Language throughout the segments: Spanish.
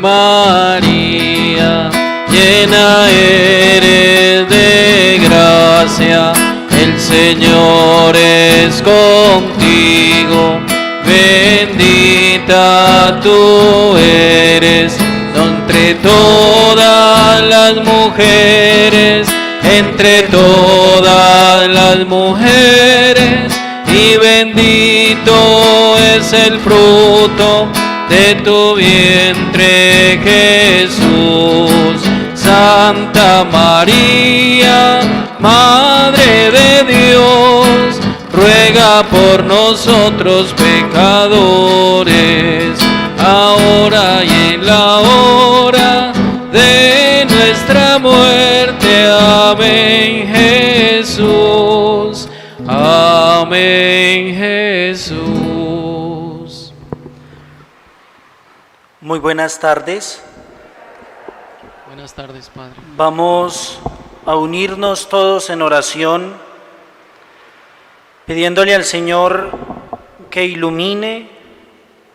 María, llena eres de gracia, el Señor es contigo, bendita tú eres entre todas las mujeres, y bendito es el fruto de tu vientre, Jesús. Santa María, Madre de Dios, ruega por nosotros pecadores, ahora y en la hora de nuestra muerte. Amén, Jesús. Amén, Jesús. Muy buenas tardes. Buenas tardes, Padre. Vamos a unirnos todos en oración, pidiéndole al Señor que ilumine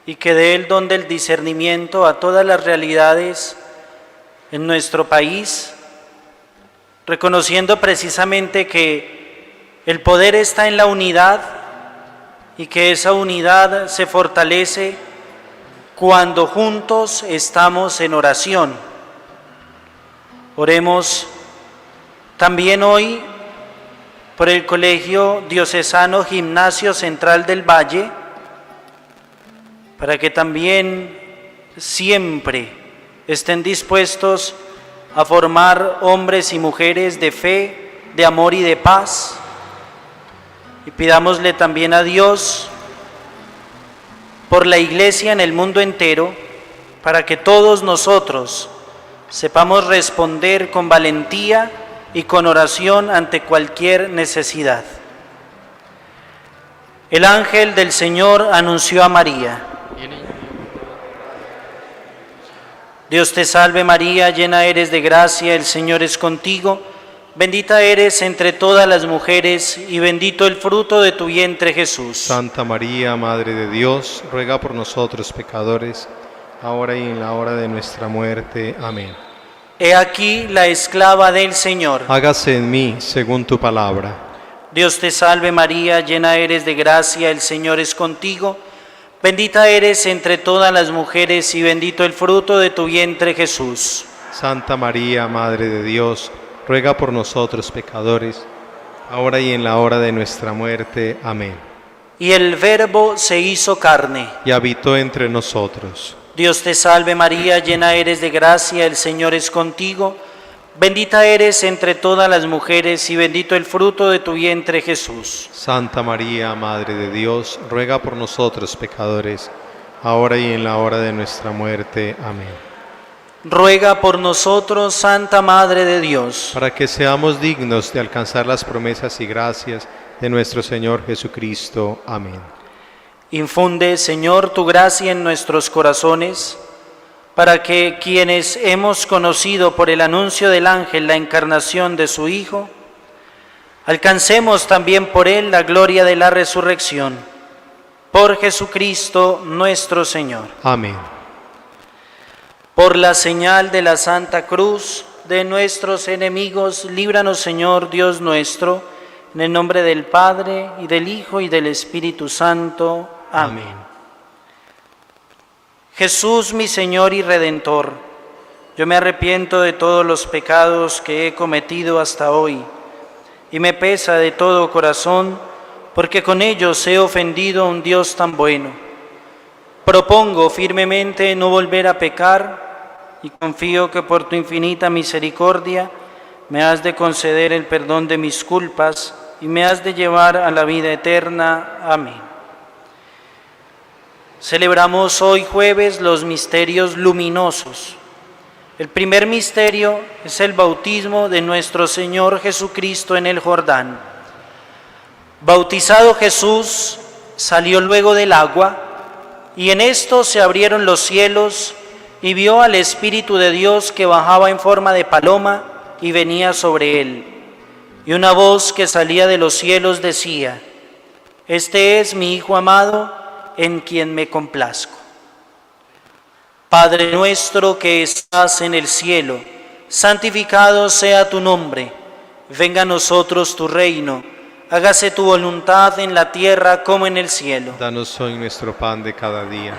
y que dé el don del discernimiento a todas las realidades en nuestro país, reconociendo precisamente que el poder está en la unidad y que esa unidad se fortalece cuando juntos estamos en oración. Oremos también hoy por el Colegio Diocesano Gimnasio Central del Valle, para que también siempre estén dispuestos a formar hombres y mujeres de fe, de amor y de paz. Y pidámosle también a Dios por la Iglesia en el mundo entero, para que todos nosotros sepamos responder con valentía y con oración ante cualquier necesidad. El ángel del Señor anunció a María: Dios te salve María, llena eres de gracia, el Señor es contigo, bendita eres entre todas las mujeres y bendito el fruto de tu vientre, Jesús. Santa María, Madre de Dios, ruega por nosotros pecadores, ahora y en la hora de nuestra muerte. Amén. He aquí la esclava del Señor. Hágase en mí según tu palabra. Dios te salve María, llena eres de gracia, el Señor es contigo, bendita eres entre todas las mujeres y bendito el fruto de tu vientre, Jesús. Santa María, Madre de Dios, ruega por nosotros pecadores, ahora y en la hora de nuestra muerte. Amén. Y el Verbo se hizo carne y habitó entre nosotros. Dios te salve María, llena eres de gracia, el Señor es contigo, bendita eres entre todas las mujeres y bendito el fruto de tu vientre, Jesús. Santa María, Madre de Dios, ruega por nosotros pecadores, ahora y en la hora de nuestra muerte. Amén. Ruega por nosotros, Santa Madre de Dios, para que seamos dignos de alcanzar las promesas y gracias de nuestro Señor Jesucristo. Amén. Infunde, Señor, tu gracia en nuestros corazones, para que quienes hemos conocido por el anuncio del ángel la encarnación de su Hijo, alcancemos también por él la gloria de la resurrección. Por Jesucristo nuestro Señor. Amén. Por la señal de la Santa Cruz de nuestros enemigos, líbranos, Señor Dios nuestro, en el nombre del Padre, y del Hijo, y del Espíritu Santo. Amén. Jesús, mi Señor y Redentor, yo me arrepiento de todos los pecados que he cometido hasta hoy, y me pesa de todo corazón, porque con ellos he ofendido a un Dios tan bueno. Propongo firmemente no volver a pecar, y confío que por tu infinita misericordia me has de conceder el perdón de mis culpas, y me has de llevar a la vida eterna. Amén. Celebramos hoy jueves los misterios luminosos. El primer misterio es el bautismo de nuestro Señor Jesucristo en el Jordán. Bautizado Jesús, salió luego del agua, y en esto se abrieron los cielos, y vio al Espíritu de Dios que bajaba en forma de paloma y venía sobre él. Y una voz que salía de los cielos decía: Este es mi Hijo amado, en quien me complazco. Padre nuestro que estás en el cielo, santificado sea tu nombre. Venga a nosotros tu reino. Hágase tu voluntad en la tierra como en el cielo. Danos hoy nuestro pan de cada día.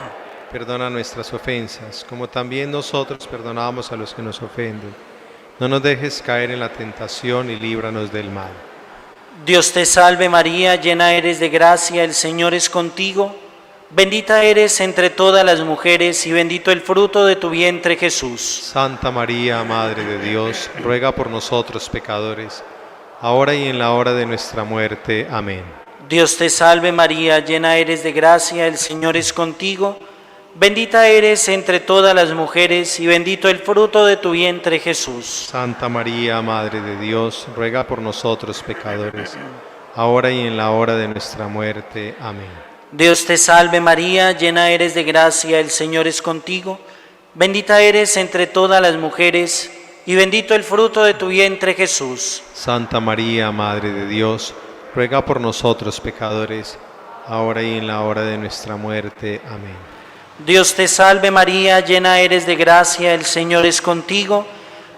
Perdona nuestras ofensas, como también nosotros perdonamos a los que nos ofenden. No nos dejes caer en la tentación y líbranos del mal. Dios te salve María, llena eres de gracia, el Señor es contigo. Bendita eres entre todas las mujeres y bendito el fruto de tu vientre Jesús. Santa María, Madre de Dios, ruega por nosotros pecadores, ahora y en la hora de nuestra muerte. Amén. Dios te salve María, llena eres de gracia, el Señor es contigo. Bendita eres entre todas las mujeres y bendito el fruto de tu vientre Jesús. Santa María, Madre de Dios, ruega por nosotros pecadores, ahora y en la hora de nuestra muerte. Amén. Dios te salve María, llena eres de gracia, el Señor es contigo. Bendita eres entre todas las mujeres y bendito el fruto de tu vientre Jesús. Santa María, Madre de Dios, ruega por nosotros pecadores, ahora y en la hora de nuestra muerte. Amén. Dios te salve María, llena eres de gracia, el Señor es contigo.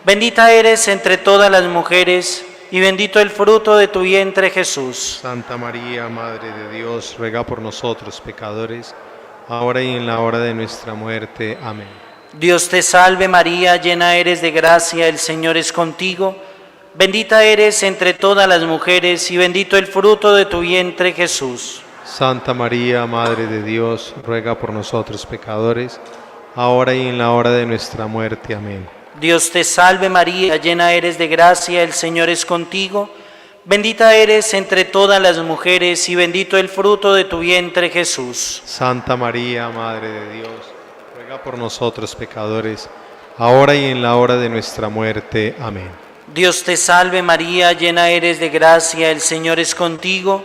Bendita eres entre todas las mujeres y bendito el fruto de tu vientre Jesús. Santa María, Madre de Dios, ruega por nosotros pecadores, ahora y en la hora de nuestra muerte. Amén. Dios te salve María, llena eres de gracia, el Señor es contigo. Bendita eres entre todas las mujeres y bendito el fruto de tu vientre Jesús. Santa María, Madre de Dios, ruega por nosotros pecadores, ahora y en la hora de nuestra muerte. Amén. Dios te salve María, llena eres de gracia, el Señor es contigo. Bendita eres entre todas las mujeres y bendito el fruto de tu vientre Jesús. Santa María, Madre de Dios, ruega por nosotros pecadores, ahora y en la hora de nuestra muerte. Amén. Dios te salve María, llena eres de gracia, el Señor es contigo.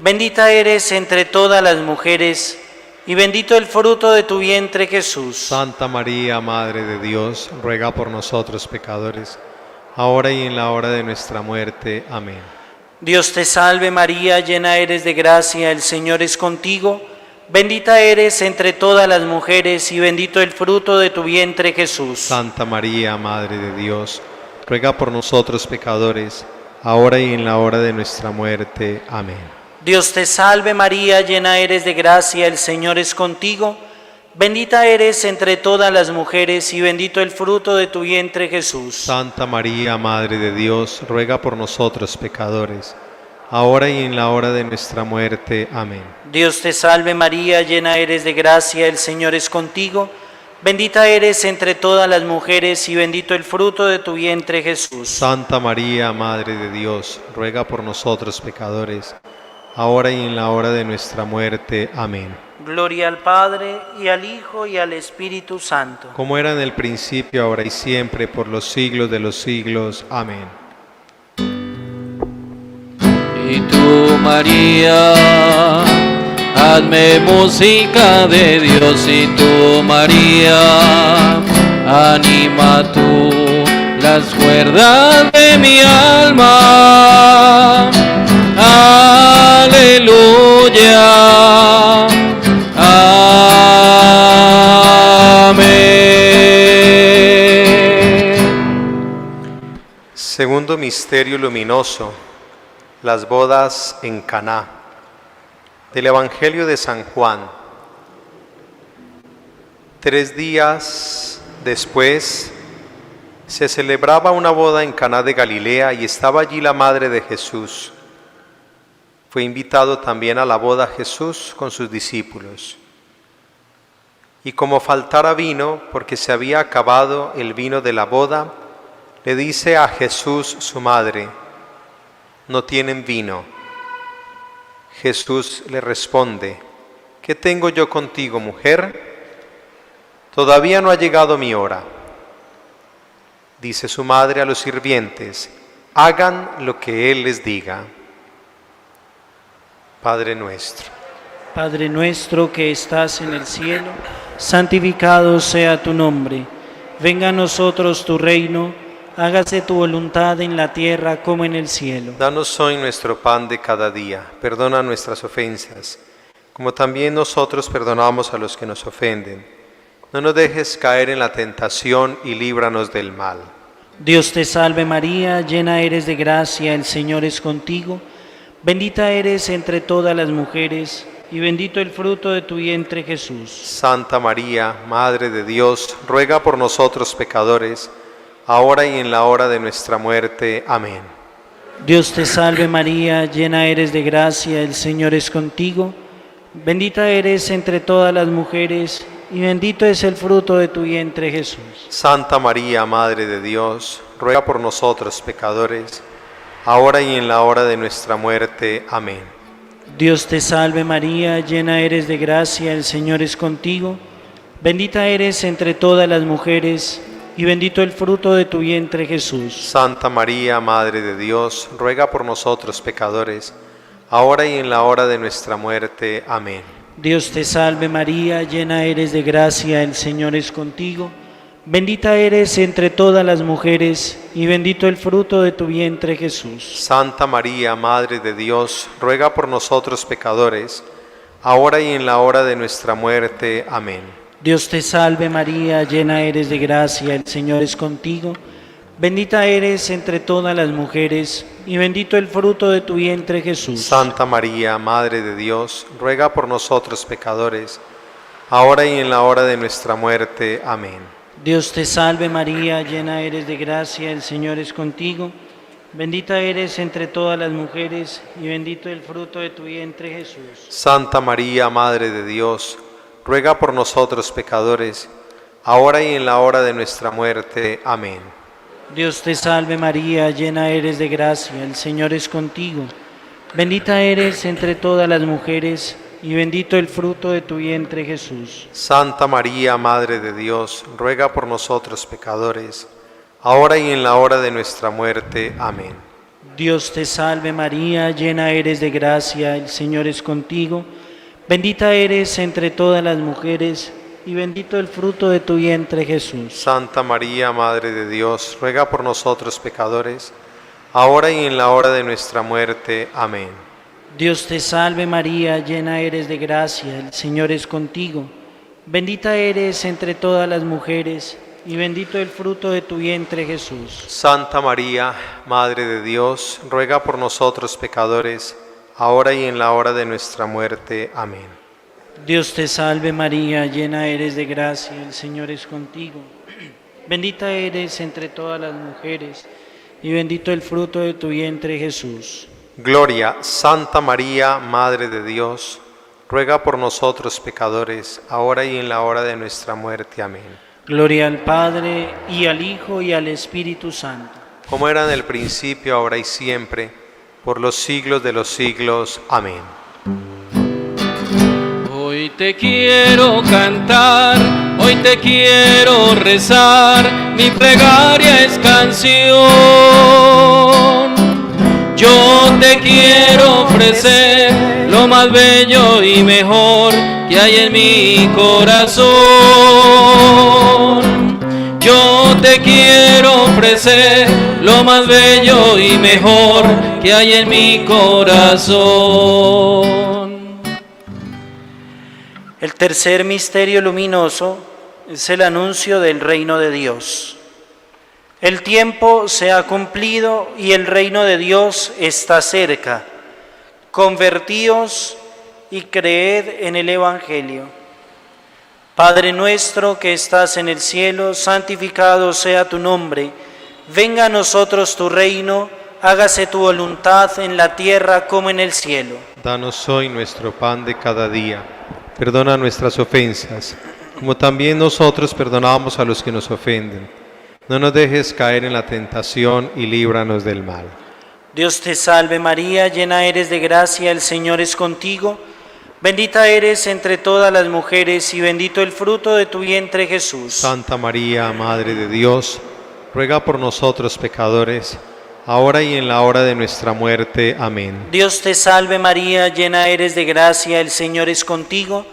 Bendita eres entre todas las mujeres y bendito el fruto de tu vientre Jesús. Santa María, Madre de Dios, ruega por nosotros pecadores, ahora y en la hora de nuestra muerte. Amén. Dios te salve María, llena eres de gracia, el Señor es contigo. Bendita eres entre todas las mujeres y bendito el fruto de tu vientre Jesús. Santa María, Madre de Dios, ruega por nosotros pecadores, ahora y en la hora de nuestra muerte. Amén. Dios te salve María, llena eres de gracia, el Señor es contigo. Bendita eres entre todas las mujeres y bendito el fruto de tu vientre Jesús. Santa María, Madre de Dios, ruega por nosotros pecadores, ahora y en la hora de nuestra muerte. Amén. Dios te salve María, llena eres de gracia, el Señor es contigo. Bendita eres entre todas las mujeres y bendito el fruto de tu vientre Jesús. Santa María, Madre de Dios, ruega por nosotros pecadores, ahora y en la hora de nuestra muerte. Amén. Gloria al Padre, y al Hijo, y al Espíritu Santo. Como era en el principio, ahora y siempre, por los siglos de los siglos. Amén. Y tú, María, hazme música de Dios. Y tú, María, anima tú las cuerdas de mi alma. Aleluya, amén. Segundo misterio luminoso, las bodas en Caná. Del Evangelio de San Juan. 3 días después se celebraba una boda en Caná de Galilea y estaba allí la madre de Jesús. Fue invitado también a la boda Jesús con sus discípulos. Y como faltara vino, porque se había acabado el vino de la boda, le dice a Jesús su madre: no tienen vino. Jesús le responde: ¿qué tengo yo contigo, mujer? Todavía no ha llegado mi hora. Dice su madre a los sirvientes: hagan lo que Él les diga. Padre nuestro. Padre nuestro que estás en el cielo, santificado sea tu nombre. Venga a nosotros tu reino, hágase tu voluntad en la tierra como en el cielo. Danos hoy nuestro pan de cada día. Perdona nuestras ofensas, como también nosotros perdonamos a los que nos ofenden. No nos dejes caer en la tentación y líbranos del mal. Dios te salve María, llena eres de gracia, el Señor es contigo. Bendita eres entre todas las mujeres, y bendito el fruto de tu vientre Jesús. Santa María, Madre de Dios, ruega por nosotros pecadores, ahora y en la hora de nuestra muerte. Amén. Dios te salve María, llena eres de gracia, el Señor es contigo. Bendita eres entre todas las mujeres, y bendito es el fruto de tu vientre Jesús. Santa María, Madre de Dios, ruega por nosotros pecadores, ahora y en la hora de nuestra muerte. Amén. Dios te salve María, llena eres de gracia, el Señor es contigo. Bendita eres entre todas las mujeres, y bendito el fruto de tu vientre Jesús. Santa María, Madre de Dios, ruega por nosotros pecadores, ahora y en la hora de nuestra muerte. Amén. Dios te salve María, llena eres de gracia, el Señor es contigo. Bendita eres entre todas las mujeres, y bendito el fruto de tu vientre Jesús. Santa María, Madre de Dios, ruega por nosotros pecadores, ahora y en la hora de nuestra muerte. Amén. Dios te salve María, llena eres de gracia, el Señor es contigo. Bendita eres entre todas las mujeres, y bendito el fruto de tu vientre Jesús. Santa María, Madre de Dios, ruega por nosotros pecadores, ahora y en la hora de nuestra muerte. Amén. Dios te salve María, llena eres de gracia, el Señor es contigo. Bendita eres entre todas las mujeres, y bendito el fruto de tu vientre Jesús. Santa María, Madre de Dios, ruega por nosotros pecadores, ahora y en la hora de nuestra muerte. Amén. Dios te salve María, llena eres de gracia, el Señor es contigo. Bendita eres entre todas las mujeres, y bendito el fruto de tu vientre Jesús. Santa María, Madre de Dios, ruega por nosotros pecadores, ahora y en la hora de nuestra muerte. Amén. Dios te salve María, llena eres de gracia, el Señor es contigo. Bendita eres entre todas las mujeres, y bendito el fruto de tu vientre Jesús. Santa María, Madre de Dios, ruega por nosotros pecadores, ahora y en la hora de nuestra muerte. Amén. Dios te salve María, llena eres de gracia, el Señor es contigo. Bendita eres entre todas las mujeres, y bendito el fruto de tu vientre Jesús. Santa María, Madre de Dios, ruega por nosotros pecadores, ahora y en la hora de nuestra muerte. Amén. Dios te salve María, llena eres de gracia, el Señor es contigo. Bendita eres entre todas las mujeres, y bendito el fruto de tu vientre Jesús. Gloria, Santa María, Madre de Dios, ruega por nosotros pecadores, ahora y en la hora de nuestra muerte. Amén. Gloria al Padre, y al Hijo, y al Espíritu Santo. Como era en el principio, ahora y siempre, por los siglos de los siglos. Amén. Hoy te quiero cantar, hoy te quiero rezar, mi plegaria es canción. Yo te quiero ofrecer lo más bello y mejor que hay en mi corazón. Yo te quiero ofrecer lo más bello y mejor que hay en mi corazón. El tercer misterio luminoso es el anuncio del reino de Dios. El tiempo se ha cumplido y el reino de Dios está cerca. Convertíos y creed en el Evangelio. Padre nuestro que estás en el cielo, santificado sea tu nombre. Venga a nosotros tu reino, hágase tu voluntad en la tierra como en el cielo. Danos hoy nuestro pan de cada día. Perdona nuestras ofensas, como también nosotros perdonamos a los que nos ofenden. No nos dejes caer en la tentación y líbranos del mal. Dios te salve María, llena eres de gracia, el Señor es contigo. Bendita eres entre todas las mujeres y bendito el fruto de tu vientre Jesús. Santa María, Madre de Dios, ruega por nosotros pecadores, ahora y en la hora de nuestra muerte. Amén. Dios te salve María, llena eres de gracia, el Señor es contigo.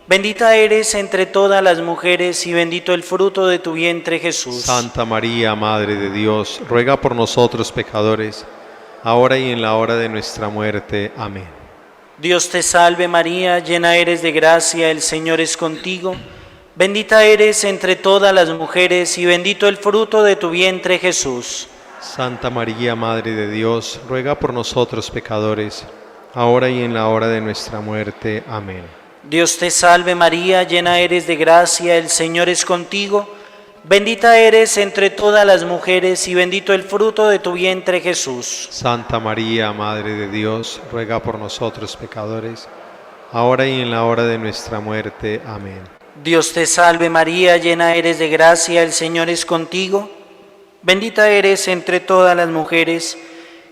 Bendita eres entre todas las mujeres y bendito el fruto de tu vientre Jesús. Santa María, Madre de Dios, ruega por nosotros pecadores, ahora y en la hora de nuestra muerte. Amén. Dios te salve María, llena eres de gracia, el Señor es contigo. Bendita eres entre todas las mujeres y bendito el fruto de tu vientre, Jesús. Santa María, Madre de Dios, ruega por nosotros pecadores, ahora y en la hora de nuestra muerte. Amén. Dios te salve María, llena eres de gracia, el Señor es contigo. Bendita eres entre todas las mujeres y bendito el fruto de tu vientre, Jesús. Santa María, Madre de Dios, ruega por nosotros pecadores, ahora y en la hora de nuestra muerte. Amén. Dios te salve María, llena eres de gracia, el Señor es contigo. Bendita eres entre todas las mujeres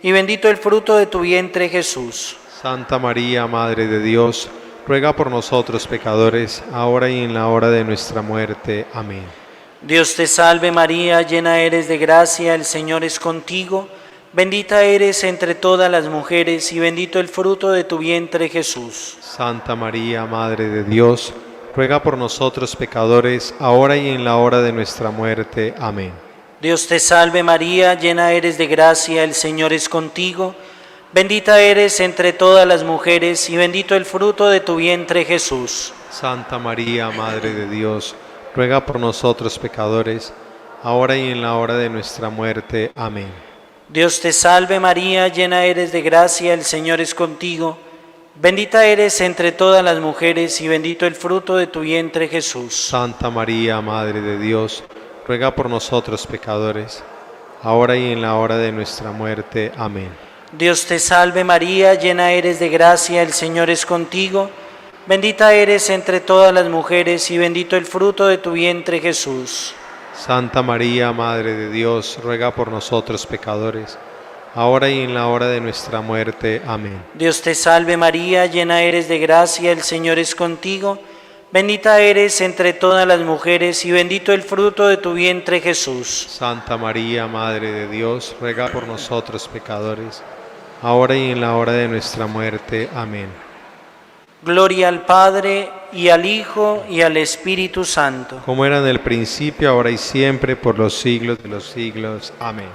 y bendito el fruto de tu vientre, Jesús. Santa María, Madre de Dios, ruega por nosotros pecadores, ahora y en la hora de nuestra muerte. Amén. Dios te salve María, llena eres de gracia, el Señor es contigo. Bendita eres entre todas las mujeres y bendito el fruto de tu vientre, Jesús. Santa María, Madre de Dios, ruega por nosotros pecadores, ahora y en la hora de nuestra muerte. Amén. Dios te salve María, llena eres de gracia, el Señor es contigo. Bendita eres entre todas las mujeres y bendito el fruto de tu vientre, Jesús. Santa María, Madre de Dios, ruega por nosotros pecadores, ahora y en la hora de nuestra muerte. Amén. Dios te salve María, llena eres de gracia, el Señor es contigo. Bendita eres entre todas las mujeres y bendito el fruto de tu vientre, Jesús. Santa María, Madre de Dios, ruega por nosotros pecadores, ahora y en la hora de nuestra muerte. Amén. Dios te salve María, llena eres de gracia, el Señor es contigo. Bendita eres entre todas las mujeres y bendito el fruto de tu vientre, Jesús. Santa María, Madre de Dios, ruega por nosotros pecadores, ahora y en la hora de nuestra muerte. Amén. Dios te salve María, llena eres de gracia, el Señor es contigo. Bendita eres entre todas las mujeres y bendito el fruto de tu vientre, Jesús. Santa María, Madre de Dios, ruega por nosotros pecadores, ahora y en la hora de nuestra muerte. Amén. Gloria al Padre, y al Hijo, y al Espíritu Santo. Como era en el principio, ahora y siempre, por los siglos de los siglos. Amén.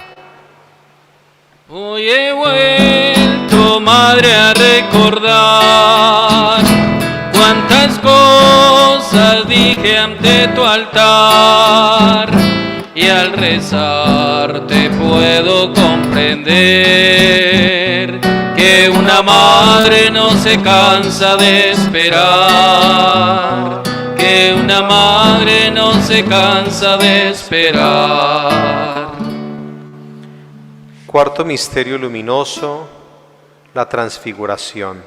Hoy he vuelto, Madre, a recordar cuántas cosas dije ante tu altar, y al rezar te puedo comprender que una madre no se cansa de esperar, que una madre no se cansa de esperar. Cuarto misterio luminoso, la transfiguración.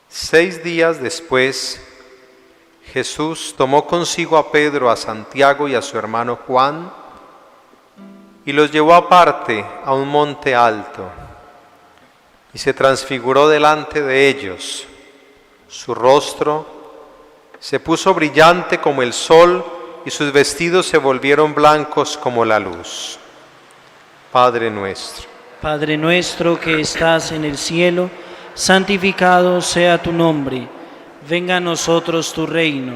6 días después, Jesús tomó consigo a Pedro, a Santiago y a su hermano Juan, y los llevó aparte a un monte alto, y se transfiguró delante de ellos. Su rostro se puso brillante como el sol, y sus vestidos se volvieron blancos como la luz. Padre nuestro que estás en el cielo, santificado sea tu nombre. Venga a nosotros tu reino.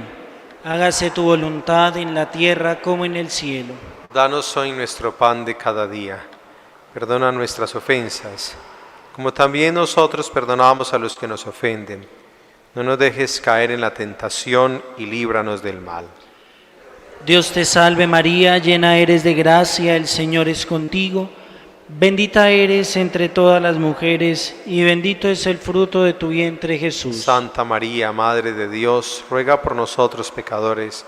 Hágase tu voluntad en la tierra como en el cielo. Danos hoy nuestro pan de cada día. Perdona nuestras ofensas, como también nosotros perdonamos a los que nos ofenden. No nos dejes caer en la tentación y líbranos del mal. Dios te salve María, llena eres de gracia, el Señor es contigo. Bendita eres entre todas las mujeres y bendito es el fruto de tu vientre, Jesús. Santa María, Madre de Dios, ruega por nosotros pecadores,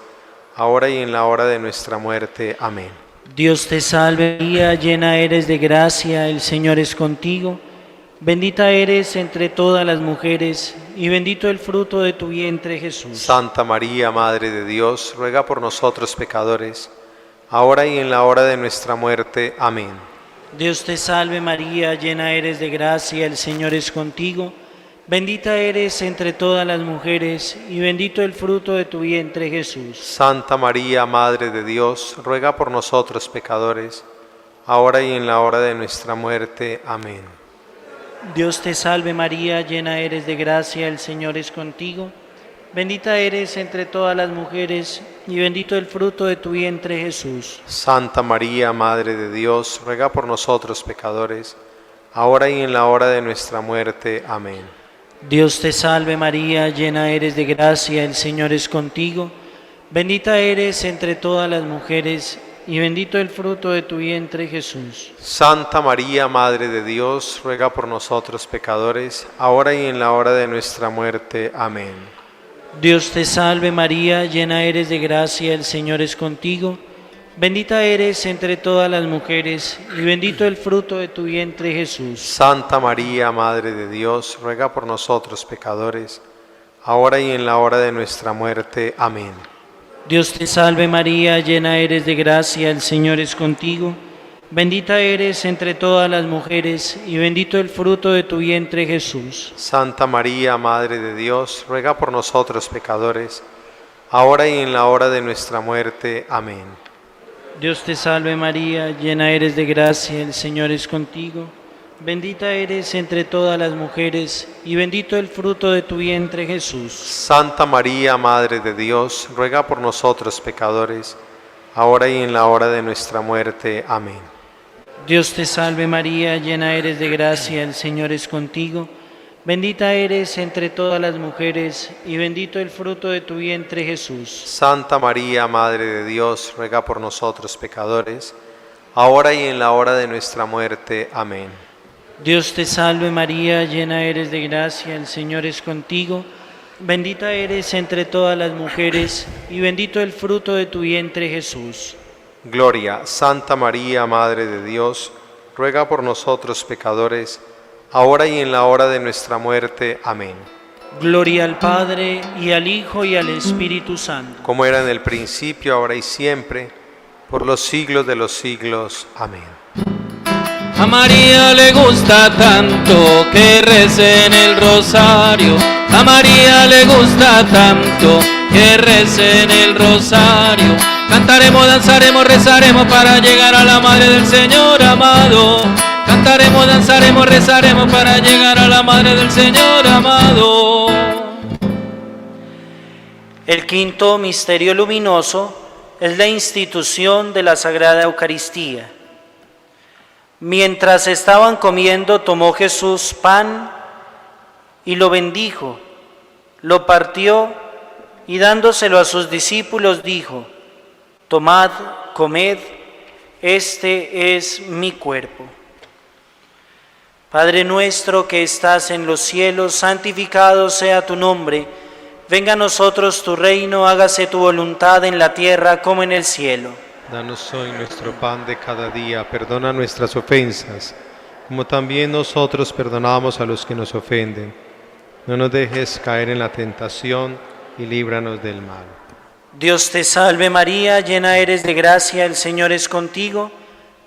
ahora y en la hora de nuestra muerte. Amén. Dios te salve María, llena eres de gracia, el Señor es contigo. Bendita eres entre todas las mujeres y bendito el fruto de tu vientre, Jesús. Santa María, Madre de Dios, ruega por nosotros pecadores, ahora y en la hora de nuestra muerte. Amén. Dios te salve María, llena eres de gracia, el Señor es contigo. Bendita eres entre todas las mujeres y bendito el fruto de tu vientre, Jesús. Santa María, Madre de Dios, ruega por nosotros pecadores, ahora y en la hora de nuestra muerte. Amén. Dios te salve María, llena eres de gracia, el Señor es contigo. Bendita eres entre todas las mujeres y bendito el fruto de tu vientre, Jesús. Santa María, Madre de Dios, ruega por nosotros pecadores, ahora y en la hora de nuestra muerte. Amén. Dios te salve María, llena eres de gracia, el Señor es contigo. Bendita eres entre todas las mujeres, y bendito el fruto de tu vientre, Jesús. Santa María, Madre de Dios, ruega por nosotros pecadores, ahora y en la hora de nuestra muerte. Amén. Dios te salve María, llena eres de gracia, el Señor es contigo. Bendita eres entre todas las mujeres, y bendito el fruto de tu vientre, Jesús. Santa María, Madre de Dios, ruega por nosotros pecadores, ahora y en la hora de nuestra muerte. Amén. Dios te salve María, llena eres de gracia, el Señor es contigo. Bendita eres entre todas las mujeres, y bendito el fruto de tu vientre, Jesús. Santa María, Madre de Dios, ruega por nosotros pecadores, ahora y en la hora de nuestra muerte. Amén. Dios te salve María, llena eres de gracia, el Señor es contigo. Bendita eres entre todas las mujeres, y bendito el fruto de tu vientre, Jesús. Santa María, Madre de Dios, ruega por nosotros pecadores, ahora y en la hora de nuestra muerte. Amén. Dios te salve María, llena eres de gracia, el Señor es contigo. Bendita eres entre todas las mujeres, y bendito el fruto de tu vientre, Jesús. Santa María, Madre de Dios, ruega por nosotros pecadores, ahora y en la hora de nuestra muerte. Amén. Dios te salve María, llena eres de gracia, el Señor es contigo. Bendita eres entre todas las mujeres, y bendito el fruto de tu vientre, Jesús. Gloria, Santa María, Madre de Dios, ruega por nosotros pecadores, ahora y en la hora de nuestra muerte. Amén. Gloria al Padre, y al Hijo, y al Espíritu Santo. Como era en el principio, ahora y siempre, por los siglos de los siglos. Amén. A María le gusta tanto que rece en el rosario. A María le gusta tanto que rece en el rosario. Cantaremos, danzaremos, rezaremos para llegar a la Madre del Señor amado. Cantaremos, danzaremos, rezaremos para llegar a la Madre del Señor amado. El quinto misterio luminoso es la institución de la Sagrada Eucaristía. Mientras estaban comiendo, tomó Jesús pan y lo bendijo, lo partió y dándoselo a sus discípulos dijo: tomad, comed, este es mi cuerpo. Padre nuestro que estás en los cielos, santificado sea tu nombre. Venga a nosotros tu reino, hágase tu voluntad en la tierra como en el cielo. Danos hoy nuestro pan de cada día, perdona nuestras ofensas, como también nosotros perdonamos a los que nos ofenden. No nos dejes caer en la tentación y líbranos del mal. Dios te salve María, llena eres de gracia, el Señor es contigo.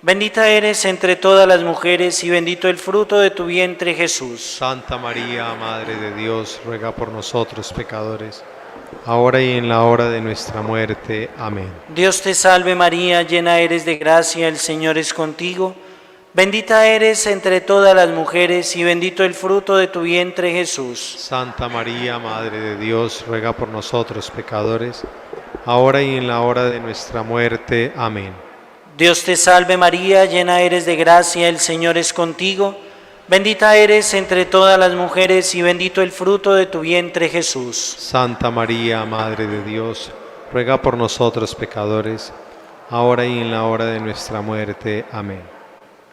Bendita eres entre todas las mujeres, y bendito el fruto de tu vientre, Jesús. Santa María, Madre de Dios, ruega por nosotros pecadores, ahora y en la hora de nuestra muerte. Amén. Dios te salve María, llena eres de gracia, el Señor es contigo. Bendita eres entre todas las mujeres, y bendito el fruto de tu vientre, Jesús. Santa María, Madre de Dios, ruega por nosotros pecadores, ahora y en la hora de nuestra muerte. Amén. Dios te salve María, llena eres de gracia, el Señor es contigo. Bendita eres entre todas las mujeres, y bendito el fruto de tu vientre, Jesús. Santa María, Madre de Dios, ruega por nosotros pecadores, ahora y en la hora de nuestra muerte. Amén.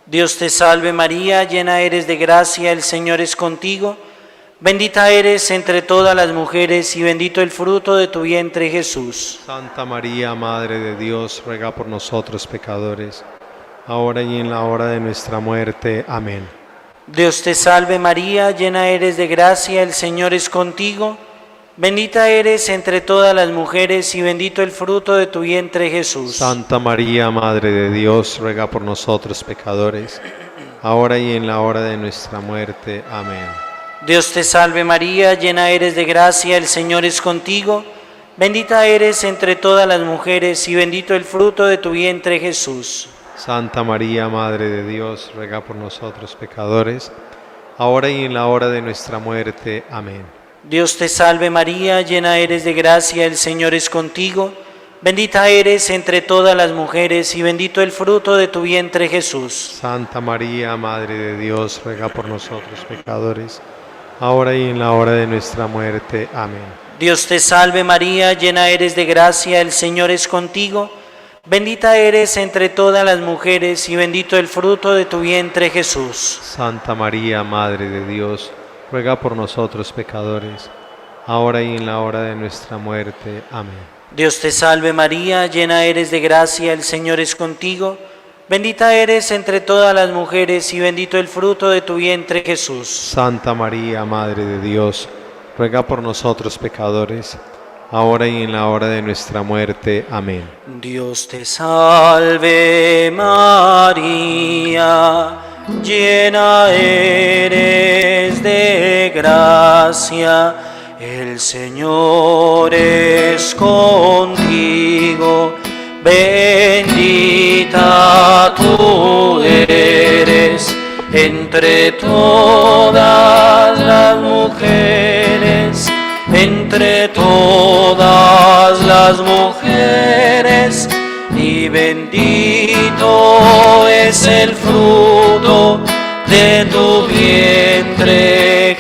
Dios te salve María, llena eres de gracia, el Señor es contigo. Bendita eres entre todas las mujeres, y bendito el fruto de tu vientre, Jesús. Santa María, Madre de Dios, ruega por nosotros pecadores, ahora y en la hora de nuestra muerte. Amén. Dios te salve María, llena eres de gracia, el Señor es contigo. Bendita eres entre todas las mujeres, y bendito el fruto de tu vientre, Jesús. Santa María, Madre de Dios, ruega por nosotros pecadores, ahora y en la hora de nuestra muerte. Amén. Dios te salve María, llena eres de gracia, el Señor es contigo. Bendita eres entre todas las mujeres, y bendito el fruto de tu vientre, Jesús. Santa María, Madre de Dios, ruega por nosotros pecadores, ahora y en la hora de nuestra muerte. Amén. Dios te salve María, llena eres de gracia, el Señor es contigo. Bendita eres entre todas las mujeres, y bendito el fruto de tu vientre, Jesús. Santa María, Madre de Dios, ruega por nosotros pecadores, ahora y en la hora de nuestra muerte. Amén. Dios te salve María, llena eres de gracia, el Señor es contigo. Bendita eres entre todas las mujeres y bendito el fruto de tu vientre Jesús. Santa María, Madre de Dios, ruega por nosotros pecadores, ahora y en la hora de nuestra muerte. Amén. Dios te salve María, llena eres de gracia, el Señor es contigo. Bendita eres entre todas las mujeres y bendito el fruto de tu vientre Jesús. Santa María, Madre de Dios, ruega por nosotros pecadores, ahora y en la hora de nuestra muerte. Amén. Dios te salve María, llena eres de gracia, el Señor es contigo, bendita tú eres entre todas las mujeres, entre todas las mujeres, y bendito es el fruto de tu vientre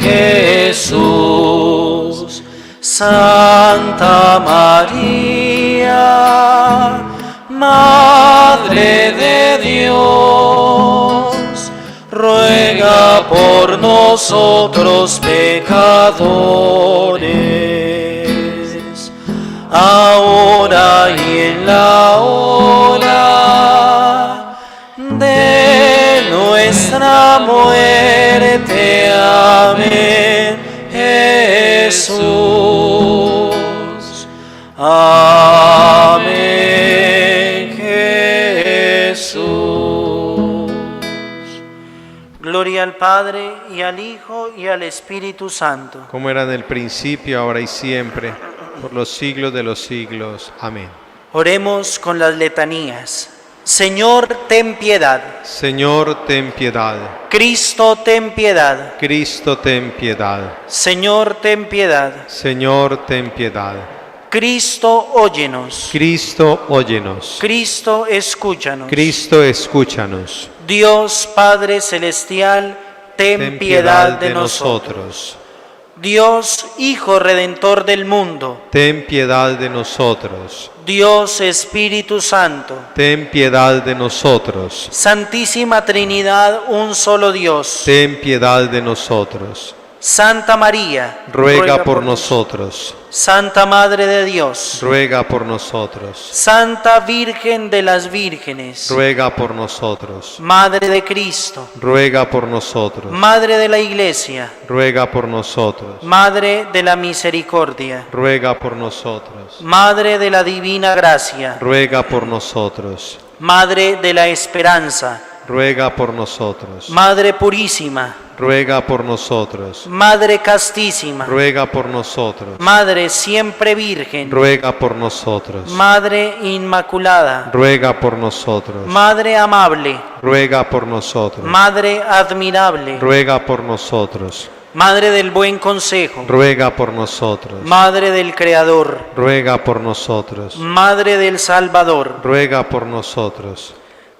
Jesús. Santa María, Madre de Dios, ruega por nosotros pecadores, ahora y en la hora de nuestra muerte. Amén. Jesús. Amén. Jesús. Gloria al Padre, y al Hijo, y al Espíritu Santo. Como era en el principio, ahora y siempre, por los siglos de los siglos. Amén. Oremos con las letanías. Señor, ten piedad. Señor, ten piedad. Cristo, ten piedad. Cristo, ten piedad. Señor, ten piedad. Señor, ten piedad. Cristo, óyenos. Cristo, óyenos. Cristo, escúchanos. Cristo, escúchanos. Dios Padre Celestial, ten piedad de nosotros. Dios Hijo Redentor del mundo, ten piedad de nosotros. Dios Espíritu Santo, ten piedad de nosotros. Santísima Trinidad, un solo Dios, ten piedad de nosotros. Santa María, ruega por nosotros. Santa Madre de Dios, ruega por nosotros. Santa Virgen de las Vírgenes, ruega por nosotros. Madre de Cristo, ruega por nosotros. Madre de la Iglesia, ruega por nosotros. Madre de la Misericordia, ruega por nosotros. Madre de la Divina Gracia, ruega por nosotros. Madre de la Esperanza, ruega por nosotros. Madre Purísima, ruega por nosotros. Madre Castísima, ruega por nosotros. Madre Siempre Virgen, ruega por nosotros. Madre Inmaculada, ruega por nosotros. Madre Amable, ruega por nosotros. Madre Admirable, ruega por nosotros. Madre del Buen Consejo, ruega por nosotros. Madre del Creador, ruega por nosotros. Madre del Salvador, ruega por nosotros.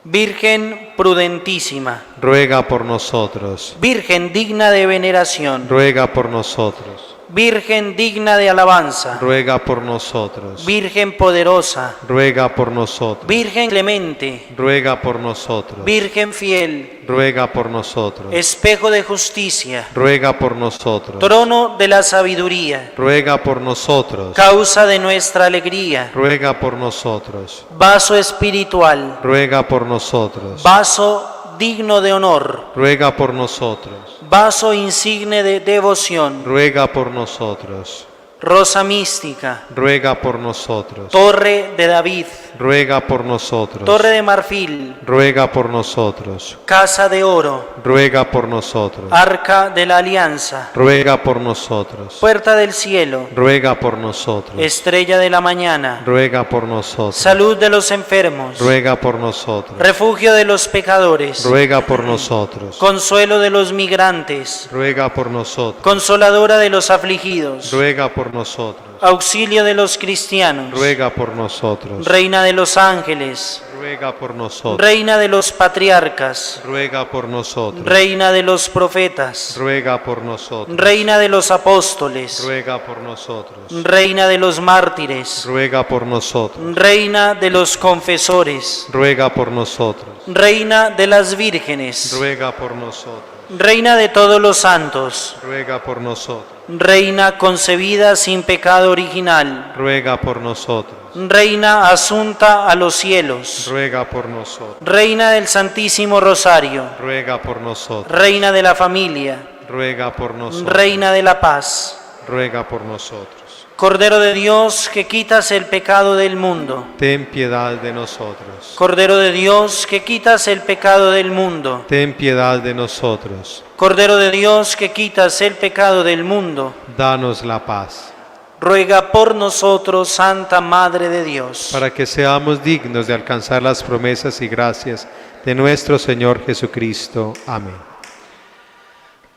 Virgen prudentísima, ruega por nosotros. Virgen digna de veneración, ruega por nosotros. Virgen digna de alabanza, ruega por nosotros. Virgen poderosa, ruega por nosotros. Virgen clemente, ruega por nosotros. Virgen fiel, ruega por nosotros. espejo de justicia, ruega por nosotros. trono de la sabiduría, ruega por nosotros. causa de nuestra alegría, ruega por nosotros. vaso espiritual, ruega por nosotros. vaso digno de honor, ruega por nosotros. vaso insigne de devoción, ruega por nosotros. rosa mística, ruega por nosotros. torre de David, ruega por nosotros. torre de marfil, ruega por nosotros. casa de oro, ruega por nosotros. arca de la alianza, ruega por nosotros. puerta del cielo, ruega por nosotros. estrella de la mañana, ruega por nosotros. salud de los enfermos, ruega por nosotros. refugio de los pecadores, ruega por nosotros. consuelo de los migrantes, ruega por nosotros. consoladora de los afligidos, ruega por nosotros. Auxilio de los cristianos. ruega por nosotros. Reina de los ángeles. Ruega por nosotros. Reina de los patriarcas. Ruega por nosotros. Reina de los profetas. Ruega por nosotros. Reina de los apóstoles. Ruega por nosotros. Reina de los mártires. Ruega por nosotros. Reina de los confesores. Ruega por nosotros. Reina de las vírgenes. Ruega por nosotros. Reina de todos los santos. Ruega por nosotros. Reina concebida sin pecado original. Ruega por nosotros. Reina asunta a los cielos. Ruega por nosotros. Reina del Santísimo Rosario. Ruega por nosotros. Reina de la familia. Ruega por nosotros. Reina de la paz. Ruega por nosotros. Cordero de Dios, que quitas el pecado del mundo. Ten piedad de nosotros. Cordero de Dios, que quitas el pecado del mundo. Ten piedad de nosotros. Cordero de Dios, que quitas el pecado del mundo. Danos la paz, Ruega por nosotros, Santa Madre de Dios. para que seamos dignos de alcanzar las promesas y gracias de nuestro Señor Jesucristo. Amén.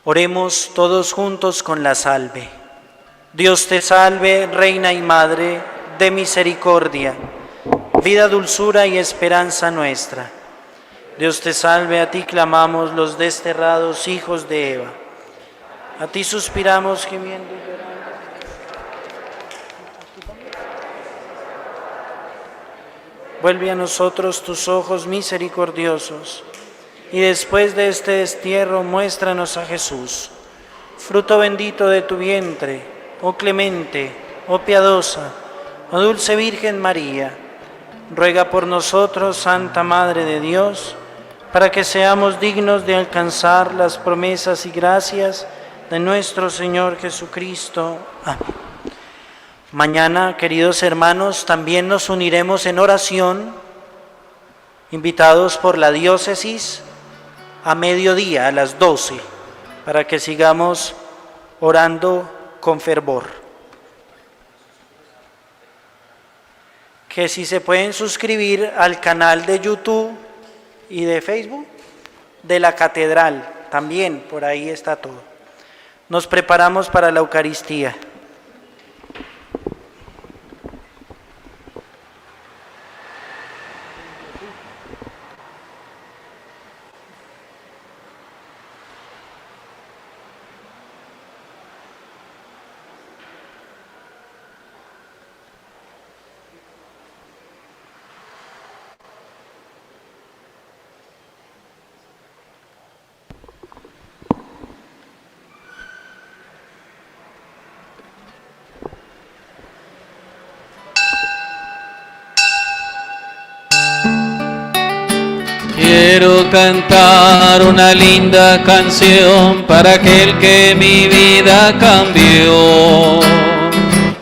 Oremos todos juntos con la salve. Dios te salve, Reina y Madre de misericordia, vida, dulzura y esperanza nuestra. Dios te salve, a ti clamamos los desterrados hijos de Eva. A ti suspiramos gimiendo y llorando. Vuelve a nosotros tus ojos misericordiosos, y después de este destierro muéstranos a Jesús, fruto bendito de tu vientre, oh clemente, oh piadosa, oh dulce Virgen María. Ruega por nosotros, Santa Madre de Dios, para que seamos dignos de alcanzar las promesas y gracias de nuestro Señor Jesucristo. Amén. Mañana, queridos hermanos, también nos uniremos en oración, invitados por la diócesis, a mediodía, a las 12, para que sigamos orando con fervor. Que si se pueden suscribir al canal de YouTube y de Facebook de la Catedral, también por ahí está todo. Nos preparamos para la Eucaristía. Quiero cantar una linda canción para aquel que mi vida cambió.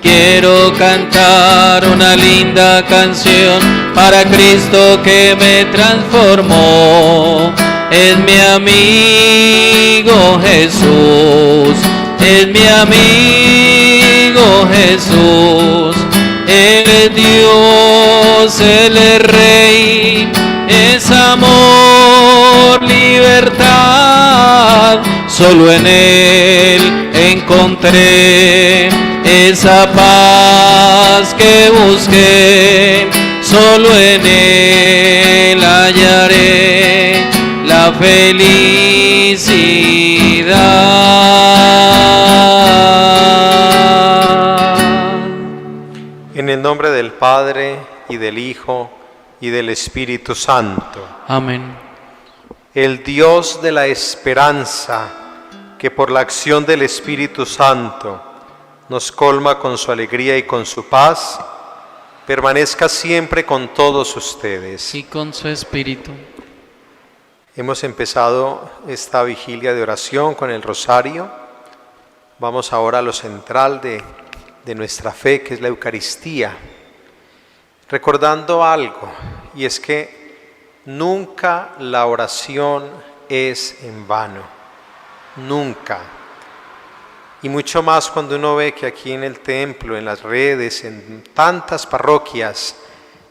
Quiero cantar una linda canción para Cristo que me transformó. Es mi amigo Jesús, es mi amigo Jesús. Él es Dios, Él es Rey, es amor, libertad. Solo en Él encontré esa paz que busqué. Solo en Él hallaré la felicidad. En el nombre del Padre, y del Hijo, y del Espíritu Santo. Amén. El Dios de la esperanza, que por la acción del Espíritu Santo nos colma con su alegría y con su paz, permanezca siempre con todos ustedes. Y con su espíritu. Hemos empezado esta vigilia de oración con el rosario. Vamos ahora a lo central de nuestra fe, que es la Eucaristía. Recordando algo, y es que nunca la oración es en vano, nunca. Y mucho más cuando uno ve que aquí en el templo, en las redes, en tantas parroquias,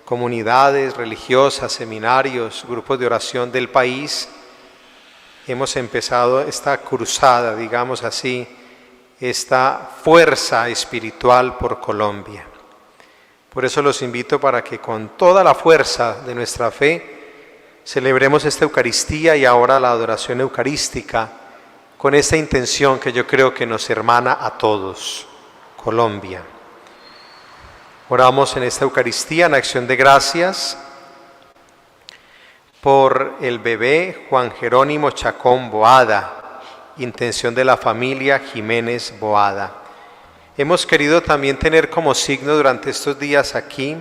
comunidades religiosas, seminarios, grupos de oración del país, hemos empezado esta cruzada, digamos así, esta fuerza espiritual por Colombia. Por eso los invito para que con toda la fuerza de nuestra fe celebremos esta Eucaristía y ahora la adoración eucarística con esta intención que yo creo que nos hermana a todos, Colombia. Oramos en esta Eucaristía en acción de gracias por el bebé Juan Jerónimo Chacón Boada, intención de la familia Jiménez Boada. Hemos querido también tener como signo durante estos días aquí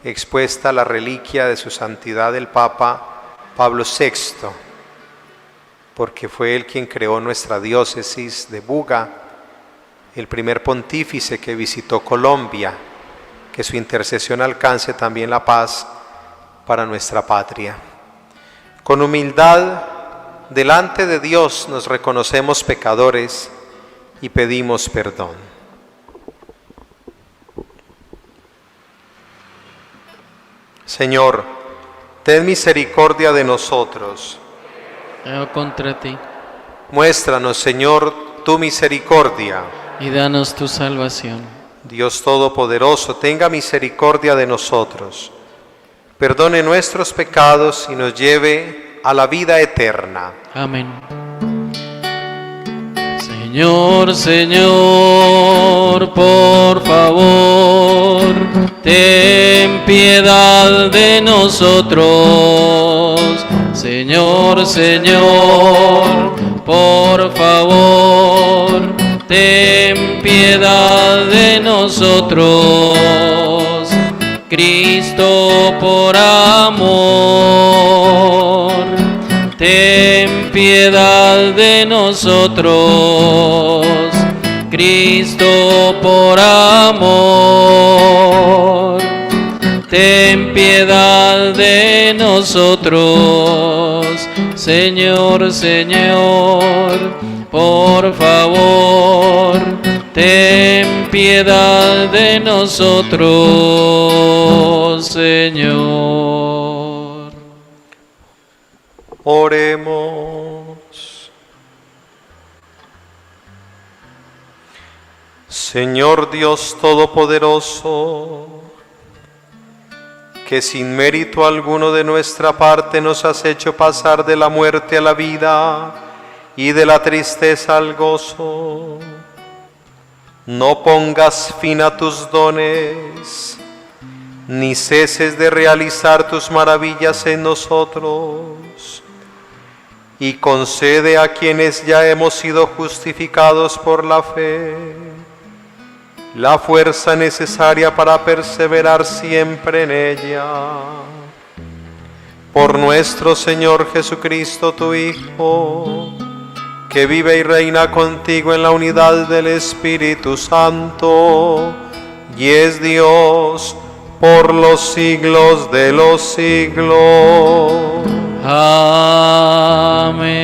expuesta la reliquia de su santidad el Papa Pablo VI, porque fue él quien creó nuestra diócesis de Buga, el primer pontífice que visitó Colombia, que su intercesión alcance también la paz para nuestra patria. Con humildad, delante de Dios nos reconocemos pecadores y pedimos perdón. Señor, ten misericordia de nosotros. Pecado contra ti, Muéstranos, Señor, tu misericordia. y danos tu salvación. Dios Todopoderoso, tenga misericordia de nosotros, perdone nuestros pecados y nos lleve a la vida eterna. Amén. Señor, Señor, por favor, ten piedad de nosotros. Señor, Señor, por favor, ten piedad de nosotros. Cristo, por amor, ten piedad de nosotros. Cristo, por amor, ten piedad de nosotros. Señor, Señor, por favor, ten piedad de nosotros, Señor. Oremos. Señor Dios Todopoderoso, que sin mérito alguno de nuestra parte nos has hecho pasar de la muerte a la vida y de la tristeza al gozo, no pongas fin a tus dones, ni ceses de realizar tus maravillas en nosotros, y concede a quienes ya hemos sido justificados por la fe la fuerza necesaria para perseverar siempre en ella. Por nuestro Señor Jesucristo, tu Hijo, que vive y reina contigo en la unidad del Espíritu Santo, y es Dios por los siglos de los siglos.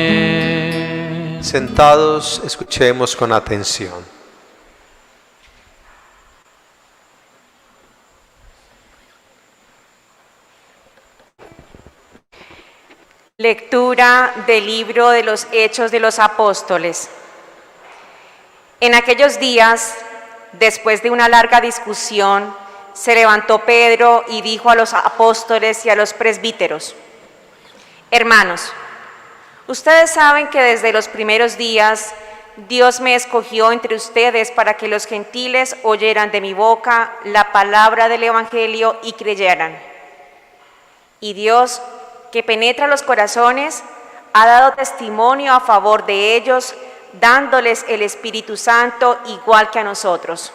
Amén. Sentados, escuchemos con atención. Lectura del libro de los Hechos de los Apóstoles. En aquellos días, después de una larga discusión, se levantó Pedro y dijo a los apóstoles y a los presbíteros: Hermanos, ustedes saben que desde los primeros días Dios me escogió entre ustedes para que los gentiles oyeran de mi boca la palabra del Evangelio y creyeran. Y Dios, que penetra los corazones, ha dado testimonio a favor de ellos, dándoles el Espíritu Santo igual que a nosotros.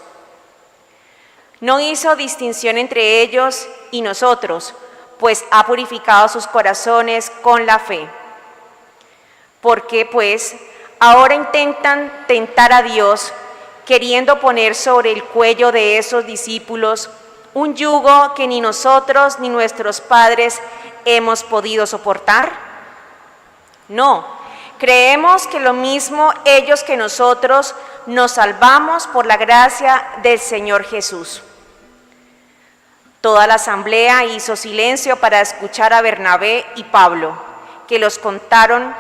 No hizo distinción entre ellos y nosotros, pues ha purificado sus corazones con la fe. ¿Por qué, pues, ahora intentan tentar a Dios, queriendo poner sobre el cuello de esos discípulos un yugo que ni nosotros ni nuestros padres hemos podido soportar? No, creemos que lo mismo ellos que nosotros nos salvamos por la gracia del Señor Jesús. Toda la asamblea hizo silencio para escuchar a Bernabé y Pablo, que les contaron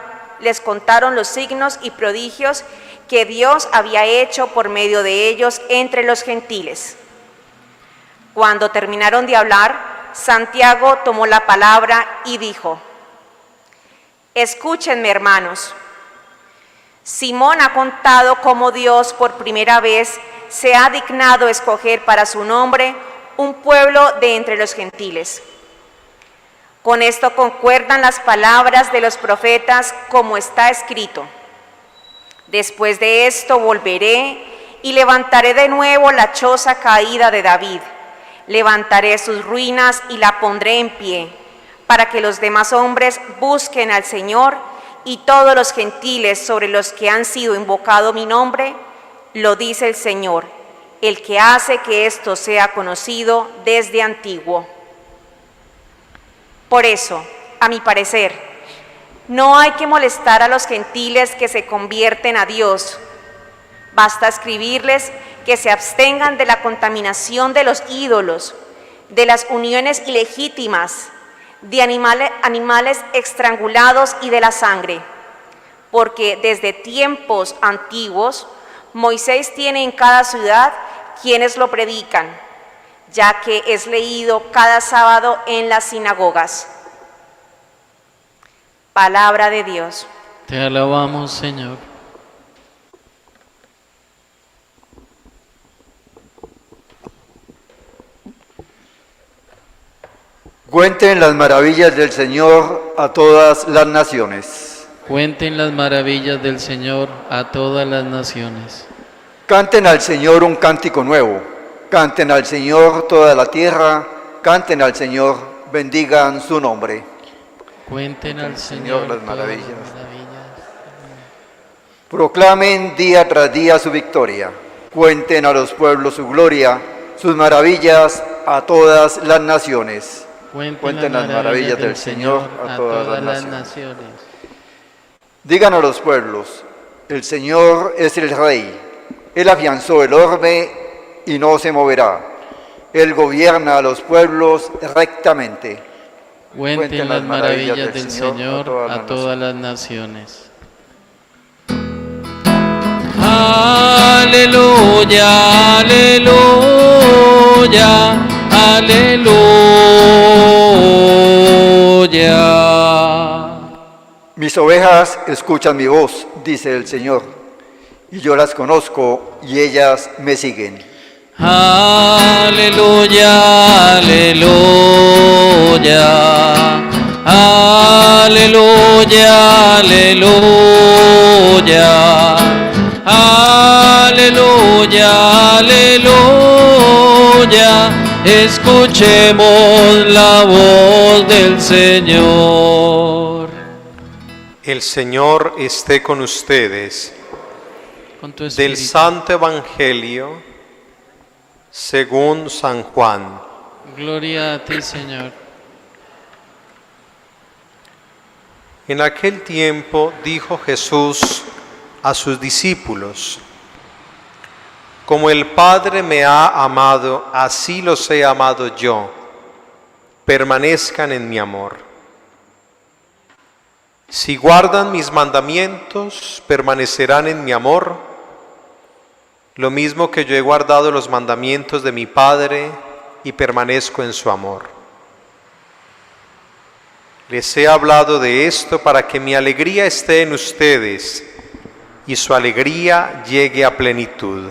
los signos y prodigios que Dios había hecho por medio de ellos entre los gentiles. Cuando terminaron de hablar, Santiago tomó la palabra y dijo: Escúchenme, hermanos. Simón ha contado cómo Dios por primera vez se ha dignado escoger para su nombre un pueblo de entre los gentiles. Con esto concuerdan las palabras de los profetas, como está escrito: Después de esto volveré y levantaré de nuevo la choza caída de David. Levantaré sus ruinas y la pondré en pie, para que los demás hombres busquen al Señor, y todos los gentiles sobre los que han sido invocado mi nombre, lo dice el Señor, el que hace que esto sea conocido desde antiguo. Por eso, a mi parecer, no hay que molestar a los gentiles que se convierten a Dios. Basta escribirles que se abstengan de la contaminación de los ídolos, de las uniones ilegítimas, de animales estrangulados y de la sangre, porque desde tiempos antiguos Moisés tiene en cada ciudad quienes lo predican, ya que es leído cada sábado en las sinagogas. Palabra de Dios. Te alabamos, Señor. Cuenten las maravillas del Señor a todas las naciones. Cuenten las maravillas del Señor a todas las naciones. Canten al Señor un cántico nuevo. Canten al Señor toda la tierra. Canten al Señor, bendigan su nombre. Cuenten al Señor las todas maravillas. las maravillas. Proclamen día tras día su victoria. Cuenten a los pueblos su gloria, sus maravillas a todas las naciones. Cuenten las maravillas del Señor a todas las naciones. Digan a los pueblos: el Señor es el Rey. Él afianzó el orbe y no se moverá. Él gobierna a los pueblos rectamente. Cuenten las maravillas del Señor a todas las naciones. Aleluya, aleluya, aleluya. Mis ovejas escuchan mi voz, dice el Señor, y yo las conozco y ellas me siguen. Aleluya, aleluya, aleluya, aleluya, aleluya, aleluya. Escuchemos la voz del Señor. El Señor esté con ustedes. Con tu Del espíritu. Santo Evangelio según San Juan. Gloria a ti, Señor. En aquel tiempo dijo Jesús a sus discípulos: Como el Padre me ha amado, así los he amado yo. Permanezcan en mi amor. Si guardan mis mandamientos, permanecerán en mi amor, lo mismo que yo he guardado los mandamientos de mi Padre y permanezco en su amor. Les he hablado de esto para que mi alegría esté en ustedes y su alegría llegue a plenitud.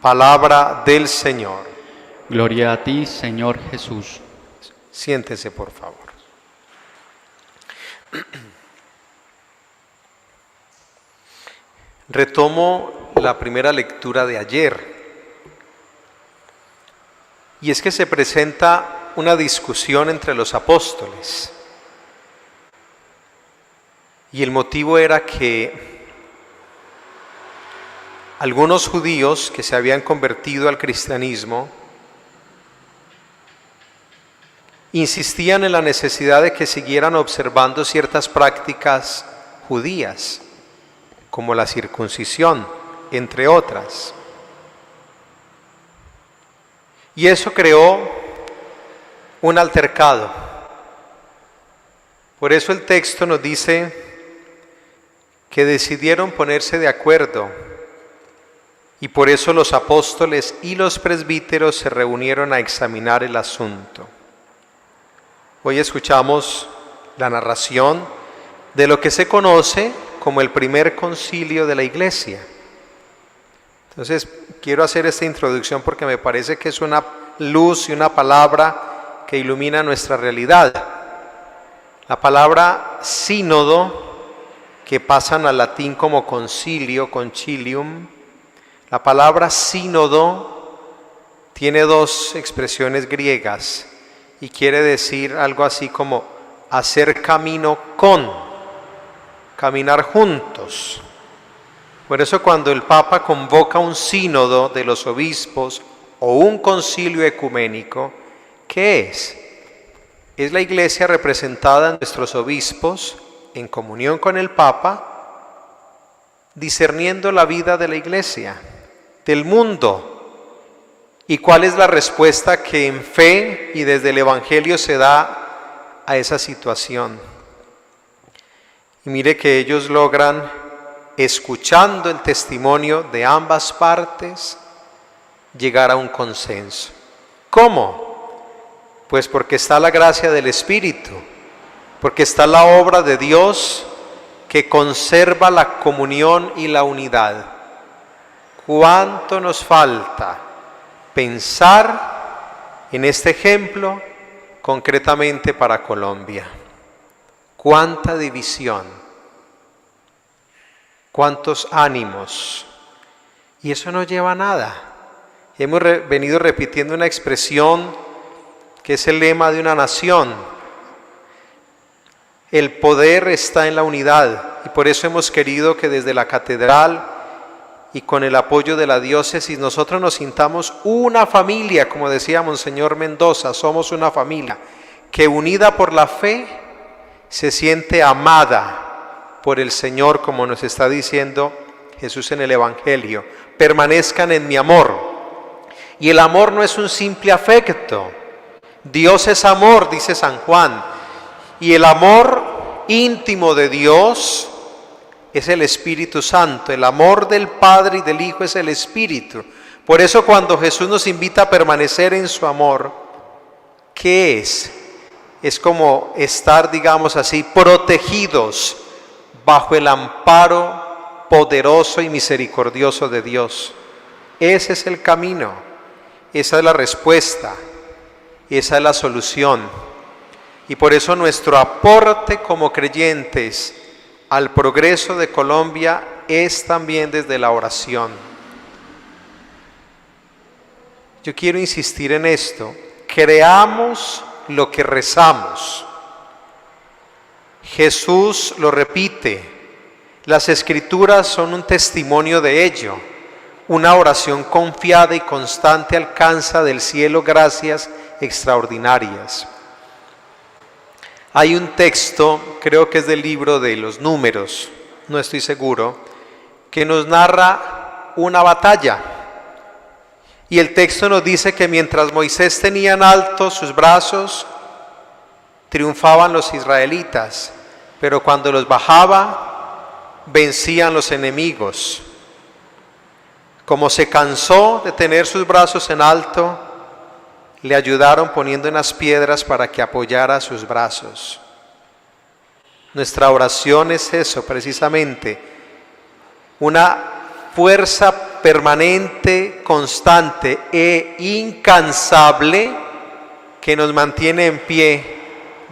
Palabra del Señor. Gloria a ti, Señor Jesús. Siéntese, por favor. Retomo la primera lectura de ayer. Y es que se presenta una discusión entre los apóstoles. Y el motivo era que algunos judíos que se habían convertido al cristianismo insistían en la necesidad de que siguieran observando ciertas prácticas judías, como la circuncisión, entre otras. Y eso creó un altercado. Por eso el texto nos dice que decidieron ponerse de acuerdo y por eso los apóstoles y los presbíteros se reunieron a examinar el asunto. Hoy escuchamos la narración de lo que se conoce como el primer concilio de la Iglesia. Entonces, quiero hacer esta introducción porque me parece que es una luz y una palabra que ilumina nuestra realidad. La palabra sínodo, que pasan al latín como concilio, concilium, la palabra sínodo tiene dos expresiones griegas y quiere decir algo así como hacer camino con, caminar juntos. Por eso cuando el Papa convoca un sínodo de los obispos o un concilio ecuménico, ¿qué es? Es la Iglesia representada en nuestros obispos en comunión con el Papa, discerniendo la vida de la Iglesia, del mundo, y cuál es la respuesta que en fe y desde el Evangelio se da a esa situación. Y mire que ellos logran, escuchando el testimonio de ambas partes, llegar a un consenso. ¿Cómo? Pues porque está la gracia del Espíritu, porque está la obra de Dios que conserva la comunión y la unidad. ¿Cuánto nos falta pensar en este ejemplo concretamente para Colombia? ¿Cuánta división? ¿Cuántos ánimos? Y eso no lleva a nada. Hemos venido repitiendo una expresión que es el lema de una nación. El poder está en la unidad y por eso hemos querido que desde la catedral y con el apoyo de la diócesis nosotros nos sintamos una familia, como decía Monseñor Mendoza, somos una familia que unida por la fe se siente amada por el Señor, como nos está diciendo Jesús en el Evangelio. Permanezcan en mi amor. Y el amor no es un simple afecto. Dios es amor, dice San Juan. Y el amor íntimo de Dios es el Espíritu Santo. El amor del Padre y del Hijo es el Espíritu. Por eso cuando Jesús nos invita a permanecer en su amor, ¿qué es? Es como estar, digamos así, protegidos bajo el amparo poderoso y misericordioso de Dios. Ese es el camino, esa es la respuesta, esa es la solución. Y por eso nuestro aporte como creyentes al progreso de Colombia es también desde la oración. Yo quiero insistir en esto, creamos lo que rezamos. Jesús lo repite, las Escrituras son un testimonio de ello. Una oración confiada y constante alcanza del cielo gracias extraordinarias. Hay un texto, creo que es del libro de los Números, no estoy seguro, que nos narra una batalla. Y el texto nos dice que mientras Moisés tenía en alto sus brazos, triunfaban los israelitas, pero cuando los bajaba, vencían los enemigos. Como se cansó de tener sus brazos en alto, le ayudaron poniendo unas piedras para que apoyara sus brazos. Nuestra oración es eso, precisamente, una fuerza permanente, constante e incansable que nos mantiene en pie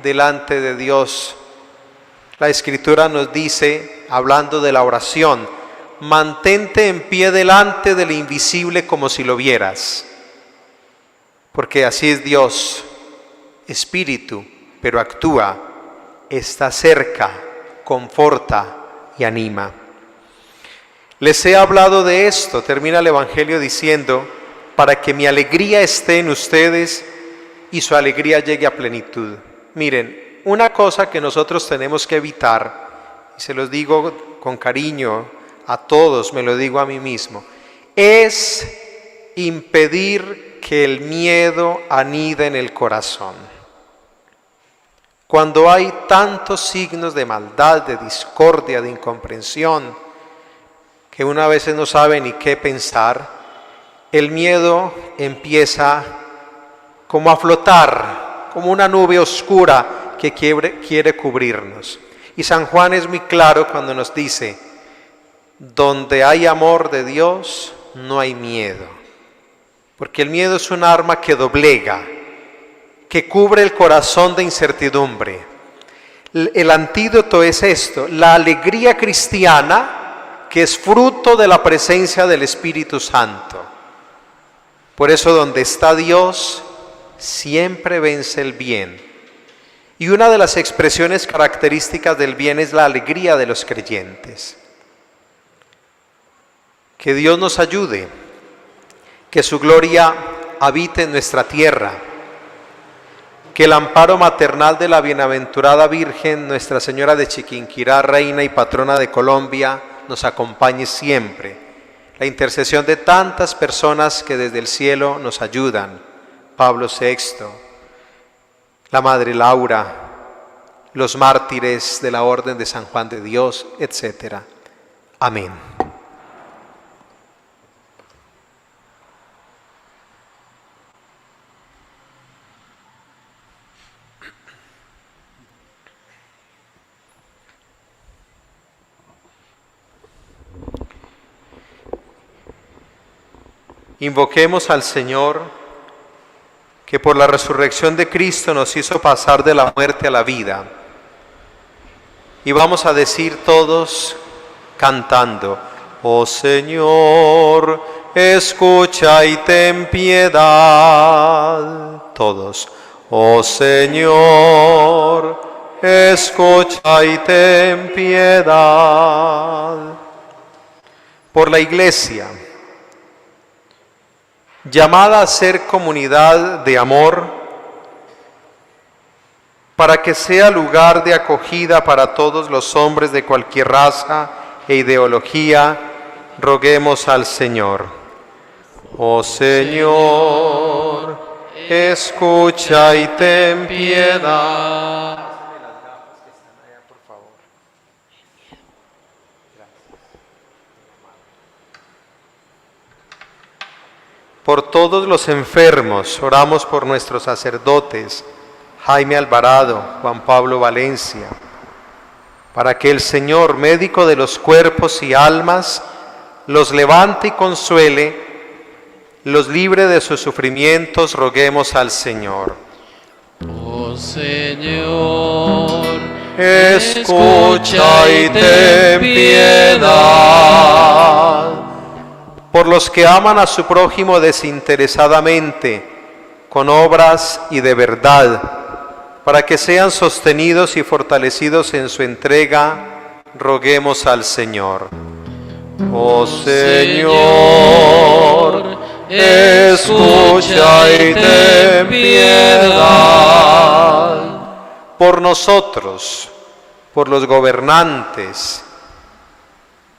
delante de Dios. La Escritura nos dice, hablando de la oración, mantente en pie delante del invisible como si lo vieras. Porque así es Dios, Espíritu, pero actúa, está cerca, conforta y anima. Les he hablado de esto, termina el Evangelio diciendo, para que mi alegría esté en ustedes y su alegría llegue a plenitud. Miren, una cosa que nosotros tenemos que evitar, y se los digo con cariño a todos, me lo digo a mí mismo, es impedir que el miedo anida en el corazón. cuando hay tantos signos de maldad, de discordia, de incomprensión, que uno a veces no sabe ni qué pensar, el miedo empieza como a flotar, como una nube oscura que quiere cubrirnos. Y San Juan es muy claro cuando nos dice: donde hay amor de Dios, no hay miedo. Porque el miedo es un arma que doblega, que cubre el corazón de incertidumbre. El antídoto es esto: la alegría cristiana, que es fruto de la presencia del Espíritu Santo. Por eso, donde está Dios, siempre vence el bien. Y una de las expresiones características del bien es la alegría de los creyentes. Que Dios nos ayude, que su gloria habite en nuestra tierra, que el amparo maternal de la bienaventurada Virgen, Nuestra Señora de Chiquinquirá, Reina y Patrona de Colombia, nos acompañe siempre. La intercesión de tantas personas que desde el cielo nos ayudan: Pablo VI, la Madre Laura, los mártires de la Orden de San Juan de Dios, etc. Amén. Invoquemos al Señor, que por la resurrección de Cristo nos hizo pasar de la muerte a la vida. Y vamos a decir todos cantando: oh Señor, escucha y ten piedad. Todos: oh Señor, escucha y ten piedad. Por la Iglesia, llamada a ser comunidad de amor, para que sea lugar de acogida para todos los hombres de cualquier raza e ideología, roguemos al Señor. Oh Señor, escucha y ten piedad. Por todos los enfermos, oramos por nuestros sacerdotes, Jaime Alvarado, Juan Pablo Valencia, para que el Señor, médico de los cuerpos y almas, los levante y consuele, los libre de sus sufrimientos, roguemos al Señor. Oh Señor, escucha y ten piedad. Por los que aman a su prójimo desinteresadamente, con obras y de verdad, para que sean sostenidos y fortalecidos en su entrega, roguemos al Señor. Oh Señor, escucha y ten piedad. Por nosotros, por los gobernantes,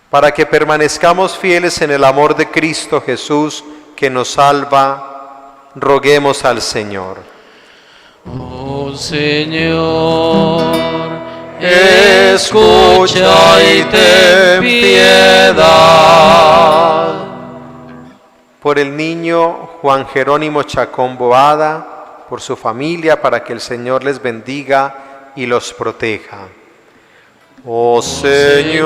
para que permanezcamos fieles en el amor de Cristo Jesús, que nos salva, roguemos al Señor. oh Señor, Escucha y ten piedad. Por el niño Juan Jerónimo Chacón Boada, por su familia, para que el Señor les bendiga y los proteja. Oh Señor,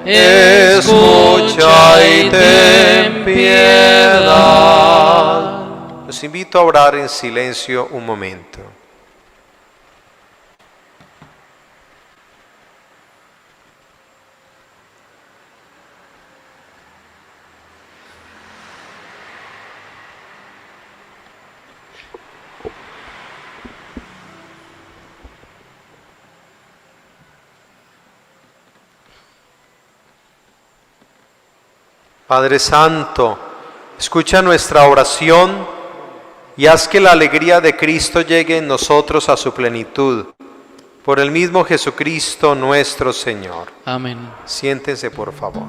escucha y ten piedad. Los invito a orar en silencio un momento. Padre Santo, escucha nuestra oración y haz que la alegría de Cristo llegue en nosotros a su plenitud. Por el mismo Jesucristo nuestro Señor. amén. Siéntense, por favor.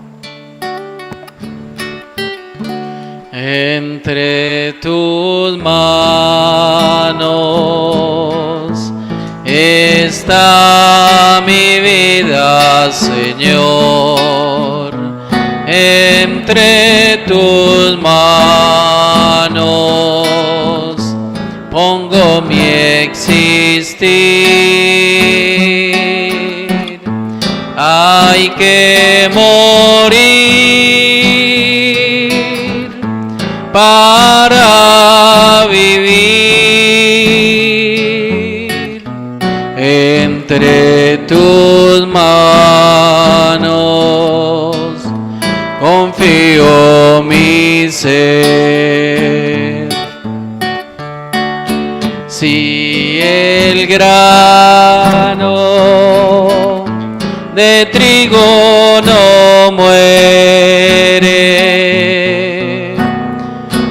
Entre tus manos está mi vida, Señor, entre tus manos pongo mi existir. Hay que morir para vivir. Entre tus manos confío mi ser. Si el grano de trigo no muere,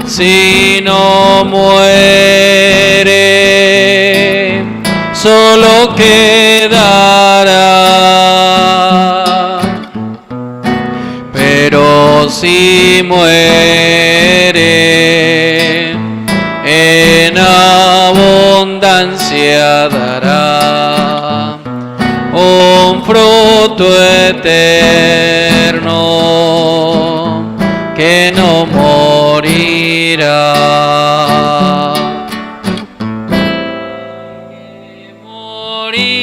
si no muere, solo quedará. Pero si muere, en abundancia dará un fruto eterno que no morirá. Morir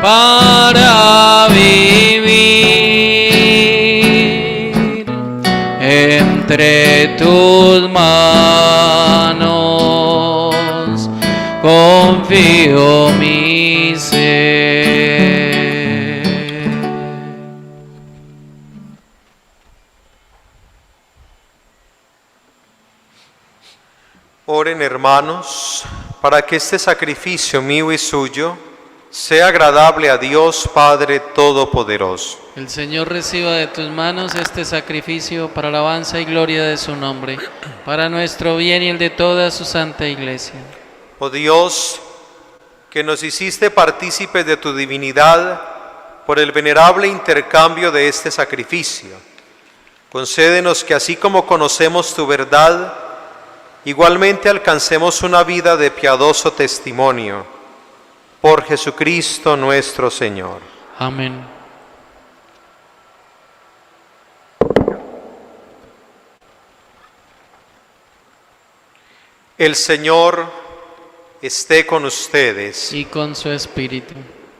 para vivir. Entre tus manos confío mi ser. Oren, hermanos, para que este sacrificio mío y suyo sea agradable a Dios Padre Todopoderoso. El Señor reciba de tus manos este sacrificio para alabanza y gloria de su nombre, para nuestro bien y el de toda su santa Iglesia. Oh Dios, que nos hiciste partícipes de tu divinidad por el venerable intercambio de este sacrificio, concédenos que así como conocemos tu verdad, igualmente alcancemos una vida de piadoso testimonio. Por Jesucristo nuestro Señor. Amén. El Señor esté con ustedes. Y con su espíritu.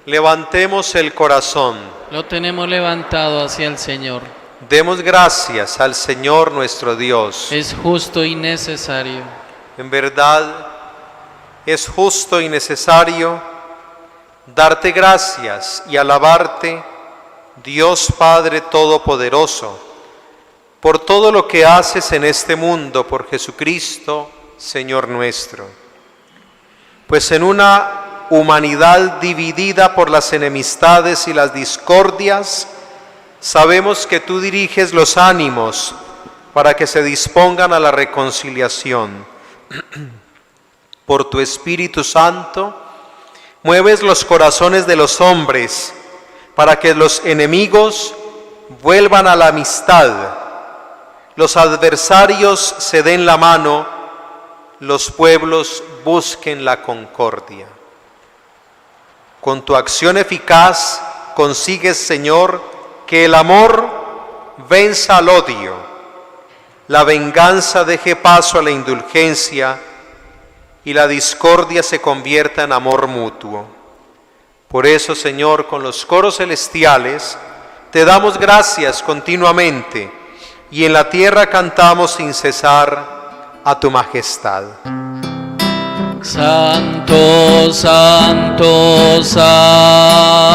Levantemos el corazón. Lo tenemos levantado hacia el Señor. Demos gracias al Señor nuestro Dios. Es justo y necesario. En verdad, es justo y necesario darte gracias y alabarte, Dios Padre Todopoderoso, por todo lo que haces en este mundo por Jesucristo, Señor nuestro. Pues en una humanidad dividida por las enemistades y las discordias, sabemos que tú diriges los ánimos para que se dispongan a la reconciliación. Por tu Espíritu Santo, mueves los corazones de los hombres para que los enemigos vuelvan a la amistad, los adversarios se den la mano, los pueblos busquen la concordia. Con tu acción eficaz consigues, Señor, que el amor venza al odio, la venganza deje paso a la indulgencia y la discordia se convierta en amor mutuo. Por eso, Señor, con los coros celestiales te damos gracias continuamente y en la tierra cantamos sin cesar a tu majestad. Santo, santo, santo,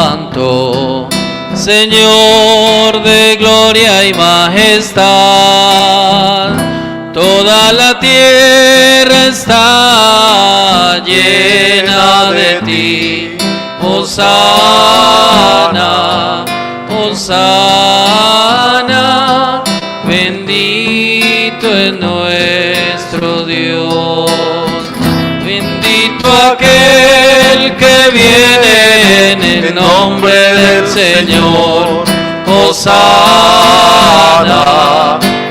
Señor de gloria y majestad, toda la tierra está llena de ti. Hosana, Hosana, bendito es nuestro Dios. Bendito aquel que viene en el nombre del Señor. Hosana,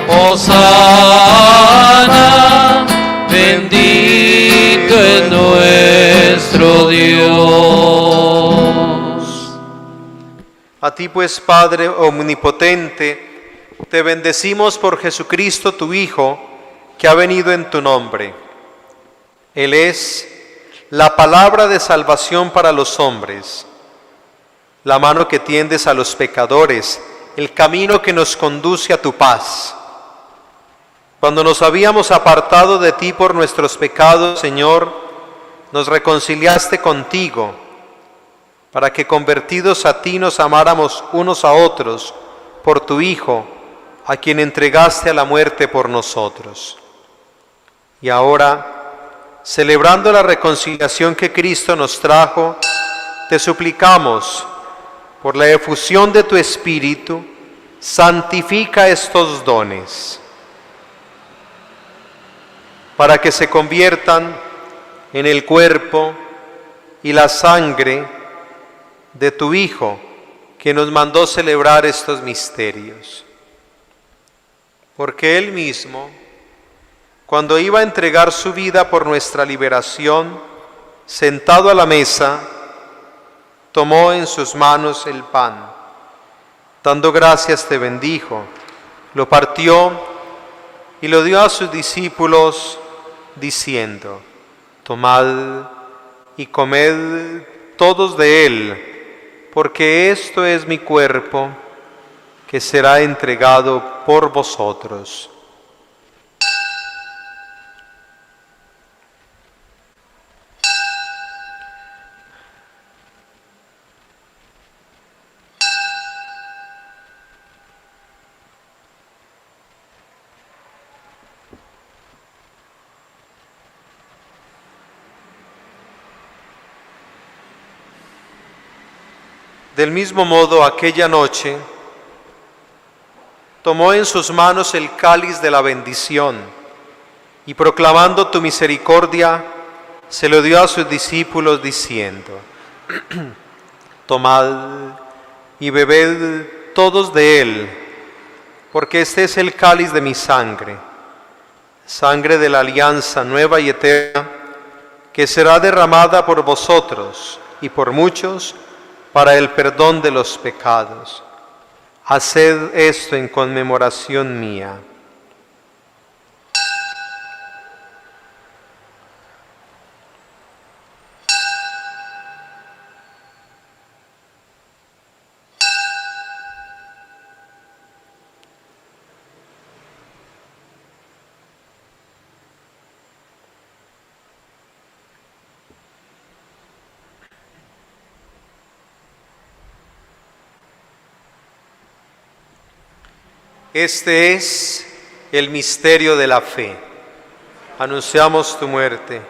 Hosana, bendito es nuestro nuestro Dios. A ti pues, Padre omnipotente, te bendecimos por Jesucristo tu Hijo, que ha venido en tu nombre. Él es la palabra de salvación para los hombres, la mano que tiendes a los pecadores, el camino que nos conduce a tu paz. Cuando nos habíamos apartado de ti por nuestros pecados, Señor, nos reconciliaste contigo, para que convertidos a ti nos amáramos unos a otros por tu Hijo, a quien entregaste a la muerte por nosotros. Y ahora, celebrando la reconciliación que Cristo nos trajo, te suplicamos, por la efusión de tu Espíritu, santifica estos dones, para que se conviertan en el cuerpo y la sangre de tu Hijo, que nos mandó celebrar estos misterios. Porque Él mismo, cuando iba a entregar su vida por nuestra liberación, sentado a la mesa, tomó en sus manos el pan. Dando gracias te bendijo, lo partió y lo dio a sus discípulos, diciendo: tomad y comed todos de él, porque esto es mi cuerpo, que será entregado por vosotros. Del mismo modo, aquella noche, tomó en sus manos el cáliz de la bendición y, proclamando tu misericordia, se lo dio a sus discípulos diciendo: tomad y bebed todos de él, porque este es el cáliz de mi sangre, sangre de la alianza nueva y eterna, que será derramada por vosotros y por muchos para el perdón de los pecados. Haced esto en conmemoración mía. Este es el misterio de la fe. Anunciamos tu muerte,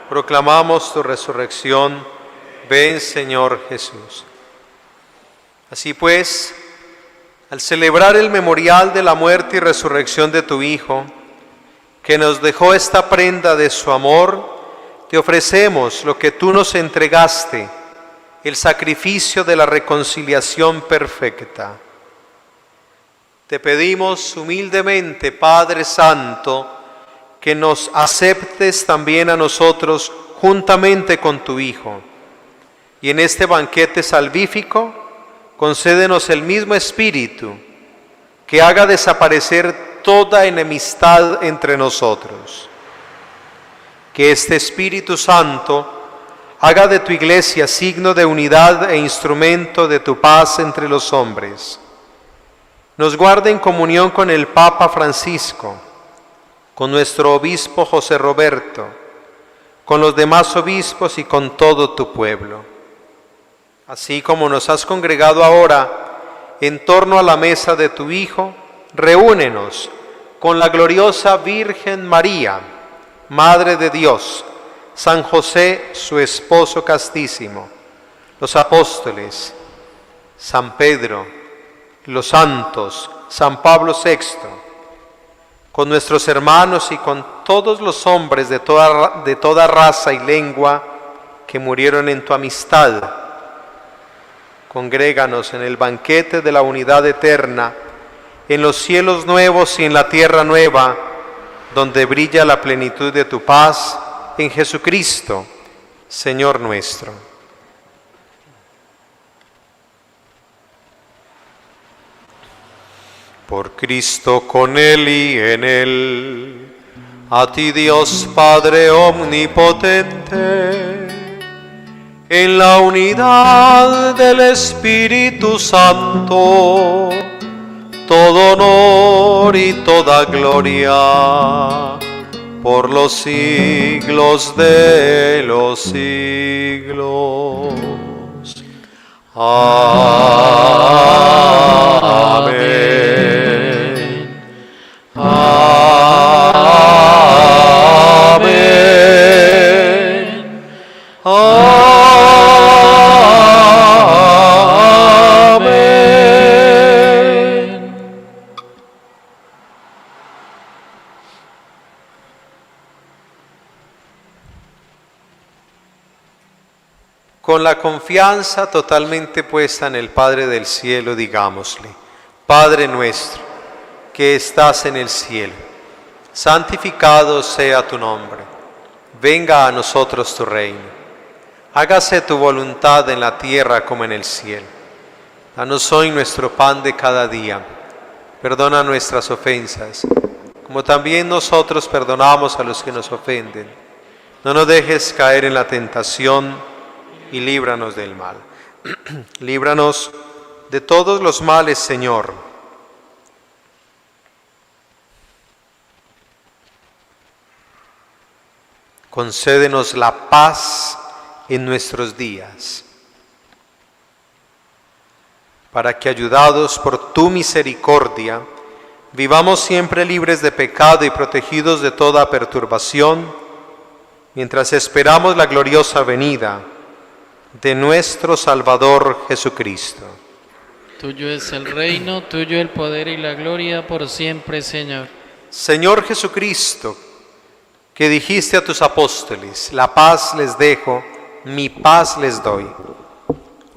proclamamos tu resurrección. Ven, Señor Jesús. Así pues, al celebrar el memorial de la muerte y resurrección de tu Hijo, que nos dejó esta prenda de su amor, te ofrecemos lo que tú nos entregaste, el sacrificio de la reconciliación perfecta. Te pedimos humildemente, Padre Santo, que nos aceptes también a nosotros juntamente con tu Hijo. Y en este banquete salvífico, concédenos el mismo Espíritu, que haga desaparecer toda enemistad entre nosotros. Que este Espíritu Santo haga de tu Iglesia signo de unidad e instrumento de tu paz entre los hombres. Nos guarde en comunión con el Papa Francisco, con nuestro obispo José Roberto, con los demás obispos y con todo tu pueblo. Así como nos has congregado ahora en torno a la mesa de tu Hijo, reúnenos con la gloriosa Virgen María, Madre de Dios, San José, su esposo castísimo, los apóstoles, San Pedro, los santos, San Pablo VI, con nuestros hermanos y con todos los hombres de toda raza y lengua que murieron en tu amistad. Congréganos en el banquete de la unidad eterna, en los cielos nuevos y en la tierra nueva, donde brilla la plenitud de tu paz, en Jesucristo, Señor nuestro. Por Cristo, con Él y en Él, a ti Dios Padre omnipotente, en la unidad del Espíritu Santo, todo honor y toda gloria por los siglos de los siglos. Amén. Amén. Amén. Con la confianza totalmente puesta en el Padre del cielo, digámosle: Padre nuestro, que estás en el cielo, santificado sea tu nombre. Venga a nosotros tu reino. Hágase tu voluntad en la tierra como en el cielo. Danos hoy nuestro pan de cada día. Perdona nuestras ofensas, como también nosotros perdonamos a los que nos ofenden. No nos dejes caer en la tentación y líbranos del mal. Líbranos de todos los males, Señor. Concédenos la paz en nuestros días, para que, ayudados por tu misericordia, vivamos siempre libres de pecado y protegidos de toda perturbación, mientras esperamos la gloriosa venida de nuestro Salvador Jesucristo. Tuyo es el reino, tuyo el poder y la gloria por siempre, Señor. Señor Jesucristo, que dijiste a tus apóstoles: la paz les dejo, mi paz les doy.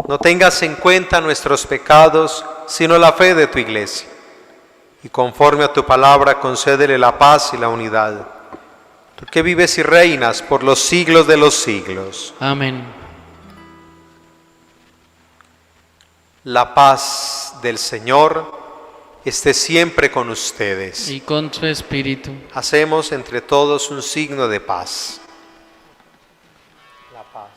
No tengas en cuenta nuestros pecados, sino la fe de tu Iglesia. Y conforme a tu palabra, concédele la paz y la unidad. Tú que vives y reinas por los siglos de los siglos. Amén. La paz del Señor esté siempre con ustedes. Y con tu espíritu. Hacemos entre todos un signo de paz. La paz.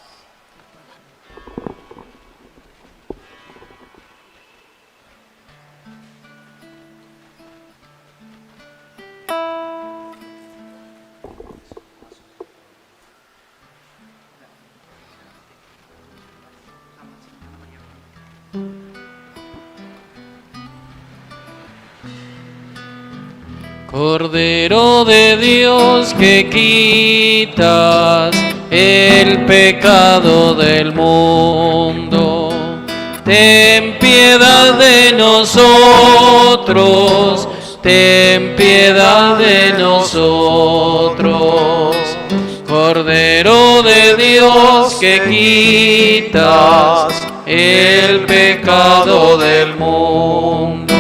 Cordero de Dios, que quitas el pecado del mundo, ten piedad de nosotros, ten piedad de nosotros. Cordero de Dios, que quitas el pecado del mundo,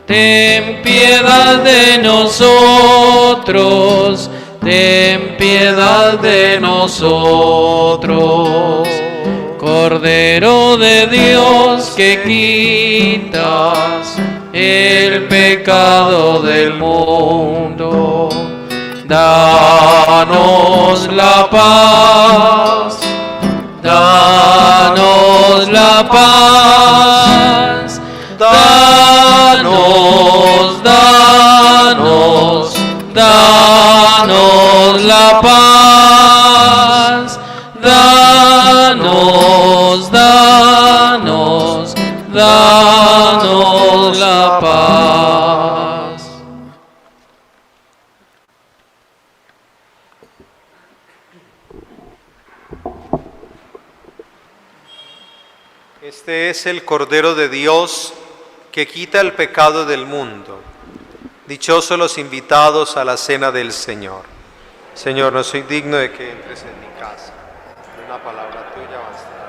ten piedad de nosotros, ten piedad de nosotros. Cordero de Dios, que quitas el pecado del mundo, danos la paz, danos la paz. Danos, danos, danos la paz. Danos, danos, danos la paz. Este es el Cordero de Dios, que quita el pecado del mundo. Dichosos los invitados a la cena del Señor. Señor, no soy digno de que entres en mi casa. Una palabra tuya bastará.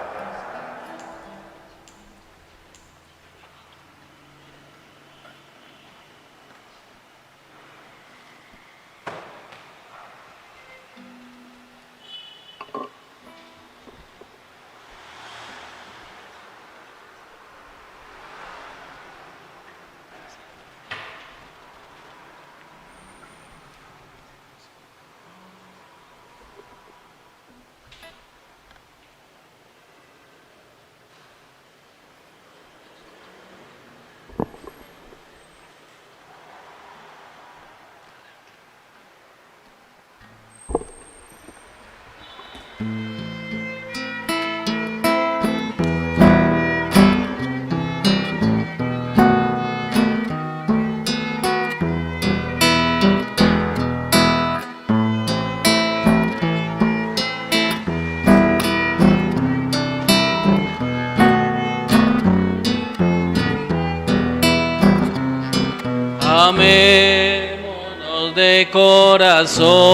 Amémonos de corazón,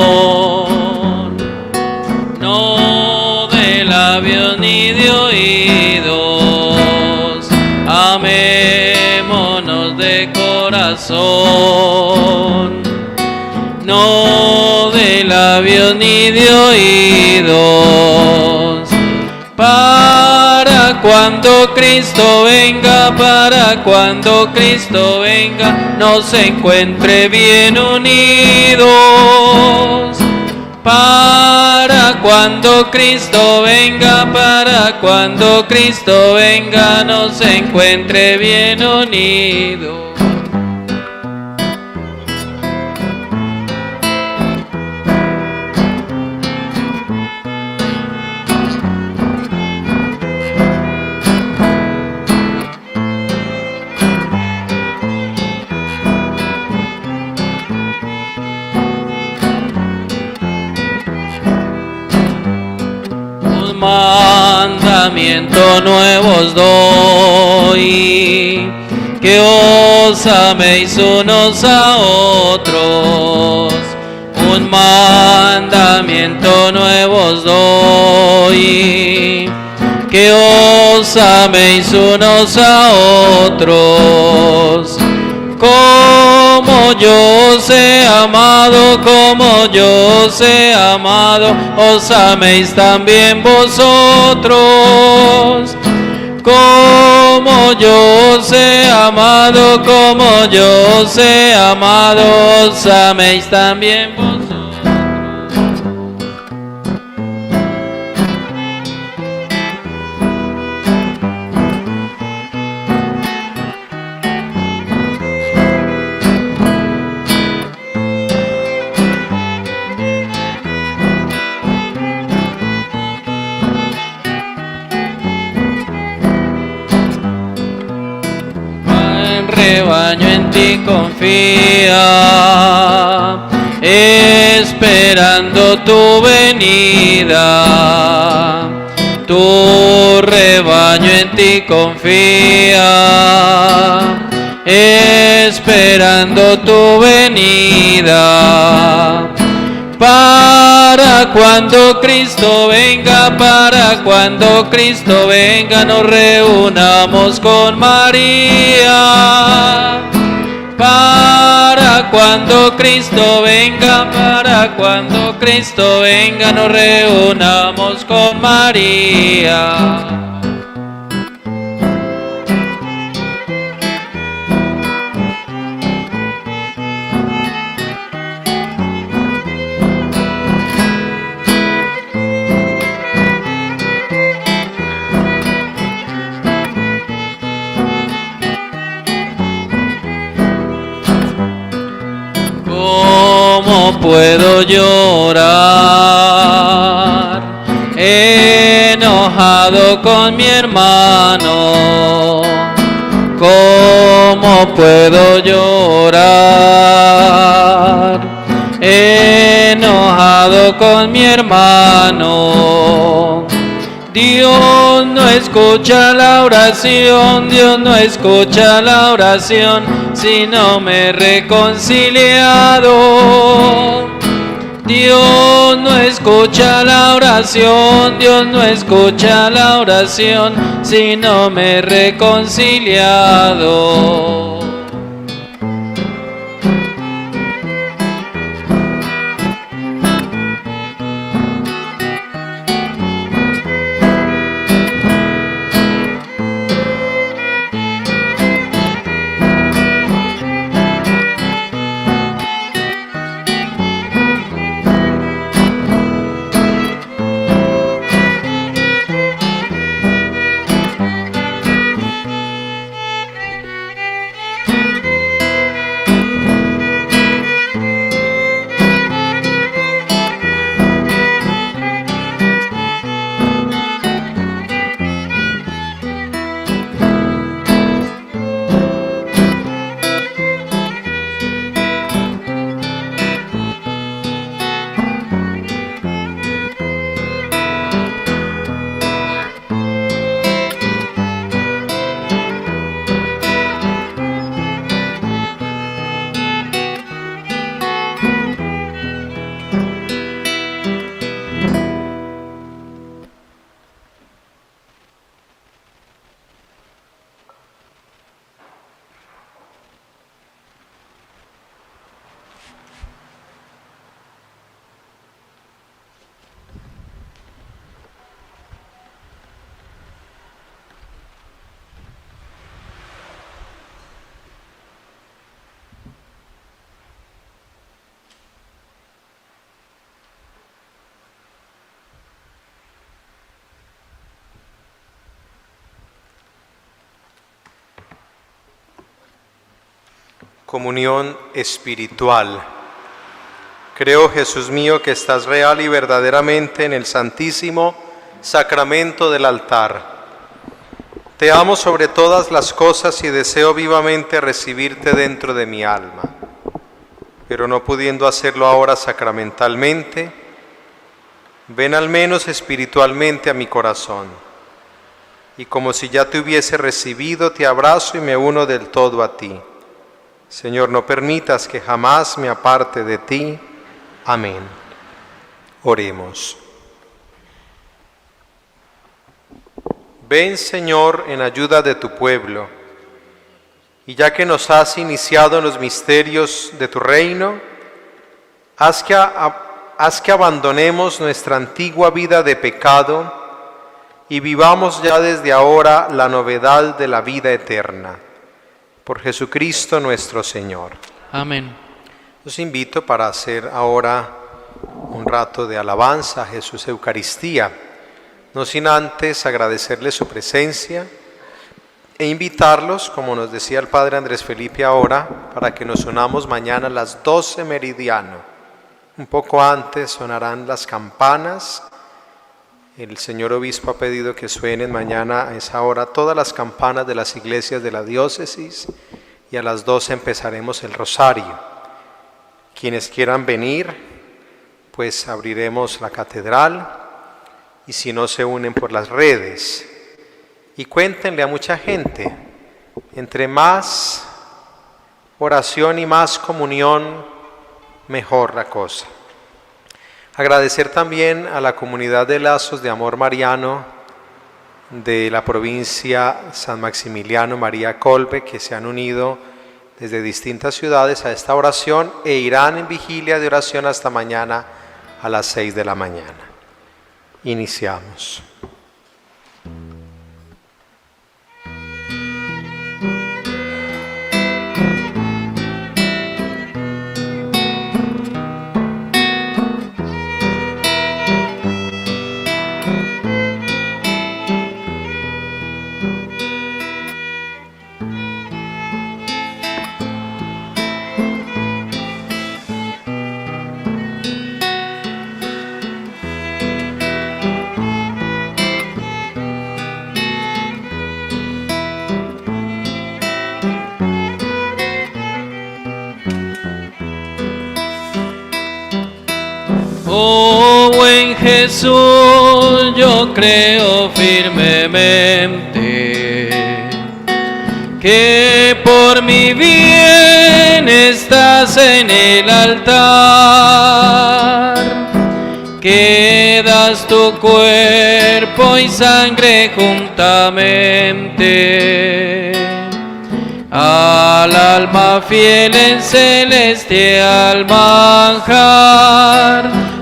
no de labios ni de oídos. Amémonos de corazón, no de labios ni de oídos. Para cuando Cristo venga, para cuando Cristo venga, nos encuentre bien unidos. Para cuando Cristo venga, para cuando Cristo venga, nos encuentre bien unidos. Mandamiento nuevo os doy, que os améis unos a otros. Un mandamiento nuevo os doy, que os améis unos a otros. Como yo os he amado, como yo os he amado, os améis también vosotros. Como yo os he amado, como yo os he amado, os améis también vosotros. Rebaño en ti confía, esperando tu venida. Tu rebaño en ti confía, esperando tu venida. Para cuando Cristo venga, para cuando Cristo venga, nos reunamos con María. Para cuando Cristo venga, para cuando Cristo venga, nos reunamos con María. ¿Cómo puedo llorar enojado con mi hermano? ¿Cómo puedo llorar enojado con mi hermano? Dios no escucha la oración, Dios no escucha la oración si no me he reconciliado. Dios no escucha la oración, Dios no escucha la oración si no me he reconciliado. Comunión espiritual. Creo, Jesús mío, que estás real y verdaderamente en el santísimo sacramento del altar. Te amo sobre todas las cosas y deseo vivamente recibirte dentro de mi alma. Pero no pudiendo hacerlo ahora sacramentalmente, ven al menos espiritualmente a mi corazón. Y como si ya te hubiese recibido, te abrazo y me uno del todo a ti. Señor, no permitas que jamás me aparte de ti. Amén. Oremos. Ven, Señor, en ayuda de tu pueblo, y ya que nos has iniciado en los misterios de tu reino, haz que abandonemos nuestra antigua vida de pecado y vivamos ya desde ahora la novedad de la vida eterna. Por Jesucristo nuestro Señor. Amén. Los invito para hacer ahora un rato de alabanza a Jesús Eucaristía, no sin antes agradecerle su presencia e invitarlos, como nos decía el Padre Andrés Felipe ahora, para que nos unamos mañana a las 12 meridiano. Un poco antes sonarán las campanas. El señor obispo ha pedido que suenen mañana a esa hora todas las campanas de las iglesias de la diócesis y a las 12 empezaremos el rosario. Quienes quieran venir, pues abriremos la catedral y si no se unen por las redes. Y cuéntenle a mucha gente, entre más oración y más comunión, mejor la cosa. Agradecer también a la comunidad de Lazos de Amor Mariano de la provincia San Maximiliano María Colbe, que se han unido desde distintas ciudades a esta oración e irán en vigilia de oración hasta mañana a las 6 de la mañana. Iniciamos. Oh buen Jesús, yo creo firmemente que por mi bien estás en el altar, que das tu cuerpo y sangre juntamente al alma fiel en celestial manjar,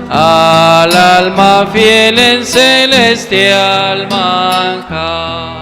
al alma fiel en celestial manjar.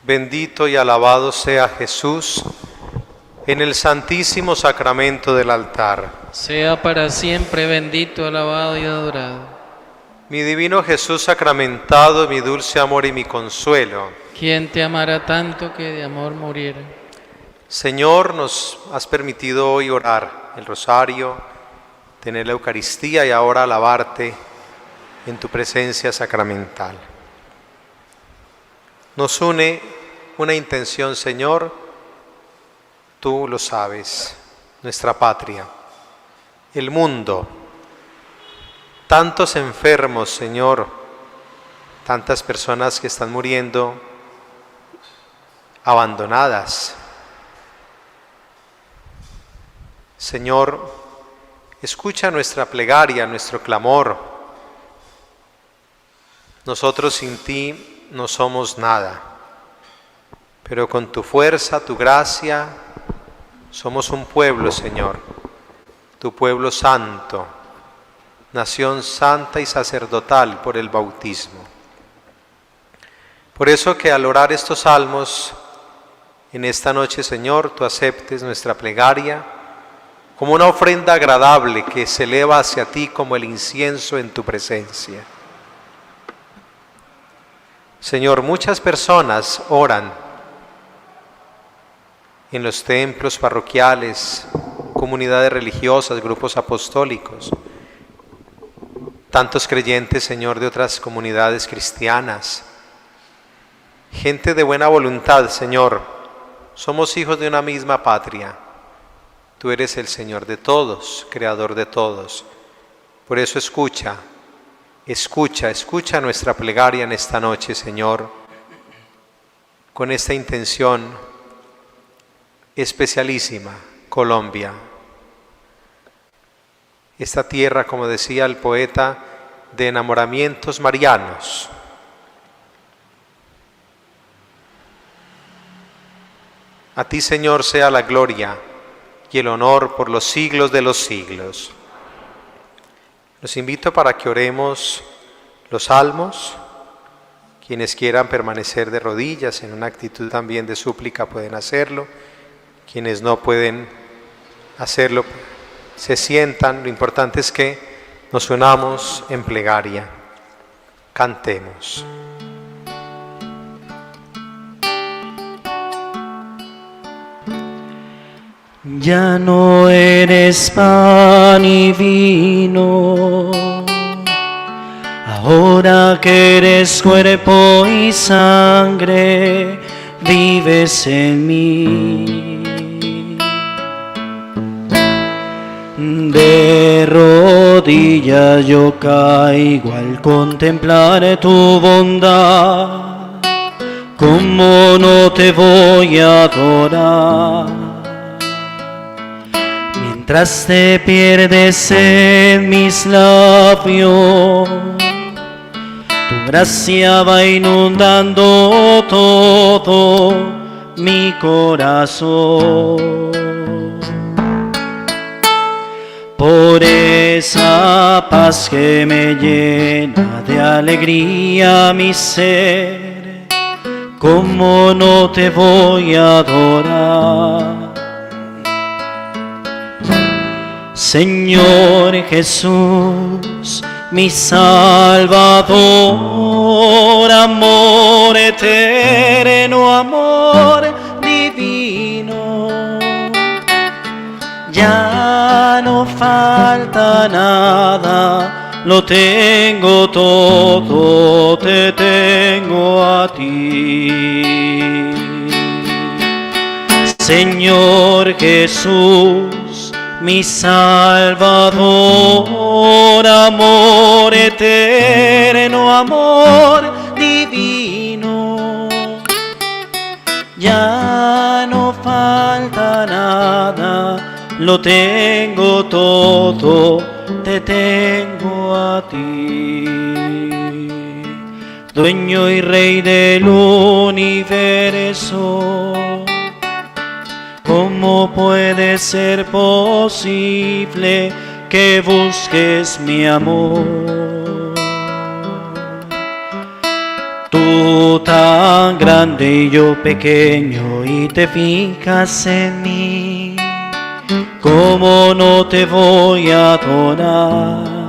Bendito y alabado sea Jesús en el santísimo sacramento del altar. Sea para siempre bendito, alabado y adorado. Mi divino Jesús sacramentado, mi dulce amor y mi consuelo. ¿Quién te amará tanto que de amor muriera? Señor, nos has permitido hoy orar el rosario, tener la Eucaristía y ahora alabarte en tu presencia sacramental. Nos une una intención, Señor, tú lo sabes, nuestra patria, el mundo, tantos enfermos, Señor, tantas personas que están muriendo abandonadas. Señor, escucha nuestra plegaria, nuestro clamor. Nosotros sin ti no somos nada, pero con tu fuerza, tu gracia, somos un pueblo, Señor, tu pueblo santo, nación santa y sacerdotal por el bautismo. Por eso que al orar estos salmos en esta noche, Señor, tú aceptes nuestra plegaria como una ofrenda agradable que se eleva hacia ti como el incienso en tu presencia. Señor, muchas personas oran en los templos parroquiales, comunidades religiosas, grupos apostólicos, tantos creyentes, Señor, de otras comunidades cristianas, gente de buena voluntad, Señor. Somos hijos de una misma patria. Tú eres el Señor de todos, creador de todos. Por eso escucha nuestra plegaria en esta noche, Señor, con esta intención especialísima, Colombia. Esta tierra, como decía el poeta, de enamoramientos marianos. A ti, Señor, sea la gloria y el honor por los siglos de los siglos. Los invito para que oremos los salmos. Quienes quieran permanecer de rodillas en una actitud también de súplica pueden hacerlo. Quienes no pueden hacerlo, se sientan. Lo importante es que nos unamos en plegaria. Cantemos. Ya no eres pan y vino, ahora que eres cuerpo y sangre, vives en mí. De rodillas yo caigo al contemplar tu bondad, ¿cómo no te voy a adorar? Mientras te pierdes en mis labios, tu gracia va inundando todo mi corazón. Por esa paz que me llena de alegría mi ser, ¿cómo no te voy a adorar? Señor Jesús, mi Salvador, amor eterno, amor divino. Ya no falta nada, lo tengo todo, te tengo a ti. Señor Jesús, mi Salvador, amor eterno, amor divino. Ya no falta nada, lo tengo todo, te tengo a ti. Dueño y Rey del universo, ¿cómo puede ser posible que busques mi amor? Tú tan grande y yo pequeño y te fijas en mí, ¿cómo no te voy a adorar?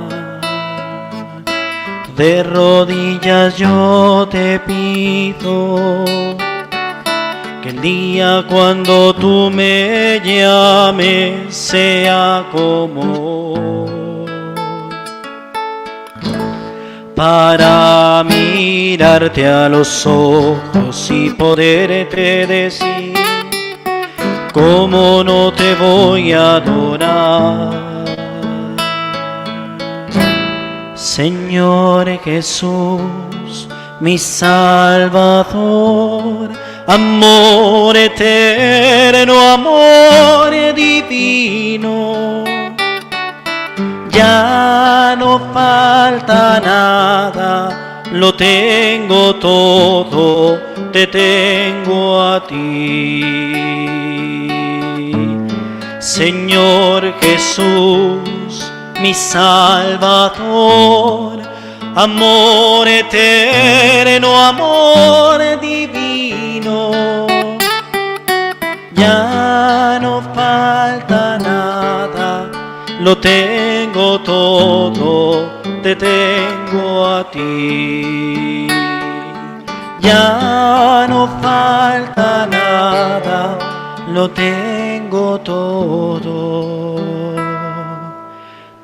De rodillas yo te pido que el día cuando tú me llames sea como hoy, para mirarte a los ojos y poderte decir, ¿cómo no te voy a adorar? Señor Jesús, mi Salvador, amor eterno, amor divino. Ya no falta nada, lo tengo todo, te tengo a ti. Señor Jesús, mi Salvador, amor eterno, amor divino. Ya no falta nada, lo tengo todo, te tengo a ti. Ya no falta nada, lo tengo todo,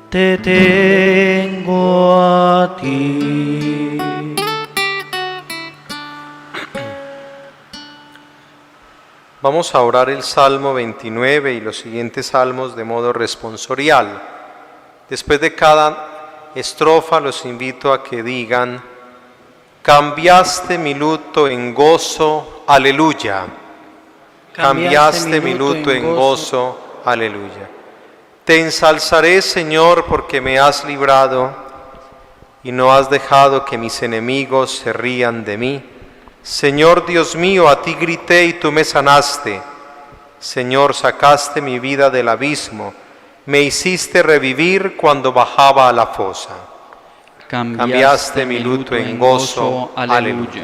te tengo a ti. Vamos a orar el Salmo 29 y los siguientes salmos de modo responsorial. Después de cada estrofa los invito a que digan: cambiaste mi luto en gozo, aleluya. Cambiaste mi luto en gozo, aleluya. Te ensalzaré, Señor, porque me has librado y no has dejado que mis enemigos se rían de mí. Señor Dios mío, a ti grité y tú me sanaste. Señor, sacaste mi vida del abismo, me hiciste revivir cuando bajaba a la fosa. Cambiaste mi luto en gozo, aleluya.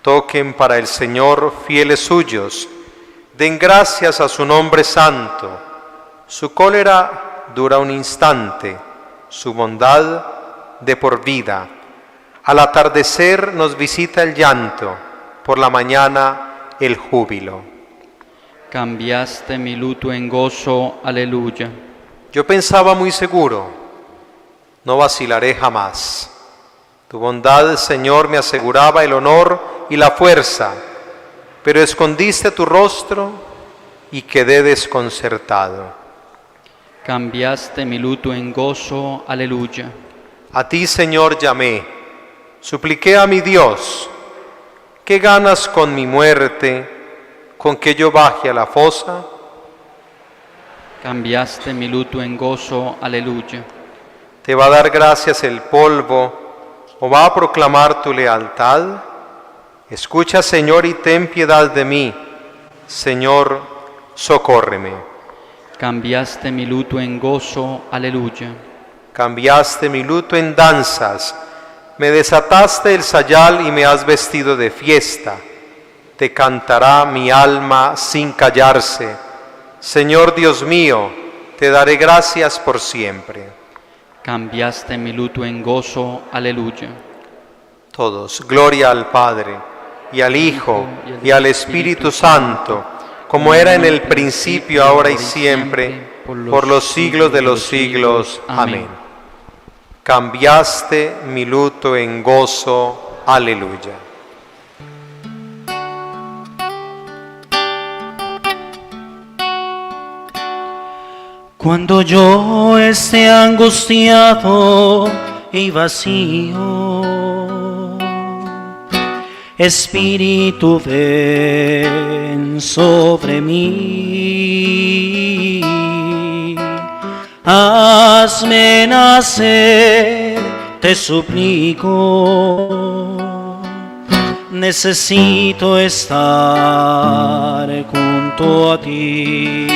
Toquen para el Señor fieles suyos, den gracias a su nombre santo. Su cólera dura un instante, su bondad de por vida. Al atardecer nos visita el llanto, por la mañana el júbilo. Cambiaste mi luto en gozo, aleluya. Yo pensaba muy seguro, no vacilaré jamás. Tu bondad, Señor, me aseguraba el honor y la fuerza, pero escondiste tu rostro y quedé desconcertado. Cambiaste mi luto en gozo, aleluya. A ti, Señor, llamé. Supliqué a mi Dios: ¿qué ganas con mi muerte, con que yo baje a la fosa? Cambiaste mi luto en gozo, aleluya. ¿Te va a dar gracias el polvo o va a proclamar tu lealtad? Escucha, Señor, y ten piedad de mí. Señor, socórreme. Cambiaste mi luto en gozo, aleluya. Cambiaste mi luto en danzas. Me desataste el sayal y me has vestido de fiesta. Te cantará mi alma sin callarse. Señor Dios mío, te daré gracias por siempre. Cambiaste mi luto en gozo, aleluya. Todos, gloria al Padre, y al Hijo, y al Espíritu Santo, como era en el principio, ahora y siempre, por los siglos de los siglos. Amén. Cambiaste mi luto en gozo, aleluya. Cuando yo esté angustiado y vacío, Espíritu, ven sobre mí. Hazme nacer, te suplico. Necesito estar junto a ti,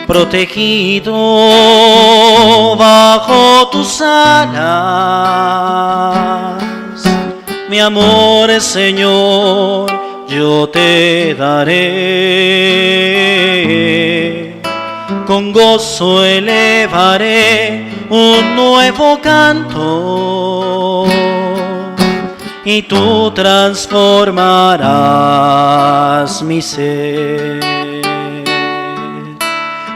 protegido bajo tus alas. Mi amor, Señor, yo te daré. Con gozo elevaré un nuevo canto y tú transformarás mi ser.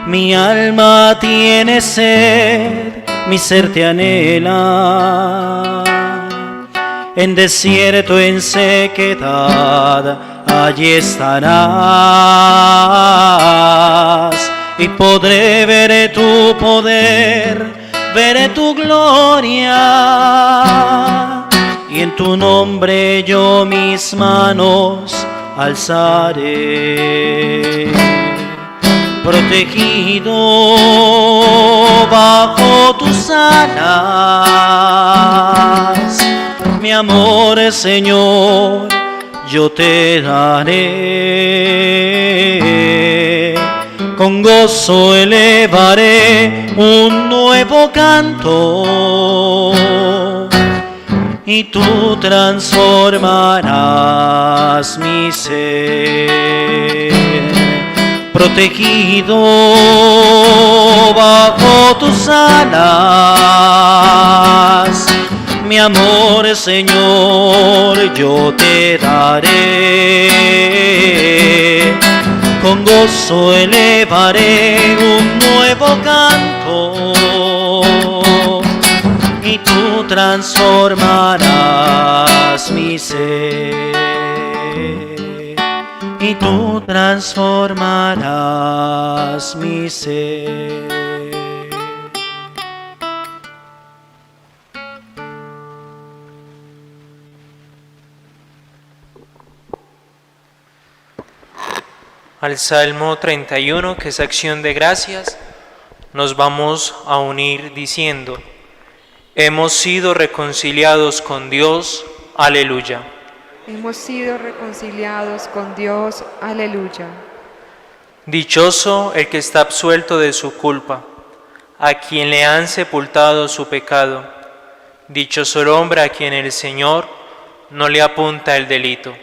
Mi alma tiene sed, mi ser te anhela. En desierto, en sequedad, allí estarás. Y podré ver tu poder, veré tu gloria. y en tu nombre yo mis manos alzaré. Protegido bajo tus alas, mi amor, Señor, yo te daré. Con gozo elevaré un nuevo canto y tú transformarás mi ser. Protegido bajo tus alas, mi amor, Señor, yo te daré. Con gozo elevaré un nuevo canto y tú transformarás mi ser. Y tú transformarás mi ser. Al Salmo 31, que es acción de gracias, nos vamos a unir diciendo: hemos sido reconciliados con Dios, aleluya. Hemos sido reconciliados con Dios, aleluya. Dichoso el que está absuelto de su culpa, a quien le han sepultado su pecado. Dichoso el hombre a quien el Señor no le apunta el delito.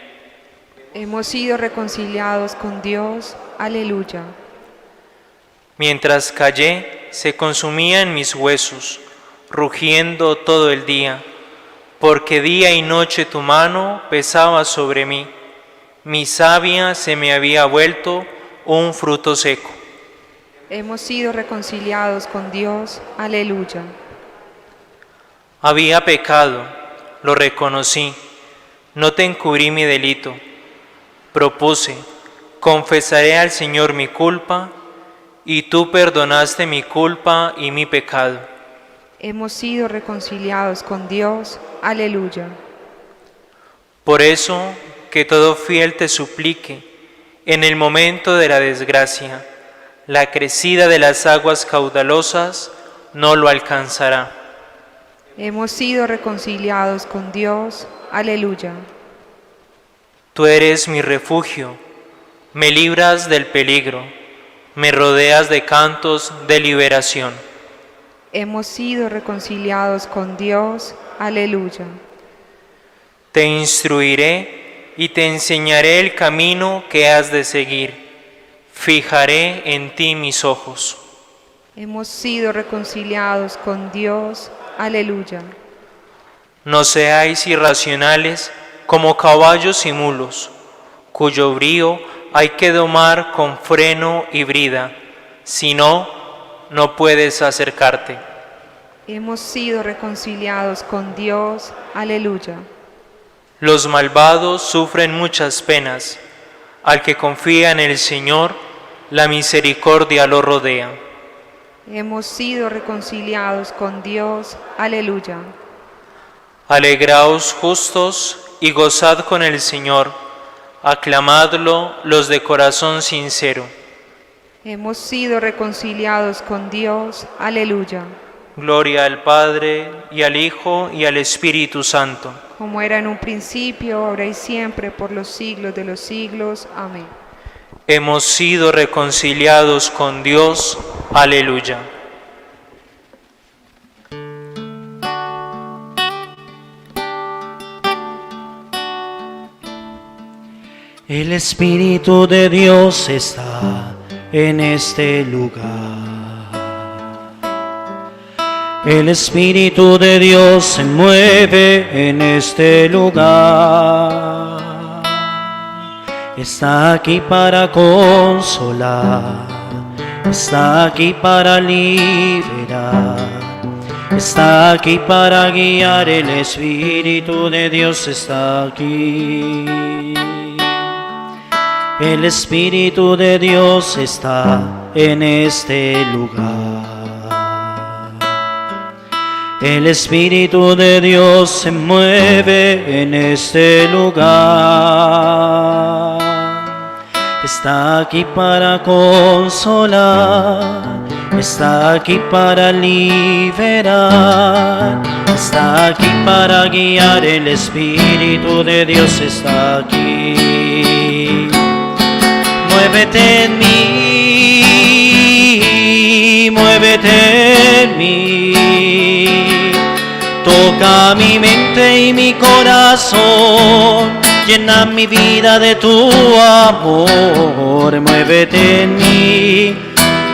Hemos sido reconciliados con Dios, aleluya. Mientras callé, se consumía en mis huesos, rugiendo todo el día, porque día y noche tu mano pesaba sobre mí. Mi savia se me había vuelto un fruto seco. Hemos sido reconciliados con Dios, aleluya. Había pecado, lo reconocí, no te encubrí mi delito. Propuse, confesaré al Señor mi culpa, y tú perdonaste mi culpa y mi pecado. Hemos sido reconciliados con Dios, aleluya. Por eso, que todo fiel te suplique, en el momento de la desgracia, la crecida de las aguas caudalosas no lo alcanzará. Hemos sido reconciliados con Dios, aleluya. Tú eres mi refugio, me libras del peligro, me rodeas de cantos de liberación. Hemos sido reconciliados con Dios, aleluya. Te instruiré y te enseñaré el camino que has de seguir. Fijaré en ti mis ojos. Hemos sido reconciliados con Dios, aleluya. No seáis irracionales como caballos y mulos, cuyo brío hay que domar con freno y brida, si no, no puedes acercarte. Hemos sido reconciliados con Dios, aleluya. Los malvados sufren muchas penas, al que confía en el Señor, la misericordia lo rodea. Hemos sido reconciliados con Dios, aleluya. Alegraos justos y gozad con el Señor, aclamadlo los de corazón sincero. Hemos sido reconciliados con Dios, aleluya. Gloria al Padre, y al Hijo, y al Espíritu Santo. Como era en un principio, ahora y siempre, por los siglos de los siglos. Amén. Hemos sido reconciliados con Dios, aleluya. El Espíritu de Dios está en este lugar. El Espíritu de Dios se mueve en este lugar. Está aquí para consolar, está aquí para liberar, está aquí para guiar. El Espíritu de Dios está aquí. El Espíritu de Dios está en este lugar. El Espíritu de Dios se mueve en este lugar. Está aquí para consolar, está aquí para liberar, está aquí para guiar. El Espíritu de Dios está aquí. Muévete en mí, muévete en mí. Toca mi mente y mi corazón, llena mi vida de tu amor. Muévete en mí,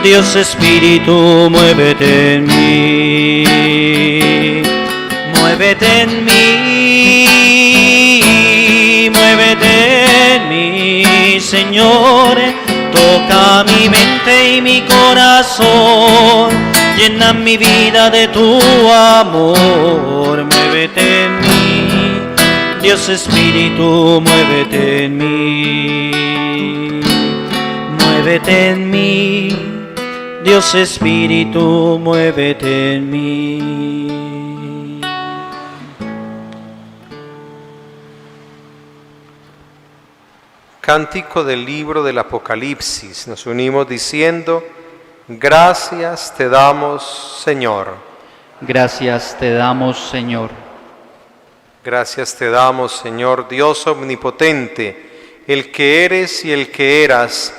Dios Espíritu, muévete en mí. Muévete en mí, muévete en mí, Señor. Toca mi mente y mi corazón, llena mi vida de tu amor. Muévete en mí, Dios Espíritu, muévete en mí. Muévete en mí, Dios Espíritu, muévete en mí. Cántico del libro del Apocalipsis. Nos unimos diciendo: gracias te damos, Señor. Gracias te damos, Señor. Gracias te damos, Señor Dios omnipotente, el que eres y el que eras,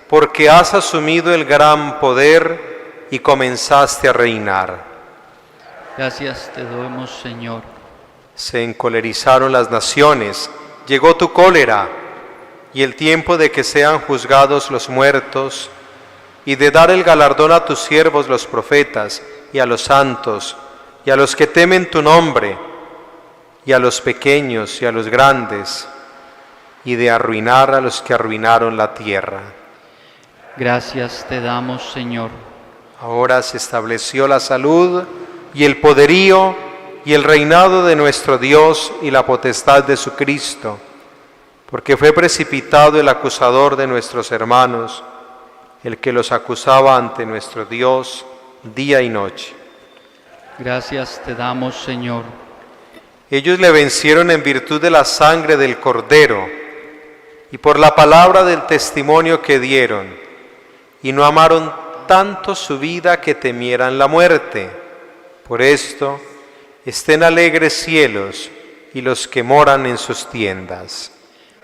porque has asumido el gran poder y comenzaste a reinar. Gracias te damos, Señor. Se encolerizaron las naciones, llegó tu cólera, y el tiempo de que sean juzgados los muertos, y de dar el galardón a tus siervos los profetas, y a los santos, y a los que temen tu nombre, y a los pequeños y a los grandes, y de arruinar a los que arruinaron la tierra. Gracias te damos, Señor. Ahora se estableció la salud y el poderío y el reinado de nuestro Dios y la potestad de su Cristo, porque fue precipitado el acusador de nuestros hermanos, el que los acusaba ante nuestro Dios día y noche. Gracias te damos, Señor. Ellos le vencieron en virtud de la sangre del Cordero y por la palabra del testimonio que dieron, y no amaron tanto su vida que temieran la muerte. Por esto, estén alegres cielos y los que moran en sus tiendas.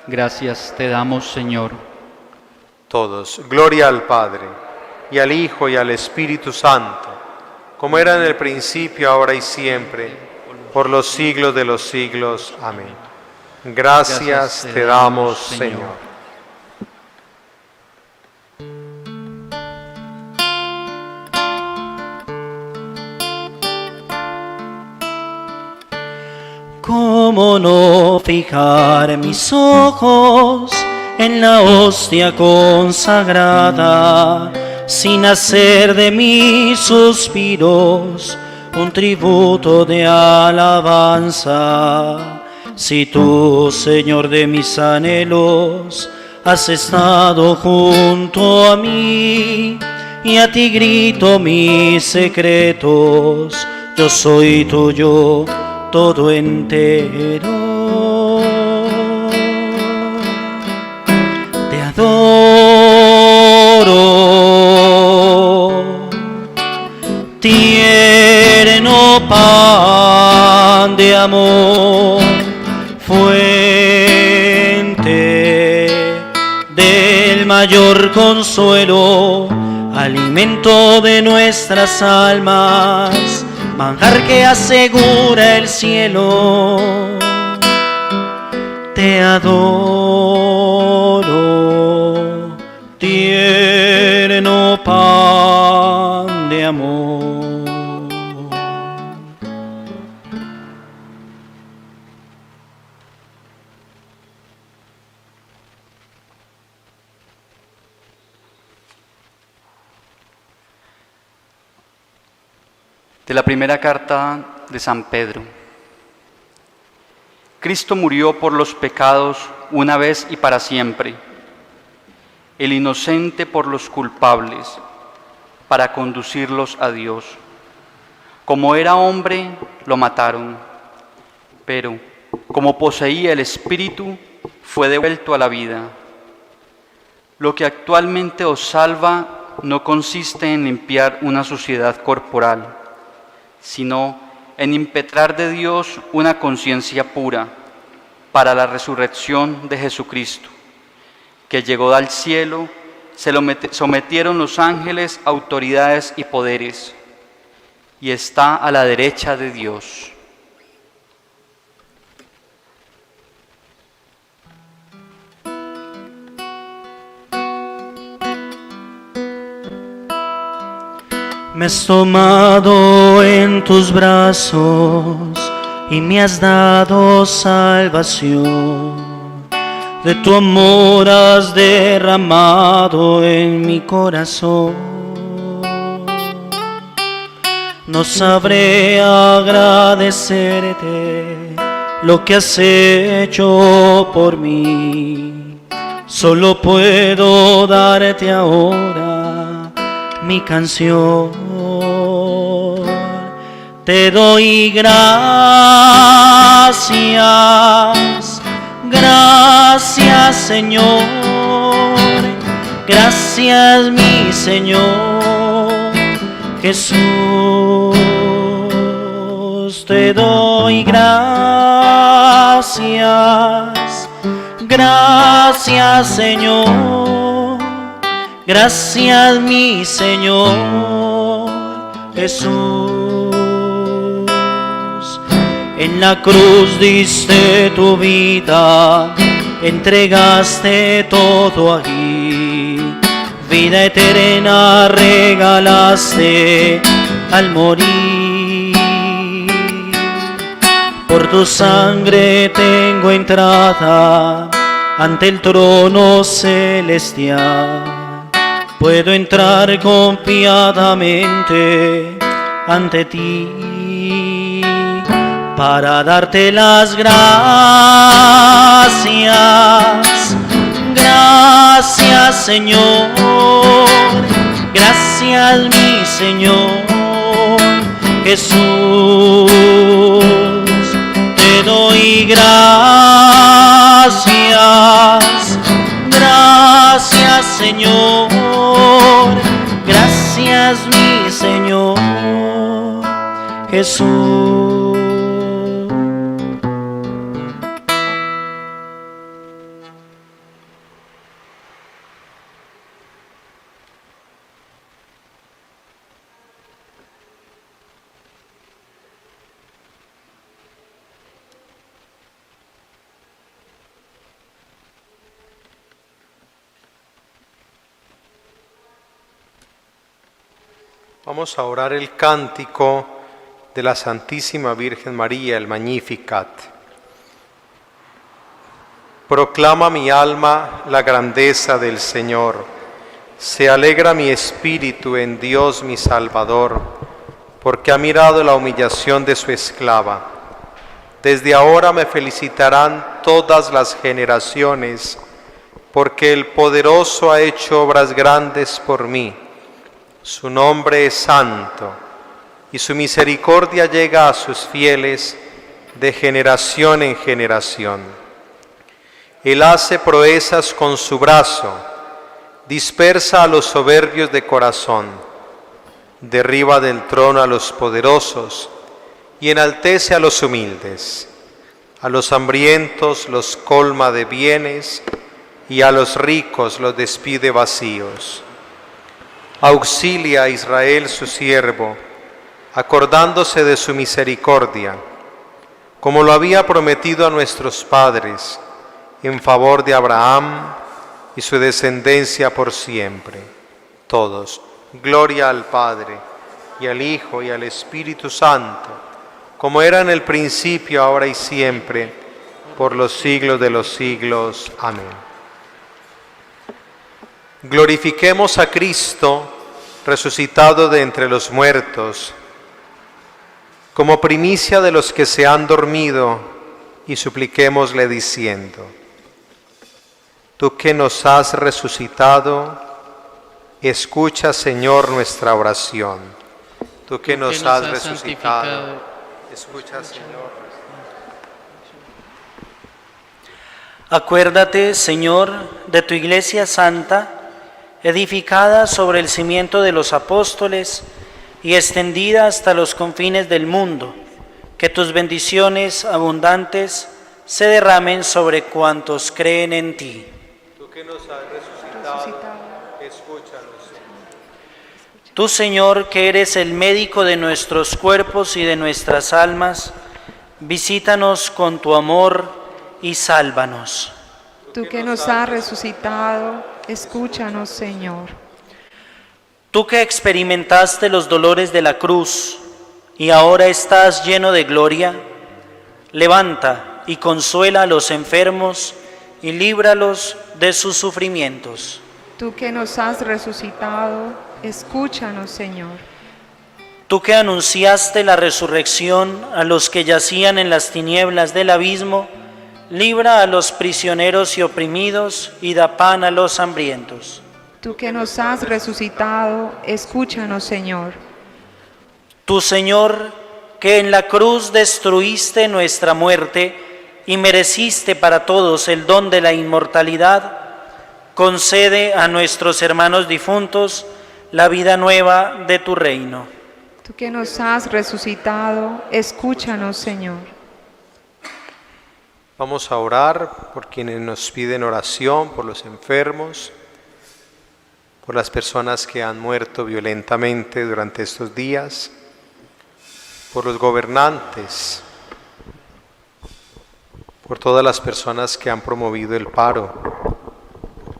Gracias te damos, Señor. Todos, gloria al Padre, y al Hijo, y al Espíritu Santo, como era en el principio, ahora y siempre, por los siglos de los siglos. Amén. Gracias te damos, Señor. ¿Cómo no fijar mis ojos en la hostia consagrada, sin hacer de mis suspiros un tributo de alabanza? Si tú, Señor de mis anhelos, has estado junto a mí, y a ti grito mis secretos, yo soy tuyo todo entero. Te adoro, tierno pan de amor, fuente del mayor consuelo, alimento de nuestras almas, manjar que asegura el cielo. Te adoro, tierno pan de amor. De la primera carta de San Pedro. Cristo murió por los pecados una vez y para siempre, el inocente por los culpables, para conducirlos a Dios. Como era hombre, lo mataron, pero como poseía el Espíritu, fue devuelto a la vida. Lo que actualmente os salva no consiste en limpiar una suciedad corporal, sino en impetrar de Dios una conciencia pura para la resurrección de Jesucristo, que llegó del cielo, se lo sometieron los ángeles, autoridades y poderes, y está a la derecha de Dios. Me has tomado en tus brazos y me has dado salvación. De tu amor has derramado en mi corazón. No sabré agradecerte lo que has hecho por mí. Solo puedo darte ahora mi canción. Te doy gracias, gracias Señor, gracias mi Señor Jesús. Te doy gracias, gracias Señor, gracias mi Señor Jesús. En la cruz diste tu vida, entregaste todo aquí. Vida eterna regalaste al morir. Por tu sangre tengo entrada ante el trono celestial. Puedo entrar confiadamente ante ti para darte las gracias. Gracias Señor, gracias mi Señor Jesús. Te doy gracias, gracias Señor, gracias mi Señor Jesús. Vamos a orar el cántico de la Santísima Virgen María, el Magnificat. Proclama mi alma la grandeza del Señor. Se alegra mi espíritu en Dios mi Salvador, porque ha mirado la humillación de su esclava. Desde ahora me felicitarán todas las generaciones, porque el Poderoso ha hecho obras grandes por mí. Su nombre es santo, y su misericordia llega a sus fieles de generación en generación. Él hace proezas con su brazo, dispersa a los soberbios de corazón, derriba del trono a los poderosos y enaltece a los humildes. A los hambrientos los colma de bienes y a los ricos los despide vacíos. Auxilia a Israel su siervo, acordándose de su misericordia, como lo había prometido a nuestros padres, en favor de Abraham y su descendencia por siempre. Todos, gloria al Padre, y al Hijo, y al Espíritu Santo, como era en el principio, ahora y siempre, por los siglos de los siglos. Amén. Glorifiquemos a Cristo, resucitado de entre los muertos, como primicia de los que se han dormido, y supliquémosle diciendo: Tú que nos has resucitado, escucha, Señor, nuestra oración. Tú que nos has resucitado, escucha, Señor. Acuérdate, Señor, de tu Iglesia Santa, edificada sobre el cimiento de los apóstoles y extendida hasta los confines del mundo, que tus bendiciones abundantes se derramen sobre cuantos creen en ti. Tú que nos has resucitado, escúchanos. Tú, Señor, que eres el médico de nuestros cuerpos y de nuestras almas, visítanos con tu amor y sálvanos. Tú que nos has resucitado, escúchanos, Señor. Tú que experimentaste los dolores de la cruz y ahora estás lleno de gloria, levanta y consuela a los enfermos y líbralos de sus sufrimientos. Tú que nos has resucitado, escúchanos, Señor. Tú que anunciaste la resurrección a los que yacían en las tinieblas del abismo, libra a los prisioneros y oprimidos y da pan a los hambrientos. Tú que nos has resucitado, escúchanos, Señor. Tú, Señor, que en la cruz destruiste nuestra muerte y mereciste para todos el don de la inmortalidad, concede a nuestros hermanos difuntos la vida nueva de tu reino. Tú que nos has resucitado, escúchanos, Señor. Vamos a orar por quienes nos piden oración, por los enfermos, por las personas que han muerto violentamente durante estos días, por los gobernantes, por todas las personas que han promovido el paro,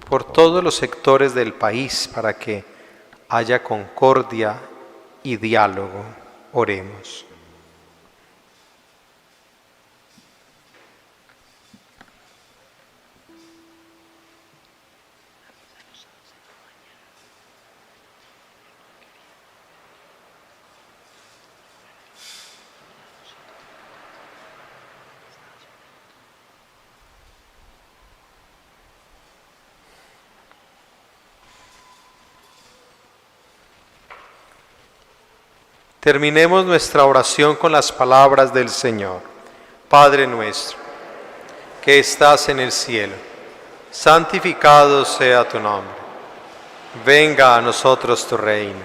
por todos los sectores del país para que haya concordia y diálogo. Oremos. Terminemos nuestra oración con las palabras del Señor. Padre nuestro, que estás en el cielo, santificado sea tu nombre. Venga a nosotros tu reino.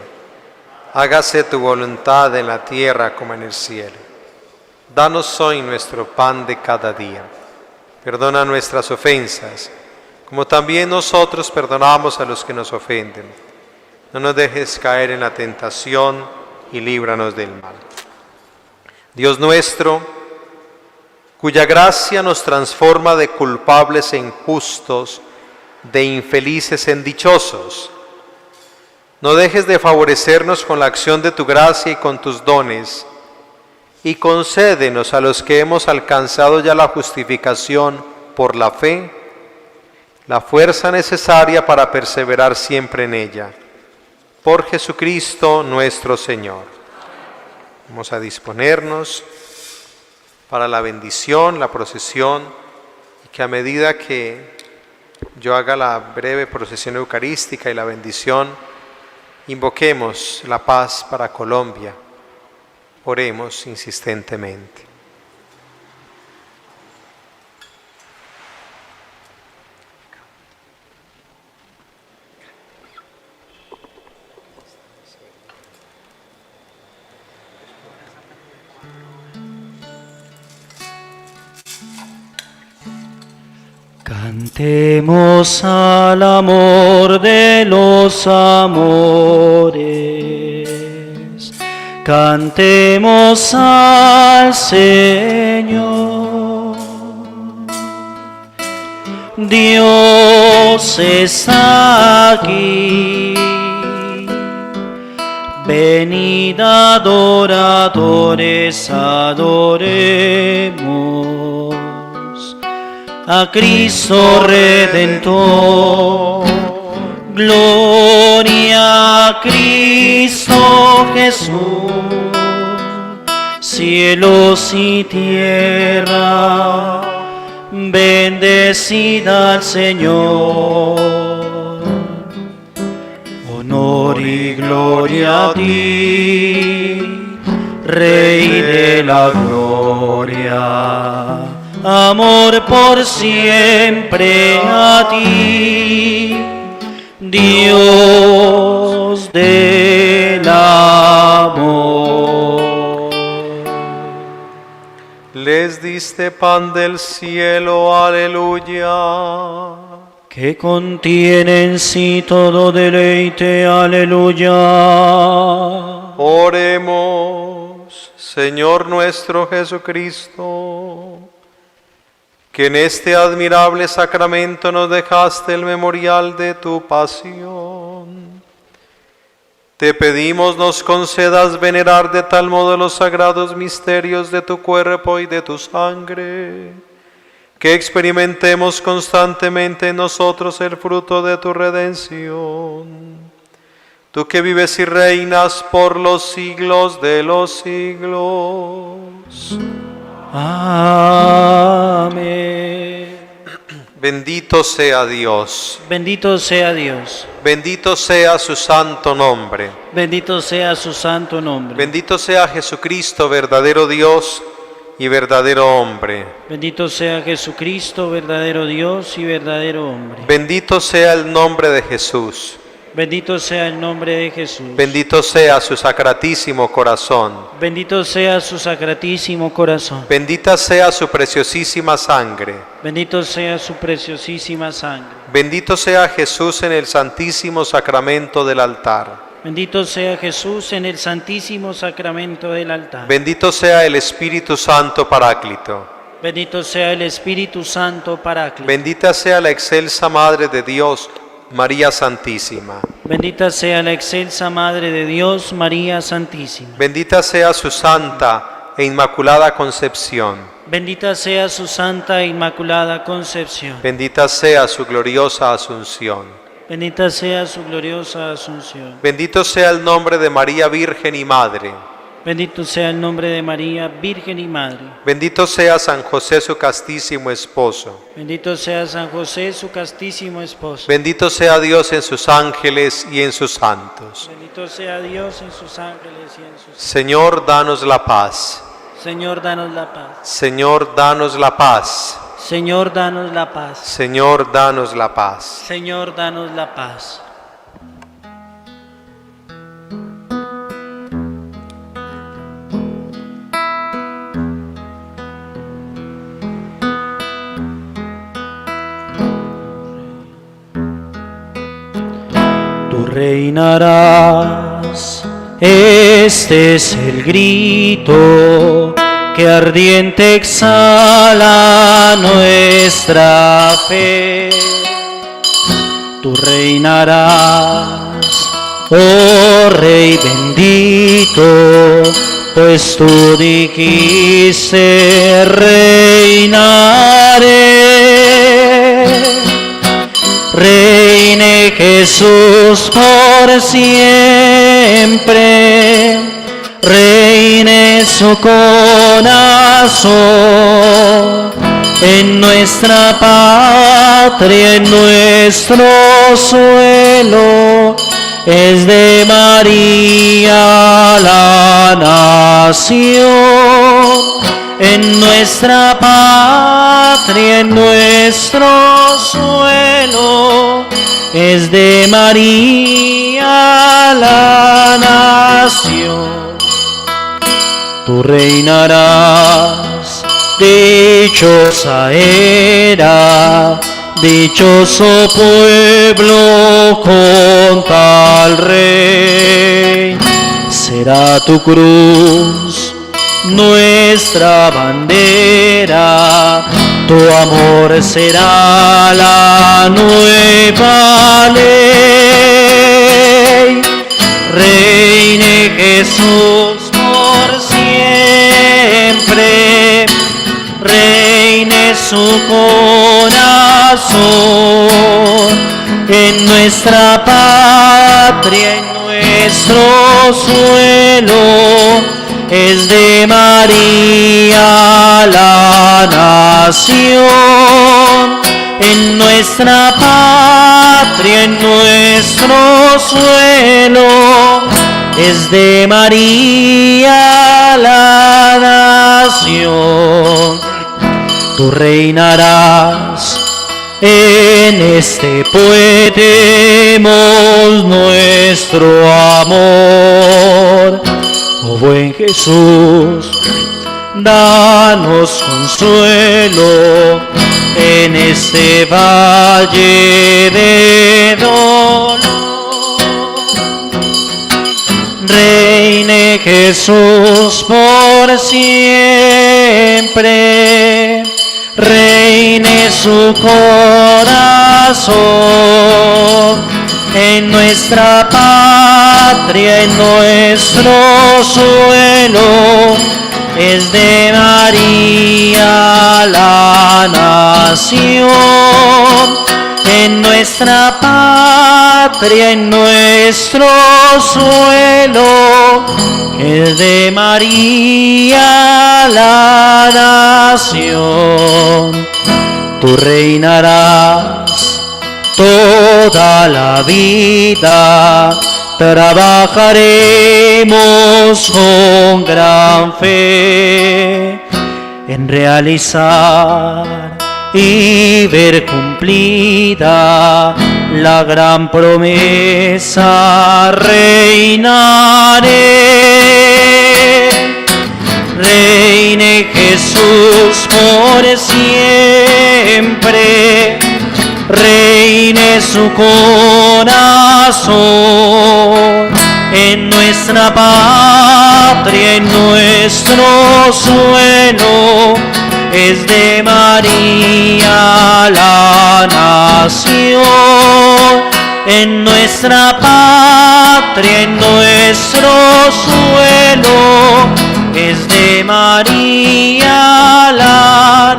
Hágase tu voluntad en la tierra como en el cielo. Danos hoy nuestro pan de cada día. Perdona nuestras ofensas, como también nosotros perdonamos a los que nos ofenden. No nos dejes caer en la tentación y líbranos del mal. Dios nuestro, cuya gracia nos transforma de culpables en justos, de infelices en dichosos, no dejes de favorecernos con la acción de tu gracia y con tus dones, y concédenos a los que hemos alcanzado ya la justificación por la fe, la fuerza necesaria para perseverar siempre en ella. Por Jesucristo nuestro Señor. Vamos a disponernos para la bendición, la procesión, y que a medida que yo haga la breve procesión eucarística y la bendición, invoquemos la paz para Colombia. Oremos insistentemente. Cantemos al amor de los amores, cantemos al Señor. Dios está aquí, venid adoradores, adoremos a Cristo Redentor. Gloria a Cristo Jesús, cielos y tierra, bendecida al Señor. Honor honor y gloria a ti, Rey de la gloria. Amor por siempre a ti, Dios del amor. Les diste pan del cielo, aleluya. Que contiene en sí todo deleite, aleluya. Oremos, Señor nuestro Jesucristo, que en este admirable sacramento nos dejaste el memorial de tu pasión. Te pedimos nos concedas venerar de tal modo los sagrados misterios de tu cuerpo y de tu sangre, que experimentemos constantemente en nosotros el fruto de tu redención. Tú que vives y reinas por los siglos de los siglos. Amén. Bendito sea Dios. Bendito sea Dios. Bendito sea su santo nombre. Bendito sea su santo nombre. Bendito sea Jesucristo, verdadero Dios y verdadero hombre. Bendito sea Jesucristo, verdadero Dios y verdadero hombre. Bendito sea el nombre de Jesús. Bendito sea el nombre de Jesús. Bendito sea su sacratísimo corazón. Bendito sea su sacratísimo corazón. Bendita sea su preciosísima sangre. Bendito sea su preciosísima sangre. Bendito sea Jesús en el santísimo sacramento del altar. Bendito sea Jesús en el santísimo sacramento del altar. Bendito sea el Espíritu Santo Paráclito. Bendito sea el Espíritu Santo Paráclito. Bendita sea la excelsa Madre de Dios, María Santísima. Bendita sea la excelsa Madre de Dios, María Santísima. Bendita sea su santa e inmaculada concepción. Bendita sea su santa e inmaculada concepción. Bendita sea su gloriosa asunción. Bendita sea su gloriosa asunción. Bendito sea el nombre de María Virgen y Madre. Bendito sea el nombre de María, Virgen y Madre. Bendito sea San José, su castísimo esposo. Bendito sea San José, su castísimo esposo. Bendito sea Dios en sus ángeles y en sus santos. Bendito sea Dios en sus ángeles y en sus santos. Señor, danos la paz. Señor, danos la paz. Señor, danos la paz. Señor, danos la paz. Señor, danos la paz. Señor, danos la paz. Tú reinarás, este es el grito que ardiente exhala nuestra fe. Tú reinarás, oh Rey bendito, pues tú dijiste reinaré. Reine Jesús por siempre, reine su corazón, en nuestra patria, en nuestro suelo, es de María la nación. En nuestra patria, en nuestro suelo, es de María la nación. Tú reinarás, dichosa era, dichoso pueblo con tal rey. Será tu cruz nuestra bandera, tu amor será la nueva ley. Reine Jesús por siempre, reine su corazón, en nuestra patria, en nuestro suelo, es de María la nación. En nuestra patria en nuestro suelo, es de María la nación. Tú reinarás en este pueblo nuestro amor. Oh buen Jesús, danos consuelo en este valle de dolor. Reine Jesús por siempre, reine su corazón en nuestra patria, en nuestro suelo, es de María la nación. En nuestra patria, en nuestro suelo, es de María la nación. Tú reinarás toda la vida, trabajaremos con gran fe en realizar y ver cumplida la gran promesa. Reinaré, reine Jesús por siempre, reine su corazón en nuestra patria, en nuestro suelo, es de María la nación. En nuestra patria, en nuestro suelo, es de María la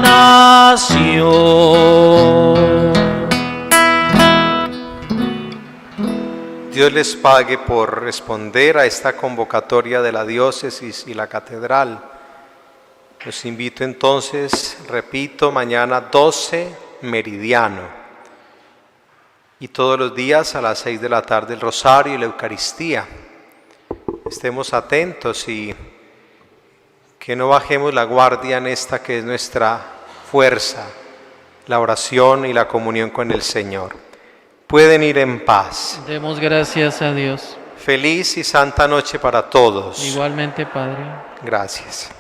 nación. Dios les pague por responder a esta convocatoria de la diócesis y la catedral. Los invito entonces, repito, mañana 12 meridiano y todos los días a las 6 de la tarde el rosario y la Eucaristía. Estemos atentos y que no bajemos la guardia en esta que es nuestra fuerza, la oración y la comunión con el Señor. Pueden ir en paz. Demos gracias a Dios. Feliz y santa noche para todos. Igualmente, Padre. Gracias.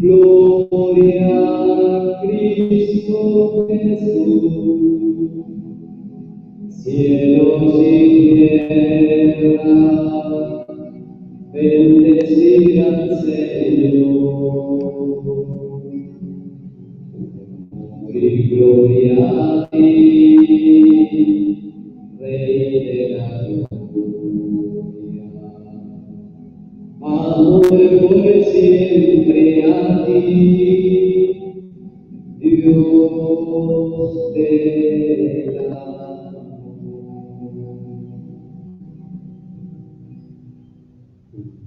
Gloria a Cristo. cielos y tierra, bendecir al Señor. Y gloria a ti, Rey de la gloria. Amor por siempre a ti, Dios del amor.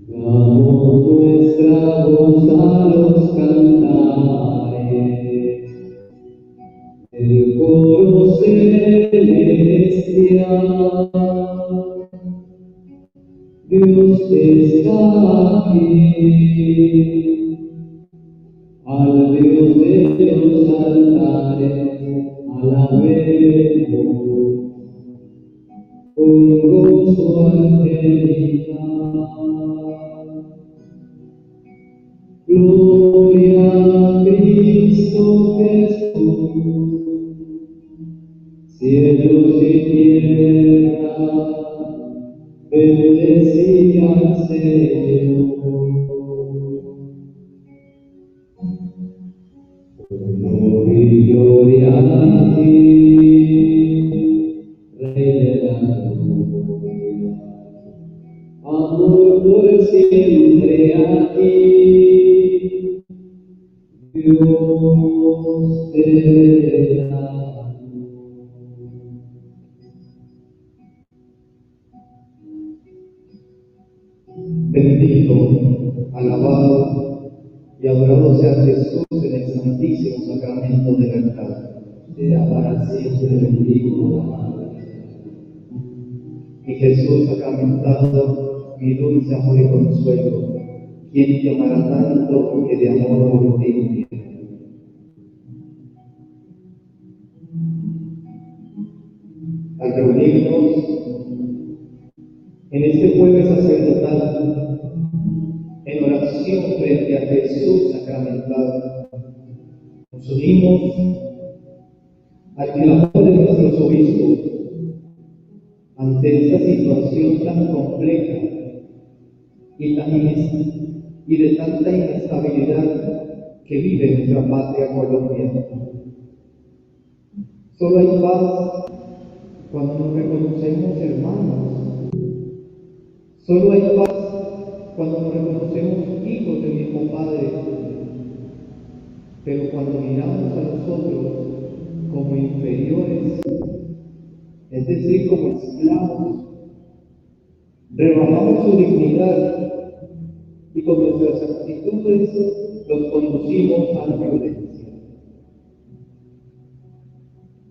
Damos nuestra voz a los cantares, el coro celestial. Dios está aquí, al Dios de los altares, alabemos con gozo angelical. Gloria a Cristo Jesús, cielos y tierra, bendecid al Señor. Honor y gloria a ti, Rey de la gloria. Amor por siempre a ti, Dios del amor. Bendito, alabado y adorado sea Jesús en el santísimo sacramento del altar. Sea para siempre bendito la Madre. Y Jesús sacramentado, mi dulce amor y consuelo, quien te amará tanto que de amor por ti murió. Al reunirnos en este jueves sacerdotal, en oración frente a Jesús sacramentado, nos unimos al clamor de nuestros obispos ante esta situación tan compleja y de tanta inestabilidad que vive nuestra patria Colombia. Solo hay paz cuando nos reconocemos hermanos. Solo hay paz cuando nos reconocemos hijos del mismo Padre. Pero cuando miramos a los otros como inferiores, es decir, como esclavos, rebajamos su dignidad y con nuestras actitudes los conducimos a la violencia.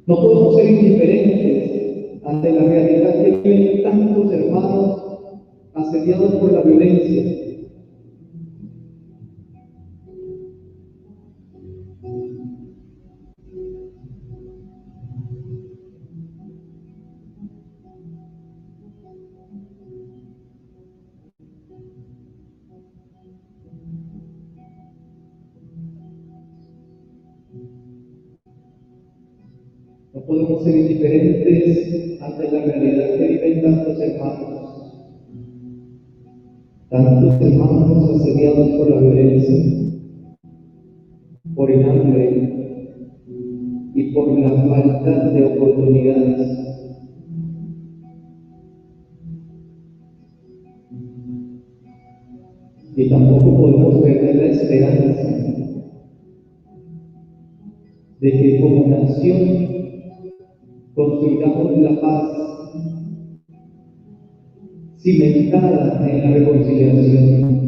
No podemos ser indiferentes ante la realidad que viven tantos hermanos asediados por la violencia. No podemos ser indiferentes ante la realidad que viven tantos hermanos asediados por la violencia, por el hambre y por la falta de oportunidades. Y tampoco podemos perder la esperanza de que como nación construyamos la paz cimentada en la reconciliación.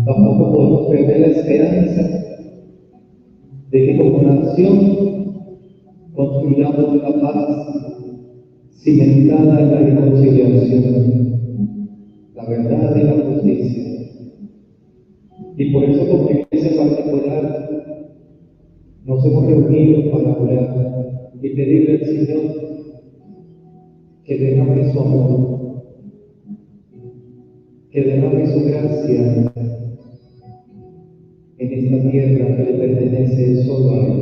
Tampoco podemos perder la esperanza de que como nación construyamos la paz cimentada en la reconciliación, la verdad y la justicia. Y por eso como iglesia particular nos hemos reunido para orar y pedirle al Señor que derrame su amor, que derrame su gracia en esta tierra que le pertenece solo a Él.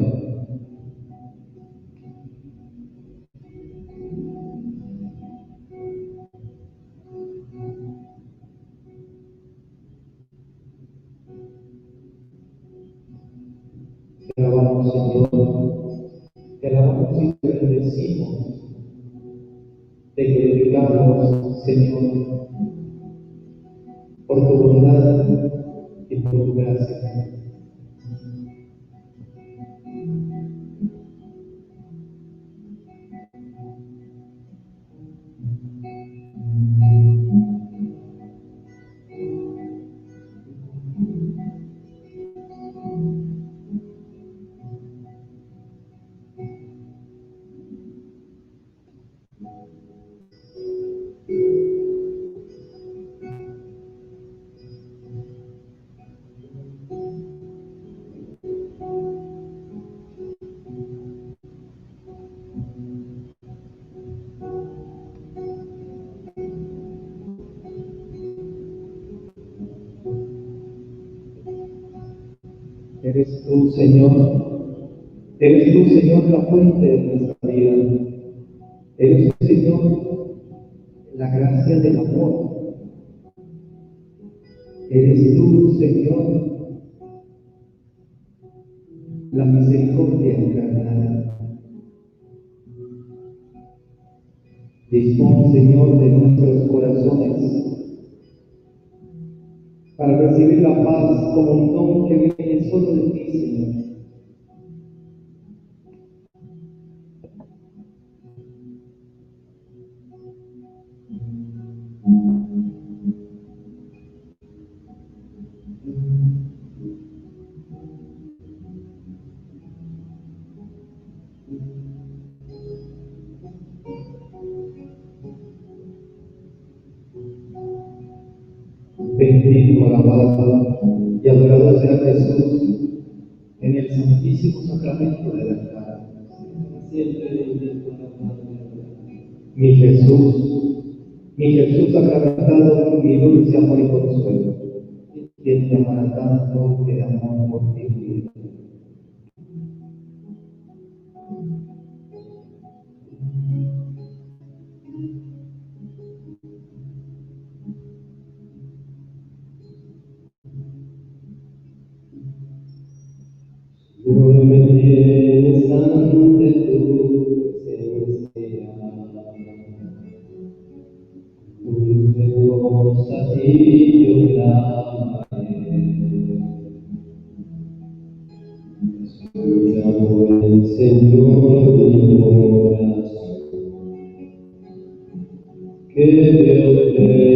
Te alabamos, Señor, te alabamos y te bendecimos, te glorificamos, Señor, por tu bondad y por tu gracia. Eres tú, Señor, la fuente de nuestra vida. Eres tú, Señor, la gracia del amor. Eres tú, Señor, la misericordia encarnada. Dispón, Señor, de nuestros corazones para recibir la paz como un don que viene solo de ti, Señor. Bendito, alabado y adorado sea Jesús en el santísimo sacramento del altar. Mi Jesús sacramentado, mi dulce amor y consuelo, quien te amará tanto que de amor por ti vive. Solo me tienes ante tu presencia, dulce voz a ti yo clamaré. Escucha, el Señor, mi corazón, que te ofrezco.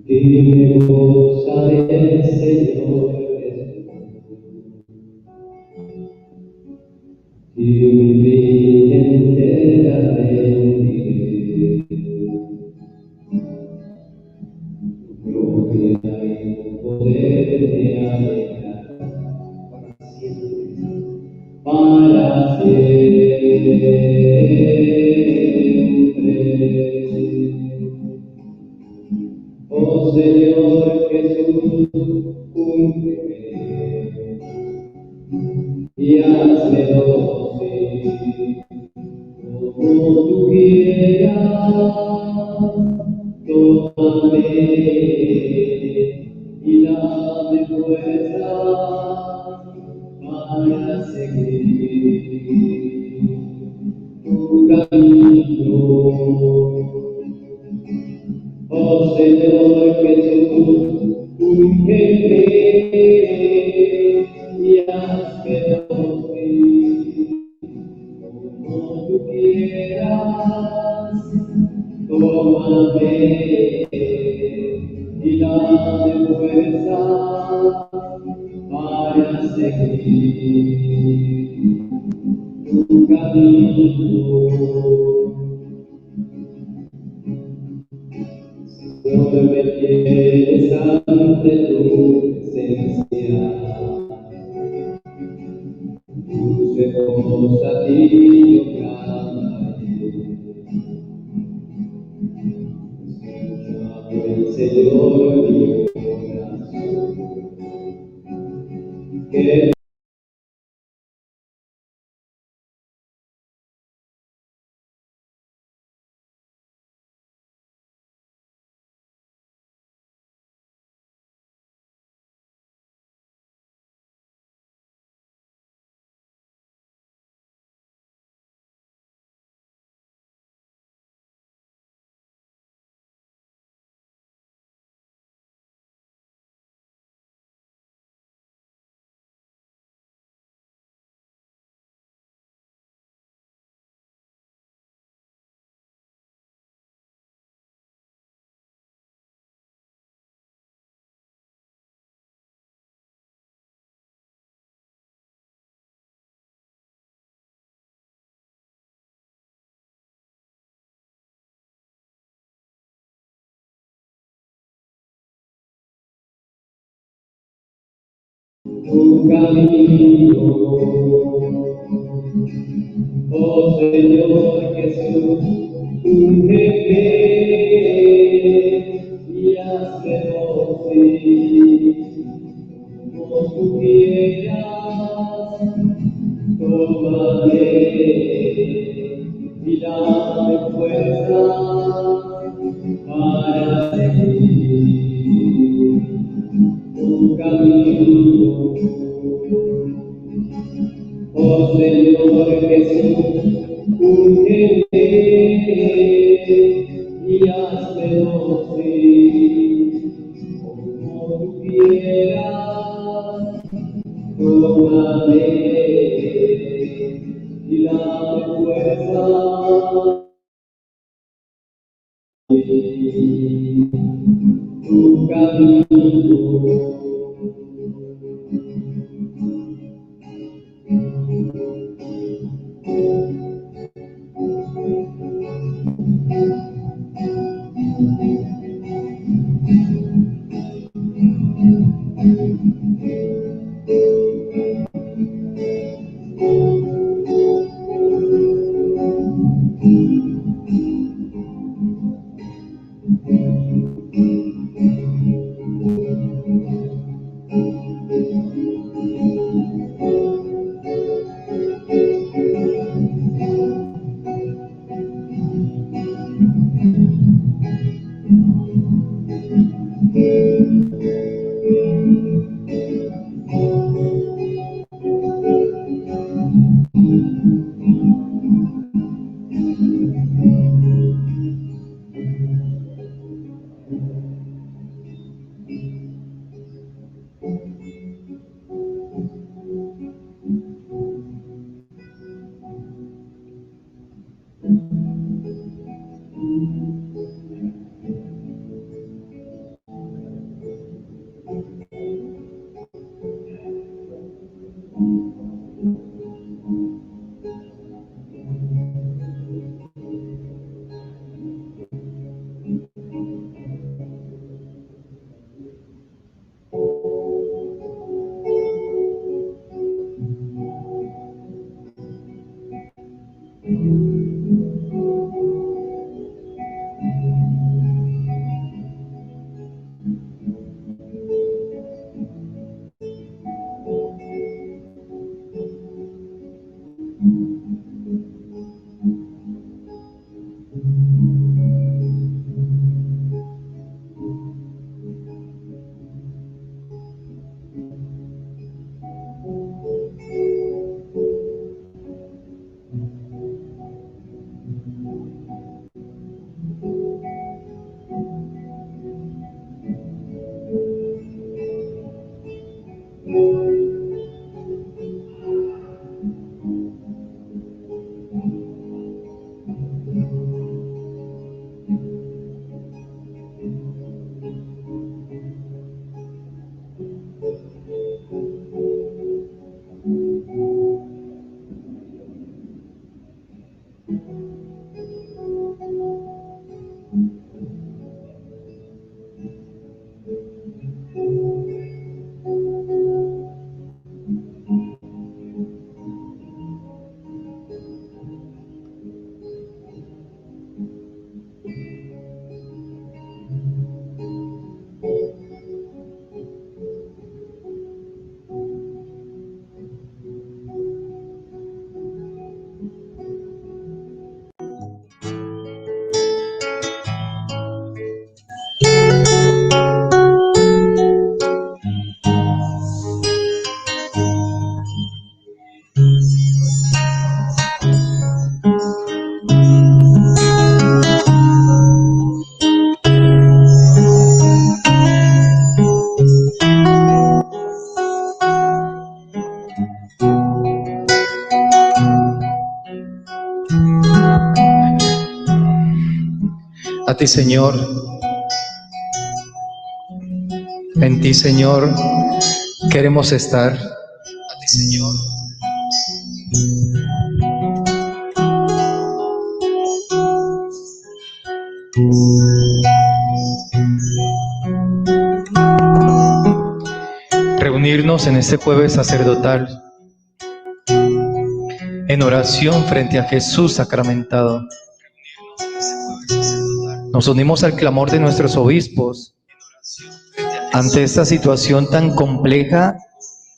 Y me gozaré, Señor Jesús, y mi vida entera rendiré. Tu gloria y tu poder me alegrarán para siempre, para siempre. Oh Señor Jesús, cúmpleme y hazme dócil como tú quieras. Tómame y dame fuerza para seguir tu camino. Oh Señor Jesús, úngeme y hazme dócil como tú quieras. tómame y dame fuerza para seguir tu camino. Señor, me tienes ante tu presencia. Tus ojos a ti yo clamaré. Escucha, el Señor, mi corazón. Que tu camino, oh Señor Jesús, úngeme y hazme dócil, como tú quieras, tómame y dame fuerza para seguir tu camino. Oh Señor Jesús, úngeme y hazme dócil, como tú quieras, tómame y dame fuerza tu camino. A ti, Señor. En ti, Señor, queremos estar. A ti, Señor. Reunirnos en este jueves sacerdotal en oración frente a Jesús sacramentado. Nos unimos al clamor de nuestros obispos ante esta situación tan compleja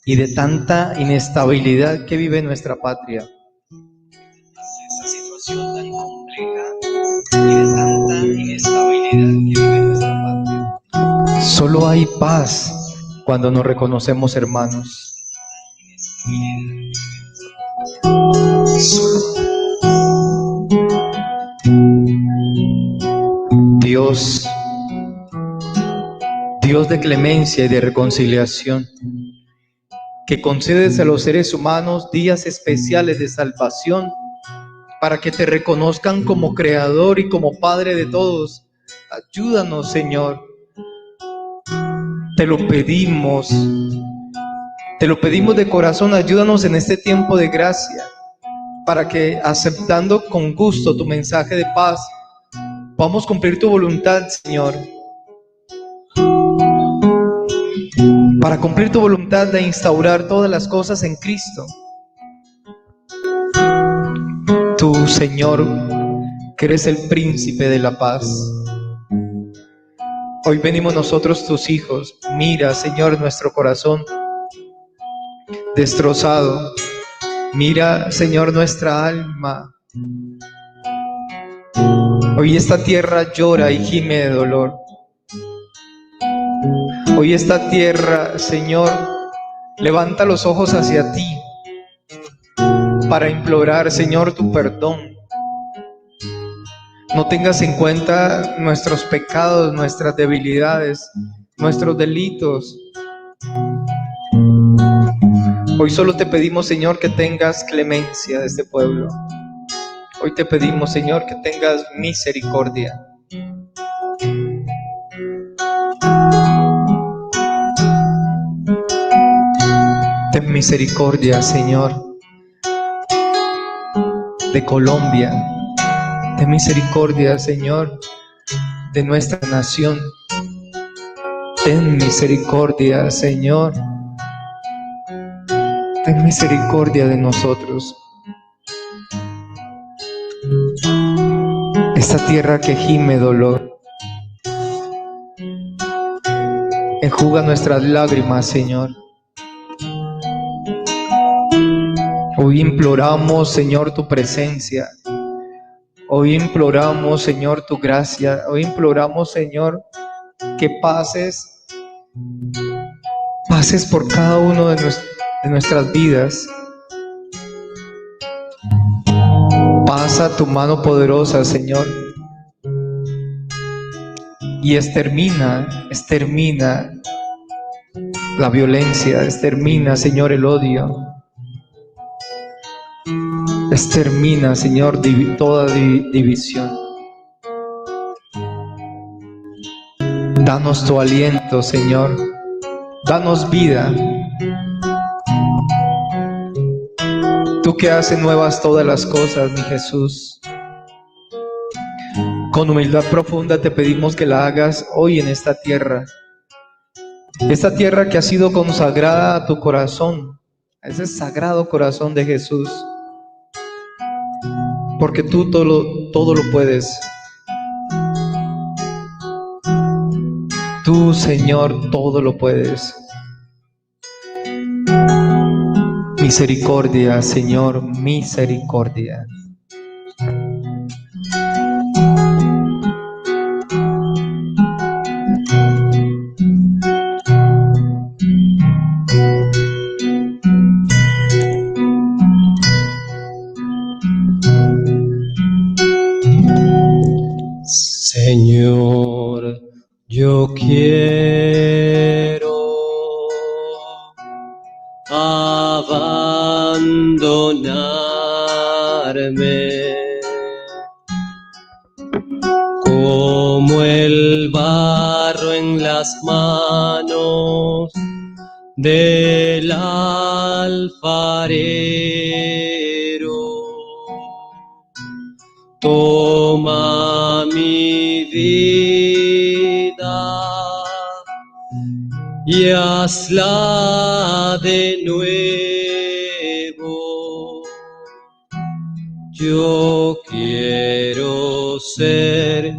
y de tanta inestabilidad que vive nuestra patria. Solo hay paz cuando nos reconocemos hermanos. Dios de clemencia y de reconciliación, que concedes a los seres humanos días especiales de salvación para que te reconozcan como Creador y como Padre de todos. Ayúdanos, Señor. Te lo pedimos de corazón. Ayúdanos en este tiempo de gracia, para que, aceptando con gusto tu mensaje de paz, podamos cumplir tu voluntad, Señor. Para cumplir tu voluntad de instaurar todas las cosas en Cristo. Tú, Señor, que eres el príncipe de la paz. Hoy venimos nosotros, tus hijos. Mira, Señor, nuestro corazón destrozado. Mira, Señor, nuestra alma. Hoy esta tierra llora y gime de dolor. Hoy esta tierra, Señor, levanta los ojos hacia ti para implorar, Señor, tu perdón. No tengas en cuenta nuestros pecados, nuestras debilidades, nuestros delitos. Hoy solo te pedimos, Señor, que tengas clemencia de este pueblo. Hoy te pedimos, Señor, que tengas misericordia. Ten misericordia, Señor, de Colombia. Ten misericordia, Señor, de nuestra nación. Ten misericordia, Señor. Ten misericordia de nosotros. Esta tierra que gime dolor, enjuga nuestras lágrimas, Señor. Hoy imploramos, Señor, tu presencia. Hoy imploramos, Señor, tu gracia. Hoy imploramos, Señor, que pases por cada uno de nuestras vidas. Pasa tu mano poderosa, Señor, y extermina la violencia, extermina, Señor, el odio, extermina, Señor, toda división. Danos tu aliento, Señor, danos vida. Tú que haces nuevas todas las cosas, mi Jesús. Con humildad profunda te pedimos que la hagas hoy en esta tierra que ha sido consagrada a tu corazón, a ese sagrado corazón de Jesús, porque tú todo lo puedes. Tú, Señor, todo lo puedes. Misericordia, Señor, misericordia. Señor, yo quiero abandonarme con como el barro en las manos del alfarero. Toma mi vida y hazla de nuevo. Yo quiero ser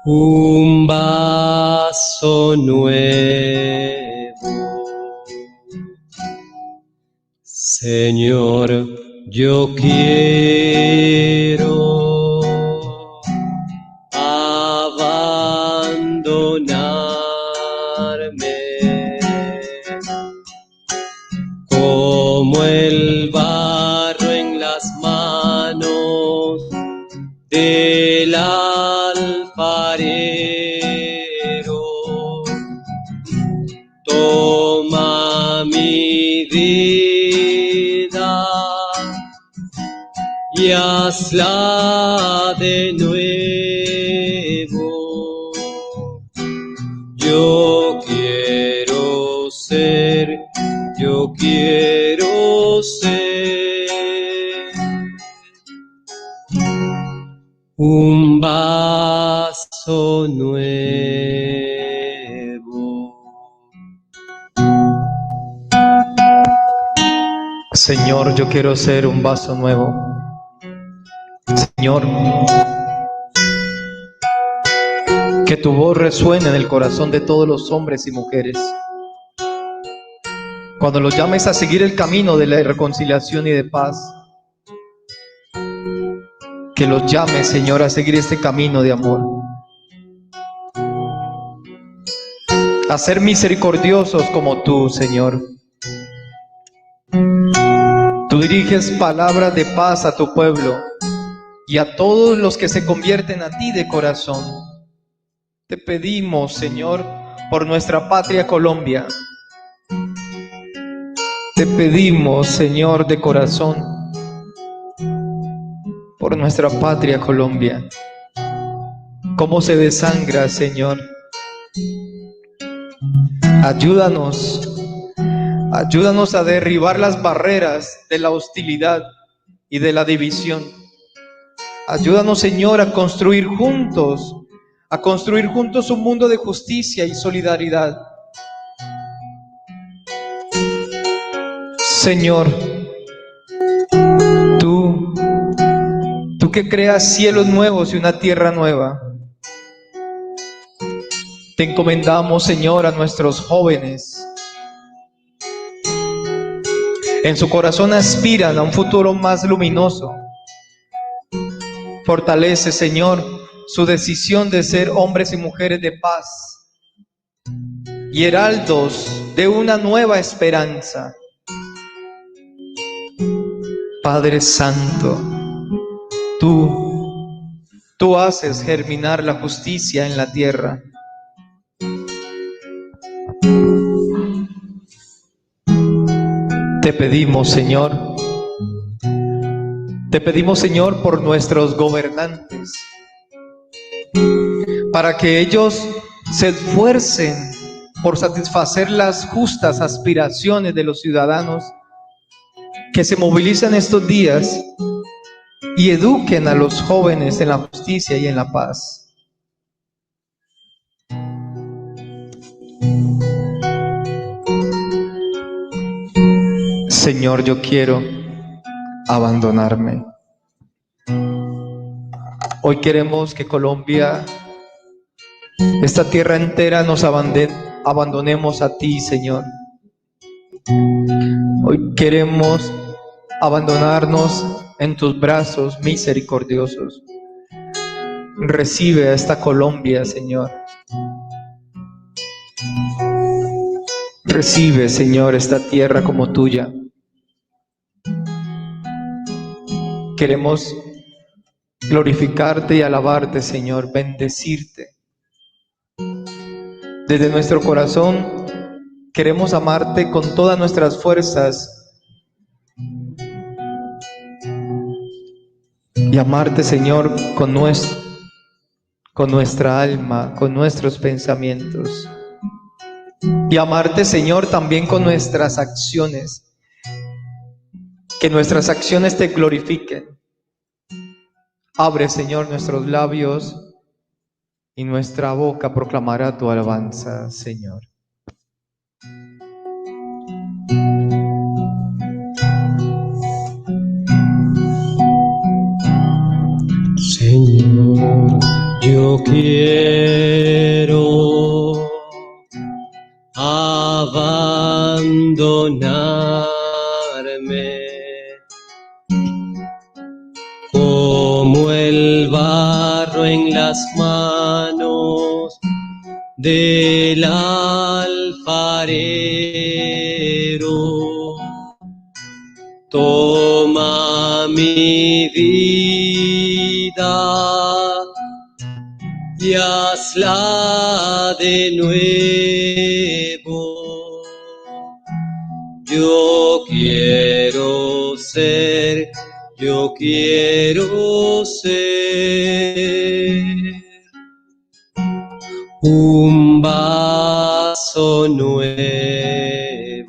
un vaso nuevo. Señor, yo quiero abandonarme como el barro en las manos del alfarero. Toma mi vida y hazla de nuevo. Yo quiero ser un vaso nuevo. Señor, yo quiero ser un vaso nuevo. Señor, que tu voz resuene en el corazón de todos los hombres y mujeres. Cuando los llames a seguir el camino de la reconciliación y de paz, que los llames, Señor, a seguir este camino de amor, a ser misericordiosos como tú, Señor. Tú diriges palabras de paz a tu pueblo y a todos los que se convierten a ti de corazón. Te pedimos, Señor, por nuestra patria Colombia. Te pedimos, Señor, de corazón, por nuestra patria Colombia. Cómo se desangra, Señor. Ayúdanos a derribar las barreras de la hostilidad y de la división. Ayúdanos, Señor, a construir juntos un mundo de justicia y solidaridad. Señor, tú que creas cielos nuevos y una tierra nueva, te encomendamos, Señor, a nuestros jóvenes. En su corazón aspiran a un futuro más luminoso. Fortalece, Señor, su decisión de ser hombres y mujeres de paz y heraldos de una nueva esperanza. Padre Santo, tú haces germinar la justicia en la tierra. Te pedimos, Señor, por nuestros gobernantes, para que ellos se esfuercen por satisfacer las justas aspiraciones de los ciudadanos que se movilizan estos días y eduquen a los jóvenes en la justicia y en la paz. Señor, yo quiero abandonarme. Hoy queremos que Colombia, esta tierra entera, nos abandonemos a ti, Señor. Hoy queremos abandonarnos en tus brazos misericordiosos. Recibe a esta Colombia, Señor. Recibe, Señor, esta tierra como tuya. Queremos glorificarte y alabarte, Señor, bendecirte. Desde nuestro corazón queremos amarte con todas nuestras fuerzas y amarte, Señor, con nuestra alma, con nuestros pensamientos. Y amarte, Señor, también con nuestras acciones. Que nuestras acciones te glorifiquen. Abre, Señor, nuestros labios y nuestra boca proclamará tu alabanza, Señor. Señor, yo quiero abandonarme como el barro en las manos del alfarero. Toma mi vida y hazla de nuevo. Yo quiero ser un vaso nuevo.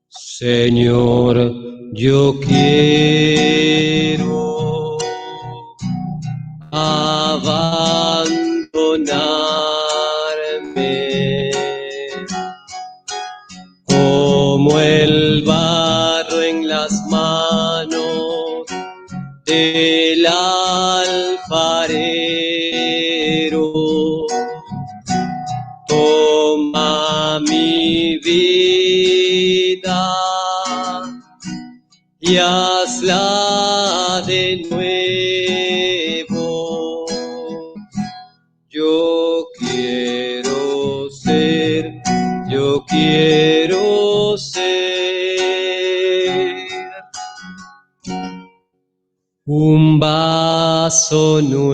Señor, yo quiero abandonarme como el barro en las manos del alfarero. Toma mi vida y hazla de nuevo. Yo quiero ser un vaso nuevo.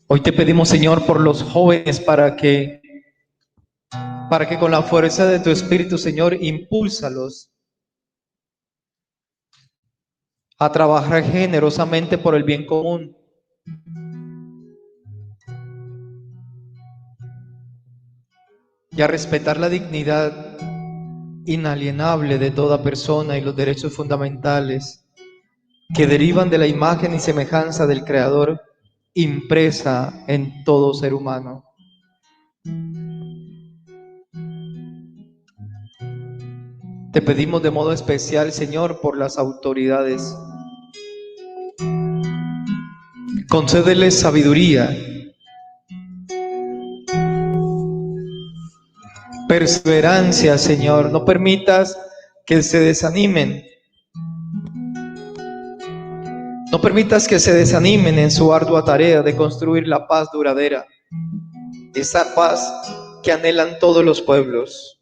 Hoy te pedimos, Señor, por los jóvenes para que con la fuerza de tu Espíritu, Señor, impúlsalos a trabajar generosamente por el bien común. Y a respetar la dignidad inalienable de toda persona y los derechos fundamentales que derivan de la imagen y semejanza del Creador impresa en todo ser humano. Te pedimos de modo especial, Señor, por las autoridades. Concédeles sabiduría, perseverancia, Señor. No permitas que se desanimen. No permitas que se desanimen en su ardua tarea de construir la paz duradera, esa paz que anhelan todos los pueblos.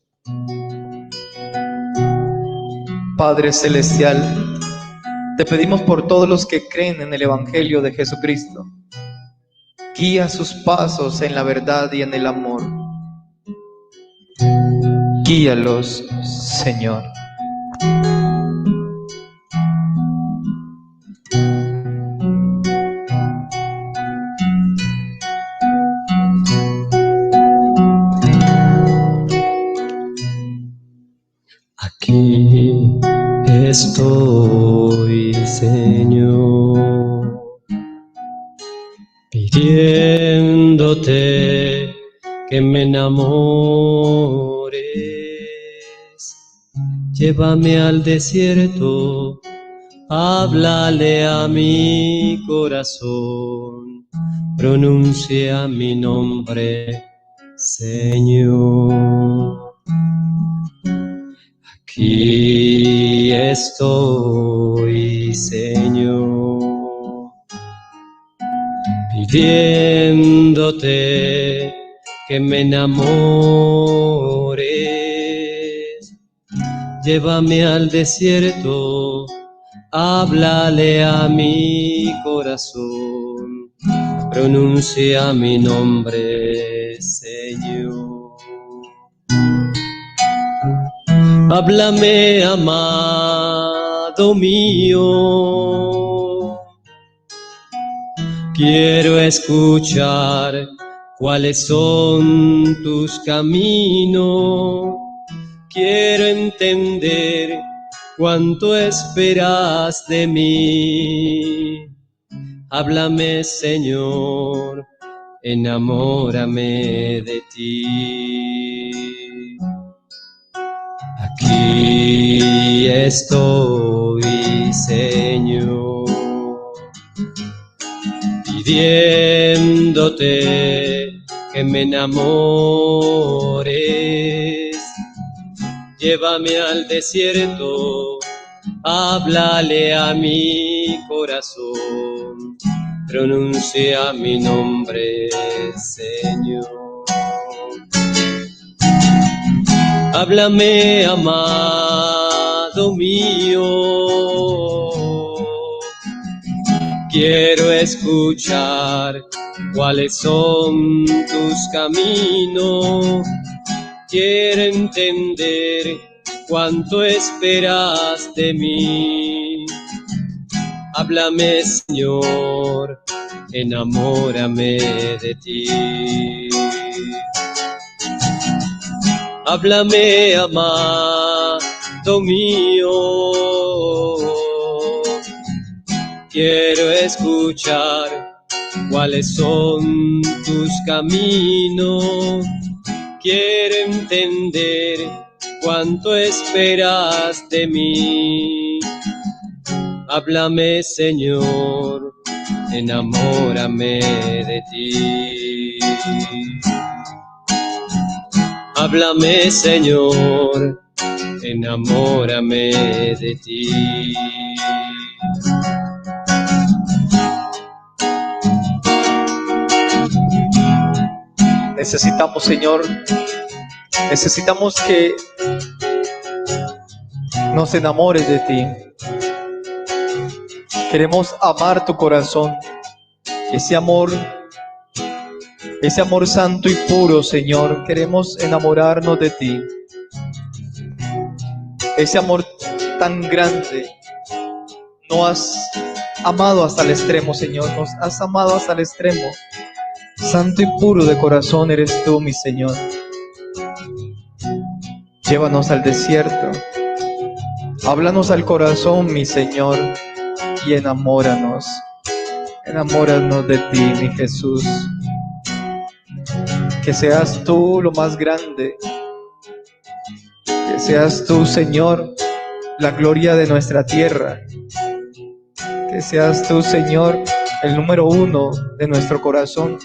Padre Celestial, te pedimos por todos los que creen en el Evangelio de Jesucristo. Guía sus pasos en la verdad y en el amor. Guíalos, Señor. Aquí estoy, Señor, pidiéndote que me enamores. Llévame al desierto, háblale a mi corazón, pronuncia mi nombre, Señor. Aquí estoy, Señor, pidiéndote que me enamores. Llévame al desierto, háblale a mi corazón, pronuncia mi nombre, Señor. Háblame, amado mío, quiero escuchar cuáles son tus caminos, quiero entender cuánto esperas de mí. Háblame, Señor, enamórame de ti. Aquí estoy, Señor, pidiéndote que me enamores. Llévame al desierto, háblale a mi corazón, pronuncia mi nombre, Señor. Háblame, amado mío, quiero escuchar cuáles son tus caminos, quiero entender cuánto esperas de mí. Háblame, Señor, enamórame de ti. Háblame, amado mío, quiero escuchar cuáles son tus caminos, quiero entender cuánto esperas de mí. Háblame, Señor, enamórame de ti. Háblame, Señor, enamórame de ti. Necesitamos, Señor, necesitamos que nos enamores de ti. Queremos amar tu corazón, ese amor santo y puro, Señor. Queremos enamorarnos de ti. Ese amor tan grande. Nos has amado hasta el extremo, Señor. Nos has amado hasta el extremo. Santo y puro de corazón eres tú, mi Señor. Llévanos al desierto. Háblanos al corazón, mi Señor, y enamóranos. Enamóranos de ti, mi Jesús. Que seas tú lo más grande. Que seas tú, Señor, la gloria de nuestra tierra. Que seas tú, Señor, el número uno de nuestro corazón.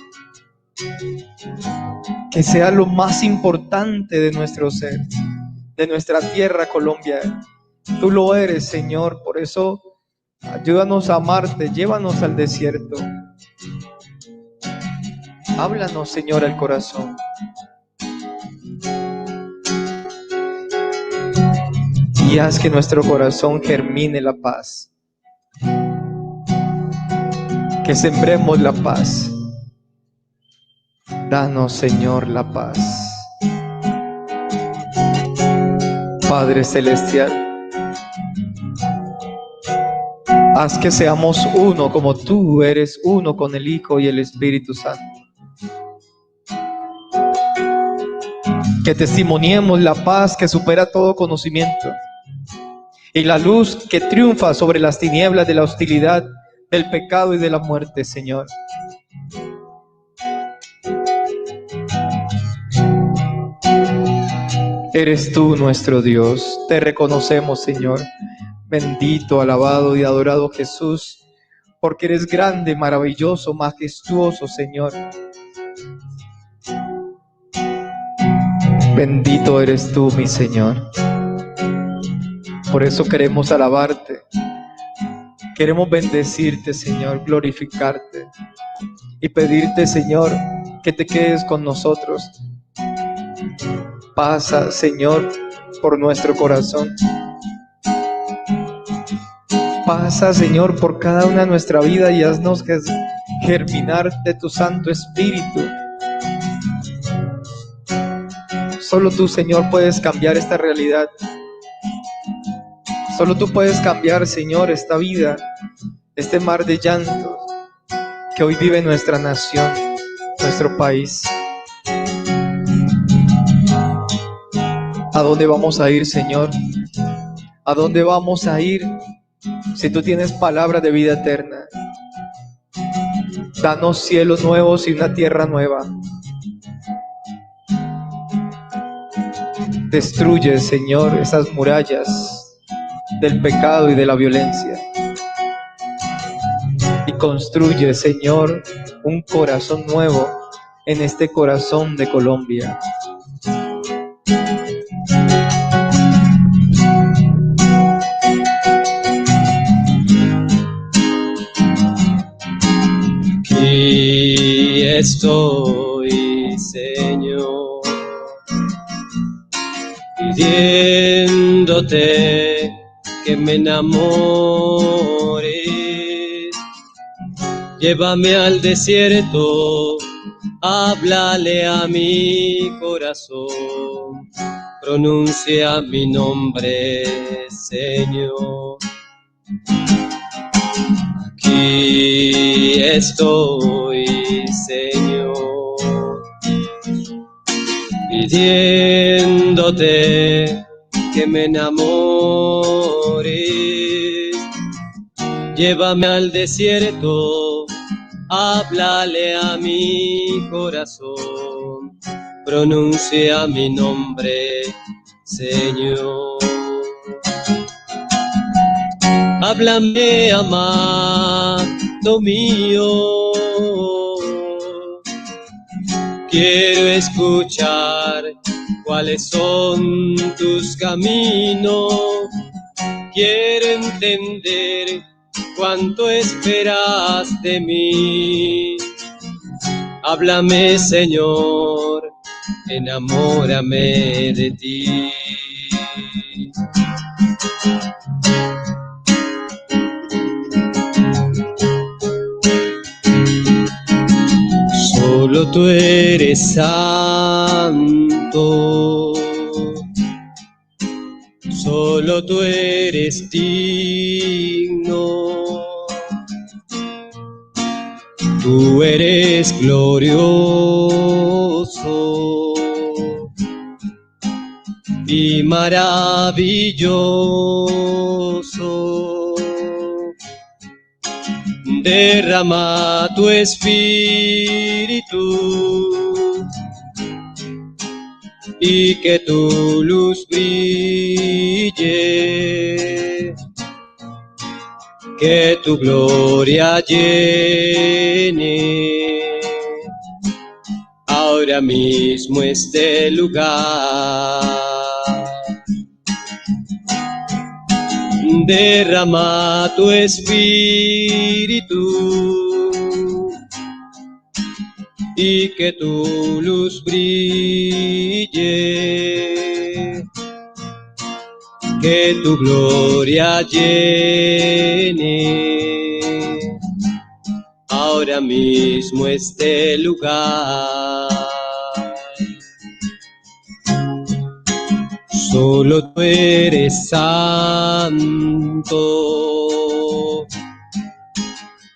Que sea lo más importante de nuestro ser, de nuestra tierra, Colombia. Tú lo eres, Señor. Por eso, ayúdanos a amarte. Llévanos al desierto. Háblanos, Señor, al corazón. Y haz que nuestro corazón germine la paz. Que sembremos la paz. Danos, Señor, la paz. Padre Celestial, haz que seamos uno como tú eres uno con el Hijo y el Espíritu Santo. Que testimoniemos la paz que supera todo conocimiento y la luz que triunfa sobre las tinieblas de la hostilidad, del pecado y de la muerte, Señor. Eres tú nuestro Dios, te reconocemos, Señor. Bendito, alabado y adorado Jesús, porque eres grande, maravilloso, majestuoso, Señor. Bendito eres tú, mi Señor. Por eso queremos alabarte. Queremos bendecirte, Señor, glorificarte y pedirte, Señor, que te quedes con nosotros. Pasa, Señor, por nuestro corazón. Pasa, Señor, por cada una de nuestra vida y haznos germinar de tu Santo Espíritu. Solo tú, Señor, puedes cambiar esta realidad. Solo tú puedes cambiar, Señor, esta vida, este mar de llanto que hoy vive nuestra nación, nuestro país. ¿A dónde vamos a ir, Señor? ¿A dónde vamos a ir si tú tienes palabra de vida eterna? Danos cielos nuevos y una tierra nueva. Destruye, Señor, esas murallas del pecado y de la violencia. Y construye, Señor, un corazón nuevo en este corazón de Colombia. Aquí estoy, Señor, pidiéndote que me enamores. Llévame al desierto, háblale a mi corazón, pronuncia mi nombre, Señor. Aquí estoy, Señor, pidiéndote que me enamores. Llévame al desierto, háblale a mi corazón, pronuncia mi nombre, Señor. Háblame, amado mío, quiero escuchar cuáles son tus caminos, quiero entender cuánto esperas de mí. Háblame, Señor, enamórame de ti. Solo tú eres santo, solo tú eres digno, tú eres glorioso y maravilloso. Derrama tu espíritu y que tu luz brille, que tu gloria llene ahora mismo este lugar. Derrama tu espíritu y que tu luz brille, que tu gloria llene ahora mismo este lugar. Solo tú eres santo,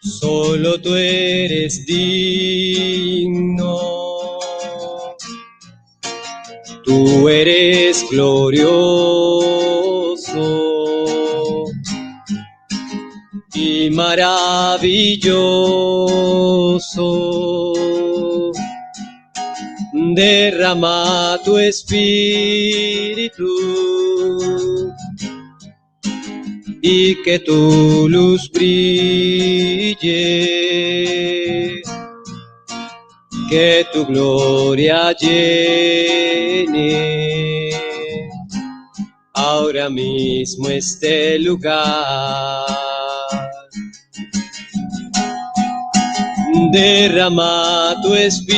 solo tú eres digno, tú eres glorioso y maravilloso. Derrama tu espíritu y que tu luz brille, que tu gloria llene ahora mismo este lugar. Derrama tu espíritu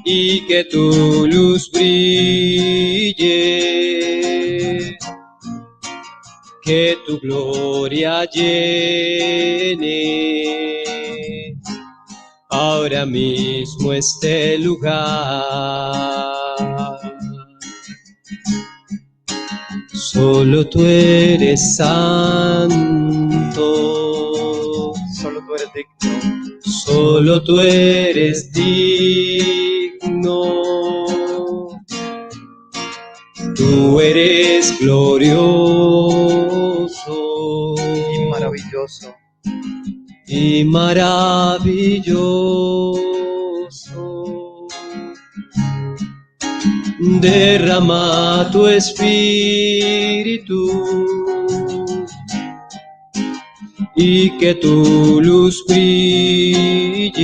y que tu luz brille, que tu gloria llene ahora mismo este lugar. Solo tú eres santo, Solo tú eres digno. solo tú eres digno. Tú eres glorioso Y maravilloso. y maravilloso. Derrama tu espíritu y que tu luz brille,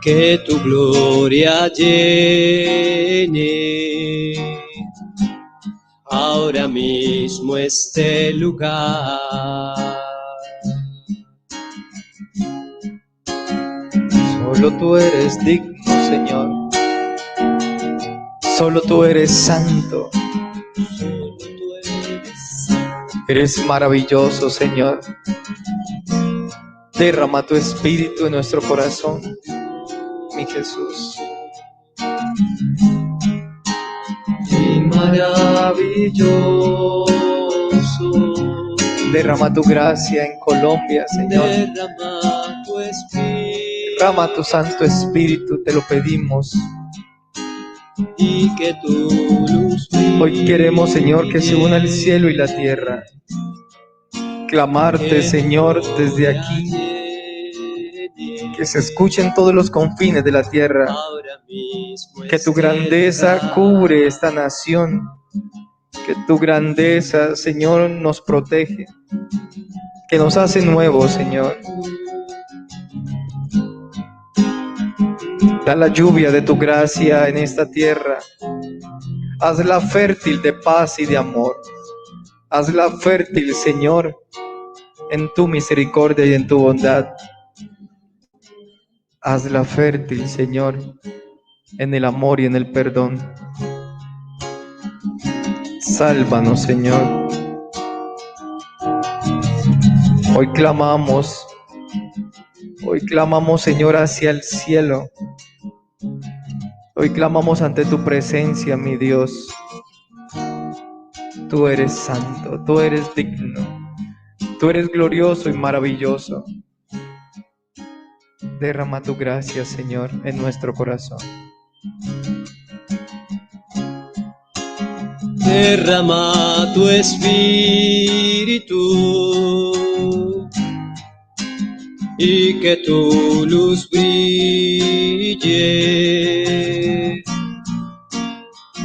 que tu gloria llene ahora mismo este lugar. Solo tú eres digno, Señor. Solo tú eres santo. Eres maravilloso, Señor. Derrama tu espíritu en nuestro corazón, mi Jesús. Y maravilloso. Derrama tu gracia en Colombia, Señor. Derrama tu espíritu. Derrama tu Santo Espíritu, te lo pedimos. Y que tu luz brille. Hoy queremos, Señor, que se una el cielo y la tierra. Clamarte, Señor, desde aquí. Que se escuchen todos los confines de la tierra. Que tu grandeza cubre esta nación. Que tu grandeza, Señor, nos protege. Que nos hace nuevos, Señor. Da la lluvia de tu gracia en esta tierra. Hazla fértil de paz y de amor. Hazla fértil, Señor, en tu misericordia y en tu bondad. Hazla fértil, Señor, en el amor y en el perdón. Sálvanos, Señor. Hoy clamamos, Señor, hacia el cielo. Hoy clamamos ante tu presencia, mi Dios. Tú eres santo, tú eres digno, tú eres glorioso y maravilloso. Derrama tu gracia, Señor, en nuestro corazón. Derrama tu espíritu y que tu luz brille,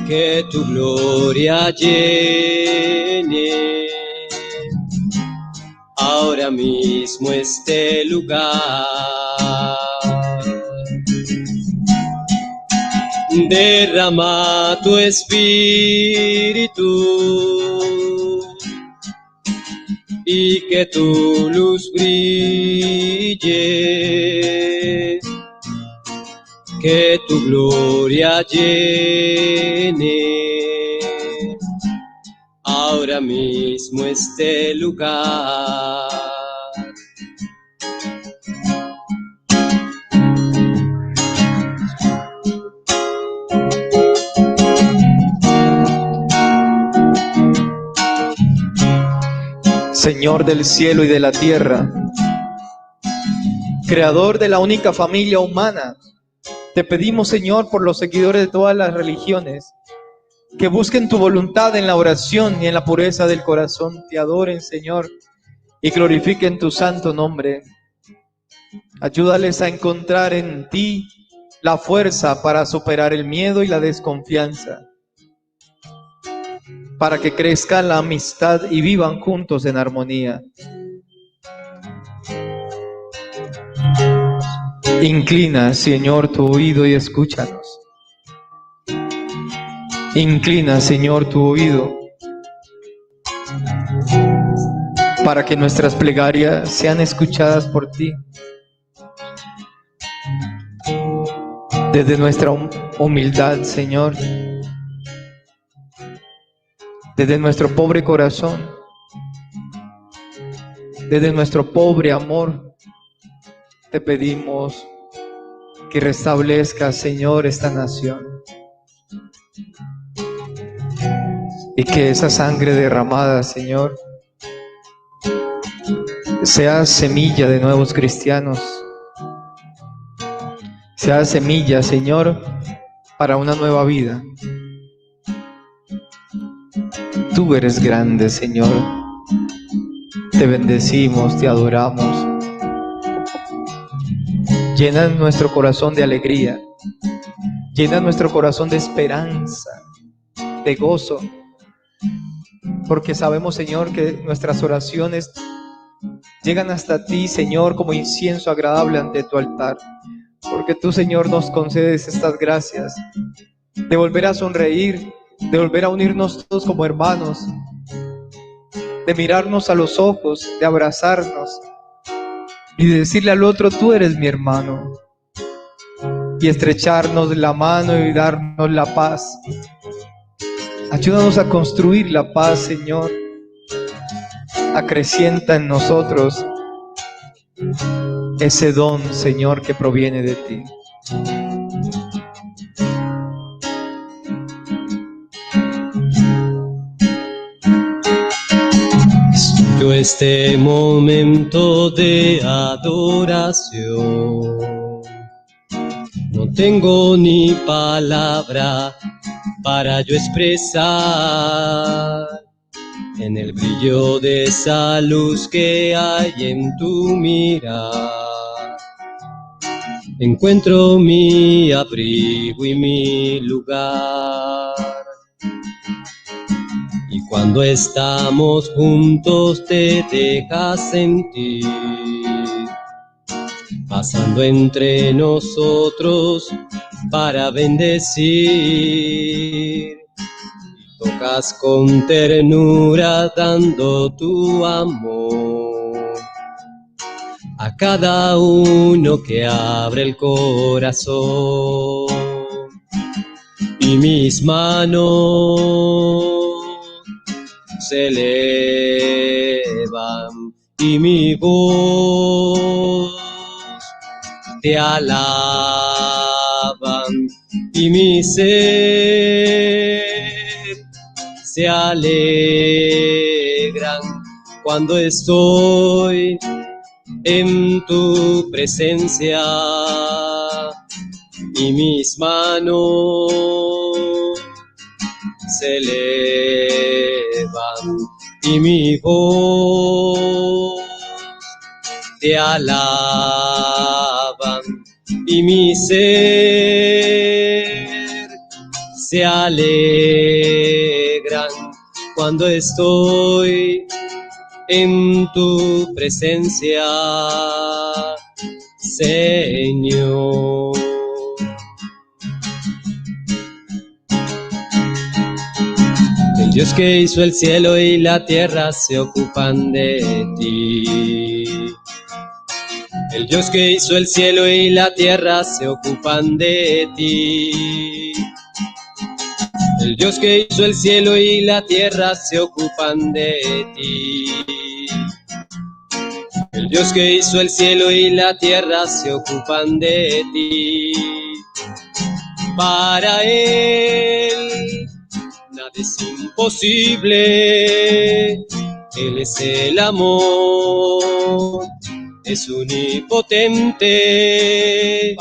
que tu gloria llene ahora mismo este lugar. Derrama tu espíritu y que tu luz brille, que tu gloria llene ahora mismo este lugar. Señor del cielo y de la tierra, Creador de la única familia humana, te pedimos, Señor, por los seguidores de todas las religiones, que busquen tu voluntad en la oración y en la pureza del corazón, te adoren, Señor, y glorifiquen tu santo nombre. Ayúdales a encontrar en ti la fuerza para superar el miedo y la desconfianza, para que crezca la amistad y vivan juntos en armonía. Inclina, Señor, tu oído y escúchanos. Inclina, Señor, tu oído para que nuestras plegarias sean escuchadas por ti. Desde nuestra humildad, Señor, desde nuestro pobre corazón, desde nuestro pobre amor, te pedimos que restablezcas, Señor, esta nación. Y que esa sangre derramada, Señor, sea semilla de nuevos cristianos. Sea semilla, Señor, para una nueva vida. Tú eres grande, Señor. Te bendecimos, te adoramos. Llena nuestro corazón de alegría. Llena nuestro corazón de esperanza, de gozo. Porque sabemos, Señor, que nuestras oraciones llegan hasta ti, Señor, como incienso agradable ante tu altar. Porque tú, Señor, nos concedes estas gracias de volver a sonreír, de volver a unirnos todos como hermanos, de mirarnos a los ojos, de abrazarnos y de decirle al otro, tú eres mi hermano, y estrecharnos la mano y darnos la paz. Ayúdanos a construir la paz, Señor. Acrecienta en nosotros ese don, Señor, que proviene de ti. Yo este momento de adoración, no tengo ni palabra para yo expresar. En el brillo de esa luz que hay en tu mirar, encuentro mi abrigo y mi lugar. Y cuando estamos juntos te dejas sentir, pasando entre nosotros para bendecir. Tocas con ternura dando tu amor a cada uno que abre el corazón. Y mis manos se elevan y mi voz te alaban y mi ser se alegran cuando estoy en tu presencia. Y mis manos se elevan y mi voz te alaban y mi ser se alegran cuando estoy en tu presencia, Señor. El Dios que hizo el cielo y la tierra se ocupan de ti. El Dios que hizo el cielo y la tierra se ocupan de ti. El Dios que hizo el cielo y la tierra se ocupan de ti. El Dios que hizo el cielo y la tierra se ocupan de ti. Para Él nada es imposible. Él es el amor, es omnipotente.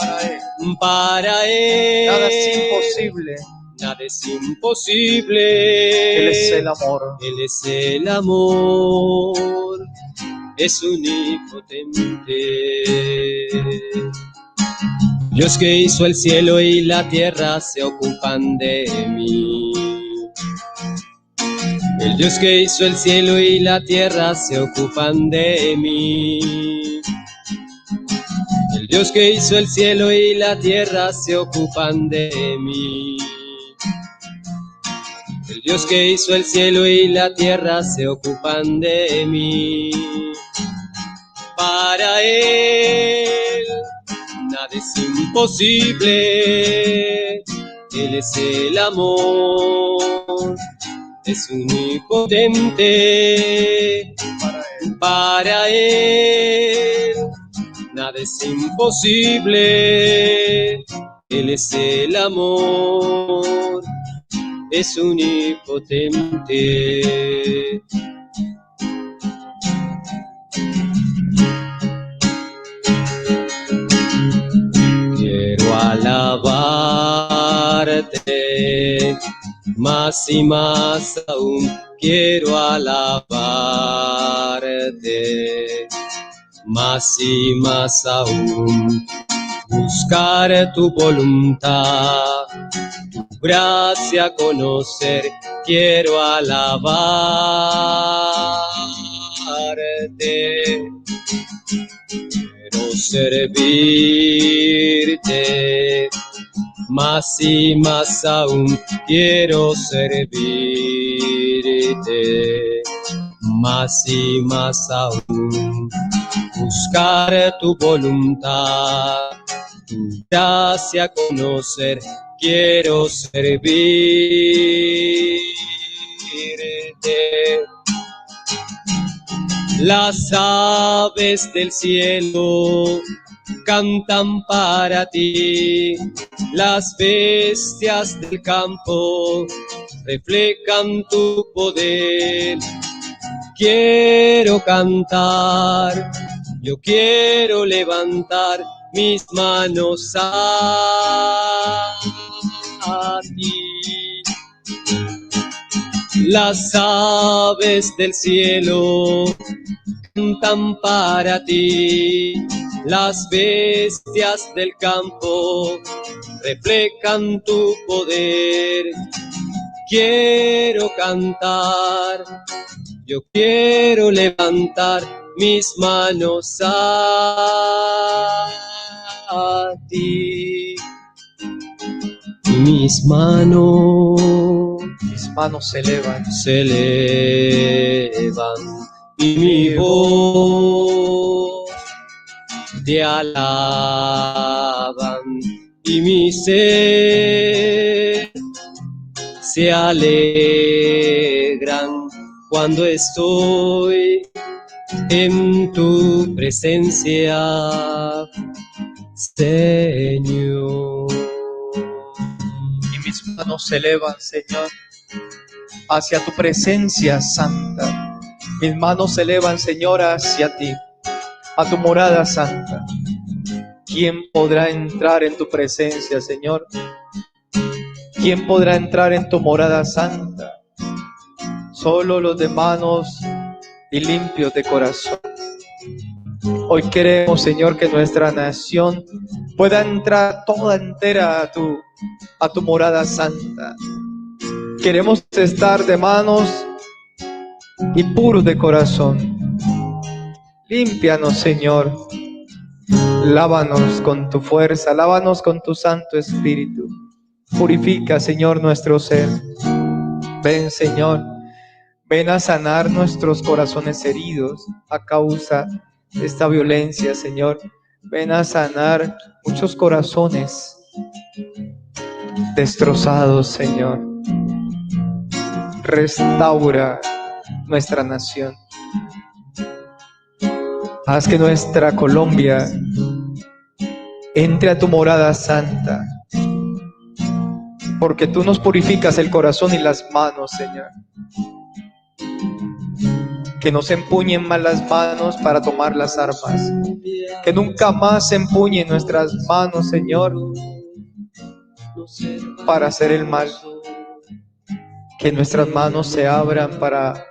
Para Él Nada es imposible. Nada es imposible. Él es el amor. Él es el amor, es omnipotente. Dios que hizo el cielo y la tierra se ocupan de mí. El Dios que hizo el cielo y la tierra se ocupan de mí. El Dios que hizo el cielo y la tierra se ocupan de mí. El Dios que hizo el cielo y la tierra se ocupan de mí. Para Él nada es imposible. Él es el amor, es omnipotente. Para Él nada es imposible. Él es el amor, es omnipotente. Quiero alabarte, más y más aún quiero alabarte, más y más aún buscar tu voluntad, tu gracia conocer, quiero alabarte. Quiero servirte, más y más aún quiero servirte, más y más aún buscar tu voluntad, tu gracia conocer, quiero servirte. Las aves del cielo cantan para ti, las bestias del campo reflejan tu poder. Quiero cantar, yo quiero levantar mis manos a ti. Las aves del cielo cantan para ti, las bestias del campo reflejan tu poder. Quiero cantar, yo quiero levantar mis manos a ti. Mis manos se elevan y mi voz te alaban y mi ser se alegran cuando estoy en tu presencia, Señor. Y mis manos se elevan, Señor, hacia tu presencia santa. Mis manos se elevan, Señor, hacia ti, a tu morada santa. ¿Quién podrá entrar en tu presencia, Señor? ¿Quién podrá entrar en tu morada santa? Solo los de manos y limpios de corazón. Hoy queremos, Señor, que nuestra nación pueda entrar toda entera a tu morada santa. Queremos estar de manos y puros de corazón. Límpianos, Señor. Lávanos con tu fuerza, lávanos con tu Santo Espíritu. Purifica, Señor, nuestro ser. Ven, Señor, ven a sanar nuestros corazones heridos a causa de esta violencia, Señor. Ven a sanar muchos corazones destrozados, Señor. Restaura nuestra nación. Haz que nuestra Colombia entre a tu morada santa, porque tú nos purificas el corazón y las manos, Señor. Que no se empuñen más las manos para tomar las armas. Que nunca más se empuñen nuestras manos, Señor, para hacer el mal. Que nuestras manos se abran para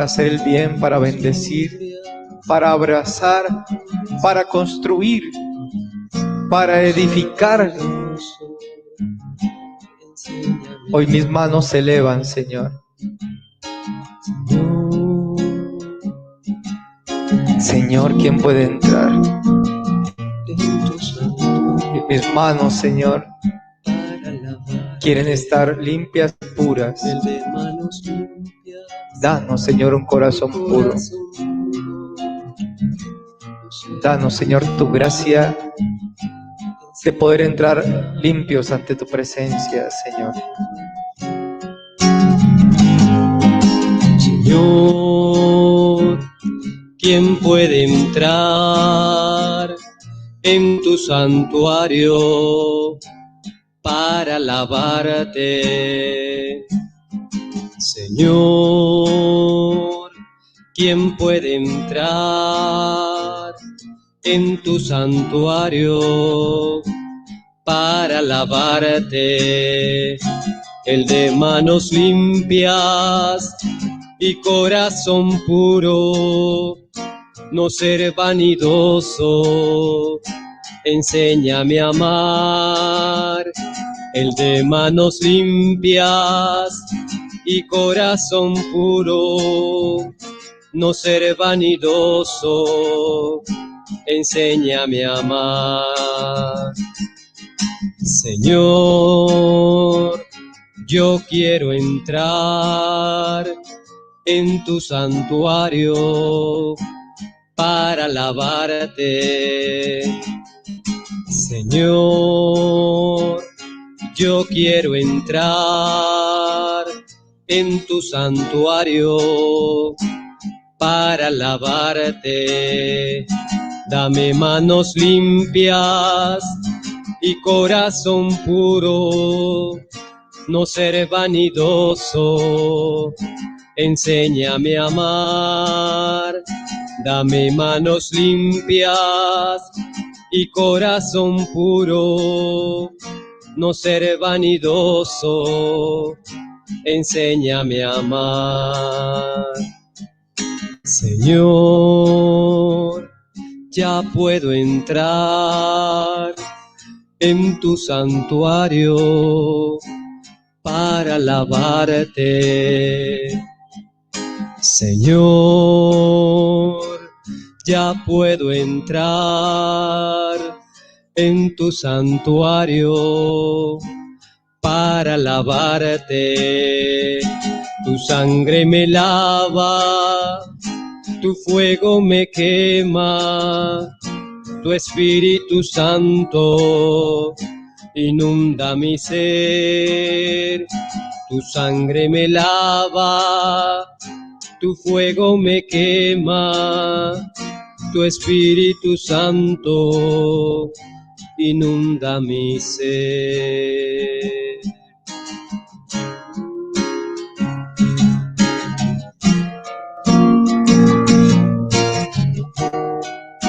hacer el bien, para bendecir, para abrazar, para construir, para edificar. Hoy mis manos se elevan, Señor. Señor, ¿quién puede entrar? Y mis manos, Señor, quieren estar limpias y puras. Danos, Señor, un corazón puro. Danos, Señor, tu gracia de poder entrar limpios ante tu presencia, Señor. Señor, ¿quién puede entrar en tu santuario para alabarte? Señor, ¿quién puede entrar en tu santuario para alabarte? El de manos limpias y corazón puro, no ser vanidoso, enséñame a amar. El de manos limpias y corazón puro, no ser vanidoso, enséñame a amar. Señor, yo quiero entrar en tu santuario para alabarte. Señor, yo quiero entrar en tu santuario para alabarte. Dame manos limpias y corazón puro, no ser vanidoso, enséñame a amar. Dame manos limpias y corazón puro, no ser vanidoso, enséñame a amar. Señor, ya puedo entrar en tu santuario para alabarte. Señor, ya puedo entrar en tu santuario para alabarte. Tu sangre me lava, tu fuego me quema, tu Espíritu Santo inunda mi ser. Tu sangre me lava, tu fuego me quema, tu Espíritu Santo inunda mi ser.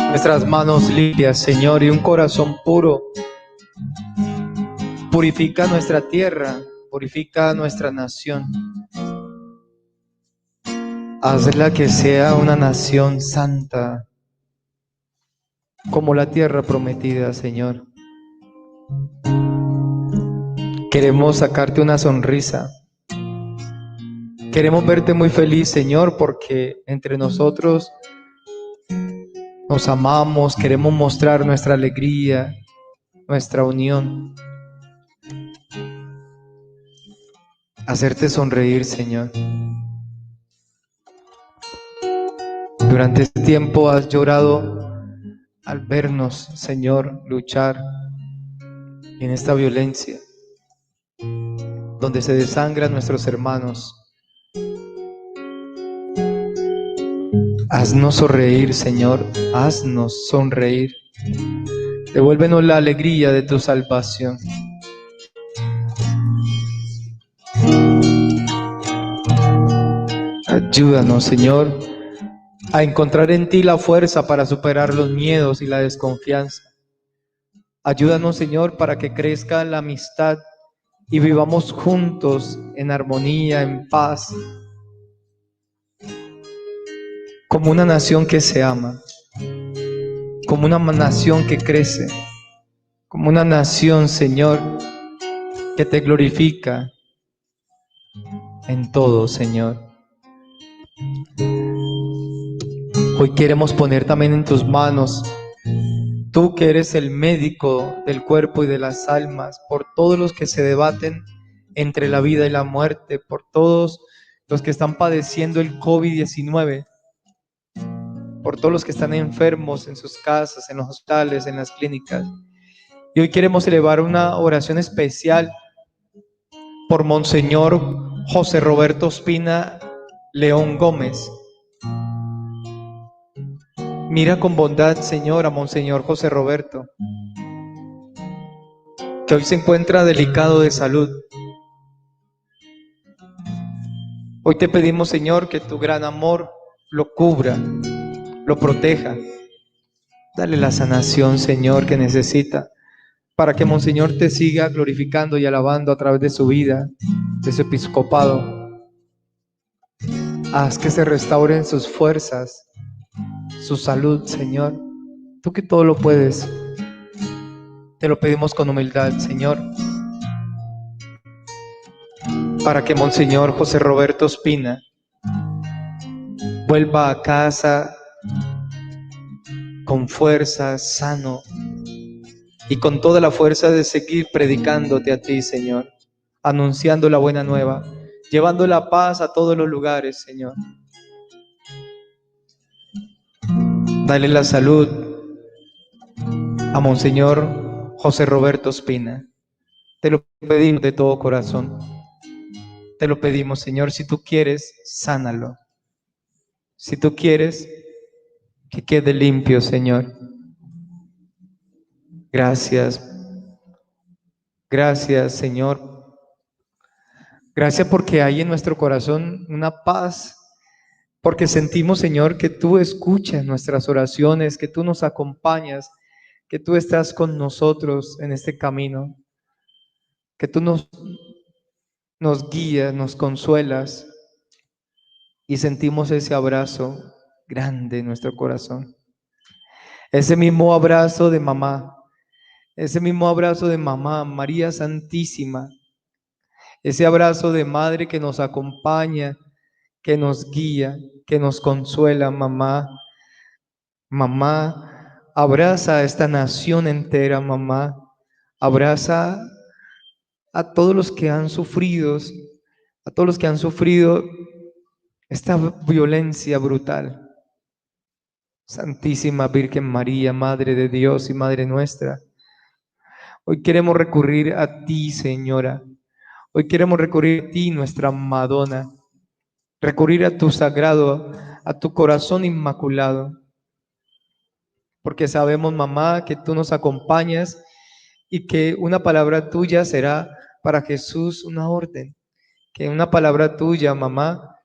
Nuestras manos limpias, Señor, y un corazón puro. Purifica nuestra tierra, purifica nuestra nación. Hazla que sea una nación santa, como la tierra prometida, Señor. Queremos sacarte una sonrisa. Queremos verte muy feliz, Señor, porque entre nosotros nos amamos, queremos mostrar nuestra alegría, nuestra unión. Hacerte sonreír, Señor. Durante este tiempo has llorado al vernos, Señor, luchar en esta violencia, donde se desangran nuestros hermanos. Haznos sonreír, Señor, haznos sonreír. Devuélvenos la alegría de tu salvación. Ayúdanos, Señor, a encontrar en ti la fuerza para superar los miedos y la desconfianza. Ayúdanos, Señor, para que crezca la amistad y vivamos juntos en armonía, en paz, como una nación que se ama, como una nación que crece, como una nación, Señor, que te glorifica en todo, Señor. Hoy queremos poner también en tus manos, tú que eres el médico del cuerpo y de las almas, por todos los que se debaten entre la vida y la muerte, por todos los que están padeciendo el COVID-19, por todos los que están enfermos en sus casas, en los hospitales, en las clínicas. Y hoy queremos elevar una oración especial por Monseñor José Roberto Ospina León Gómez. Mira con bondad, Señor, a Monseñor José Roberto, que hoy se encuentra delicado de salud. Hoy te pedimos, Señor, que tu gran amor lo cubra, lo proteja. Dale la sanación, Señor, que necesita, para que Monseñor te siga glorificando y alabando a través de su vida, de su episcopado. Haz que se restauren sus fuerzas, su salud, Señor. Tú que todo lo puedes, te lo pedimos con humildad, Señor, para que Monseñor José Roberto Espina vuelva a casa con fuerza, sano y con toda la fuerza de seguir predicándote a ti, Señor, anunciando la buena nueva, llevando la paz a todos los lugares, Señor. Dale la salud a Monseñor José Roberto Espina. Te lo pedimos de todo corazón. Te lo pedimos, Señor. Si tú quieres, sánalo. Si tú quieres, que quede limpio, Señor. Gracias. Gracias, Señor. Gracias porque hay en nuestro corazón una paz, porque sentimos, Señor, que tú escuchas nuestras oraciones, que tú nos acompañas, que tú estás con nosotros en este camino, que tú nos guías, nos consuelas y sentimos ese abrazo grande en nuestro corazón. Ese mismo abrazo de mamá, María Santísima, ese abrazo de madre que nos acompaña, que nos guía, que nos consuela, mamá. Mamá, abraza a esta nación entera, mamá. Abraza a todos los que han sufrido, esta violencia brutal. Santísima Virgen María, Madre de Dios y Madre nuestra, hoy queremos recurrir a ti, Señora. Hoy queremos recurrir a ti, nuestra Madonna, recurrir a tu sagrado, a tu corazón inmaculado, porque sabemos, mamá, que tú nos acompañas y que una palabra tuya será para Jesús una orden, que una palabra tuya, mamá,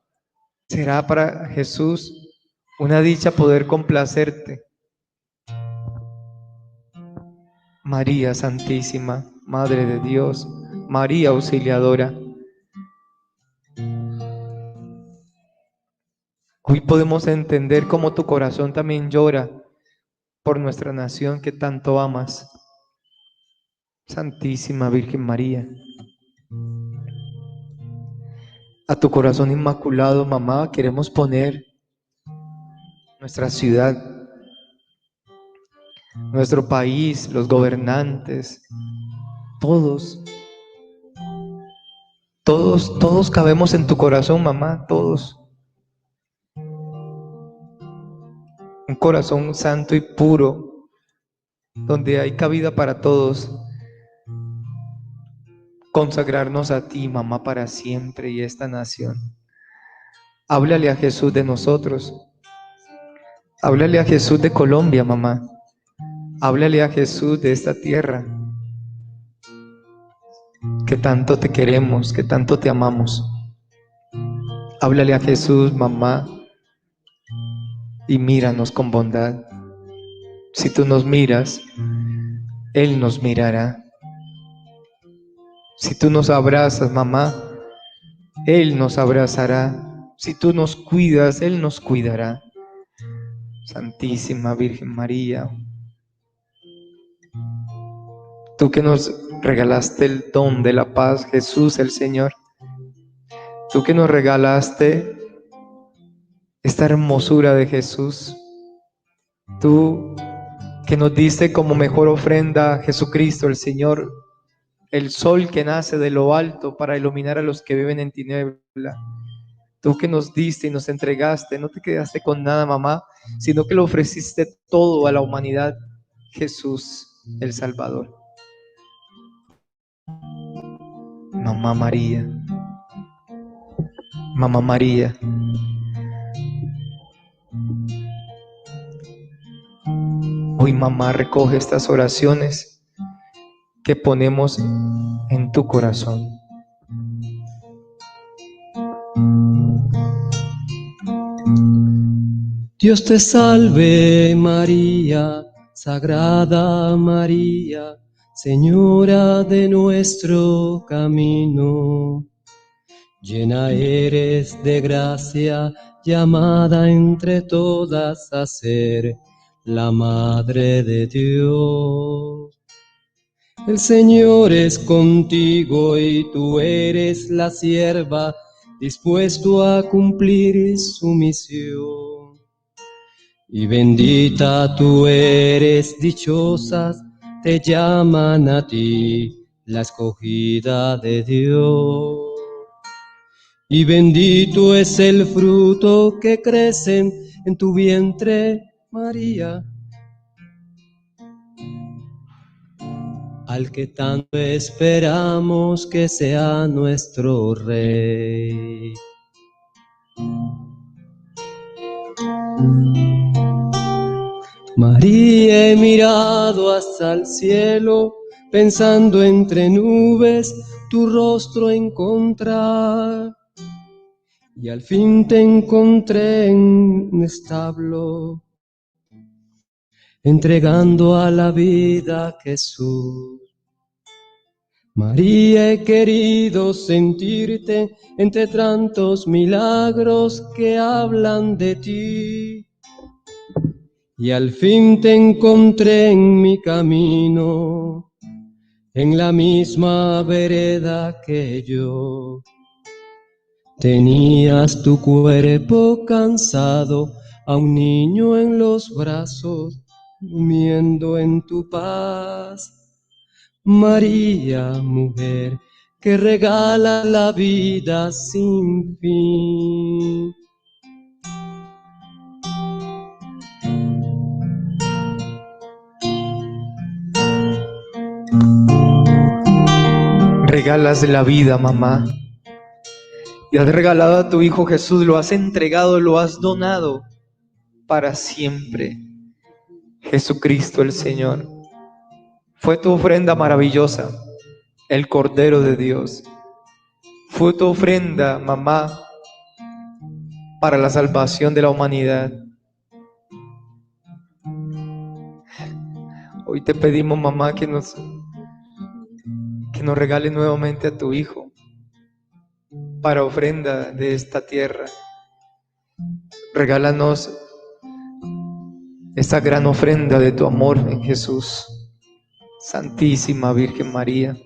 será para Jesús una dicha poder complacerte. María Santísima, Madre de Dios, María Auxiliadora, hoy podemos entender cómo tu corazón también llora por nuestra nación que tanto amas. Santísima Virgen María, a tu corazón inmaculado, mamá, queremos poner nuestra ciudad, nuestro país, los gobernantes, todos cabemos en tu corazón, mamá, todos. Un corazón santo y puro, donde hay cabida para todos. Consagrarnos a ti, mamá, para siempre y esta nación. Háblale a Jesús de nosotros. Háblale a Jesús de Colombia, mamá. Háblale a Jesús de esta tierra, que tanto te queremos, que tanto te amamos. Háblale a Jesús, mamá, y míranos con bondad. Si tú nos miras, Él nos mirará. Si tú nos abrazas, mamá, Él nos abrazará. Si tú nos cuidas, Él nos cuidará. Santísima Virgen María, tú que nos regalaste el don de la paz, Jesús el Señor, tú que nos regalaste esta hermosura de Jesús, tú que nos diste como mejor ofrenda a Jesucristo el Señor, el sol que nace de lo alto para iluminar a los que viven en tiniebla. Tú que nos diste y nos entregaste, no te quedaste con nada, mamá, sino que lo ofreciste todo a la humanidad, Jesús el Salvador. Mamá María, Hoy, mamá, recoge estas oraciones que ponemos en tu corazón. Dios te salve María, Sagrada María, Señora de nuestro camino. Llena eres de gracia, llamada entre todas a ser la Madre de Dios. El Señor es contigo y tú eres la sierva, dispuesto a cumplir su misión. Y bendita tú eres, dichosas te llaman a ti, la escogida de Dios. Y bendito es el fruto que crece en tu vientre, María, al que tanto esperamos que sea nuestro Rey. María, he mirado hasta el cielo, pensando entre nubes tu rostro encontrar. Y al fin te encontré en un establo, entregando a la vida a Jesús. María, he querido sentirte entre tantos milagros que hablan de ti. Y al fin te encontré en mi camino, en la misma vereda que yo. Tenías tu cuerpo cansado, a un niño en los brazos, durmiendo en tu paz. María, mujer, que regala la vida sin fin. Regalas la vida, mamá. Y has regalado a tu Hijo Jesús, lo has entregado, lo has donado para siempre. Jesucristo el Señor. Fue tu ofrenda maravillosa, el Cordero de Dios. Fue tu ofrenda, mamá, para la salvación de la humanidad. Hoy te pedimos, mamá, que nos regale nuevamente a tu Hijo para ofrenda de esta tierra. Regálanos esta gran ofrenda de tu amor en Jesús. Santísima Virgen María,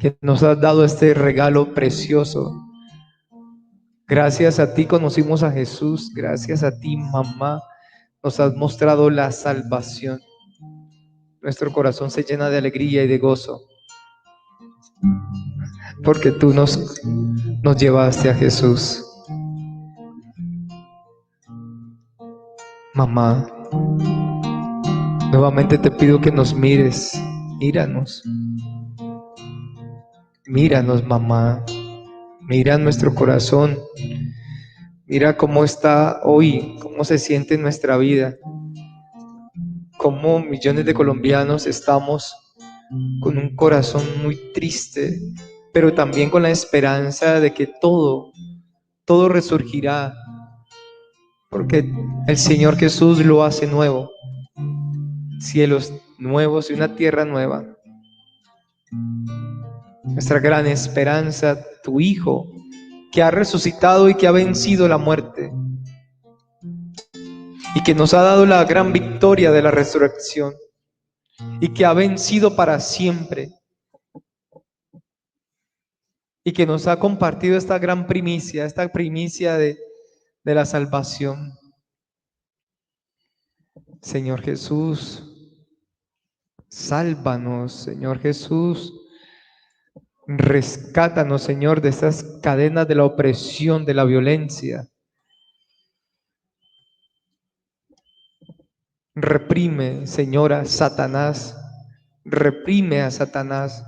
que nos has dado este regalo precioso. Gracias a ti conocimos a Jesús, gracias a ti, mamá, nos has mostrado la salvación. Nuestro corazón se llena de alegría y de gozo, porque tú nos llevaste a Jesús. Mamá, nuevamente te pido que nos mires, míranos. Míranos, mamá. Mira nuestro corazón. Mira cómo está hoy, cómo se siente en nuestra vida. Cómo millones de colombianos estamos con un corazón muy triste, pero también con la esperanza de que todo resurgirá, porque el Señor Jesús lo hace nuevo. Cielos nuevos y una tierra nueva. Nuestra gran esperanza, tu Hijo, que ha resucitado y que ha vencido la muerte, y que nos ha dado la gran victoria de la resurrección, y que ha vencido para siempre, y que nos ha compartido esta gran primicia, esta primicia de la salvación. Señor Jesús, sálvanos, Señor Jesús. Rescátanos, Señor, de estas cadenas de la opresión, de la violencia. Reprime, Señor, a Satanás. Reprime a Satanás.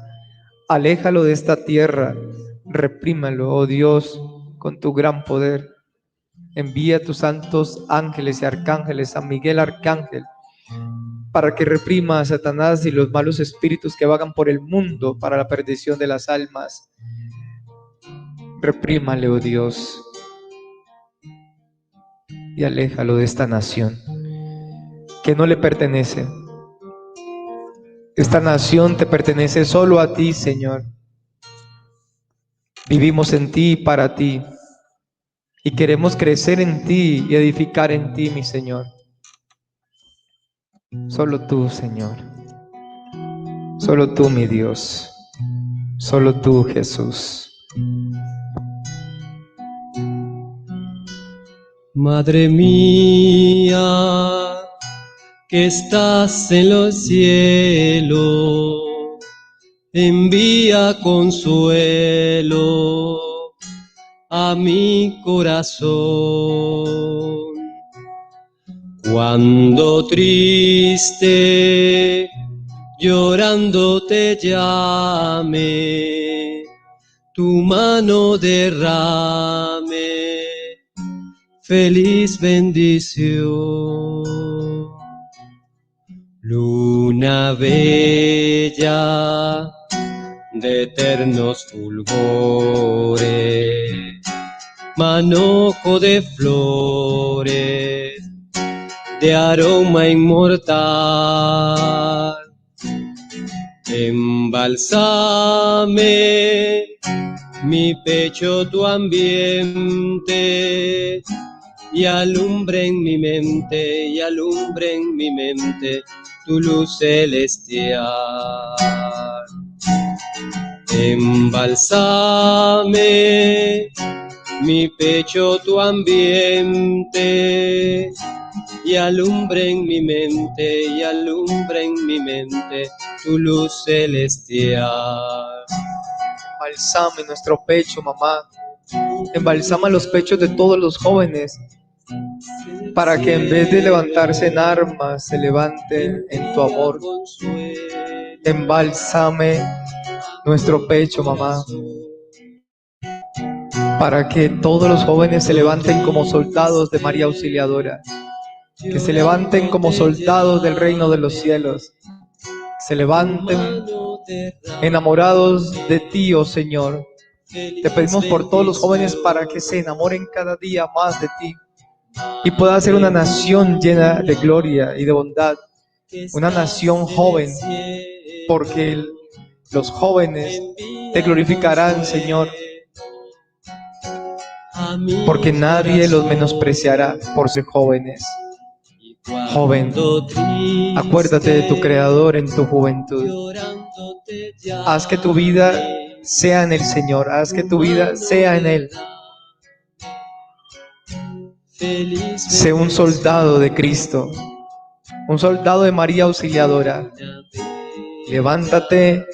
Aléjalo de esta tierra. Reprímalo, oh Dios, con tu gran poder. Envía tus santos ángeles y arcángeles, San Miguel Arcángel, para que reprima a Satanás y los malos espíritus que vagan por el mundo para la perdición de las almas. Reprímale, oh Dios, y aléjalo de esta nación que no le pertenece. Esta nación te pertenece solo a ti, Señor. Vivimos en ti y para ti, y queremos crecer en ti y edificar en ti, mi Señor. Solo tú, Señor. Solo tú, mi Dios. Solo tú, Jesús. Madre mía, que estás en los cielos, envía consuelo a mi corazón. Cuando triste, llorando te llame, tu mano derrame feliz bendición. Luna bella de eternos fulgores, manojo de flores, de aroma inmortal. Embalsame mi pecho tu ambiente, y alumbre en mi mente, y alumbre en mi mente tu luz celestial. Embalsame mi pecho tu ambiente, y alumbre en mi mente, y alumbre en mi mente tu luz celestial. Embalsame nuestro pecho, mamá. Embalsama los pechos de todos los jóvenes, para que en vez de levantarse en armas, se levanten en tu amor. Embalsame nuestro pecho, mamá, para que todos los jóvenes se levanten como soldados de María Auxiliadora, que se levanten como soldados del reino de los cielos, se levanten enamorados de ti, oh Señor. Te pedimos por todos los jóvenes para que se enamoren cada día más de ti y pueda ser una nación llena de gloria y de bondad, una nación joven, porque los jóvenes te glorificarán, Señor, porque nadie los menospreciará por ser jóvenes. Joven, acuérdate de tu Creador en tu juventud. Haz que tu vida sea en el Señor, haz que tu vida sea en Él. Sé un soldado de Cristo, un soldado de María Auxiliadora. Levántate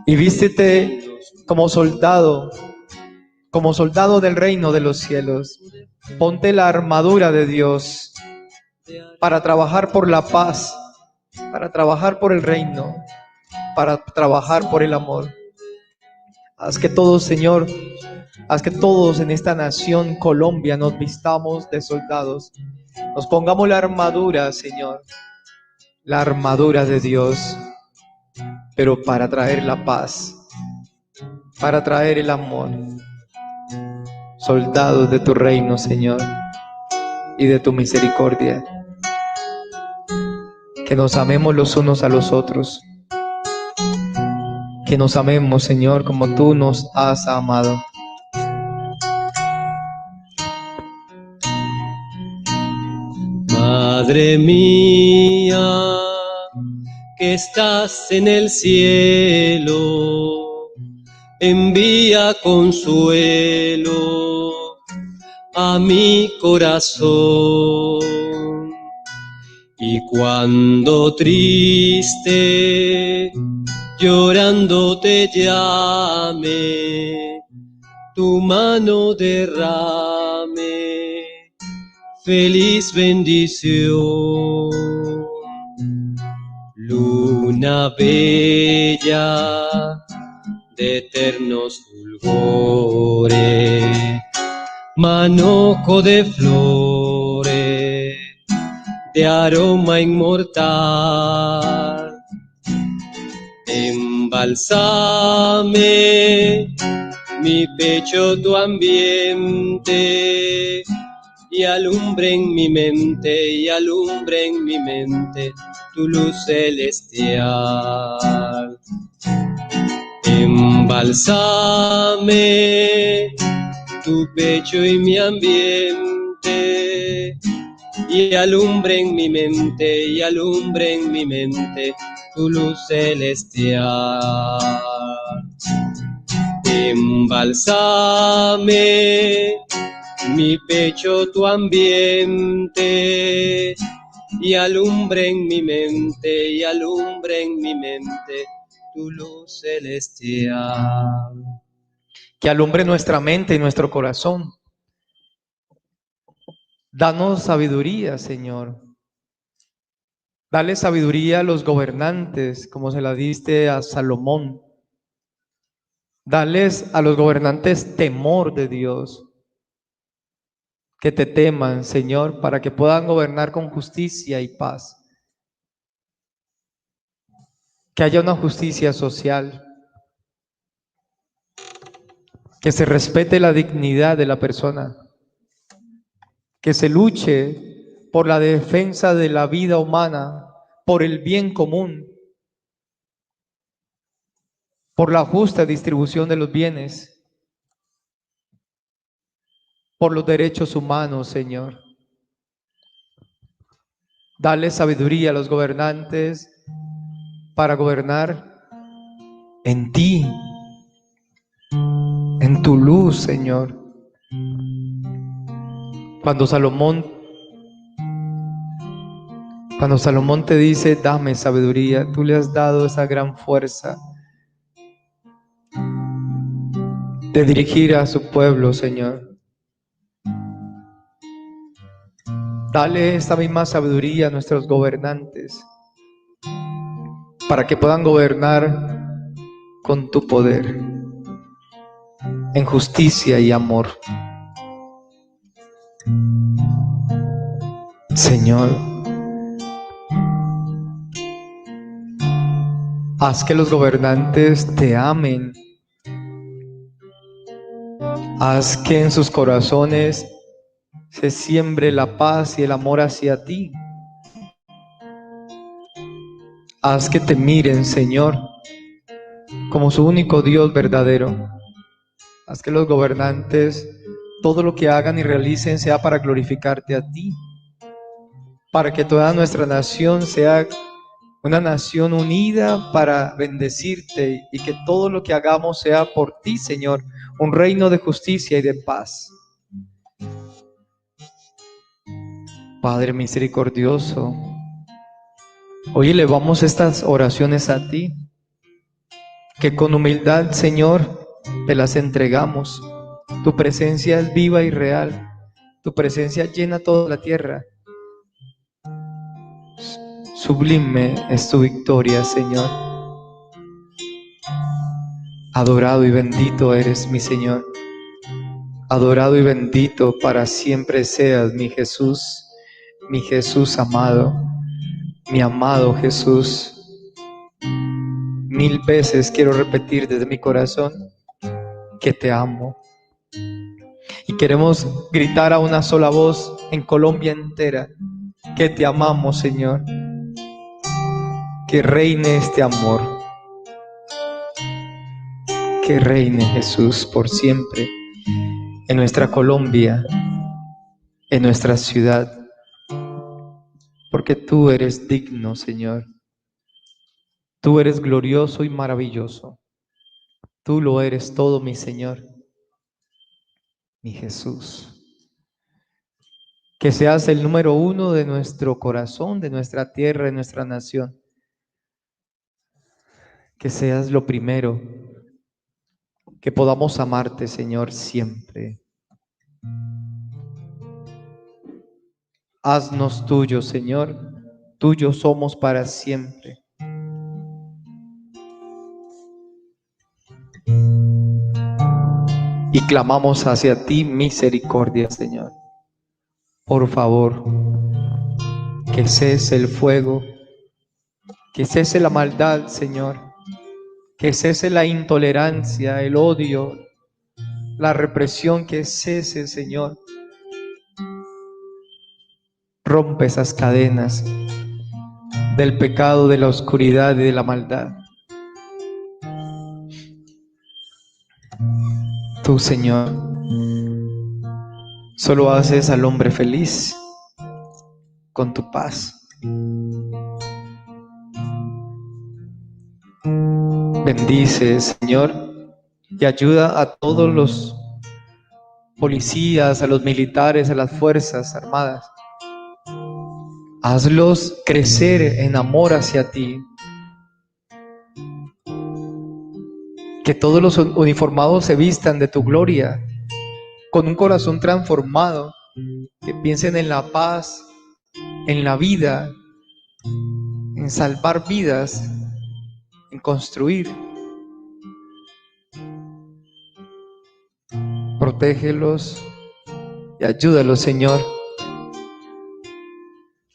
y vístete como soldado del reino de los cielos. Ponte la armadura de Dios para trabajar por la paz, para trabajar por el reino, para trabajar por el amor. Haz que todos, Señor, haz que todos en esta nación Colombia nos vistamos de soldados, nos pongamos la armadura, Señor, la armadura de Dios, pero para traer la paz, para traer el amor. Soldados de tu reino, Señor, y de tu misericordia. Que nos amemos los unos a los otros. Que nos amemos, Señor, como tú nos has amado. Madre mía, que estás en el cielo, envía consuelo a mi corazón. Y cuando triste, llorando te llame, tu mano derrame feliz bendición. Luna bella de eternos fulgores, manojo de flores, de aroma inmortal. Embalsame mi pecho tu ambiente y alumbre en mi mente, y alumbre en mi mente tu luz celestial. Embalsame tu pecho y mi ambiente, y alumbre en mi mente, y alumbre en mi mente tu luz celestial. Embalsame mi pecho tu ambiente, y alumbre en mi mente, y alumbre en mi mente tu luz celestial. Que alumbre nuestra mente y nuestro corazón. Danos sabiduría, Señor. Dale sabiduría a los gobernantes, como se la diste a Salomón. Dales a los gobernantes temor de Dios. Que te teman, Señor, para que puedan gobernar con justicia y paz. Que haya una justicia social. Que se respete la dignidad de la persona. Que se luche por la defensa de la vida humana, por el bien común, por la justa distribución de los bienes, por los derechos humanos, Señor. Dale sabiduría a los gobernantes para gobernar en ti, en tu luz, Señor. Cuando Salomón te dice, dame sabiduría, tú le has dado esa gran fuerza de dirigir a su pueblo, Señor. Dale esta misma sabiduría a nuestros gobernantes para que puedan gobernar con tu poder, en justicia y amor. Señor, haz que los gobernantes te amen. Haz que en sus corazones se siembre la paz y el amor hacia ti. Haz que te miren, Señor, como su único Dios verdadero. Haz que los gobernantes, todo lo que hagan y realicen sea para glorificarte a ti, para que toda nuestra nación sea una nación unida para bendecirte, y que todo lo que hagamos sea por ti, Señor, un reino de justicia y de paz. Padre misericordioso, hoy elevamos estas oraciones a ti, que con humildad, Señor, te las entregamos. Tu presencia es viva y real, tu presencia llena toda la tierra. Sublime es tu victoria, Señor. Adorado y bendito eres, mi Señor. Adorado y bendito para siempre seas, mi Jesús amado, mi amado Jesús. 1000 veces quiero repetir desde mi corazón que te amo. Y queremos gritar a una sola voz en Colombia entera que te amamos, Señor. Que reine este amor. Que reine, Jesús, por siempre en nuestra Colombia, en nuestra ciudad. Porque tú eres digno, Señor. Tú eres glorioso y maravilloso. Tú lo eres todo, mi Señor, mi Jesús. Que seas el número 1 de nuestro corazón, de nuestra tierra, de nuestra nación. Que seas lo primero. Que podamos amarte, Señor, siempre. Haznos tuyos, Señor. Tuyos somos para siempre. Y clamamos hacia ti misericordia, Señor. Por favor, que cese el fuego, que cese la maldad, Señor, que cese la intolerancia, el odio, la represión, que cese, Señor. Rompe esas cadenas del pecado, de la oscuridad y de la maldad. Tú, Señor, solo haces al hombre feliz con tu paz. Bendice, Señor, y ayuda a todos los policías, a los militares, a las fuerzas armadas. Hazlos crecer en amor hacia ti. Que todos los uniformados se vistan de tu gloria, con un corazón transformado, que piensen en la paz, en la vida, en salvar vidas, en construir. Protégelos y ayúdalos, Señor,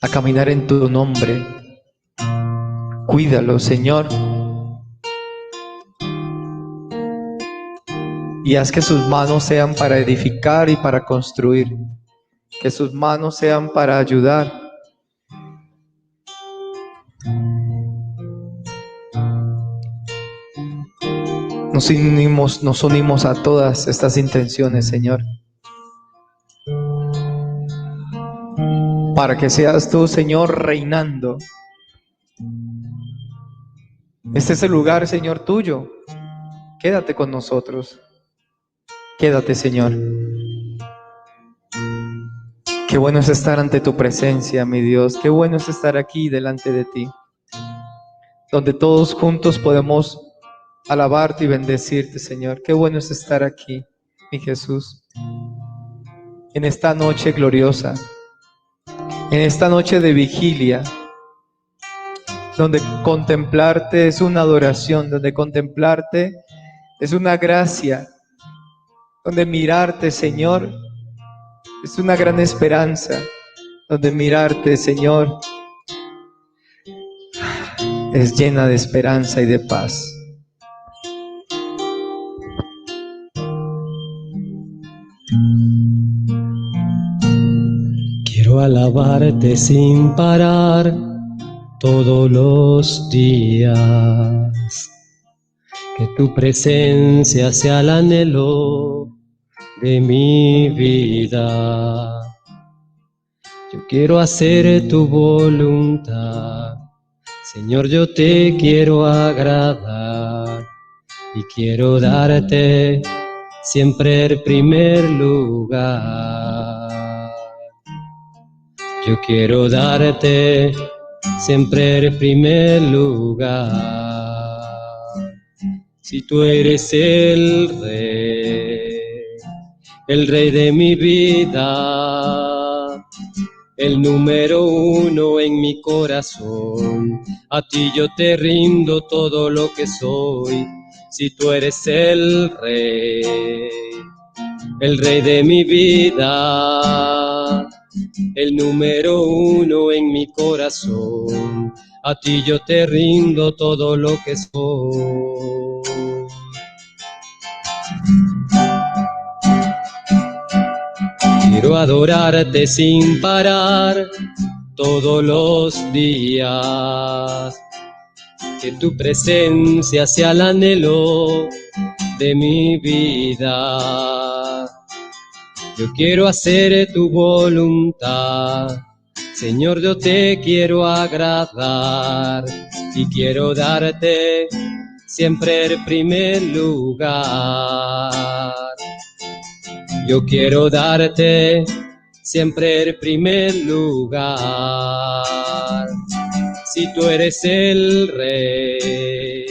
a caminar en tu nombre. Cuídalos, Señor, y haz que sus manos sean para edificar y para construir, que sus manos sean para ayudar. Nos unimos a todas estas intenciones, Señor, para que seas tú, Señor, reinando. Este es el lugar, Señor, tuyo. Quédate con nosotros. Quédate, Señor. Qué bueno es estar ante tu presencia, mi Dios. Qué bueno es estar aquí delante de ti, donde todos juntos podemos alabarte y bendecirte, Señor. Qué bueno es estar aquí, mi Jesús, en esta noche gloriosa, en esta noche de vigilia, donde contemplarte es una adoración, donde contemplarte es una gracia, donde mirarte, Señor, es una gran esperanza, donde mirarte, Señor, es llena de esperanza y de paz. Quiero alabarte sin parar todos los días, que tu presencia sea el anhelo de mi vida. Yo quiero hacer tu voluntad, Señor, yo te quiero agradar y quiero darte siempre el primer lugar. Yo quiero darte siempre el primer lugar. Si tú eres el rey de mi vida, el número uno en mi corazón, a ti yo te rindo todo lo que soy. Si tú eres el rey de mi vida, el número uno en mi corazón, a ti yo te rindo todo lo que soy. Quiero adorarte sin parar todos los días, que tu presencia sea el anhelo de mi vida. Yo quiero hacer tu voluntad, Señor, yo te quiero agradar y quiero darte siempre el primer lugar. Yo quiero darte siempre el primer lugar. Si tú eres el rey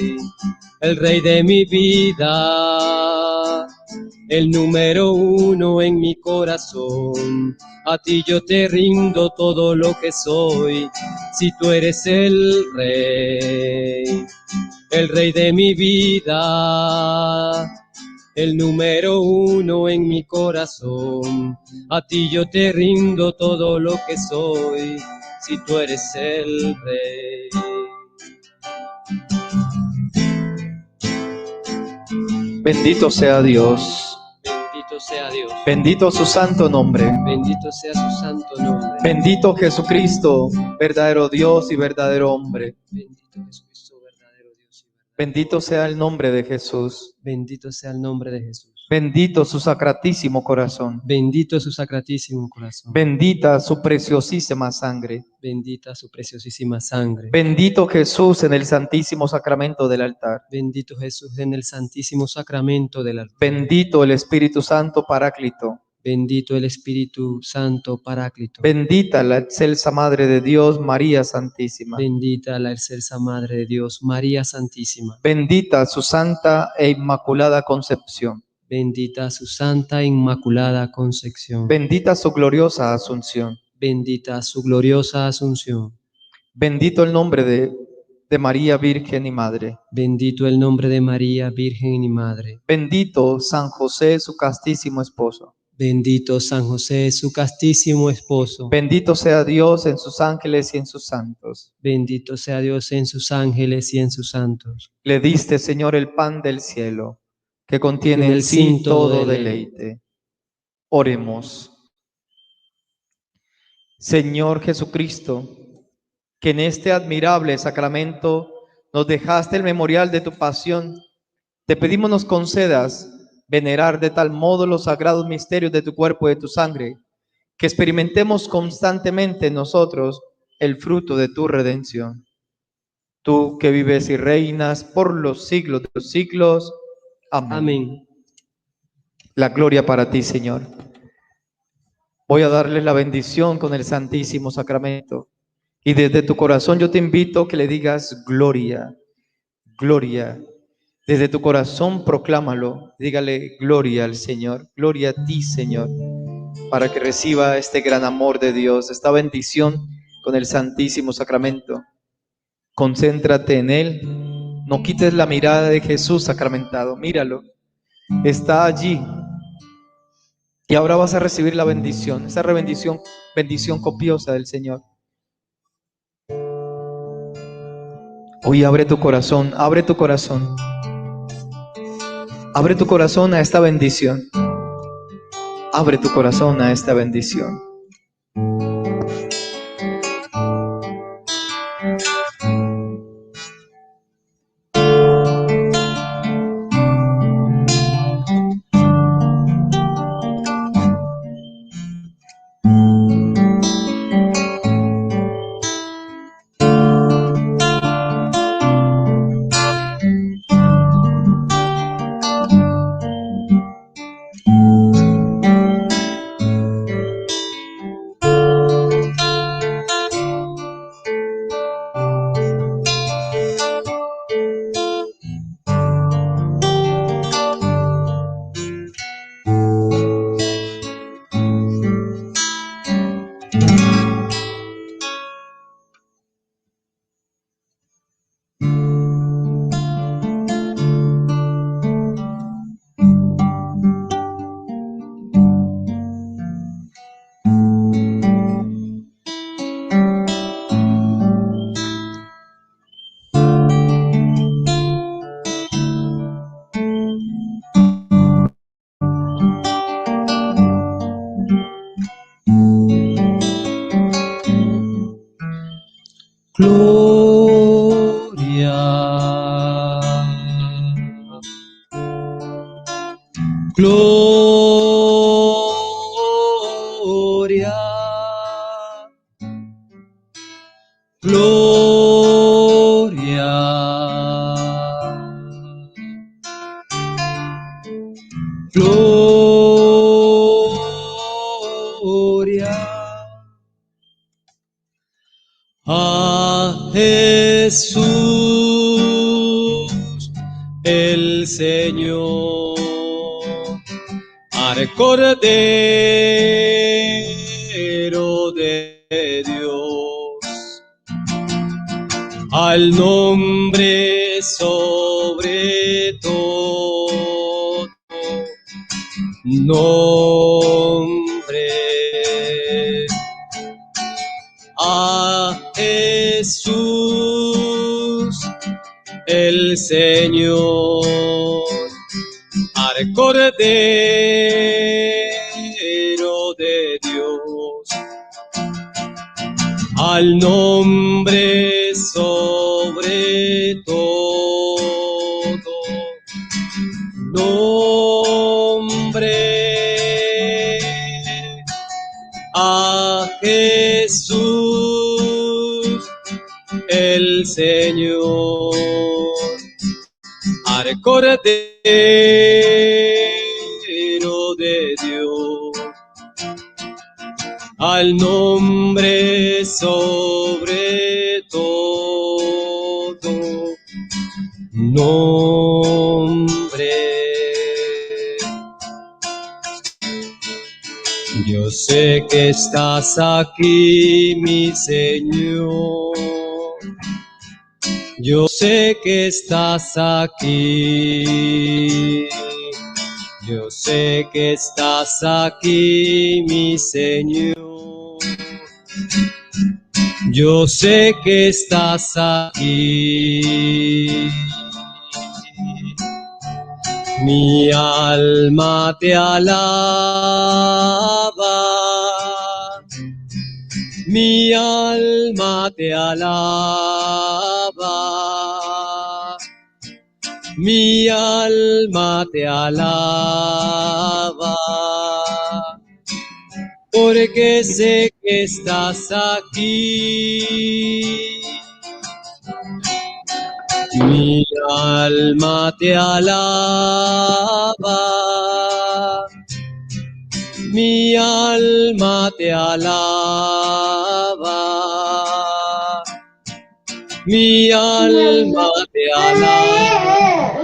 de mi vida, el número uno en mi corazón, a ti yo te rindo todo lo que soy. Si tú eres el rey de mi vida, el número uno en mi corazón. A ti yo te rindo todo lo que soy, si tú eres el Rey. Bendito sea Dios. Bendito sea Dios. Bendito su santo nombre. Bendito sea su santo nombre. Bendito Jesucristo, verdadero Dios y verdadero hombre. Bendito Jesucristo, verdadero Dios y verdadero. Bendito sea el nombre de Jesús. Bendito sea el nombre de Jesús. Bendito su sacratísimo corazón. Bendito su sacratísimo corazón. Bendita su preciosísima sangre. Bendita su preciosísima sangre. Bendito Jesús en el santísimo sacramento del altar. Bendito Jesús en el santísimo sacramento del altar. Bendito el Espíritu Santo Paráclito. Bendito el Espíritu Santo Paráclito. Bendita la excelsa Madre de Dios, María Santísima. Bendita la excelsa Madre de Dios, María Santísima. Bendita su santa e inmaculada concepción. Bendita su santa e inmaculada concepción. Bendita su gloriosa asunción. Bendita su gloriosa asunción. Bendito el nombre de María Virgen y Madre. Bendito el nombre de María Virgen y Madre. Bendito San José, su castísimo esposo. Bendito San José, su castísimo esposo. Bendito sea Dios en sus ángeles y en sus santos. Bendito sea Dios en sus ángeles y en sus santos. Le diste, Señor, el pan del cielo, que contiene en sí todo deleite. Oremos. Señor Jesucristo, que en este admirable sacramento nos dejaste el memorial de tu pasión, te pedimos nos concedas venerar de tal modo los sagrados misterios de tu cuerpo y de tu sangre, que experimentemos constantemente en nosotros el fruto de tu redención. Tú que vives y reinas por los siglos de los siglos. Amén. Amén. La gloria para ti, Señor. Voy a darles la bendición con el Santísimo Sacramento. Y desde tu corazón yo te invito a que le digas gloria, gloria. Desde tu corazón proclámalo, dígale gloria al Señor, gloria a ti, Señor, para que reciba este gran amor de Dios, esta bendición con el Santísimo Sacramento. Concéntrate en Él, no quites la mirada de Jesús sacramentado, míralo, está allí. Y ahora vas a recibir la bendición, esa bendición copiosa del Señor. Hoy abre tu corazón, abre tu corazón. Abre tu corazón a esta bendición. Abre tu corazón a esta bendición. Gloria, gloria, gloria a Jesús el Señor, al Cordero de Dios, al nombre sobre todo nombre. A Jesús, el Señor, al Cordero de Dios, al nombre sobre todo nombre, a Jesús el Señor, al Cordero de Dios, al nombre sobre todo nombre. Yo sé que estás aquí, mi Señor. Yo sé que estás aquí. Yo sé que estás aquí, mi Señor. Yo sé que estás aquí. Mi alma te alaba. Mi alma te alaba. Mi alma te alaba. Porque sé que estás aquí. Mi alma te alaba. Mi alma te alaba. Mi alma te alaba.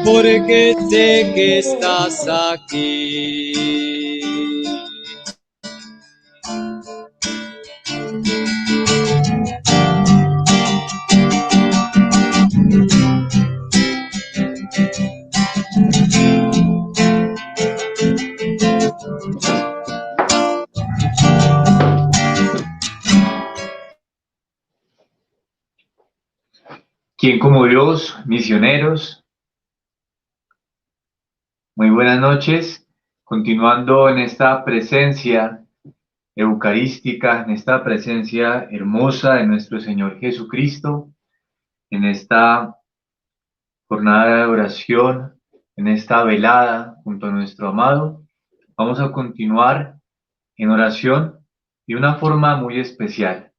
Porque sé que estás aquí. ¿Quién como Dios? Misioneros. Muy buenas noches. Continuando en esta presencia eucarística, en esta presencia hermosa de nuestro Señor Jesucristo, en esta jornada de oración, en esta velada junto a nuestro amado, vamos a continuar en oración de una forma muy especial,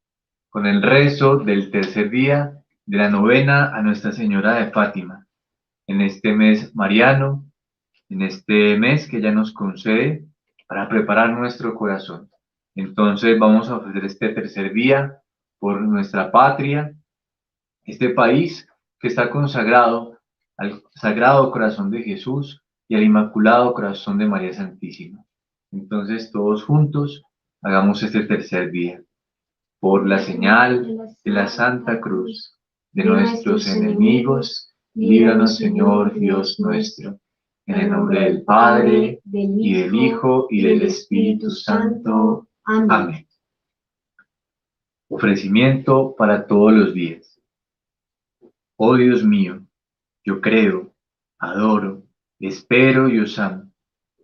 con el rezo del tercer día de la novena a Nuestra Señora de Fátima, en este mes mariano, en este mes que ella nos concede para preparar nuestro corazón. Entonces vamos a ofrecer este tercer día por nuestra patria, este país que está consagrado al Sagrado Corazón de Jesús y al Inmaculado Corazón de María Santísima. Entonces todos juntos hagamos este tercer día. Por la señal de la Santa Cruz de nuestros enemigos, líbranos, Señor Dios nuestro, en el nombre del Padre, y del Hijo, y del Espíritu Santo. Amén. Ofrecimiento para todos los días. Oh Dios mío, yo creo, adoro, espero y os amo.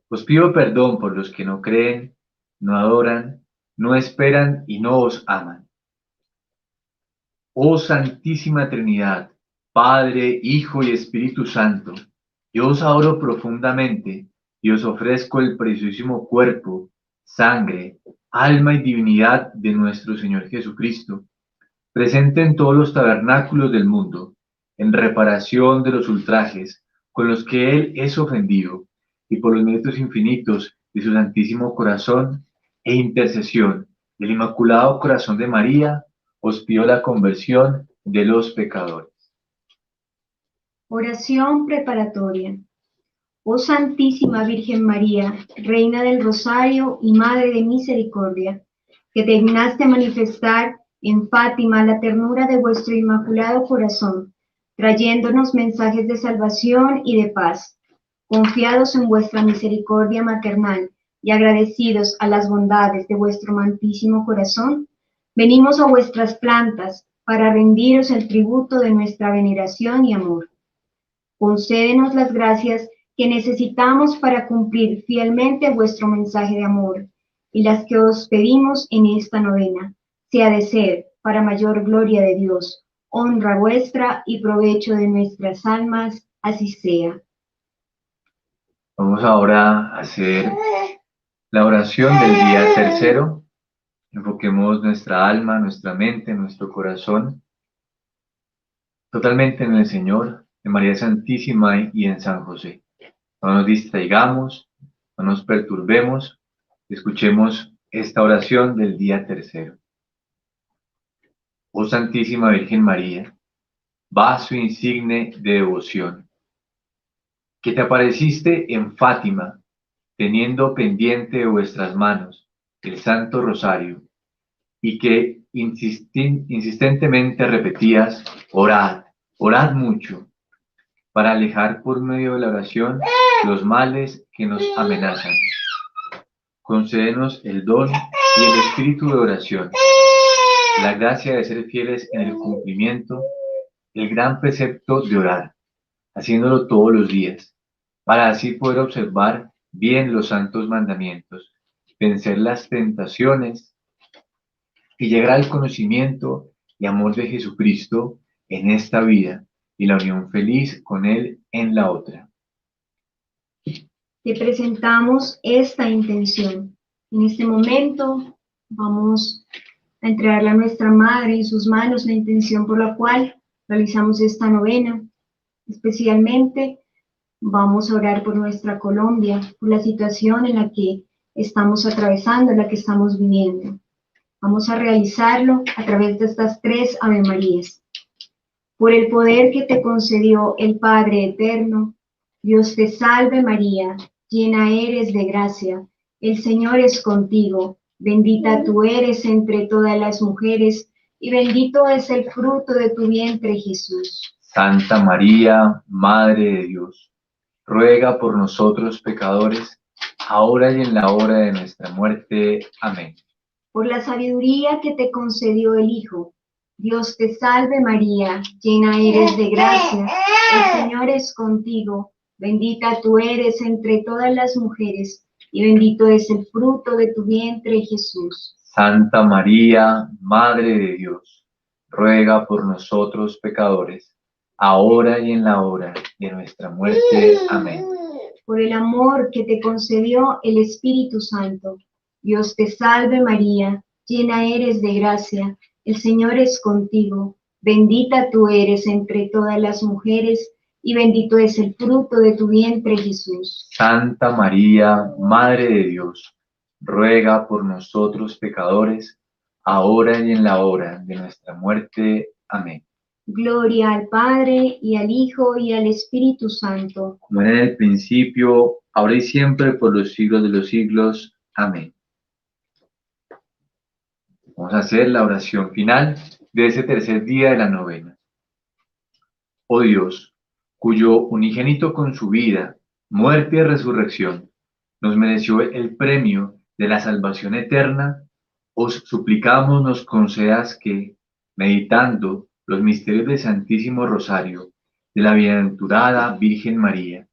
Os pido perdón por los que no creen, no adoran, no esperan y no os aman. Oh Santísima Trinidad, Padre, Hijo y Espíritu Santo, yo os adoro profundamente y os ofrezco el preciosísimo cuerpo, sangre, alma y divinidad de nuestro Señor Jesucristo, presente en todos los tabernáculos del mundo, en reparación de los ultrajes con los que Él es ofendido, y por los méritos infinitos de su Santísimo Corazón e intercesión del Inmaculado Corazón de María, os pido la conversión de los pecadores. Oración preparatoria. Oh Santísima Virgen María, Reina del Rosario y Madre de Misericordia, que te dignaste manifestar en Fátima la ternura de vuestro Inmaculado Corazón, trayéndonos mensajes de salvación y de paz. Confiados en vuestra misericordia maternal y agradecidos a las bondades de vuestro amantísimo corazón, venimos a vuestras plantas para rendiros el tributo de nuestra veneración y amor. Concédenos las gracias que necesitamos para cumplir fielmente vuestro mensaje de amor, y las que os pedimos en esta novena, sea de ser para mayor gloria de Dios, honra vuestra y provecho de nuestras almas, así sea. Vamos ahora a hacer la oración del día tercero. Enfoquemos nuestra alma, nuestra mente, nuestro corazón totalmente en el Señor, en María Santísima y en San José. No nos distraigamos, no nos perturbemos, escuchemos esta oración del día tercero. Oh Santísima Virgen María, vaso insigne de devoción, que te apareciste en Fátima, teniendo pendiente de vuestras manos el Santo Rosario, y que insistentemente repetías, orad, orad mucho, para alejar por medio de la oración los males que nos amenazan. Concédenos el don y el espíritu de oración, la gracia de ser fieles en el cumplimiento, el gran precepto de orar, haciéndolo todos los días, para así poder observar bien los santos mandamientos, vencer las tentaciones y llegar al conocimiento y amor de Jesucristo en esta vida y la unión feliz con Él en la otra. Te presentamos esta intención. En este momento vamos a entregarle a nuestra Madre en sus manos la intención por la cual realizamos esta novena. Especialmente vamos a orar por nuestra Colombia, por la situación en la que estamos atravesando, en la que estamos viviendo. Vamos a realizarlo a través de estas 3 Ave Marías. Por el poder que te concedió el Padre Eterno, Dios te salve María, llena eres de gracia, el Señor es contigo, bendita tú eres entre todas las mujeres, y bendito es el fruto de tu vientre Jesús. Santa María, Madre de Dios, ruega por nosotros pecadores, ahora y en la hora de nuestra muerte. Amén. Por la sabiduría que te concedió el Hijo, Dios te salve María, llena eres de gracia, el Señor es contigo, bendita tú eres entre todas las mujeres, y bendito es el fruto de tu vientre Jesús. Santa María, Madre de Dios, ruega por nosotros pecadores, ahora y en la hora de nuestra muerte. Amén. Por el amor que te concedió el Espíritu Santo, Dios te salve María, llena eres de gracia, el Señor es contigo, bendita tú eres entre todas las mujeres, y bendito es el fruto de tu vientre Jesús. Santa María, Madre de Dios, ruega por nosotros pecadores, ahora y en la hora de nuestra muerte. Amén. Gloria al Padre, y al Hijo, y al Espíritu Santo. Como era en el principio, ahora y siempre, por los siglos de los siglos. Amén. Vamos a hacer la oración final de ese tercer día de la novena. Oh Dios, cuyo unigénito con su vida, muerte y resurrección nos mereció el premio de la salvación eterna, os suplicamos nos concedas que, meditando los misterios del Santísimo Rosario de la bienaventurada Virgen María,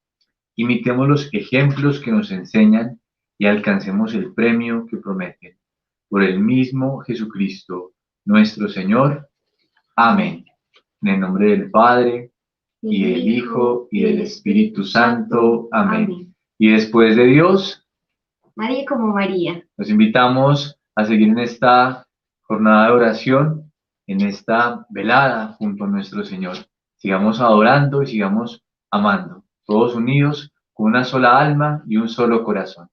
imitemos los ejemplos que nos enseñan y alcancemos el premio que prometen. Por el mismo Jesucristo, nuestro Señor. Amén. En el nombre del Padre, y del Hijo, y del Espíritu Santo. Amén. Y después de Dios, María como María. los invitamos a seguir en esta jornada de oración, en esta velada junto a nuestro Señor. Sigamos adorando y sigamos amando, todos unidos con una sola alma y un solo corazón.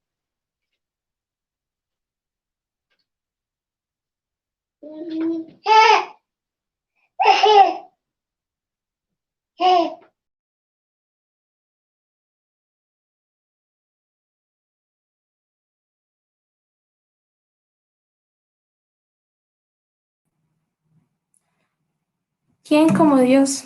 ¿Quién como Dios?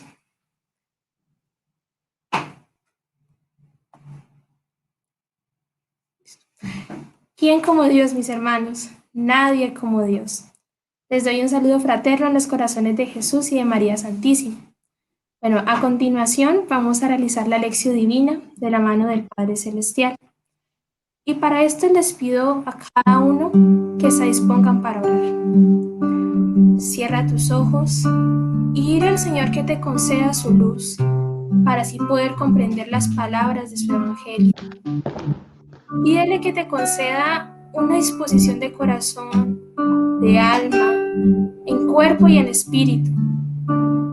¿Quién como Dios, mis hermanos? Nadie como Dios. Les doy un saludo fraterno en los corazones de Jesús y de María Santísima. Bueno, a continuación vamos a realizar la lección divina de la mano del Padre Celestial. Y para esto les pido a cada uno que se dispongan para orar. Cierra tus ojos y dile al Señor que te conceda su luz para así poder comprender las palabras de su Evangelio. Pídele que te conceda una disposición de corazón, de alma, en cuerpo y en espíritu.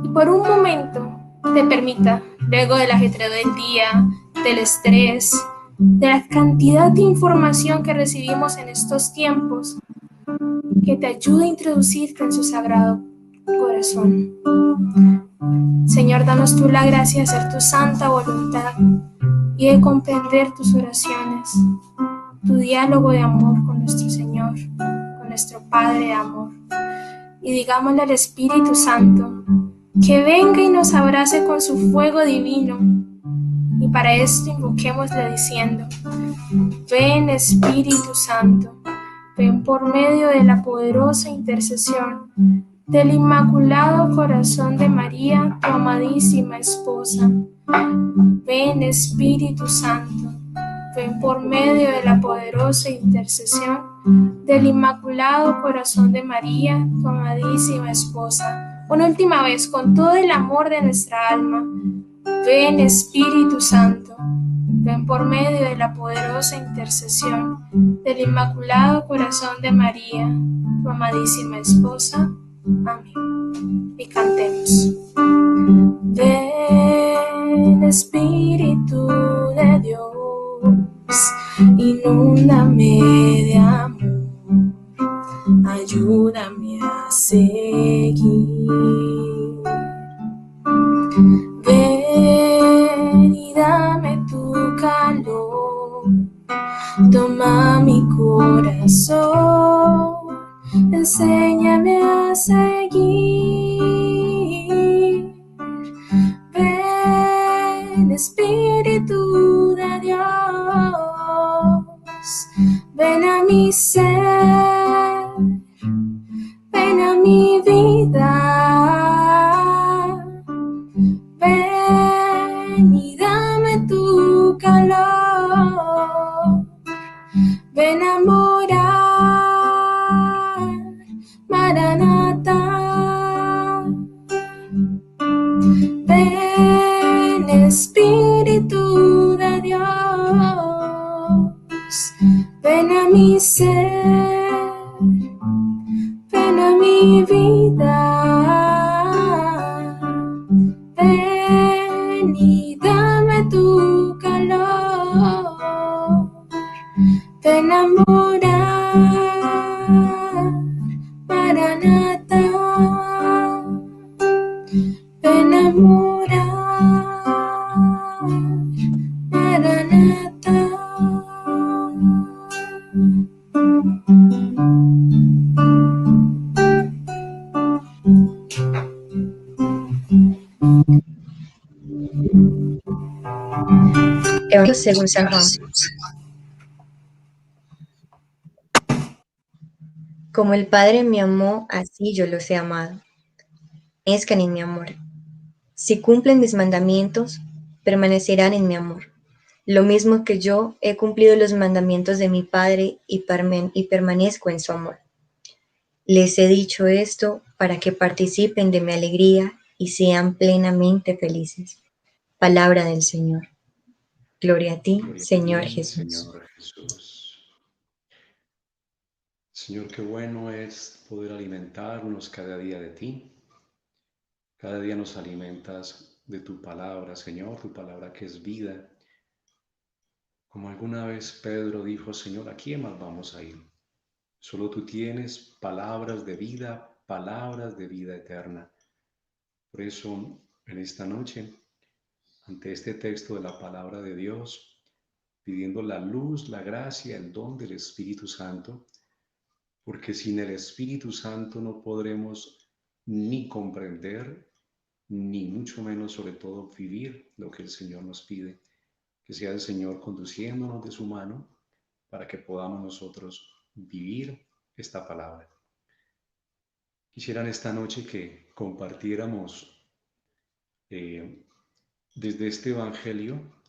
Y por un momento te permita, luego del ajetreo del día, del estrés, de la cantidad de información que recibimos en estos tiempos, que te ayude a introducirte en su sagrado corazón. Señor, danos tú la gracia de hacer tu santa voluntad y de comprender tus oraciones, tu diálogo de amor con nuestro Señor, con nuestro Padre de amor. Y digámosle al Espíritu Santo que venga y nos abrace con su fuego divino. Y para esto invoquémosle diciendo: ven Espíritu Santo, ven por medio de la poderosa intercesión del Inmaculado Corazón de María, tu amadísima esposa. Ven Espíritu Santo, ven por medio de la poderosa intercesión del Inmaculado Corazón de María, tu amadísima esposa. Una última vez, con todo el amor de nuestra alma. Ven Espíritu Santo, ven por medio de la poderosa intercesión del Inmaculado Corazón de María, tu amadísima esposa. Amén. Y cantemos. Ven Espíritu de Dios, inúndame de amor, ayúdame a seguir. Ven y dame tu calor, toma mi corazón, enséñame a seguir. Ven Espíritu de Dios, ven a mi ser, ven a mi vida. Ven y dame tu calor, ven a morar, Maranatha. Ven Espíritu de Dios, ven a mi ser, ven a mi vida. Ven y dame tu calor, ven a morar, Maranatha. Ven a morar, Maranatha. Evangelio según San Juan. Como el Padre me amó, así yo los he amado. Permanezcan en mi amor. Si cumplen mis mandamientos, permanecerán en mi amor, lo mismo que yo he cumplido los mandamientos de mi Padre y permanezco en su amor. Les he dicho esto para que participen de mi alegría y sean plenamente felices. Palabra del Señor. Gloria a ti, Señor Jesús. Señor, qué bueno es poder alimentarnos cada día de ti. Cada día nos alimentas de tu palabra, Señor, tu palabra que es vida. Como alguna vez Pedro dijo: Señor, ¿a quién más vamos a ir? Solo tú tienes palabras de vida eterna. Por eso, en esta noche, ante este texto de la palabra de Dios, pidiendo la luz, la gracia, el don del Espíritu Santo, porque sin el Espíritu Santo no podremos ni comprender, ni mucho menos, sobre todo, vivir lo que el Señor nos pide. Que sea el Señor conduciéndonos de su mano para que podamos nosotros vivir esta palabra. Quisiera en esta noche que compartiéramos desde este Evangelio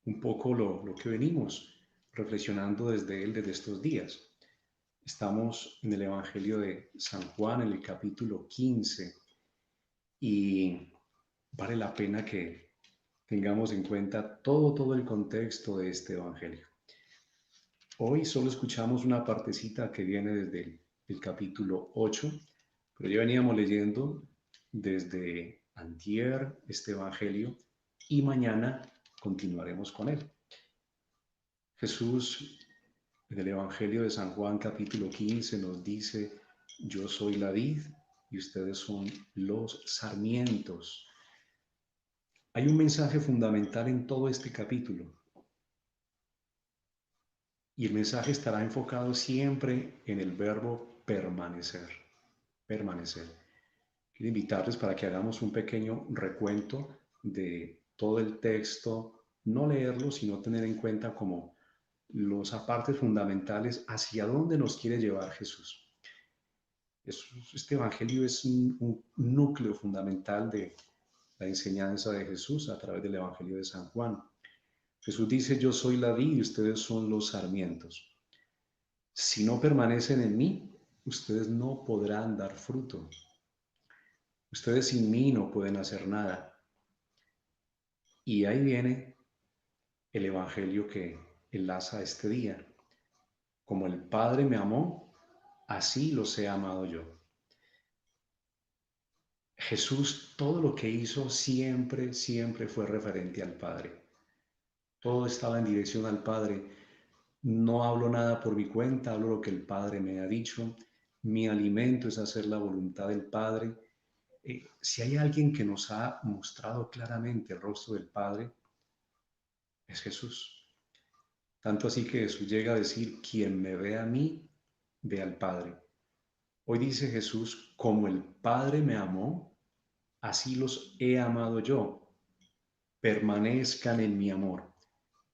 un poco lo que venimos reflexionando desde él desde estos días. Estamos en el Evangelio de San Juan, en el capítulo 15, y vale la pena que tengamos en cuenta todo el contexto de este Evangelio. Hoy solo escuchamos una partecita que viene desde el capítulo 8, pero ya veníamos leyendo desde antier este Evangelio y mañana continuaremos con él. Jesús en el Evangelio de San Juan capítulo 15 nos dice: yo soy la vid y ustedes son los sarmientos. Hay un mensaje fundamental en todo este capítulo. Y el mensaje estará enfocado siempre en el verbo permanecer. Permanecer. Quiero invitarles para que hagamos un pequeño recuento de todo el texto, no leerlo, sino tener en cuenta como los apartes fundamentales hacia dónde nos quiere llevar Jesús. Este Evangelio es un núcleo fundamental de la enseñanza de Jesús a través del Evangelio de San Juan. Jesús dice: yo soy la vid y ustedes son los sarmientos. Si no permanecen en mí, ustedes no podrán dar fruto. Ustedes sin mí no pueden hacer nada. Y ahí viene el Evangelio que enlaza este día. Como el Padre me amó, así los he amado yo. Jesús, todo lo que hizo siempre fue referente al Padre. Todo estaba en dirección al Padre. No hablo nada por mi cuenta, hablo lo que el Padre me ha dicho. Mi alimento es hacer la voluntad del Padre. Si hay alguien que nos ha mostrado claramente el rostro del Padre, es Jesús. Tanto así que Jesús llega a decir: quien me ve a mí, ve al Padre. Hoy dice Jesús: como el Padre me amó, así los he amado yo. Permanezcan en mi amor.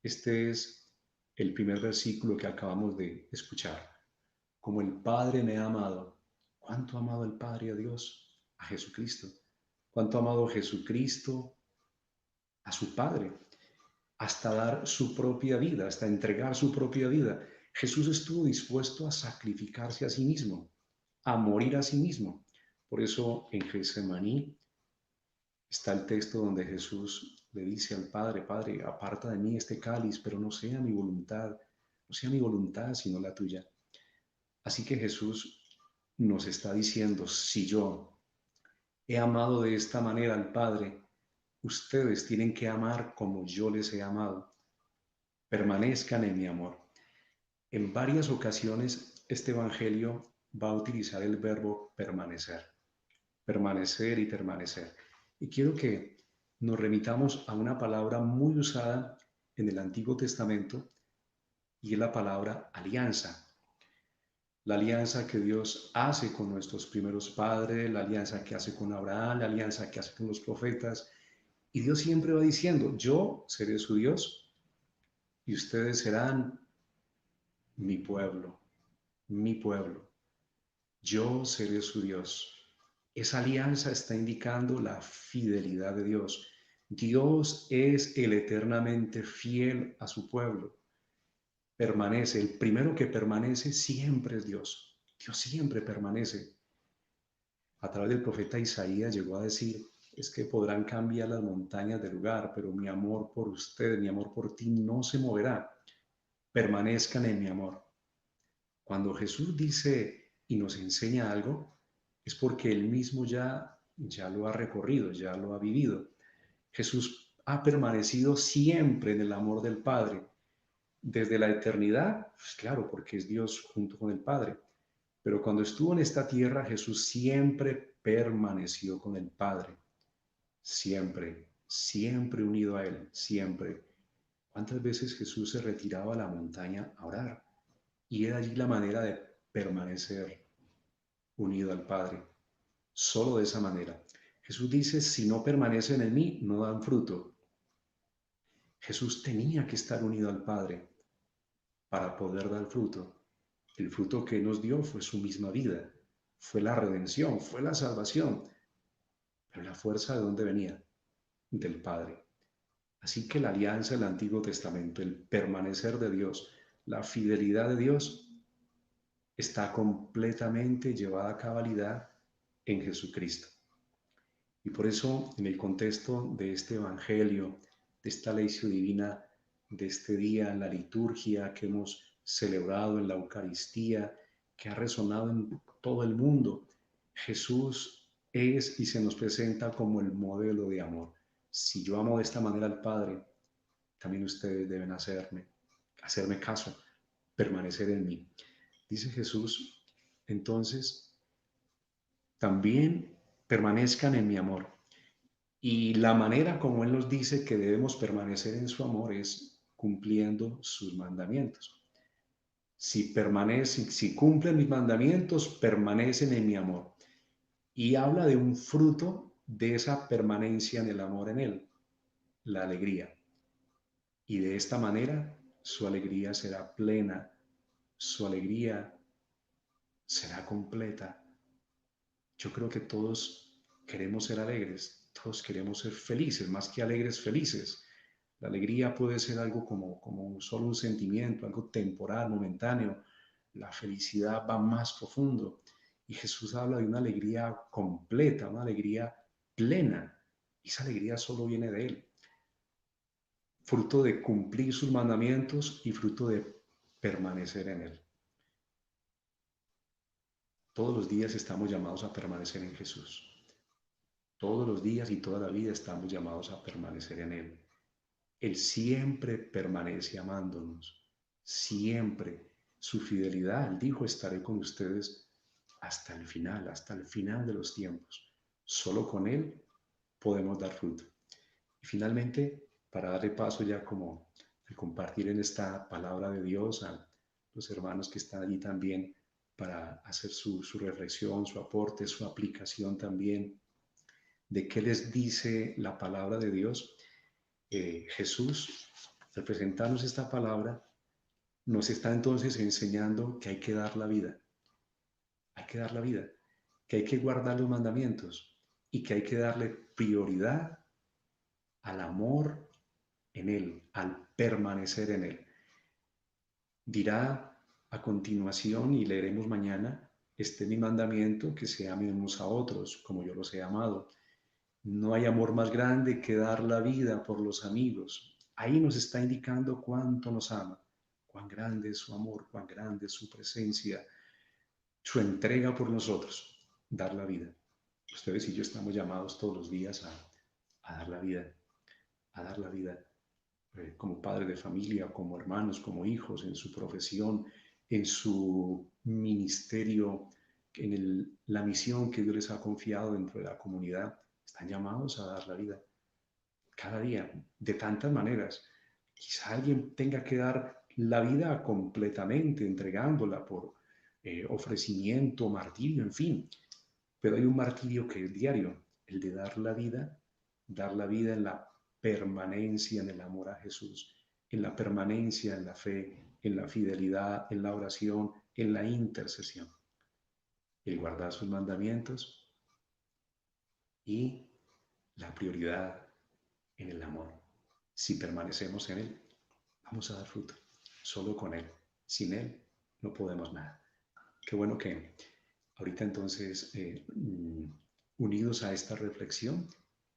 Este es el primer versículo que acabamos de escuchar. Como el Padre me ha amado. ¿Cuánto ha amado el Padre a Dios? A Jesucristo. ¿Cuánto ha amado Jesucristo a su Padre? Hasta dar su propia vida, hasta entregar su propia vida. Jesús estuvo dispuesto a sacrificarse a sí mismo, a morir a sí mismo. Por eso en Getsemaní está el texto donde Jesús le dice al Padre: Padre, aparta de mí este cáliz, pero no sea mi voluntad, sino la tuya. Así que Jesús nos está diciendo: si yo he amado de esta manera al Padre, ustedes tienen que amar como yo les he amado. Permanezcan en mi amor. En varias ocasiones este Evangelio va a utilizar el verbo permanecer. Permanecer y permanecer. Y quiero que nos remitamos a una palabra muy usada en el Antiguo Testamento, y es la palabra alianza. La alianza que Dios hace con nuestros primeros padres, la alianza que hace con Abraham, la alianza que hace con los profetas. Y Dios siempre va diciendo: yo seré su Dios y ustedes serán mi pueblo, mi pueblo. Yo seré su Dios. Esa alianza está indicando la fidelidad de Dios. Dios es el eternamente fiel a su pueblo. Permanece, el primero que permanece siempre es Dios. Dios siempre permanece. A través del profeta Isaías llegó a decir: es que podrán cambiar las montañas de lugar, pero mi amor por usted, mi amor por ti no se moverá. Permanezcan en mi amor. Cuando Jesús dice y nos enseña algo, es porque Él mismo ya lo ha recorrido, ya lo ha vivido. Jesús ha permanecido siempre en el amor del Padre. Desde la eternidad, pues claro, porque es Dios junto con el Padre. Pero cuando estuvo en esta tierra, Jesús siempre permaneció con el Padre. Siempre, siempre unido a Él, siempre. ¿Cuántas veces Jesús se retiraba a la montaña a orar? Y era allí la manera de permanecer unido al Padre. Solo de esa manera. Jesús dice: si no permanecen en mí, no dan fruto. Jesús tenía que estar unido al Padre. para poder dar fruto. El fruto que nos dio fue su misma vida, fue la redención, fue la salvación. Pero la fuerza, ¿de dónde venía? Del Padre. Así que la alianza del Antiguo Testamento, el permanecer de Dios, la fidelidad de Dios, está completamente llevada a cabalidad en Jesucristo. Y por eso, en el contexto de este Evangelio, de esta lección divina, de este día, en la liturgia que hemos celebrado, en la Eucaristía, que ha resonado en todo el mundo, Jesús es y se nos presenta como el modelo de amor. Si yo amo de esta manera al Padre, también ustedes deben hacerme caso, permanecer en mí. Dice Jesús, entonces, también permanezcan en mi amor. Y la manera como Él nos dice que debemos permanecer en su amor es cumpliendo sus mandamientos. Si cumplen mis mandamientos, permanecen en mi amor. Y habla de un fruto de esa permanencia en el amor en Él, la alegría. Y de esta manera su alegría será plena, su alegría será completa. Yo creo que todos queremos ser alegres, todos queremos ser felices, más que alegres, felices. La alegría puede ser algo como solo un sentimiento, algo temporal, momentáneo. La felicidad va más profundo. Y Jesús habla de una alegría completa, una alegría plena. Y esa alegría solo viene de Él. Fruto de cumplir sus mandamientos y fruto de permanecer en Él. Todos los días estamos llamados a permanecer en Jesús. Todos los días y toda la vida estamos llamados a permanecer en Él. Él siempre permanece amándonos, siempre. Su fidelidad, Él dijo, estaré con ustedes hasta el final de los tiempos. Solo con Él podemos dar fruto. Y finalmente, para darle paso ya como al compartir en esta palabra de Dios a los hermanos que están allí también para hacer su reflexión, su aporte, su aplicación también de qué les dice la palabra de Dios. Jesús, al presentarnos esta palabra, nos está entonces enseñando que hay que dar la vida, que hay que guardar los mandamientos y que hay que darle prioridad al amor en Él, al permanecer en Él. Dirá a continuación, y leeremos mañana, este es mi mandamiento, que se amen unos a otros, como yo los he amado. No hay amor más grande que dar la vida por los amigos. Ahí nos está indicando cuánto nos ama, cuán grande es su amor, cuán grande es su presencia, su entrega por nosotros, dar la vida. Ustedes y yo estamos llamados todos los días a dar la vida, como padres de familia, como hermanos, como hijos, en su profesión, en su ministerio, en la misión que Dios les ha confiado dentro de la comunidad. Están llamados a dar la vida cada día, de tantas maneras. Quizá alguien tenga que dar la vida completamente, entregándola por ofrecimiento, martirio, en fin. Pero hay un martirio que es diario, el de dar la vida en la permanencia en el amor a Jesús, en la permanencia en la fe, en la fidelidad, en la oración, en la intercesión. El guardar sus mandamientos y la prioridad en el amor. Si permanecemos en Él, vamos a dar fruto. Solo con Él. Sin Él no podemos nada. Qué bueno que ahorita entonces, unidos a esta reflexión,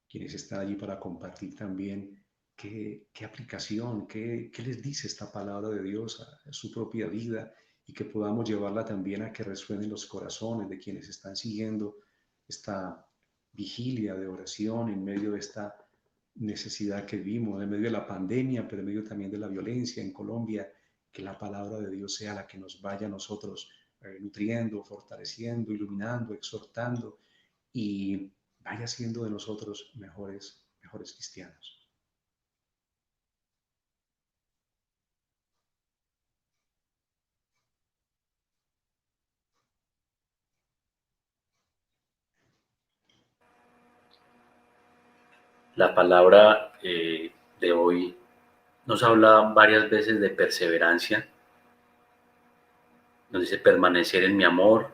quienes están allí para compartir también qué aplicación, qué les dice esta palabra de Dios a su propia vida, y que podamos llevarla también a que resuene en los corazones de quienes están siguiendo esta vigilia de oración en medio de esta necesidad que vimos, en medio de la pandemia, pero en medio también de la violencia en Colombia. Que la palabra de Dios sea la que nos vaya a nosotros nutriendo, fortaleciendo, iluminando, exhortando, y vaya haciendo de nosotros mejores cristianos. La palabra de hoy nos habla varias veces de perseverancia, nos dice permanecer en mi amor,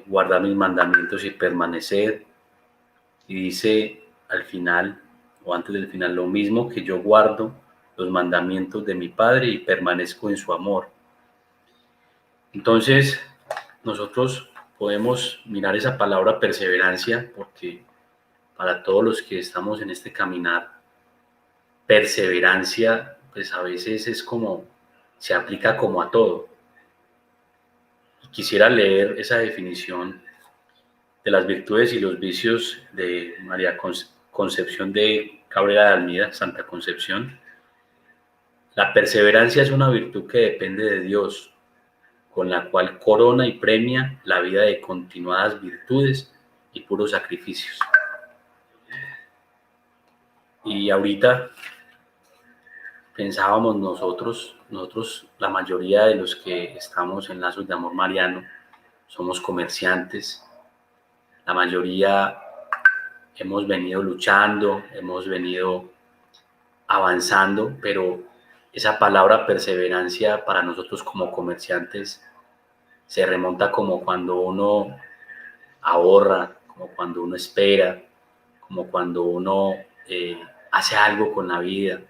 guardar mis mandamientos y permanecer. Y dice al final, o antes del final, lo mismo que yo guardo los mandamientos de mi Padre y permanezco en su amor. Entonces, nosotros podemos mirar esa palabra perseverancia, porque para todos los que estamos en este caminar, perseverancia, pues a veces es como, se aplica como a todo. Y quisiera leer esa definición de las virtudes y los vicios de María Concepción de Cabrera de Almida, Santa Concepción. La perseverancia es una virtud que depende de Dios, con la cual corona y premia la vida de continuadas virtudes y puros sacrificios. Y ahorita pensábamos nosotros, la mayoría de los que estamos en Lazos de Amor Mariano, somos comerciantes. La mayoría hemos venido luchando, hemos venido avanzando, pero esa palabra perseverancia para nosotros como comerciantes se remonta como cuando uno ahorra, como cuando uno espera, como cuando uno hace algo con la vida.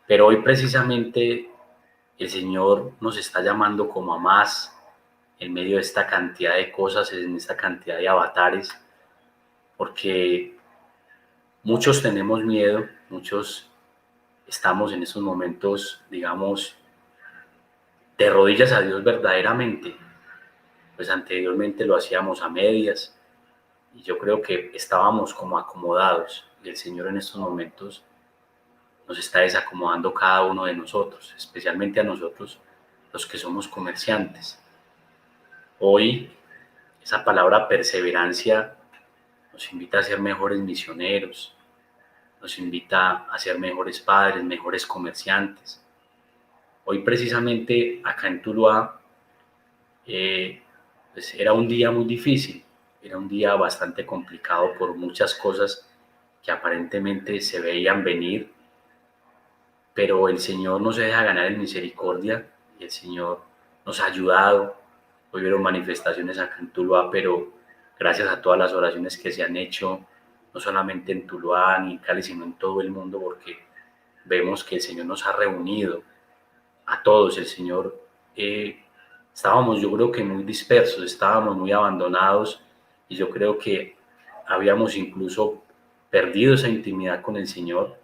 Pero hoy precisamente el Señor nos está llamando como a más en medio de esta cantidad de cosas, en esta cantidad de avatares, porque muchos tenemos miedo, muchos estamos en estos momentos, digamos, de rodillas a Dios verdaderamente. Pues anteriormente lo hacíamos a medias y yo creo que estábamos como acomodados, y el Señor en estos momentos nos está desacomodando cada uno de nosotros, especialmente a nosotros los que somos comerciantes. Hoy esa palabra perseverancia nos invita a ser mejores misioneros, nos invita a ser mejores padres, mejores comerciantes. Hoy precisamente acá en Tuluá pues era un día muy difícil, era un día bastante complicado por muchas cosas que aparentemente se veían venir, pero el Señor no se deja ganar en misericordia y el Señor nos ha ayudado. Hoy vieron manifestaciones acá en Tuluá, pero gracias a todas las oraciones que se han hecho, no solamente en Tuluá ni en Cali, sino en todo el mundo, porque vemos que el Señor nos ha reunido a todos. El Señor, estábamos yo creo que muy dispersos, estábamos muy abandonados y yo creo que habíamos incluso perdido esa intimidad con el Señor.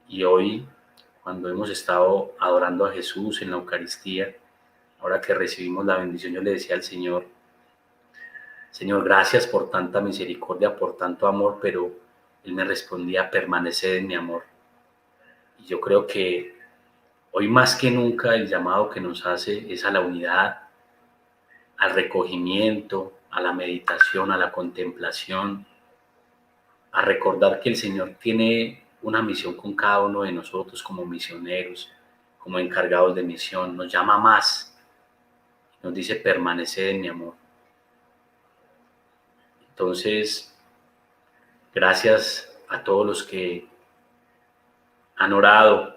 Y hoy, cuando hemos estado adorando a Jesús en la Eucaristía, ahora que recibimos la bendición, yo le decía al Señor, Señor, gracias por tanta misericordia, por tanto amor, pero Él me respondía, permanecer en mi amor. Y yo creo que hoy más que nunca el llamado que nos hace es a la unidad, al recogimiento, a la meditación, a la contemplación, a recordar que el Señor tiene una misión con cada uno de nosotros como misioneros, como encargados de misión. Nos llama más, nos dice permanecer en mi amor. Entonces, gracias a todos los que han orado,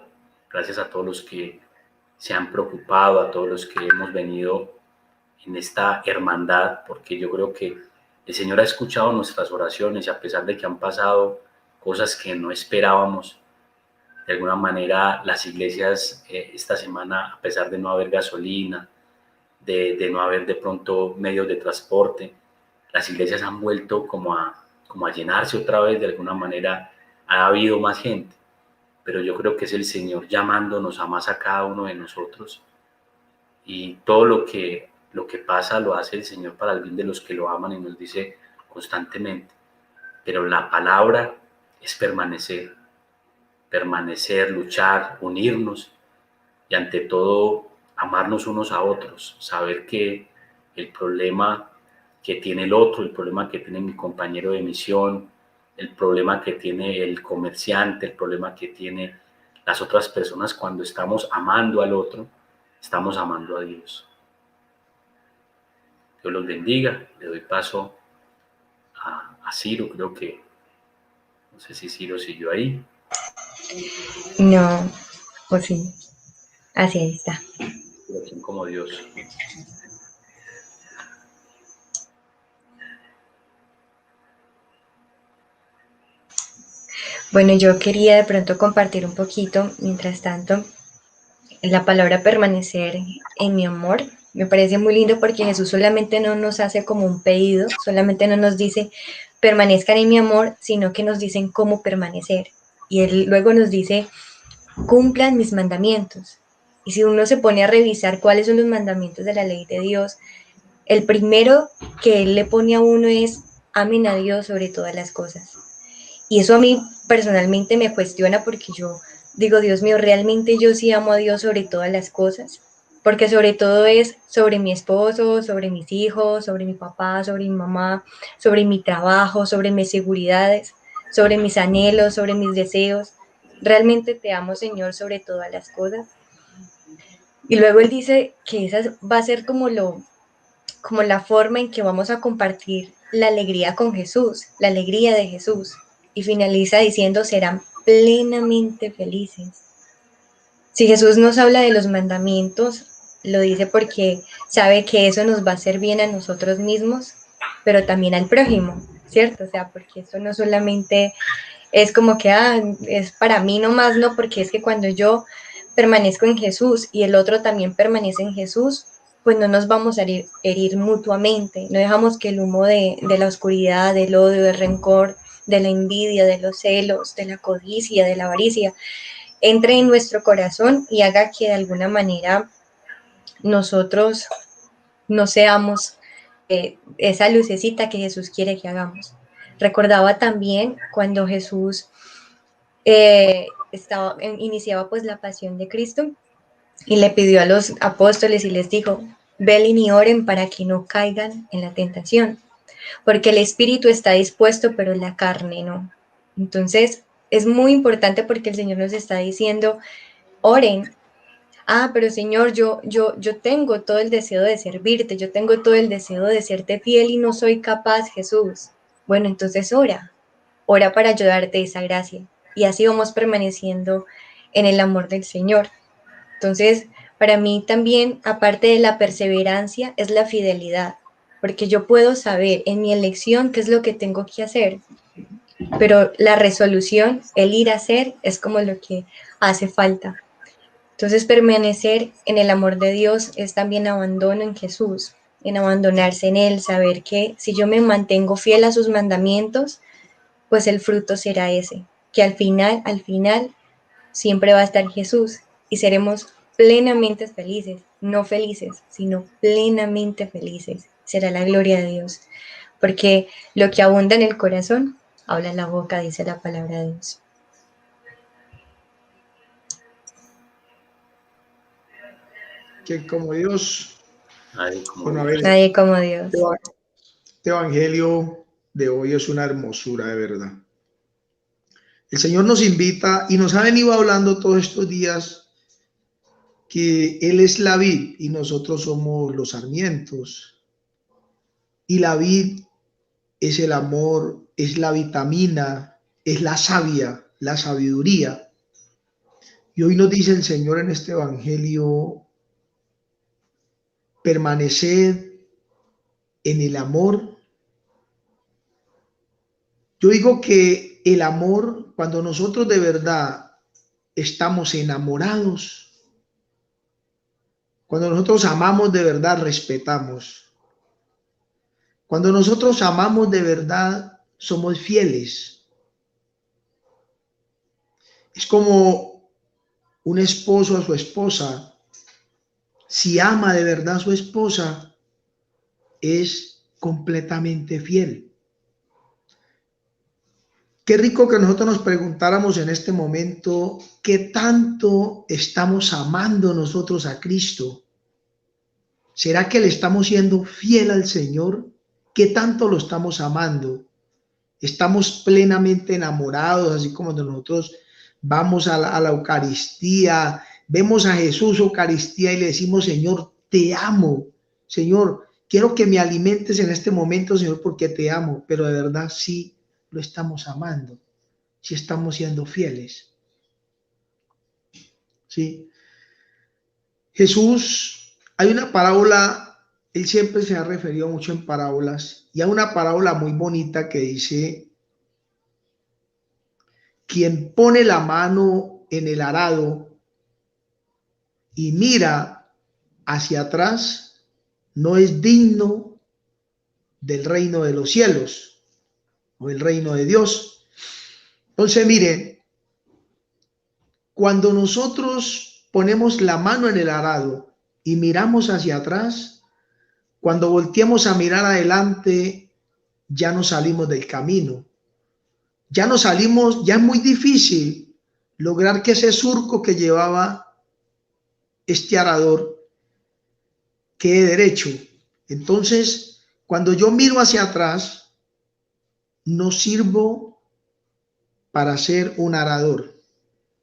gracias a todos los que se han preocupado, a todos los que hemos venido en esta hermandad, porque yo creo que el Señor ha escuchado nuestras oraciones y a pesar de que han pasado cosas que no esperábamos, de alguna manera las iglesias esta semana, a pesar de no haber gasolina, de no haber de pronto medios de transporte, las iglesias han vuelto como a llenarse otra vez, de alguna manera ha habido más gente, pero yo creo que es el Señor llamándonos a más a cada uno de nosotros y todo lo que pasa lo hace el Señor para el bien de los que lo aman y nos dice constantemente, pero la palabra es permanecer, luchar, unirnos y ante todo amarnos unos a otros, saber que el problema que tiene el otro, el problema que tiene mi compañero de misión, el problema que tiene el comerciante, el problema que tiene las otras personas, cuando estamos amando al otro, estamos amando a Dios. Dios los bendiga. Le doy paso a Ciro, creo que, no sé si Ciro siguió ahí. No, por fin. Así está. ¿quién como Dios? Bueno, yo quería de pronto compartir un poquito, mientras tanto, la palabra permanecer en mi amor. Me parece muy lindo porque Jesús solamente no nos hace como un pedido, solamente no nos dice permanezcan en mi amor, sino que nos dicen cómo permanecer. Y Él luego nos dice cumplan mis mandamientos. Y si uno se pone a revisar cuáles son los mandamientos de la ley de Dios, el primero que Él le pone a uno es amen a Dios sobre todas las cosas. Y eso a mí personalmente me cuestiona porque yo digo, Dios mío, ¿realmente yo sí amo a Dios sobre todas las cosas? Porque sobre todo es sobre mi esposo, sobre mis hijos, sobre mi papá, sobre mi mamá, sobre mi trabajo, sobre mis seguridades, sobre mis anhelos, sobre mis deseos. ¿Realmente te amo, Señor, sobre todas las cosas? Y luego Él dice que esa va a ser como la forma en que vamos a compartir la alegría con Jesús, la alegría de Jesús. Y finaliza diciendo, serán plenamente felices. Si Jesús nos habla de los mandamientos, lo dice porque sabe que eso nos va a hacer bien a nosotros mismos, pero también al prójimo, ¿cierto? O sea, porque eso no solamente es como que, es para mí nomás, no, porque es que cuando yo permanezco en Jesús y el otro también permanece en Jesús, pues no nos vamos a herir mutuamente, no dejamos que el humo de la oscuridad, del odio, del rencor, de la envidia, de los celos, de la codicia, de la avaricia, entre en nuestro corazón y haga que de alguna manera nosotros no seamos esa lucecita que Jesús quiere que hagamos. Recordaba también cuando Jesús iniciaba pues la pasión de Cristo y le pidió a los apóstoles y les dijo, velen y oren para que no caigan en la tentación, porque el espíritu está dispuesto, pero la carne no. Entonces, es muy importante porque el Señor nos está diciendo, oren. Pero Señor, yo tengo todo el deseo de servirte, yo tengo todo el deseo de serte fiel y no soy capaz, Jesús. Bueno, entonces ora para ayudarte esa gracia. Y así vamos permaneciendo en el amor del Señor. Entonces, para mí también, aparte de la perseverancia, es la fidelidad, porque yo puedo saber en mi elección qué es lo que tengo que hacer, pero la resolución, el ir a hacer, es como lo que hace falta. Entonces, permanecer en el amor de Dios es también abandono en Jesús, en abandonarse en Él, saber que si yo me mantengo fiel a sus mandamientos, pues el fruto será ese, que al final, siempre va a estar Jesús y seremos plenamente felices, no felices, sino plenamente felices. Será la gloria de Dios, porque lo que abunda en el corazón, habla en la boca, dice la palabra de Dios. Que como Dios, Nadie como Dios. Este evangelio de hoy es una hermosura de verdad. El Señor nos invita y nos ha venido hablando todos estos días que Él es la vid y nosotros somos los sarmientos. Y la vid es el amor, es la vitamina, es la savia, la sabiduría. Y hoy nos dice el Señor en este evangelio, permaneced en el amor. Yo digo que el amor, cuando nosotros de verdad estamos enamorados, cuando nosotros amamos de verdad, respetamos. Cuando nosotros amamos de verdad, somos fieles. Es como un esposo a su esposa. Si ama de verdad a su esposa, es completamente fiel. Qué rico que nosotros nos preguntáramos en este momento, ¿qué tanto estamos amando nosotros a Cristo? ¿Será que le estamos siendo fiel al Señor? ¿Qué tanto lo estamos amando? ¿Estamos plenamente enamorados, así como nosotros vamos a la Eucaristía, vemos a Jesús Eucaristía y le decimos, Señor, te amo, Señor, quiero que me alimentes en este momento, Señor, porque te amo, pero de verdad sí lo estamos amando, sí estamos siendo fieles. Sí. Jesús Hay una parábola, él siempre se ha referido mucho en parábolas, y hay una parábola muy bonita que dice, quien pone la mano en el arado y mira hacia atrás, no es digno del reino de los cielos o el reino de Dios. Entonces, miren, cuando nosotros ponemos la mano en el arado y miramos hacia atrás, cuando volteamos a mirar adelante, ya no salimos del camino. Ya no salimos, ya es muy difícil lograr que ese surco que llevaba este arador quede derecho. Entonces, cuando yo miro hacia atrás, no sirvo para ser un arador.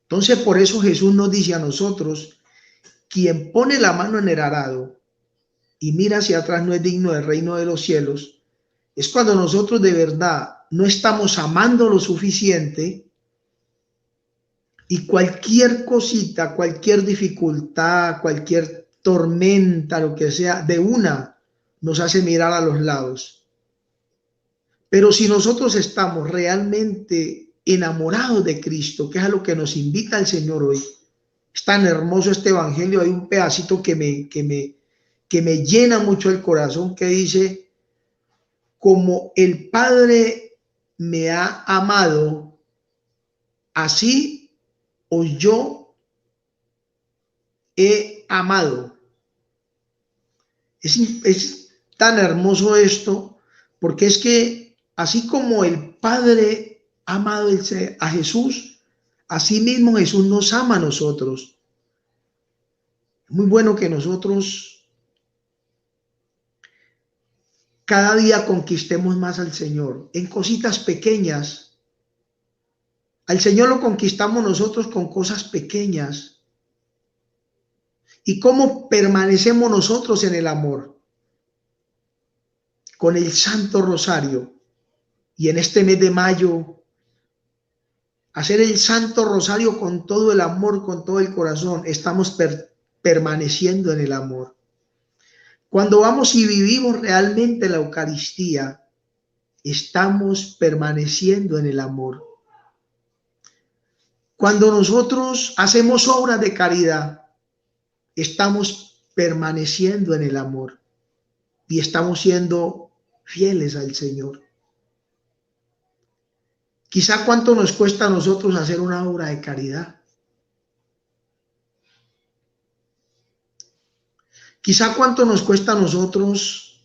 Entonces, por eso Jesús nos dice a nosotros, quien pone la mano en el arado y mira hacia atrás no es digno del reino de los cielos. Es cuando nosotros de verdad no estamos amando lo suficiente y cualquier cosita, cualquier dificultad, cualquier tormenta, lo que sea, de una nos hace mirar a los lados. Pero si nosotros estamos realmente enamorados de Cristo, que es a lo que nos invita el Señor hoy, es tan hermoso este evangelio, hay un pedacito que me llena mucho el corazón, que dice, como el Padre me ha amado, así os yo he amado. Es tan hermoso esto, porque es que así como el Padre ha amado a Jesús, así mismo Jesús nos ama a nosotros. Es muy bueno que nosotros cada día conquistemos más al Señor en cositas pequeñas. Al Señor lo conquistamos nosotros con cosas pequeñas. ¿Y cómo permanecemos nosotros en el amor? Con el Santo Rosario. Y en este mes de mayo, hacer el Santo Rosario con todo el amor, con todo el corazón. Estamos permaneciendo en el amor. Cuando vamos y vivimos realmente la Eucaristía, estamos permaneciendo en el amor. Cuando nosotros hacemos obras de caridad, estamos permaneciendo en el amor y estamos siendo fieles al Señor. Quizá cuánto nos cuesta a nosotros hacer una obra de caridad. Quizá cuánto nos cuesta a nosotros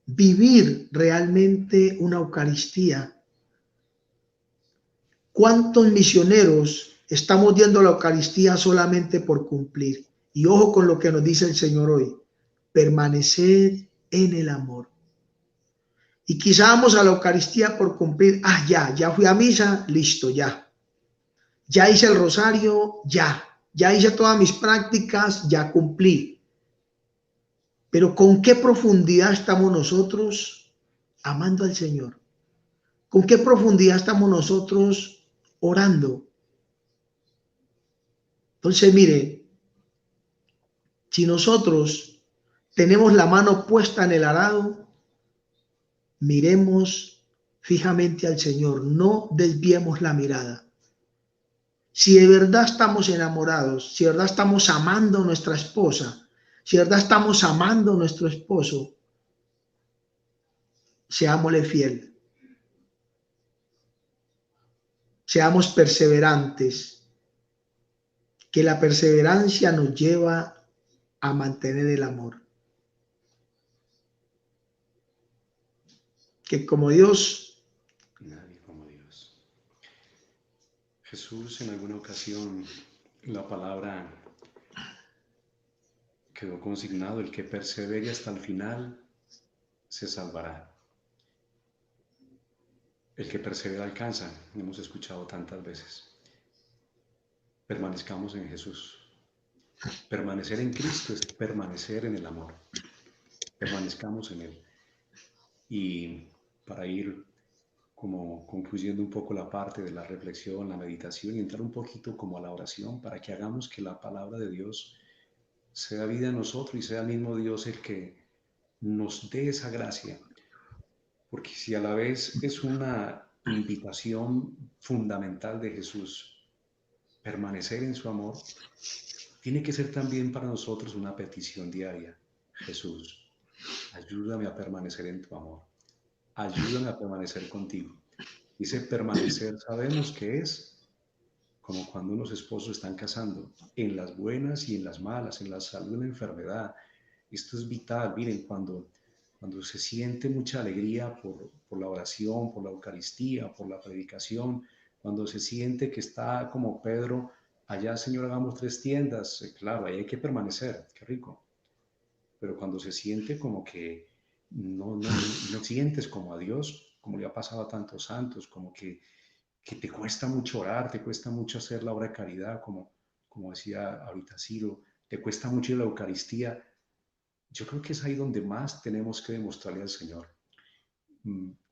vivir realmente una Eucaristía. ¿Cuántos misioneros estamos viendo la Eucaristía solamente por cumplir? Y ojo con lo que nos dice el Señor hoy, permaneced en el amor. Y quizá vamos a la Eucaristía por cumplir, ya fui a misa, listo, ya hice el rosario, ya hice todas mis prácticas, ya cumplí. Pero ¿con qué profundidad estamos nosotros amando al Señor? ¿Con qué profundidad estamos nosotros orando? Entonces, mire, si nosotros tenemos la mano puesta en el arado, miremos fijamente al Señor, no desviemos la mirada. Si de verdad estamos enamorados, si de verdad estamos amando a nuestra esposa, si de verdad estamos amando a nuestro esposo, seámosle fiel. Seamos perseverantes, que la perseverancia nos lleva a mantener el amor. Que como Dios... Nadie como Dios. Jesús en alguna ocasión, la palabra quedó consignado, el que persevere hasta el final se salvará. El que persevera alcanza, hemos escuchado tantas veces. Permanezcamos en Jesús. Permanecer en Cristo es permanecer en el amor. Permanezcamos en Él. Y para ir como concluyendo un poco la parte de la reflexión, la meditación y entrar un poquito como a la oración para que hagamos que la palabra de Dios sea vida en nosotros y sea el mismo Dios el que nos dé esa gracia. Porque si a la vez es una invitación fundamental de Jesús, permanecer en su amor, tiene que ser también para nosotros una petición diaria. Jesús, ayúdame a permanecer en tu amor. Ayúdame a permanecer contigo. Ese permanecer sabemos que es como cuando unos esposos están casando, en las buenas y en las malas, en la salud y en la enfermedad. Esto es vital. Miren, cuando se siente mucha alegría por la oración, por la Eucaristía, por la predicación, cuando se siente que está como Pedro, allá Señor hagamos 3 tiendas, claro, ahí hay que permanecer, qué rico. Pero cuando se siente como que no sientes como a Dios, como le ha pasado a tantos santos, como que te cuesta mucho orar, te cuesta mucho hacer la obra de caridad, como decía ahorita Ciro, te cuesta mucho ir a la Eucaristía. Yo creo que es ahí donde más tenemos que demostrarle al Señor.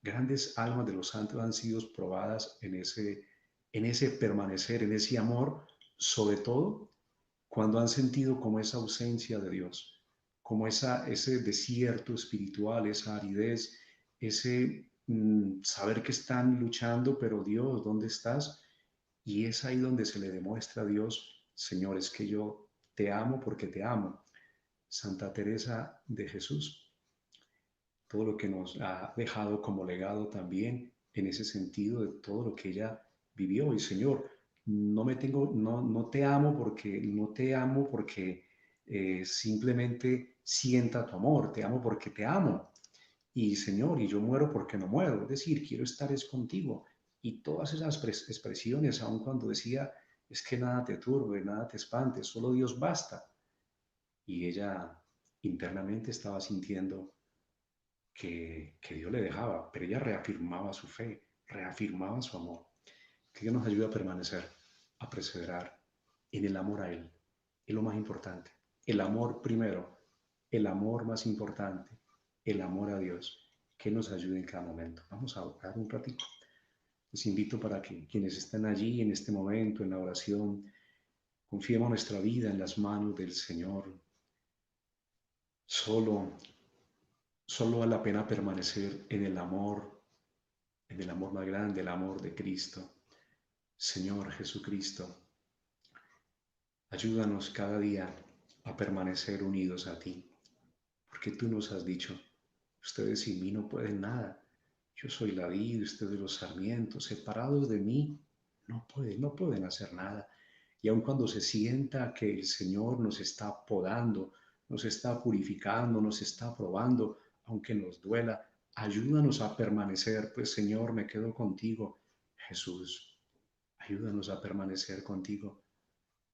Grandes almas de los santos han sido probadas en ese permanecer, en ese amor, sobre todo cuando han sentido como esa ausencia de Dios, como ese desierto espiritual, esa aridez, ese saber que están luchando, pero Dios, ¿dónde estás? Y es ahí donde se le demuestra a Dios, Señor, es que yo te amo porque te amo. Santa Teresa de Jesús, todo lo que nos ha dejado como legado también en ese sentido de todo lo que ella vivió. Y Señor, no te amo porque simplemente sienta tu amor, te amo porque te amo. Y Señor, y yo muero porque no muero, es decir, quiero estar es contigo. Y todas esas expresiones, aun cuando decía, es que nada te turbe, nada te espante, solo Dios basta. Y ella internamente estaba sintiendo que Dios le dejaba, pero ella reafirmaba su fe, reafirmaba su amor. Que Dios nos ayude a permanecer, a perseverar en el amor a Él. Es lo más importante. El amor primero, el amor más importante, el amor a Dios. Que nos ayude en cada momento. Vamos a orar un ratito. Les invito para que quienes están allí en este momento, en la oración, confiemos nuestra vida en las manos del Señor. Solo vale la pena permanecer en el amor más grande, el amor de Cristo. Señor Jesucristo, ayúdanos cada día a permanecer unidos a ti, porque tú nos has dicho, ustedes sin mí no pueden nada. Yo soy la vid, ustedes los sarmientos, separados de mí, no pueden hacer nada. Y aun cuando se sienta que el Señor nos está podando, nos está purificando, nos está probando, aunque nos duela, ayúdanos a permanecer, pues Señor, me quedo contigo. Jesús, ayúdanos a permanecer contigo.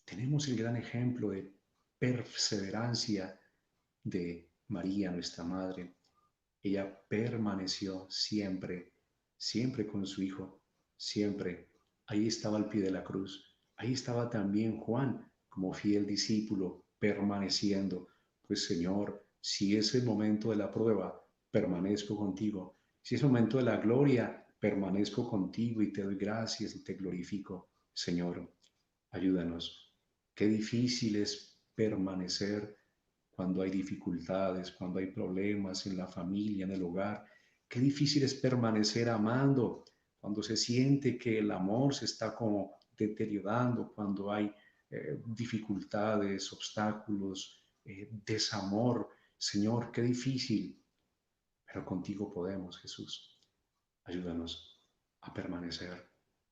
Tenemos el gran ejemplo de perseverancia de María, nuestra Madre. Ella permaneció siempre, siempre con su Hijo, siempre. Ahí estaba al pie de la cruz. Ahí estaba también Juan, como fiel discípulo, permaneciendo. Pues Señor, si es el momento de la prueba, permanezco contigo. Si es el momento de la gloria, permanezco contigo y te doy gracias y te glorifico. Señor, ayúdanos. Qué difícil es permanecer cuando hay dificultades, cuando hay problemas en la familia, en el hogar. Qué difícil es permanecer amando cuando se siente que el amor se está como deteriorando, cuando hay dificultades, obstáculos, desamor. Señor, qué difícil, pero contigo podemos, Jesús. Ayúdanos a permanecer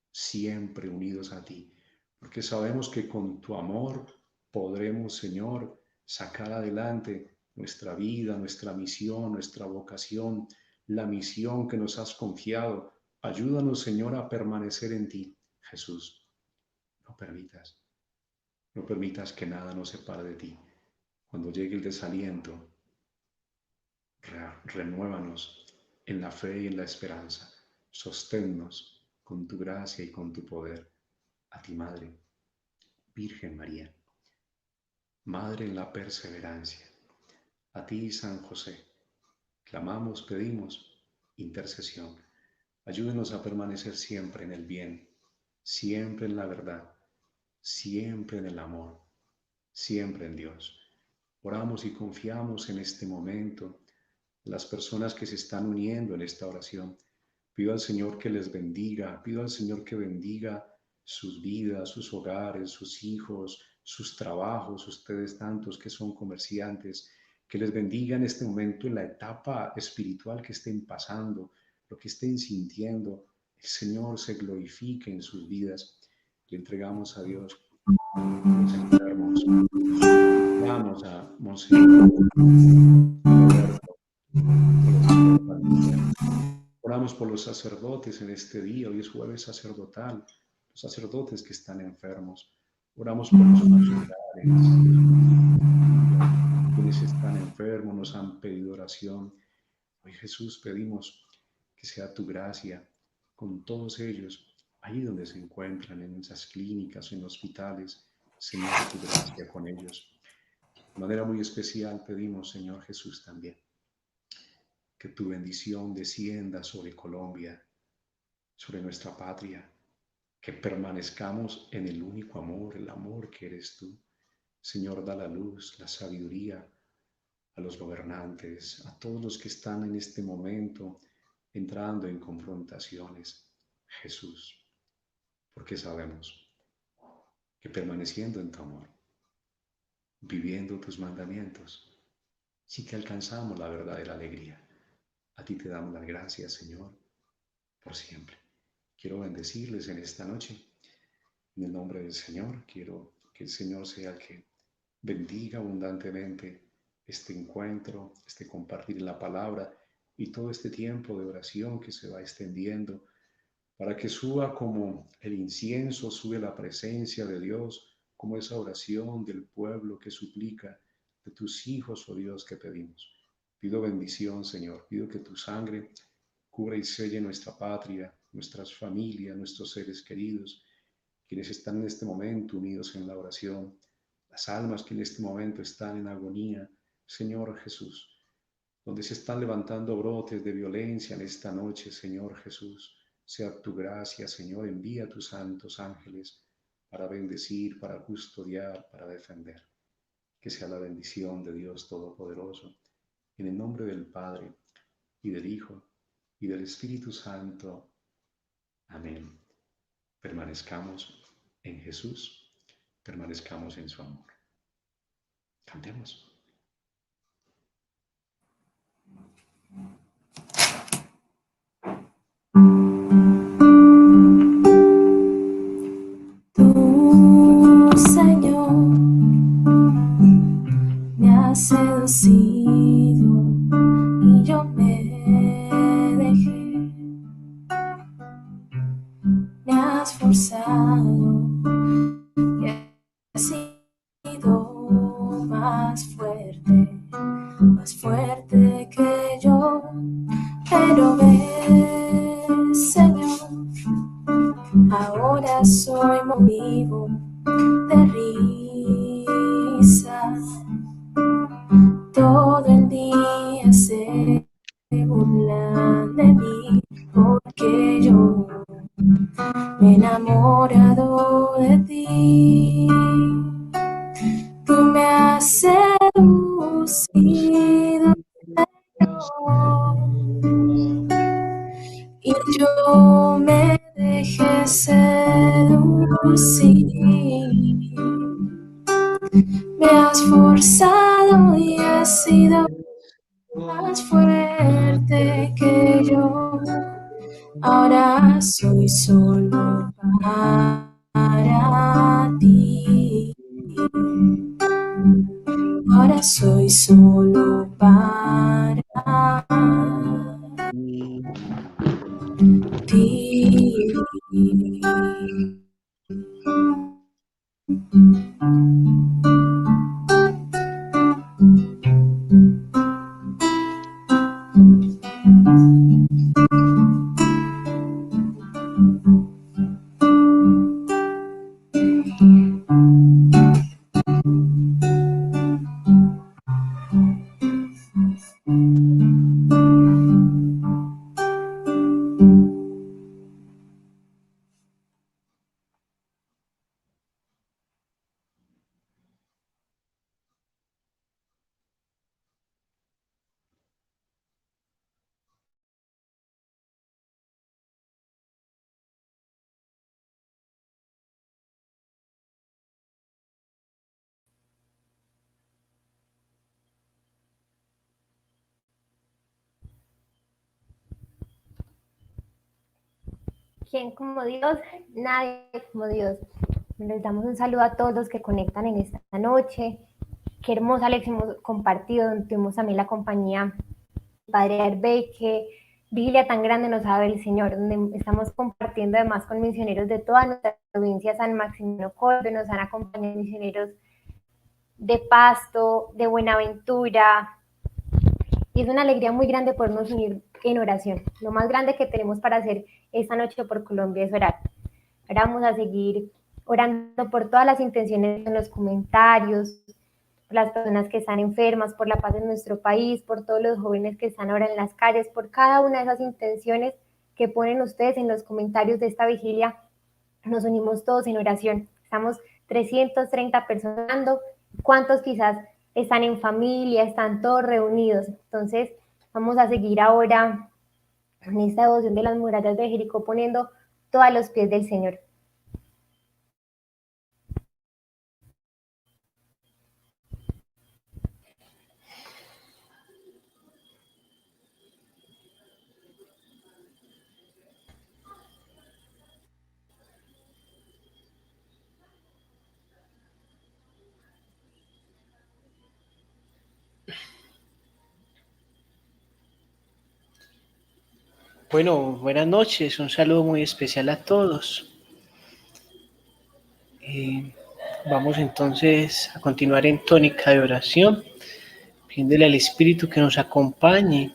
siempre unidos a ti, porque sabemos que con tu amor podremos, Señor, sacar adelante nuestra vida, nuestra misión, nuestra vocación, la misión que nos has confiado. Ayúdanos, Señor, a permanecer en ti. Jesús, no permitas que nada nos separe de ti. Cuando llegue el desaliento, renuévanos en la fe y en la esperanza. Sosténnos con tu gracia y con tu poder. A ti, Madre, Virgen María, Madre en la perseverancia. A ti, San José, clamamos, pedimos intercesión. Ayúdenos a permanecer siempre en el bien, siempre en la verdad, siempre en el amor, siempre en Dios. Oramos y confiamos en este momento en las personas que se están uniendo en esta oración. Pido al Señor que les bendiga, pido al Señor que bendiga sus vidas, sus hogares, sus hijos, sus trabajos, ustedes tantos que son comerciantes, que les bendiga en este momento en la etapa espiritual que estén pasando, lo que estén sintiendo. El Señor se glorifique en sus vidas. Le entregamos a Dios los enfermos. Vamos a Monseñor Roberto. Oramos por los sacerdotes en este día. Hoy es jueves sacerdotal. Los sacerdotes que están enfermos. Oramos por los familiares, quienes están enfermos, nos han pedido oración. Hoy, Jesús, pedimos que sea tu gracia con todos ellos, ahí donde se encuentran, en esas clínicas, en hospitales. Señor, tu gracia con ellos. De manera muy especial pedimos, Señor Jesús, también que tu bendición descienda sobre Colombia, sobre nuestra patria, que permanezcamos en el único amor, el amor que eres tú. Señor, da la luz, la sabiduría a los gobernantes, a todos los que están en este momento entrando en confrontaciones, Jesús, porque sabemos que permaneciendo en tu amor, viviendo tus mandamientos, sí que alcanzamos la verdadera alegría. A ti te damos las gracias, Señor, por siempre. Quiero bendecirles en esta noche. En el nombre del Señor, quiero que el Señor sea el que bendiga abundantemente este encuentro, este compartir la palabra y todo este tiempo de oración que se va extendiendo para que suba como el incienso, sube la presencia de Dios, como esa oración del pueblo que suplica, de tus hijos, oh Dios, que pedimos. Pido bendición, Señor, pido que tu sangre cubra y selle nuestra patria, nuestras familias, nuestros seres queridos, quienes están en este momento unidos en la oración, las almas que en este momento están en agonía, Señor Jesús, donde se están levantando brotes de violencia en esta noche, Señor Jesús, sea tu gracia, Señor, envía tus santos ángeles para bendecir, para custodiar, para defender. Que sea la bendición de Dios Todopoderoso, en el nombre del Padre, y del Hijo, y del Espíritu Santo. Amén. Permanezcamos en Jesús, permanezcamos en su amor. Cantemos. Tú, Señor, me has seducido y yo me dejé. Me has forzado y has sido más fuerte que yo. Pero ves, Señor, ahora soy motivo de risa. Todo el día se burlan de mí porque yo me he enamorado de ti. Tú me has seducido, y yo me dejé seducir. Me has forzado y has sido más fuerte que yo. Ahora soy solo para ti. Ahora soy solo para ti. ¿Quién como Dios? Nadie como Dios. Les damos un saludo a todos los que conectan en esta noche. Qué hermosa lección hemos compartido, donde tuvimos también la compañía del Padre Arbey, qué vigilia tan grande nos ha dado el Señor, donde estamos compartiendo además con misioneros de toda nuestra provincia, San Maximino Colbe, nos han acompañado misioneros de Pasto, de Buenaventura, y es una alegría muy grande podernos unir en oración. Lo más grande que tenemos para hacer esta noche por Colombia es orar. Ahora vamos a seguir orando por todas las intenciones en los comentarios, por las personas que están enfermas, por la paz en nuestro país, por todos los jóvenes que están ahora en las calles, por cada una de esas intenciones que ponen ustedes en los comentarios de esta vigilia. Nos unimos todos en oración. Estamos 330 personas orando. ¿Cuántos quizás están en familia, están todos reunidos? Entonces vamos a seguir ahora en esta devoción de las murallas de Jericó, poniendo todo a los pies del Señor. Bueno, buenas noches, un saludo muy especial a todos. Vamos entonces a continuar en tónica de oración, pidiéndole al Espíritu que nos acompañe,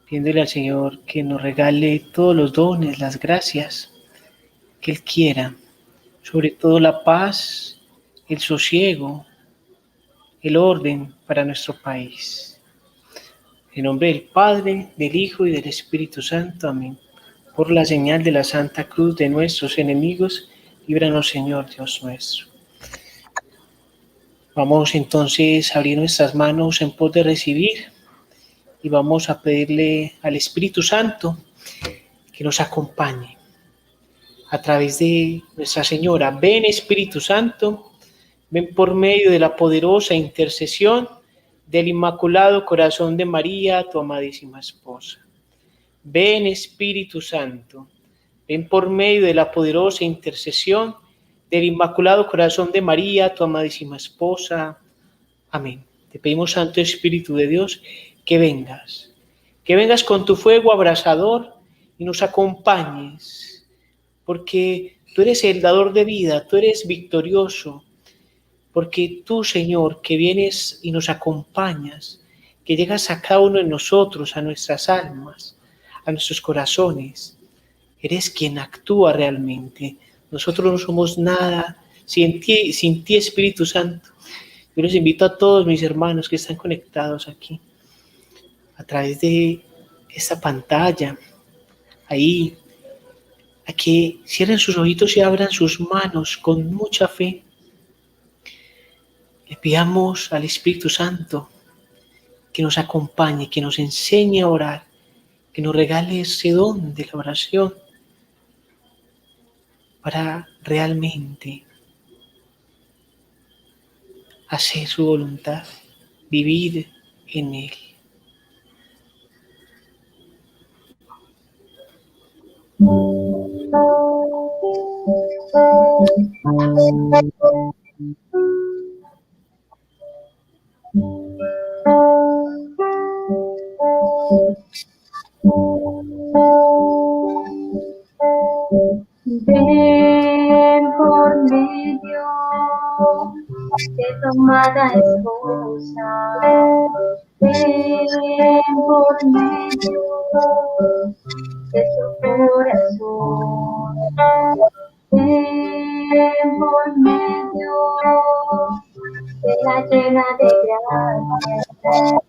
pidiéndole al Señor que nos regale todos los dones, las gracias que Él quiera, sobre todo la paz, el sosiego, el orden para nuestro país. En nombre del Padre, del Hijo y del Espíritu Santo. Amén. Por la señal de la Santa Cruz de nuestros enemigos, líbranos, Señor Dios nuestro. Vamos entonces a abrir nuestras manos en pos de recibir y vamos a pedirle al Espíritu Santo que nos acompañe a través de Nuestra Señora. Ven, Espíritu Santo, ven por medio de la poderosa intercesión del Inmaculado Corazón de María, tu amadísima esposa. Ven, Espíritu Santo, ven por medio de la poderosa intercesión del Inmaculado Corazón de María, tu amadísima esposa. Amén. Te pedimos, Santo Espíritu de Dios, que vengas con tu fuego abrasador y nos acompañes, porque tú eres el dador de vida, tú eres victorioso, porque tú, Señor, que vienes y nos acompañas, que llegas a cada uno de nosotros, a nuestras almas, a nuestros corazones, eres quien actúa realmente. Nosotros no somos nada sin ti, Espíritu Santo. Yo los invito a todos mis hermanos que están conectados aquí, a través de esta pantalla, ahí, a que cierren sus ojitos y abran sus manos con mucha fe. Le pidamos al Espíritu Santo que nos acompañe, que nos enseñe a orar, que nos regale ese don de la oración para realmente hacer su voluntad, vivir en Él. Ven por medio de tu amada esposa, ven por medio de su corazón, ven por medio de la llena de gracia,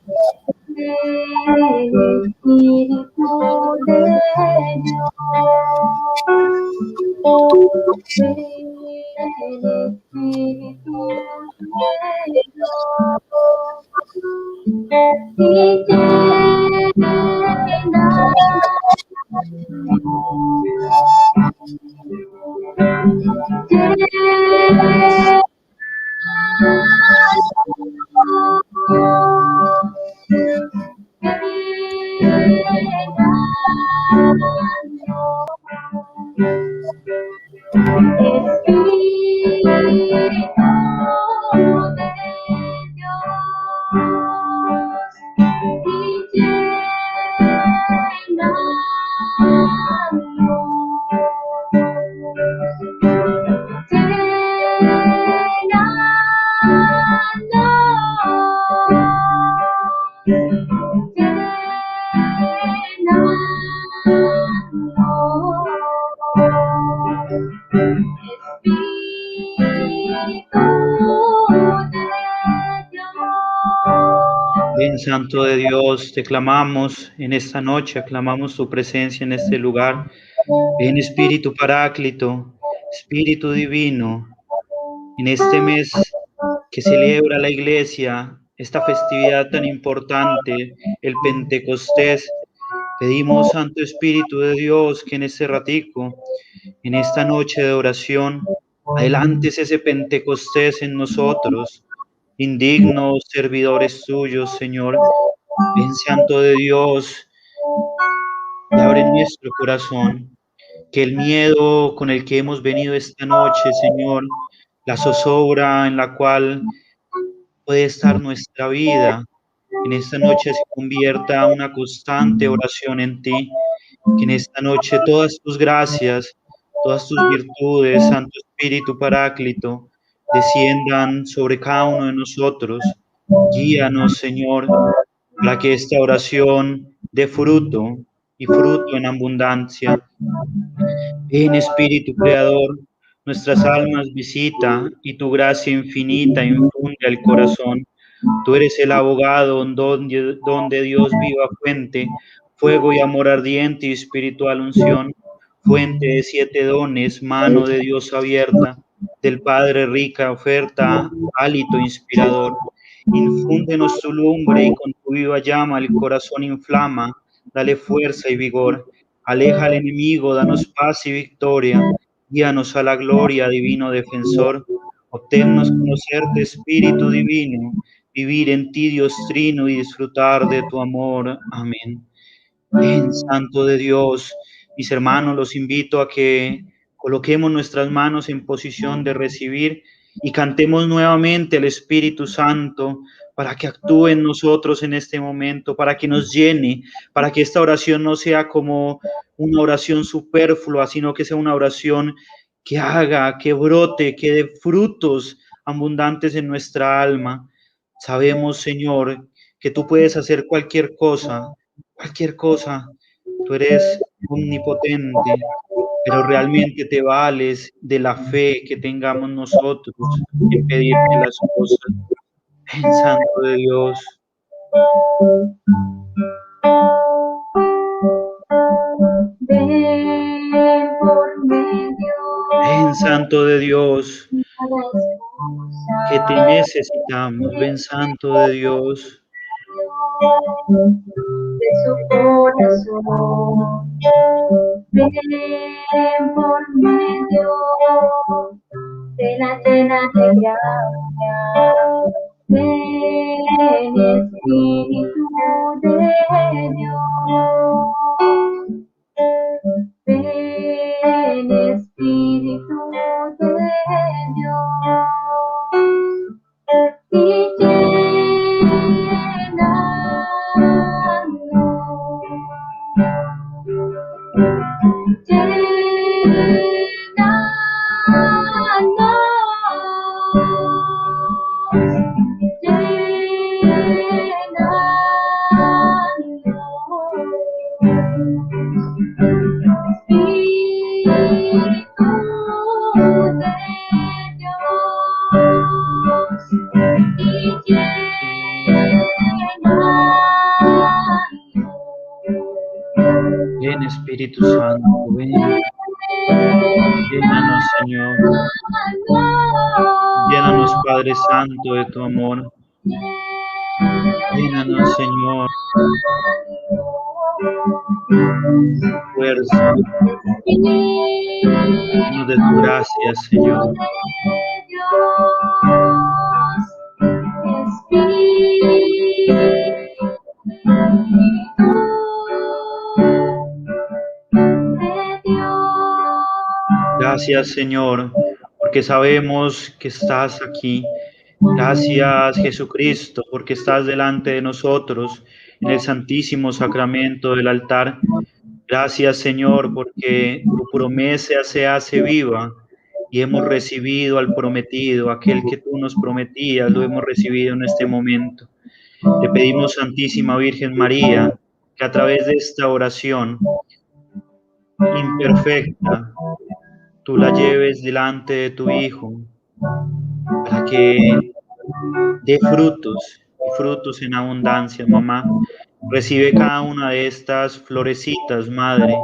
el Espíritu de Dios. Ven, Santo de Dios, te clamamos en esta noche, aclamamos tu presencia en este lugar. Ven, Espíritu Paráclito, Espíritu Divino, en este mes que celebra la Iglesia, esta festividad tan importante, el Pentecostés. Pedimos, Santo Espíritu de Dios, que en este ratico, en esta noche de oración, adelantes ese Pentecostés en nosotros, indignos servidores tuyos, Señor. Ven, Santo de Dios, y abre nuestro corazón, que el miedo con el que hemos venido esta noche, Señor, la zozobra en la cual puede estar nuestra vida, en esta noche se convierta en una constante oración en ti, que en esta noche todas tus gracias, todas tus virtudes, Santo Espíritu Paráclito, desciendan sobre cada uno de nosotros. Guíanos, Señor, para que esta oración dé fruto y fruto en abundancia. Ven, Espíritu Creador, nuestras almas visita y tu gracia infinita infunde al corazón. Tú eres el abogado donde Dios viva fuente, fuego y amor ardiente y espiritual unción, fuente de 7 dones, mano de Dios abierta, del Padre rica oferta, hálito inspirador. Infúndenos tu lumbre y con tu viva llama el corazón inflama, dale fuerza y vigor. Aleja al enemigo, danos paz y victoria, guíanos a la gloria, divino defensor. Obténnos conocerte, Espíritu divino, vivir en ti, Dios trino, y disfrutar de tu amor. Amén. Ven, Santo de Dios, mis hermanos, los invito a que coloquemos nuestras manos en posición de recibir y cantemos nuevamente al Espíritu Santo para que actúe en nosotros en este momento, para que nos llene, para que esta oración no sea como una oración superflua, sino que sea una oración que haga, que brote, que dé frutos abundantes en nuestra alma. Sabemos, Señor, que tú puedes hacer cualquier cosa. Tú eres omnipotente, pero realmente te vales de la fe que tengamos nosotros en pedirte las cosas. Ven, Santo de Dios. Ven, Santo de Dios, que te necesitamos. Ven, Santo de Dios. De su corazón, ven por medio de la llena de gracia, ven Espíritu de Dios, ven Espíritu de Dios, y Ven, Espíritu Santo, ven. Llénanos, Señor. Llénanos, Padre Santo, de tu amor. Llénanos, Señor. Fuerza. Llenos de tu gracia, Señor. Gracias, Señor, porque sabemos que estás aquí. Gracias, Jesucristo, porque estás delante de nosotros en el santísimo sacramento del altar. Gracias, Señor, porque tu promesa se hace viva y hemos recibido al prometido, aquel que tú nos prometías, lo hemos recibido en este momento. Te pedimos, Santísima Virgen María, que a través de esta oración imperfecta, tú la lleves delante de tu Hijo, para que dé frutos y frutos en abundancia, mamá. Recibe cada una de estas florecitas, Madre,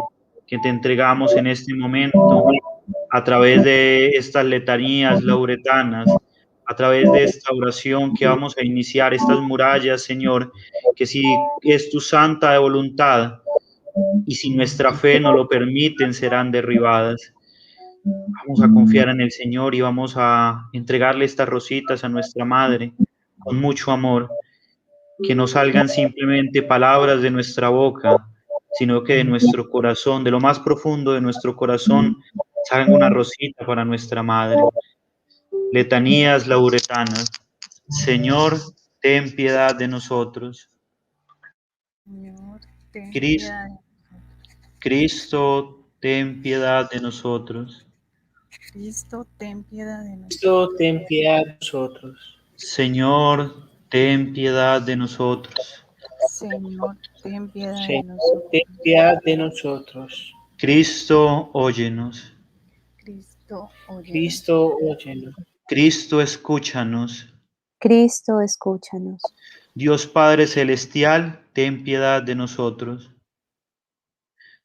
que te entregamos en este momento, a través de estas letanías lauretanas, a través de esta oración que vamos a iniciar, estas murallas, Señor, que si es tu santa voluntad y si nuestra fe no lo permiten, serán derribadas. Vamos a confiar en el Señor y vamos a entregarle estas rositas a nuestra Madre con mucho amor, que no salgan simplemente palabras de nuestra boca, sino que de nuestro corazón, de lo más profundo de nuestro corazón, salga una rosita para nuestra Madre. Letanías lauretanas. Señor, ten piedad de nosotros. Señor, ten Cris- piedad. Cristo, ten piedad de nosotros. Cristo, ten piedad de nosotros. Cristo, ten piedad de nosotros. Señor, ten piedad de nosotros. Señor, ten piedad de Señor, nosotros. ten piedad de nosotros. Cristo, óyenos. Cristo, oye. Cristo, óyenos. Cristo, escúchanos. Cristo, escúchanos. Dios Padre Celestial, ten piedad de nosotros.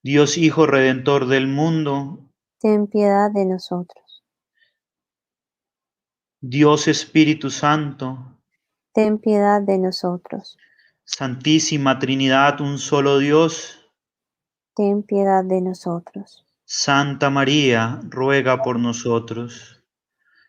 Dios Hijo Redentor del mundo, Ten piedad de nosotros. Dios Espíritu Santo, Ten piedad de nosotros. Santísima Trinidad, un solo Dios. Ten piedad de nosotros. Santa María, ruega por nosotros.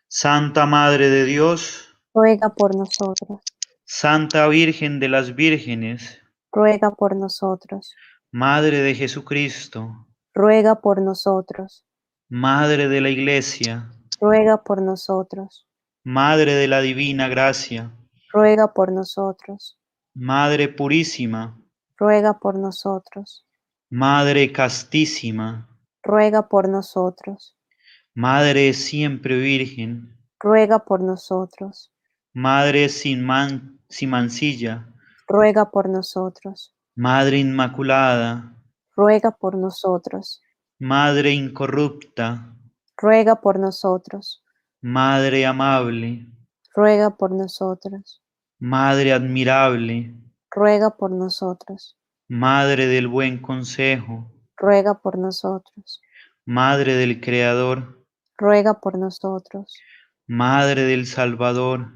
Santa Madre de Dios, Ruega por nosotros. Santa Virgen de las Vírgenes, Ruega por nosotros. Madre de Jesucristo, Ruega por nosotros. Madre de la Iglesia, Ruega por nosotros. Madre de la Divina Gracia, Ruega por nosotros. Madre Purísima, Ruega por nosotros. Madre Castísima, Ruega por nosotros. Madre Siempre Virgen, Ruega por nosotros. Madre sin mancilla, Ruega por nosotros. Madre Inmaculada, Ruega por nosotros. Madre Incorrupta, Ruega por nosotros. Madre Amable, Ruega por nosotros. Madre Admirable, Ruega por nosotros. Madre del Buen Consejo, Ruega por nosotros. Madre del Creador, Ruega por nosotros. Madre del Salvador,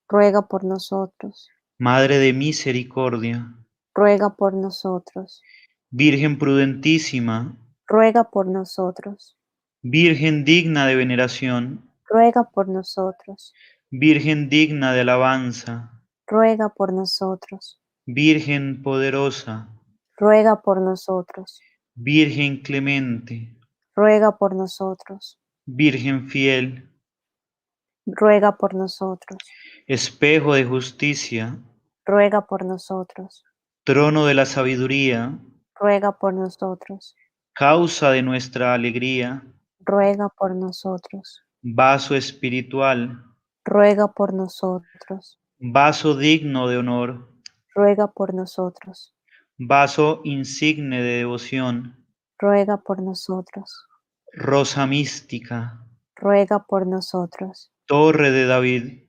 Ruega por nosotros. Madre de Misericordia, Ruega por nosotros. Virgen prudentísima, Ruega por nosotros. Virgen digna de veneración, Ruega por nosotros. Virgen digna de alabanza, Ruega por nosotros. Virgen poderosa, Ruega por nosotros. Virgen clemente, Ruega por nosotros. Virgen fiel, Ruega por nosotros. espejo de justicia, Ruega por nosotros. trono de la sabiduría, Ruega por nosotros. causa de nuestra alegría, Ruega por nosotros. vaso espiritual, Ruega por nosotros. vaso digno de honor, Ruega por nosotros. vaso insigne de devoción, Ruega por nosotros. rosa mística, Ruega por nosotros. torre de David,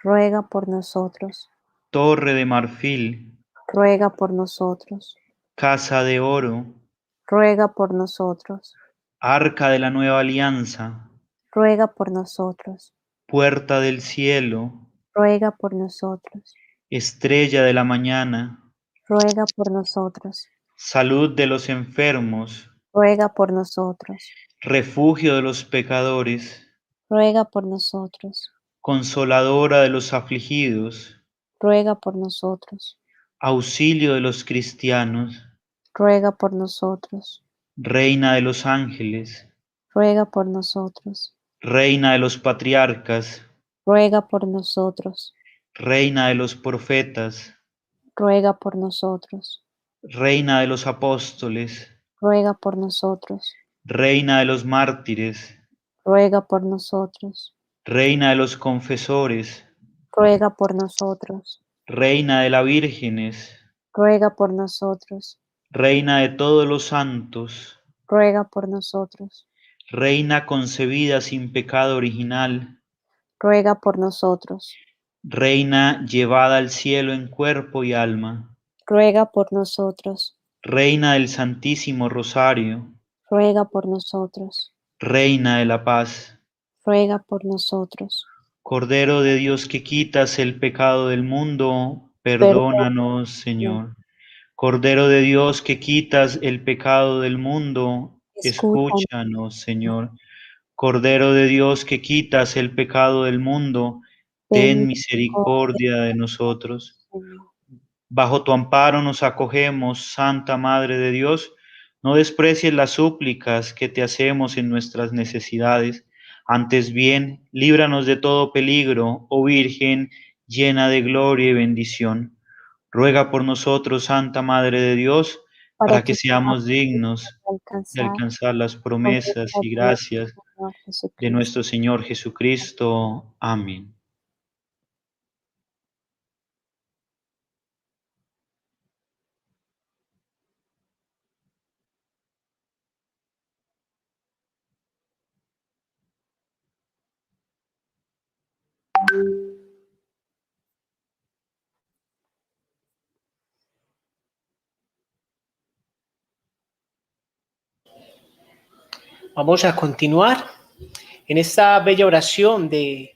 Ruega por nosotros. torre de marfil, Ruega por nosotros. casa de oro, Ruega por nosotros. arca de la nueva alianza, Ruega por nosotros. puerta del cielo, Ruega por nosotros. estrella de la mañana, Ruega por nosotros. salud de los enfermos, Ruega por nosotros. refugio de los pecadores, Ruega por nosotros. consoladora de los afligidos, Ruega por nosotros. auxilio de los cristianos, Ruega por nosotros. reina de los ángeles, Ruega por nosotros. reina de los patriarcas, Ruega por nosotros. reina de los profetas, Ruega por nosotros. reina de los apóstoles, Ruega por nosotros. reina de los mártires, Ruega por nosotros. reina de los confesores, Ruega por nosotros. reina de las vírgenes, Ruega por nosotros. reina de todos los santos, Ruega por nosotros. reina concebida sin pecado original, Ruega por nosotros. Reina llevada al cielo en cuerpo y alma, ruega por nosotros, Reina del Santísimo Rosario, ruega por nosotros, Reina de la paz, ruega por nosotros. Cordero de Dios que quitas el pecado del mundo, Perdón, perdónanos, Señor. Cordero de Dios que quitas el pecado del mundo, escúchanos, escúchanos, Señor. Cordero de Dios que quitas el pecado del mundo, ten ten misericordia, misericordia de nosotros. Señor. Bajo tu amparo nos acogemos, Santa Madre de Dios. No desprecies las súplicas que te hacemos en nuestras necesidades. Antes bien, líbranos de todo peligro, oh Virgen, llena de gloria y bendición. Ruega por nosotros, Santa Madre de Dios, Para para que que seamos dignos de alcanzar alcanzar las promesas promesas y de nuestro gracias Señor de Jesucristo. nuestro Señor Jesucristo. Amén. Vamos a continuar en esta bella oración de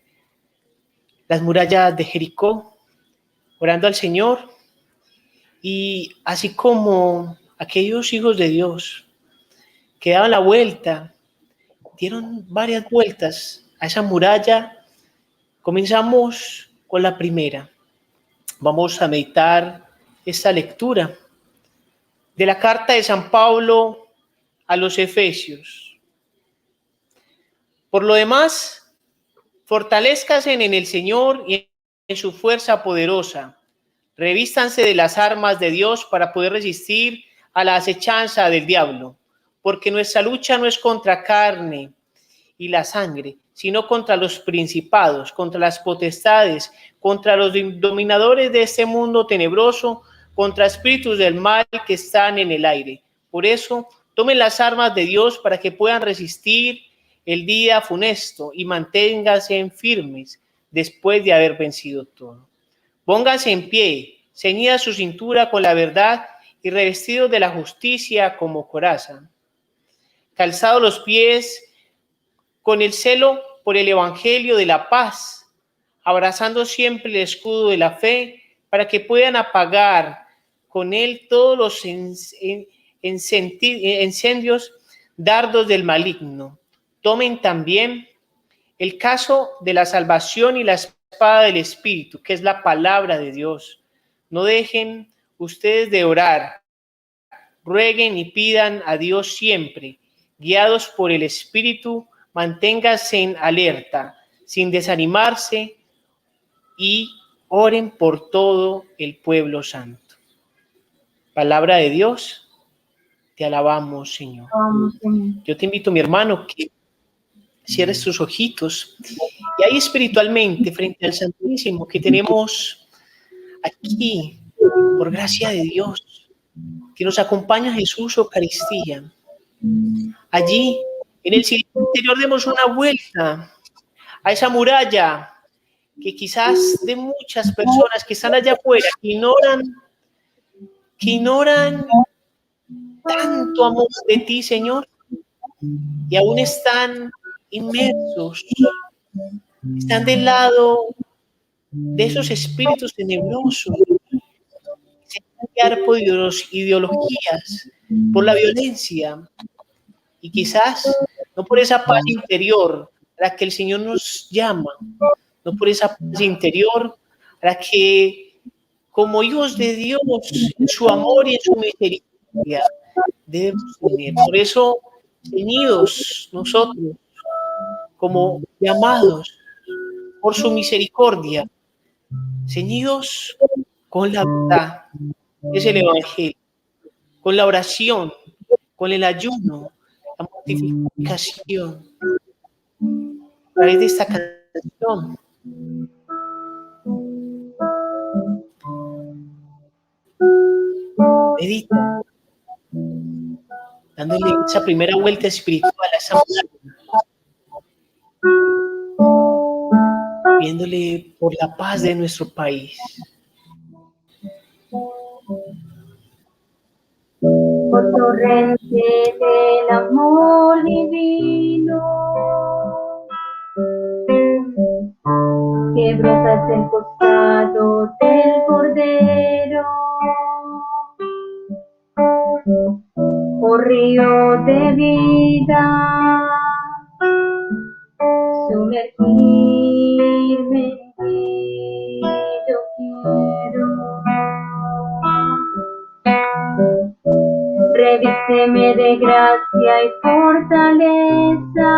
las murallas de Jericó, orando al Señor, y así como aquellos hijos de Dios que daban la vuelta, dieron varias vueltas a esa muralla, comenzamos con la primera. Vamos a meditar esta lectura de la carta de San Pablo a los Efesios. Por lo demás, fortalezcanse en el Señor y en su fuerza poderosa. Revístanse de las armas de Dios para poder resistir a la acechanza del diablo, porque nuestra lucha no es contra carne y la sangre, sino contra los principados, contra las potestades, contra los dominadores de este mundo tenebroso, contra espíritus del mal que están en el aire. Por eso, tomen las armas de Dios para que puedan resistir el día funesto y manténganse firmes después de haber vencido todo. Pónganse en pie, ceñida su cintura con la verdad y revestidos de la justicia como coraza. Calzados los pies con el celo por el evangelio de la paz, abrazando siempre el escudo de la fe para que puedan apagar con él todos los incendios, dardos del maligno. Tomen también el caso de la salvación y la espada del Espíritu, que es la palabra de Dios. No dejen ustedes de orar, rueguen y pidan a Dios siempre, guiados por el Espíritu. Manténganse en alerta, sin desanimarse, y oren por todo el pueblo santo. Palabra de Dios, te alabamos, Señor. Yo te invito, mi hermano, que cierres tus ojitos y ahí espiritualmente, frente al Santísimo que tenemos aquí, por gracia de Dios, que nos acompaña Jesús Eucaristía. Allí, en el silencio interior, demos una vuelta a esa muralla que quizás de muchas personas que están allá afuera, que ignoran tanto amor de ti, Señor, y aún están inmersos, están del lado de esos espíritus tenebrosos, se dejan guiar por ideologías, por la violencia, y quizás no por esa paz interior a la que el Señor nos llama, no por esa paz interior a la que, como hijos de Dios, en su amor y en su misericordia, debemos tener. Por eso, ceñidos nosotros, como llamados por su misericordia, ceñidos con la verdad, que es el Evangelio, con la oración, con el ayuno, la mortificación, a través de esta canción. Medita, dándole esa primera vuelta espiritual a esa muralla, pidiéndole por la paz de nuestro país. Por torrente del amor divino, que brotas del costado del Cordero, oh río de vida, sumergirme en ti, yo quiero. Revísteme de gracia y fortaleza,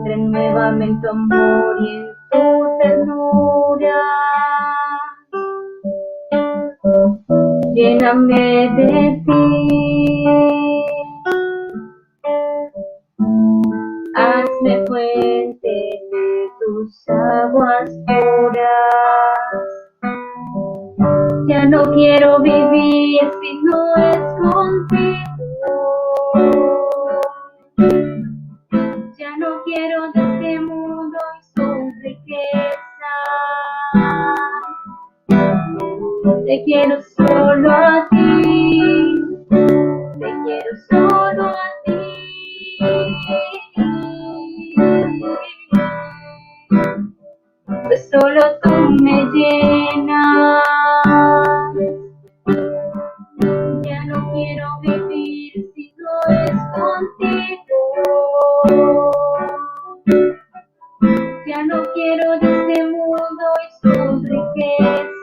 renuévame en tu amor y en tu ternura, lléname de ti, hazme fuente de tus aguas puras. Ya no quiero vivir si no es contigo. Ya no quiero de este mundo y sus riquezas. Te quiero solo a ti. Te quiero solo a ti. Pues solo tú me llenas. Ya no quiero vivir si no es contigo. Ya no quiero de este mundo y sus riquezas.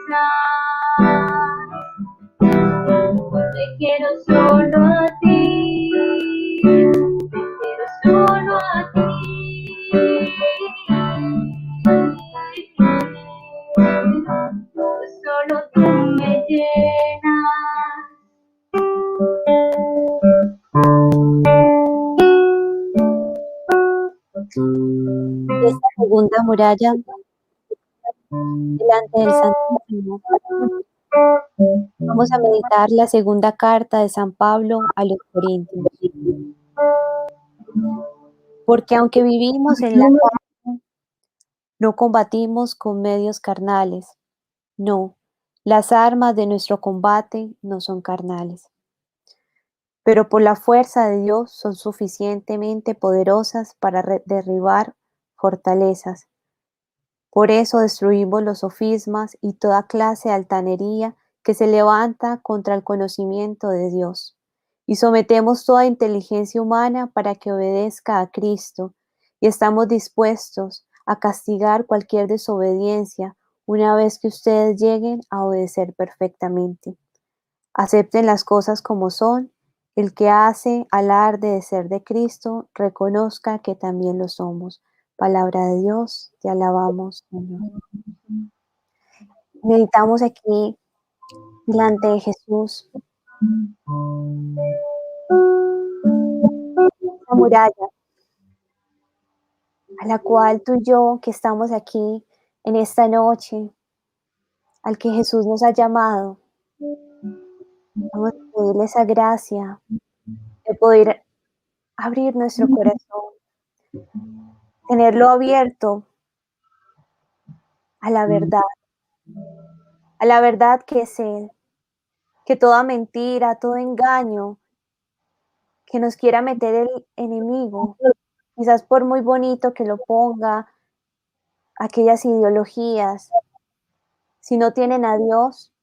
Te quiero solo a ti. Te quiero solo a ti. Pues solo tú me llenas. Esta segunda muralla delante del Santísimo. Vamos a meditar la segunda carta de San Pablo a los Corintios. Porque aunque vivimos en la carne, no combatimos con medios carnales. No, las armas de nuestro combate no son carnales, pero por la fuerza de Dios son suficientemente poderosas para derribar fortalezas. Por eso destruimos los sofismas y toda clase de altanería que se levanta contra el conocimiento de Dios, y sometemos toda inteligencia humana para que obedezca a Cristo, y estamos dispuestos a castigar cualquier desobediencia una vez que ustedes lleguen a obedecer perfectamente. Acepten las cosas como son. El que hace alarde de ser de Cristo, reconozca que también lo somos. Palabra de Dios, te alabamos, Señor. Meditamos aquí delante de Jesús la muralla a la cual tú y yo que estamos aquí en esta noche, al que Jesús nos ha llamado, vamos a pedirle esa gracia de poder abrir nuestro corazón, tenerlo abierto a la verdad que es Él, que toda mentira, todo engaño que nos quiera meter el enemigo, quizás por muy bonito que lo ponga, aquellas ideologías, si no tienen a Dios,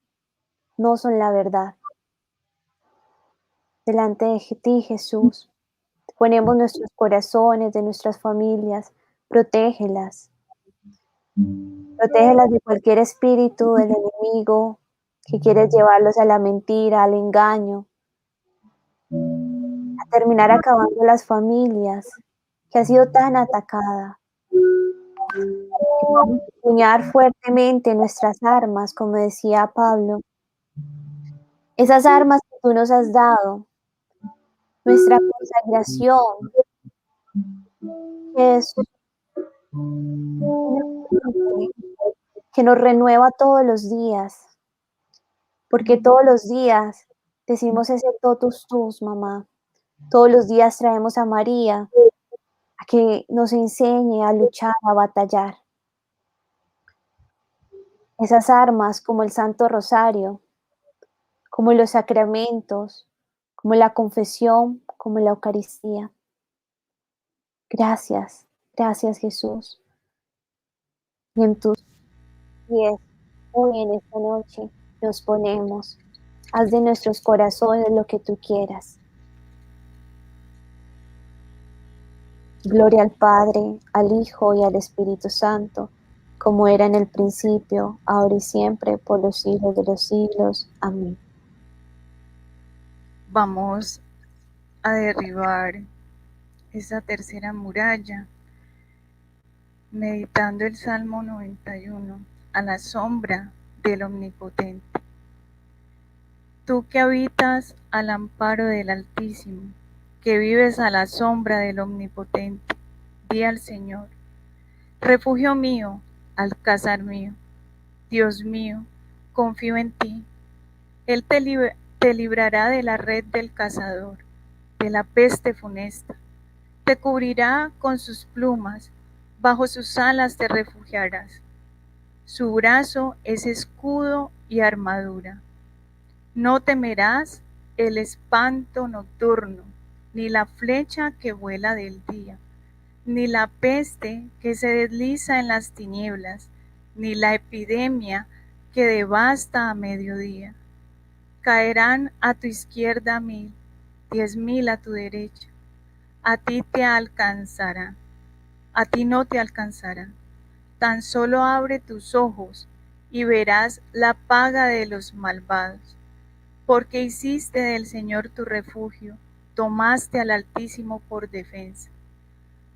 no son la verdad. Delante de ti, Jesús, ponemos nuestros corazones, de nuestras familias, protégelas. Protégelas de cualquier espíritu del enemigo que quiere llevarlos a la mentira, al engaño, a terminar acabando las familias que ha sido tan atacada. Que podamos empuñar fuertemente nuestras armas, como decía Pablo, esas armas que tú nos has dado, nuestra consagración, que es que nos renueva todos los días, porque todos los días decimos ese totus tus, mamá. Todos los días traemos a María, a que nos enseñe a luchar, a batallar. Esas armas como el Santo Rosario, como los sacramentos, como la confesión, como la Eucaristía. Gracias, gracias Jesús. Y en tus pies, hoy en esta noche, nos ponemos. Haz de nuestros corazones lo que tú quieras. Gloria al Padre, al Hijo y al Espíritu Santo, como era en el principio, ahora y siempre, por los siglos de los siglos. Amén. Vamos a derribar esa tercera muralla, meditando el Salmo 91, a la sombra del Omnipotente. Tú que habitas al amparo del Altísimo, que vives a la sombra del Omnipotente, di al Señor: refugio mío, alcázar mío, Dios mío, confío en ti. Él te librará de la red del cazador, de la peste funesta. Te cubrirá con sus plumas, bajo sus alas te refugiarás. Su brazo es escudo y armadura. No temerás el espanto nocturno, ni la flecha que vuela del día, ni la peste que se desliza en las tinieblas, ni la epidemia que devasta a mediodía. Caerán a tu izquierda 1000, 10.000 a tu derecha. A ti te alcanzará, a ti no te alcanzará. Tan solo abre tus ojos y verás la paga de los malvados. Porque hiciste del Señor tu refugio, tomaste al Altísimo por defensa.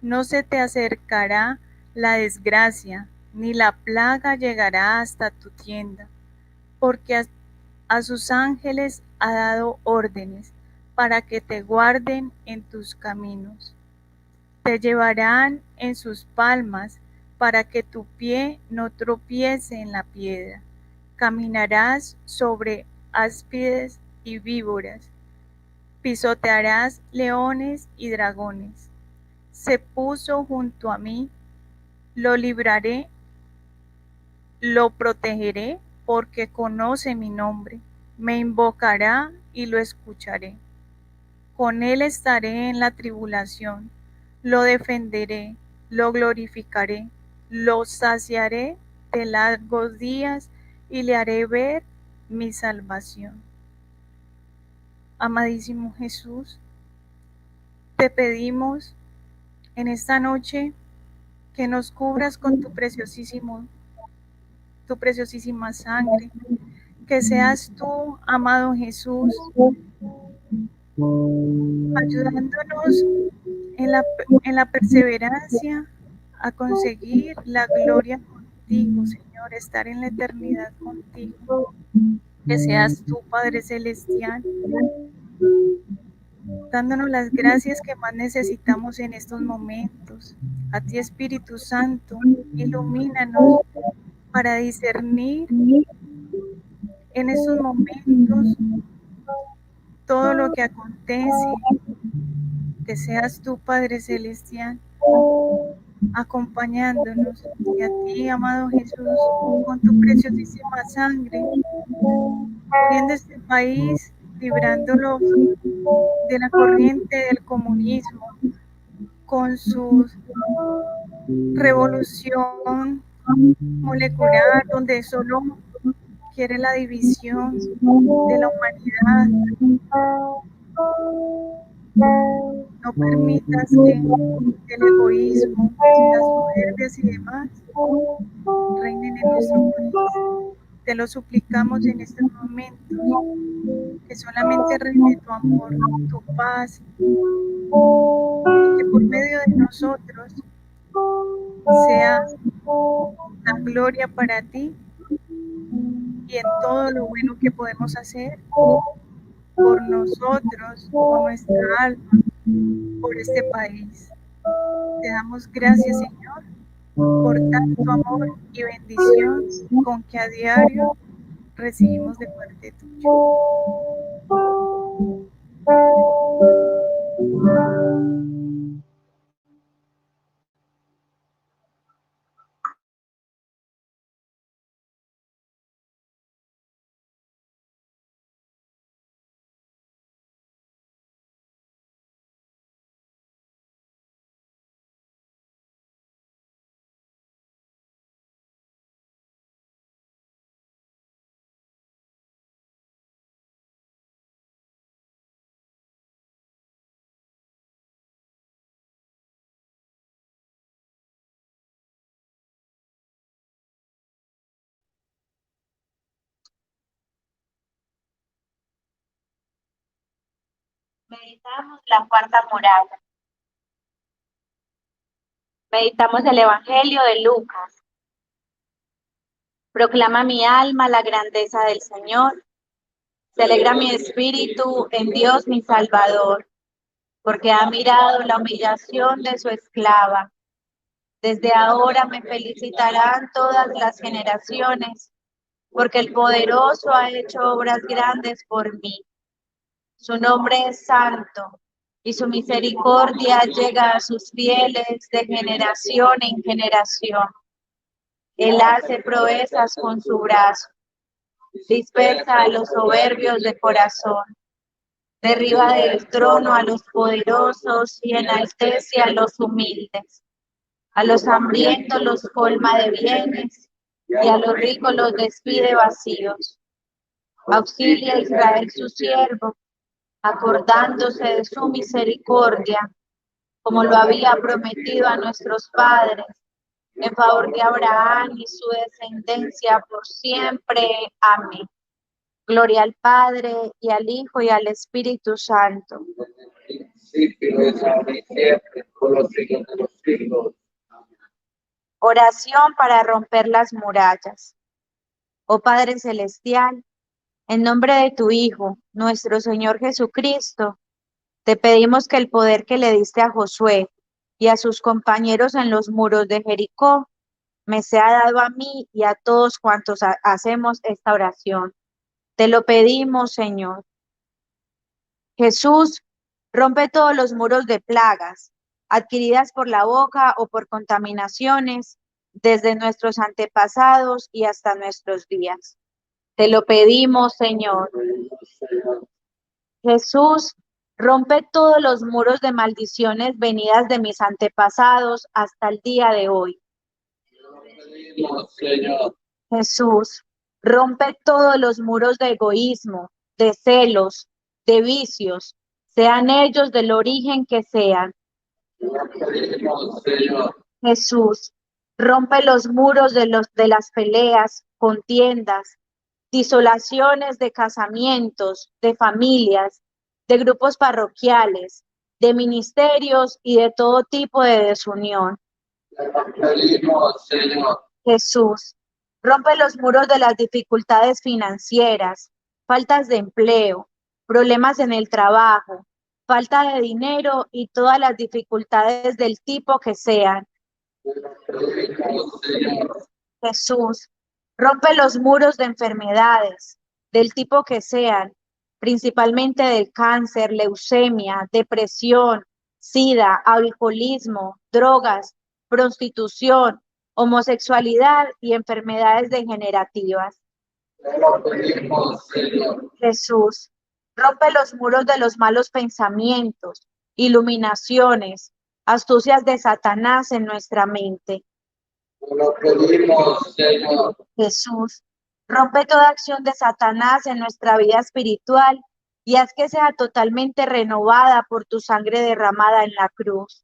No se te acercará la desgracia, ni la plaga llegará hasta tu tienda, porque a sus ángeles ha dado órdenes para que te guarden en tus caminos. Te llevarán en sus palmas para que tu pie no tropiece en la piedra. Caminarás sobre áspides y víboras. Pisotearás leones y dragones. Se puso junto a mí, lo libraré, lo protegeré, porque conoce mi nombre. Me invocará y lo escucharé. Con él estaré en la tribulación, lo defenderé, lo glorificaré, lo saciaré de largos días y le haré ver mi salvación. Amadísimo Jesús, te pedimos en esta noche que nos cubras con tu preciosísima sangre, que seas tú, amado Jesús, ayudándonos en la perseverancia a conseguir la gloria contigo, Señor, estar en la eternidad contigo. Que seas tú, Padre Celestial, dándonos las gracias que más necesitamos en estos momentos. A ti, Espíritu Santo, ilumínanos para discernir en estos momentos todo lo que acontece. Que seas tú, Padre Celestial, acompañándonos. Y a ti, amado Jesús, con tu preciosísima sangre, cubriendo este país, librándolo de la corriente del comunismo, con su revolución molecular, donde solo quiere la división de la humanidad. No permitas que el egoísmo, las soberbias y demás reinen en nuestro país. Te lo suplicamos en estos momentos, que solamente reine tu amor, tu paz, y que por medio de nosotros sea la gloria para ti y en todo lo bueno que podemos hacer por nosotros, por nuestra alma, por este país. Te damos gracias, Señor, por tanto amor y bendición con que a diario recibimos de parte tuya. Meditamos la cuarta muralla. Meditamos el Evangelio de Lucas. Proclama mi alma la grandeza del Señor. Se alegra mi espíritu en Dios mi Salvador, porque ha mirado la humillación de su esclava. Desde ahora me felicitarán todas las generaciones, porque el poderoso ha hecho obras grandes por mí. Su nombre es santo, y su misericordia llega a sus fieles de generación en generación. Él hace proezas con su brazo, dispersa a los soberbios de corazón, derriba del trono a los poderosos y enaltece a los humildes. A los hambrientos los colma de bienes y a los ricos los despide vacíos. Auxilia a Israel su siervo, acordándose de su misericordia, como lo había prometido a nuestros padres, en favor de Abraham y su descendencia por siempre. Amén. Gloria al Padre, y al Hijo, y al Espíritu Santo. Oración para romper las murallas. Oh Padre Celestial, en nombre de tu Hijo, nuestro Señor Jesucristo, te pedimos que el poder que le diste a Josué y a sus compañeros en los muros de Jericó me sea dado a mí y a todos cuantos hacemos esta oración. Te lo pedimos, Señor. Jesús, rompe todos los muros de plagas, adquiridas por la boca o por contaminaciones, desde nuestros antepasados y hasta nuestros días. Te lo pedimos, Señor. Jesús, rompe todos los muros de maldiciones venidas de mis antepasados hasta el día de hoy. Jesús, rompe todos los muros de egoísmo, de celos, de vicios, sean ellos del origen que sean. Jesús, rompe los muros de las peleas, contiendas, disolaciones de casamientos, de familias, de grupos parroquiales, de ministerios y de todo tipo de desunión. Jesús, rompe los muros de las dificultades financieras, faltas de empleo, problemas en el trabajo, falta de dinero y todas las dificultades del tipo que sean. Jesús, rompe los muros de enfermedades, del tipo que sean, principalmente del cáncer, leucemia, depresión, sida, alcoholismo, drogas, prostitución, homosexualidad y enfermedades degenerativas. Jesús, rompe los muros de los malos pensamientos, iluminaciones, astucias de Satanás en nuestra mente. Jesús, rompe toda acción de Satanás en nuestra vida espiritual y haz que sea totalmente renovada por tu sangre derramada en la cruz.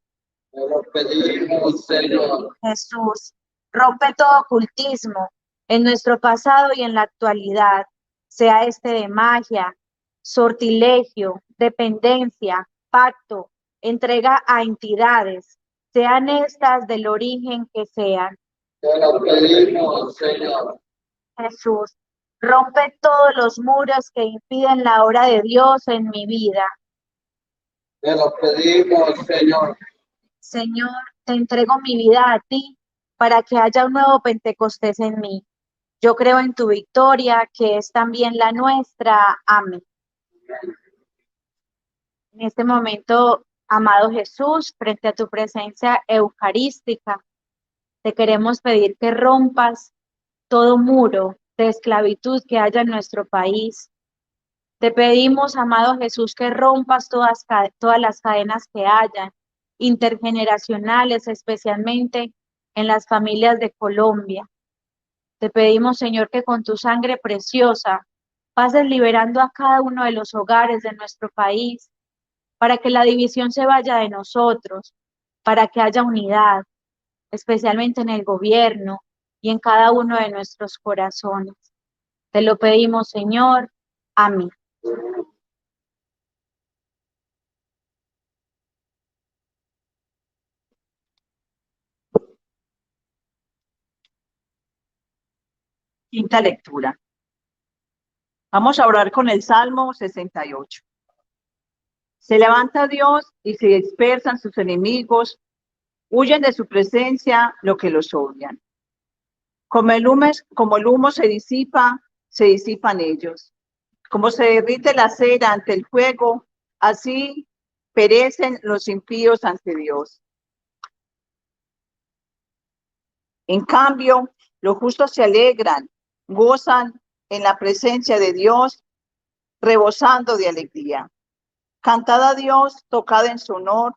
Jesús, rompe todo ocultismo en nuestro pasado y en la actualidad, sea este de magia, sortilegio, dependencia, pacto, entrega a entidades, sean estas del origen que sean. Te lo pedimos, Señor. Jesús, rompe todos los muros que impiden la obra de Dios en mi vida. Te lo pedimos, Señor. Señor, te entrego mi vida a ti para que haya un nuevo Pentecostés en mí. Yo creo en tu victoria, que es también la nuestra. Amén. En este momento, amado Jesús, frente a tu presencia eucarística, te queremos pedir que rompas todo muro de esclavitud que haya en nuestro país. Te pedimos, amado Jesús, que rompas todas las cadenas que hayan, intergeneracionales, especialmente en las familias de Colombia. Te pedimos, Señor, que con tu sangre preciosa pases liberando a cada uno de los hogares de nuestro país, para que la división se vaya de nosotros, para que haya unidad, especialmente en el gobierno y en cada uno de nuestros corazones. Te lo pedimos, Señor. Amén. Quinta lectura. Vamos a orar con el Salmo 68. Se levanta Dios y se dispersan sus enemigos, huyen de su presencia los que los odian. Como el humo se disipan ellos. Como se derrite la cera ante el fuego, así perecen los impíos ante Dios. En cambio, los justos se alegran, gozan en la presencia de Dios, rebosando de alegría. Cantad a Dios, tocad en su honor,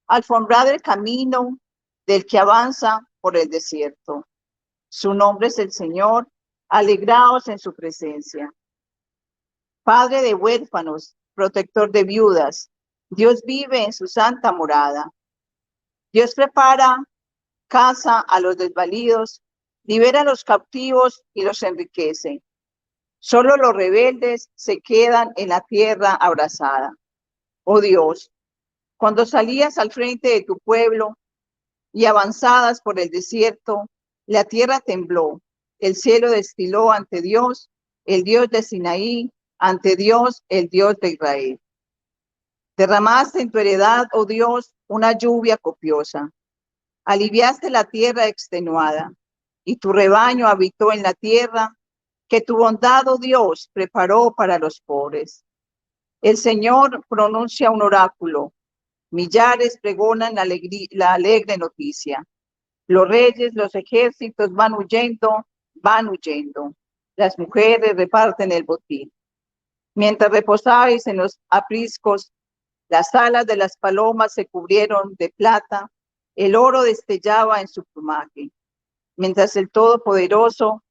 alfombrad el camino del que avanza por el desierto. Su nombre es el Señor, alegraos en su presencia. Padre de huérfanos, protector de viudas, Dios vive en su santa morada. Dios prepara casa a los desvalidos, libera a los cautivos y los enriquece. Solo los rebeldes se quedan en la tierra abrasada. Oh Dios, cuando salías al frente de tu pueblo y avanzadas por el desierto, la tierra tembló, el cielo destiló ante Dios, el Dios de Sinaí, ante Dios, el Dios de Israel. Derramaste en tu heredad, oh Dios, una lluvia copiosa. Aliviaste la tierra extenuada, y tu rebaño habitó en la tierra que tu bondad, oh Dios, preparó para los pobres. El Señor pronuncia un oráculo, millares pregonan la alegre noticia. Los reyes, los ejércitos van huyendo. Las mujeres reparten el botín. Mientras reposabais en los apriscos, las alas de las palomas se cubrieron de plata, el oro destellaba en su plumaje, mientras el Todopoderoso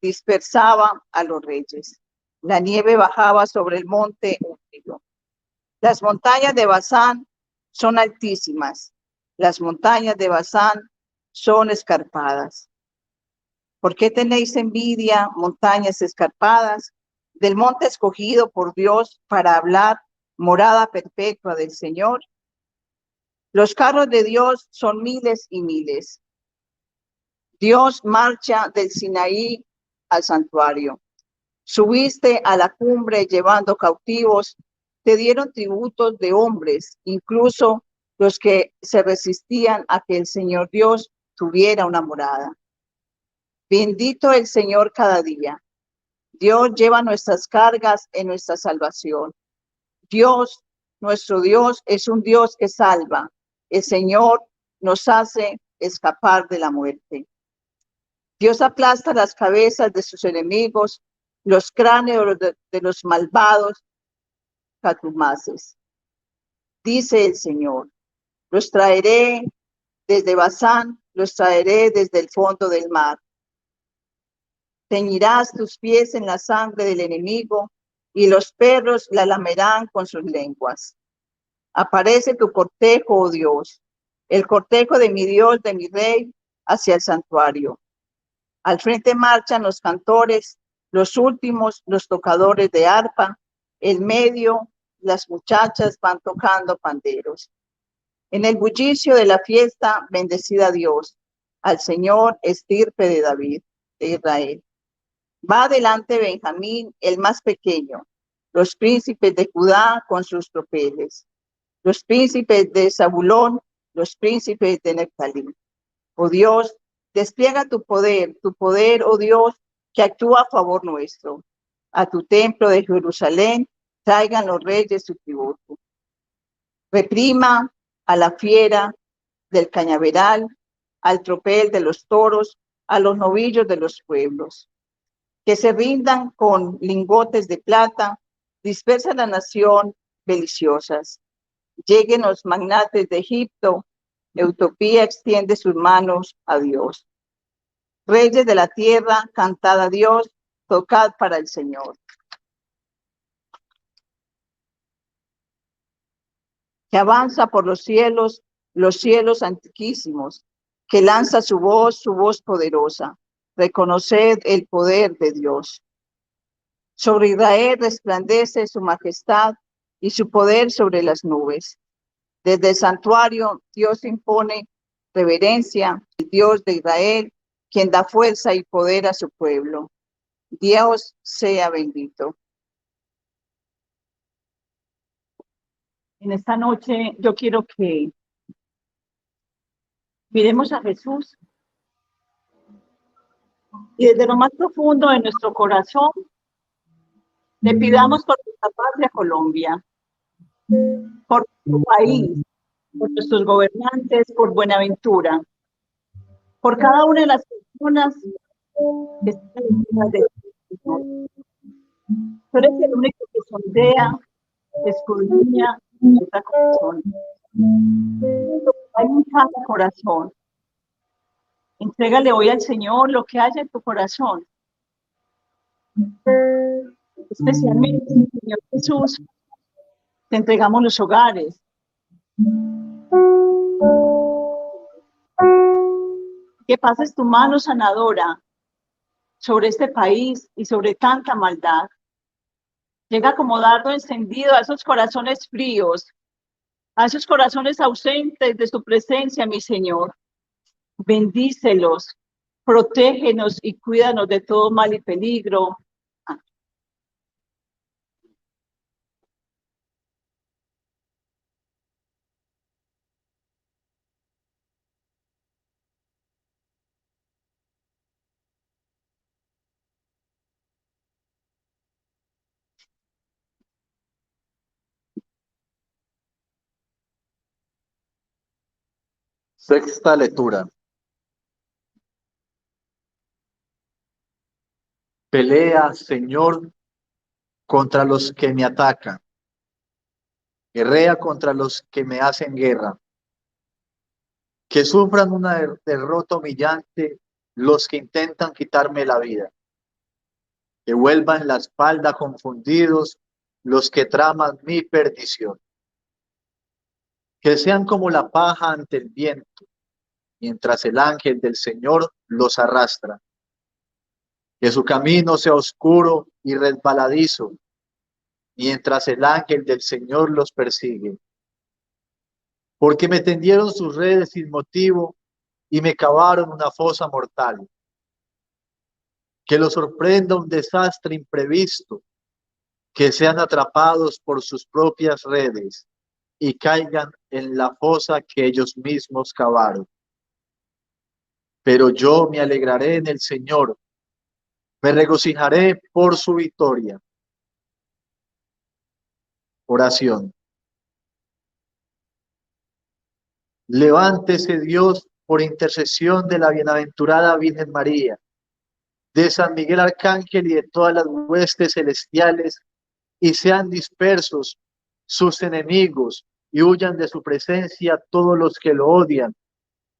dispersaba a los reyes. La nieve bajaba sobre el monte húmedo. Las montañas de Basán son altísimas, las montañas de Basán son escarpadas. ¿Por qué tenéis envidia, montañas escarpadas, del monte escogido por Dios para hablar, morada perpetua del Señor? Los carros de Dios son miles y miles. Dios marcha del Sinaí al santuario. Subiste a la cumbre llevando cautivos, te dieron tributos de hombres, incluso los que se resistían a que el Señor Dios tuviera una morada. Bendito el Señor cada día. Dios lleva nuestras cargas en nuestra salvación. Dios, nuestro Dios, es un Dios que salva. El Señor nos hace escapar de la muerte. Dios aplasta las cabezas de sus enemigos, los cráneos de los malvados contumaces. Dice el Señor, los traeré desde Basán, los traeré desde el fondo del mar. Teñirás tus pies en la sangre del enemigo, y los perros la lamerán con sus lenguas. Aparece tu cortejo, oh Dios, el cortejo de mi Dios, de mi Rey, hacia el santuario. Al frente marchan los cantores, los últimos, los tocadores de arpa, en medio, las muchachas van tocando panderos. En el bullicio de la fiesta, bendecida Dios, al Señor, estirpe de David, de Israel. Va adelante Benjamín, el más pequeño, los príncipes de Judá con sus tropeles, los príncipes de Zabulón, los príncipes de Neftalí. Oh Dios, despliega tu poder, oh Dios, que actúa a favor nuestro. A tu templo de Jerusalén traigan los reyes su tributo. Reprima a la fiera del cañaveral, al tropel de los toros, a los novillos de los pueblos. Que se rindan con lingotes de plata, dispersa la nación deliciosas. Lleguen los magnates de Egipto, Etiopía extiende sus manos a Dios. Reyes de la tierra, cantad a Dios, tocad para el Señor. Que avanza por los cielos antiquísimos, que lanza su voz poderosa. Reconoced el poder de Dios. Sobre Israel resplandece su majestad y su poder sobre las nubes. Desde el santuario Dios impone reverencia, el Dios de Israel, quien da fuerza y poder a su pueblo. Dios sea bendito. En esta noche yo quiero que miremos a Jesús y desde lo más profundo de nuestro corazón le pidamos por nuestra patria Colombia, por nuestro país, por nuestros gobernantes, por Buenaventura, por cada una de las personas que están detrás de ti, Señor. Tú eres el único que sondea, que escudriña nuestro corazón. Hay en cada corazón. Entrégale hoy al Señor lo que haya en tu corazón. Especialmente, Señor Jesús, te entregamos los hogares. Que pases tu mano sanadora sobre este país y sobre tanta maldad. Llega como dardo encendido a esos corazones fríos, a esos corazones ausentes de tu presencia, mi Señor. Bendícelos, protégenos y cuídanos de todo mal y peligro. Sexta lectura. Pelea, Señor, contra los que me atacan. Guerrea contra los que me hacen guerra. Que sufran una derrota humillante los que intentan quitarme la vida. Que vuelvan la espalda confundidos los que traman mi perdición. Que sean como la paja ante el viento, mientras el ángel del Señor los arrastra. Que su camino sea oscuro y resbaladizo, mientras el ángel del Señor los persigue. Porque me tendieron sus redes sin motivo y me cavaron una fosa mortal. Que los sorprenda un desastre imprevisto, que sean atrapados por sus propias redes y caigan en la fosa que ellos mismos cavaron. Pero yo me alegraré en el Señor, me regocijaré por su victoria. Oración. Levántese Dios por intercesión de la bienaventurada Virgen María, de San Miguel Arcángel y de todas las huestes celestiales, y sean dispersos sus enemigos y huyan de su presencia todos los que lo odian,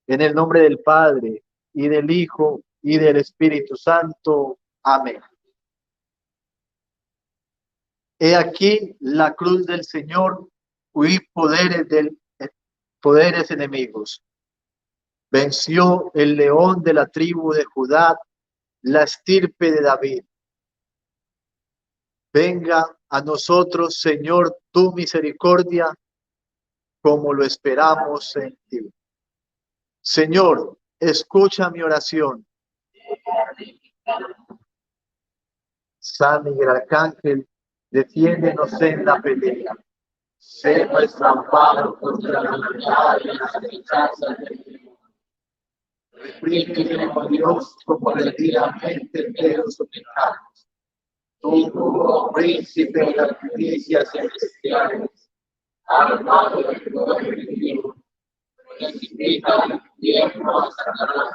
en el nombre del Padre, y del Hijo, y del Espíritu Santo. Amén. He aquí la cruz del Señor, huí poderes enemigos. Venció el león de la tribu de Judá, la estirpe de David. Venga a nosotros, Señor, tu misericordia, como lo esperamos en ti. Señor, escucha mi oración. San Miguel Arcángel, defiéndenos en la pelea. Sé nuestro amparo contra la maldad y las amenazas del enemigo. Reprime, oh Dios, como rendidamente entero sus pecados. Tú, oh príncipe de las milicias celestiales, armado del poder divino, precipita el infierno a Satanás,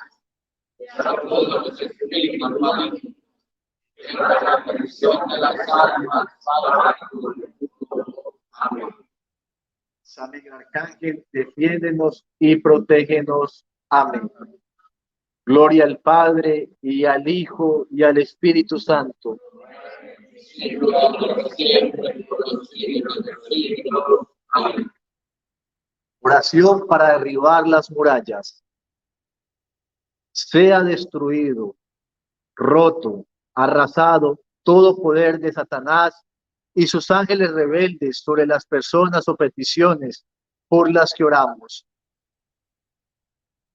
a todos los espíritus malignos, en la perdición de las almas, para el futuro. Amén. San Miguel Arcángel, defiéndenos y protégenos. Amén. Gloria al Padre, y al Hijo, y al Espíritu Santo. Oración para derribar las murallas. Sea destruido, roto, arrasado todo poder de Satanás y sus ángeles rebeldes sobre las personas o peticiones por las que oramos.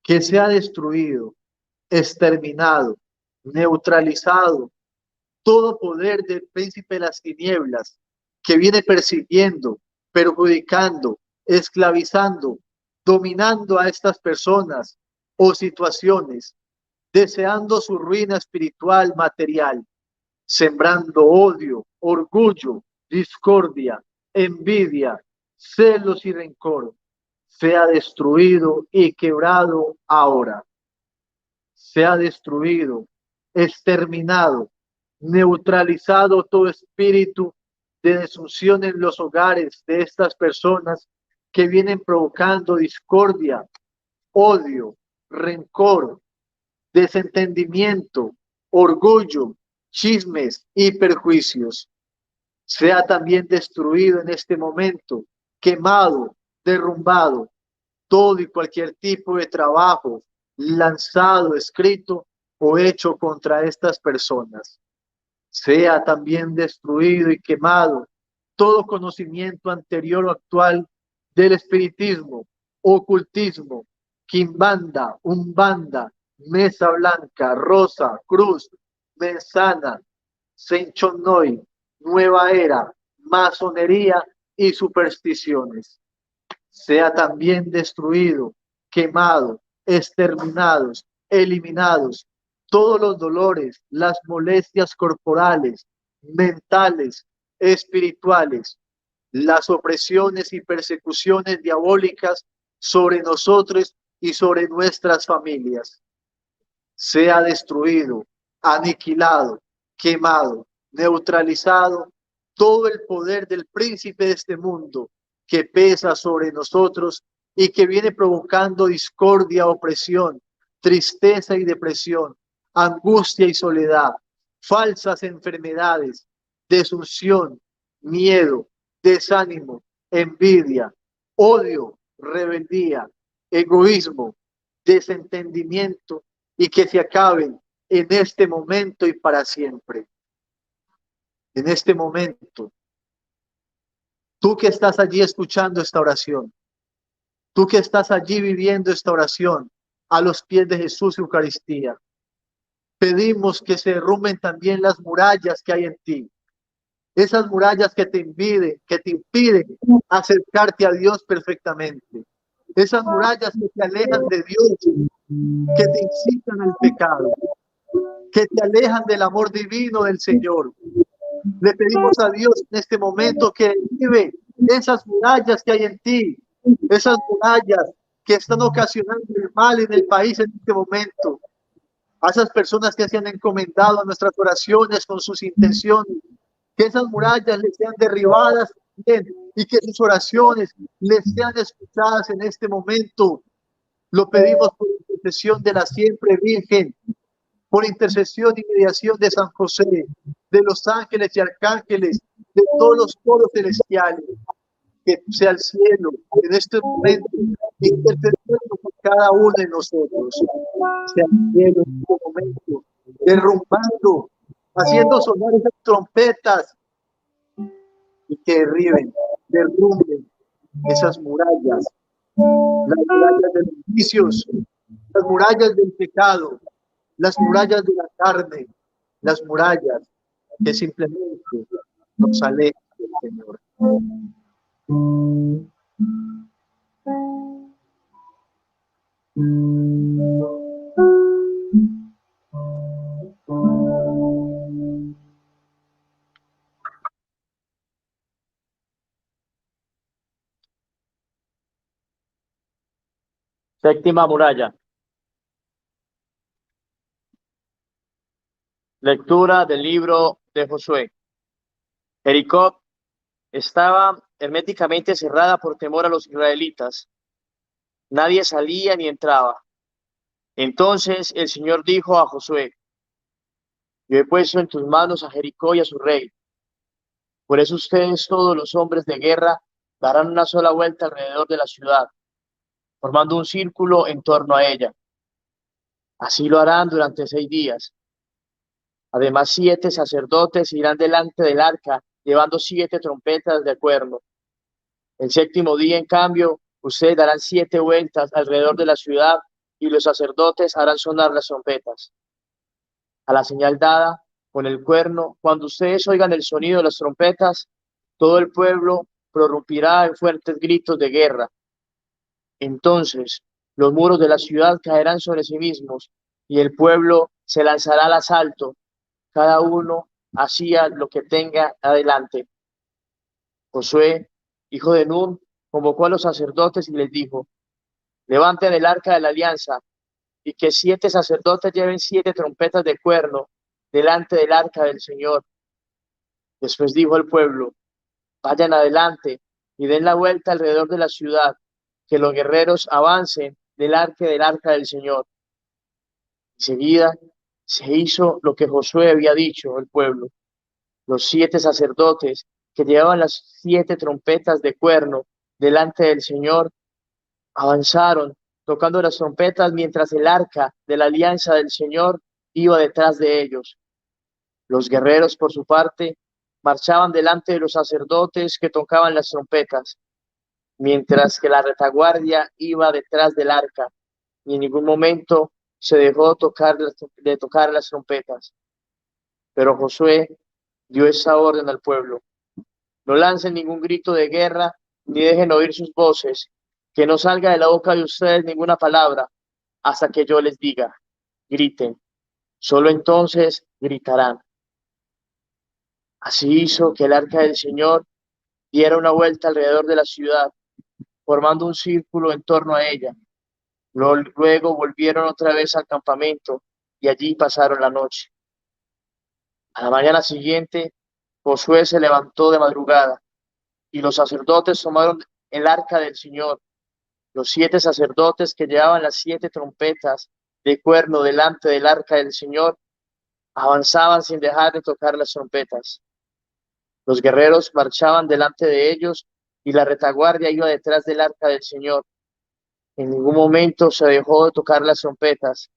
Que sea destruido, exterminado, neutralizado todo poder del príncipe de las tinieblas que viene persiguiendo, perjudicando, esclavizando, dominando a estas personas o situaciones, deseando su ruina espiritual, material, sembrando odio, orgullo, discordia, envidia, celos y rencor, sea destruido y quebrado ahora. Sea destruido, exterminado, neutralizado todo espíritu de desunción en los hogares de estas personas que vienen provocando discordia, odio, rencor, desentendimiento, orgullo, chismes y perjuicios. Sea también destruido en este momento, quemado, derrumbado, todo y cualquier tipo de trabajo lanzado, escrito o hecho contra estas personas. Sea también destruido y quemado todo conocimiento anterior o actual del espiritismo, ocultismo, quimbanda, umbanda, mesa blanca, rosa, cruz, mensana, senchonnoy, nueva era, masonería y supersticiones. Sea también destruido, quemado, exterminados, eliminados todos los dolores, las molestias corporales, mentales, espirituales, las opresiones y persecuciones diabólicas sobre nosotros y sobre nuestras familias. Sea destruido, aniquilado, quemado, neutralizado todo el poder del príncipe de este mundo que pesa sobre nosotros y que viene provocando discordia, opresión, tristeza y depresión, angustia y soledad, falsas enfermedades, desunción, miedo, desánimo, envidia, odio, rebeldía, egoísmo, desentendimiento y que se acaben en este momento y para siempre. En este momento, tú que estás allí escuchando esta oración, tú que estás allí viviendo esta oración a los pies de Jesús y Eucaristía, pedimos que se derrumben también las murallas que hay en ti, esas murallas que te impiden acercarte a Dios perfectamente, esas murallas que te alejan de Dios, que te incitan al pecado, que te alejan del amor divino del Señor. Le pedimos a Dios en este momento que vive esas murallas que hay en ti, esas murallas que están ocasionando el mal en el país en este momento. A esas personas que se han encomendado a nuestras oraciones con sus intenciones, que esas murallas les sean derribadas también y que sus oraciones les sean escuchadas en este momento. Lo pedimos por intercesión de la siempre Virgen, por intercesión y mediación de San José, de los ángeles y arcángeles, de todos los coros celestiales, que sea el cielo en este momento intercediendo por cada uno de nosotros, sea el cielo en este momento derrumbando, haciendo sonar esas trompetas y que derrumben esas murallas, las murallas de los vicios, las murallas del pecado, las murallas de la carne, las murallas que simplemente nos alejan del Señor. Séptima muralla. Lectura del libro de Josué. Jericó estaba herméticamente cerrada por temor a los israelitas. Nadie salía ni entraba. Entonces el Señor dijo a Josué: yo he puesto en tus manos a Jericó y a su rey. Por eso ustedes, todos los hombres de guerra, darán una sola vuelta alrededor de la ciudad, formando un círculo en torno a ella. Así lo harán durante 6 días. Además, 7 sacerdotes irán delante del arca, llevando 7 trompetas de cuerno. El 7º día, en cambio, ustedes darán 7 vueltas alrededor de la ciudad y los sacerdotes harán sonar las trompetas. A la señal dada, con el cuerno, cuando ustedes oigan el sonido de las trompetas, todo el pueblo prorrumpirá en fuertes gritos de guerra. Entonces los muros de la ciudad caerán sobre sí mismos y el pueblo se lanzará al asalto, cada uno hacia lo que tenga adelante. Josué, hijo de Nun, convocó a los sacerdotes y les dijo: levanten el arca de la alianza y que 7 sacerdotes lleven 7 trompetas de cuerno delante del arca del Señor. Después dijo al pueblo: vayan adelante y den la vuelta alrededor de la ciudad, que los guerreros avancen delante del arca del Señor. Enseguida se hizo lo que Josué había dicho al pueblo. Los 7 sacerdotes que llevaban las 7 trompetas de cuerno delante del Señor avanzaron tocando las trompetas mientras el arca de la alianza del Señor iba detrás de ellos. Los guerreros, por su parte, marchaban delante de los sacerdotes que tocaban las trompetas, mientras que la retaguardia iba detrás del arca, y en ningún momento se dejó de tocar las trompetas. Pero Josué dio esa orden al pueblo: no lancen ningún grito de guerra, ni dejen oír sus voces, que no salga de la boca de ustedes ninguna palabra, hasta que yo les diga: griten. Solo entonces gritarán. Así hizo que el arca del Señor diera una vuelta alrededor de la ciudad, formando un círculo en torno a ella. Luego volvieron otra vez al campamento y allí pasaron la noche. A la mañana siguiente, Josué se levantó de madrugada y los sacerdotes tomaron el arca del Señor. Los 7 sacerdotes que llevaban las 7 trompetas de cuerno delante del arca del Señor avanzaban sin dejar de tocar las trompetas. Los guerreros marchaban delante de ellos y la retaguardia iba detrás del arca del Señor. En ningún momento se dejó de tocar las trompetas.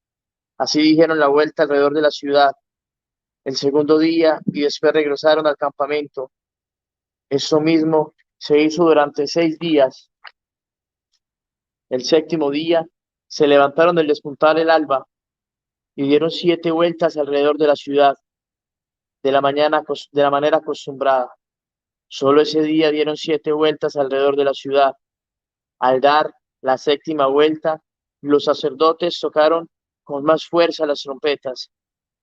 Así dijeron la vuelta alrededor de la ciudad el segundo día y después regresaron al campamento. Eso mismo se hizo durante 6 días. El séptimo día se levantaron al despuntar el alba y dieron 7 vueltas alrededor de la ciudad de la manera acostumbrada. Solo ese día dieron 7 vueltas alrededor de la ciudad. Al dar la 7ª vuelta, los sacerdotes tocaron con más fuerza las trompetas,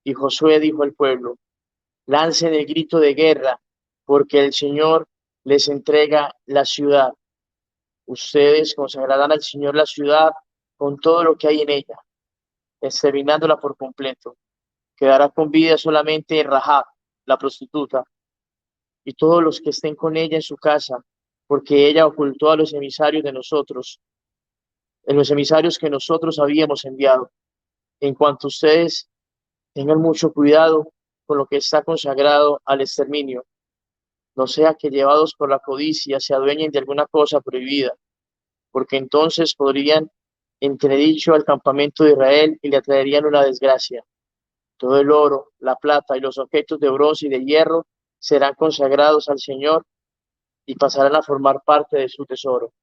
y Josué dijo al pueblo: lancen el grito de guerra, porque el Señor les entrega la ciudad. Ustedes consagrarán al Señor la ciudad con todo lo que hay en ella, exterminándola por completo. Quedará con vida solamente Rahab, la prostituta, y todos los que estén con ella en su casa, porque ella ocultó a los emisarios de nosotros, en los emisarios que nosotros habíamos enviado. En cuanto a ustedes, tengan mucho cuidado con lo que está consagrado al exterminio, no sea que llevados por la codicia se adueñen de alguna cosa prohibida, porque entonces podrían entredicho al campamento de Israel y le traerían una desgracia. Todo el oro, la plata y los objetos de bronce y de hierro serán consagrados al Señor y pasarán a formar parte de su tesoro.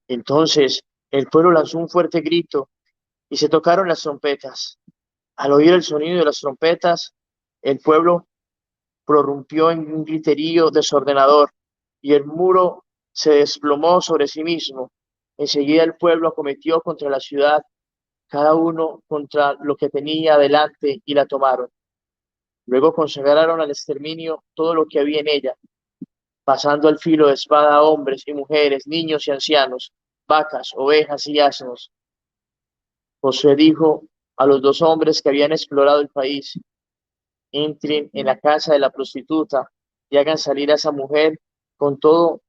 Entonces el pueblo lanzó un fuerte grito y se tocaron las trompetas. Al oír el sonido de las trompetas, el pueblo prorrumpió en un griterío desordenador y el muro se desplomó sobre sí mismo. Enseguida el pueblo acometió contra la ciudad, cada uno contra lo que tenía adelante, y la tomaron. Luego consagraron al exterminio todo lo que había en ella, pasando al filo de espada a hombres y mujeres, niños y ancianos, vacas, ovejas y asnos. Josué dijo a los 2 hombres que habían explorado el país: entren en la casa de la prostituta y hagan salir a esa mujer con todo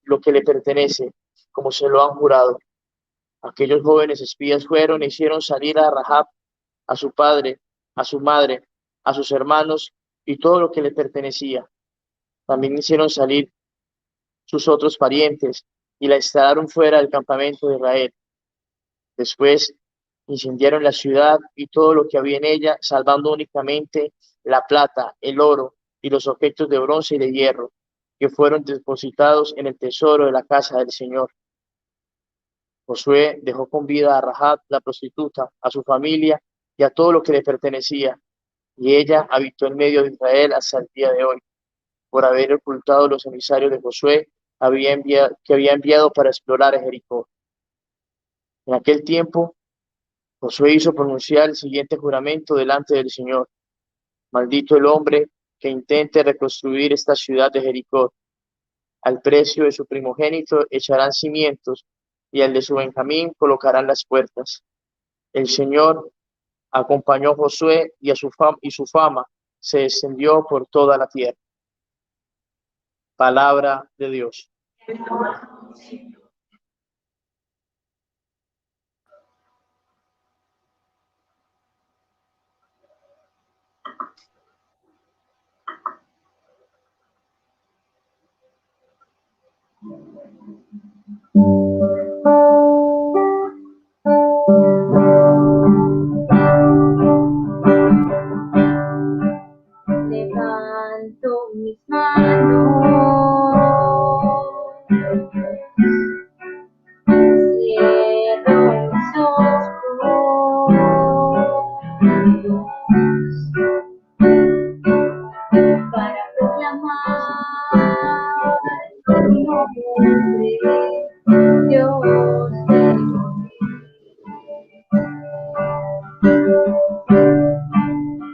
lo que le pertenece, como se lo han jurado. Aquellos jóvenes espías fueron e hicieron salir a Rahab, a su padre, a su madre, a sus hermanos y todo lo que le pertenecía. También hicieron salir sus otros parientes y la instalaron fuera del campamento de Israel. Después incendiaron la ciudad y todo lo que había en ella, salvando únicamente la plata, el oro y los objetos de bronce y de hierro, que fueron depositados en el tesoro de la casa del Señor. Josué dejó con vida a Rahab, la prostituta, a su familia y a todo lo que le pertenecía. y ella habitó en medio de Israel hasta el día de hoy, por haber ocultado los emisarios de Josué que había enviado para explorar a Jericó. En aquel tiempo, Josué hizo pronunciar el siguiente juramento delante del Señor: maldito el hombre que intente reconstruir esta ciudad de Jericó. Al precio de su primogénito echarán cimientos, y al de su Benjamín colocarán las puertas. El Señor acompañó a Josué y su fama se extendió por toda la tierra. Palabra de Dios. Levanto mis manos, cierro mis ojos para proclamar tu nombre, Dios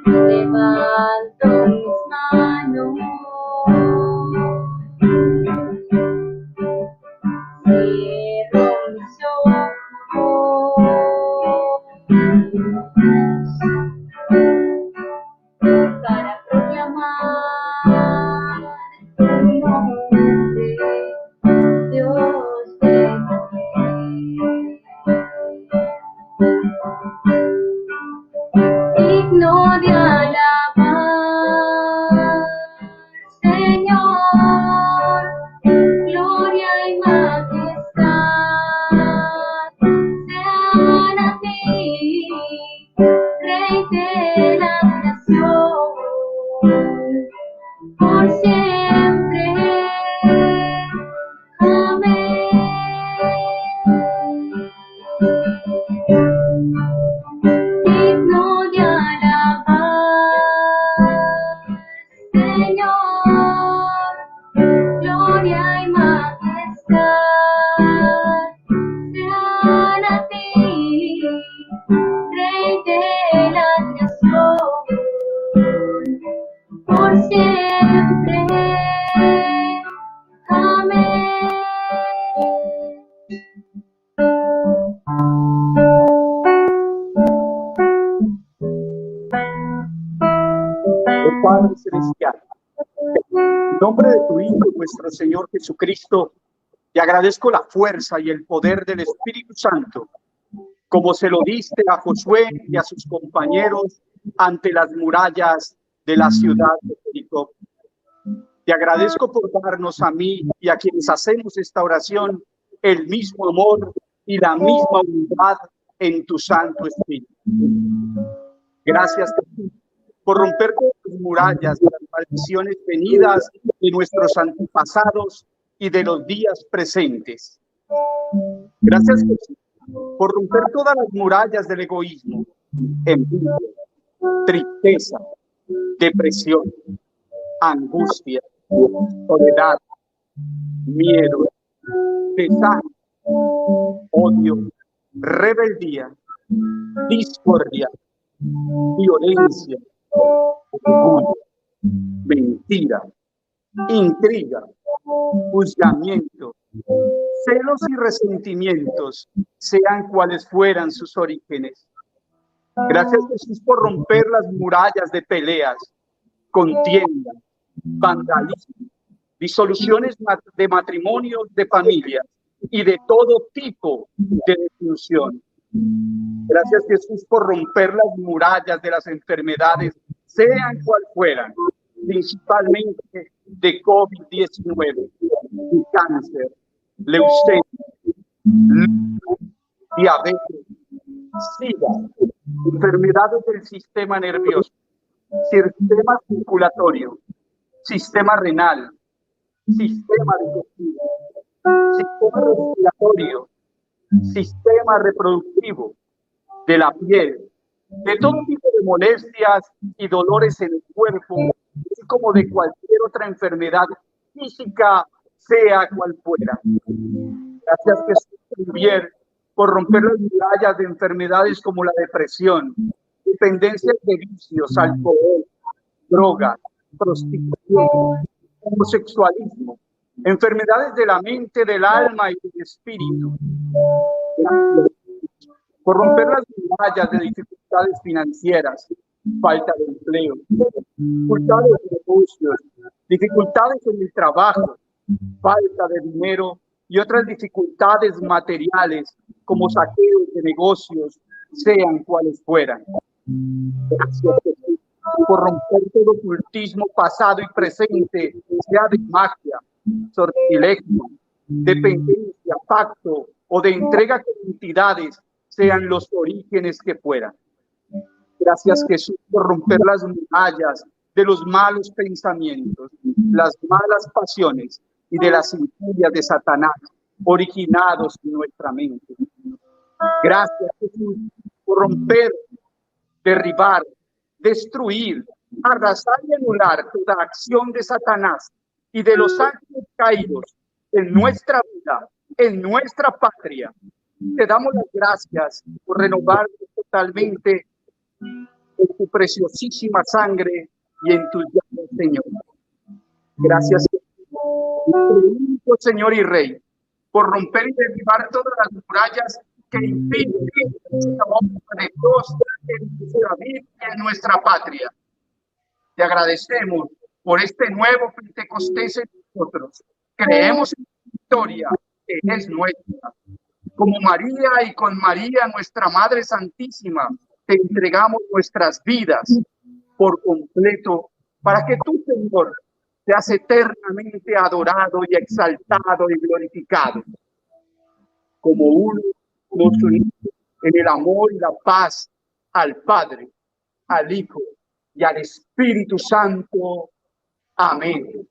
de levanto mis manos, cierro mis ojos para proclamar tu nombre, Dios de digno de alabar, Señor, gloria y majestad sean a ti, Rey de la nación, por siempre. Amén. Digno de alabar, Señor, gloria y majestad sean a ti, Rey de la nación, por siempre. Amén. Oh Padre Celestial, en nombre de tu Hijo, nuestro Señor Jesucristo, te agradezco la fuerza y el poder del Espíritu Santo, como se lo diste a Josué y a sus compañeros ante las murallas de la ciudad de Jericó. Te agradezco por darnos a mí y a quienes hacemos esta oración el mismo amor y la misma unidad en tu Santo Espíritu. Gracias por romper todas las murallas de las maldiciones venidas de nuestros antepasados y de los días presentes. Gracias, Jesús, por romper todas las murallas del egoísmo, envidia, tristeza, depresión, angustia, soledad, miedo, desánimo, odio, rebeldía, discordia, violencia, orgullo, mentira, intriga, juzgamiento, celos y resentimientos, sean cuales fueran sus orígenes. Gracias, Jesús, por romper las murallas de peleas, contienda, vandalismo, disoluciones de matrimonios, de familias y de todo tipo de desilusión. Gracias, Jesús, por romper las murallas de las enfermedades, sean cual fueran, principalmente de COVID-19, de cáncer, leucemia, diabetes, SIDA, enfermedades del sistema nervioso, sistema circulatorio, sistema renal, sistema digestivo, sistema respiratorio, sistema reproductivo, de la piel, de todo tipo de molestias y dolores en el cuerpo, así como de cualquier otra enfermedad física, sea cual fuera. Gracias, Jesús Javier, por romper las murallas de enfermedades como la depresión, dependencias de vicios, alcohol, drogas, prostitución, homosexualismo, enfermedades de la mente, del alma y del espíritu. Gracias por romper las murallas de dificultades financieras, falta de empleo, dificultades de negocios, dificultades en el trabajo, falta de dinero y otras dificultades materiales como saqueos de negocios, sean cuales fueran. Gracias, Jesús, por romper todo ocultismo pasado y presente, sea de magia, sortilegio, dependencia, pacto o de entrega con entidades, sean los orígenes que fueran. Gracias, Jesús, por romper las murallas de los malos pensamientos, las malas pasiones y de las injurias de Satanás originados en nuestra mente. Gracias, Jesús, por romper, derribar, destruir, arrasar y anular toda acción de Satanás y de los ángeles caídos en nuestra vida, en nuestra patria. Te damos las gracias por renovarnos totalmente en tu preciosísima sangre y en tus llagas, Señor. Gracias, Señor y Rey, por romper y derribar todas las murallas que impiden la obra de Dios en nuestra vida y en nuestra patria. Te agradecemos por este nuevo Pentecostés en nosotros. Creemos en la victoria que es nuestra. Como María y con María, nuestra Madre Santísima, te entregamos nuestras vidas por completo para que tú, Señor, seas eternamente adorado y exaltado y glorificado. Como uno nos unimos en el amor y la paz al Padre, al Hijo y al Espíritu Santo. Amén.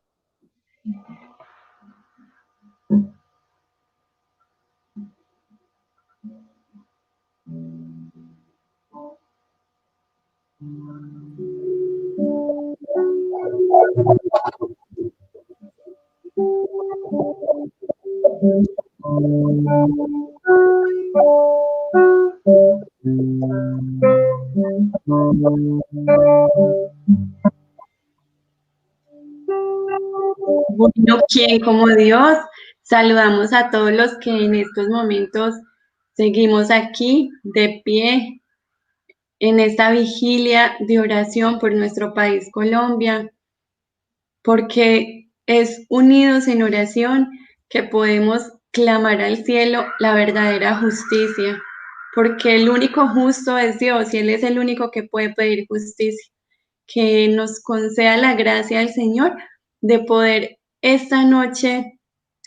Bueno, ¿quién como Dios? Saludamos a todos los que en estos momentos seguimos aquí de pie en esta vigilia de oración por nuestro país Colombia, porque es unidos en oración que podemos clamar al cielo la verdadera justicia, porque el único justo es Dios y Él es el único que puede pedir justicia. Que nos conceda la gracia al Señor de poder esta noche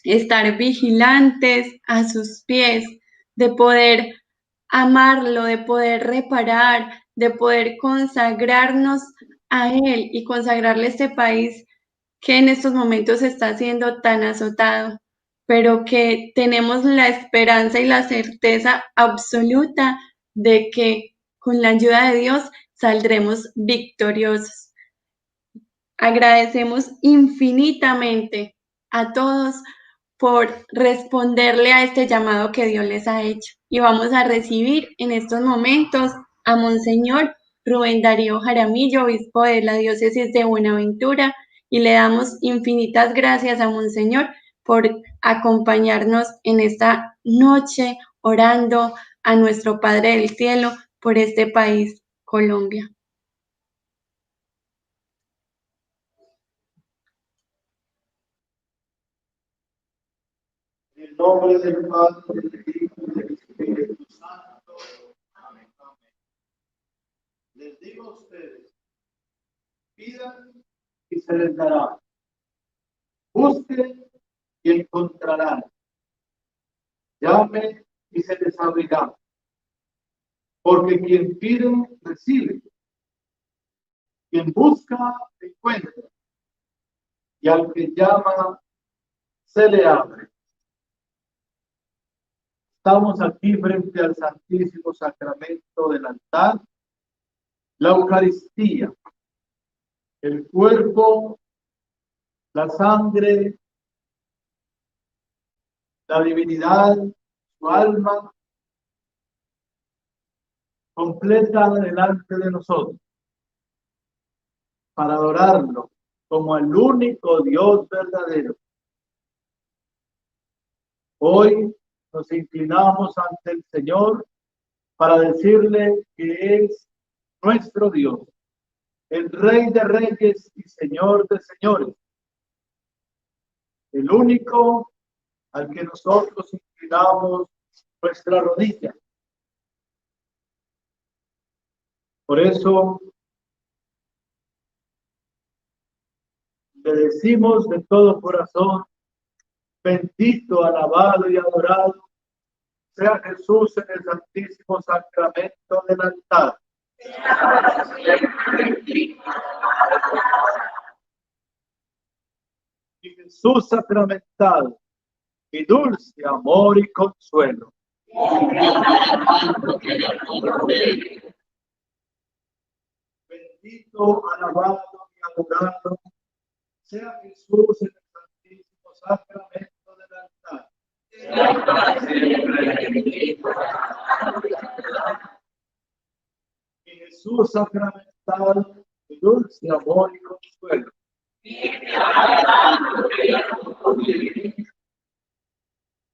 estar vigilantes a sus pies, de poder amarlo, de poder reparar, de poder consagrarnos a Él y consagrarle este país que en estos momentos está siendo tan azotado, pero que tenemos la esperanza y la certeza absoluta de que con la ayuda de Dios saldremos victoriosos. Agradecemos infinitamente a todos por responderle a este llamado que Dios les ha hecho. Y vamos a recibir en estos momentos a Monseñor Rubén Darío Jaramillo, obispo de la diócesis de Buenaventura, y le damos infinitas gracias a Monseñor por acompañarnos en esta noche orando a nuestro Padre del Cielo por este país, Colombia. En el nombre del Padre, del Hijo y del Espíritu Santo. Amén. Les digo a ustedes, pidan y se les dará. Busquen y encontrarán. Llamen y se les abrirá. Porque quien pide, recibe. Quien busca, encuentra. Y al que llama, se le abre. Estamos aquí frente al Santísimo Sacramento del altar la Eucaristía, el cuerpo, la sangre, la divinidad, su alma, completa delante de nosotros, para adorarlo como el único Dios verdadero. Hoy nos inclinamos ante el Señor para decirle que es nuestro Dios, el Rey de Reyes y Señor de Señores, el único al que nosotros inclinamos nuestra rodilla. Por eso le decimos de todo corazón: bendito, alabado y adorado sea Jesús en el santísimo sacramento del altar. Y Jesús sacramentado, y dulce amor y consuelo. Bendito, alabado y adorado sea Jesús en el santísimo sacramento del altar. Y Jesús sacramentado, y dulce amor y consuelo.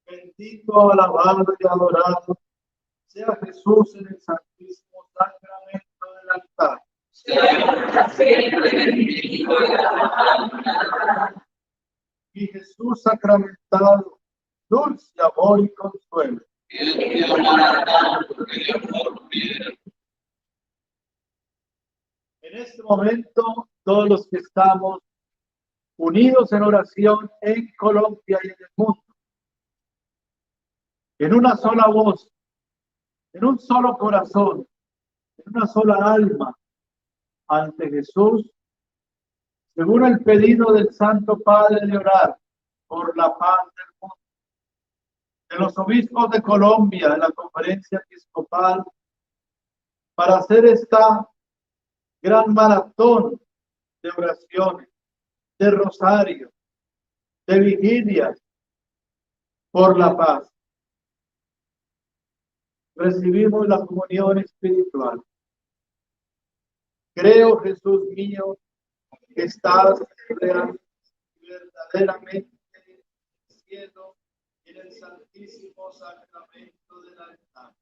Bendito, alabado y adorado sea Jesús en el santísimo sacramento del altar. Y Jesús sacramentado, dulce amor y consuelo. En este momento, todos los que estamos unidos en oración en Colombia y en el mundo, en una sola voz, en un solo corazón, en una sola alma, ante Jesús, según el pedido del Santo Padre de orar por la paz del mundo, de los obispos de Colombia, de la Conferencia Episcopal, para hacer esta gran maratón de oraciones, de rosario, de vigilias por la paz. Recibimos la comunión espiritual. Creo, Jesús mío, que estás real y verdaderamente en el cielo y en el santísimo sacramento del altar.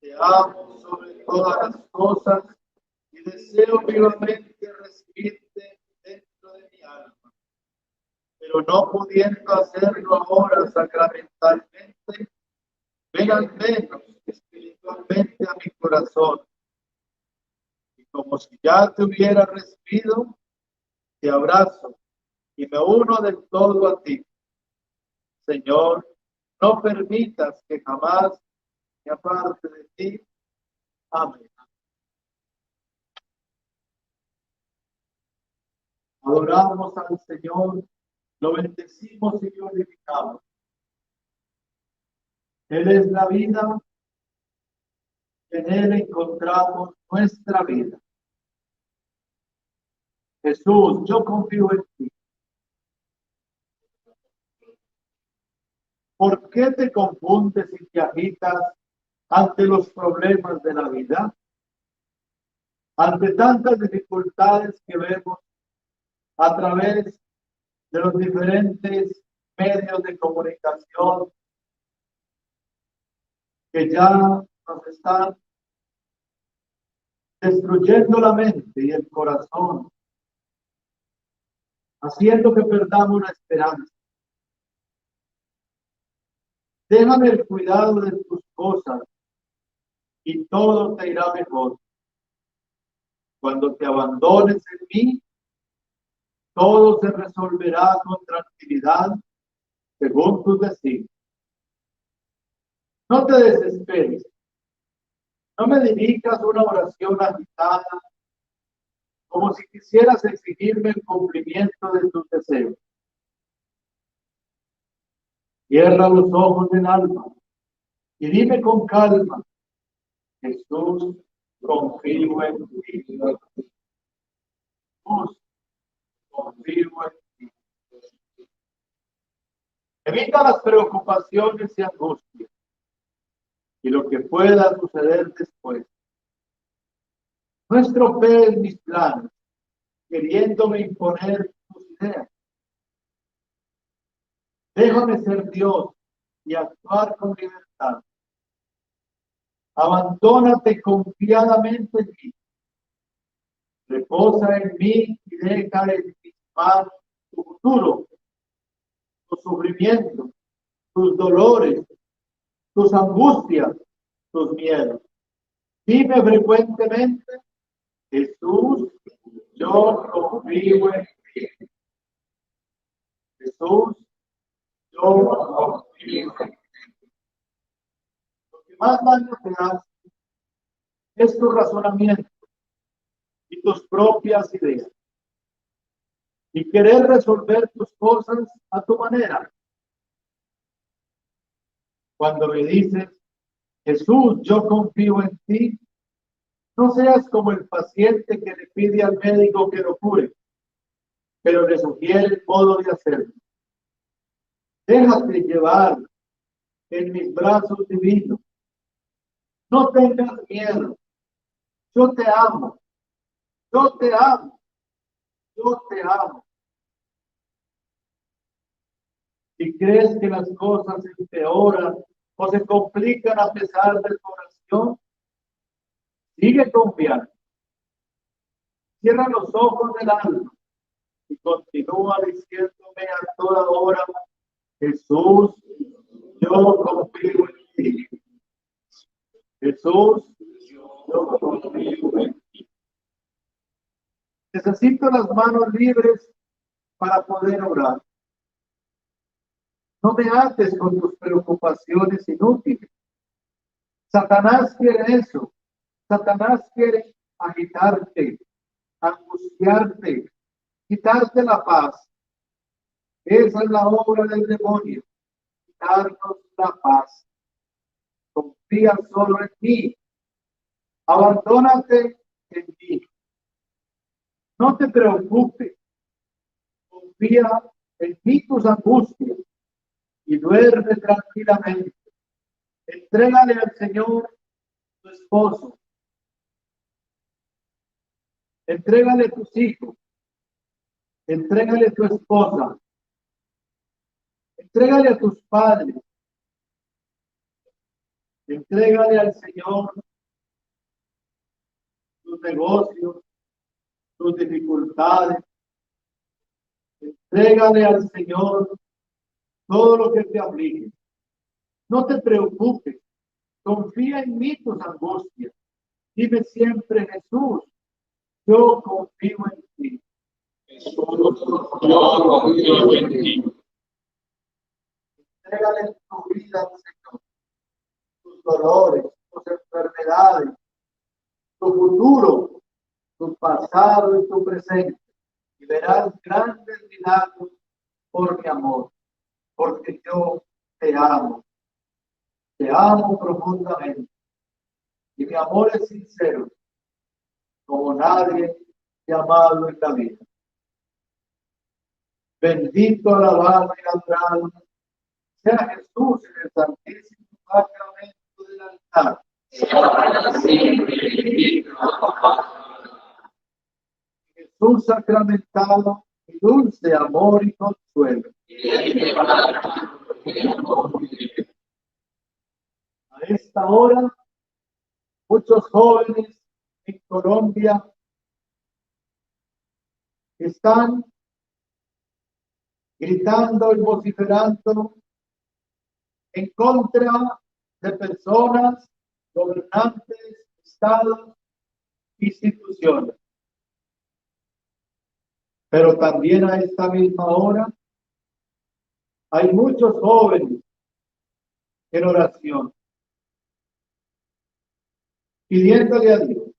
Te amo sobre todas las cosas y deseo vivamente recibirte dentro de mi alma, pero no pudiendo hacerlo ahora sacramentalmente, ven al menos espiritualmente a mi corazón. Y como si ya te hubiera recibido, te abrazo y me uno del todo a ti. Señor, no permitas que jamás me aparte de ti. Amén. Adoramos al Señor, lo bendecimos y glorificamos. Él es la vida, en Él encontramos nuestra vida. Jesús, yo confío en ti. ¿Por qué te confundes y te agitas ante los problemas de la vida? Ante tantas dificultades que vemos a través de los diferentes medios de comunicación que ya nos están destruyendo la mente y el corazón, haciendo que perdamos la esperanza. Déjame el cuidado de tus cosas y todo te irá mejor. Cuando te abandones en mí, todo se resolverá con tranquilidad según tus designios. No te desesperes. No me dirijas una oración agitada, como si quisieras exigirme el cumplimiento de tus deseos. Cierra los ojos del alma y dime con calma: Jesús, confío en ti. Jesús, confío en ti. Evita las preocupaciones y angustias y lo que pueda suceder después. No estropees mis planes, queriéndome imponer tus ideas. Déjame ser Dios y actuar con libertad. Abandónate confiadamente en mí. Reposa en mí y deja en mis manos tu futuro, tu sufrimiento, tus dolores, tus angustias, tus miedos. Dime frecuentemente, Jesús, yo confío en ti. Jesús, yo confío en ti. Lo que más daño te hace es tu razonamiento y tus propias ideas. Y querer resolver tus cosas a tu manera. Cuando me dices, Jesús, yo confío en ti, no seas como el paciente que le pide al médico que lo cure, pero le sugiere el modo de hacerlo. Déjate llevar en mis brazos divinos. No tengas miedo. Yo te amo. Yo te amo. Yo te amo. Si crees que las cosas empeoran o se complican a pesar de tu oración, sigue confiando. Cierra los ojos del alma y continúa diciéndome a toda hora, Jesús, yo confío en ti. Jesús, yo confío en ti. Necesito las manos libres para poder orar. No me ates con tus preocupaciones inútiles. Satanás quiere eso. Satanás quiere agitarte, angustiarte, quitarte la paz. Esa es la obra del demonio, quitarnos la paz. Confía solo en mí. Abandónate en mí. No te preocupes. Confía en mí tus angustias y duerme tranquilamente. Entrégale al Señor tu esposo. Entrégale tus hijos. Entrégale tu esposa. Entrégale a tus padres. Entrégale al Señor tus negocios, tus dificultades. Entrégale al Señor todo lo que te aflige. No te preocupes. Confía en mí tus angustias. Dime siempre, Jesús, yo confío en ti. Jesús, yo confío en ti. Entrégale tu vida al Señor. Tus dolores, tus enfermedades, tu futuro, tu pasado y tu presente. Y verás grandes milagros por mi amor. Porque yo te amo profundamente, y mi amor es sincero, como nadie te ha amado en la vida. Bendito, alabado y adorado sea Jesús en el santísimo sacramento del altar. Jesús sacramentado y dulce amor y consuelo. A esta hora, muchos jóvenes en Colombia están gritando y vociferando en contra de personas, gobernantes, estados, instituciones. Pero también a esta misma hora hay muchos jóvenes en oración, pidiéndole a Dios.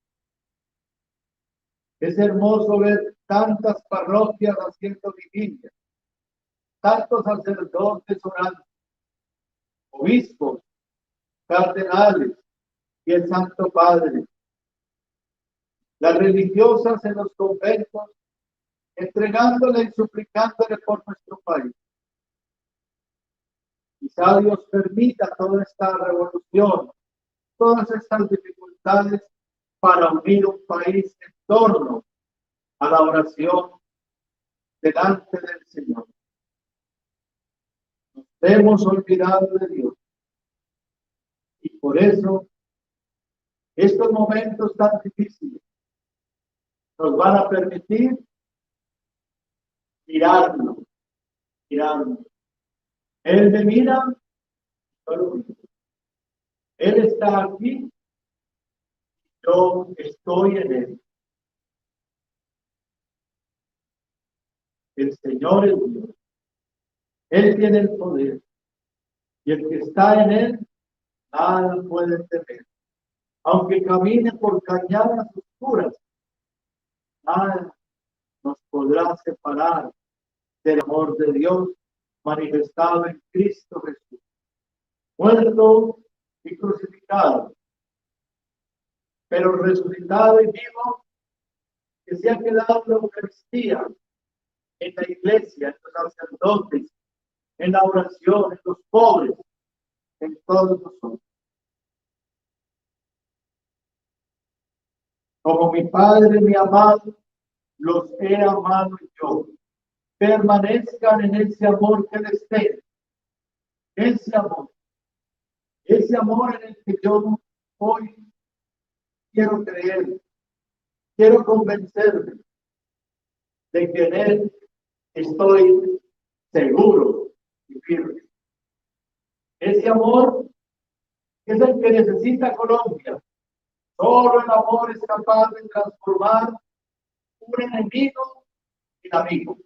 Es hermoso ver tantas parroquias haciendo vigilia, tantos sacerdotes orando, obispos, cardenales y el Santo Padre. las religiosas en los conventos, entregándole y suplicándole por nuestro país. Quizá Dios permita toda esta revolución, todas estas dificultades para unir un país en torno a la oración delante del Señor. Nos hemos olvidado de Dios y por eso estos momentos tan difíciles nos van a permitir mirarlo. Él me mira, yo lo miro. Él está aquí, yo estoy en él. El Señor es Dios. Él tiene el poder. Y el que está en él, nada puede temer. Aunque camine por cañadas oscuras, nada nos podrá separar del amor de Dios manifestado en Cristo Jesús, muerto y crucificado, pero resucitado y vivo, que se ha quedado en la Eucaristía, en la iglesia, en los sacerdotes, en la oración, en los pobres, en todos nosotros. Como mi Padre me ha amado, los he amado yo. Permanezcan en ese amor que les tengo. Ese amor en el que yo hoy quiero creer, quiero convencerme de que en él estoy seguro y firme. Ese amor es el que necesita Colombia. Solo el amor es capaz de transformar un enemigo en amigo.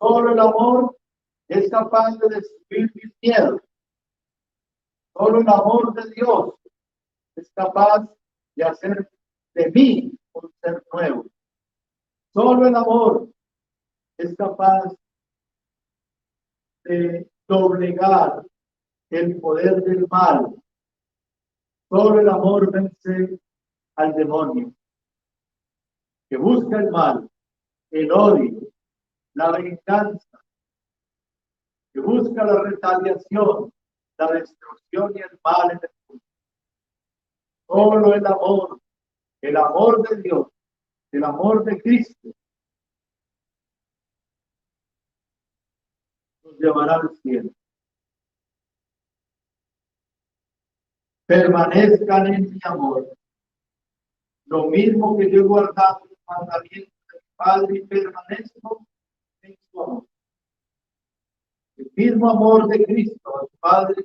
Solo el amor es capaz de destruir mis miedos. Solo el amor de Dios es capaz de hacer de mí un ser nuevo. Solo el amor es capaz de doblegar el poder del mal. Solo el amor vence al demonio, que busca el mal, el odio, la venganza, que busca la retaliación, la destrucción y el mal en el mundo. Solo el amor de Dios, el amor de Cristo, nos llevará al cielo. Permanezcan en mi amor. Lo mismo que yo he guardado los mandamientos de mi Padre y permanezco en su amor. El mismo amor de Cristo al Padre,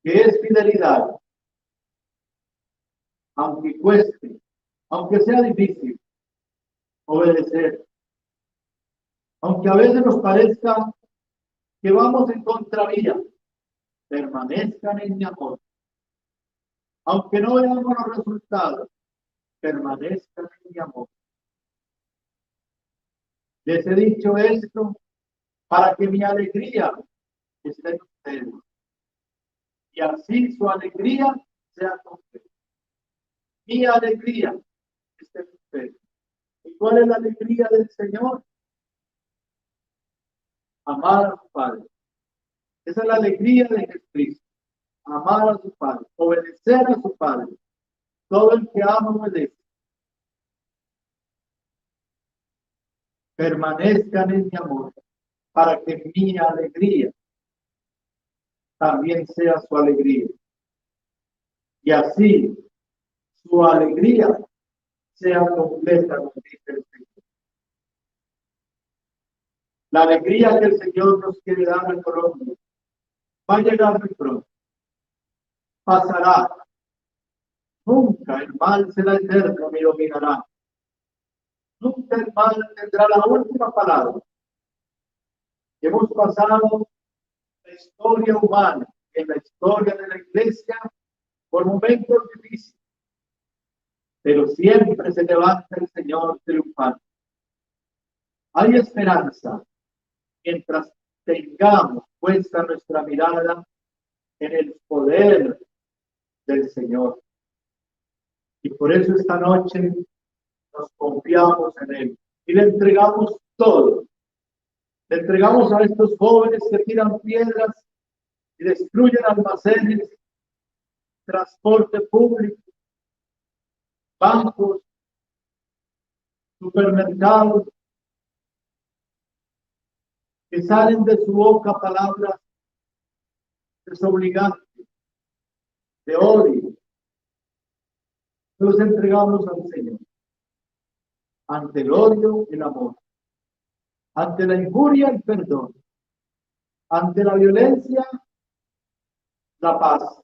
que es fidelidad, aunque cueste, aunque sea difícil obedecer, aunque a veces nos parezca que vamos en contravía, permanezcan en mi amor. Aunque no veamos los resultados, permanezcan en mi amor. Les he dicho esto para que mi alegría esté en ustedes. Y así su alegría sea completa. Mi alegría esté en ustedes. ¿Y cuál es la alegría del Señor? Amar a su Padre. Esa es la alegría de Jesucristo. Amar a su Padre, obedecer a su Padre. Todo el que ama obedece. Permanezcan en mi amor, para que mi alegría también sea su alegría. Y así su alegría sea completa, nos dice el Señor. La alegría que el Señor nos quiere dar en Colombia va a llegar muy pronto. Pasará. Nunca el mal será eterno ni dominará. Nunca el mal tendrá la última palabra. Hemos pasado la historia humana, en la historia de la Iglesia, por momentos difíciles, pero siempre se levanta el Señor triunfante. Hay esperanza mientras tengamos puesta nuestra mirada en el poder del Señor. Y por eso esta noche nos confiamos en Él y le entregamos todo. Le entregamos a estos jóvenes que tiran piedras y destruyen almacenes, transporte público, bancos, supermercados, que salen de su boca palabras desobligantes, de odio. Los entregamos al Señor. Ante el odio, el amor. Ante la injuria, el perdón. Ante la violencia, la paz.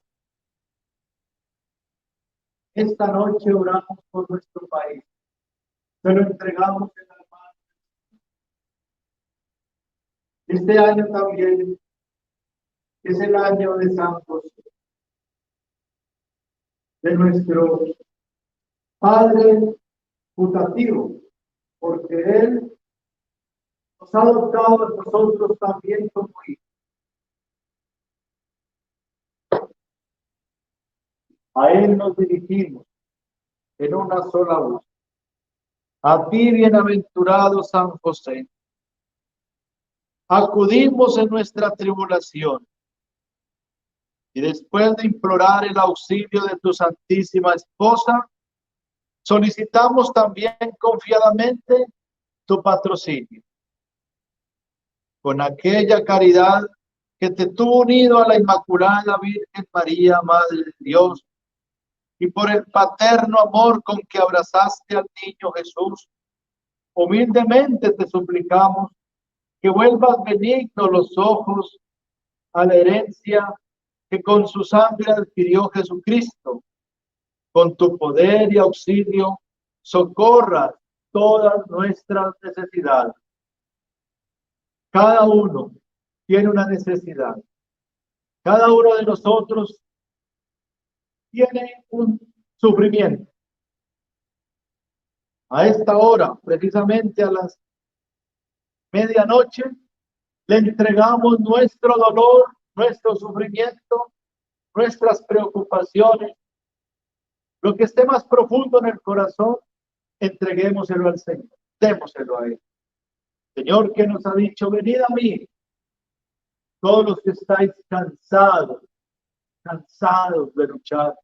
Esta noche oramos por nuestro país. Se lo entregamos en las manos. Este año también es el año de San José, de nuestro Padre putativo, porque Él nos ha adoptado a nosotros también como hijos. A Él nos dirigimos en una sola voz. A ti, bienaventurado San José, acudimos en nuestra tribulación y después de implorar el auxilio de tu Santísima Esposa, solicitamos también confiadamente tu patrocinio. Con aquella caridad que te tuvo unido a la Inmaculada Virgen María, Madre de Dios, y por el paterno amor con que abrazaste al niño Jesús, humildemente te suplicamos que vuelvas benigno los ojos a la herencia que con su sangre adquirió Jesucristo. Con tu poder y auxilio, socorras todas nuestras necesidades. Cada uno tiene una necesidad. Cada uno de nosotros tiene un sufrimiento. A esta hora, precisamente a las medianoche, le entregamos nuestro dolor, nuestro sufrimiento, nuestras preocupaciones. Lo que esté más profundo en el corazón, entreguémoselo al Señor, démoselo a Él. Señor, que nos ha dicho, venid a mí, todos los que estáis cansados de luchar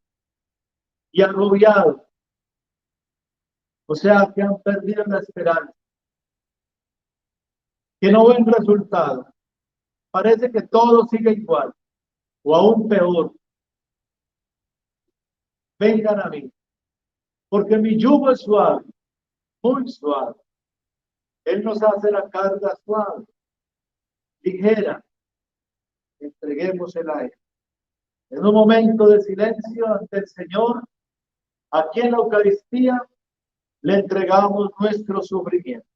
y agobiados, o sea, que han perdido la esperanza, que no ven resultado. Parece que todo sigue igual o aún peor. Vengan a mí, porque mi yugo es suave, muy suave. Él nos hace la carga suave, ligera. Entreguémosela a Él. En un momento de silencio ante el Señor, aquí en la Eucaristía, le entregamos nuestro sufrimiento.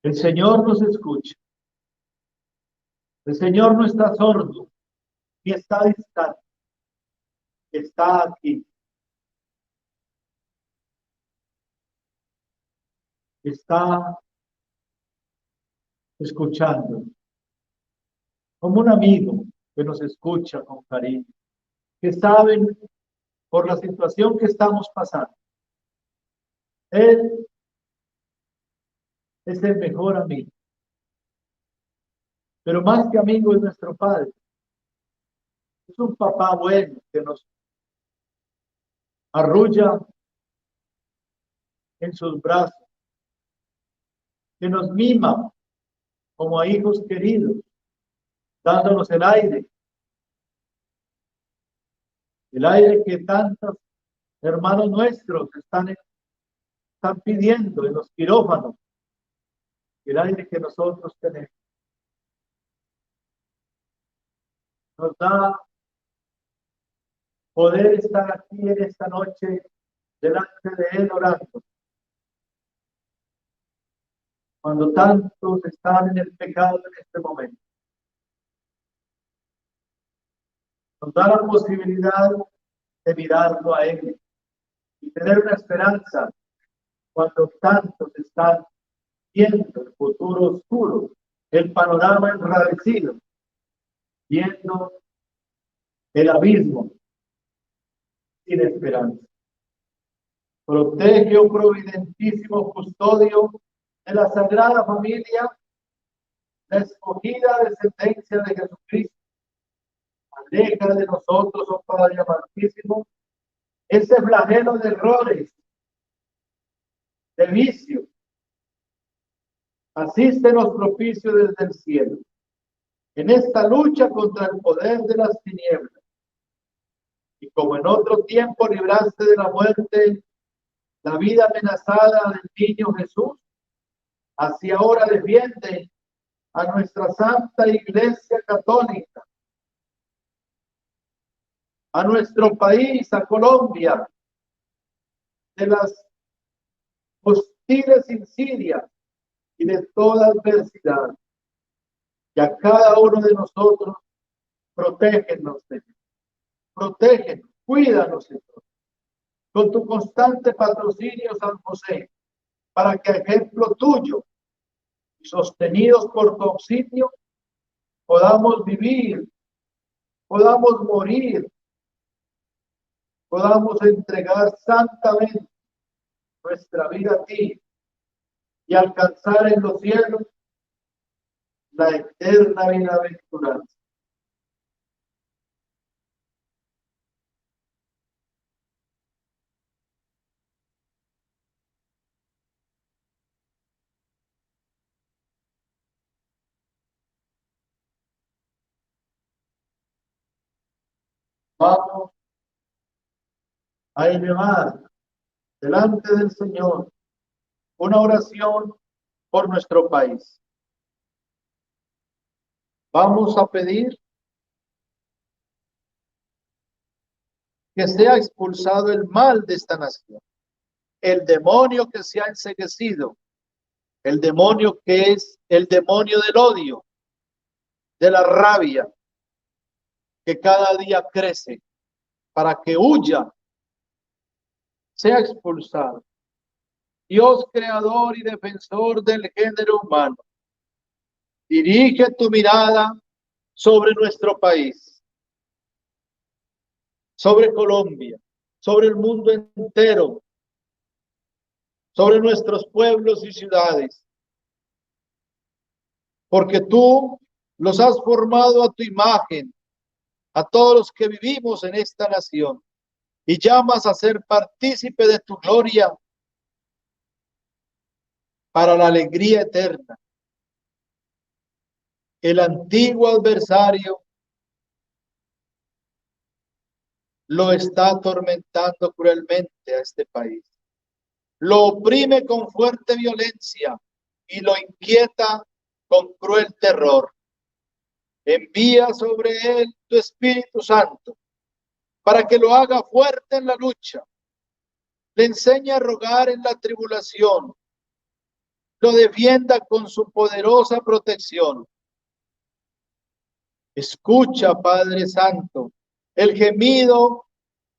El Señor nos escucha. El Señor no está sordo, ni está distante. Está aquí. Está escuchando. Como un amigo que nos escucha con cariño. Que saben por la situación que estamos pasando. Él es el mejor amigo. Pero más que amigo es nuestro Padre. Es un papá bueno que nos arrulla en sus brazos, que nos mima como a hijos queridos, dándonos el aire que tantos hermanos nuestros están pidiendo en los quirófanos, el aire que nosotros tenemos. Nos da poder estar aquí en esta noche delante de Él orando. Cuando tantos están en el pecado en este momento. Nos da la posibilidad de mirarlo a Él y tener una esperanza cuando tantos están viendo el futuro oscuro, el panorama enrarecido, viendo el abismo sin esperanza. Protege, oh providentísimo custodio de la Sagrada Familia, la escogida descendencia de Jesucristo. Aleja de nosotros, oh Padre amantísimo, ese flagelo de errores, de vicio. Asístenos propicio desde el cielo en esta lucha contra el poder de las tinieblas. Y como en otro tiempo libraste de la muerte la vida amenazada del niño Jesús, así ahora defiende a nuestra Santa Iglesia Católica, a nuestro país, a Colombia, de las hostiles insidias y de toda adversidad. Y a cada uno de nosotros, protégenos, Señor. Protégenos, cuídanos, Señor. Con tu constante patrocinio, San José, para que a ejemplo tuyo y sostenidos por tu auxilio, podamos vivir, podamos morir, podamos entregar santamente nuestra vida a ti y alcanzar en los cielos la eterna bienaventuranza. Vamos a elevar delante del Señor una oración por nuestro país. Vamos a pedir que sea expulsado el mal de esta nación, el demonio que se ha enceguecido, el demonio que es el demonio del odio, de la rabia, que cada día crece, para que huya, sea expulsado. Dios creador y defensor del género humano, dirige tu mirada sobre nuestro país, sobre Colombia, sobre el mundo entero, sobre nuestros pueblos y ciudades, porque tú los has formado a tu imagen, a todos los que vivimos en esta nación, y llamas a ser partícipe de tu gloria para la alegría eterna. El antiguo adversario lo está atormentando cruelmente a este país. Lo oprime con fuerte violencia y lo inquieta con cruel terror. Envía sobre él tu Espíritu Santo para que lo haga fuerte en la lucha, le enseñe a rogar en la tribulación, lo defienda con su poderosa protección. Escucha, Padre Santo, el gemido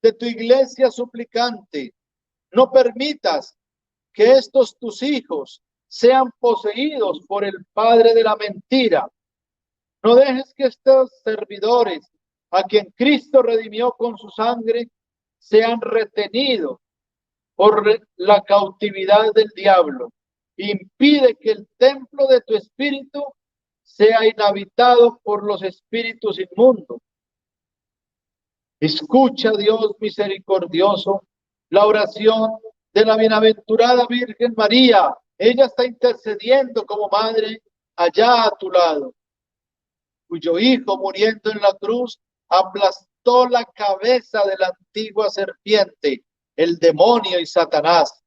de tu iglesia suplicante. No permitas que estos tus hijos sean poseídos por el padre de la mentira. No dejes que estos servidores, a quien Cristo redimió con su sangre, sean retenidos por la cautividad del diablo. Impide que el templo de tu espíritu sea inhabitado por los espíritus inmundos. Escucha, Dios misericordioso, la oración de la bienaventurada Virgen María. Ella está intercediendo como madre allá a tu lado, cuyo hijo muriendo en la cruz aplastó la cabeza de la antigua serpiente, el demonio y Satanás,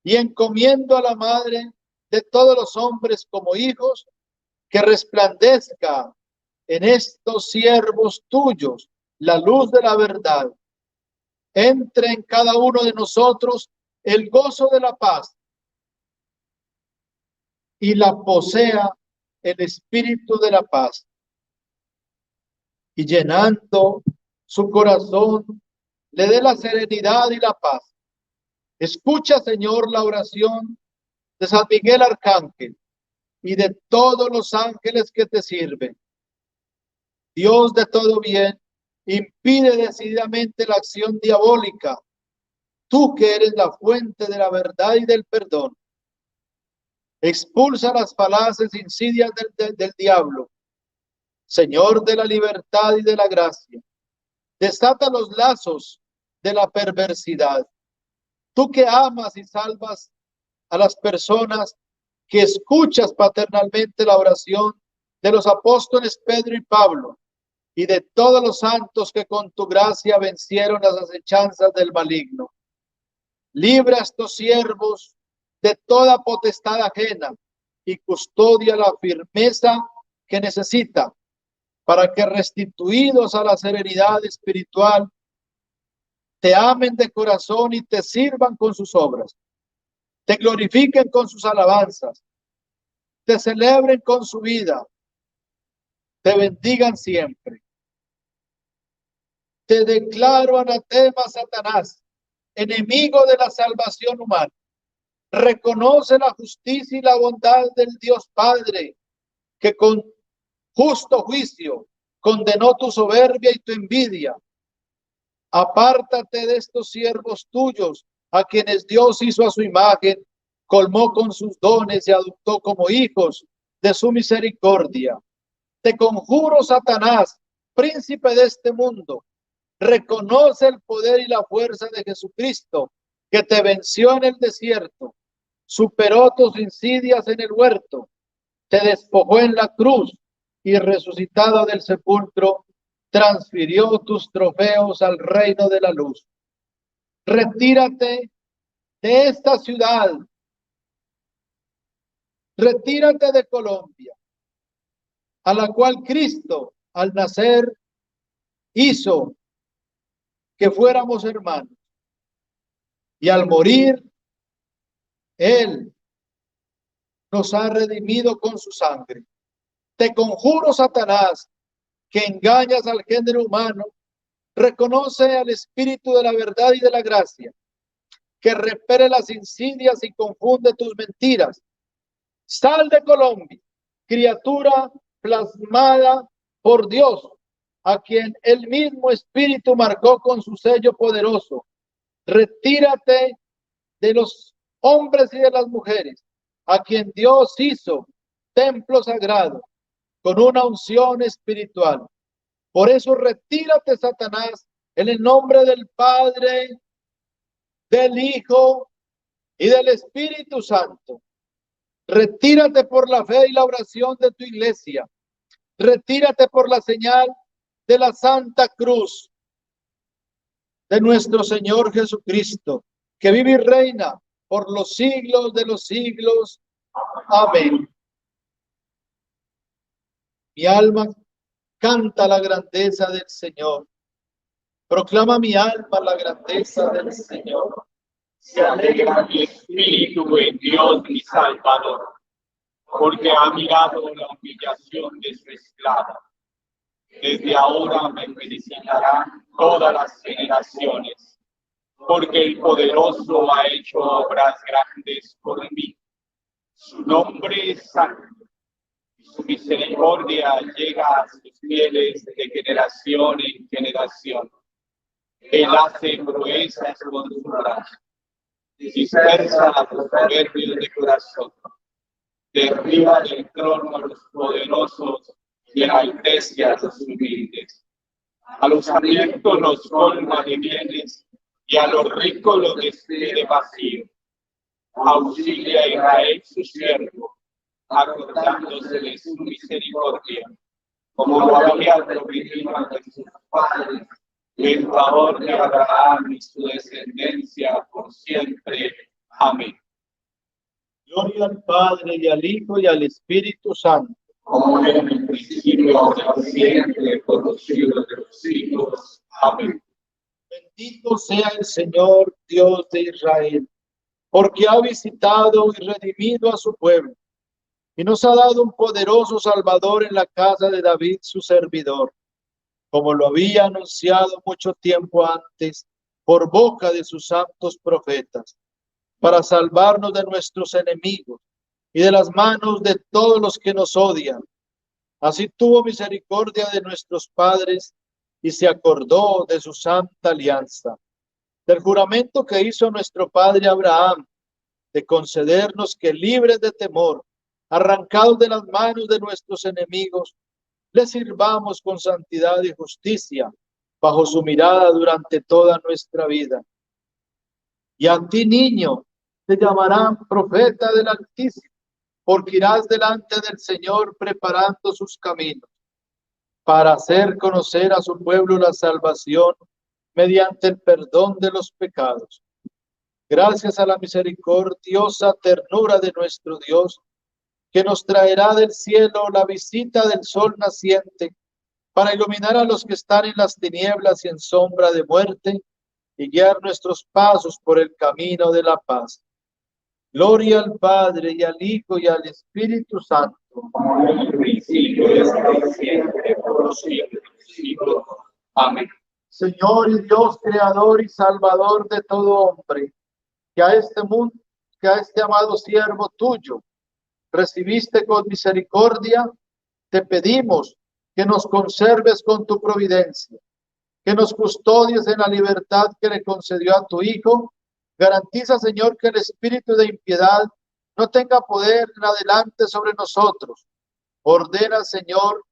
y encomiendo a la madre de todos los hombres como hijos, que resplandezca en estos siervos tuyos la luz de la verdad. Entre en cada uno de nosotros el gozo de la paz y la posea el espíritu de la paz. y llenando su corazón, le dé la serenidad y la paz. Escucha, Señor, la oración de San Miguel Arcángel y de todos los ángeles que te sirven. Dios de todo bien, impide decididamente la acción diabólica, tú que eres la fuente de la verdad y del perdón. Expulsa las falaces insidias del diablo, Señor de la libertad y de la gracia. Desata los lazos de la perversidad. Tú que amas y salvas a las personas, que escuchas paternalmente la oración de los apóstoles Pedro y Pablo y de todos los santos que con tu gracia vencieron las acechanzas del maligno. Libra a estos siervos de toda potestad ajena y custodia la firmeza que necesita para que, restituidos a la serenidad espiritual, te amen de corazón y te sirvan con sus obras, te glorifiquen con sus alabanzas, te celebren con su vida, te bendigan siempre. Te declaro anatema, Satanás, enemigo de la salvación humana. Reconoce la justicia y la bondad del Dios Padre, que con justo juicio condenó tu soberbia y tu envidia. Apártate de estos siervos tuyos, a quienes Dios hizo a su imagen, colmó con sus dones y adoptó como hijos de su misericordia. Te conjuro, Satanás, príncipe de este mundo, reconoce el poder y la fuerza de Jesucristo, que te venció en el desierto, superó tus insidias en el huerto, te despojó en la cruz y, resucitado del sepulcro, transfirió tus trofeos al reino de la luz. Retírate de esta ciudad, retírate de Colombia, a la cual Cristo, al nacer, hizo que fuéramos hermanos, y al morir, Él nos ha redimido con su sangre. Te conjuro, Satanás, que engañas al género humano, reconoce al Espíritu de la verdad y de la gracia, que repele las insidias y confunde tus mentiras. Sal de Colombia, criatura plasmada por Dios, a quien el mismo Espíritu marcó con su sello poderoso. Retírate de los hombres y de las mujeres, a quien Dios hizo templo sagrado, con una unción espiritual. Por eso retírate, Satanás, en el nombre del Padre, del Hijo y del Espíritu Santo. Retírate por la fe y la oración de tu iglesia. Retírate por la señal de la Santa Cruz de nuestro Señor Jesucristo, que vive y reina por los siglos de los siglos. Amén. Mi alma canta la grandeza del Señor. Proclama mi alma la grandeza del Señor. Se alegra mi espíritu en Dios mi Salvador, porque ha mirado la humillación de su esclava. Desde ahora me felicitarán todas las generaciones, porque el poderoso ha hecho obras grandes por mí. Su nombre es santo, y su misericordia llega a sus fieles de generación en generación. Él hace proezas con su brazo, dispersa a los soberbios de corazón, derriba del trono a los poderosos y enaltece a los humildes. A los hambrientos los colma de bienes y a los ricos los despide vacío. Auxilia a Israel su siervo, acordándose de su misericordia, como lo había prometido a sus padres, en favor de Abraham y su descendencia por siempre. Amén. Gloria al Padre, y al Hijo, y al Espíritu Santo. Como era en el principio, ahora siempre, por los siglos de los siglos. Amén. Bendito sea el Señor, Dios de Israel, porque ha visitado y redimido a su pueblo, y nos ha dado un poderoso Salvador en la casa de David, su servidor, como lo había anunciado mucho tiempo antes por boca de sus santos profetas, para salvarnos de nuestros enemigos y de las manos de todos los que nos odian. Así tuvo misericordia de nuestros padres y se acordó de su santa alianza, del juramento que hizo nuestro padre Abraham, de concedernos que libres de temor, arrancados de las manos de nuestros enemigos, le sirvamos con santidad y justicia bajo su mirada durante toda nuestra vida. Y a ti, niño, te llamarán profeta del Altísimo, porque irás delante del Señor preparando sus caminos, para hacer conocer a su pueblo la salvación mediante el perdón de los pecados. Gracias a la misericordiosa ternura de nuestro Dios, que nos traerá del cielo la visita del sol naciente, para iluminar a los que están en las tinieblas y en sombra de muerte, y guiar nuestros pasos por el camino de la paz. Gloria al Padre, y al Hijo, y al Espíritu Santo, como en el principio, y siempre, por los siglos de los siglos. Amén. Señor y Dios, creador y salvador de todo hombre, que a este mundo, que a este amado siervo tuyo recibiste con misericordia, te pedimos que nos conserves con tu providencia, que nos custodies en la libertad que le concedió a tu Hijo. Garantiza, Señor, que el espíritu de impiedad no tenga poder en adelante sobre nosotros. Ordena, Señor,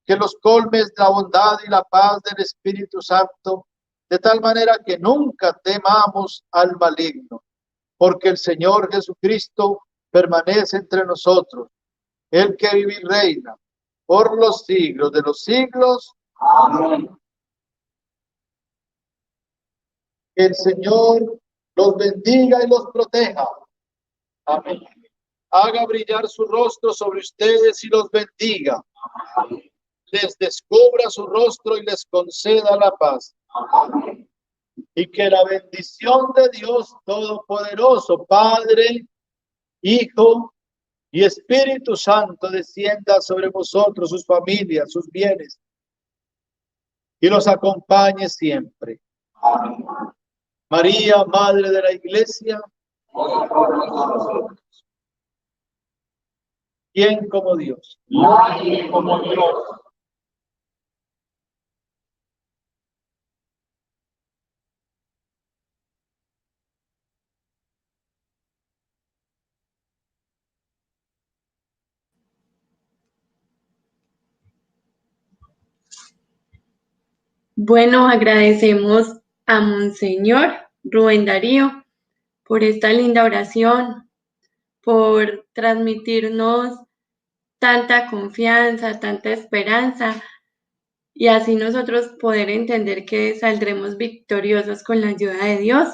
que los colmes la bondad y la paz del Espíritu Santo, de tal manera que nunca temamos al maligno, porque el Señor Jesucristo permanece entre nosotros, el que vive y reina por los siglos de los siglos. Amén. Que el Señor los bendiga y los proteja. Amén. Haga brillar su rostro sobre ustedes y los bendiga. Amén. Les descubra su rostro y les conceda la paz. Amén. Y que la bendición de Dios Todopoderoso, Padre, Hijo y Espíritu Santo, descienda sobre vosotros, sus familias, sus bienes, y los acompañe siempre. Amén. María, Madre de la Iglesia, ora por nosotros. ¿Quién como Dios? Nadie como Dios. Bueno, agradecemos a Monseñor Rubén Darío por esta linda oración, por transmitirnos tanta confianza, tanta esperanza, y así nosotros poder entender que saldremos victoriosos con la ayuda de Dios.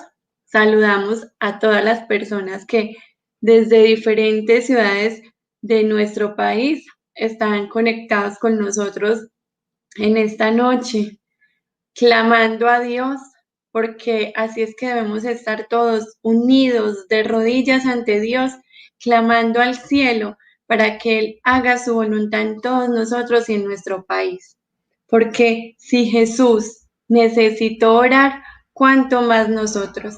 Saludamos a todas las personas que desde diferentes ciudades de nuestro país están conectados con nosotros en esta noche, clamando a Dios, porque así es que debemos estar todos unidos de rodillas ante Dios, clamando al cielo para que Él haga su voluntad en todos nosotros y en nuestro país. Porque si Jesús necesitó orar, ¿cuánto más nosotros?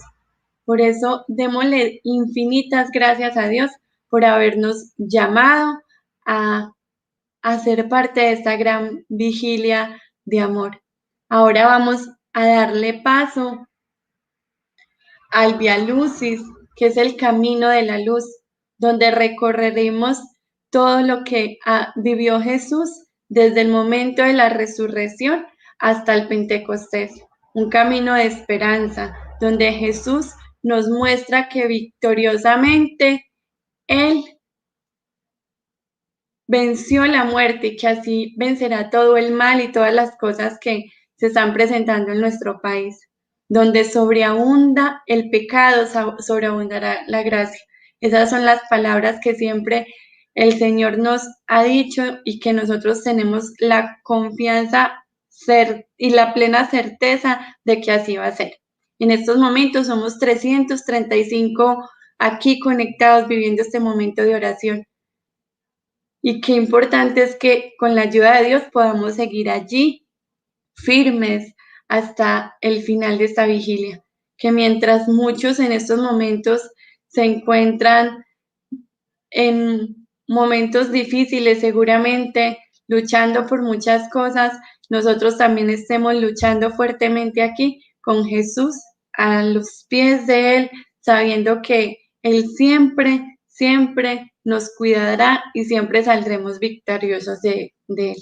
Por eso démosle infinitas gracias a Dios por habernos llamado a ser parte de esta gran vigilia de amor. Ahora vamos a darle paso al Via Lucis, que es el camino de la luz, donde recorreremos todo lo que vivió Jesús desde el momento de la resurrección hasta el Pentecostés. Un camino de esperanza, donde Jesús nos muestra que victoriosamente Él venció la muerte y que así vencerá todo el mal y todas las cosas que se están presentando en nuestro país. Donde sobreabunda el pecado, sobreabundará la gracia. Esas son las palabras que siempre el Señor nos ha dicho y que nosotros tenemos la confianza y la plena certeza de que así va a ser. En estos momentos somos 335 aquí conectados viviendo este momento de oración. Y qué importante es que con la ayuda de Dios podamos seguir allí firmes hasta el final de esta vigilia. Que mientras muchos en estos momentos se encuentran en momentos difíciles, seguramente luchando por muchas cosas, nosotros también estemos luchando fuertemente aquí con Jesús a los pies de Él, sabiendo que Él siempre, siempre nos cuidará y siempre saldremos victoriosos de Él.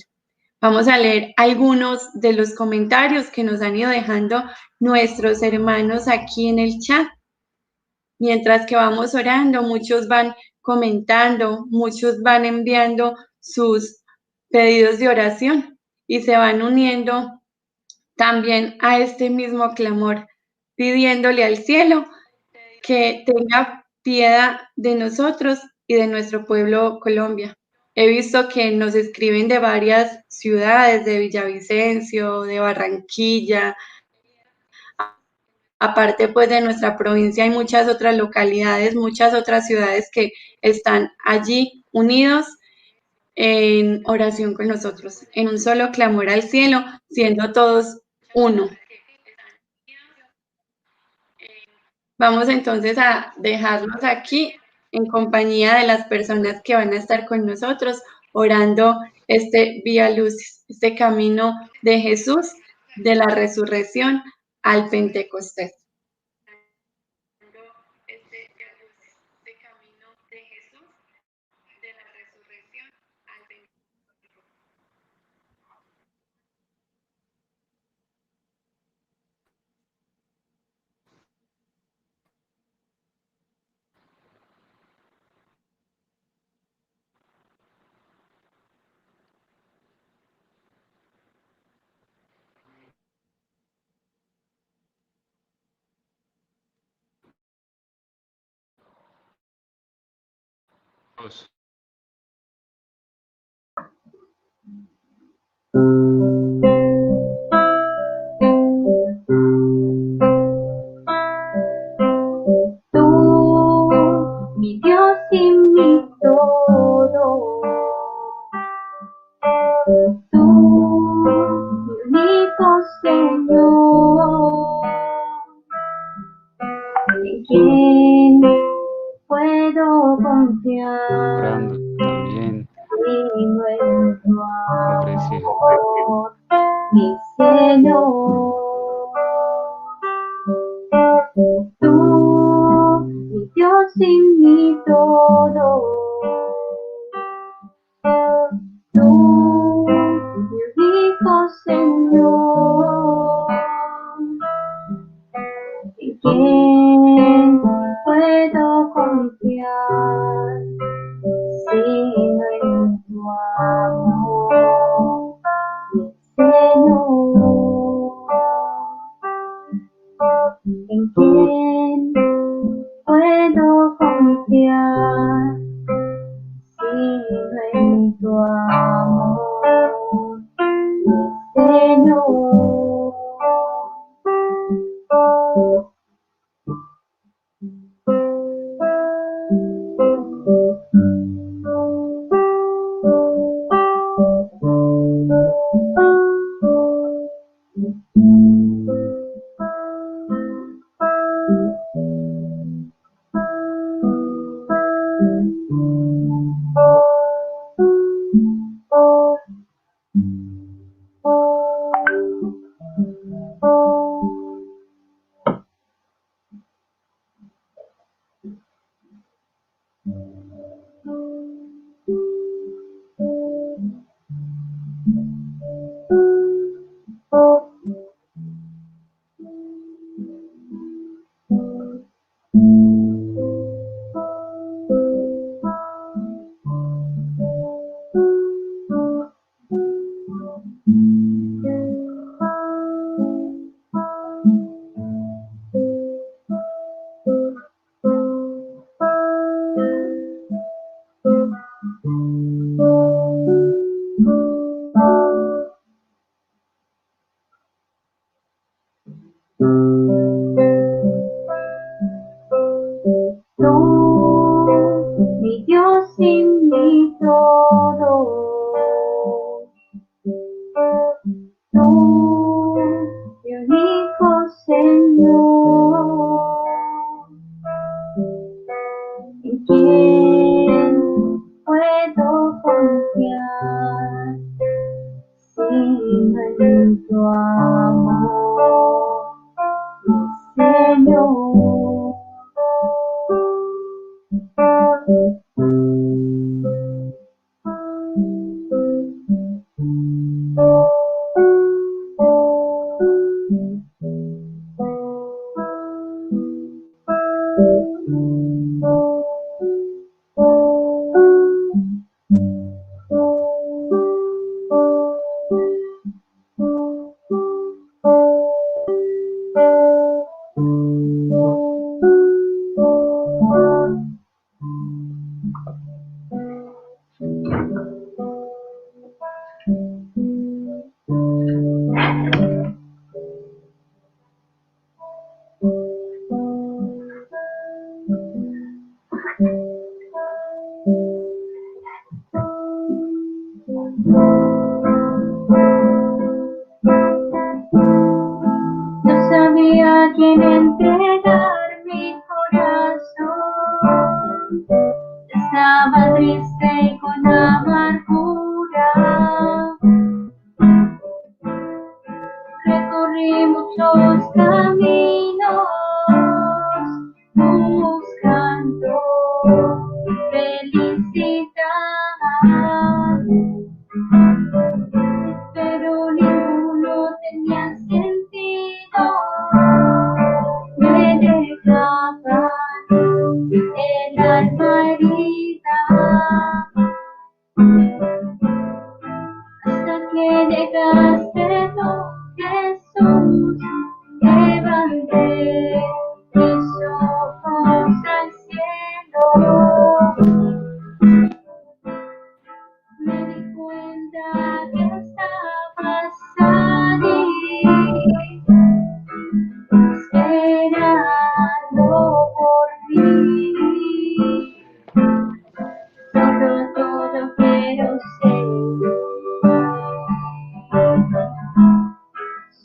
Vamos a leer algunos de los comentarios que nos han ido dejando nuestros hermanos aquí en el chat. Mientras que vamos orando, muchos van comentando, muchos van enviando sus pedidos de oración y se van uniendo también a este mismo clamor, pidiéndole al cielo que tenga piedad de nosotros y de nuestro pueblo Colombia. He visto que nos escriben de varias ciudades, de Villavicencio, de Barranquilla. Aparte, pues, de nuestra provincia hay muchas otras localidades, muchas otras ciudades que están allí unidos en oración con nosotros, en un solo clamor al cielo, siendo todos uno. Vamos entonces a dejarlos aquí en compañía de las personas que van a estar con nosotros orando este Vía Lucis, este camino de Jesús, de la resurrección al Pentecostés. Mi Dios y mi todo, tú, mi único Señor, en quien puedo confiar, sino en tu amor, mi Señor. Tú, mi Dios y mi todo, tú, mi único Señor, en quien puedo confiar, sino en tu amor, mi Señor, en quien puedo confiar, sino en tu amor, mi Señor. a quien entregar mi corazón. Estaba triste y con amargura. Recorrí muchos caminos buscando felicidad, pero ninguno tenía sentido. Me dejaban el alma herida, hasta que llegaste tú, Jesús. Levanté mis ojos al cielo, me di cuenta que estabas allí, esperando por mí. Solo todo quiero ser,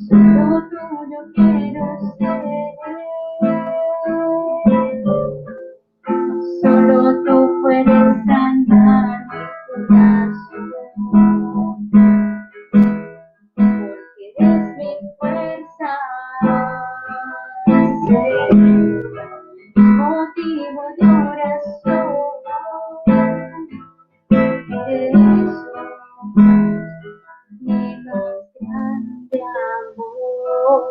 solo tuyo quiero ser, solo tú puedes sanar mi corazón, porque eres mi fuerza, motivo de oración. Eres mi más grande amor.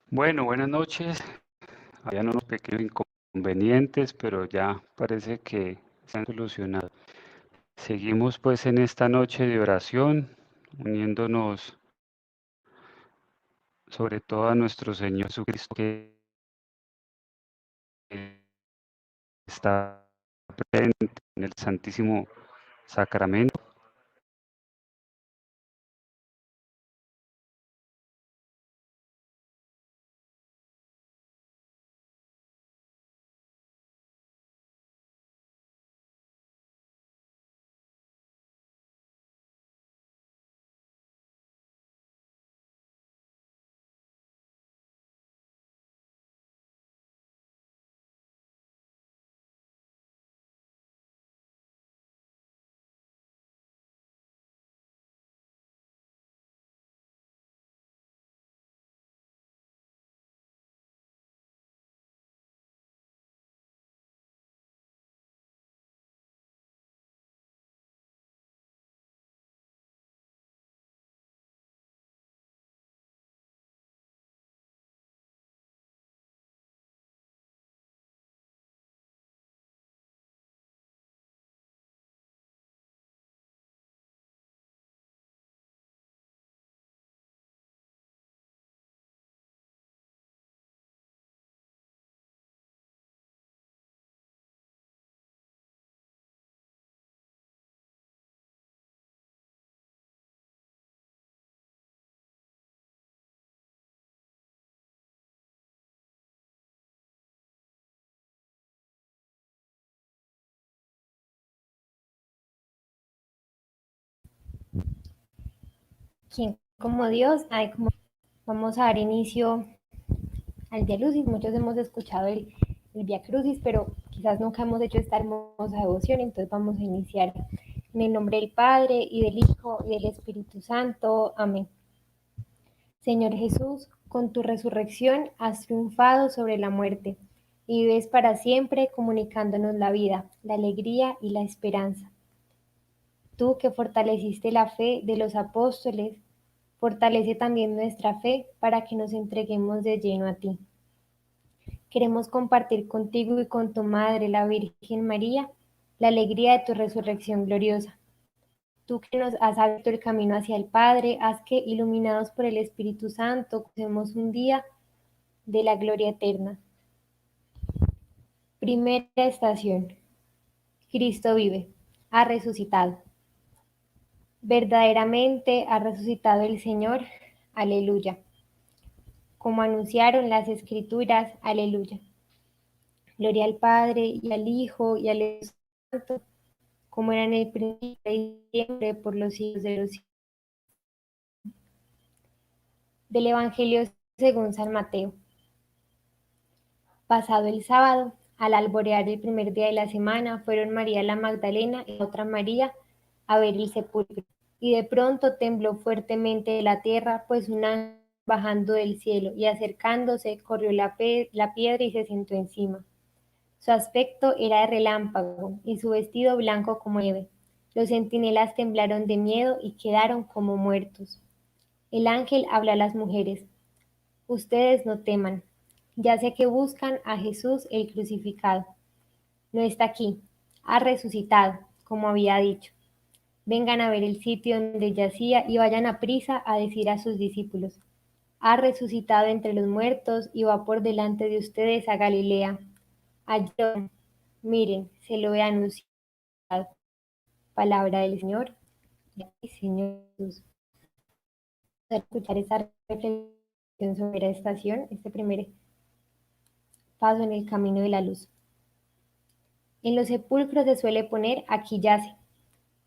Bueno, buenas noches. Habían unos pequeños inconvenientes, pero ya parece que se han solucionado. Seguimos pues en esta noche de oración, uniéndonos sobre todo a nuestro Señor Jesucristo, que está presente en el Santísimo Sacramento. ¿Quién como Dios? Ay, como... Vamos a dar inicio al Vía Crucis. Muchos hemos escuchado el Vía Crucis, pero quizás nunca hemos hecho esta hermosa devoción, entonces vamos a iniciar en el nombre del Padre, y del Hijo, y del Espíritu Santo. Amén. Señor Jesús, con tu resurrección has triunfado sobre la muerte, y vives para siempre comunicándonos la vida, la alegría y la esperanza. Tú que fortaleciste la fe de los apóstoles, fortalece también nuestra fe para que nos entreguemos de lleno a ti. Queremos compartir contigo y con tu Madre, la Virgen María, la alegría de tu resurrección gloriosa. Tú que nos has abierto el camino hacia el Padre, haz que, iluminados por el Espíritu Santo, gocemos un día de la gloria eterna. Primera estación. Cristo vive, ha resucitado. Verdaderamente ha resucitado el Señor, aleluya. Como anunciaron las Escrituras, aleluya. Gloria al Padre, y al Hijo, y al Espíritu Santo, como era en el principio y siempre, por los siglos de los siglos. Del Evangelio según San Mateo. Pasado el sábado, al alborear el primer día de la semana, fueron María la Magdalena y otra María a ver el sepulcro. Y de pronto tembló fuertemente la tierra, pues un ángel bajando del cielo y acercándose corrió la piedra y se sentó encima. Su aspecto era de relámpago y su vestido blanco como nieve. Los centinelas temblaron de miedo y quedaron como muertos. El ángel habló a las mujeres: ustedes no teman, ya sé que buscan a Jesús el crucificado. No está aquí, ha resucitado, como había dicho. Vengan a ver el sitio donde yacía y vayan a prisa a decir a sus discípulos: ha resucitado entre los muertos y va por delante de ustedes a Galilea. Allí, miren, se lo he anunciado. Palabra del Señor. Señor Jesús. Vamos a escuchar esta reflexión sobre la estación, este primer paso en el camino de la luz. En los sepulcros se suele poner aquí yace.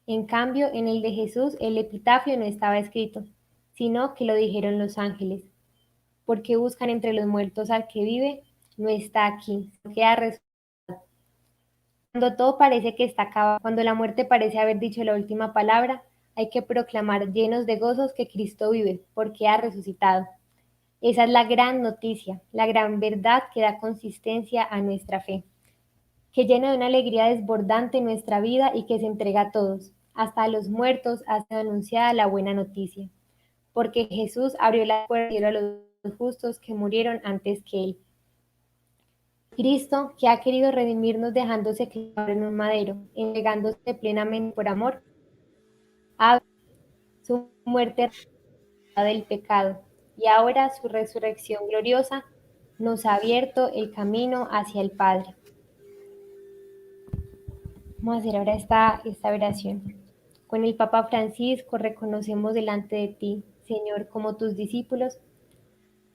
En cambio, en el de Jesús el epitafio no estaba escrito, sino que lo dijeron los ángeles. Porque buscan entre los muertos al que vive, no está aquí, sino que ha resucitado. Cuando todo parece que está acabado, cuando la muerte parece haber dicho la última palabra, hay que proclamar llenos de gozos que Cristo vive, porque ha resucitado. Esa es la gran noticia, la gran verdad que da consistencia a nuestra fe, que llena de una alegría desbordante nuestra vida y que se entrega a todos, hasta a los muertos, hasta anunciada la buena noticia. Porque Jesús abrió la puerta a los justos que murieron antes que Él. Cristo, que ha querido redimirnos dejándose clavar en un madero, entregándose plenamente por amor, ha su muerte del pecado y ahora su resurrección gloriosa nos ha abierto el camino hacia el Padre. Vamos a hacer ahora esta oración. Con el Papa Francisco reconocemos delante de ti, Señor, como tus discípulos,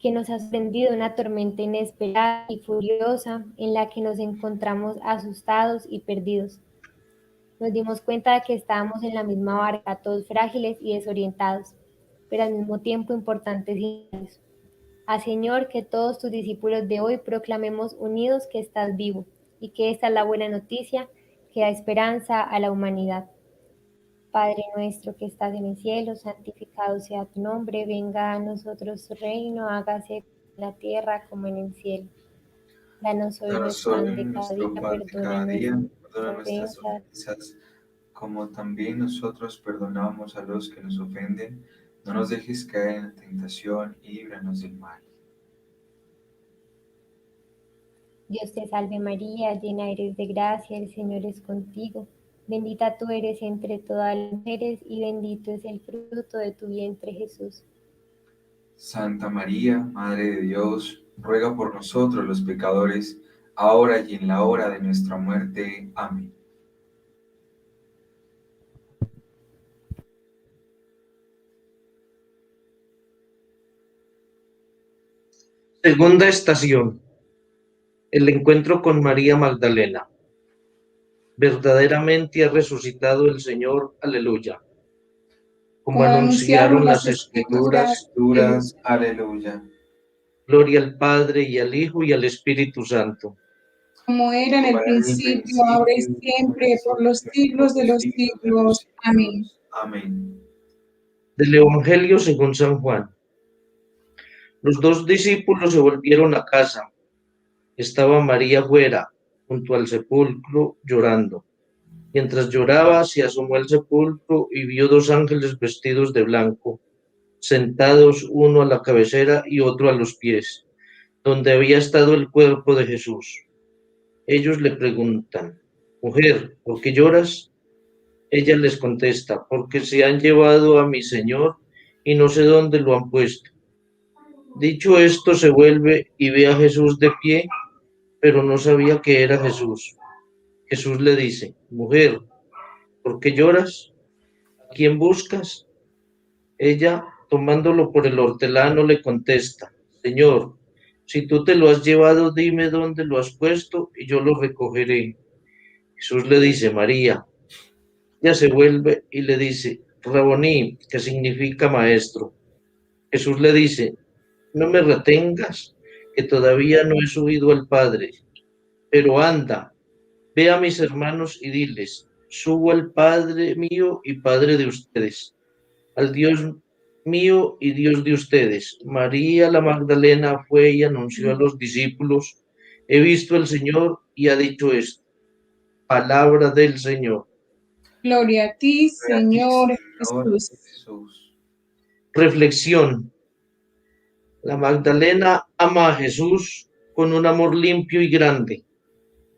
que nos has prendido una tormenta inesperada y furiosa en la que nos encontramos asustados y perdidos. Nos dimos cuenta de que estábamos en la misma barca, todos frágiles y desorientados, pero al mismo tiempo importantes y unidos. Señor, que todos tus discípulos de hoy proclamemos unidos que estás vivo y que esta es la buena noticia que da esperanza a la humanidad. Padre nuestro que estás en el cielo, santificado sea tu nombre, venga a nosotros tu reino, hágase en la tierra como en el cielo. Danos hoy nuestro pan de cada día, perdona nuestras ofensas, como también nosotros perdonamos a los que nos ofenden. No nos dejes caer en la tentación y líbranos del mal. Dios te salve María, llena eres de gracia, el Señor es contigo. Bendita tú eres entre todas las mujeres y bendito es el fruto de tu vientre, Jesús. Santa María, Madre de Dios, ruega por nosotros los pecadores, ahora y en la hora de nuestra muerte. Amén. Segunda estación. El encuentro con María Magdalena. Verdaderamente ha resucitado el Señor, aleluya. Como anunciaron las Escrituras, aleluya. Gloria al Padre y al Hijo y al Espíritu Santo. Como era en el principio, ahora y siempre, por los siglos de los siglos. Amén. Amén. Del Evangelio según San Juan. Los dos discípulos se volvieron a casa. Estaba María fuera, junto al sepulcro, llorando. Mientras lloraba, se asomó al sepulcro y vio dos ángeles vestidos de blanco, sentados uno a la cabecera y otro a los pies. donde había estado el cuerpo de Jesús. Ellos le preguntan, mujer, ¿por qué lloras? Ella les contesta, porque se han llevado a mi Señor y no sé dónde lo han puesto. Dicho esto, se vuelve y ve a Jesús de pie, pero no sabía que era Jesús. Jesús le dice, mujer, ¿por qué lloras? ¿A quién buscas? Ella, tomándolo por el hortelano, le contesta, Señor, si tú te lo has llevado, dime dónde lo has puesto y yo lo recogeré. Jesús le dice, María. Ella se vuelve y le dice, Raboní, que significa maestro. Jesús le dice, no me retengas, que todavía no he subido al Padre, pero anda, ve a mis hermanos y diles, subo al Padre mío y Padre de ustedes, al Dios mío y Dios de ustedes. María la Magdalena fue y anunció a los discípulos, he visto al Señor y ha dicho esto. Palabra del Señor. Gloria a ti, Señor Jesús. Reflexión. La Magdalena ama a Jesús con un amor limpio y grande.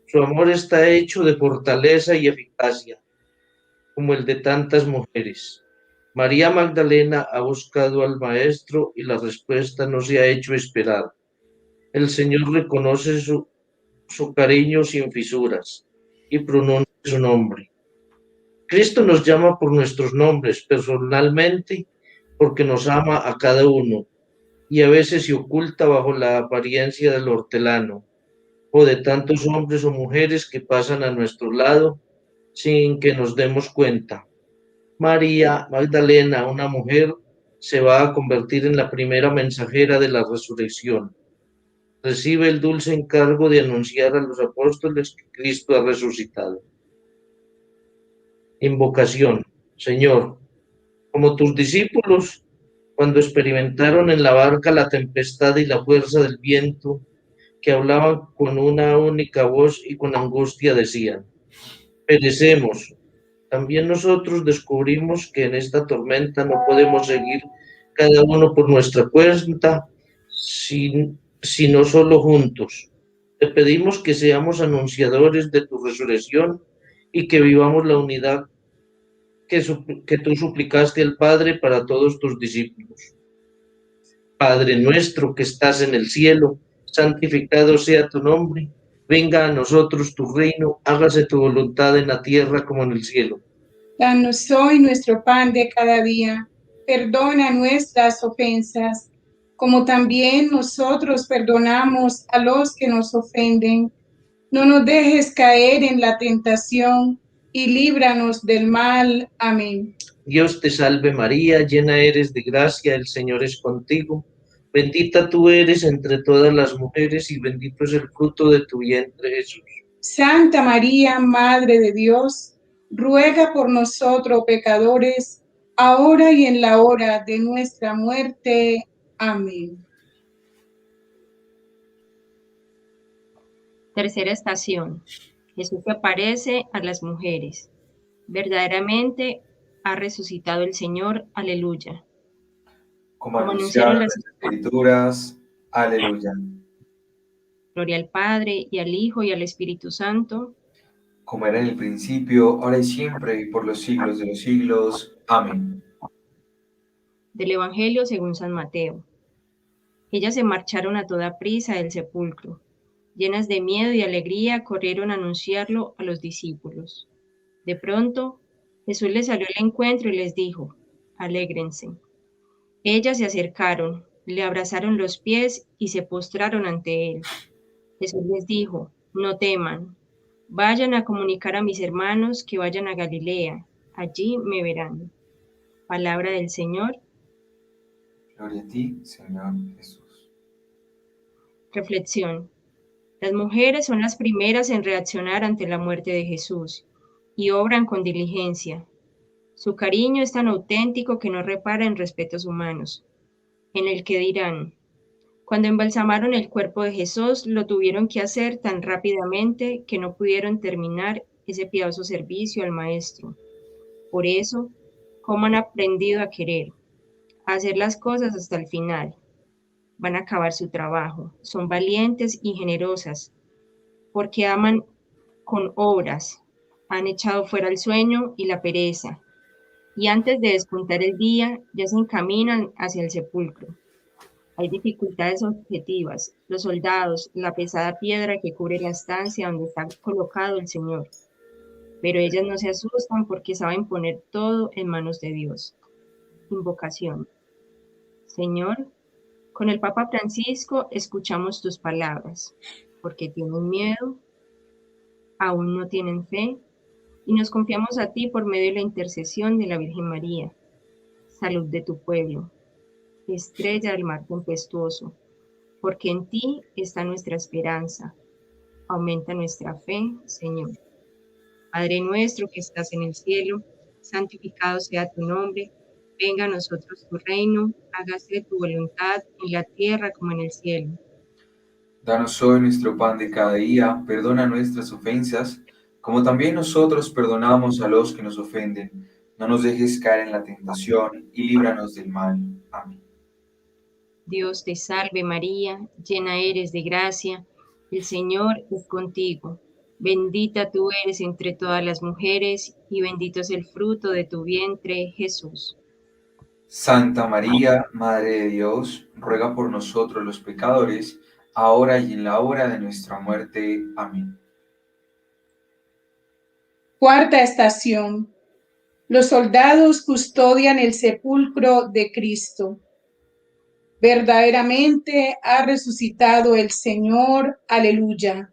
Su amor está hecho de fortaleza y eficacia, como el de tantas mujeres. María Magdalena ha buscado al Maestro y la respuesta no se ha hecho esperar. El Señor reconoce su cariño sin fisuras y pronuncia su nombre. Cristo nos llama por nuestros nombres personalmente porque nos ama a cada uno y a veces se oculta bajo la apariencia del hortelano o de tantos hombres o mujeres que pasan a nuestro lado sin que nos demos cuenta. María Magdalena, una mujer, se va a convertir en la primera mensajera de la resurrección. Recibe el dulce encargo de anunciar a los apóstoles que Cristo ha resucitado. Invocación. Señor, como tus discípulos, cuando experimentaron en la barca la tempestad y la fuerza del viento, que hablaban con una única voz y con angustia decían, perecemos. También nosotros descubrimos que en esta tormenta no podemos seguir cada uno por nuestra cuenta, sino solo juntos. Te pedimos que seamos anunciadores de tu resurrección y que vivamos la unidad que tú suplicaste al Padre para todos tus discípulos. Padre nuestro que estás en el cielo, santificado sea tu nombre, venga a nosotros tu reino, hágase tu voluntad en la tierra como en el cielo. Danos hoy nuestro pan de cada día, perdona nuestras ofensas, como también nosotros perdonamos a los que nos ofenden. No nos dejes caer en la tentación y líbranos del mal. Amén. Dios te salve María, llena eres de gracia, el Señor es contigo. Bendita tú eres entre todas las mujeres y bendito es el fruto de tu vientre, Jesús. Santa María, Madre de Dios, ruega por nosotros pecadores, ahora y en la hora de nuestra muerte. Amén. Tercera estación. Jesús se aparece a las mujeres. Verdaderamente ha resucitado el Señor. Aleluya. Como anunciaron las Escrituras. Aleluya. Gloria al Padre, y al Hijo, y al Espíritu Santo. Como era en el principio, ahora y siempre, y por los siglos de los siglos. Amén. Del Evangelio según San Mateo. Ellas se marcharon a toda prisa del sepulcro. Llenas de miedo y alegría, corrieron a anunciarlo a los discípulos. De pronto, Jesús les salió al encuentro y les dijo, alégrense. Ellas se acercaron, le abrazaron los pies y se postraron ante él. Jesús les dijo, no teman, vayan a comunicar a mis hermanos que vayan a Galilea, allí me verán. Palabra del Señor. Gloria a ti, Señor Jesús. Reflexión. Las mujeres son las primeras en reaccionar ante la muerte de Jesús y obran con diligencia. Su cariño es tan auténtico que no repara en respetos humanos, en el que dirán, cuando embalsamaron el cuerpo de Jesús, lo tuvieron que hacer tan rápidamente que no pudieron terminar ese piadoso servicio al Maestro. Por eso, ¿cómo han aprendido a querer? A hacer las cosas hasta el final. van a acabar su trabajo. Son valientes y generosas, porque aman con obras. Han echado fuera el sueño y la pereza, y antes de despuntar el día, ya se encaminan hacia el sepulcro. Hay dificultades objetivas, los soldados, la pesada piedra que cubre la estancia donde está colocado el Señor. Pero ellas no se asustan porque saben poner todo en manos de Dios. Invocación. Señor, con el Papa Francisco escuchamos tus palabras, porque tienen miedo, aún no tienen fe, y nos confiamos a ti por medio de la intercesión de la Virgen María. Salud de tu pueblo, estrella del mar tempestuoso, porque en ti está nuestra esperanza. Aumenta nuestra fe, Señor. Padre nuestro que estás en el cielo, santificado sea tu nombre. Venga a nosotros tu reino, hágase tu voluntad en la tierra como en el cielo. Danos hoy nuestro pan de cada día, perdona nuestras ofensas, como también nosotros perdonamos a los que nos ofenden. No nos dejes caer en la tentación y líbranos del mal. Amén. Dios te salve María, llena eres de gracia, el Señor es contigo. Bendita tú eres entre todas las mujeres, y bendito es el fruto de tu vientre, Jesús. Santa María, Madre de Dios, ruega por nosotros los pecadores, ahora y en la hora de nuestra muerte. Amén. Cuarta estación. Los soldados custodian el sepulcro de Cristo. Verdaderamente ha resucitado el Señor. Aleluya.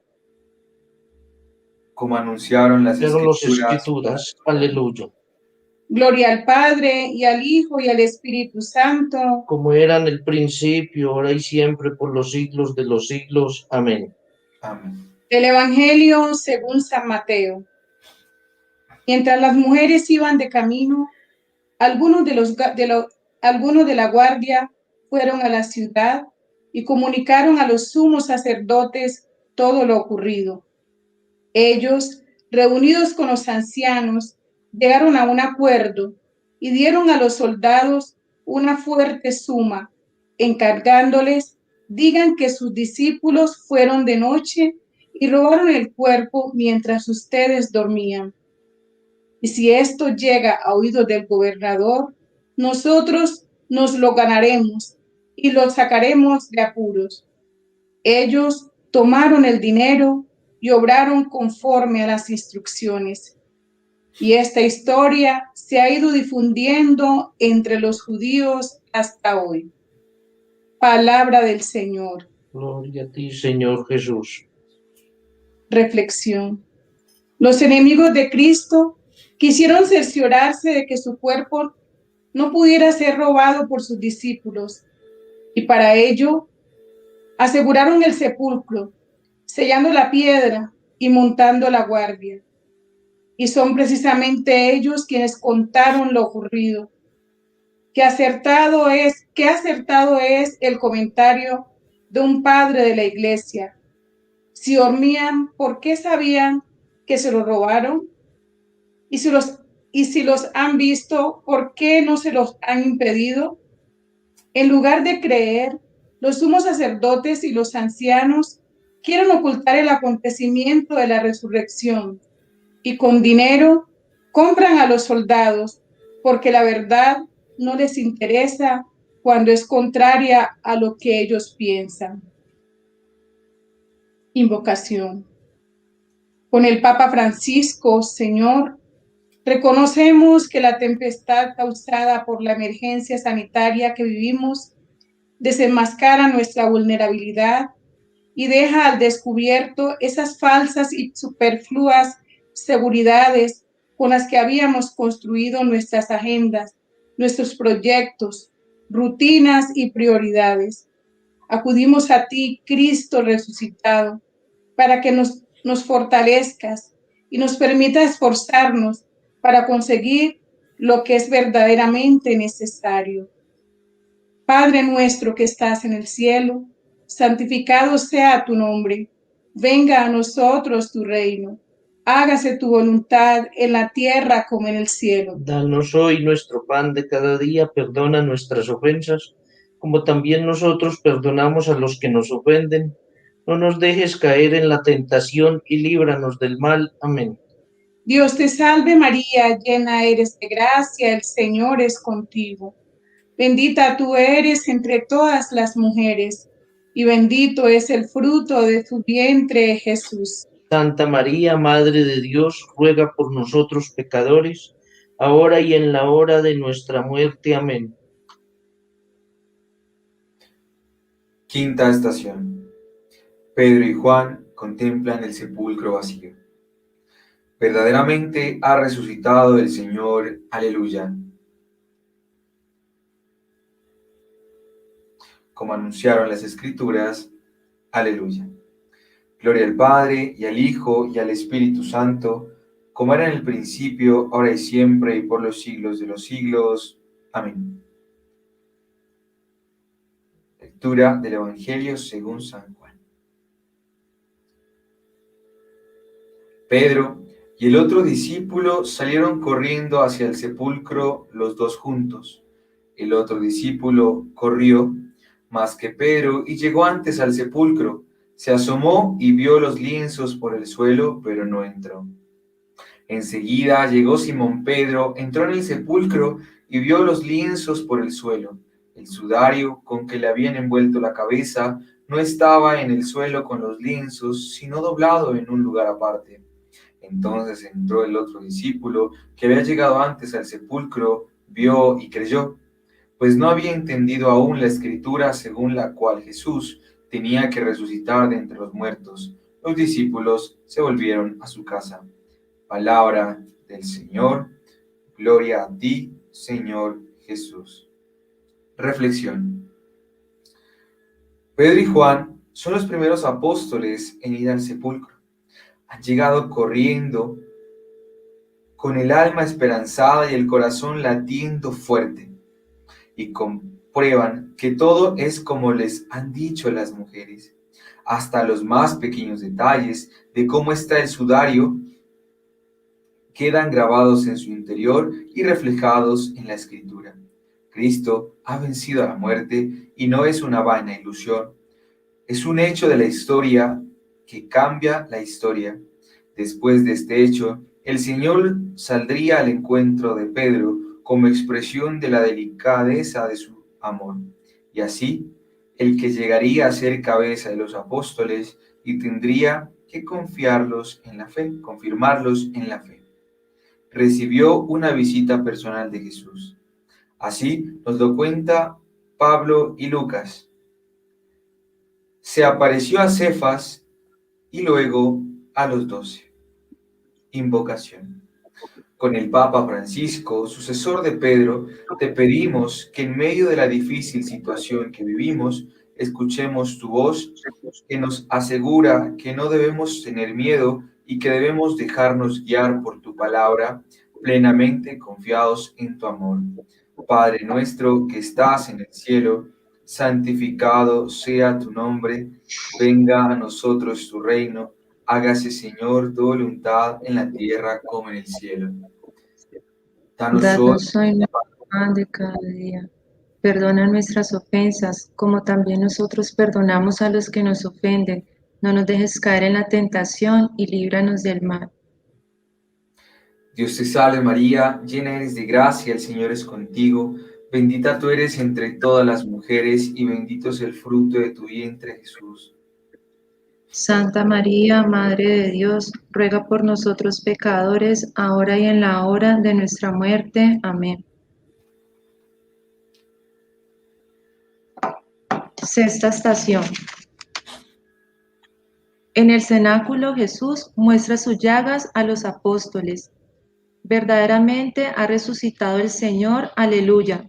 Como anunciaron las Escrituras. Aleluya. Gloria al Padre, y al Hijo, y al Espíritu Santo. Como era en el principio, ahora y siempre, por los siglos de los siglos. Amén. Amén. Del Evangelio según San Mateo. Mientras las mujeres iban de camino, algunos de la guardia fueron a la ciudad y comunicaron a los sumos sacerdotes todo lo ocurrido. Ellos, reunidos con los ancianos, llegaron a un acuerdo y dieron a los soldados una fuerte suma, encargándoles, digan que sus discípulos fueron de noche y robaron el cuerpo mientras ustedes dormían. Y si esto llega a oídos del gobernador, nosotros nos lo ganaremos y lo sacaremos de apuros. Ellos tomaron el dinero y obraron conforme a las instrucciones. Y esta historia se ha ido difundiendo entre los judíos hasta hoy. Palabra del Señor. Gloria a ti, Señor Jesús. Reflexión. Los enemigos de Cristo quisieron cerciorarse de que su cuerpo no pudiera ser robado por sus discípulos, y para ello aseguraron el sepulcro, sellando la piedra y montando la guardia. Y son precisamente ellos quienes contaron lo ocurrido. Qué acertado es el comentario de un padre de la iglesia. Si dormían, ¿por qué sabían que se lo robaron? Y si los han visto, ¿por qué no se los han impedido? En lugar de creer, los sumos sacerdotes y los ancianos quieren ocultar el acontecimiento de la resurrección y con dinero compran a los soldados, porque la verdad no les interesa cuando es contraria a lo que ellos piensan. Invocación. Con el Papa Francisco, Señor, reconocemos que la tempestad causada por la emergencia sanitaria que vivimos desenmascara nuestra vulnerabilidad y deja al descubierto esas falsas y superfluas seguridades con las que habíamos construido nuestras agendas, nuestros proyectos, rutinas y prioridades. Acudimos a ti, Cristo resucitado, para que nos fortalezcas y nos permita esforzarnos para conseguir lo que es verdaderamente necesario. Padre nuestro que estás en el cielo, santificado sea tu nombre. Venga a nosotros tu reino. Hágase tu voluntad en la tierra como en el cielo. Danos hoy nuestro pan de cada día, perdona nuestras ofensas, como también nosotros perdonamos a los que nos ofenden. No nos dejes caer en la tentación y líbranos del mal. Amén. Dios te salve María, llena eres de gracia, el Señor es contigo. Bendita tú eres entre todas las mujeres, y bendito es el fruto de tu vientre, Jesús. Santa María, Madre de Dios, ruega por nosotros pecadores, ahora y en la hora de nuestra muerte. Amén. Quinta estación. Pedro y Juan contemplan el sepulcro vacío. Verdaderamente ha resucitado el Señor. Aleluya. Como anunciaron las Escrituras. Aleluya. Gloria al Padre, y al Hijo, y al Espíritu Santo, como era en el principio, ahora y siempre, y por los siglos de los siglos. Amén. Lectura del Evangelio según San Juan. Pedro y el otro discípulo salieron corriendo hacia el sepulcro, los dos juntos. El otro discípulo corrió más que Pedro y llegó antes al sepulcro. Se asomó y vio los lienzos por el suelo, pero no entró. Enseguida llegó Simón Pedro, entró en el sepulcro y vio los lienzos por el suelo. El sudario con que le habían envuelto la cabeza no estaba en el suelo con los lienzos, sino doblado en un lugar aparte. Entonces entró el otro discípulo, que había llegado antes al sepulcro, vio y creyó, pues no había entendido aún la escritura según la cual Jesús tenía que resucitar de entre los muertos. Los discípulos se volvieron a su casa. Palabra del Señor. Gloria a ti, Señor Jesús. Reflexión. Pedro y Juan son los primeros apóstoles en ir al sepulcro. Han llegado corriendo con el alma esperanzada y el corazón latiendo fuerte, y comprueban que todo es como les han dicho las mujeres, hasta los más pequeños detalles de cómo está el sudario quedan grabados en su interior y reflejados en la Escritura. Cristo ha vencido a la muerte y no es una vana ilusión, es un hecho de la historia que cambia la historia. Después de este hecho, el Señor saldría al encuentro de Pedro como expresión de la delicadeza de su amor, y así el que llegaría a ser cabeza de los apóstoles y tendría que confirmarlos en la fe. Recibió una visita personal de Jesús. Así nos lo cuenta Pablo y Lucas. Se apareció a Cefas y luego a los 12. Invocación. Con el Papa Francisco, sucesor de Pedro, te pedimos que en medio de la difícil situación que vivimos, escuchemos tu voz que nos asegura que no debemos tener miedo y que debemos dejarnos guiar por tu palabra, plenamente confiados en tu amor. Padre nuestro que estás en el cielo, santificado sea tu nombre, venga a nosotros tu reino, hágase Señor tu voluntad en la tierra como en el cielo. Danos hoy nuestro pan de cada día. Perdona nuestras ofensas, como también nosotros perdonamos a los que nos ofenden. No nos dejes caer en la tentación y líbranos del mal. Dios te salve María, llena eres de gracia, el Señor es contigo. Bendita tú eres entre todas las mujeres y bendito es el fruto de tu vientre, Jesús. Santa María, Madre de Dios, ruega por nosotros pecadores, ahora y en la hora de nuestra muerte. Amén. Sexta estación. En el cenáculo Jesús muestra sus llagas a los apóstoles. Verdaderamente ha resucitado el Señor. Aleluya.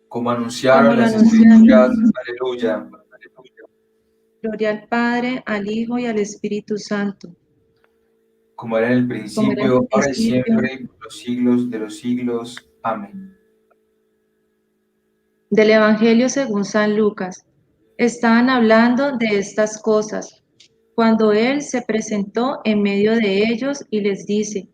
Como anunciaron las Escrituras. Aleluya. Gloria al Padre, al Hijo y al Espíritu Santo. Como era en el principio, ahora y siempre, y por los siglos de los siglos. Amén. Del Evangelio según San Lucas. Estaban hablando de estas cosas, cuando Él se presentó en medio de ellos y les dice,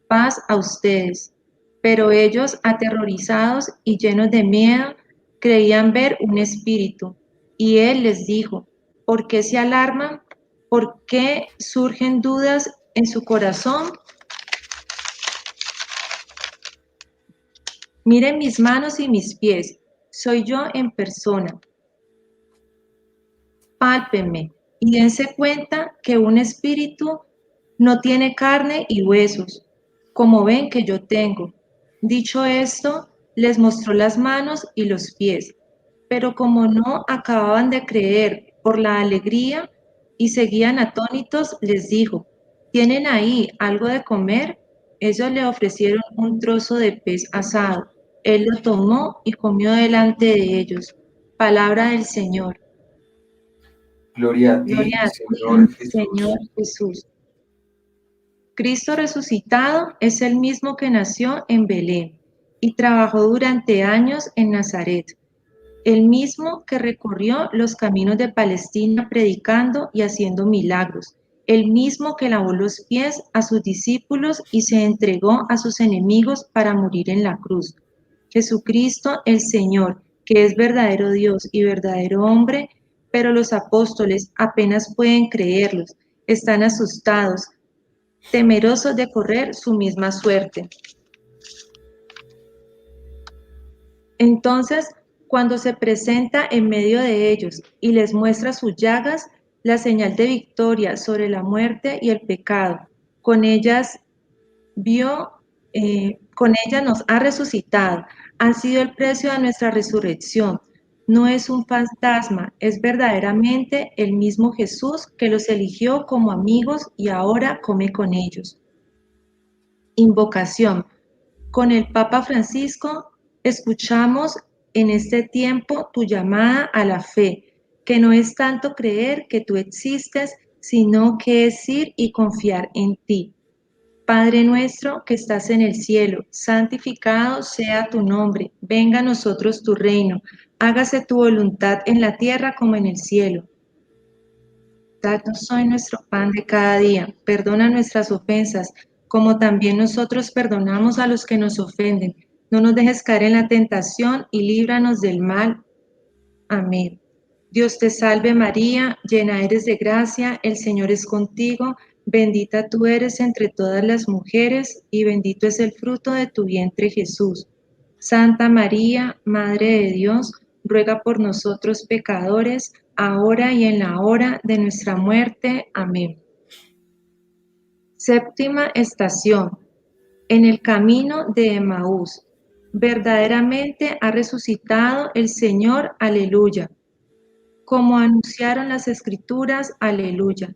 paz a ustedes. Pero ellos, aterrorizados y llenos de miedo, creían ver un espíritu. Y él les dijo, ¿por qué se alarman? ¿Por qué surgen dudas en su corazón? Miren mis manos y mis pies, soy yo en persona. Pálpenme y dense cuenta que un espíritu no tiene carne y huesos, como ven que yo tengo. Dicho esto, les mostró las manos y los pies, pero como no acababan de creer por la alegría y seguían atónitos, les dijo, ¿tienen ahí algo de comer? Ellos le ofrecieron un trozo de pez asado. Él lo tomó y comió delante de ellos. Palabra del Señor. Gloria a ti, Gloria a Señor ti, Jesús. Señor Jesús. Cristo resucitado es el mismo que nació en Belén y trabajó durante años en Nazaret, el mismo que recorrió los caminos de Palestina predicando y haciendo milagros, el mismo que lavó los pies a sus discípulos y se entregó a sus enemigos para morir en la cruz. Jesucristo el Señor, que es verdadero Dios y verdadero hombre, pero los apóstoles apenas pueden creerlos, están asustados, temerosos de correr su misma suerte. Entonces, cuando se presenta en medio de ellos y les muestra sus llagas, la señal de victoria sobre la muerte y el pecado, con ellas nos ha resucitado, ha sido el precio de nuestra resurrección. No es un fantasma, es verdaderamente el mismo Jesús que los eligió como amigos y ahora come con ellos. Invocación. Con el Papa Francisco escuchamos en este tiempo tu llamada a la fe, que no es tanto creer que tú existes, sino que es ir y confiar en ti. Padre nuestro que estás en el cielo, santificado sea tu nombre, venga a nosotros tu reino, hágase tu voluntad en la tierra como en el cielo. Danos hoy nuestro pan de cada día, perdona nuestras ofensas, como también nosotros perdonamos a los que nos ofenden. No nos dejes caer en la tentación y líbranos del mal. Amén. Dios te salve María, llena eres de gracia, el Señor es contigo, bendita tú eres entre todas las mujeres y bendito es el fruto de tu vientre Jesús. Santa María, Madre de Dios, ruega por nosotros pecadores, ahora y en la hora de nuestra muerte. Amén. Séptima estación. En el camino de Emaús. Verdaderamente ha resucitado el Señor, aleluya. Como anunciaron las Escrituras, aleluya.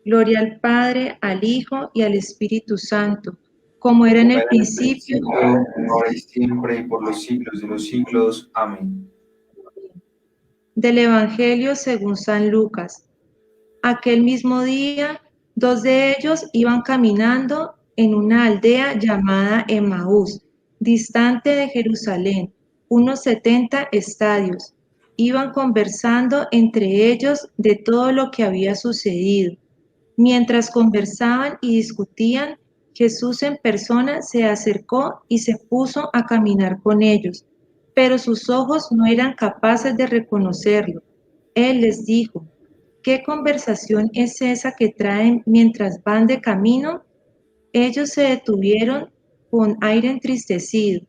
Gloria al Padre, al Hijo y al Espíritu Santo, como era en el principio, ahora y siempre, y por los siglos de los siglos. Amén. Del Evangelio según San Lucas. Aquel mismo día, 2 de ellos iban caminando en una aldea llamada Emaús, distante de Jerusalén, unos 70 estadios. Iban conversando entre ellos de todo lo que había sucedido. Mientras conversaban y discutían, Jesús en persona se acercó y se puso a caminar con ellos, pero sus ojos no eran capaces de reconocerlo. Él les dijo, ¿qué conversación es esa que traen mientras van de camino? Ellos se detuvieron con aire entristecido,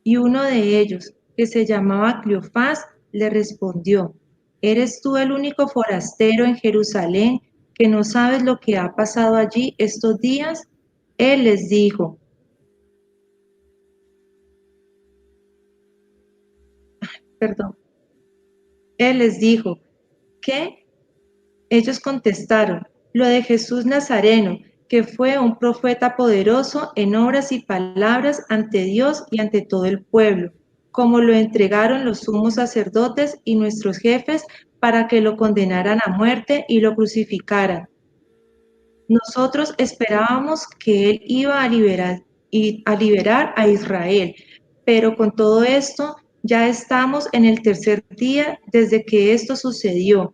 y uno de ellos, que se llamaba Cleofás, le respondió, ¿eres tú el único forastero en Jerusalén que no sabes lo que ha pasado allí estos días? Él les dijo, Él les dijo, ¿qué? Ellos contestaron, lo de Jesús Nazareno, que fue un profeta poderoso en obras y palabras ante Dios y ante todo el pueblo, como lo entregaron los sumos sacerdotes y nuestros jefes para que lo condenaran a muerte y lo crucificaran. Nosotros esperábamos que él iba a liberar a Israel, pero con todo esto ya estamos en el tercer día desde que esto sucedió.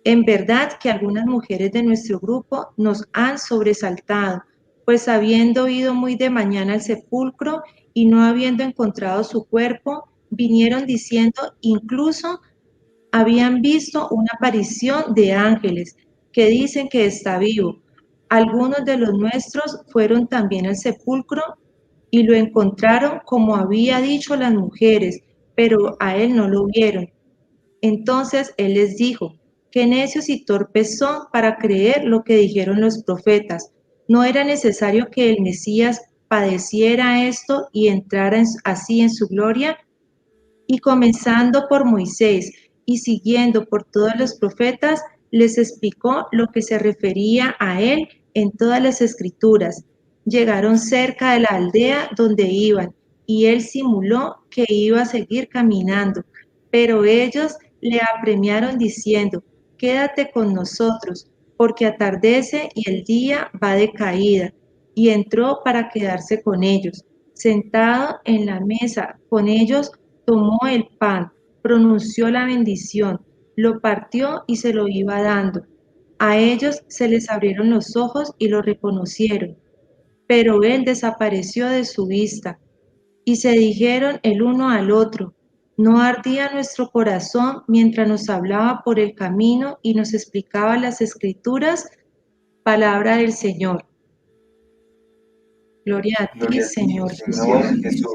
En verdad que algunas mujeres de nuestro grupo nos han sobresaltado, pues habiendo ido muy de mañana al sepulcro y no habiendo encontrado su cuerpo, vinieron diciendo, incluso habían visto una aparición de ángeles que dicen que está vivo. Algunos de los nuestros fueron también al sepulcro y lo encontraron como había dicho las mujeres, pero a él no lo vieron. Entonces él les dijo, qué necios y torpes son para creer lo que dijeron los profetas. ¿No era necesario que el Mesías padeciera esto y entrara así en su gloria? Y comenzando por Moisés y siguiendo por todos los profetas, les explicó lo que se refería a él en todas las escrituras. Llegaron cerca de la aldea donde iban, y él simuló que iba a seguir caminando, pero ellos le apremiaron diciendo, quédate con nosotros, porque atardece y el día va de caída. Y entró para quedarse con ellos. Sentado en la mesa con ellos, tomó el pan, pronunció la bendición, lo partió y se lo iba dando. A ellos se les abrieron los ojos y lo reconocieron, pero él desapareció de su vista. Y se dijeron el uno al otro, ¿no ardía nuestro corazón mientras nos hablaba por el camino y nos explicaba las escrituras? Palabra del Señor. Gloria a ti, Señor Jesús.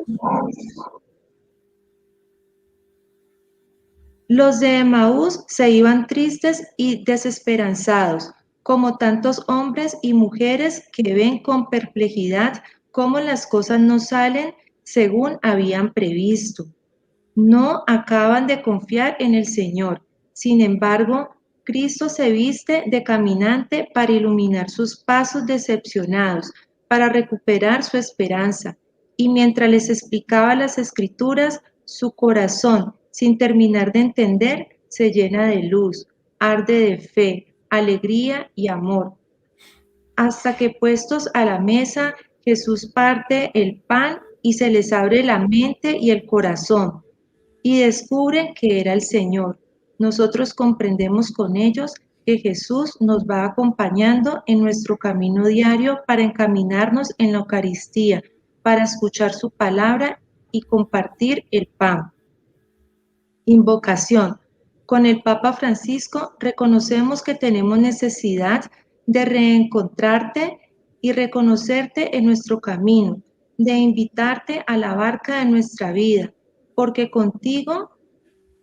Los de Emaús se iban tristes y desesperanzados, como tantos hombres y mujeres que ven con perplejidad cómo las cosas no salen según habían previsto. No acaban de confiar en el Señor. Sin embargo, Cristo se viste de caminante para iluminar sus pasos decepcionados, para recuperar su esperanza. Y mientras les explicaba las Escrituras, su corazón, sin terminar de entender, se llena de luz, arde de fe, alegría y amor. Hasta que puestos a la mesa, Jesús parte el pan y se les abre la mente y el corazón y descubren que era el Señor. Nosotros comprendemos con ellos que Jesús nos va acompañando en nuestro camino diario para encaminarnos en la Eucaristía, para escuchar su palabra y compartir el pan. Invocación. Con el Papa Francisco reconocemos que tenemos necesidad de reencontrarte y reconocerte en nuestro camino, de invitarte a la barca de nuestra vida, porque contigo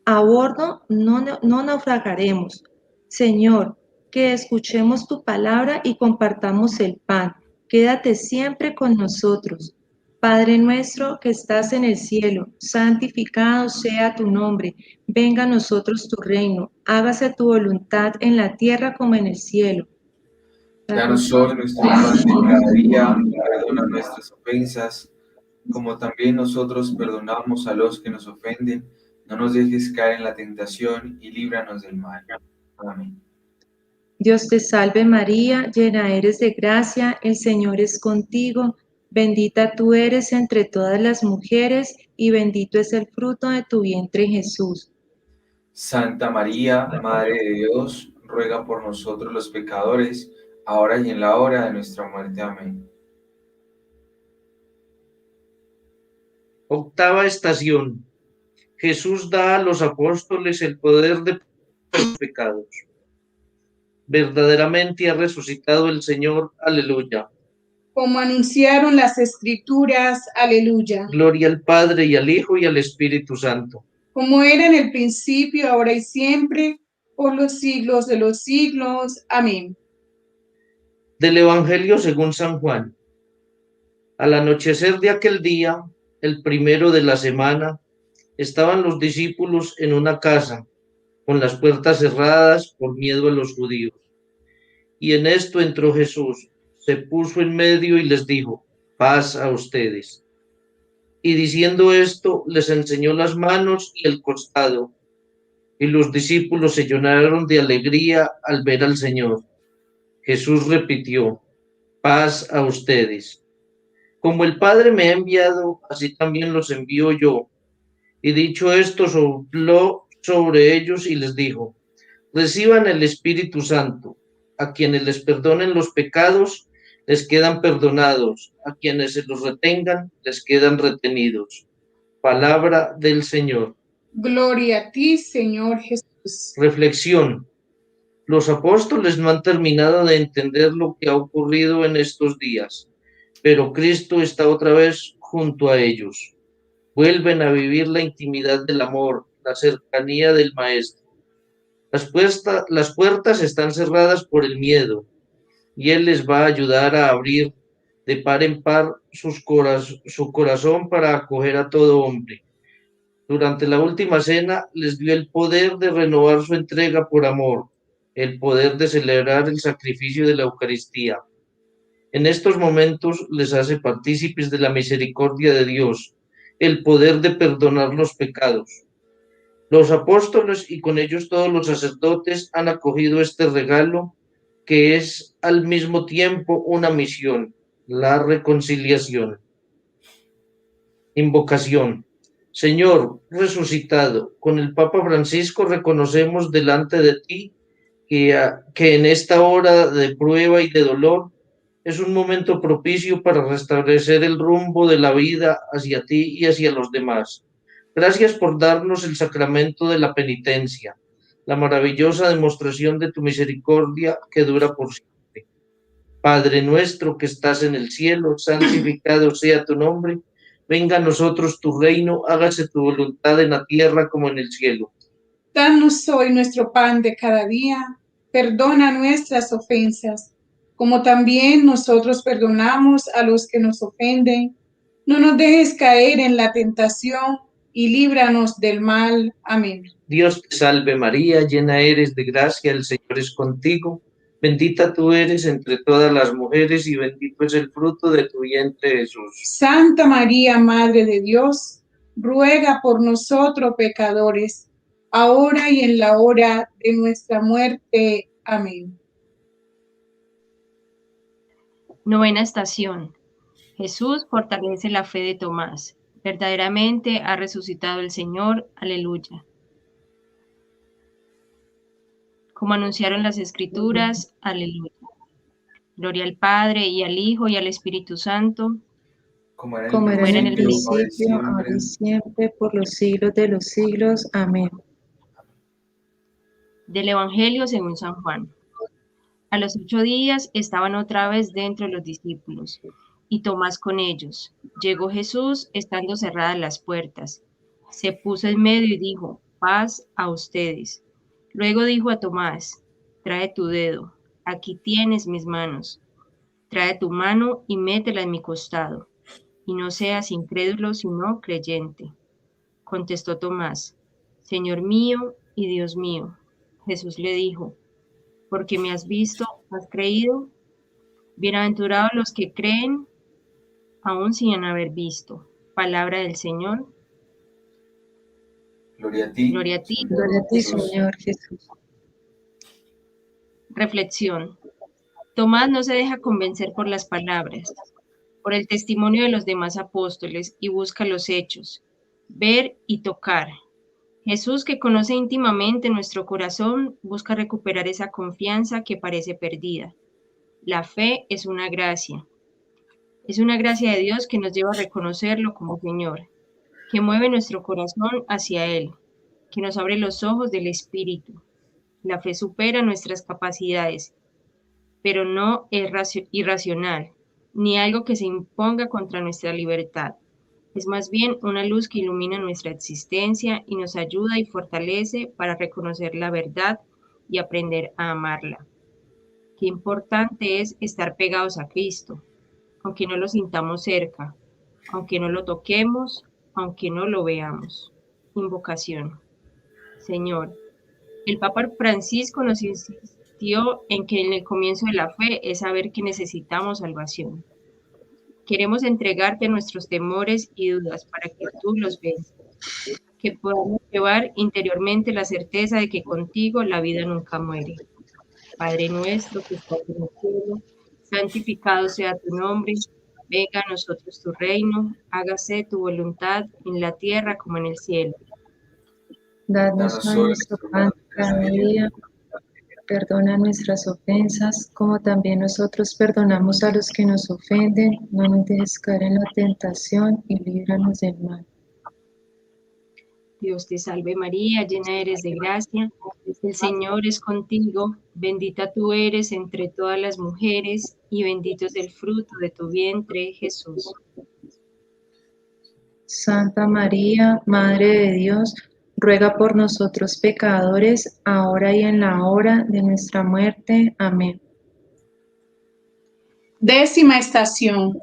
a bordo no naufragaremos. Señor, que escuchemos tu palabra y compartamos el pan. Quédate siempre con nosotros. Padre nuestro que estás en el cielo, santificado sea tu nombre. Venga a nosotros tu reino. Hágase tu voluntad en la tierra como en el cielo. Danos hoy nuestro pan de cada día, perdona nuestras ofensas, como también nosotros perdonamos a los que nos ofenden. No nos dejes caer en la tentación y líbranos del mal. Amén. Dios te salve María, llena eres de gracia, el Señor es contigo. Bendita tú eres entre todas las mujeres y bendito es el fruto de tu vientre Jesús. Santa María, Madre de Dios, ruega por nosotros los pecadores, ahora y en la hora de nuestra muerte. Amén. Octava estación. Jesús da a los apóstoles el poder de los pecados. Verdaderamente ha resucitado el Señor. Aleluya. Como anunciaron las Escrituras, aleluya. Gloria al Padre y al Hijo y al Espíritu Santo. Como era en el principio, ahora y siempre, por los siglos de los siglos. Amén. Del Evangelio según San Juan. Al anochecer de aquel día, el primero de la semana, estaban los discípulos en una casa, con las puertas cerradas por miedo a los judíos. Y en esto entró Jesús, se puso en medio y les dijo, paz a ustedes. Y diciendo esto, les enseñó las manos y el costado. Y los discípulos se llenaron de alegría al ver al Señor. Jesús repitió, paz a ustedes. Como el Padre me ha enviado, así también los envío yo. Y dicho esto, sopló sobre ellos y les dijo, reciban el Espíritu Santo. A quienes les perdonen los pecados, les quedan perdonados. A quienes se los retengan, les quedan retenidos. Palabra del Señor. Gloria a ti, Señor Jesús. Reflexión. Los apóstoles no han terminado de entender lo que ha ocurrido en estos días, pero Cristo está otra vez junto a ellos. Vuelven a vivir la intimidad del amor, la cercanía del Maestro. Las puertas están cerradas por el miedo, y Él les va a ayudar a abrir de par en par su corazón para acoger a todo hombre. Durante la última cena les dio el poder de renovar su entrega por amor, el poder de celebrar el sacrificio de la Eucaristía. En estos momentos les hace partícipes de la misericordia de Dios, el poder de perdonar los pecados. Los apóstoles y con ellos todos los sacerdotes han acogido este regalo que es al mismo tiempo una misión, la reconciliación. Invocación. Señor resucitado, con el Papa Francisco reconocemos delante de ti que en esta hora de prueba y de dolor es un momento propicio para restablecer el rumbo de la vida hacia ti y hacia los demás. Gracias por darnos el sacramento de la penitencia, la maravillosa demostración de tu misericordia que dura por siempre. Padre nuestro que estás en el cielo, santificado sea tu nombre. Venga a nosotros tu reino, hágase tu voluntad en la tierra como en el cielo. Danos hoy nuestro pan de cada día. Perdona nuestras ofensas, como también nosotros perdonamos a los que nos ofenden. No nos dejes caer en la tentación y líbranos del mal. Amén. Dios te salve María, llena eres de gracia, el Señor es contigo. Bendita tú eres entre todas las mujeres y bendito es el fruto de tu vientre Jesús. Santa María, Madre de Dios, ruega por nosotros pecadores, ahora y en la hora de nuestra muerte. Amén. Novena estación. Jesús fortalece la fe de Tomás. Verdaderamente ha resucitado el Señor. Aleluya. Como anunciaron las Escrituras, aleluya. Gloria al Padre, y al Hijo, y al Espíritu Santo. Como era en el principio, ahora y siempre, por los siglos de los siglos. Amén. Del Evangelio según San Juan. A los 8 días estaban otra vez dentro los discípulos, y Tomás con ellos. Llegó Jesús, estando cerradas las puertas. Se puso en medio y dijo: paz a ustedes. Luego dijo a Tomás: trae tu dedo, aquí tienes mis manos. Trae tu mano y métela en mi costado, y no seas incrédulo sino creyente. Contestó Tomás: Señor mío y Dios mío. Jesús le dijo: porque me has visto, has creído. Bienaventurados los que creen, aun sin haber visto. Palabra del Señor. Gloria a ti. Gloria a ti, Gloria a ti, Señor Jesús. Reflexión. Tomás no se deja convencer por las palabras, por el testimonio de los demás apóstoles, y busca los hechos, ver y tocar. Jesús, que conoce íntimamente nuestro corazón, busca recuperar esa confianza que parece perdida. La fe es una gracia. Es una gracia de Dios que nos lleva a reconocerlo como Señor, que mueve nuestro corazón hacia Él, que nos abre los ojos del Espíritu. La fe supera nuestras capacidades, pero no es irracional, ni algo que se imponga contra nuestra libertad. Es más bien una luz que ilumina nuestra existencia y nos ayuda y fortalece para reconocer la verdad y aprender a amarla. Qué importante es estar pegados a Cristo, aunque no lo sintamos cerca, aunque no lo toquemos, aunque no lo veamos. Invocación. Señor, el Papa Francisco nos insistió en que en el comienzo de la fe es saber que necesitamos salvación. Queremos entregarte nuestros temores y dudas para que tú los veas, que podamos llevar interiormente la certeza de que contigo la vida nunca muere. Padre nuestro que estás en el cielo, santificado sea tu nombre, venga a nosotros tu reino, hágase tu voluntad en la tierra como en el cielo. Danos hoy nuestro pan cada día. Perdona nuestras ofensas, como también nosotros perdonamos a los que nos ofenden. No nos dejes caer en la tentación y líbranos del mal. Dios te salve María, llena eres de gracia, el Señor es contigo, bendita tú eres entre todas las mujeres, y bendito es el fruto de tu vientre, Jesús. Santa María, Madre de Dios, ruega por nosotros pecadores, ahora y en la hora de nuestra muerte. Amén. 10ª estación.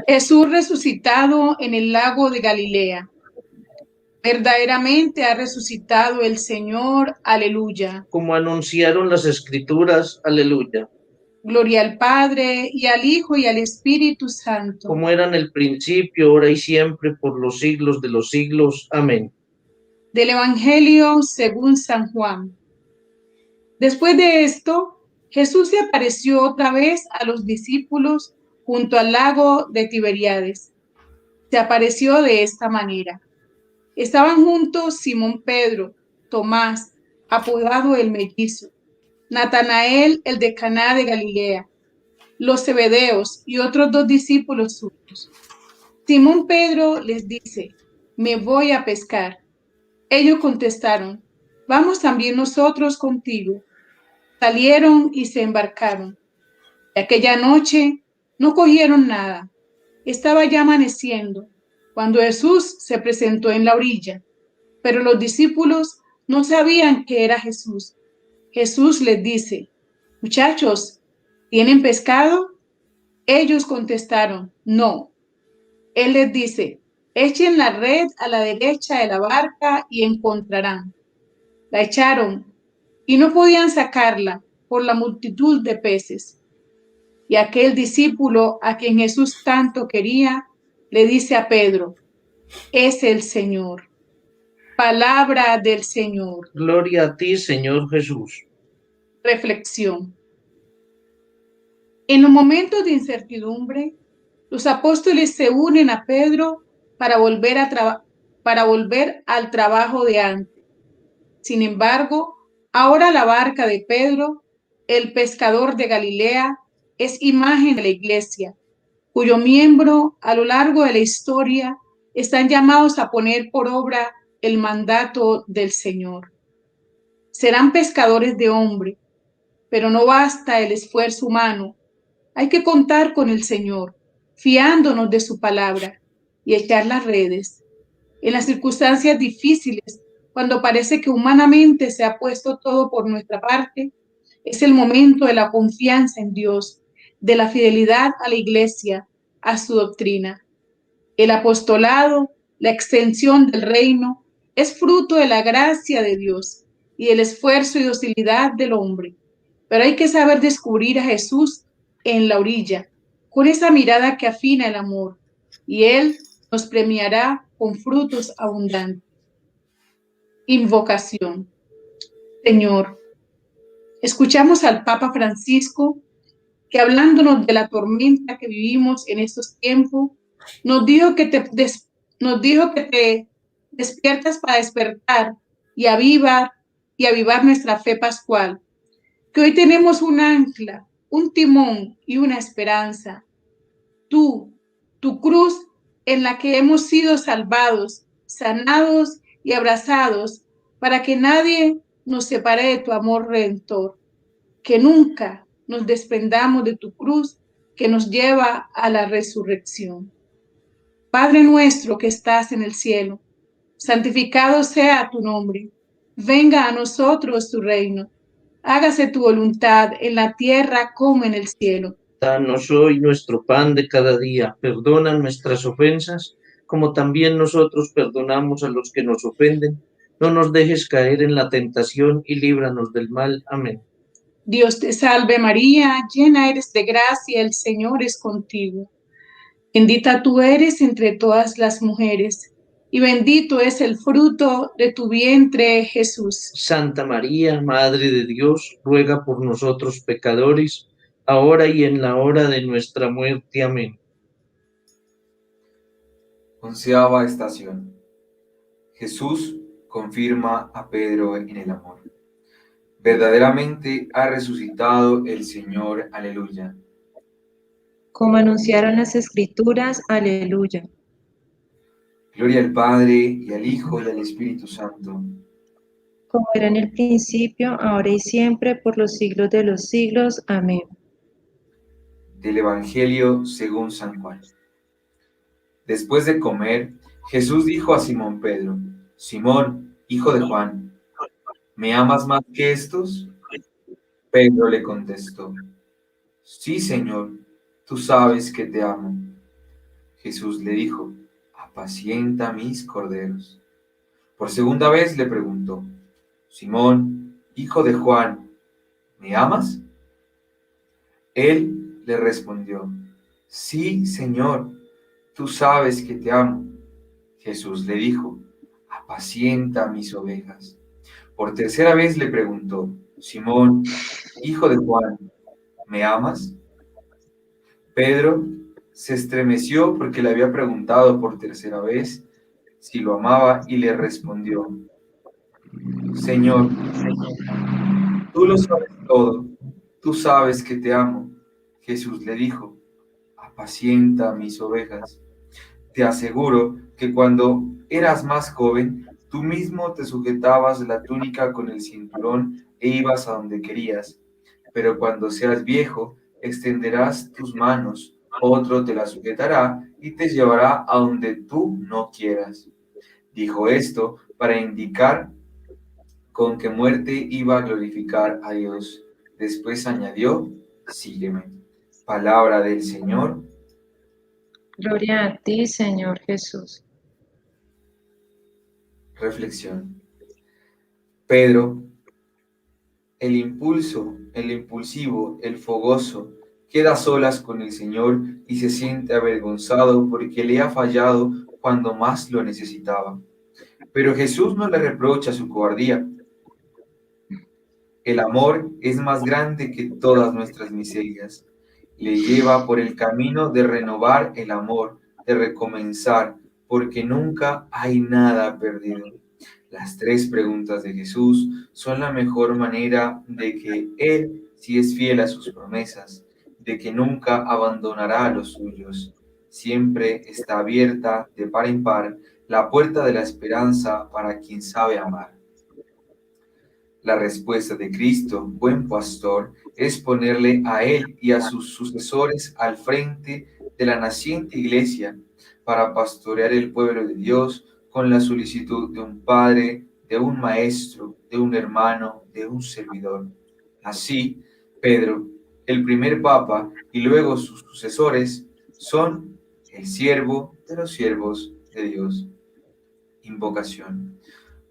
Jesús resucitado en el lago de Galilea. Verdaderamente ha resucitado el Señor. Aleluya. Como anunciaron las Escrituras. Aleluya. Gloria al Padre, y al Hijo, y al Espíritu Santo. Como era en el principio, ahora y siempre, por los siglos de los siglos. Amén. Del Evangelio según San Juan. Después de esto, Jesús se apareció otra vez a los discípulos junto al lago de Tiberíades. Se apareció de esta manera. Estaban juntos Simón Pedro, Tomás, apodado el Mellizo, Natanael, el de Caná de Galilea, los Zebedeos y otros 2 discípulos suyos. Simón Pedro les dice: me voy a pescar. Ellos contestaron: vamos también nosotros contigo. Salieron y se embarcaron. Y aquella noche no cogieron nada. Estaba ya amaneciendo cuando Jesús se presentó en la orilla, pero los discípulos no sabían que era Jesús. Jesús les dice: muchachos, ¿tienen pescado? Ellos contestaron: no. Él les dice: echen la red a la derecha de la barca y encontrarán. La echaron y no podían sacarla por la multitud de peces. Y aquel discípulo a quien Jesús tanto quería, le dice a Pedro: es el Señor. Palabra del Señor. Gloria a ti, Señor Jesús. Reflexión. En los momentos de incertidumbre, los apóstoles se unen a Pedro para volver al trabajo de antes. Sin embargo, ahora la barca de Pedro, el pescador de Galilea, es imagen de la Iglesia, cuyo miembro a lo largo de la historia están llamados a poner por obra el mandato del Señor. Serán pescadores de hombre, pero no basta el esfuerzo humano. Hay que contar con el Señor, fiándonos de su palabra, y echar las redes. En las circunstancias difíciles, cuando parece que humanamente se ha puesto todo por nuestra parte, es el momento de la confianza en Dios, de la fidelidad a la Iglesia, a su doctrina. El apostolado, la extensión del reino, es fruto de la gracia de Dios y el esfuerzo y docilidad del hombre. Pero hay que saber descubrir a Jesús en la orilla, con esa mirada que afina el amor, y Él nos premiará con frutos abundantes. Invocación. Señor, escuchamos al Papa Francisco, que hablándonos de la tormenta que vivimos en estos tiempos, nos dijo que te despiertas para despertar y avivar nuestra fe pascual, que hoy tenemos un ancla, un timón y una esperanza. Tú, tu cruz en la que hemos sido salvados, sanados y abrazados, para que nadie nos separe de tu amor redentor. Que nunca nos desprendamos de tu cruz que nos lleva a la resurrección. Padre nuestro que estás en el cielo, santificado sea tu nombre. Venga a nosotros tu reino. Hágase tu voluntad en la tierra como en el cielo. Danos hoy nuestro pan de cada día. Perdona nuestras ofensas, como también nosotros perdonamos a los que nos ofenden. No nos dejes caer en la tentación y líbranos del mal. Amén. Dios te salve María, llena eres de gracia, el Señor es contigo. Bendita tú eres entre todas las mujeres, y bendito es el fruto de tu vientre, Jesús. Santa María, Madre de Dios, ruega por nosotros pecadores, ahora y en la hora de nuestra muerte. Amén. 11ª estación. Jesús confirma a Pedro en el amor. Verdaderamente ha resucitado el Señor. Aleluya. Como anunciaron las Escrituras. Aleluya. Gloria al Padre, y al Hijo, y al Espíritu Santo. Como era en el principio, ahora y siempre, por los siglos de los siglos. Amén. Del Evangelio según San Juan. Después de comer, Jesús dijo a Simón Pedro: Simón, hijo de Juan, ¿me amas más que estos? Pedro le contestó: Sí, Señor, tú sabes que te amo. Jesús le dijo: Apacienta mis corderos. Por segunda vez le preguntó: Simón, hijo de Juan, ¿me amas? Él le respondió: Sí, Señor, tú sabes que te amo. Jesús le dijo: Apacienta mis ovejas. Por tercera vez le preguntó: Simón, hijo de Juan, ¿me amas? Pedro se estremeció porque le había preguntado por tercera vez si lo amaba y le respondió: Señor, tú lo sabes todo, tú sabes que te amo. Jesús le dijo: Apacienta mis ovejas. Te aseguro que cuando eras más joven, tú mismo te sujetabas la túnica con el cinturón e ibas a donde querías. Pero cuando seas viejo, extenderás tus manos, otro te la sujetará y te llevará a donde tú no quieras. Dijo esto para indicar con qué muerte iba a glorificar a Dios. Después añadió: Sígueme. Palabra del Señor. Gloria a ti, Señor Jesús. Reflexión. Pedro, el impulsivo, el fogoso, queda a solas con el Señor y se siente avergonzado porque le ha fallado cuando más lo necesitaba. Pero Jesús no le reprocha su cobardía. El amor es más grande que todas nuestras miserias. Le lleva por el camino de renovar el amor, de recomenzar, porque nunca hay nada perdido. Las tres preguntas de Jesús son la mejor manera de que Él sí es fiel a sus promesas, de que nunca abandonará a los suyos. Siempre está abierta de par en par la puerta de la esperanza para quien sabe amar. La respuesta de Cristo, buen pastor, es ponerle a Él y a sus sucesores al frente de la naciente iglesia para pastorear el pueblo de Dios con la solicitud de un padre, de un maestro, de un hermano, de un servidor. Así, Pedro, el primer papa, y luego sus sucesores, son el siervo de los siervos de Dios. Invocación.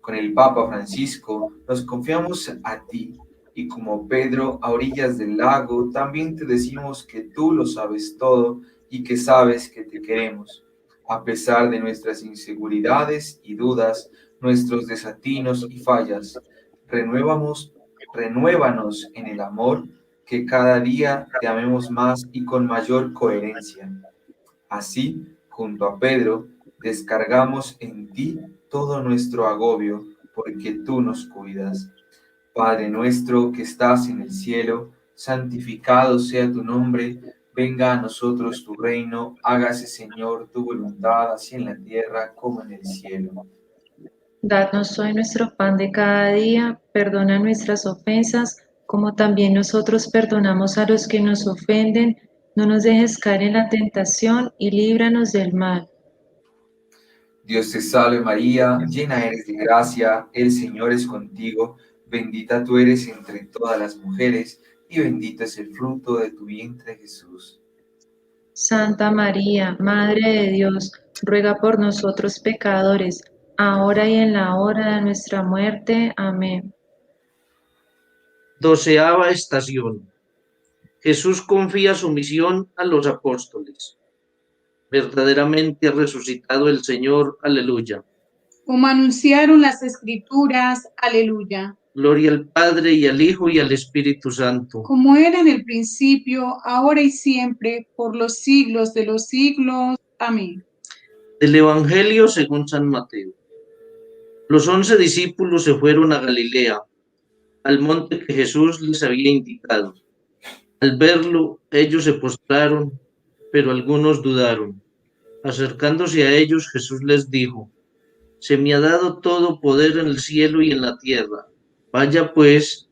Con el Papa Francisco nos confiamos a ti, y como Pedro a orillas del lago, también te decimos que tú lo sabes todo y que sabes que te queremos. A pesar de nuestras inseguridades y dudas, nuestros desatinos y fallas, renuévanos en el amor, que cada día te amemos más y con mayor coherencia. Así, junto a Pedro, descargamos en ti todo nuestro agobio, porque tú nos cuidas. Padre nuestro que estás en el cielo, santificado sea tu nombre, venga a nosotros tu reino, hágase, Señor, tu voluntad, así en la tierra como en el cielo. Danos hoy nuestro pan de cada día, perdona nuestras ofensas, como también nosotros perdonamos a los que nos ofenden. No nos dejes caer en la tentación y líbranos del mal. Dios te salve María, llena eres de gracia, el Señor es contigo, bendita tú eres entre todas las mujeres, y bendito es el fruto de tu vientre Jesús. Santa María, Madre de Dios, ruega por nosotros pecadores, ahora y en la hora de nuestra muerte. Amén. 12ª estación. Jesús confía su misión a los apóstoles. Verdaderamente ha resucitado el Señor. Aleluya. Como anunciaron las Escrituras, aleluya. Gloria al Padre y al Hijo y al Espíritu Santo. Como era en el principio, ahora y siempre, por los siglos de los siglos. Amén. Del Evangelio según San Mateo. Los 11 discípulos se fueron a Galilea, al monte que Jesús les había indicado. Al verlo, ellos se postraron, pero algunos dudaron. Acercándose a ellos, Jesús les dijo: Se me ha dado todo poder en el cielo y en la tierra. Vaya pues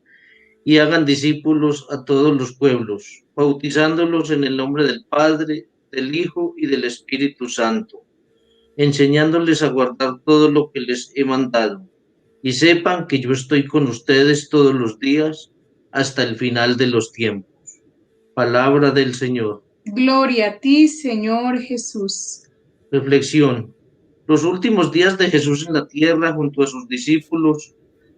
y hagan discípulos a todos los pueblos, bautizándolos en el nombre del Padre, del Hijo y del Espíritu Santo, enseñándoles a guardar todo lo que les he mandado. Y sepan que yo estoy con ustedes todos los días hasta el final de los tiempos. Palabra del Señor. Gloria a ti, Señor Jesús. Reflexión. Los últimos días de Jesús en la tierra junto a sus discípulos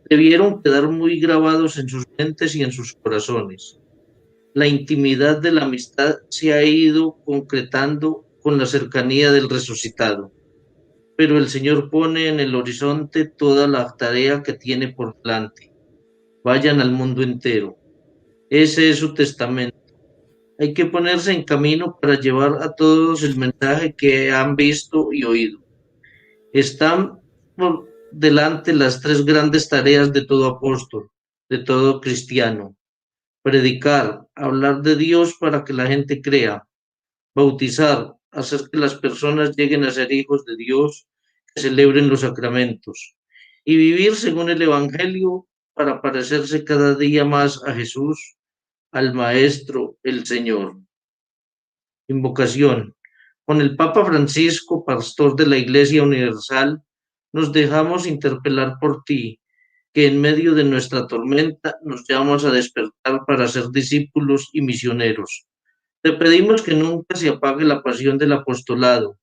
debieron quedar muy grabados en sus mentes y en sus corazones. La intimidad de la amistad se ha ido concretando con la cercanía del resucitado, pero el Señor pone en el horizonte toda la tarea que tiene por delante. Vayan al mundo entero. Ese es su testamento. Hay que ponerse en camino para llevar a todos el mensaje que han visto y oído. Están por delante las tres grandes tareas de todo apóstol, de todo cristiano: predicar, hablar de Dios para que la gente crea; bautizar, hacer que las personas lleguen a ser hijos de Dios, que celebren los sacramentos; y vivir según el Evangelio para parecerse cada día más a Jesús, al Maestro, el Señor. Invocación. Con el Papa Francisco, pastor de la Iglesia Universal, nos dejamos interpelar por ti, que en medio de nuestra tormenta nos llamas a despertar para ser discípulos y misioneros. Te pedimos que nunca se apague la pasión del apostolado,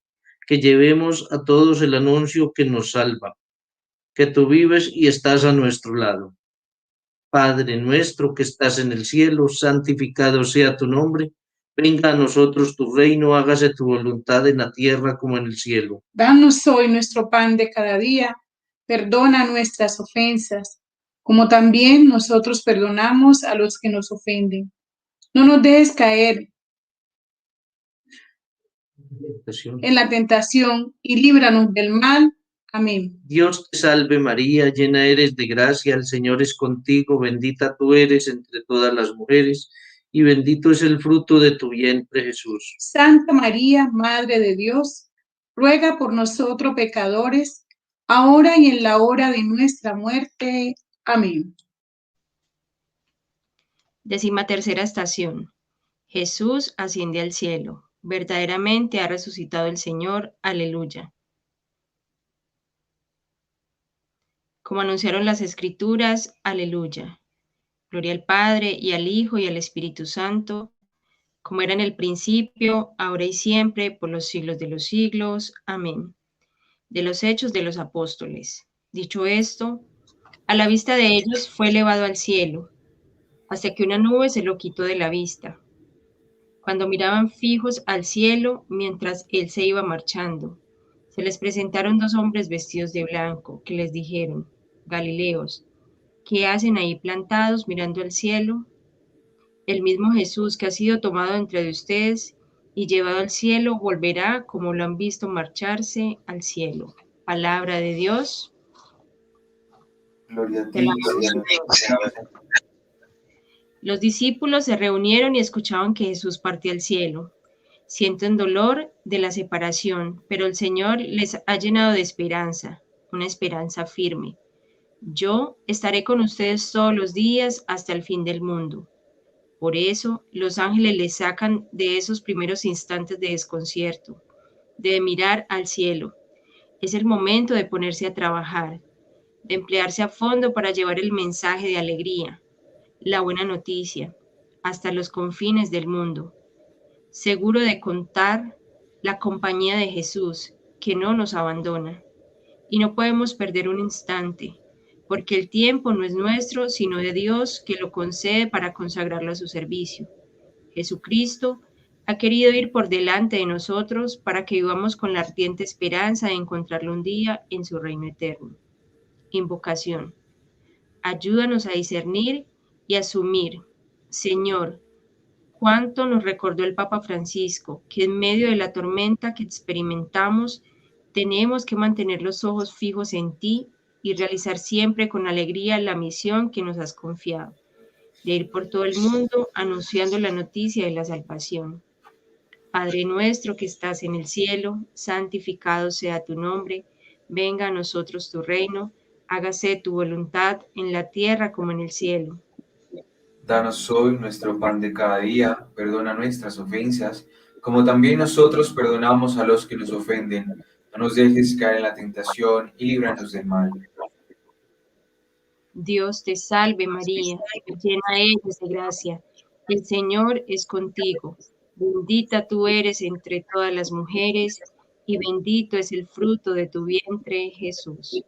que llevemos a todos el anuncio que nos salva, que tú vives y estás a nuestro lado. Padre nuestro que estás en el cielo, santificado sea tu nombre. Venga a nosotros tu reino, hágase tu voluntad en la tierra como en el cielo. Danos hoy nuestro pan de cada día. Perdona nuestras ofensas, como también nosotros perdonamos a los que nos ofenden. No nos dejes caer en la tentación y líbranos del mal. Amén. Dios te salve María, llena eres de gracia, el Señor es contigo, bendita tú eres entre todas las mujeres, y bendito es el fruto de tu vientre, Jesús. Santa María, Madre de Dios, ruega por nosotros pecadores, ahora y en la hora de nuestra muerte. Amén. 13ª estación. Jesús asciende al cielo. Verdaderamente ha resucitado el Señor. Aleluya. Como anunciaron las Escrituras, aleluya. Gloria al Padre, y al Hijo, y al Espíritu Santo, como era en el principio, ahora y siempre, por los siglos de los siglos. Amén. De los Hechos de los Apóstoles. Dicho esto, a la vista de ellos fue elevado al cielo, hasta que una nube se lo quitó de la vista. Cuando miraban fijos al cielo, mientras él se iba marchando, se les presentaron dos hombres vestidos de blanco, que les dijeron: Galileos, ¿qué hacen ahí plantados mirando al cielo? El mismo Jesús que ha sido tomado entre de ustedes y llevado al cielo volverá como lo han visto marcharse al cielo. Palabra de Dios. Gloria a ti, Señor. Los discípulos se reunieron y escuchaban que Jesús partía al cielo. Sienten dolor de la separación, pero el Señor les ha llenado de esperanza, una esperanza firme. Yo estaré con ustedes todos los días hasta el fin del mundo. Por eso, los ángeles les sacan de esos primeros instantes de desconcierto, de mirar al cielo. Es el momento de ponerse a trabajar, de emplearse a fondo para llevar el mensaje de alegría, la buena noticia, hasta los confines del mundo, seguro de contar la compañía de Jesús, que no nos abandona. Y no podemos perder un instante, porque el tiempo no es nuestro, sino de Dios, que lo concede para consagrarlo a su servicio. Jesucristo ha querido ir por delante de nosotros para que vivamos con la ardiente esperanza de encontrarlo un día en su reino eterno. Invocación. Ayúdanos a discernir y asumir, Señor, cuánto nos recordó el Papa Francisco, que en medio de la tormenta que experimentamos, tenemos que mantener los ojos fijos en ti y realizar siempre con alegría la misión que nos has confiado, de ir por todo el mundo anunciando la noticia de la salvación. Padre nuestro que estás en el cielo, santificado sea tu nombre, venga a nosotros tu reino, hágase tu voluntad en la tierra como en el cielo. Danos hoy nuestro pan de cada día, perdona nuestras ofensas, como también nosotros perdonamos a los que nos ofenden. No nos dejes caer en la tentación y líbranos del mal. Dios te salve María, llena eres de gracia, el Señor es contigo. Bendita tú eres entre todas las mujeres, y bendito es el fruto de tu vientre, Jesús.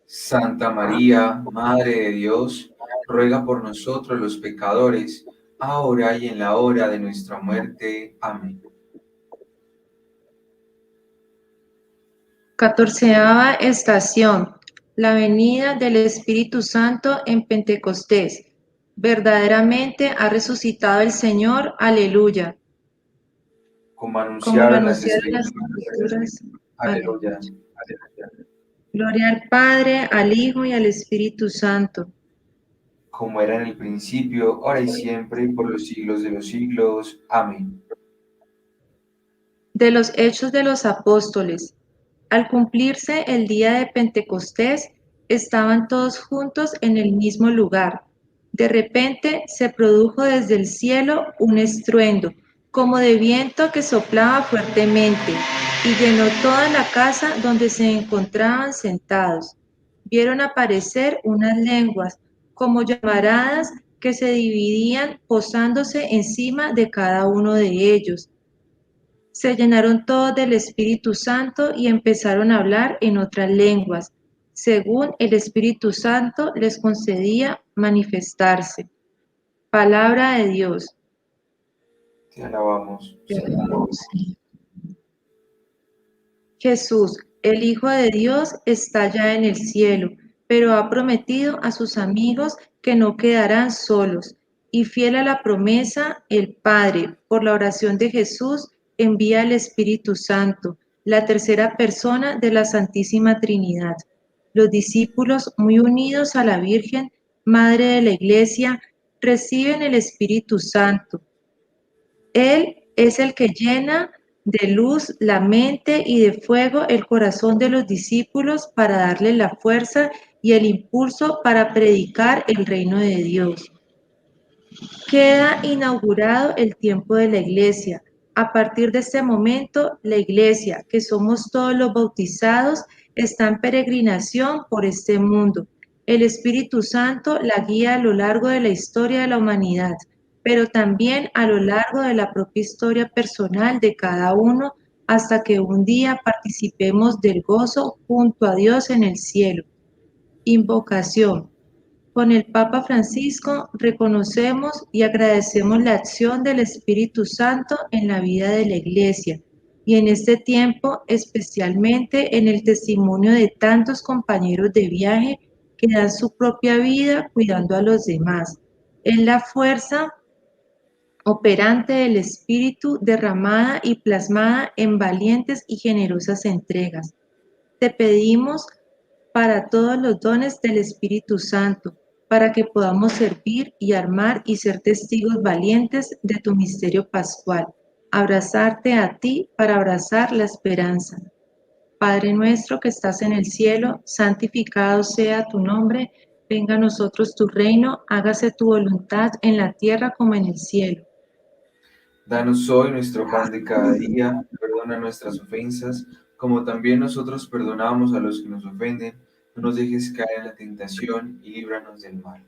Santa María, Madre de Dios, ruega por nosotros los pecadores, ahora y en la hora de nuestra muerte. Amén. 14ª estación. La venida del Espíritu Santo en Pentecostés. Verdaderamente ha resucitado el Señor. Aleluya. Como Como lo anunciaron las anunciaron las Escrituras. Escrituras. Aleluya. Gloria al Padre, al Hijo y al Espíritu Santo. Como era en el principio, ahora y siempre, por los siglos de los siglos. Amén. De los Hechos de los Apóstoles. Al cumplirse el día de Pentecostés, estaban todos juntos en el mismo lugar. De repente se produjo desde el cielo un estruendo, como de viento que soplaba fuertemente, y llenó toda la casa donde se encontraban sentados. Vieron aparecer unas lenguas, como llamaradas, que se dividían posándose encima de cada uno de ellos. Se llenaron todos del Espíritu Santo y empezaron a hablar en otras lenguas, según el Espíritu Santo les concedía manifestarse. Palabra de Dios. Te alabamos, Señor. Jesús, el Hijo de Dios, está ya en el cielo, pero ha prometido a sus amigos que no quedarán solos. Y fiel a la promesa, el Padre, por la oración de Jesús, envía el Espíritu Santo, la tercera persona de la Santísima Trinidad. Los discípulos, muy unidos a la Virgen, Madre de la Iglesia, reciben el Espíritu Santo. Él es el que llena de luz la mente y de fuego el corazón de los discípulos para darle la fuerza y el impulso para predicar el reino de Dios. Queda inaugurado el tiempo de la Iglesia. A partir de este momento, la Iglesia, que somos todos los bautizados, está en peregrinación por este mundo. El Espíritu Santo la guía a lo largo de la historia de la humanidad, pero también a lo largo de la propia historia personal de cada uno, hasta que un día participemos del gozo junto a Dios en el cielo. Invocación. Con el Papa Francisco reconocemos y agradecemos la acción del Espíritu Santo en la vida de la Iglesia y en este tiempo especialmente en el testimonio de tantos compañeros de viaje que dan su propia vida cuidando a los demás. Es la fuerza operante del Espíritu derramada y plasmada en valientes y generosas entregas. Te pedimos para todos los dones del Espíritu Santo, para que podamos servir y armar y ser testigos valientes de tu misterio pascual. Abrazarte a ti para abrazar la esperanza. Padre nuestro que estás en el cielo, santificado sea tu nombre, venga a nosotros tu reino, hágase tu voluntad en la tierra como en el cielo. Danos hoy nuestro pan de cada día, perdona nuestras ofensas, como también nosotros perdonamos a los que nos ofenden. No nos dejes caer en la tentación y líbranos del mal.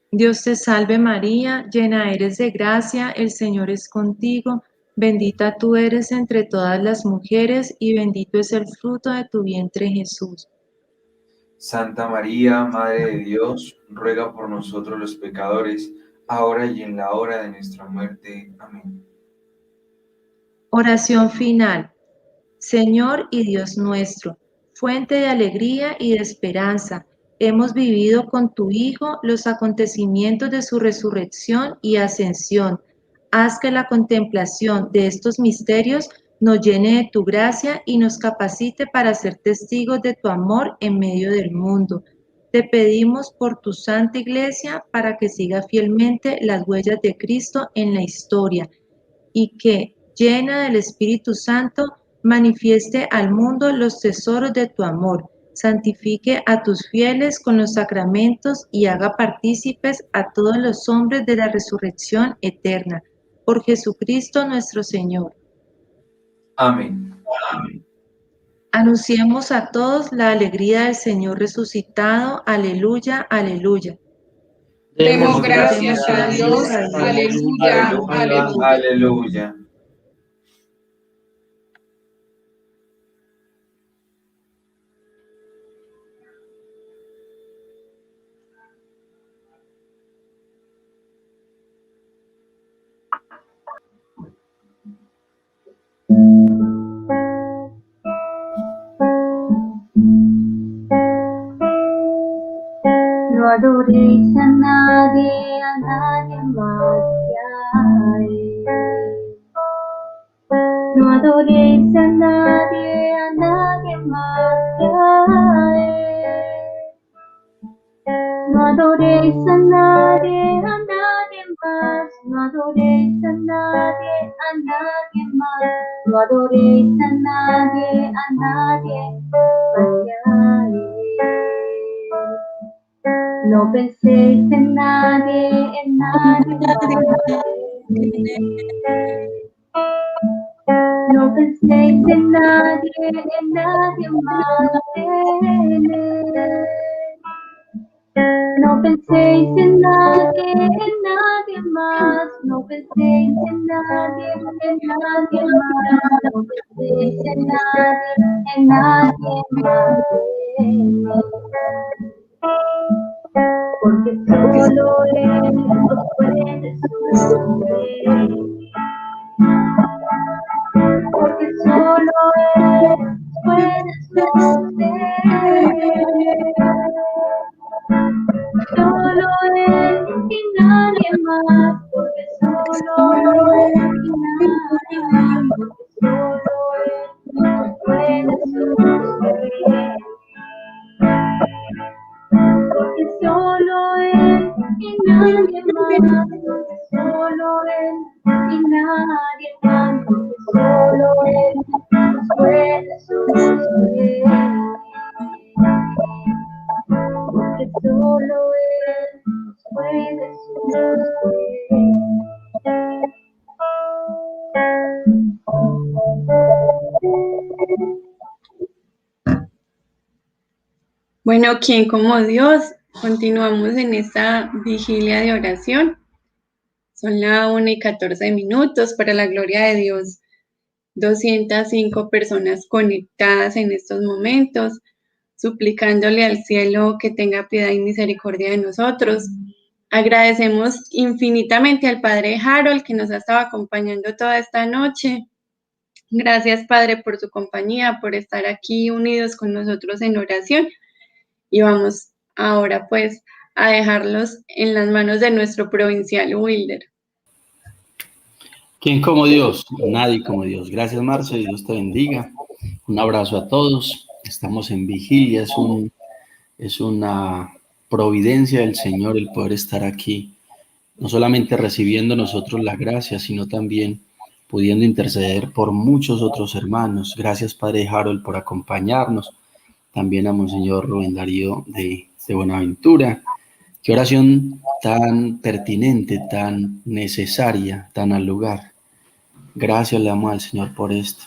Dios te salve María, llena eres de gracia, el Señor es contigo, bendita tú eres entre todas las mujeres y bendito es el fruto de tu vientre Jesús. Santa María, Madre de Dios, ruega por nosotros los pecadores, ahora y en la hora de nuestra muerte. Amén. Oración final. Señor y Dios nuestro, fuente de alegría y de esperanza, hemos vivido con tu Hijo los acontecimientos de su resurrección y ascensión. Haz que la contemplación de estos misterios nos llene de tu gracia y nos capacite para ser testigos de tu amor en medio del mundo. Te pedimos por tu Santa Iglesia para que siga fielmente las huellas de Cristo en la historia y que, llena del Espíritu Santo, manifieste al mundo los tesoros de tu amor, santifique a tus fieles con los sacramentos y haga partícipes a todos los hombres de la resurrección eterna. Por Jesucristo nuestro Señor. Amén. Anunciemos a todos la alegría del Señor resucitado. Aleluya, aleluya. Demos gracias a Dios. Aleluya, aleluya. Aleluya. No adoréis a nadie más que a Él. No adoréis a nadie más que a Él. No adoréis a nadie más. No adoréis a nadie más. No adoréis a nadie más que a Él. No penséis en nadie más. No penséis en nadie más que Él. No penséis en nadie más. No penséis en nadie más. No penséis en nadie más que Él. Porque solo Él os puede sostener. Porque solo Él os puede sostener. Solo Él y nadie más. Porque solo Él y nadie más. Porque solo Él os puede sostener. Porque solo Él y nadie más, porque solo Él y nadie más, porque solo Él nos puede sostener. Porque solo Él nos puede sostener. Bueno, ¿quién como Dios? Continuamos en esta vigilia de oración. Son las 1:14 para la gloria de Dios. 205 personas conectadas en estos momentos, suplicándole al cielo que tenga piedad y misericordia de nosotros. Agradecemos infinitamente al Padre Harold que nos ha estado acompañando toda esta noche. Gracias, Padre, por su compañía, por estar aquí unidos con nosotros en oración. Y vamos ahora pues a dejarlos en las manos de nuestro provincial Wilder. ¿Quién como Dios? Nadie como Dios. Gracias, Marce, Dios te bendiga. Un abrazo a todos. Estamos en vigilia, es una providencia del Señor el poder estar aquí, no solamente recibiendo nosotros la gracia, sino también pudiendo interceder por muchos otros hermanos. Gracias, Padre Harold, por acompañarnos. También a Monseñor Rubén Darío de Buenaventura. Qué oración tan pertinente, tan necesaria, tan al lugar. Gracias le damos al Señor por esto,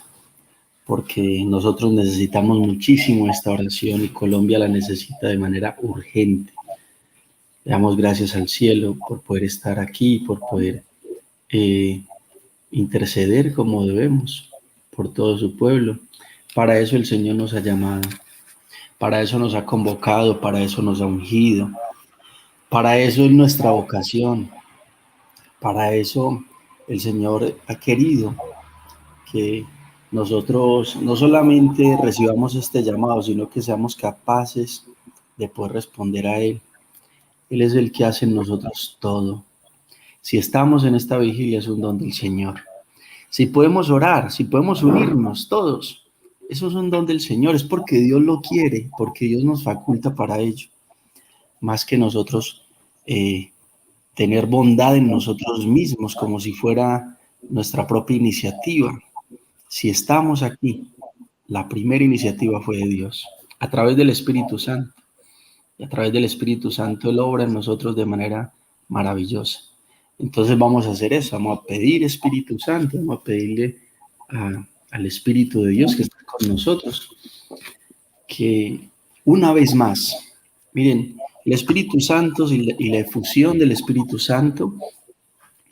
porque nosotros necesitamos muchísimo esta oración y Colombia la necesita de manera urgente. Le damos gracias al cielo por poder estar aquí, por poder interceder como debemos por todo su pueblo. Para eso el Señor nos ha llamado. Para eso nos ha convocado, para eso nos ha ungido, para eso es nuestra vocación, para eso el Señor ha querido que nosotros no solamente recibamos este llamado, sino que seamos capaces de poder responder a Él. Él es el que hace en nosotros todo. Si estamos en esta vigilia es un don del Señor. Si podemos orar, si podemos unirnos todos, eso es un don del Señor, es porque Dios lo quiere, porque Dios nos faculta para ello. Más que nosotros tener bondad en nosotros mismos, como si fuera nuestra propia iniciativa. Si estamos aquí, la primera iniciativa fue de Dios, a través del Espíritu Santo. Y a través del Espíritu Santo Él obra en nosotros de manera maravillosa. Entonces vamos a hacer eso, vamos a pedir Espíritu Santo, vamos a pedirle al Espíritu de Dios que está con nosotros, que una vez más, miren, el Espíritu Santo y la efusión del Espíritu Santo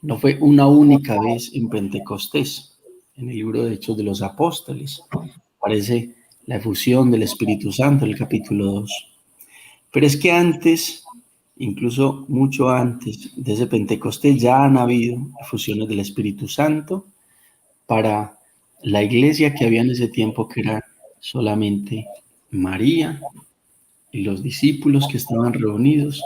no fue una única vez en Pentecostés. En el libro de Hechos de los Apóstoles aparece la efusión del Espíritu Santo en el capítulo 2. Pero es que antes, incluso mucho antes de ese Pentecostés, ya han habido efusiones del Espíritu Santo para la iglesia que había en ese tiempo, que era solamente María y los discípulos que estaban reunidos,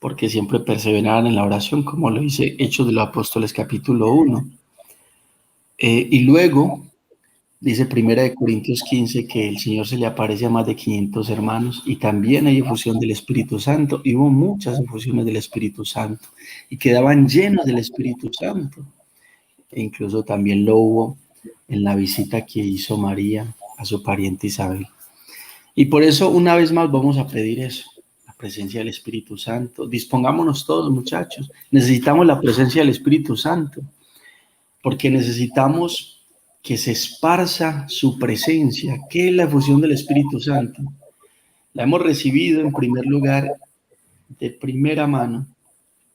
porque siempre perseveraban en la oración, como lo dice Hechos de los Apóstoles capítulo 1. Y luego dice 1 Corintios 15 que el Señor se le aparece a más de 500 hermanos, y también hay efusión del Espíritu Santo, y hubo muchas efusiones del Espíritu Santo, y quedaban llenos del Espíritu Santo. E incluso también lo hubo en la visita que hizo María a su pariente Isabel. Y por eso una vez más vamos a pedir eso, la presencia del Espíritu Santo. Dispongámonos todos, muchachos. Necesitamos la presencia del Espíritu Santo, porque necesitamos que se esparza su presencia. ¿Qué es la efusión del Espíritu Santo? La hemos recibido en primer lugar, de primera mano,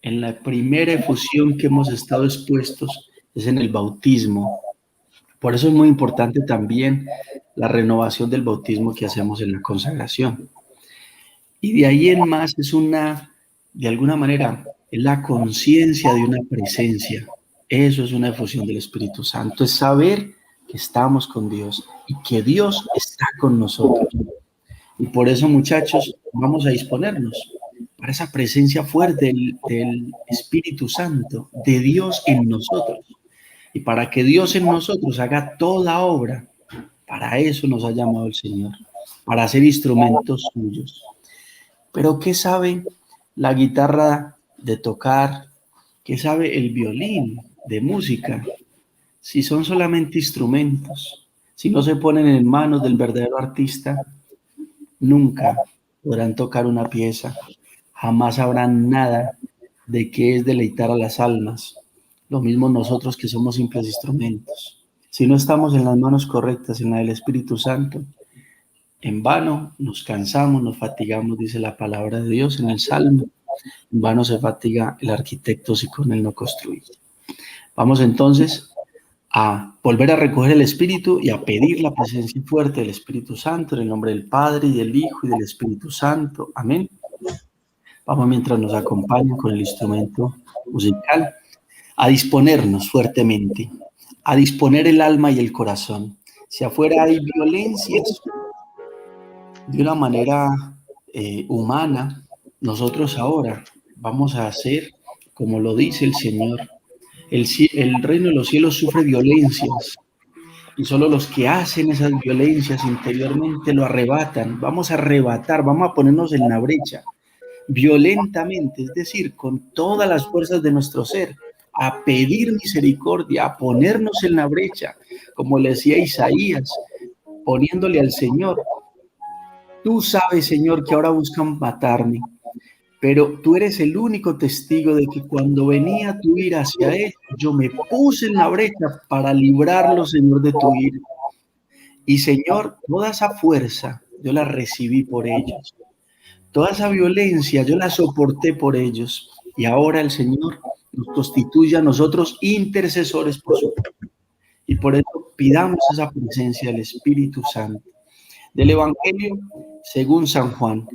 en la primera efusión que hemos estado expuestos, es en el bautismo. Por eso es muy importante también la renovación del bautismo que hacemos en la consagración. Y de ahí en más es de alguna manera, es la conciencia de una presencia. Eso es una efusión del Espíritu Santo, es saber que estamos con Dios y que Dios está con nosotros. Y por eso, muchachos, vamos a disponernos para esa presencia fuerte del Espíritu Santo, de Dios en nosotros. Y para que Dios en nosotros haga toda obra, para eso nos ha llamado el Señor, para ser instrumentos suyos. Pero ¿qué sabe la guitarra de tocar? ¿Qué sabe el violín de música? Si son solamente instrumentos, si no se ponen en manos del verdadero artista, nunca podrán tocar una pieza, jamás sabrán nada de qué es deleitar a las almas. Lo mismo nosotros, que somos simples instrumentos. Si no estamos en las manos correctas, en la del Espíritu Santo, en vano nos cansamos, nos fatigamos, dice la palabra de Dios en el Salmo. En vano se fatiga el arquitecto si con él no construye. Vamos entonces a volver a recoger el Espíritu y a pedir la presencia fuerte del Espíritu Santo en el nombre del Padre y del Hijo y del Espíritu Santo. Amén. Vamos, mientras nos acompañan con el instrumento musical, a disponernos fuertemente, a disponer el alma y el corazón. Si afuera hay violencias de una manera humana, nosotros ahora vamos a hacer como lo dice el Señor. El reino de los cielos sufre violencias, y solo los que hacen esas violencias interiormente lo arrebatan. Vamos a arrebatar, vamos a ponernos en la brecha violentamente, es decir, con todas las fuerzas de nuestro ser, a pedir misericordia, a ponernos en la brecha, como le decía Isaías, poniéndole al Señor: tú sabes, Señor, que ahora buscan matarme, pero tú eres el único testigo de que cuando venía tu ira hacia ellos, yo me puse en la brecha para librarlos, Señor, de tu ira. Y, Señor, toda esa fuerza yo la recibí por ellos. Toda esa violencia yo la soporté por ellos. Y ahora el Señor nos constituye a nosotros intercesores por su pueblo. Y por eso pidamos esa presencia del Espíritu Santo. Del Evangelio según San Juan,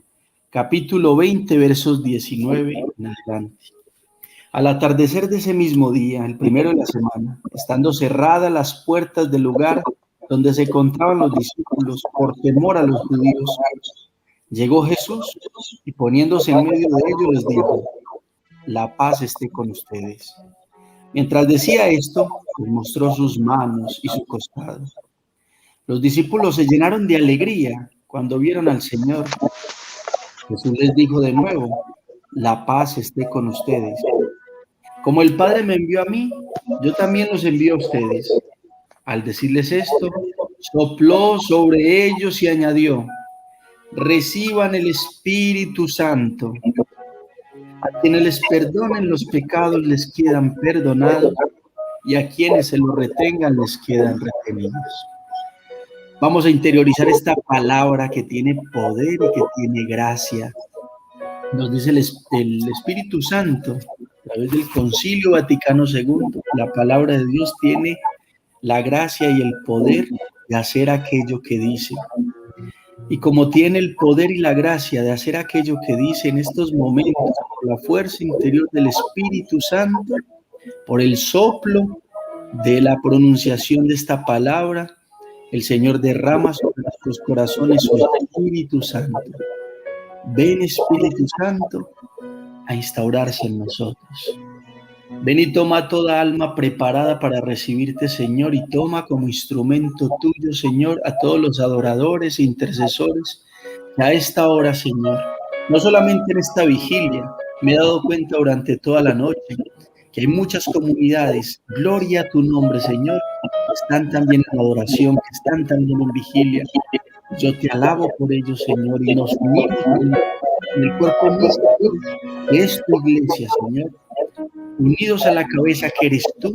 capítulo 20, versos 19 en adelante. Al atardecer de ese mismo día, el primero de la semana, estando cerradas las puertas del lugar donde se encontraban los discípulos por temor a los judíos, llegó Jesús y poniéndose en medio de ellos les dijo: la paz esté con ustedes. Mientras decía esto, les mostró sus manos y su costado. Los discípulos se llenaron de alegría cuando vieron al Señor. Jesús les dijo de nuevo: la paz esté con ustedes. Como el Padre me envió a mí, yo también los envío a ustedes. Al decirles esto, sopló sobre ellos y añadió: reciban el Espíritu Santo. A quienes les perdonen los pecados les quedan perdonados, y a quienes se los retengan les quedan retenidos. Vamos a interiorizar esta palabra que tiene poder y que tiene gracia. Nos dice el Espíritu Santo, a través del Concilio Vaticano II, la palabra de Dios tiene la gracia y el poder de hacer aquello que dice. Y como tiene el poder y la gracia de hacer aquello que dice en estos momentos, por la fuerza interior del Espíritu Santo, por el soplo de la pronunciación de esta palabra, el Señor derrama sobre nuestros corazones su Espíritu Santo. Ven, Espíritu Santo, a instaurarse en nosotros. Ven y toma toda alma preparada para recibirte, Señor, y toma como instrumento tuyo, Señor, a todos los adoradores e intercesores que a esta hora, Señor, no solamente en esta vigilia, me he dado cuenta durante toda la noche que hay muchas comunidades, gloria a tu nombre, Señor, que están también en adoración, que están también en vigilia. Yo te alabo por ellos, Señor, y nos unimos en el cuerpo místico de esta iglesia, Señor, unidos a la cabeza que eres tú,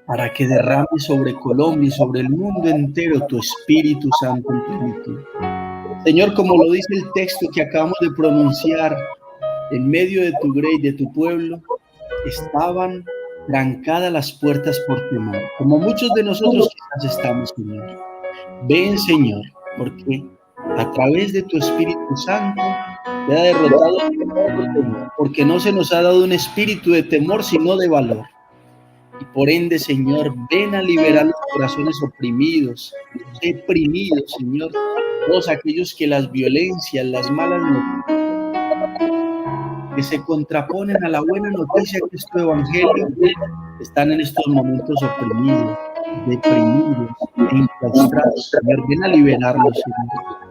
para que derrames sobre Colombia y sobre el mundo entero tu Espíritu Santo en plenitud. Señor, como lo dice el texto que acabamos de pronunciar, en medio de tu grey, de tu pueblo, estaban trancadas las puertas por temor, como muchos de nosotros quizás estamos, Señor. Ven, Señor, porque a través de tu Espíritu Santo te ha derrotado el temor, porque no se nos ha dado un espíritu de temor, sino de valor. Y por ende, Señor, ven a liberar los corazones oprimidos, deprimidos, Señor, todos aquellos que las violencias, las malas noticias, que se contraponen a la buena noticia que es tu evangelio, están en estos momentos oprimidos, deprimidos e incaustrados. Señor, ven a liberarlos, Señor.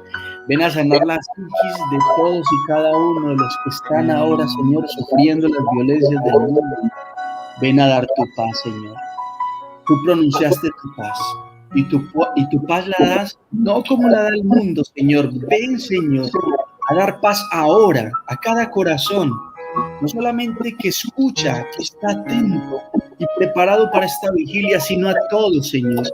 Ven a sanar la psiquis de todos y cada uno de los que están ahora, Señor, sufriendo las violencias del mundo. Ven a dar tu paz, Señor. Tú pronunciaste tu paz y tu paz la das no como la da el mundo, Señor. Ven, Señor, a dar paz ahora a cada corazón, no solamente que escucha, que está atento y preparado para esta vigilia, sino a todos, Señor.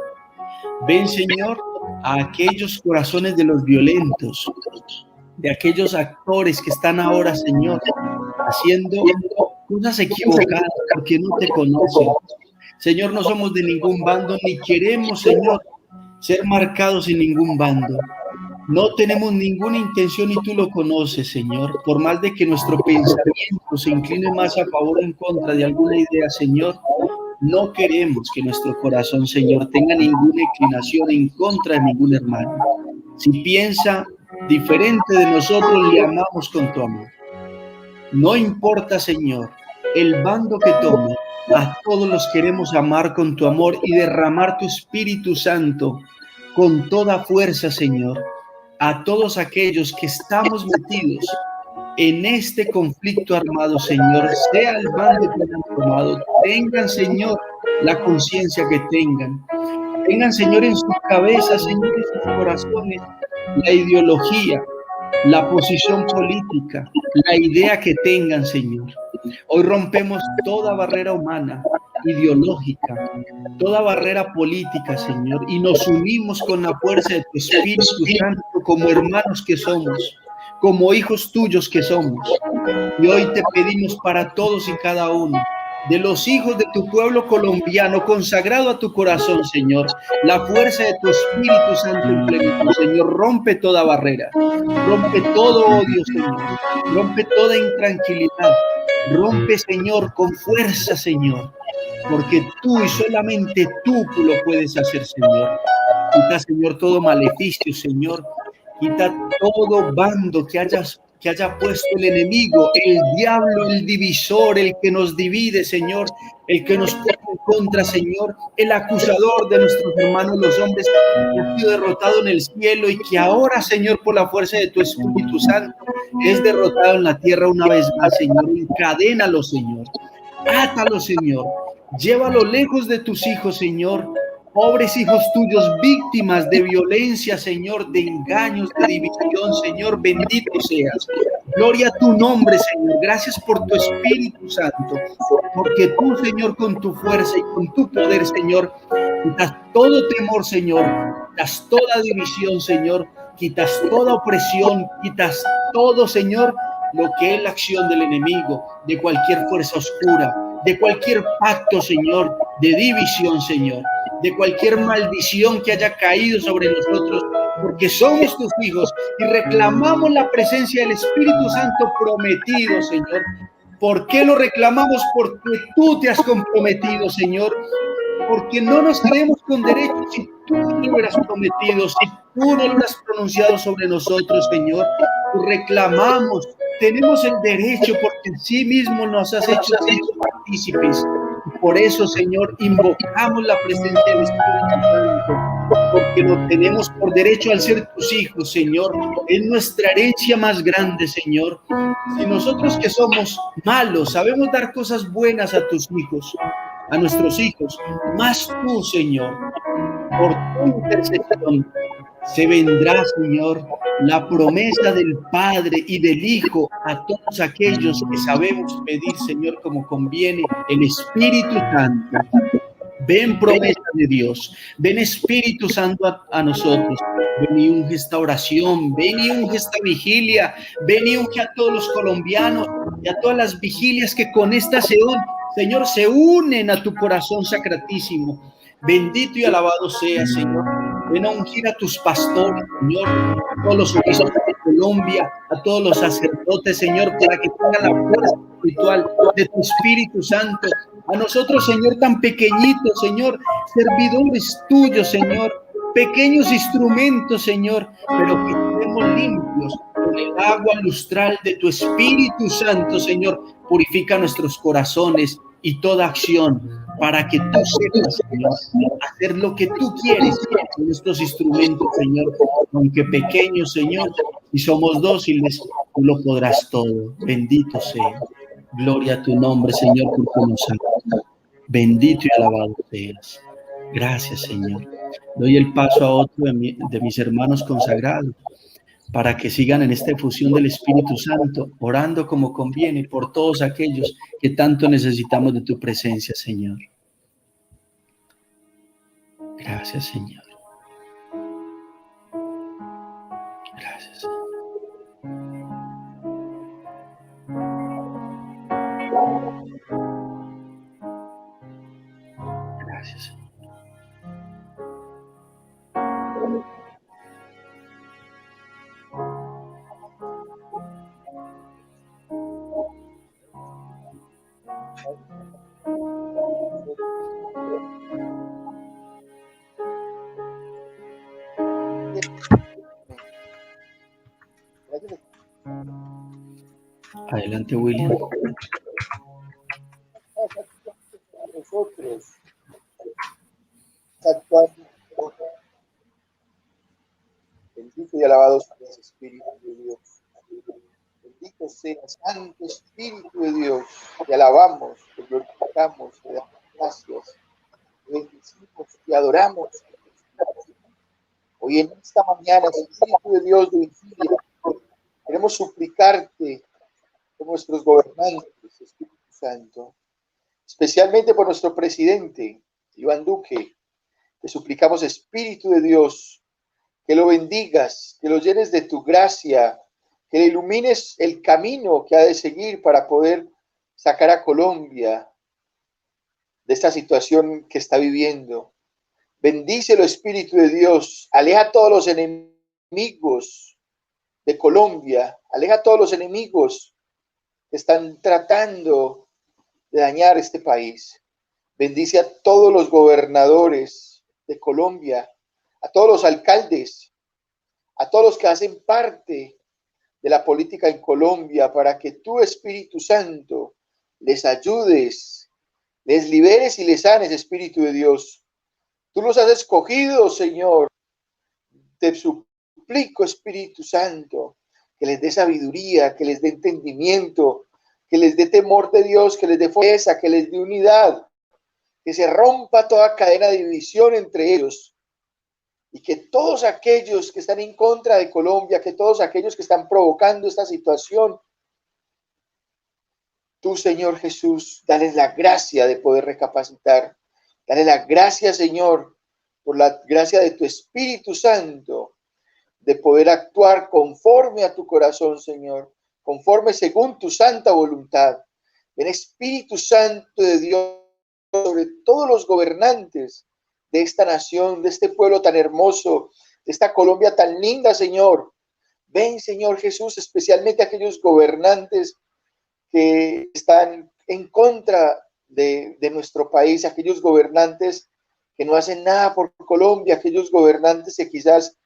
Ven, Señor, a aquellos corazones de los violentos, de aquellos actores que están ahora, Señor, haciendo cosas equivocadas porque no te conocen. Señor, no somos de ningún bando, ni queremos, Señor, ser marcados en ningún bando. No tenemos ninguna intención y tú lo conoces, Señor. Por más de que nuestro pensamiento se incline más a favor o en contra de alguna idea, Señor, no queremos que nuestro corazón, Señor, tenga ninguna inclinación en contra de ningún hermano. Si piensa diferente de nosotros, le amamos con tu amor. No importa, Señor, el bando que tome, a todos los queremos amar con tu amor y derramar tu Espíritu Santo con toda fuerza, Señor, a todos aquellos que estamos metidos en este conflicto armado, Señor, sea el bando que hayan tomado, tengan, Señor, la conciencia que tengan, Señor, en sus cabezas, Señor, en sus corazones, la ideología, la posición política, la idea que tengan, Señor. Hoy rompemos toda barrera humana, ideológica, toda barrera política, Señor, y nos unimos con la fuerza de tu Espíritu Santo como hermanos que somos, como hijos tuyos que somos. Y hoy te pedimos para todos y cada uno de los hijos de tu pueblo colombiano, consagrado a tu corazón, Señor, la fuerza de tu Espíritu Santo en plenitud, Señor. Rompe toda barrera, rompe todo odio, Señor, rompe toda intranquilidad, rompe, Señor, con fuerza, Señor, porque tú y solamente tú lo puedes hacer, Señor. Quita, Señor, todo maleficio, Señor. Quita todo bando que haya puesto el enemigo, el diablo, el divisor, el que nos divide, Señor, el que nos pone en contra, Señor, el acusador de nuestros hermanos los hombres, que ha sido derrotado en el cielo y que ahora, Señor, por la fuerza de tu Espíritu Santo, es derrotado en la tierra una vez más, Señor. Encadénalo, Señor. Átalo, Señor. Llévalo lejos de tus hijos, Señor. Pobres hijos tuyos, víctimas de violencia, Señor, de engaños, de división, Señor, bendito seas. Gloria a tu nombre, Señor. Gracias por tu Espíritu Santo, porque tú, Señor, con tu fuerza y con tu poder, Señor, quitas todo temor, Señor, quitas toda división, Señor, quitas toda opresión, quitas todo, Señor, lo que es la acción del enemigo, de cualquier fuerza oscura, de cualquier pacto, Señor, de división, Señor, de cualquier maldición que haya caído sobre nosotros, porque somos tus hijos y reclamamos la presencia del Espíritu Santo prometido, Señor. ¿Por qué lo reclamamos? Porque tú te has comprometido, Señor. Porque no nos creemos con derecho si tú no lo hubieras prometido, si tú no lo hubieras pronunciado sobre nosotros, Señor. Reclamamos, tenemos el derecho porque en sí mismo nos has hecho partícipes. Por eso, Señor, invocamos la presencia del Espíritu Santo, porque lo tenemos por derecho al ser tus hijos, Señor. Es nuestra herencia más grande, Señor. Si nosotros que somos malos sabemos dar cosas buenas a tus hijos, a nuestros hijos, más tú, Señor, por tu intercesión, se vendrá, Señor, la promesa del Padre y del Hijo a todos aquellos que sabemos pedir, Señor, como conviene, el Espíritu Santo. Ven, promesa de Dios, ven, Espíritu Santo, a nosotros. Ven y unge esta oración, ven y unge esta vigilia, ven y unge a todos los colombianos y a todas las vigilias que con esta Señor, se unen a tu corazón sacratísimo. Bendito y alabado sea, Señor. Ven a ungir a tus pastores, Señor, a todos los obispos de Colombia, a todos los sacerdotes, Señor, para que tengan la fuerza espiritual de tu Espíritu Santo. A nosotros, Señor, tan pequeñitos, Señor, servidores tuyos, Señor, pequeños instrumentos, Señor, pero que estemos limpios con el agua lustral de tu Espíritu Santo, Señor. Purifica nuestros corazones y toda acción para que tú sepas, Señor, hacer lo que tú quieres con estos instrumentos, Señor, aunque pequeños, Señor, si somos dóciles, tú lo podrás todo. Bendito sea. Gloria a tu nombre, Señor, porque nos amas. Bendito y alabado seas. Gracias, Señor. Doy el paso a otro de mis hermanos consagrados para que sigan en esta efusión del Espíritu Santo, orando como conviene por todos aquellos que tanto necesitamos de tu presencia, Señor. Gracias, Señor. Gracias, Señor. Gracias, Señor. Adelante, William. Nosotros actuando. Bendito y alabado seas, Espíritu de Dios. Bendito seas, Santo Espíritu de Dios. Te alabamos, te glorificamos, te damos gracias, te bendecimos, te adoramos. Hoy en esta mañana, Espíritu de Dios de vigilia, queremos suplicarte por nuestros gobernantes, Espíritu Santo, especialmente por nuestro presidente, Iván Duque. Te suplicamos, Espíritu de Dios, que lo bendigas, que lo llenes de tu gracia, que le ilumines el camino que ha de seguir para poder sacar a Colombia de esta situación que está viviendo. Bendícelo, Espíritu de Dios, aleja a todos los enemigos de Colombia, aleja a todos los enemigos que están tratando de dañar este país. Bendice a todos los gobernadores de Colombia, a todos los alcaldes, a todos los que hacen parte de la política en Colombia, para que tú, Espíritu Santo, les ayudes, les liberes y les sanes, Espíritu de Dios. Tú los has escogido, Señor. Te suplico, Espíritu Santo, que les dé sabiduría, que les dé entendimiento, que les dé temor de Dios, que les dé fuerza, que les dé unidad, que se rompa toda cadena de división entre ellos y que todos aquellos que están en contra de Colombia, que todos aquellos que están provocando esta situación, tú, Señor Jesús, dale la gracia de poder recapacitar. Dale la gracia, Señor, por la gracia de tu Espíritu Santo, de poder actuar conforme a tu corazón, Señor, conforme según tu santa voluntad. Ven, Espíritu Santo de Dios, sobre todos los gobernantes de esta nación, de este pueblo tan hermoso, de esta Colombia tan linda, Señor. Ven, Señor Jesús, especialmente aquellos gobernantes que están en contra de nuestro país, aquellos gobernantes que no hacen nada por Colombia, aquellos gobernantes que quizás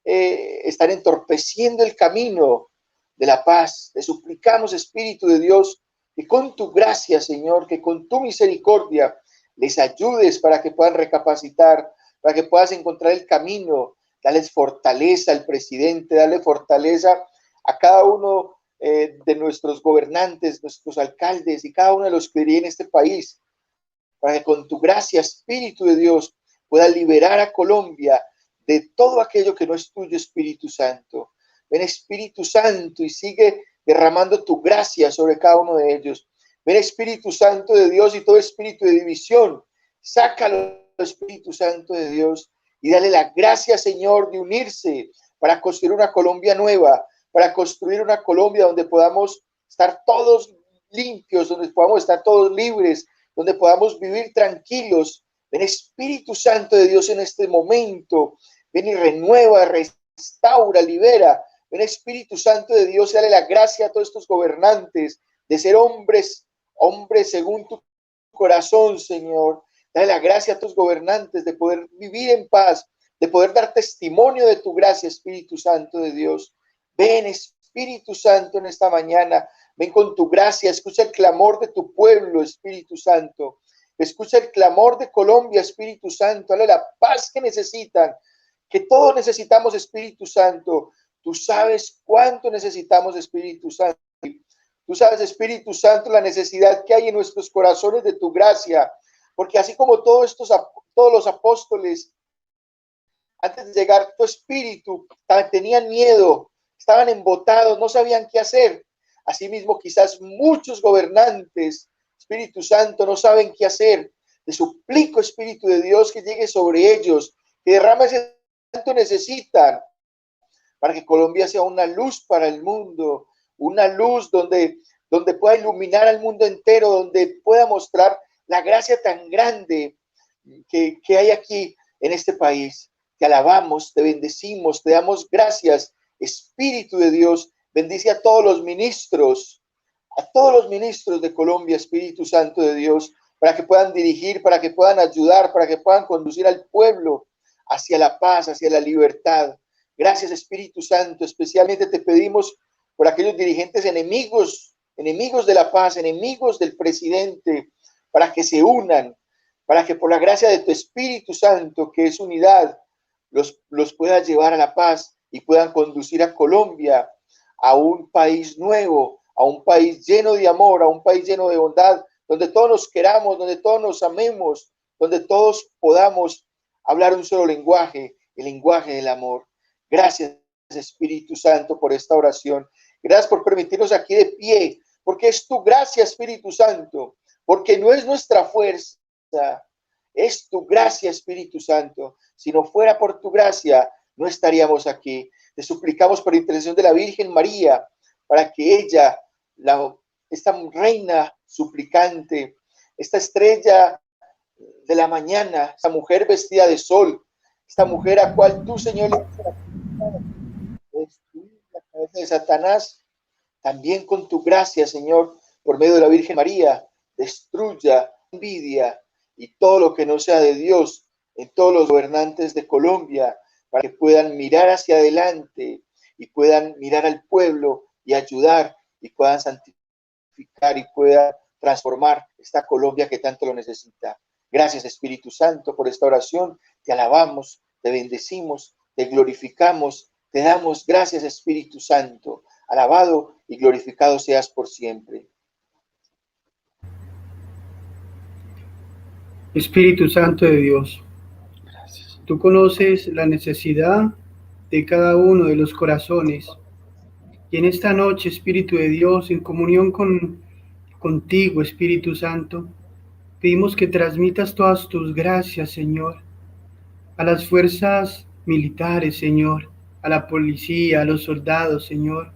están entorpeciendo el camino de la paz. Te suplicamos, Espíritu de Dios, que con tu gracia, Señor, que con tu misericordia les ayudes para que puedan recapacitar, para que puedas encontrar el camino. Dales fortaleza al presidente, dale fortaleza a cada uno de nuestros gobernantes, nuestros alcaldes y cada uno de los que dirigen este país, para que con tu gracia, Espíritu de Dios, pueda liberar a Colombia de todo aquello que no es tuyo, Espíritu Santo. Ven, Espíritu Santo, y sigue derramando tu gracia sobre cada uno de ellos. Ven, Espíritu Santo de Dios, y todo espíritu de división, sácalo, Espíritu Santo de Dios, y dale la gracia, Señor, de unirse para construir una Colombia nueva, para construir una Colombia donde podamos estar todos limpios, donde podamos estar todos libres, donde podamos vivir tranquilos. Ven, Espíritu Santo de Dios, en este momento, ven y renueva, restaura, libera. Ven, Espíritu Santo de Dios, y dale la gracia a todos estos gobernantes de ser hombres según tu corazón, Señor. Dale la gracia a tus gobernantes de poder vivir en paz, de poder dar testimonio de tu gracia, Espíritu Santo de Dios. Ven, Espíritu Santo, en esta mañana. Ven con tu gracia, escucha el clamor de tu pueblo, Espíritu Santo. Escucha el clamor de Colombia, Espíritu Santo. Dale la paz que necesitan, que todos necesitamos, Espíritu Santo. Tú sabes cuánto necesitamos, Espíritu Santo. Tú sabes, Espíritu Santo, la necesidad que hay en nuestros corazones de tu gracia. Porque así como todos los apóstoles, antes de llegar tu Espíritu, tenían miedo, estaban embotados, no sabían qué hacer. Asimismo, quizás muchos gobernantes, Espíritu Santo, no saben qué hacer. Te suplico, Espíritu de Dios, que llegue sobre ellos, que derrame ese tanto necesitan, para que Colombia sea una luz para el mundo, una luz donde pueda iluminar al mundo entero, donde pueda mostrar la gracia tan grande que hay aquí en este país. Te alabamos, te bendecimos, te damos gracias, Espíritu de Dios. Bendice a todos los ministros de Colombia, Espíritu Santo de Dios, para que puedan dirigir, para que puedan ayudar, para que puedan conducir al pueblo hacia la paz, hacia la libertad. Gracias, Espíritu Santo. Especialmente te pedimos por aquellos dirigentes enemigos de la paz, enemigos del presidente, para que se unan, para que por la gracia de tu Espíritu Santo, que es unidad, los pueda llevar a la paz y puedan conducir a Colombia a un país nuevo, a un país lleno de amor, a un país lleno de bondad, donde todos nos queramos, donde todos nos amemos, donde todos podamos hablar un solo lenguaje, el lenguaje del amor. Gracias, Espíritu Santo, por esta oración. Gracias por permitirnos aquí de pie, porque es tu gracia, Espíritu Santo, porque no es nuestra fuerza, es tu gracia, Espíritu Santo. Si no fuera por tu gracia, no estaríamos aquí. Te suplicamos por intercesión de la Virgen María, para que ella, esta reina suplicante, esta estrella de la mañana, esta mujer vestida de sol, esta mujer a cual tú, Señor, le destruir la cabeza de Satanás, también con tu gracia, Señor, por medio de la Virgen María, destruya envidia y todo lo que no sea de Dios en todos los gobernantes de Colombia, para que puedan mirar hacia adelante y puedan mirar al pueblo y ayudar y puedan santificar y puedan transformar esta Colombia que tanto lo necesita. Gracias, Espíritu Santo, por esta oración. Te alabamos, te bendecimos, te glorificamos, te damos gracias, Espíritu Santo. Alabado y glorificado seas por siempre. Espíritu Santo de Dios, tú conoces la necesidad de cada uno de los corazones. Y en esta noche, Espíritu de Dios, en comunión contigo, Espíritu Santo, pedimos que transmitas todas tus gracias, Señor, a las fuerzas militares, Señor, a la policía, a los soldados, Señor,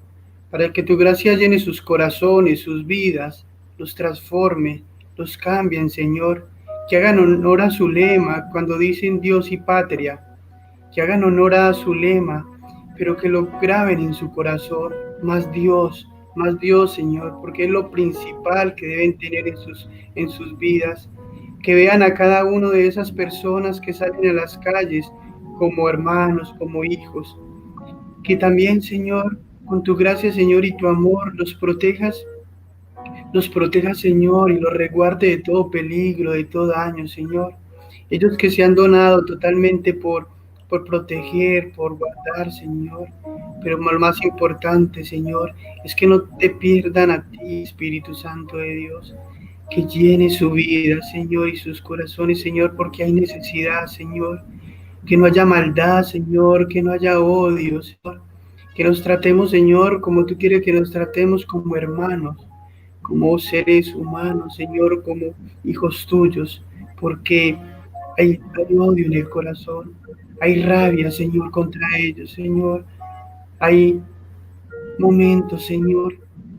para que tu gracia llene sus corazones, sus vidas, los transforme, los cambien, Señor, que hagan honor a su lema cuando dicen Dios y patria, que hagan honor a su lema, pero que lo graben en su corazón, más Dios, Señor, porque es lo principal que deben tener en sus vidas. Que vean a cada uno de esas personas que salen a las calles como hermanos, como hijos. Que también, Señor, con tu gracia, Señor, y tu amor, los protejas, Señor, y los resguarde de todo peligro, de todo daño, Señor. Ellos que se han donado totalmente por proteger, por guardar, Señor. Pero lo más importante, Señor, es que no te pierdan a ti, Espíritu Santo de Dios. Que llene su vida, Señor, y sus corazones, Señor, porque hay necesidad, Señor. Que no haya maldad, Señor, que no haya odio, Señor. Que nos tratemos, Señor, como tú quieres que nos tratemos, como hermanos, como seres humanos, Señor, como hijos tuyos, porque hay odio en el corazón, hay rabia, Señor, contra ellos, Señor. Hay momentos, Señor,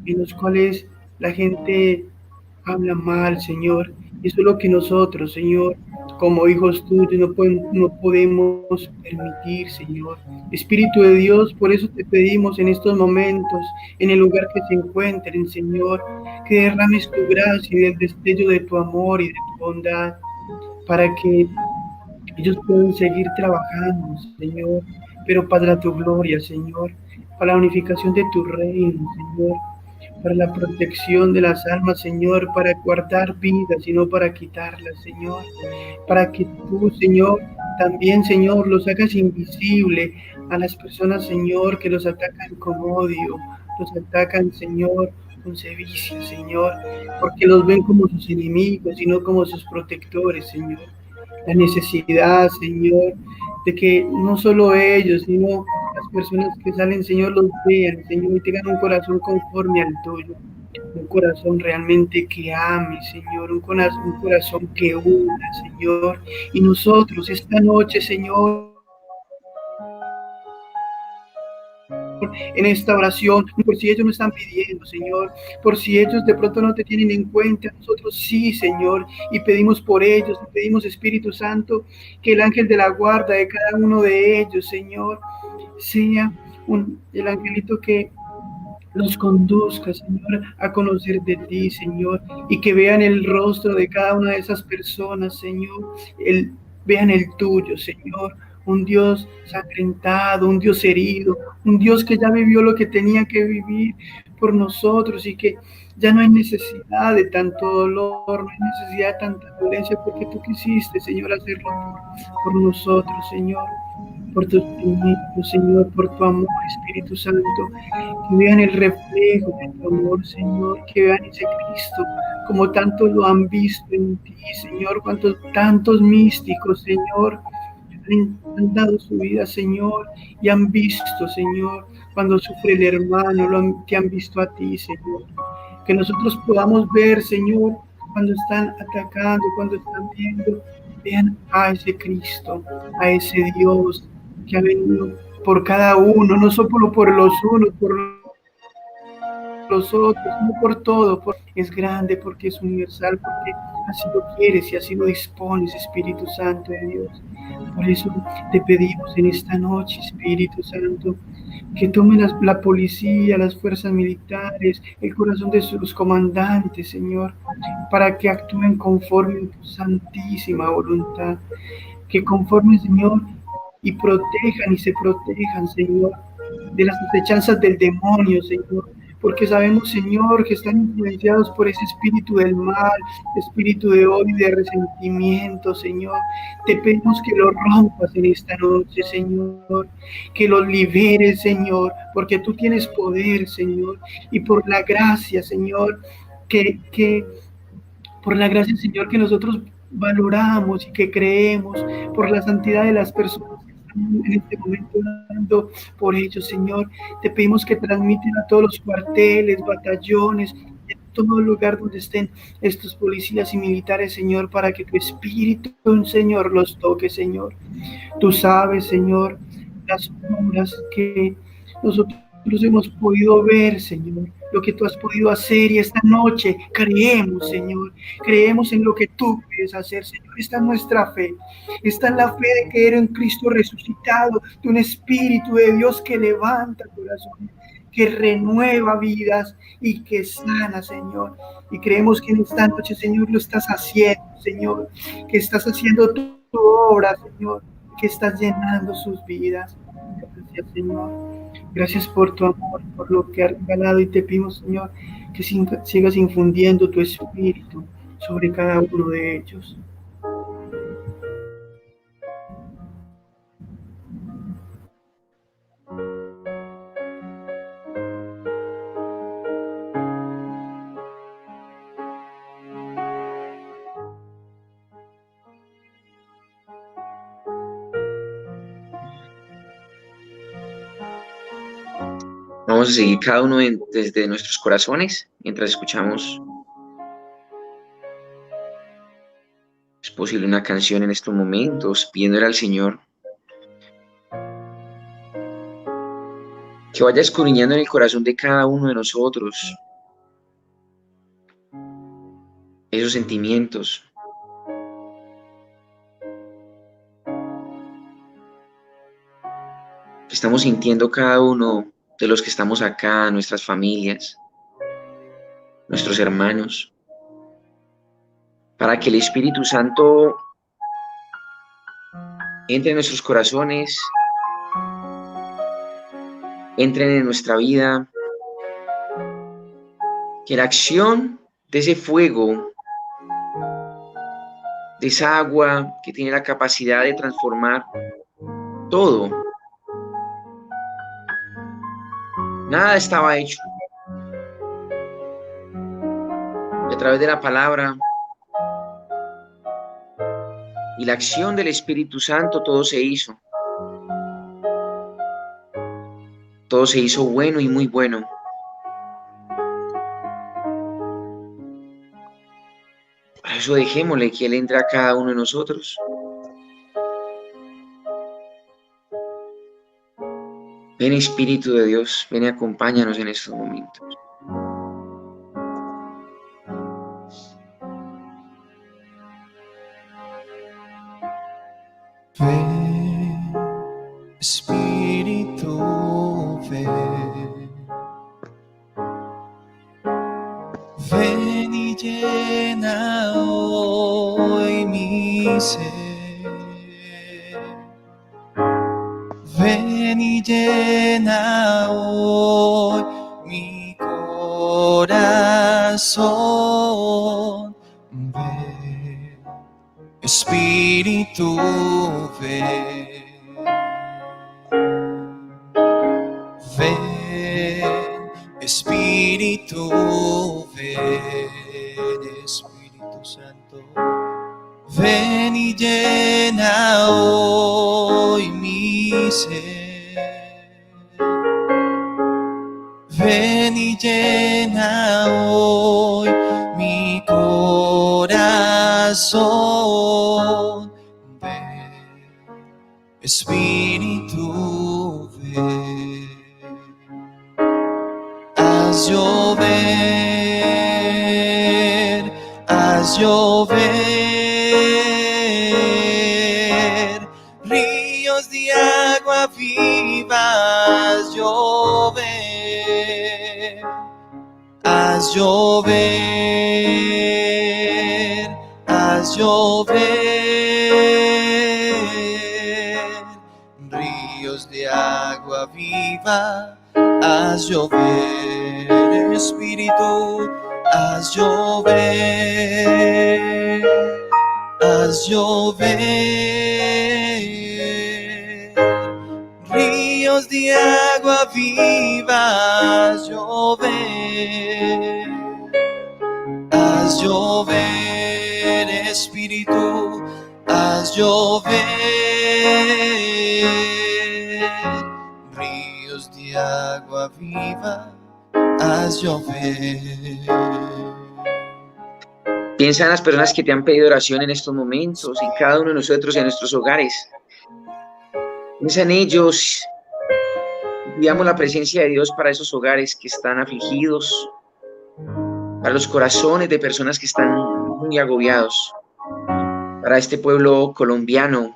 en los cuales la gente habla mal, Señor. Eso es lo que nosotros, Señor, como hijos tuyos, no podemos permitir, Señor. Espíritu de Dios, por eso te pedimos en estos momentos, en el lugar que se encuentren, Señor, que derrames tu gracia y el destello de tu amor y de tu bondad, para que ellos puedan seguir trabajando, Señor, pero para tu gloria, Señor, para la unificación de tu reino, Señor, para la protección de las almas, Señor, para guardar vidas y no para quitarlas, Señor, para que tú, Señor, también, Señor, los hagas invisible a las personas, Señor, que los atacan con odio, los atacan, Señor, con sevicia, Señor, porque los ven como sus enemigos y no como sus protectores, Señor. La necesidad, Señor, de que no solo ellos, sino las personas que salen, Señor, los vean, Señor, y tengan un corazón conforme al tuyo, un corazón realmente que ame, Señor, un corazón que una, Señor. Y nosotros esta noche, Señor, en esta oración, por si ellos no están pidiendo, Señor, por si ellos de pronto no te tienen en cuenta, nosotros sí, Señor, y pedimos por ellos, y pedimos, Espíritu Santo, que el ángel de la guarda de cada uno de ellos, Señor, sea el angelito que los conduzca, Señor, a conocer de ti, Señor, y que vean el rostro de cada una de esas personas, Señor, vean el tuyo, Señor, un Dios sangrentado, un Dios herido, un Dios que ya vivió lo que tenía que vivir por nosotros y que ya no hay necesidad de tanto dolor, no hay necesidad de tanta violencia, porque tú quisiste, Señor, hacerlo por nosotros, Señor, por tus promesas, Señor, por tu amor, Espíritu Santo, que vean el reflejo de tu amor, Señor, que vean ese Cristo, como tantos lo han visto en ti, Señor, tantos místicos, Señor, han dado su vida, Señor, y han visto, Señor, cuando sufre el hermano, te han visto a ti, Señor. Que nosotros podamos ver, Señor, cuando están atacando, cuando están viendo, vean a ese Cristo, a ese Dios que ha venido por cada uno, no solo por los unos, por los otros, no por todo, es grande, porque es universal, porque así lo quieres y así lo dispones, Espíritu Santo de Dios. Por eso te pedimos en esta noche, Espíritu Santo, que tome la policía, las fuerzas militares, el corazón de sus comandantes, Señor, para que actúen conforme a tu santísima voluntad, que conforme, Señor, y protejan y se protejan, Señor, de las acechanzas del demonio, Señor, porque sabemos, Señor, que están influenciados por ese espíritu del mal, espíritu de odio y de resentimiento, Señor. Te pedimos que lo rompas en esta noche, Señor, que los liberes, Señor, porque tú tienes poder, Señor, y por la gracia, Señor, por la gracia, Señor, que nosotros valoramos y que creemos por la santidad de las personas que están en este momento orando por ellos, Señor. Te pedimos que transmiten a todos los cuarteles, batallones, en todo lugar donde estén estos policías y militares, Señor, para que tu Espíritu, Señor, los toque, Señor. Tú sabes, Señor, las obras que nosotros hemos podido ver, Señor, lo que tú has podido hacer, y esta noche creemos, Señor, creemos en lo que tú puedes hacer, Señor. Esta es nuestra fe, esta es la fe de que eres un Cristo resucitado, de un Espíritu de Dios que levanta corazones, que renueva vidas y que sana, Señor. Y creemos que en esta noche, Señor, lo estás haciendo, Señor, que estás haciendo tu obra, Señor, que estás llenando sus vidas. Gracias, Señor. Gracias por tu amor, por lo que has regalado, y te pedimos, Señor, que sigas infundiendo tu Espíritu sobre cada uno de ellos. Vamos a seguir cada uno desde nuestros corazones mientras escuchamos, es posible, una canción en estos momentos, pidiéndole al Señor que vaya escudriñando en el corazón de cada uno de nosotros esos sentimientos, que estamos sintiendo cada uno de los que estamos acá, nuestras familias, nuestros hermanos, para que el Espíritu Santo entre en nuestros corazones, entre en nuestra vida, que la acción de ese fuego, de esa agua que tiene la capacidad de transformar todo, nada estaba hecho. Y a través de la palabra y la acción del Espíritu Santo, todo se hizo. Todo se hizo bueno y muy bueno. Por eso dejémosle que Él entre a cada uno de nosotros. Ven, Espíritu de Dios, ven y acompáñanos en estos momentos. Ven, Espíritu, ven. Ven y llena hoy mi ser. Ven y llena hoy mi corazón. Ven, Espíritu, ven. Ven, Espíritu, ven, Espíritu Santo. Ven y llena hoy mi ser. Ven y llena hoy mi corazón. Ven, Espíritu, ven. Haz llover, haz llover, ríos de agua viva, haz llover, haz llover, haz llover, ríos de agua viva, haz llover, Espíritu, haz llover, haz llover, ríos de agua viva, haz llover, Espíritu, haz llover ríos de agua viva, haz llover. Piensa en las personas que te han pedido oración en estos momentos, y cada uno de nosotros en nuestros hogares. Piensa en ellos. Pidamos la presencia de Dios para esos hogares que están afligidos, para los corazones de personas que están muy agobiados, para este pueblo colombiano,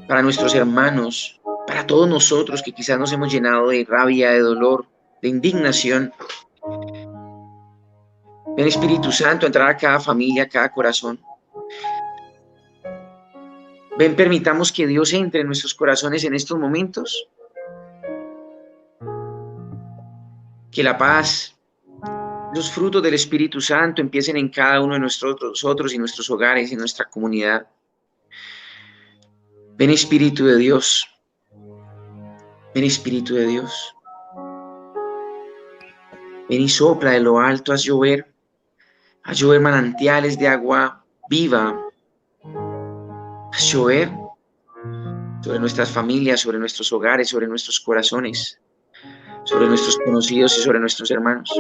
para nuestros hermanos, para todos nosotros que quizás nos hemos llenado de rabia, de dolor, de indignación. Ven, Espíritu Santo, a entrar a cada familia, a cada corazón. Ven, permitamos que Dios entre en nuestros corazones en estos momentos. Que la paz, los frutos del Espíritu Santo empiecen en cada uno de nosotros y nuestros hogares, en nuestra comunidad. Ven, Espíritu de Dios. Ven, Espíritu de Dios. Ven y sopla de lo alto, haz llover manantiales de agua viva. Haz llover sobre nuestras familias, sobre nuestros hogares, sobre nuestros corazones, sobre nuestros conocidos y sobre nuestros hermanos.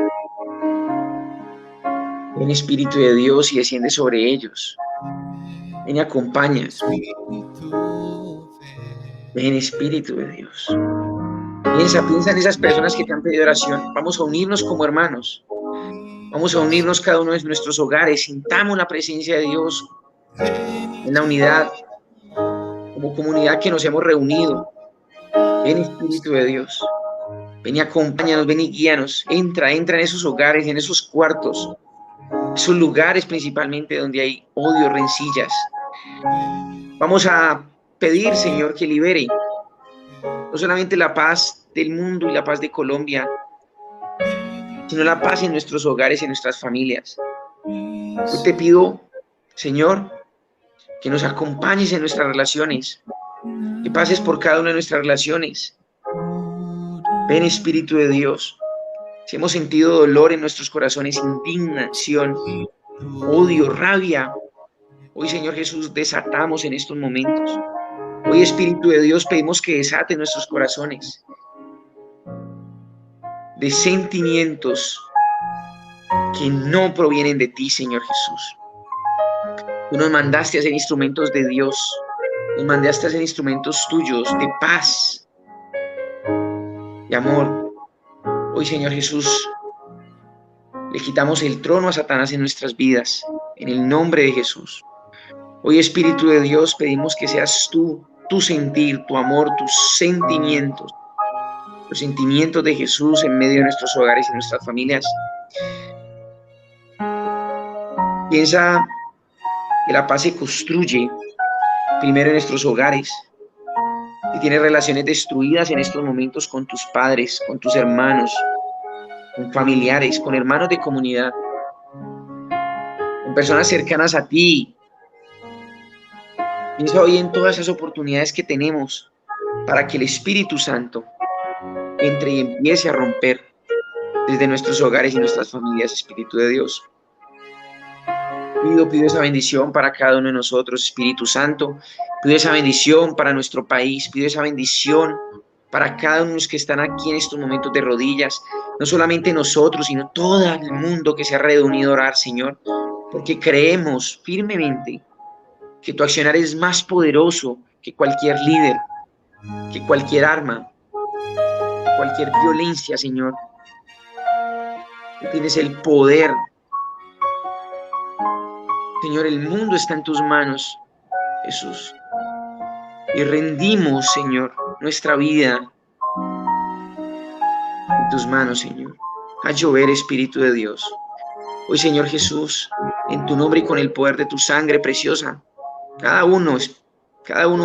Ven, Espíritu de Dios, y desciende sobre ellos. Ven y acompáñanos. Ven, Espíritu de Dios. Piensa en esas personas que te han pedido oración. Vamos a unirnos como hermanos. Vamos a unirnos cada uno de nuestros hogares. Sintamos la presencia de Dios en la unidad, como comunidad que nos hemos reunido. Ven, Espíritu de Dios. Ven y acompáñanos, ven y guíanos. Entra en esos hogares, en esos cuartos, esos lugares principalmente donde hay odio, rencillas. Vamos a pedir, Señor, que libere no solamente la paz del mundo y la paz de Colombia, sino la paz en nuestros hogares y en nuestras familias. Hoy te pido, Señor, que nos acompañes en nuestras relaciones, que pases por cada una de nuestras relaciones. Ven, Espíritu de Dios. Si hemos sentido dolor en nuestros corazones, indignación, odio, rabia, hoy, Señor Jesús, desatamos en estos momentos. Hoy, Espíritu de Dios, pedimos que desate nuestros corazones de sentimientos que no provienen de ti, Señor Jesús. Tú nos mandaste a ser instrumentos de Dios, nos mandaste a ser instrumentos tuyos de paz, de amor. Hoy, Señor Jesús, le quitamos el trono a Satanás en nuestras vidas, en el nombre de Jesús. Hoy, Espíritu de Dios, pedimos que seas tú, tu sentir, tu amor, tus sentimientos, los sentimientos de Jesús en medio de nuestros hogares y nuestras familias. Piensa que la paz se construye primero en nuestros hogares. Si tienes relaciones destruidas en estos momentos con tus padres, con tus hermanos, con familiares, con hermanos de comunidad, con personas cercanas a ti, piensa hoy en todas esas oportunidades que tenemos para que el Espíritu Santo entre y empiece a romper desde nuestros hogares y nuestras familias, Espíritu de Dios. Pido esa bendición para cada uno de nosotros, Espíritu Santo. Pido esa bendición para nuestro país. Pido esa bendición para cada uno de los que están aquí en estos momentos de rodillas. No solamente nosotros, sino todo el mundo que se ha reunido a orar, Señor. Porque creemos firmemente que tu accionar es más poderoso que cualquier líder, que cualquier arma, que cualquier violencia, Señor. Tú tienes el poder. Señor, el mundo está en tus manos, Jesús. Y rendimos, Señor, nuestra vida en tus manos, Señor. Haz llover, Espíritu de Dios. Hoy, Señor Jesús, en tu nombre y con el poder de tu sangre preciosa, cada uno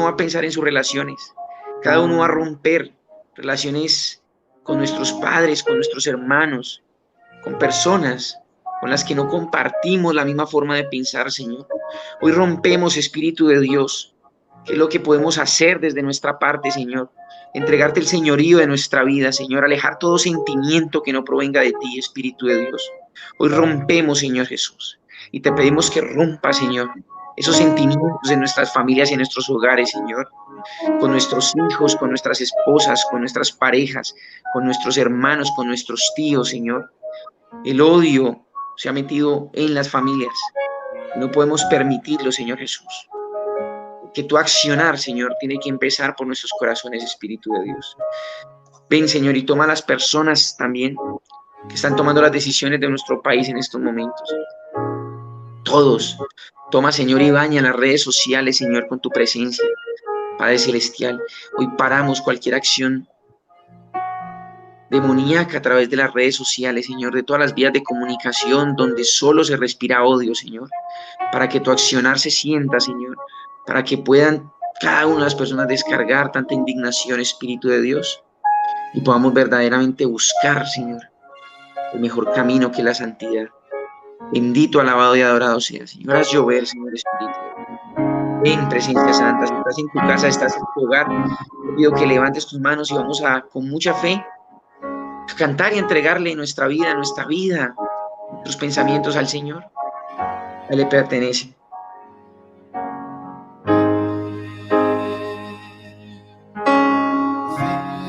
va a pensar en sus relaciones. Cada uno va a romper relaciones con nuestros padres, con nuestros hermanos, con personas con las que no compartimos la misma forma de pensar, Señor. Hoy rompemos, Espíritu de Dios, que es lo que podemos hacer desde nuestra parte, Señor. Entregarte el señorío de nuestra vida, Señor. Alejar todo sentimiento que no provenga de ti, Espíritu de Dios. Hoy rompemos, Señor Jesús. Y te pedimos que rompa, Señor, esos sentimientos en nuestras familias y en nuestros hogares, Señor, con nuestros hijos, con nuestras esposas, con nuestras parejas, con nuestros hermanos, con nuestros tíos, Señor. El odio se ha metido en las familias. No podemos permitirlo, Señor Jesús. Que tu accionar, Señor, tiene que empezar por nuestros corazones, Espíritu de Dios. Ven, Señor, y toma a las personas también que están tomando las decisiones de nuestro país en estos momentos. Todos. Toma, Señor, y baña las redes sociales, Señor, con tu presencia. Padre Celestial, hoy paramos cualquier acción demoníaca a través de las redes sociales, Señor, de todas las vías de comunicación donde solo se respira odio, Señor, para que tu accionar se sienta, Señor, para que puedan cada una de las personas descargar tanta indignación, Espíritu de Dios, y podamos verdaderamente buscar, Señor, el mejor camino que es la santidad. Bendito, alabado y adorado sea, Señor. Haz llover, Señor Espíritu. Ven, presencia santa. Si estás en tu casa, estás en tu hogar, te pido que levantes tus manos y vamos a, con mucha fe, a cantar y entregarle nuestra vida, nuestros pensamientos al Señor. A Él le pertenece.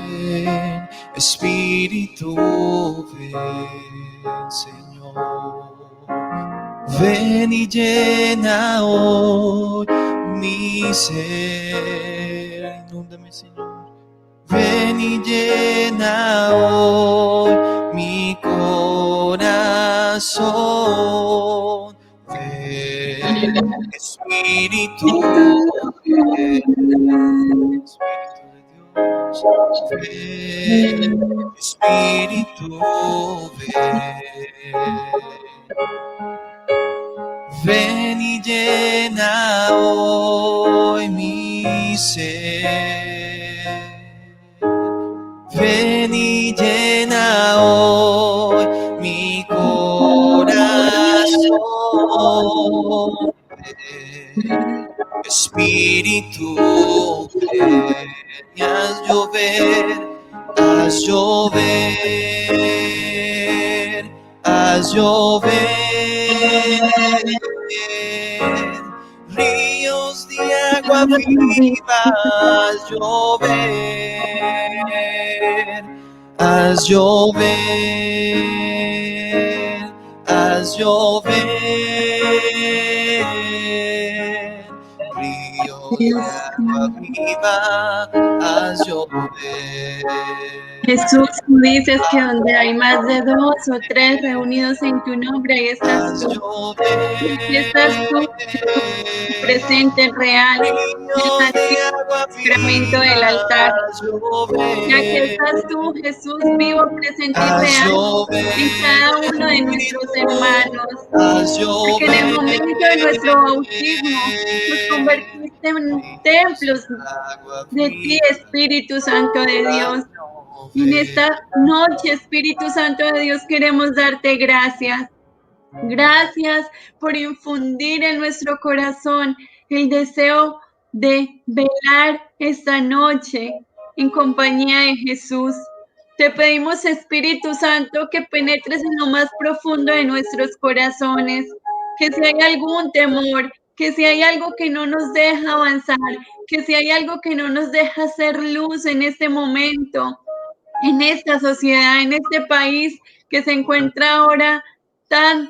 Ven, Espíritu, ven, Señor. Ven y llena hoy mi ser. Inúndame, Señor. Ven y llena hoy mi corazón. Ven, Espíritu, ven, Espíritu de Dios. Ven, Espíritu, ven. Ven y llena hoy mi ser. Ven y llena hoy mi corazón. Ven, Espíritu, ven y haz llover, haz llover, haz llover. Ríos de agua viva, haz llover, haz llover, haz llover. Ríos de agua viva, haz llover. Jesús, tú dices que donde hay más de 2 o 3 reunidos en tu nombre, ahí estás tú. Y estás tú, presente, real, en el sacramento del altar. Y aquí estás tú, Jesús, vivo, presente y real en cada uno de nuestros hermanos. Porque en el momento de nuestro bautismo nos convertiste en templos de ti, Espíritu Santo de Dios. Y en esta noche, Espíritu Santo de Dios, queremos darte gracias. Gracias por infundir en nuestro corazón el deseo de velar esta noche en compañía de Jesús. Te pedimos, Espíritu Santo, que penetres en lo más profundo de nuestros corazones, que si hay algún temor, que si hay algo que no nos deja avanzar, que si hay algo que no nos deja hacer luz en este momento, en esta sociedad, en este país que se encuentra ahora tan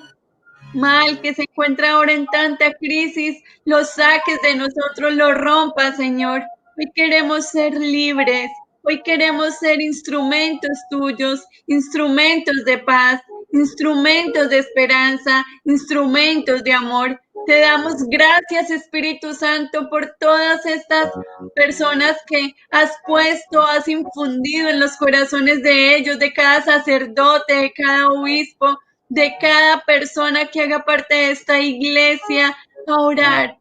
mal, que se encuentra ahora en tanta crisis, los saques de nosotros, los rompas, Señor. Hoy queremos ser libres, hoy queremos ser instrumentos tuyos, instrumentos de paz, instrumentos de esperanza, instrumentos de amor. Te damos gracias, Espíritu Santo, por todas estas personas que has puesto, has infundido en los corazones de ellos, de cada sacerdote, de cada obispo, de cada persona que haga parte de esta iglesia, a orar.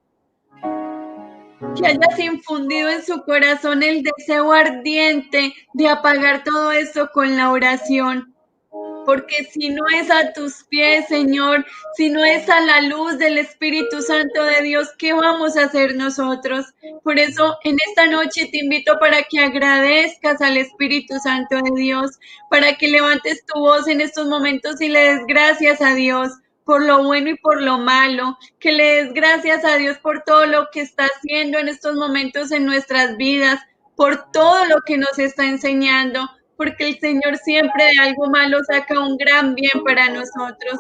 Que hayas infundido en su corazón el deseo ardiente de apagar todo esto con la oración. Porque si no es a tus pies, Señor, si no es a la luz del Espíritu Santo de Dios, ¿qué vamos a hacer nosotros? Por eso, en esta noche te invito para que agradezcas al Espíritu Santo de Dios, para que levantes tu voz en estos momentos y le des gracias a Dios por lo bueno y por lo malo, que le des gracias a Dios por todo lo que está haciendo en estos momentos en nuestras vidas, por todo lo que nos está enseñando, porque el Señor siempre de algo malo saca un gran bien para nosotros.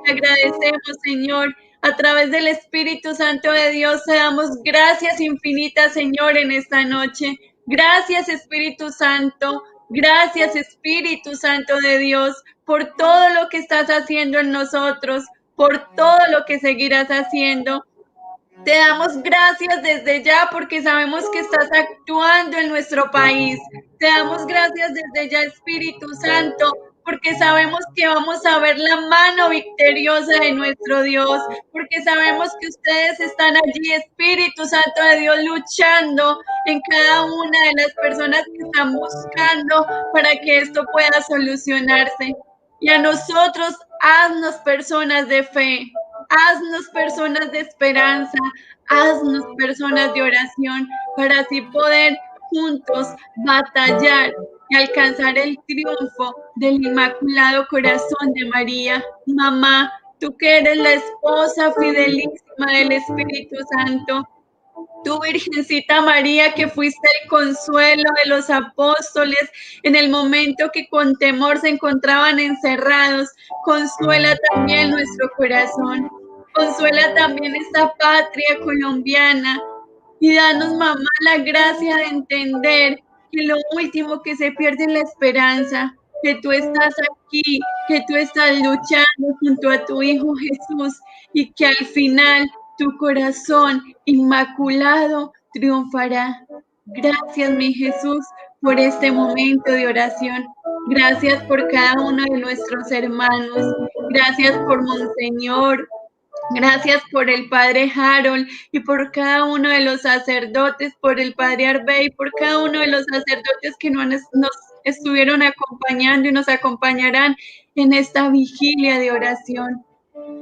Te agradecemos, Señor, a través del Espíritu Santo de Dios, te damos gracias infinitas, Señor, en esta noche. Gracias, Espíritu Santo. Gracias, Espíritu Santo de Dios, por todo lo que estás haciendo en nosotros, por todo lo que seguirás haciendo. Te damos gracias desde ya porque sabemos que estás actuando en nuestro país. Te damos gracias desde ya, Espíritu Santo, porque sabemos que vamos a ver la mano victoriosa de nuestro Dios, porque sabemos que ustedes están allí, Espíritu Santo de Dios, luchando en cada una de las personas que están buscando para que esto pueda solucionarse. Y a nosotros, haznos personas de fe, haznos personas de esperanza, haznos personas de oración, para así poder juntos batallar y alcanzar el triunfo del Inmaculado Corazón de María. Mamá, tú que eres la esposa fidelísima del Espíritu Santo, tú, Virgencita María, que fuiste el consuelo de los apóstoles en el momento que con temor se encontraban encerrados, consuela también nuestro corazón, consuela también esta patria colombiana y danos, mamá, la gracia de entender que lo último que se pierde es la esperanza, que tú estás aquí, que tú estás luchando junto a tu Hijo Jesús y que al final tu corazón inmaculado triunfará. Gracias, mi Jesús, por este momento de oración. Gracias por cada uno de nuestros hermanos. Gracias por Monseñor. Gracias por el Padre Harold y por cada uno de los sacerdotes, por el Padre Arbey, por cada uno de los sacerdotes que nos estuvieron acompañando y nos acompañarán en esta vigilia de oración.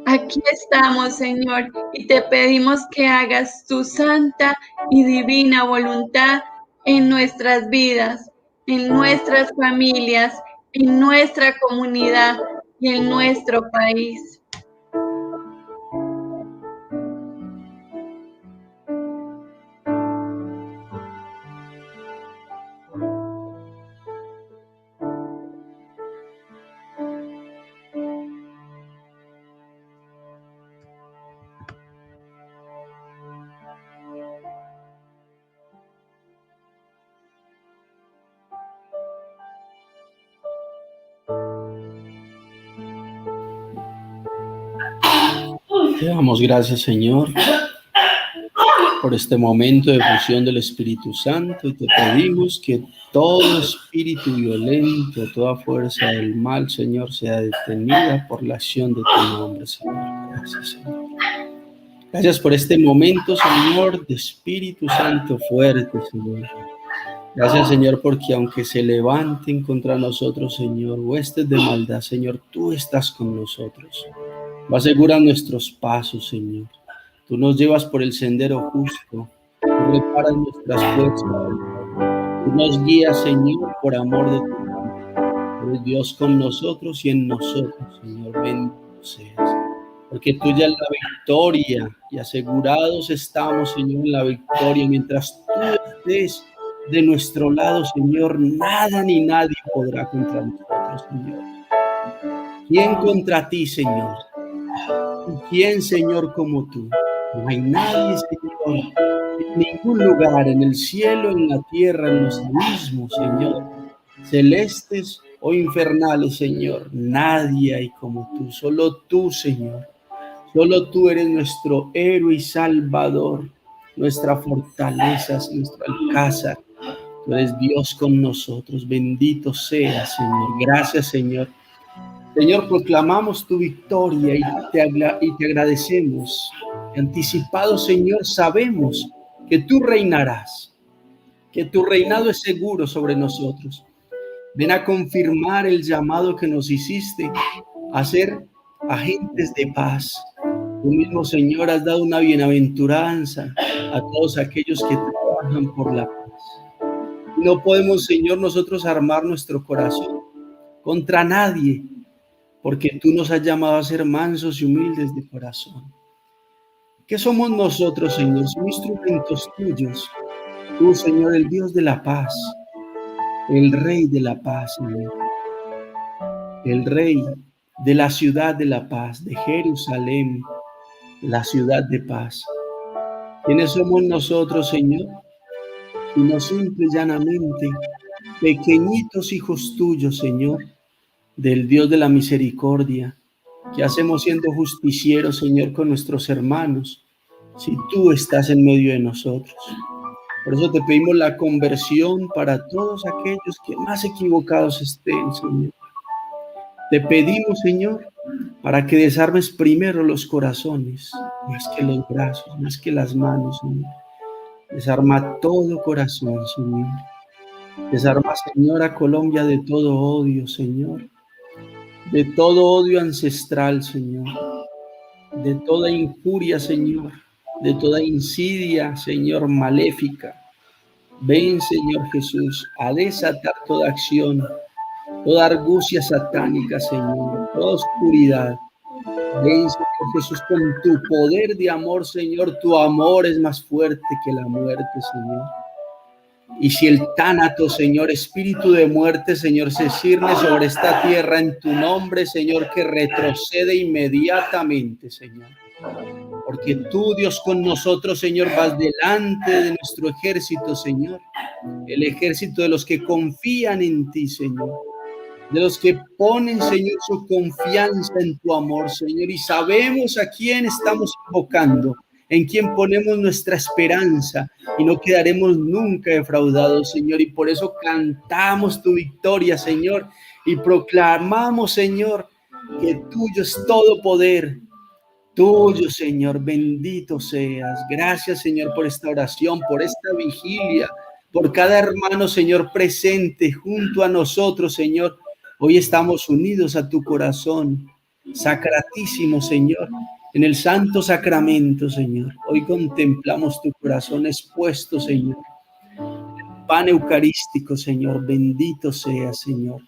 Aquí estamos, Señor, y te pedimos que hagas tu santa y divina voluntad en nuestras vidas, en nuestras familias, en nuestra comunidad y en nuestro país. Te damos gracias, Señor, por este momento de fusión del Espíritu Santo y te pedimos que todo espíritu violento, toda fuerza del mal, Señor, sea detenida por la acción de tu nombre, Señor. Gracias, Señor. Gracias por este momento, Señor, de Espíritu Santo fuerte, Señor. Gracias, Señor, porque aunque se levanten contra nosotros, Señor, huestes de maldad, Señor, tú estás con nosotros. Tú aseguras nuestros pasos, Señor. Tú nos llevas por el sendero justo. Tú reparas nuestras fuerzas, Señor. Tú nos guías, Señor, por amor de tu nombre. Tú eres Dios con nosotros y en nosotros, Señor. Bendito seas. Porque tuya es la victoria y asegurados estamos, Señor, en la victoria. Mientras tú estés de nuestro lado, Señor, nada ni nadie podrá contra nosotros, Señor. ¿Quién contra ti, Señor? ¿Quién, Señor, como tú? No hay nadie, Señor, en ningún lugar, en el cielo, en la tierra, en los abismos, Señor, celestes o infernales, Señor. Nadie hay como tú, solo tú, Señor. Solo tú eres nuestro héroe y salvador, nuestra fortaleza, nuestro alcázar. Tú eres Dios con nosotros. Bendito seas, Señor. Gracias, Señor. Señor, proclamamos tu victoria y te agradecemos. Anticipado, Señor, sabemos que tú reinarás, que tu reinado es seguro sobre nosotros. Ven a confirmar el llamado que nos hiciste a ser agentes de paz. Tú mismo, Señor, has dado una bienaventuranza a todos aquellos que trabajan por la paz. No podemos, Señor, nosotros armar nuestro corazón contra nadie, porque tú nos has llamado a ser mansos y humildes de corazón. ¿Qué somos nosotros, Señor? Son instrumentos tuyos. Tú, Señor, el Dios de la paz, el Rey de la paz, Señor. El Rey de la ciudad de la paz, de Jerusalén, la ciudad de paz. ¿Quiénes somos nosotros, Señor? Sino simple y llanamente pequeñitos hijos tuyos, Señor, del Dios de la misericordia. ¿Qué hacemos siendo justicieros, Señor, con nuestros hermanos, si tú estás en medio de nosotros? Por eso te pedimos la conversión para todos aquellos que más equivocados estén, Señor. Te pedimos, Señor, para que desarmes primero los corazones, más que los brazos, más que las manos, Señor. Desarma todo corazón, Señor. Desarma, Señor, a Colombia de todo odio, Señor. De todo odio ancestral, Señor. De toda injuria, Señor. De toda insidia, Señor, maléfica. Ven, Señor Jesús, a desatar toda acción, toda argucia satánica, Señor, toda oscuridad. Ven, Señor Jesús, con tu poder de amor, Señor. Tu amor es más fuerte que la muerte, Señor. Y si el tánato, Señor, espíritu de muerte, Señor, se cierne sobre esta tierra en tu nombre, Señor, que retrocede inmediatamente, Señor. Porque tú, Dios, con nosotros, Señor, vas delante de nuestro ejército, Señor. El ejército de los que confían en ti, Señor. De los que ponen, Señor, su confianza en tu amor, Señor. Y sabemos a quién estamos invocando, en quién ponemos nuestra esperanza, y no quedaremos nunca defraudados, Señor. Y por eso cantamos tu victoria, Señor, y proclamamos, Señor, que tuyo es todo poder. Tuyo, Señor, bendito seas. Gracias, Señor, por esta oración, por esta vigilia, por cada hermano, Señor, presente junto a nosotros, Señor. Hoy estamos unidos a tu corazón, sacratísimo, Señor, en el santo sacramento, Señor. Hoy contemplamos tu corazón expuesto, Señor. El pan eucarístico, Señor, bendito seas, Señor.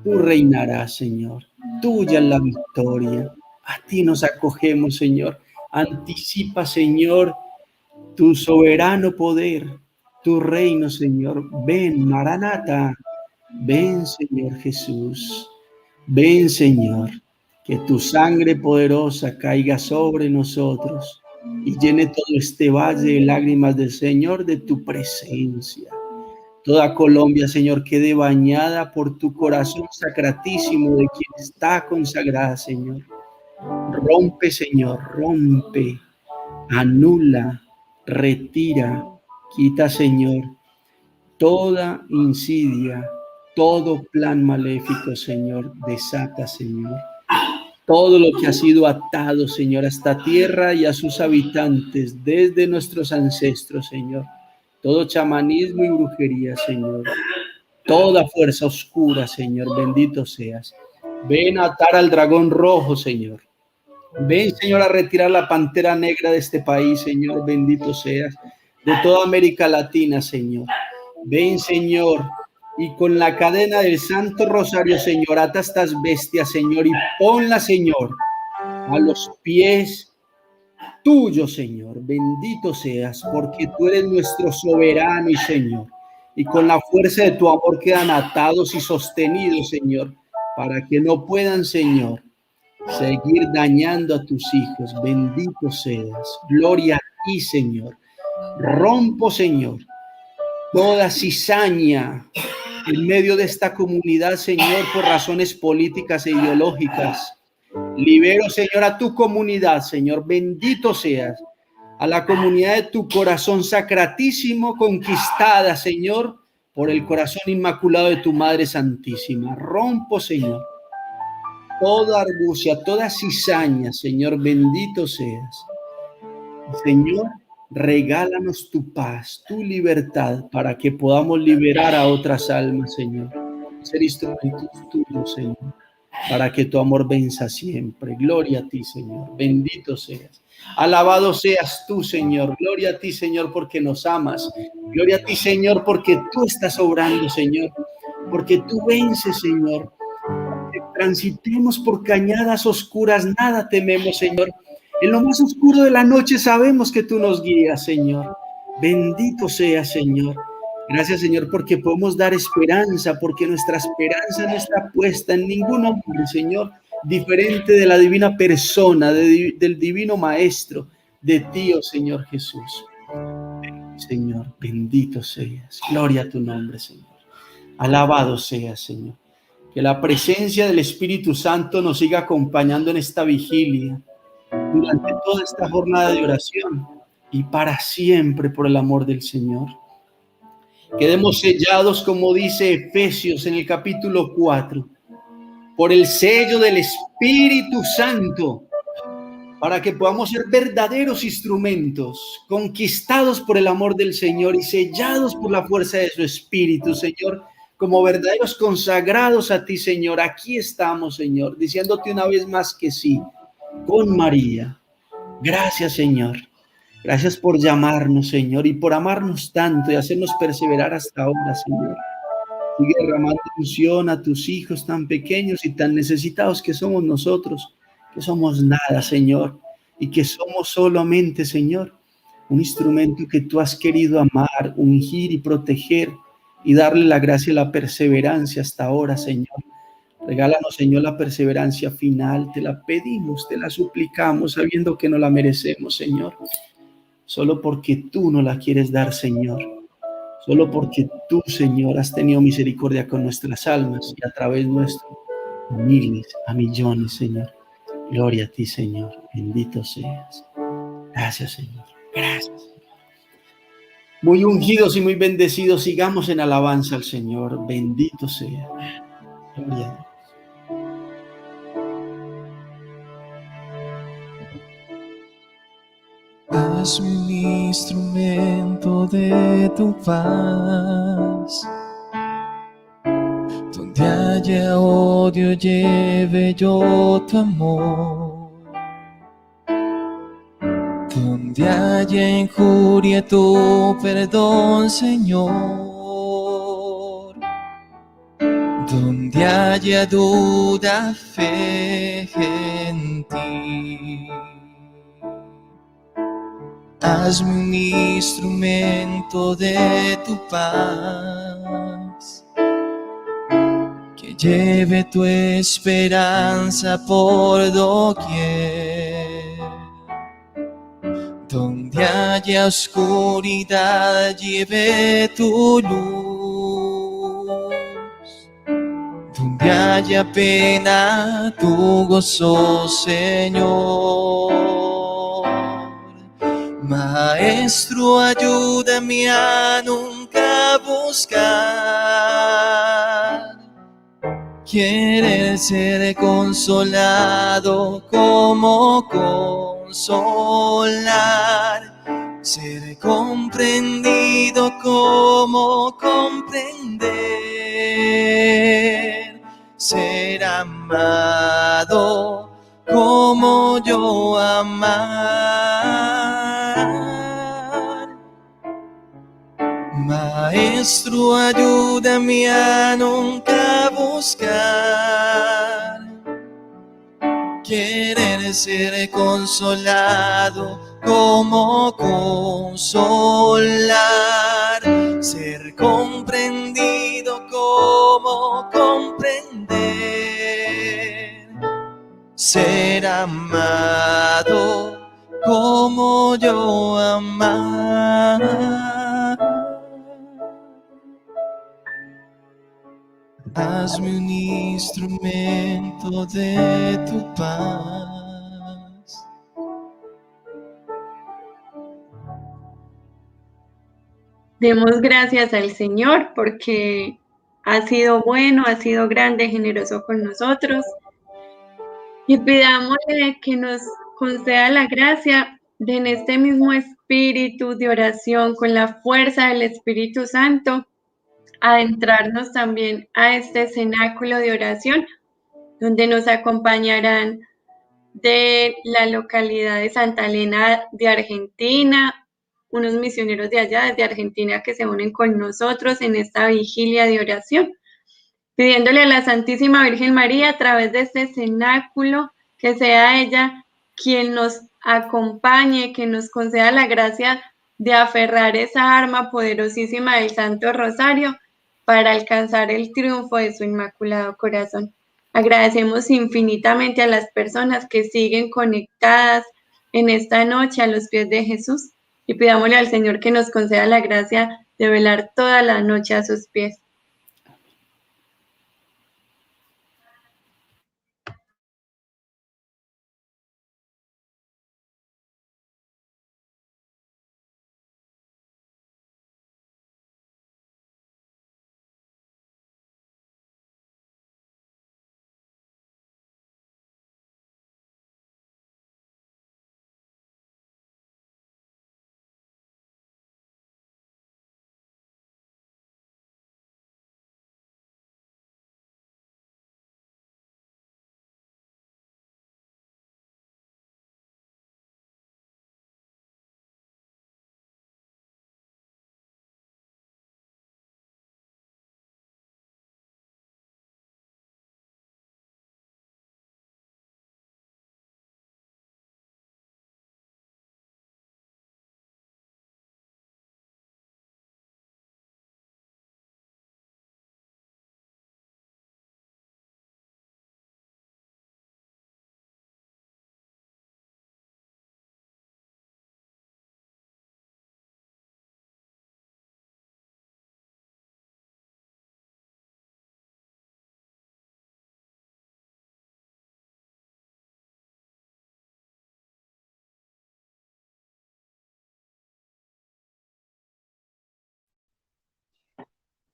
Tú reinarás, Señor. Tuya es la victoria. A ti nos acogemos, Señor. Anticipa, Señor, tu soberano poder, tu reino, Señor. Ven, Maranata. Ven, Señor Jesús. Ven, Señor. Que tu sangre poderosa caiga sobre nosotros y llene todo este valle de lágrimas del Señor de tu presencia. Toda Colombia, Señor, quede bañada por tu corazón sacratísimo de quien está consagrada, Señor. Rompe, Señor, rompe, anula, retira, quita, Señor, toda insidia, todo plan maléfico, Señor, desata, Señor. Todo lo que ha sido atado, Señor, a esta tierra y a sus habitantes desde nuestros ancestros, Señor. Todo chamanismo y brujería, Señor. Toda fuerza oscura, Señor, bendito seas. Ven a atar al dragón rojo, Señor. Ven, Señor, a retirar la pantera negra de este país, Señor, bendito seas. De toda América Latina, Señor. Ven, Señor, y con la cadena del Santo Rosario, Señor, ata estas bestias, Señor, y ponla, Señor, a los pies tuyos, Señor. Bendito seas, porque tú eres nuestro soberano y Señor. Y con la fuerza de tu amor quedan atados y sostenidos, Señor, para que no puedan, Señor, seguir dañando a tus hijos. Bendito seas. Gloria a ti, Señor. Rompo, Señor, toda cizaña en medio de esta comunidad, Señor, por razones políticas e ideológicas. Libero, Señor, a tu comunidad, Señor. Bendito seas. A la comunidad de tu corazón sacratísimo, conquistada, Señor, por el corazón inmaculado de tu Madre Santísima. Rompo, Señor, toda argucia, toda cizaña, Señor, bendito seas. Señor, regálanos tu paz, tu libertad, para que podamos liberar a otras almas, Señor. Ser instrumentos tuyos, Señor, para que tu amor venza siempre. Gloria a ti, Señor. Bendito seas. Alabado seas tú, Señor. Gloria a ti, Señor, porque nos amas. Gloria a ti, Señor, porque tú estás obrando, Señor. Porque tú vences, Señor. Porque transitemos por cañadas oscuras, nada tememos, Señor. En lo más oscuro de la noche sabemos que tú nos guías, Señor. Bendito sea, Señor. Gracias, Señor, porque podemos dar esperanza, porque nuestra esperanza no está puesta en ningún hombre, Señor, diferente de la divina persona, del divino Maestro, de ti, oh Señor Jesús. Señor, bendito seas. Gloria a tu nombre, Señor. Alabado seas, Señor. Que la presencia del Espíritu Santo nos siga acompañando en esta vigilia, durante toda esta jornada de oración y para siempre por el amor del Señor. Quedemos sellados, como dice Efesios en el capítulo 4, por el sello del Espíritu Santo, para que podamos ser verdaderos instrumentos, conquistados por el amor del Señor y sellados por la fuerza de su Espíritu, Señor, como verdaderos consagrados a ti, Señor. Aquí estamos, Señor, diciéndote una vez más que sí, con María. Gracias, Señor. Gracias por llamarnos, Señor, y por amarnos tanto y hacernos perseverar hasta ahora, Señor. Sigue derramando unción a tus hijos tan pequeños y tan necesitados que somos nosotros, que somos nada, Señor, y que somos solamente, Señor, un instrumento que tú has querido amar, ungir y proteger y darle la gracia y la perseverancia hasta ahora, Señor. Regálanos, Señor, la perseverancia final. Te la pedimos, te la suplicamos, sabiendo que no la merecemos, Señor. Solo porque tú no la quieres dar, Señor. Solo porque tú, Señor, has tenido misericordia con nuestras almas y a través nuestro, a miles, a millones, Señor. Gloria a ti, Señor. Bendito seas. Gracias, Señor. Gracias. Muy ungidos y muy bendecidos, sigamos en alabanza al Señor. Bendito sea. Gloria a Dios. Hazme un instrumento de tu paz. Donde haya odio, lleve yo tu amor. Donde haya injuria, tu perdón, Señor. Donde haya duda, fe en ti. Hazme un instrumento de tu paz, que lleve tu esperanza por doquier. Donde haya oscuridad, lleve tu luz. Donde haya pena, tu gozo, Señor. Maestro, ayúdame a nunca buscar querer ser consolado como consolar, ser comprendido como comprender, ser amado como yo amar. Maestro, ayúdame a nunca buscar querer ser consolado como consolar, ser comprendido como comprender, ser amado como yo amar. Hazme un instrumento de tu paz. Demos gracias al Señor porque ha sido bueno, ha sido grande, generoso con nosotros. Y pidámosle que nos conceda la gracia de en este mismo espíritu de oración, con la fuerza del Espíritu Santo, adentrarnos también a este cenáculo de oración, donde nos acompañarán de la localidad de Santa Elena de Argentina, unos misioneros de allá, desde Argentina, que se unen con nosotros en esta vigilia de oración. pidiéndole a la Santísima Virgen María a través de este cenáculo, que sea ella quien nos acompañe, que nos conceda la gracia de aferrar esa arma poderosísima del Santo Rosario para alcanzar el triunfo de su Inmaculado Corazón. Agradecemos infinitamente a las personas que siguen conectadas en esta noche a los pies de Jesús y pidámosle al Señor que nos conceda la gracia de velar toda la noche a sus pies.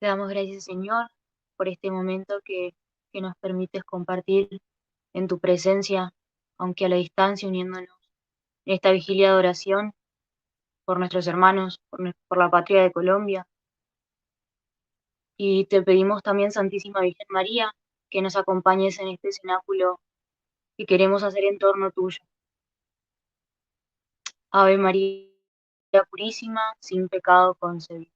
Te damos gracias, Señor, por este momento que nos permites compartir en tu presencia, aunque a la distancia, uniéndonos en esta vigilia de oración por nuestros hermanos, por la patria de Colombia. Y te pedimos también, Santísima Virgen María, que nos acompañes en este cenáculo que queremos hacer en torno tuyo. Ave María Purísima, sin pecado concebido.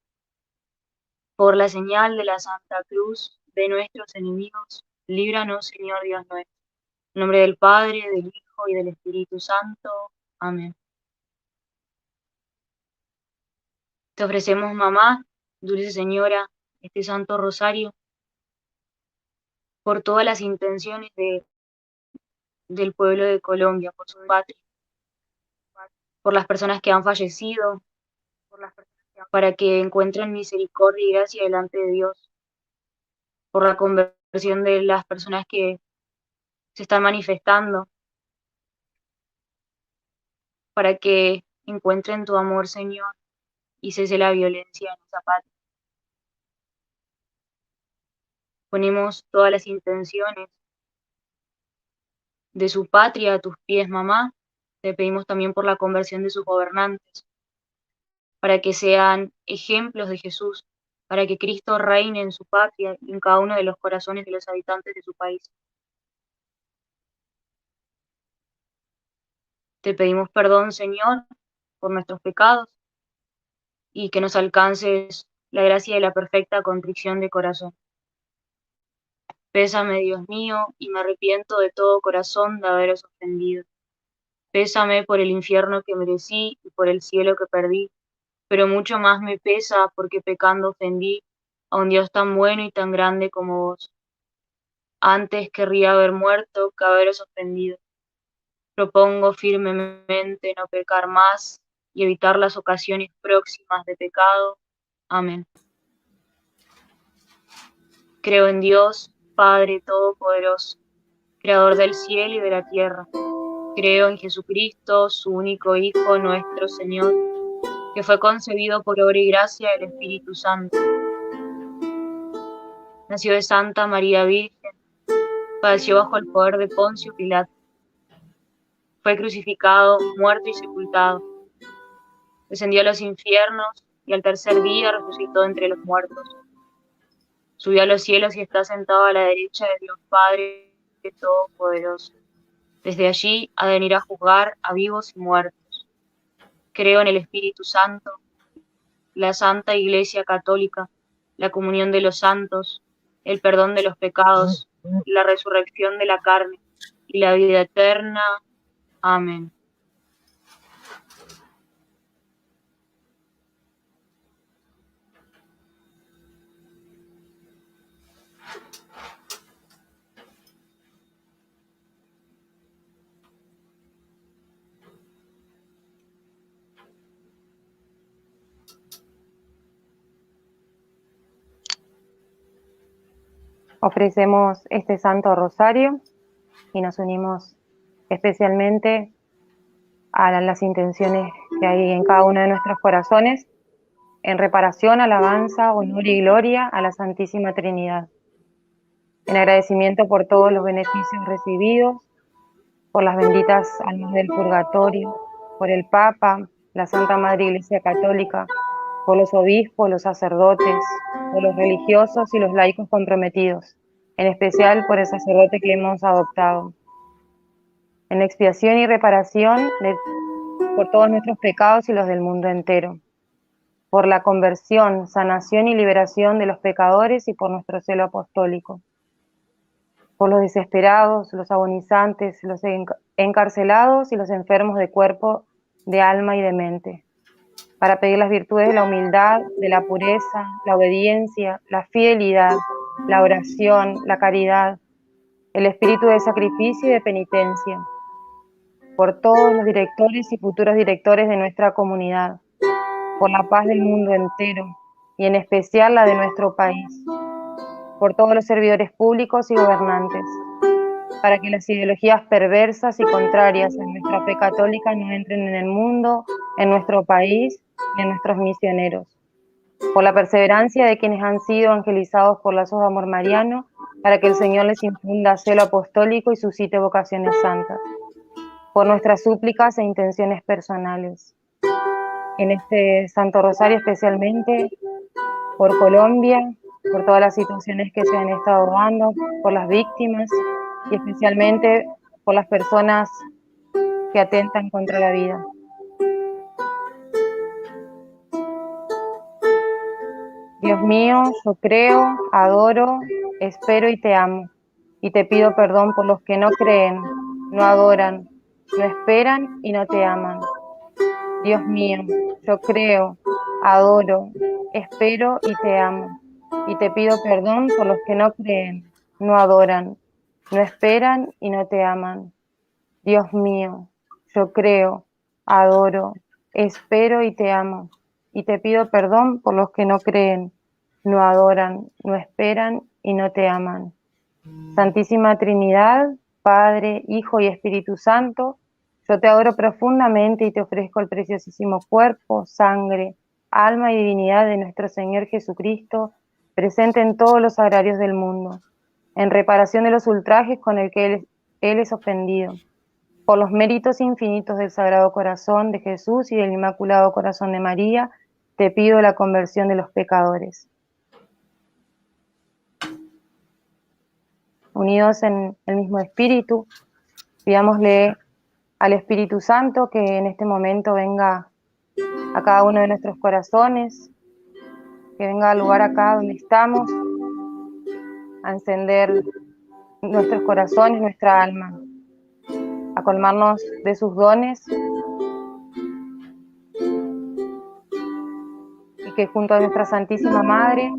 Por la señal de la Santa Cruz de nuestros enemigos, líbranos, Señor Dios nuestro. En nombre del Padre, del Hijo y del Espíritu Santo. Amén. Te ofrecemos, mamá, dulce Señora, este Santo Rosario, por todas las intenciones del pueblo de Colombia, por su patria, por las personas que han fallecido, para que encuentren misericordia y gracia delante de Dios, por la conversión de las personas que se están manifestando, para que encuentren tu amor, Señor, y cese la violencia en esa patria. Ponemos todas las intenciones de su patria a tus pies, mamá. Te pedimos también por la conversión de sus gobernantes, para que sean ejemplos de Jesús, para que Cristo reine en su patria y en cada uno de los corazones de los habitantes de su país. Te pedimos perdón, Señor, por nuestros pecados y que nos alcances la gracia de la perfecta contrición de corazón. Pésame, Dios mío, y me arrepiento de todo corazón de haberos ofendido. Pésame por el infierno que merecí y por el cielo que perdí, pero mucho más me pesa porque pecando ofendí a un Dios tan bueno y tan grande como vos. Antes querría haber muerto que haberos ofendido. Propongo firmemente no pecar más y evitar las ocasiones próximas de pecado. Amén. Creo en Dios, Padre Todopoderoso, Creador del cielo y de la tierra. Creo en Jesucristo, su único Hijo, nuestro Señor, que fue concebido por obra y gracia del Espíritu Santo. Nació de Santa María Virgen, padeció bajo el poder de Poncio Pilato, fue crucificado, muerto y sepultado. Descendió a los infiernos y al tercer día resucitó entre los muertos. Subió a los cielos y está sentado a la derecha de Dios Padre Todopoderoso. Desde allí ha de venir a juzgar a vivos y muertos. Creo en el Espíritu Santo, la Santa Iglesia Católica, la comunión de los santos, el perdón de los pecados, la resurrección de la carne y la vida eterna. Amén. Ofrecemos este Santo Rosario y nos unimos especialmente a las intenciones que hay en cada uno de nuestros corazones, en reparación, alabanza, honor y gloria a la Santísima Trinidad. En agradecimiento por todos los beneficios recibidos, por las benditas almas del purgatorio, por el Papa, la Santa Madre Iglesia Católica, por los obispos, los sacerdotes, por los religiosos y los laicos comprometidos, en especial por el sacerdote que hemos adoptado. En expiación y reparación por todos nuestros pecados y los del mundo entero, por la conversión, sanación y liberación de los pecadores y por nuestro celo apostólico, por los desesperados, los agonizantes, los encarcelados y los enfermos de cuerpo, de alma y de mente, para pedir las virtudes de la humildad, de la pureza, la obediencia, la fidelidad, la oración, la caridad, el espíritu de sacrificio y de penitencia, por todos los directores y futuros directores de nuestra comunidad, por la paz del mundo entero y en especial la de nuestro país, por todos los servidores públicos y gobernantes, para que las ideologías perversas y contrarias a nuestra fe católica no entren en el mundo, en nuestro país y en nuestros misioneros, por la perseverancia de quienes han sido evangelizados por lazos de amor mariano, para que el Señor les infunda celo apostólico y suscite vocaciones santas, por nuestras súplicas e intenciones personales. En este Santo Rosario especialmente por Colombia, por todas las situaciones que se han estado dando, por las víctimas y especialmente por las personas que atentan contra la vida. Dios mío, yo creo, adoro, espero y te amo, y te pido perdón por los que no creen, no adoran, no esperan y no te aman. Dios mío, yo creo, adoro, espero y te amo, y te pido perdón por los que no creen, no adoran, no esperan y no te aman. Dios mío, yo creo, adoro, espero y te amo, y te pido perdón por los que no creen, no adoran, no esperan y no te aman. Santísima Trinidad, Padre, Hijo y Espíritu Santo, yo te adoro profundamente y te ofrezco el preciosísimo cuerpo, sangre, alma y divinidad de nuestro Señor Jesucristo, presente en todos los sagrarios del mundo, en reparación de los ultrajes con el que Él es ofendido, por los méritos infinitos del Sagrado Corazón de Jesús y del Inmaculado Corazón de María, te pido la conversión de los pecadores. Unidos en el mismo espíritu, pidámosle al Espíritu Santo que en este momento venga a cada uno de nuestros corazones, que venga al lugar acá donde estamos, a encender nuestros corazones, nuestra alma, a colmarnos de sus dones y que junto a nuestra Santísima Madre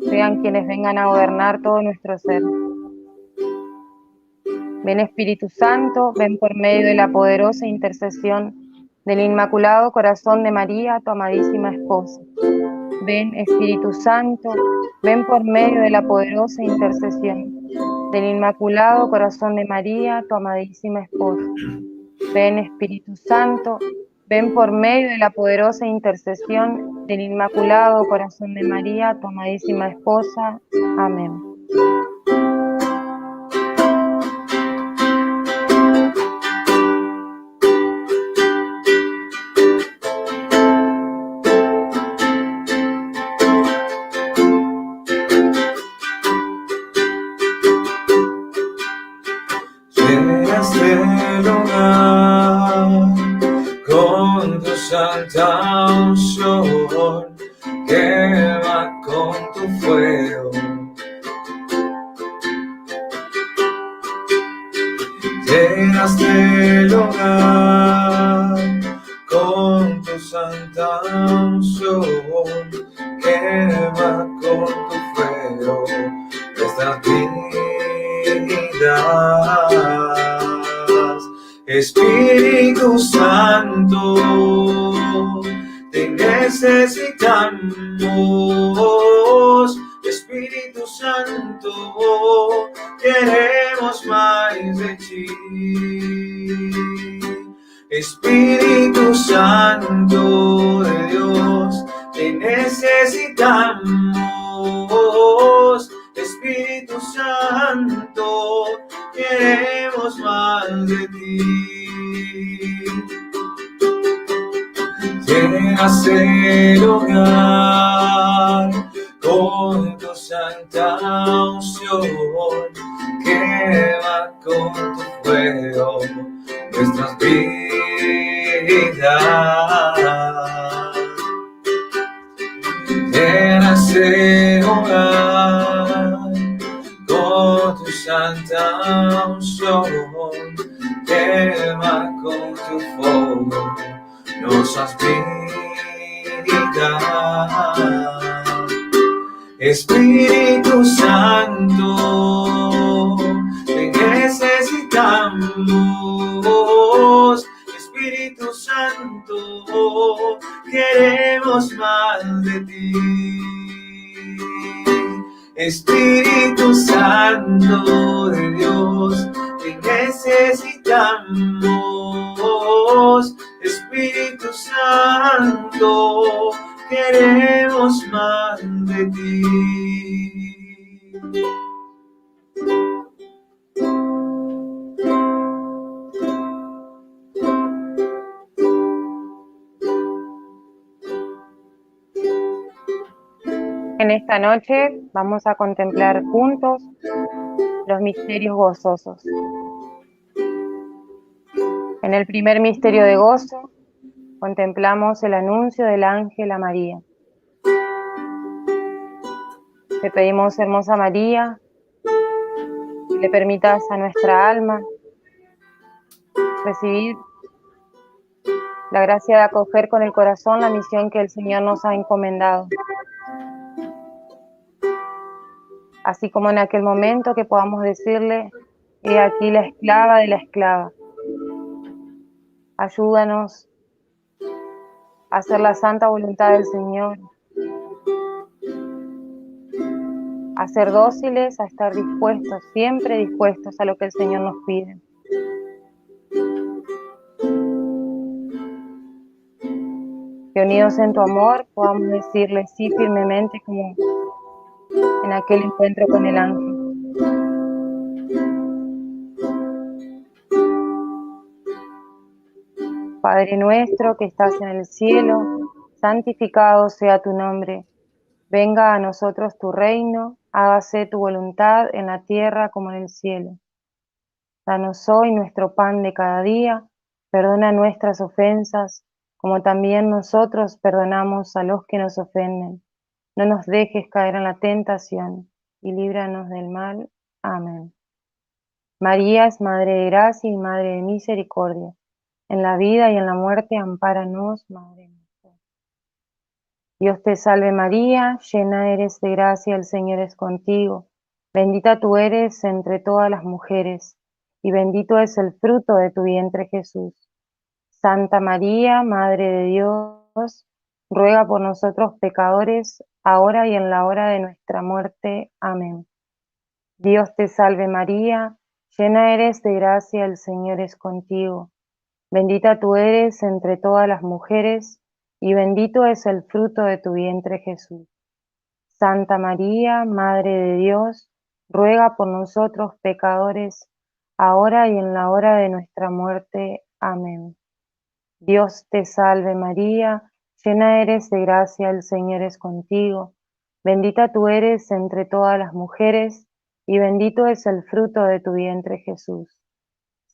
sean quienes vengan a gobernar todo nuestro ser. Ven Espíritu Santo, ven por medio de la poderosa intercesión del Inmaculado Corazón de María, tu amadísima esposa. Ven Espíritu Santo, ven por medio de la poderosa intercesión del Inmaculado Corazón de María, tu amadísima esposa. Ven Espíritu Santo, ven por medio de la poderosa intercesión del Inmaculado Corazón de María, tu amadísima esposa. Amén. Llenaste el hogar con tu santa unción que va con tu fuego. Llenaste el hogar con tu santa unción, quema con tu fuego nuestras vidas. Espíritu Santo, te necesitamos. Espíritu Santo, queremos más de ti. Espíritu Santo de Dios, te necesitamos. Espíritu Santo, queremos más de ti. Llenas el hogar con tu santa unción, quema con tu fuego nuestras vidas. Llenas el hogar con tu santa unción, quema con tu fuego nuestras vidas. Espíritu Santo, te necesitamos. Espíritu Santo, queremos más de ti. Espíritu Santo de Dios, te necesitamos. Espíritu Santo, queremos más de ti. En esta noche vamos a contemplar juntos los misterios gozosos. En el primer misterio de gozo contemplamos el anuncio del ángel a María. Te pedimos, hermosa María, que le permitas a nuestra alma recibir la gracia de acoger con el corazón la misión que el Señor nos ha encomendado. Así como en aquel momento que podamos decirle: he aquí la esclava de la esclava. Ayúdanos a hacer la santa voluntad del Señor, a ser dóciles, a estar dispuestos, siempre dispuestos a lo que el Señor nos pide. Que unidos en tu amor podamos decirle sí firmemente, como en aquel encuentro con el ángel. Padre nuestro que estás en el cielo, santificado sea tu nombre. Venga a nosotros tu reino, hágase tu voluntad en la tierra como en el cielo. Danos hoy nuestro pan de cada día, perdona nuestras ofensas, como también nosotros perdonamos a los que nos ofenden. No nos dejes caer en la tentación, y líbranos del mal. Amén. María es Madre de Gracia y Madre de Misericordia. En la vida y en la muerte, ampáranos, Madre nuestra. Dios te salve María, llena eres de gracia, el Señor es contigo. Bendita tú eres entre todas las mujeres, y bendito es el fruto de tu vientre Jesús. Santa María, Madre de Dios, ruega por nosotros pecadores, ahora y en la hora de nuestra muerte. Amén. Dios te salve María, llena eres de gracia, el Señor es contigo. Bendita tú eres entre todas las mujeres, y bendito es el fruto de tu vientre Jesús. Santa María, Madre de Dios, ruega por nosotros pecadores, ahora y en la hora de nuestra muerte. Amén. Dios te salve María, llena eres de gracia, el Señor es contigo. Bendita tú eres entre todas las mujeres, y bendito es el fruto de tu vientre Jesús.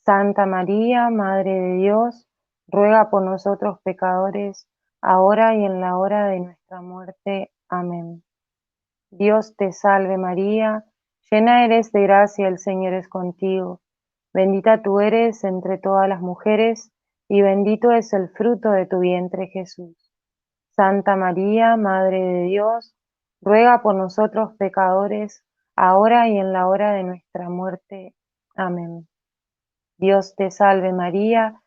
Santa María, Madre de Dios, ruega por nosotros pecadores, ahora y en la hora de nuestra muerte. Amén. Dios te salve María, llena eres de gracia, el Señor es contigo. Bendita tú eres entre todas las mujeres, y bendito es el fruto de tu vientre Jesús. Santa María, Madre de Dios, ruega por nosotros pecadores, ahora y en la hora de nuestra muerte. Amén. Dios te salve María,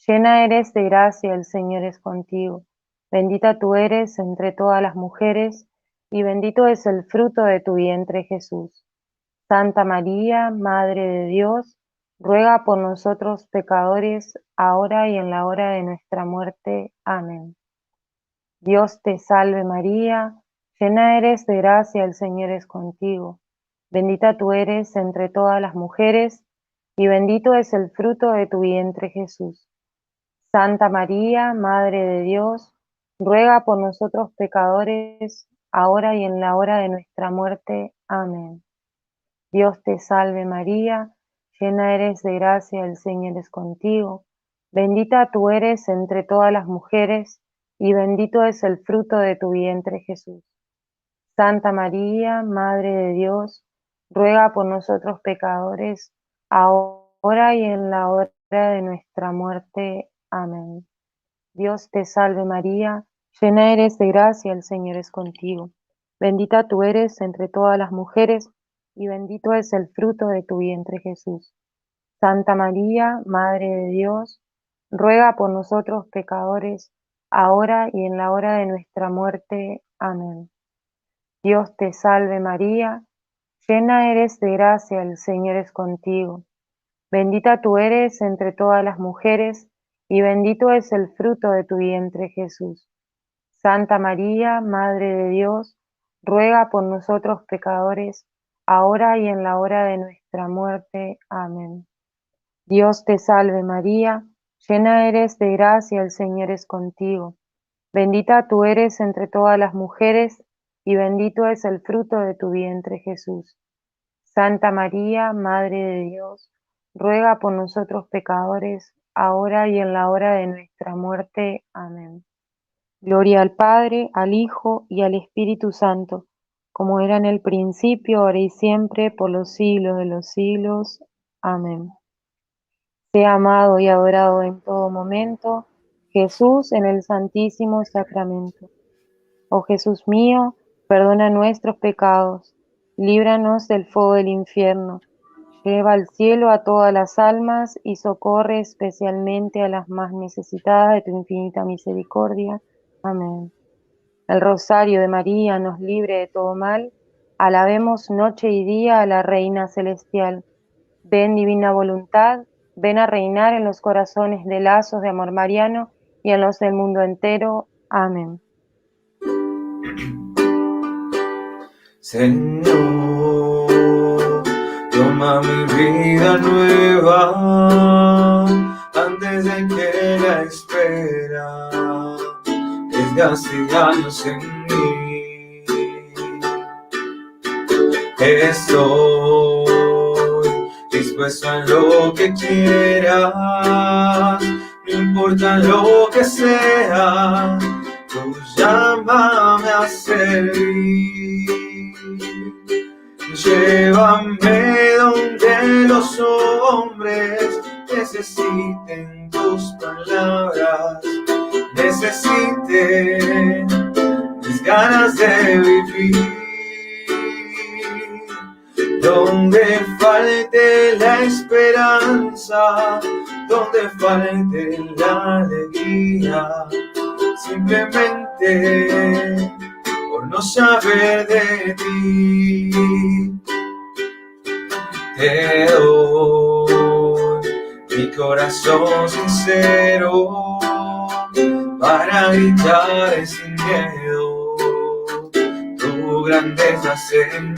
llena eres de gracia, el Señor es contigo. Bendita tú eres entre todas las mujeres, y bendito es el fruto de tu vientre Jesús. Santa María, Madre de Dios, ruega por nosotros pecadores, ahora y en la hora de nuestra muerte. Amén. Dios te salve María, llena eres de gracia, el Señor es contigo. Bendita tú eres entre todas las mujeres, y bendito es el fruto de tu vientre Jesús. Santa María, Madre de Dios, ruega por nosotros pecadores, ahora y en la hora de nuestra muerte. Amén. Dios te salve María, llena eres de gracia, el Señor es contigo. Bendita tú eres entre todas las mujeres, y bendito es el fruto de tu vientre Jesús. Santa María, Madre de Dios, ruega por nosotros pecadores, ahora y en la hora de nuestra muerte. Amén. Dios te salve María, llena eres de gracia, el Señor es contigo. Bendita tú eres entre todas las mujeres, y bendito es el fruto de tu vientre Jesús. Santa María, Madre de Dios, ruega por nosotros pecadores, ahora y en la hora de nuestra muerte. Amén. Dios te salve María, llena eres de gracia, el Señor es contigo. Bendita tú eres entre todas las mujeres, y bendito es el fruto de tu vientre Jesús. Santa María, Madre de Dios, ruega por nosotros pecadores, ahora y en la hora de nuestra muerte. Amén. Dios te salve María, llena eres de gracia, el Señor es contigo. Bendita tú eres entre todas las mujeres, y bendito es el fruto de tu vientre Jesús. Santa María, Madre de Dios, ruega por nosotros pecadores, ahora y en la hora de nuestra muerte. Amén. Gloria al Padre, al Hijo y al Espíritu Santo, como era en el principio, ahora y siempre, por los siglos de los siglos. Amén. Sea amado y adorado en todo momento Jesús en el Santísimo Sacramento. Oh Jesús mío, perdona nuestros pecados, líbranos del fuego del infierno, lleva al cielo a todas las almas y socorre especialmente a las más necesitadas de tu infinita misericordia. Amén. El rosario de María nos libre de todo mal. Alabemos noche y día a la Reina Celestial. Ven, divina voluntad, ven a reinar en los corazones de lazos de amor mariano y en los del mundo entero. Amén. Señor, toma mi vida nueva antes de que la espera desgaste años en mí. Estoy dispuesto a lo que quieras, no importa lo que sea, tú llámame a servir. Llévame donde los hombres necesiten tus palabras, necesiten mis ganas de vivir. Donde falte la esperanza, donde falte la alegría, simplemente por no saber de ti. Te doy mi corazón sincero para gritar sin miedo tu grandeza, Señor.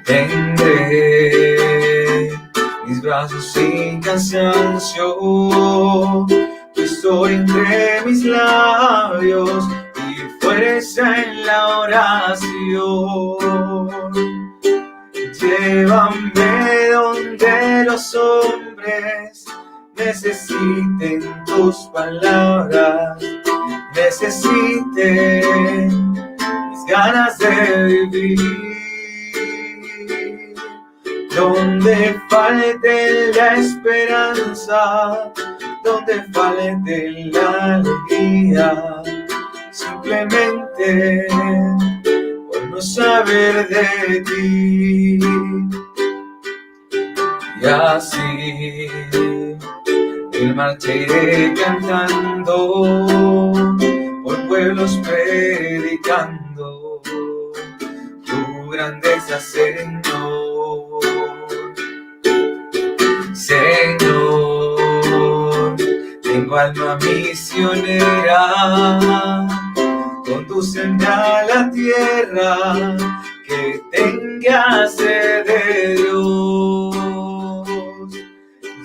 Tendré mis brazos sin cansancio, tu historia entre mis labios y fuerza en la oración. Llévame donde los hombres necesiten tus palabras, necesite mis ganas de vivir. Donde falte la esperanza, donde falte la alegría, simplemente por no saber de ti. Y así el marcha iré cantando, por pueblos predicando tu grandeza, Señor. Señor, tengo alma misionera, condúceme a la tierra que tenga sed de Dios.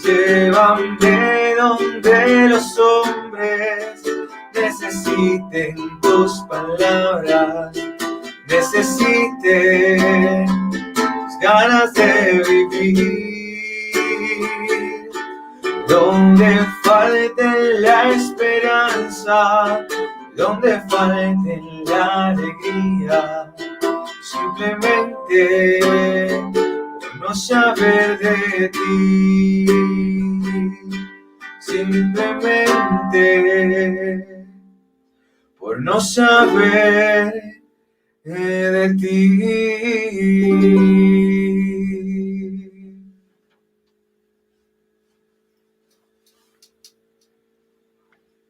Llévame donde los hombres necesiten tus palabras, necesiten tus ganas de vivir. Donde falte la esperanza, donde falte la alegría, simplemente por no saber de ti, simplemente por no saber de ti.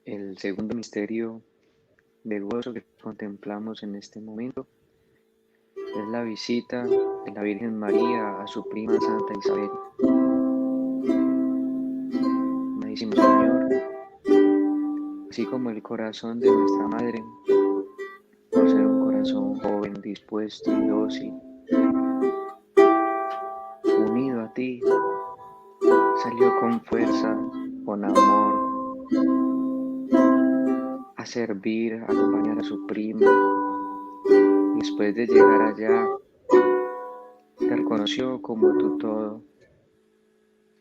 El segundo misterio de gozo que contemplamos en este momento es la visita de la Virgen María a su prima Santa Isabel. Amadísimo Señor, así como el corazón de nuestra Madre, por ser un corazón joven, dispuesto y dócil, unido a ti, salió con fuerza, con amor, a servir, a acompañar a su prima. Después de llegar allá, te reconoció como tu todo,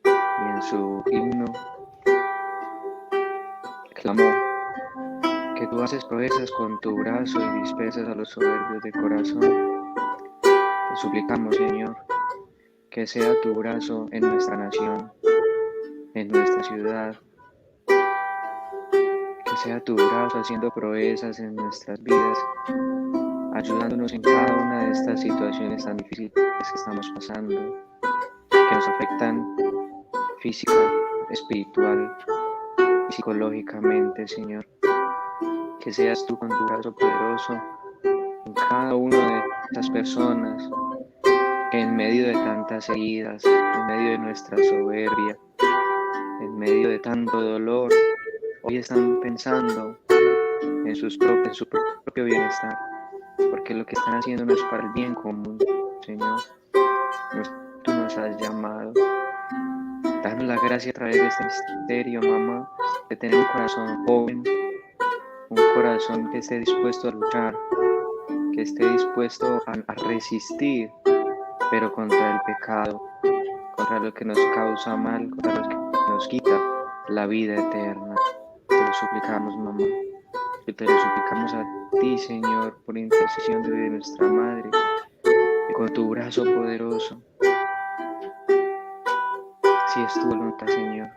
y en su himno clamó que tú haces proezas con tu brazo y dispersas a los soberbios de corazón. Te suplicamos, Señor, que sea tu brazo en nuestra nación, en nuestra ciudad, que sea tu brazo haciendo proezas en nuestras vidas, ayudándonos en cada una de estas situaciones tan difíciles que estamos pasando, que nos afectan física, espiritual y psicológicamente, Señor. Que seas tú con tu brazo poderoso en cada una de estas personas que en medio de tantas heridas, en medio de nuestra soberbia, en medio de tanto dolor, hoy están pensando en su propio bienestar, porque lo que están haciendo no es para el bien común, Señor. Tú nos has llamado. Danos la gracia a través de este misterio, mamá, de tener un corazón joven, un corazón que esté dispuesto a luchar, que esté dispuesto a resistir, pero contra el pecado, contra lo que nos causa mal, contra lo que nos quita la vida eterna. Te lo suplicamos, mamá. Te lo suplicamos a ti, Señor, por intercesión de nuestra Madre, y con tu brazo poderoso, si es tu voluntad, Señor,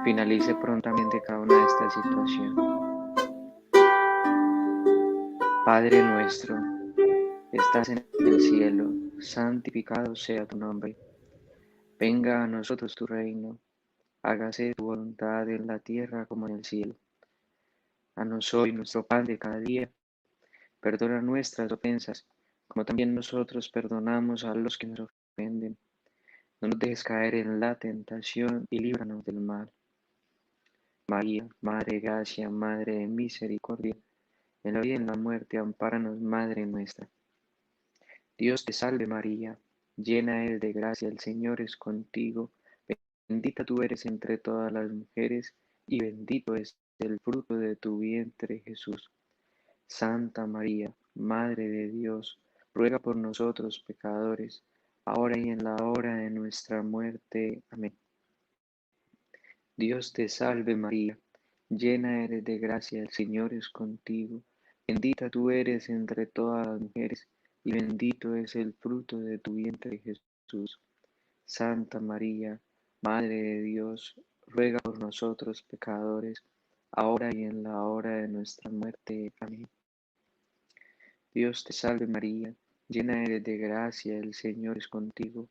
finalice prontamente cada una de estas situaciones. Padre nuestro, que estás en el cielo, santificado sea tu nombre. Venga a nosotros tu reino, hágase tu voluntad en la tierra como en el cielo. Danos hoy nuestro pan de cada día. Perdona nuestras ofensas, como también nosotros perdonamos a los que nos ofenden. No nos dejes caer en la tentación y líbranos del mal. María, Madre de gracia, Madre de misericordia, en la vida y en la muerte, ampáranos, Madre nuestra. Dios te salve María, llena eres de gracia, el Señor es contigo. Bendita tú eres entre todas las mujeres, y bendito es el fruto de tu vientre, Jesús. Santa María, Madre de Dios, ruega por nosotros pecadores, ahora y en la hora de nuestra muerte. Amén. Dios te salve María, llena eres de gracia, el Señor es contigo. Bendita tú eres entre todas las mujeres, y bendito es el fruto de tu vientre, Jesús. Santa María, Madre de Dios, ruega por nosotros pecadores, ahora y en la hora de nuestra muerte. Amén. Dios te salve María, llena eres de gracia, el Señor es contigo.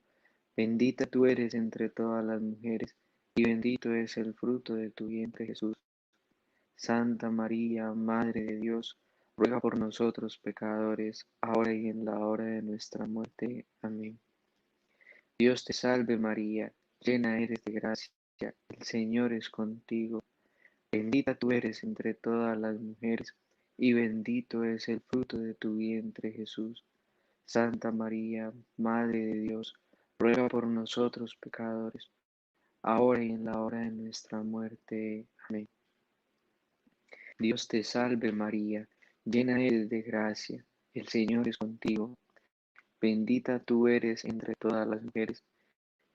Bendita tú eres entre todas las mujeres, y bendito es el fruto de tu vientre, Jesús. Santa María, Madre de Dios, ruega por nosotros pecadores, ahora y en la hora de nuestra muerte. Amén. Dios te salve María, llena eres de gracia, el Señor es contigo. Bendita tú eres entre todas las mujeres, y bendito es el fruto de tu vientre, Jesús. Santa María, Madre de Dios, ruega por nosotros pecadores, ahora y en la hora de nuestra muerte. Amén. Dios te salve María, llena eres de gracia, el Señor es contigo. Bendita tú eres entre todas las mujeres,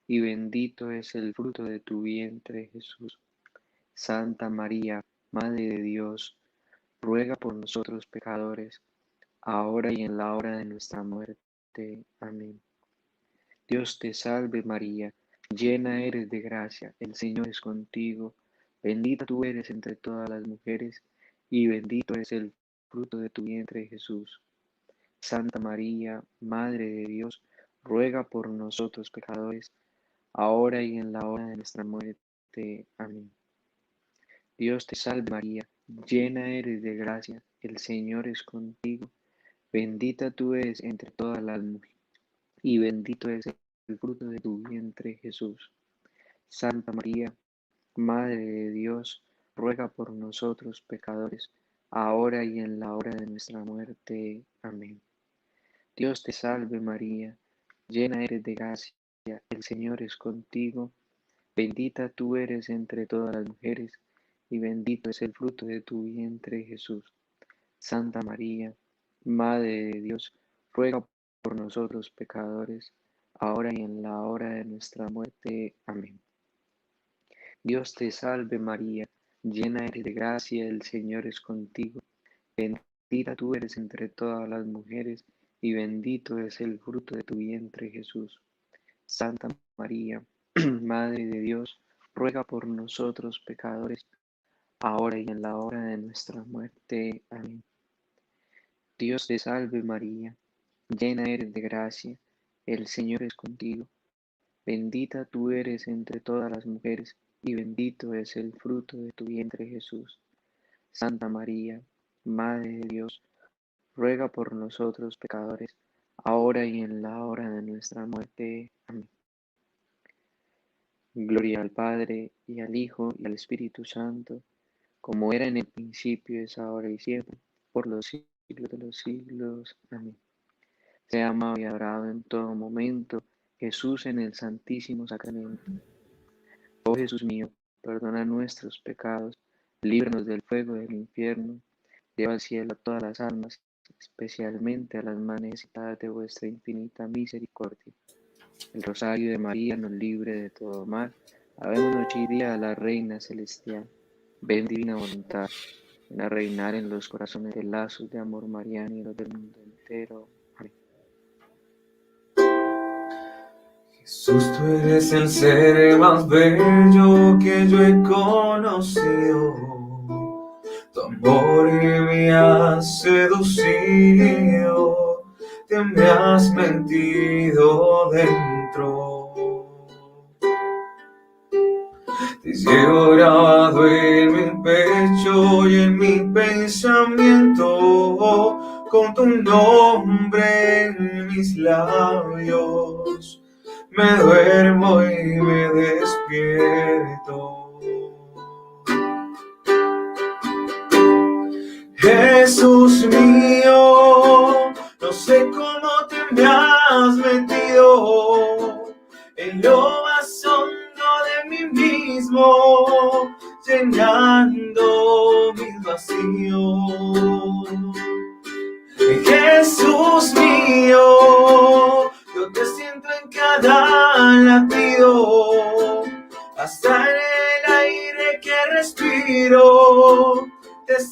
y bendito es el fruto de tu vientre, Jesús. Santa María, Madre de Dios, ruega por nosotros pecadores, ahora y en la hora de nuestra muerte. Amén. Dios te salve María, llena eres de gracia, el Señor es contigo. Bendita tú eres entre todas las mujeres, y bendito es el fruto de tu vientre, Jesús. Santa María, Madre de Dios, ruega por nosotros pecadores, ahora y en la hora de nuestra muerte. Amén. Dios te salve María, llena eres de gracia, el Señor es contigo. Bendita tú eres entre todas las mujeres, y bendito es el fruto de tu vientre, Jesús. Santa María, Madre de Dios, ruega por nosotros pecadores, ahora y en la hora de nuestra muerte. Amén. Dios te salve María, llena eres de gracia, el Señor es contigo. Bendita tú eres entre todas las mujeres, y bendito es el fruto de tu vientre, Jesús. Santa María, Madre de Dios, ruega por nosotros pecadores, ahora y en la hora de nuestra muerte. Amén. Dios te salve María, llena eres de gracia, el Señor es contigo. Bendita tú eres entre todas las mujeres, y bendito es el fruto de tu vientre, Jesús. Santa María, Madre de Dios, ruega por nosotros pecadores, ahora y en la hora de nuestra muerte. Amén. Dios te salve María, llena eres de gracia, el Señor es contigo. Bendita tú eres entre todas las mujeres, y bendito es el fruto de tu vientre, Jesús. Santa María, Madre de Dios, ruega por nosotros pecadores, ahora y en la hora de nuestra muerte. Amén. Gloria al Padre, y al Hijo, y al Espíritu Santo, como era en el principio, es ahora y siempre, por los siglos de los siglos. Amén. Sea amado y adorado en todo momento, Jesús en el Santísimo Sacramento. Oh Jesús mío, perdona nuestros pecados, líbranos del fuego del infierno, lleva al cielo a todas las almas, especialmente a las más necesitadas de vuestra infinita misericordia. El rosario de María nos libre de todo mal. Habemos noche y día a la Reina Celestial. Ven divina voluntad, ven a reinar en los corazones de lazos de amor mariano y los del mundo entero. Amén. Jesús, tú eres el ser más bello que yo he conocido. Tu amor me ha seducido, te me has metido dentro. Te llevo grabado en mi pecho y en mi pensamiento, con tu nombre en mis labios. Me duermo y me despierto. Jesús mío, no sé cómo te me has metido en lo más hondo de mí mismo, llenando mis vacíos. Jesús mío, yo te siento en cada latido, hasta en el aire que respiro.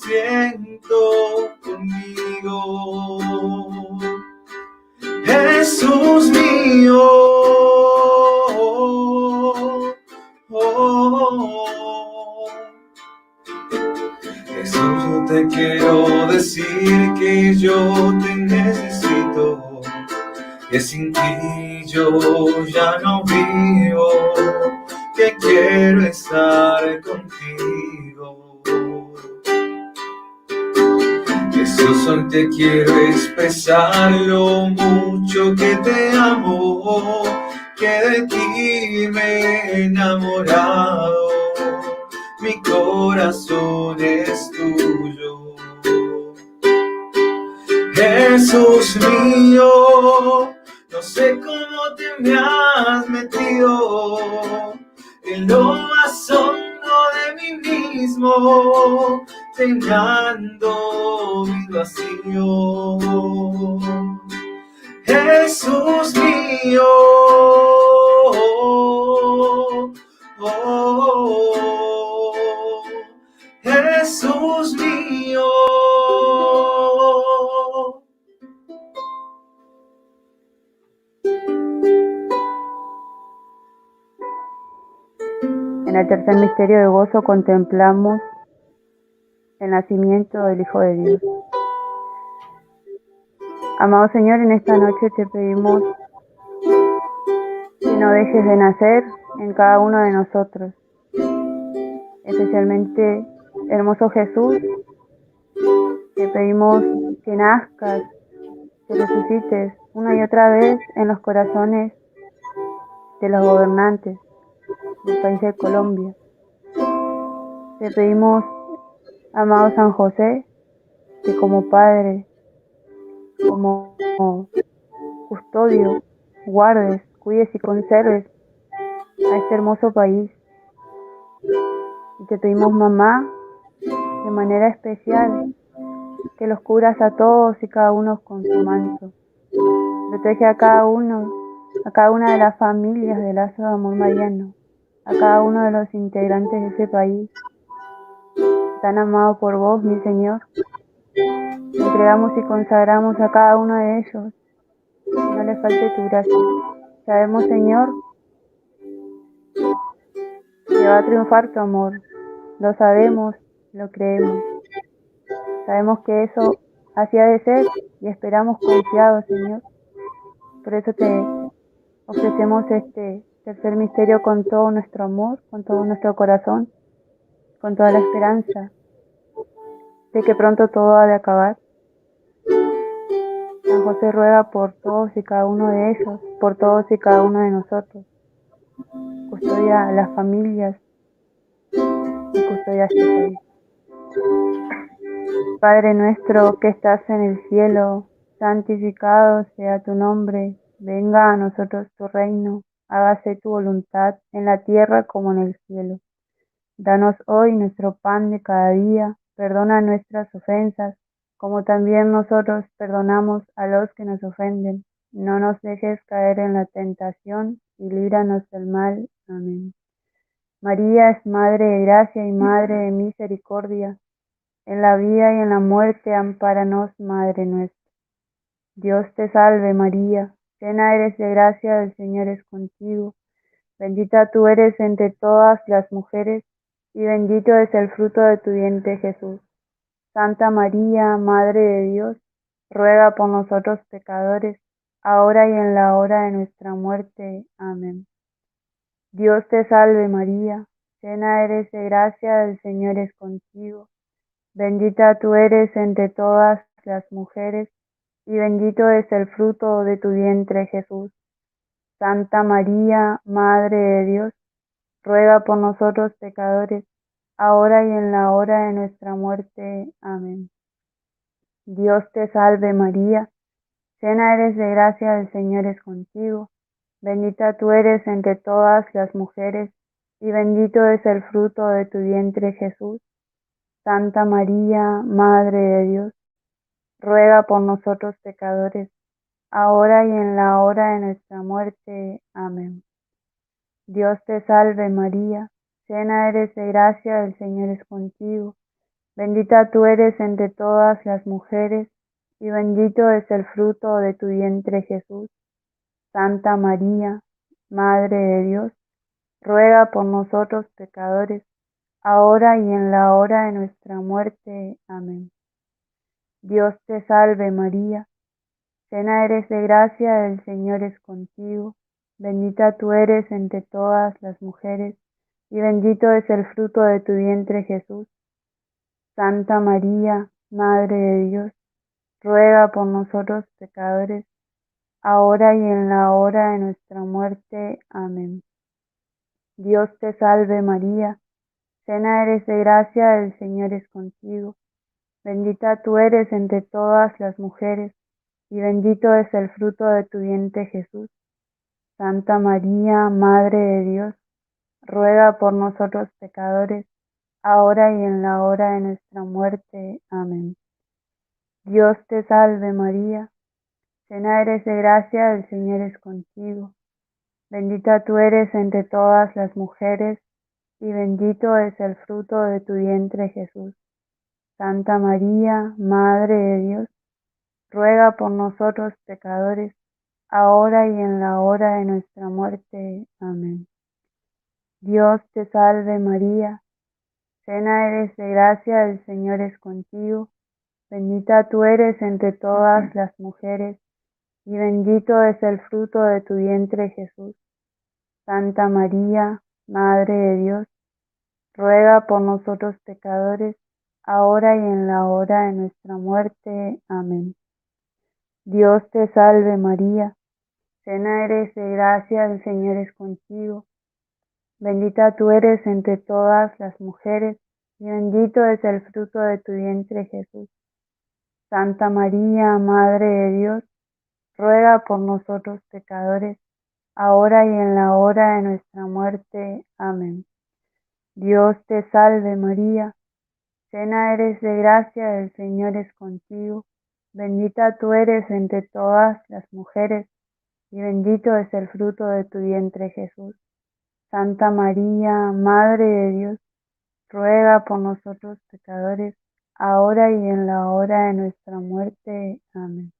siento conmigo. Jesús mío, Jesús, yo te quiero decir que yo te necesito, que sin ti yo ya no vivo, que quiero estar contigo. Jesús, hoy te quiero expresar lo mucho que te amo, que de ti me he enamorado, mi corazón es tuyo. Jesús mío, no sé cómo te me has metido en lo más hondo de mí mismo, llenando mi vacío. Jesús mío, Jesús mío. En el tercer misterio de gozo contemplamos el nacimiento del Hijo de Dios. Amado Señor, en esta noche te pedimos que no dejes de nacer en cada uno de nosotros, especialmente, hermoso Jesús, te pedimos que nazcas, que resucites una y otra vez en los corazones de los gobernantes del país de Colombia. Te pedimos, amado San José, que como Padre, como custodio, guardes, cuides y conserves a este hermoso país. Y te pedimos, mamá, de manera especial, que los cubras a todos y cada uno con su manto. Protege a cada una de las familias de Lazo de Amor Mariano, a cada uno de los integrantes de ese país, tan amado por vos, mi Señor. Entregamos y consagramos a cada uno de ellos, que no les falte tu gracia. Sabemos, Señor, que va a triunfar tu amor. Lo sabemos, lo creemos. Sabemos que eso así ha de ser y esperamos confiados, Señor. Por eso te ofrecemos este tercer misterio con todo nuestro amor, con todo nuestro corazón, con toda la esperanza de que pronto todo ha de acabar. San José ruega por todos y cada uno de ellos, por todos y cada uno de nosotros. Custodia a las familias y custodia a este país. Padre nuestro que estás en el cielo, santificado sea tu nombre. Venga a nosotros tu reino. Hágase tu voluntad en la tierra como en el cielo. Danos hoy nuestro pan de cada día. Perdona nuestras ofensas, como también nosotros perdonamos a los que nos ofenden. No nos dejes caer en la tentación y líbranos del mal. Amén. María es Madre de Gracia y Madre de Misericordia. En la vida y en la muerte, ampáranos, Madre nuestra. Dios te salve, María, llena eres de gracia, el Señor es contigo. Bendita tú eres entre todas las mujeres, y bendito es el fruto de tu vientre, Jesús. Santa María, Madre de Dios, ruega por nosotros pecadores, ahora y en la hora de nuestra muerte. Amén. Dios te salve, María, llena eres de gracia, el Señor es contigo. Bendita tú eres entre todas las mujeres, y bendito es el fruto de tu vientre, Jesús. Santa María, Madre de Dios, ruega por nosotros pecadores, ahora y en la hora de nuestra muerte. Amén. Dios te salve, María, llena eres de gracia, el Señor es contigo. Bendita tú eres entre todas las mujeres, y bendito es el fruto de tu vientre, Jesús. Santa María, Madre de Dios, ruega por nosotros pecadores, ahora y en la hora de nuestra muerte. Amén. Dios te salve, María, llena eres de gracia, el Señor es contigo. Bendita tú eres entre todas las mujeres, y bendito es el fruto de tu vientre Jesús. Santa María, Madre de Dios, ruega por nosotros pecadores, ahora y en la hora de nuestra muerte. Amén. Dios te salve María, llena eres de gracia, el Señor es contigo. Bendita tú eres entre todas las mujeres, y bendito es el fruto de tu vientre Jesús. Santa María, Madre de Dios, ruega por nosotros pecadores, ahora y en la hora de nuestra muerte. Amén. Dios te salve María, llena eres de gracia, el Señor es contigo. Bendita tú eres entre todas las mujeres, y bendito es el fruto de tu vientre Jesús. Santa María, Madre de Dios, ruega por nosotros pecadores, ahora y en la hora de nuestra muerte. Amén. Dios te salve María, llena eres de gracia, el Señor es contigo. Bendita tú eres entre todas las mujeres, y bendito es el fruto de tu vientre Jesús. Santa María, Madre de Dios, ruega por nosotros pecadores, ahora y en la hora de nuestra muerte. Amén. Dios te salve María, llena eres de gracia, el Señor es contigo. Bendita tú eres entre todas las mujeres, y bendito es el fruto de tu vientre Jesús. Santa María, Madre de Dios, ruega por nosotros pecadores, ahora y en la hora de nuestra muerte. Amén. Dios te salve María, llena eres de gracia, el Señor es contigo. Bendita tú eres entre todas las mujeres, y bendito es el fruto de tu vientre Jesús. Santa María, Madre de Dios, ruega por nosotros pecadores, ahora y en la hora de nuestra muerte. Amén. Dios te salve María, llena eres de gracia, el Señor es contigo. Bendita tú eres entre todas las mujeres, y bendito es el fruto de tu vientre Jesús. Santa María, Madre de Dios, ruega por nosotros pecadores, ahora y en la hora de nuestra muerte. Amén.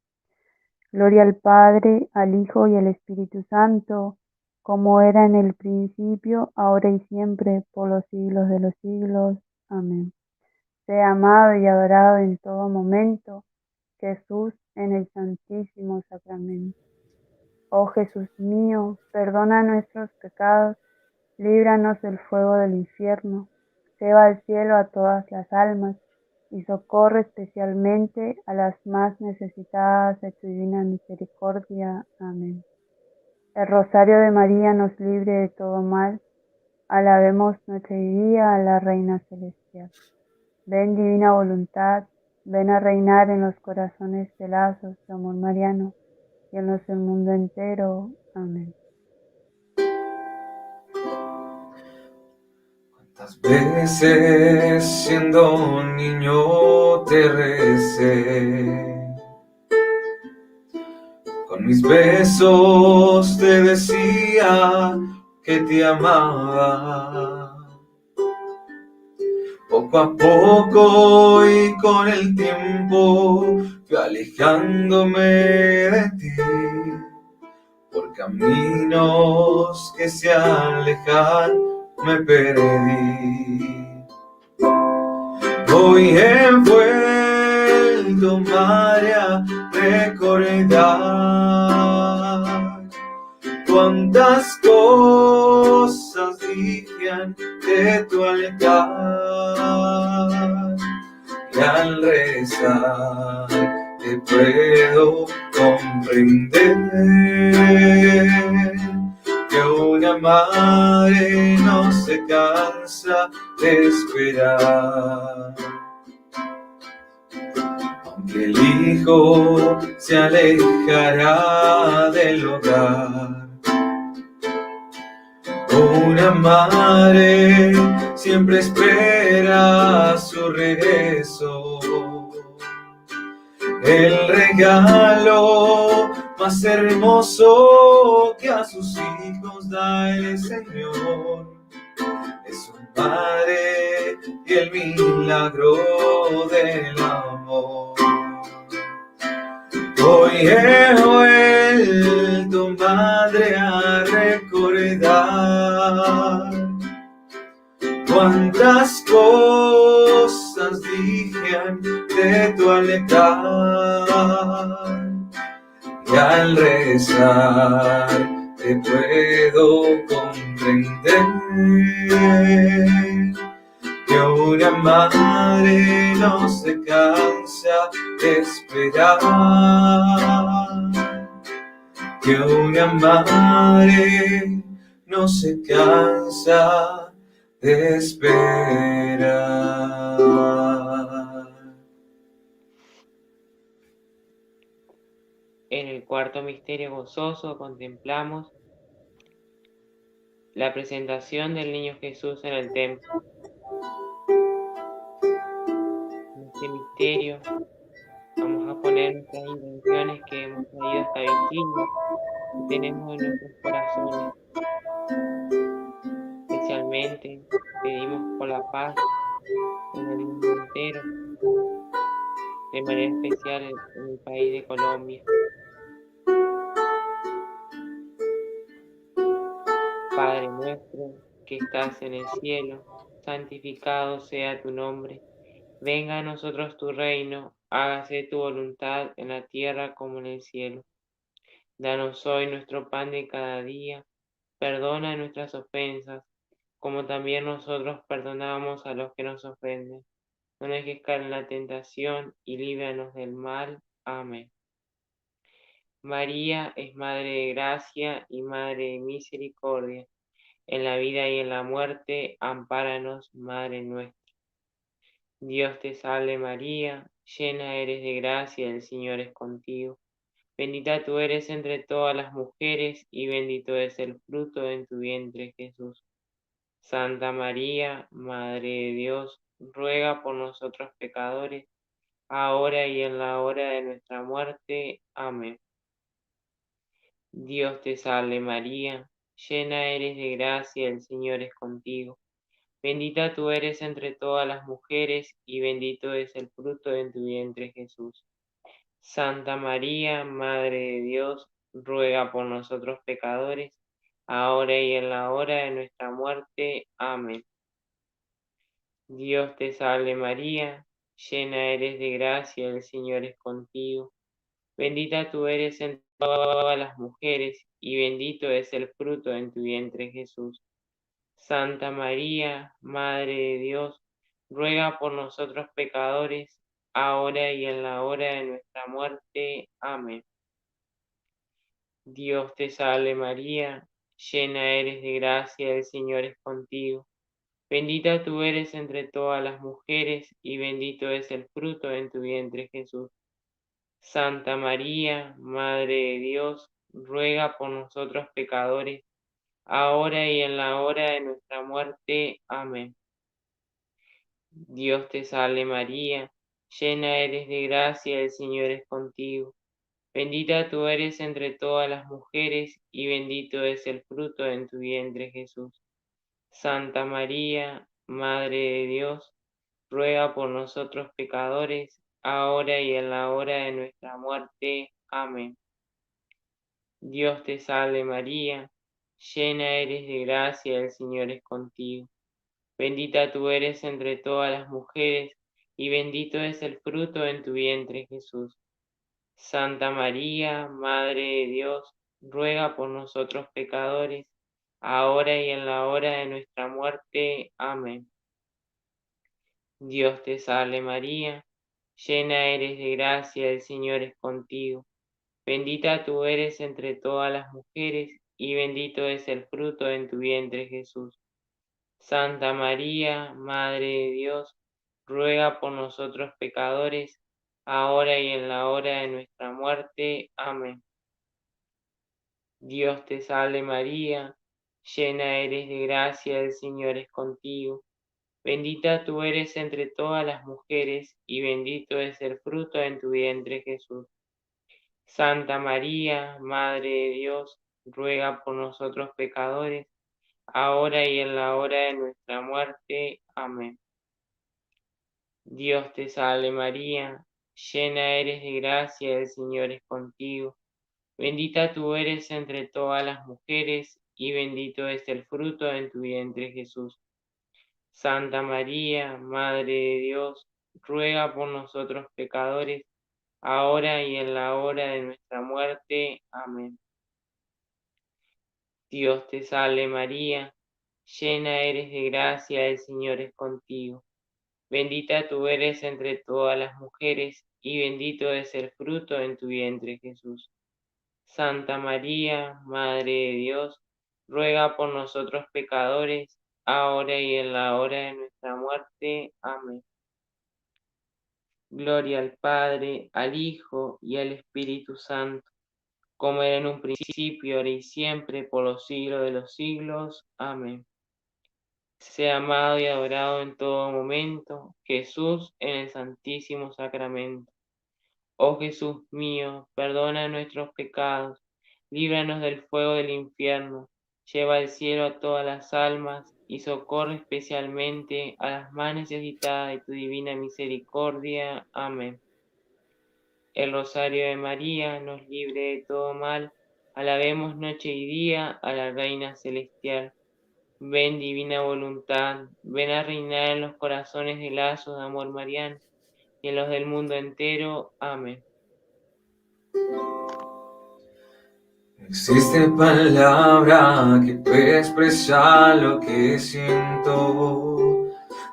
Gloria al Padre, al Hijo y al Espíritu Santo, como era en el principio, ahora y siempre, por los siglos de los siglos. Amén. Sea amado y adorado en todo momento, Jesús en el Santísimo Sacramento. Oh Jesús mío, perdona nuestros pecados, líbranos del fuego del infierno, lleva al cielo a todas las almas, y socorre especialmente a las más necesitadas de tu divina misericordia. Amén. El rosario de María nos libre de todo mal. Alabemos noche y día a la Reina Celestial. Ven divina voluntad, ven a reinar en los corazones de lazos de amor mariano y en los del mundo entero. Amén. ¿Cuántas veces siendo un niño te recé? Con mis besos te decía que te amaba. Poco a poco y con el tiempo fui alejándome de ti, por caminos que se alejan me perdí. Hoy envuelto María recordar cuántas cosas dije ante tu altar, y al rezar te puedo comprender que una madre no se cansa de esperar. Aunque el hijo se alejará del hogar, una madre siempre espera su regreso. El regalo más hermoso que a sus hijos da el Señor es un madre y el milagro del amor. Hoy he vuelto, madre, a recordar cuántas cosas dije de tu altar, y al rezar te puedo comprender que una madre no se cansa de esperar, que una madre no se cansa de esperar. En el cuarto misterio gozoso contemplamos la presentación del niño Jesús en el templo. En este misterio vamos a poner nuestras intenciones que hemos traído a esta vigilia y tenemos en nuestros corazones. Especialmente pedimos por la paz en el mundo entero, de manera especial en el país de Colombia. Padre nuestro que estás en el cielo, santificado sea tu nombre. Venga a nosotros tu reino, hágase tu voluntad en la tierra como en el cielo. Danos hoy nuestro pan de cada día, perdona nuestras ofensas, como también nosotros perdonamos a los que nos ofenden. No nos dejes caer en la tentación y líbranos del mal. Amén. María es Madre de Gracia y Madre de Misericordia. En la vida y en la muerte, ampáranos, Madre nuestra. Dios te salve María, llena eres de gracia, el Señor es contigo. Bendita tú eres entre todas las mujeres y bendito es el fruto de tu vientre, Jesús. Santa María, Madre de Dios, ruega por nosotros pecadores, ahora y en la hora de nuestra muerte. Amén. Dios te salve María, llena eres de gracia, el Señor es contigo. Bendita tú eres entre todas las mujeres y bendito es el fruto de tu vientre, Jesús. Santa María, Madre de Dios, ruega por nosotros pecadores, ahora y en la hora de nuestra muerte. Amén. Dios te salve María, llena eres de gracia, el Señor es contigo. Bendita tú eres entre todas las mujeres y bendito es el fruto de tu vientre, Jesús. Santa María, Madre de Dios, ruega por nosotros pecadores, ahora y en la hora de nuestra muerte. Amén. Dios te salve María, llena eres de gracia, el Señor es contigo. Bendita tú eres entre todas las mujeres y bendito es el fruto de tu vientre, Jesús. Santa María, Madre de Dios, ruega por nosotros pecadores, ahora y en la hora de nuestra muerte. Amén. Dios te salve María, llena eres de gracia, el Señor es contigo. Bendita tú eres entre todas las mujeres y bendito es el fruto de tu vientre, Jesús. Santa María, Madre de Dios, ruega por nosotros pecadores, ahora y en la hora de nuestra muerte. Amén. Dios te salve María, llena eres de gracia, el Señor es contigo. Bendita tú eres entre todas las mujeres, y bendito es el fruto de tu vientre, Jesús. Santa María, Madre de Dios, ruega por nosotros pecadores, ahora y en la hora de nuestra muerte. Amén. Dios te salve María, llena eres de gracia, el Señor es contigo. Bendita tú eres entre todas las mujeres, y bendito es el fruto de tu vientre, Jesús. Santa María, Madre de Dios, ruega por nosotros pecadores, ahora y en la hora de nuestra muerte. Amén. Dios te salve María, llena eres de gracia, el Señor es contigo. Bendita tú eres entre todas las mujeres, y bendito es el fruto de tu vientre, Jesús. Santa María, Madre de Dios, ruega por nosotros pecadores, ahora y en la hora de nuestra muerte. Amén. Dios te salve María, llena eres de gracia, el Señor es contigo. Bendita tú eres entre todas las mujeres, y bendito es el fruto de tu vientre Jesús. Santa María, Madre de Dios, ruega por nosotros pecadores, ahora y en la hora de nuestra muerte. Amén. Dios te salve María, llena eres de gracia, el Señor es contigo. Bendita tú eres entre todas las mujeres, y bendito es el fruto de tu vientre Jesús. Santa María, Madre de Dios, ruega por nosotros pecadores, ahora y en la hora de nuestra muerte. Amén. Gloria al Padre, al Hijo y al Espíritu Santo, como era en un principio, ahora y siempre, por los siglos de los siglos. Amén. Sea amado y adorado en todo momento, Jesús en el Santísimo Sacramento. Oh Jesús mío, perdona nuestros pecados, líbranos del fuego del infierno, lleva al cielo a todas las almas y socorre especialmente a las más necesitadas de tu divina misericordia. Amén. El Rosario de María nos libre de todo mal. Alabemos noche y día a la Reina Celestial. Ven, divina voluntad, ven a reinar en los corazones de lazos de amor mariano y en los del mundo entero. Amén. Existe palabra que pueda expresar lo que siento,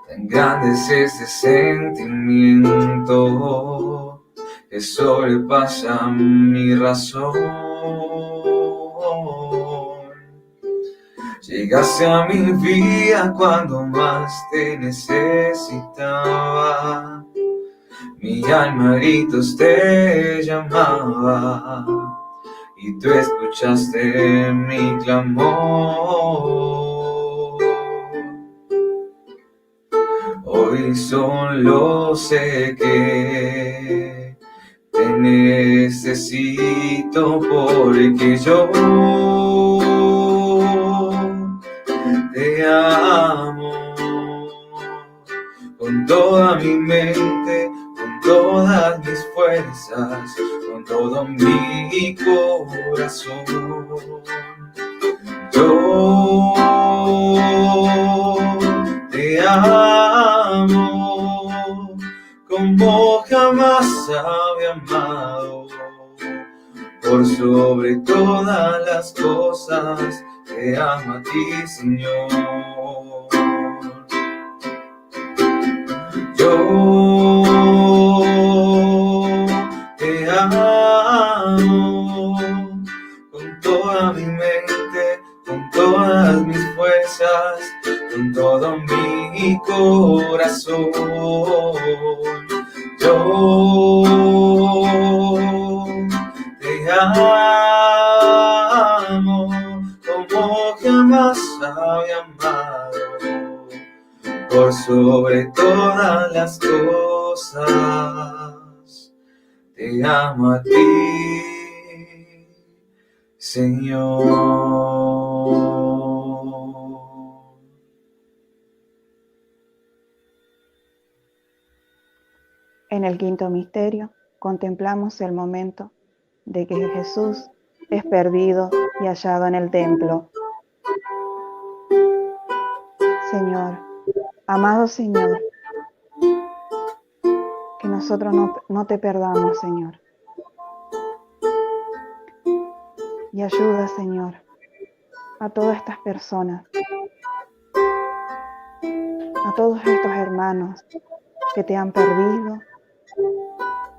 tan grande es este sentimiento que sobrepasa mi razón. Llegaste a mi vida cuando más te necesitaba, mi alma a gritos te llamaba, y tú escuchaste mi clamor. Hoy solo sé que te necesito, porque yo te amo con toda mi mente, con todas mis fuerzas, con todo mi corazón. Yo te amo como jamás había amado, por sobre todas las cosas te amo a ti, Señor. Yo te amo con toda mi mente, con todas mis fuerzas, con todo mi corazón. Yo te amo como jamás había amado, por sobre todas las cosas te amo a ti, Señor. En el quinto misterio contemplamos el momento de que Jesús es perdido y hallado en el templo. Señor, amado Señor, que nosotros no te perdamos, Señor. Y ayuda, Señor, a todas estas personas, a todos estos hermanos que te han perdido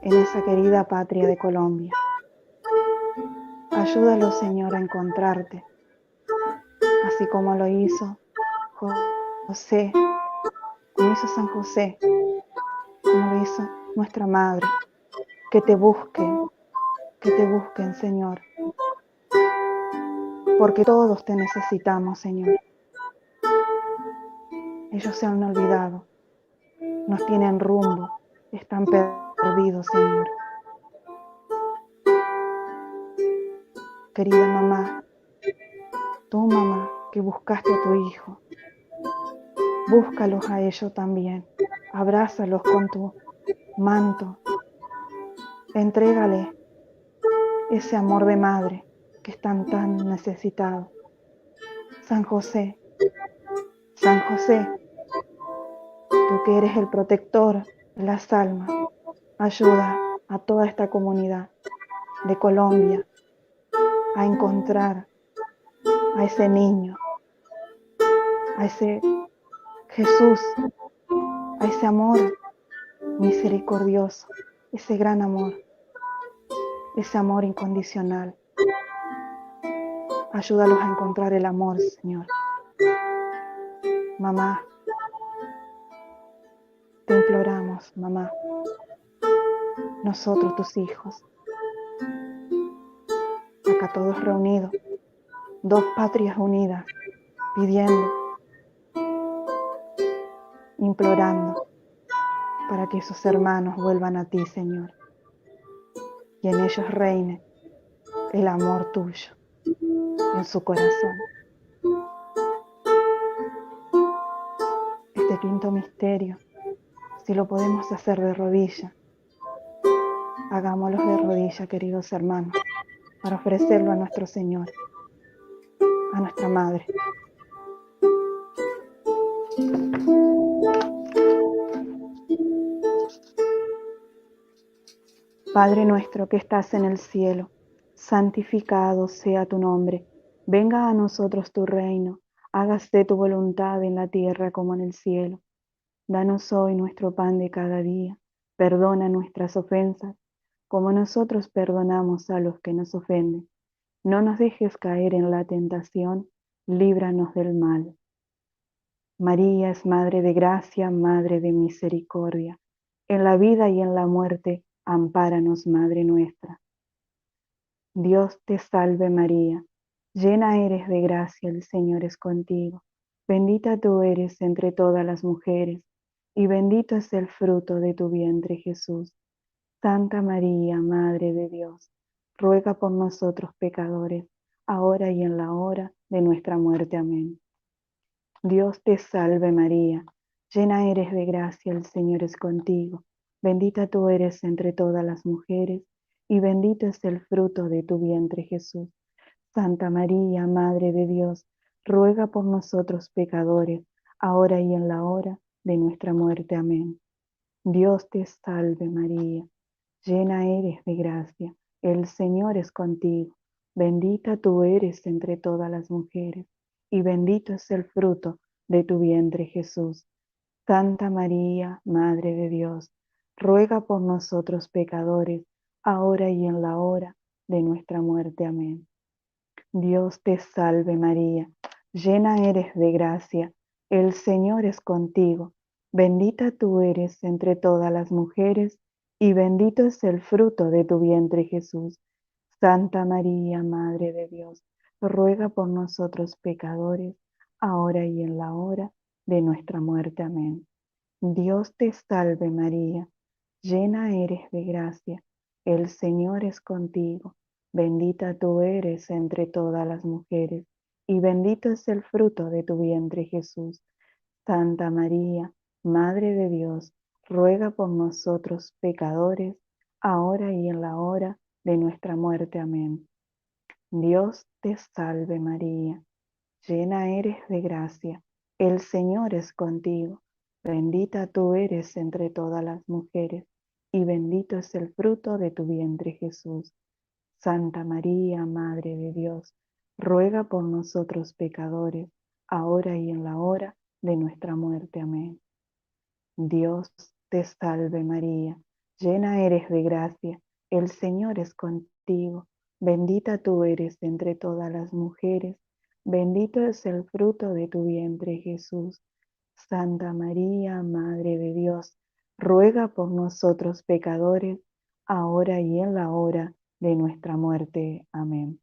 en esa querida patria de Colombia. Ayúdalos, Señor, a encontrarte, así como lo hizo José, como hizo San José, como lo hizo nuestra Madre. Que te busquen, Señor, porque todos te necesitamos, Señor. Ellos se han olvidado, no tienen rumbo, están perdidos, Señor. Querida mamá, tu mamá, que buscaste a tu Hijo. Búscalos a ellos también, abrázalos con tu manto, entrégale ese amor de madre que están tan necesitados. San José, tú que eres el protector de las almas, ayuda a toda esta comunidad de Colombia a encontrar a ese niño, a ese Jesús, a ese amor misericordioso, ese gran amor, ese amor incondicional. Ayúdalos a encontrar el amor, Señor. Mamá, te imploramos, mamá, nosotros tus hijos, acá todos reunidos, dos patrias unidas, pidiendo, implorando para que esos hermanos vuelvan a ti, Señor, y en ellos reine el amor tuyo en su corazón. Este quinto misterio, si lo podemos hacer de rodilla, hagámoslo de rodilla, queridos hermanos, para ofrecerlo a nuestro Señor, a nuestra Madre. Padre nuestro que estás en el cielo, santificado sea tu nombre. Venga a nosotros tu reino, hágase tu voluntad en la tierra como en el cielo. Danos hoy nuestro pan de cada día. Perdona nuestras ofensas, como nosotros perdonamos a los que nos ofenden. No nos dejes caer en la tentación, líbranos del mal. María es Madre de gracia, Madre de misericordia. En la vida y en la muerte, ampáranos, Madre nuestra. Dios te salve María, llena eres de gracia, el Señor es contigo. Bendita tú eres entre todas las mujeres, y bendito es el fruto de tu vientre, Jesús. Santa María, Madre de Dios, ruega por nosotros pecadores, ahora y en la hora de nuestra muerte. Amén. Dios te salve María, llena eres de gracia, el Señor es contigo. Bendita tú eres entre todas las mujeres, y bendito es el fruto de tu vientre, Jesús. Santa María, Madre de Dios, ruega por nosotros pecadores, ahora y en la hora de nuestra muerte. Amén. Dios te salve María, llena eres de gracia, el Señor es contigo. Bendita tú eres entre todas las mujeres, y bendito es el fruto de tu vientre, Jesús. Santa María, Madre de Dios, ruega por nosotros pecadores, ahora y en la hora de nuestra muerte. Amén. Dios te salve María, llena eres de gracia, el Señor es contigo. Bendita tú eres entre todas las mujeres, y bendito es el fruto de tu vientre, Jesús. Santa María, Madre de Dios, ruega por nosotros pecadores, ahora y en la hora de nuestra muerte. Amén. Dios te salve María, llena eres de gracia, el Señor es contigo. Bendita tú eres entre todas las mujeres, y bendito es el fruto de tu vientre, Jesús. Santa María, Madre de Dios, ruega por nosotros pecadores, ahora y en la hora de nuestra muerte. Amén. Dios te salve María, llena eres de gracia, el Señor es contigo. Bendita tú eres entre todas las mujeres, y bendito es el fruto de tu vientre, Jesús. Santa María, Madre de Dios, ruega por nosotros pecadores, ahora y en la hora de nuestra muerte. Amén. Dios te salve María, llena eres de gracia, el Señor es contigo. Bendita tú eres entre todas las mujeres, bendito es el fruto de tu vientre, Jesús. Santa María, Madre de Dios, ruega por nosotros pecadores, ahora y en la hora de nuestra muerte. Amén.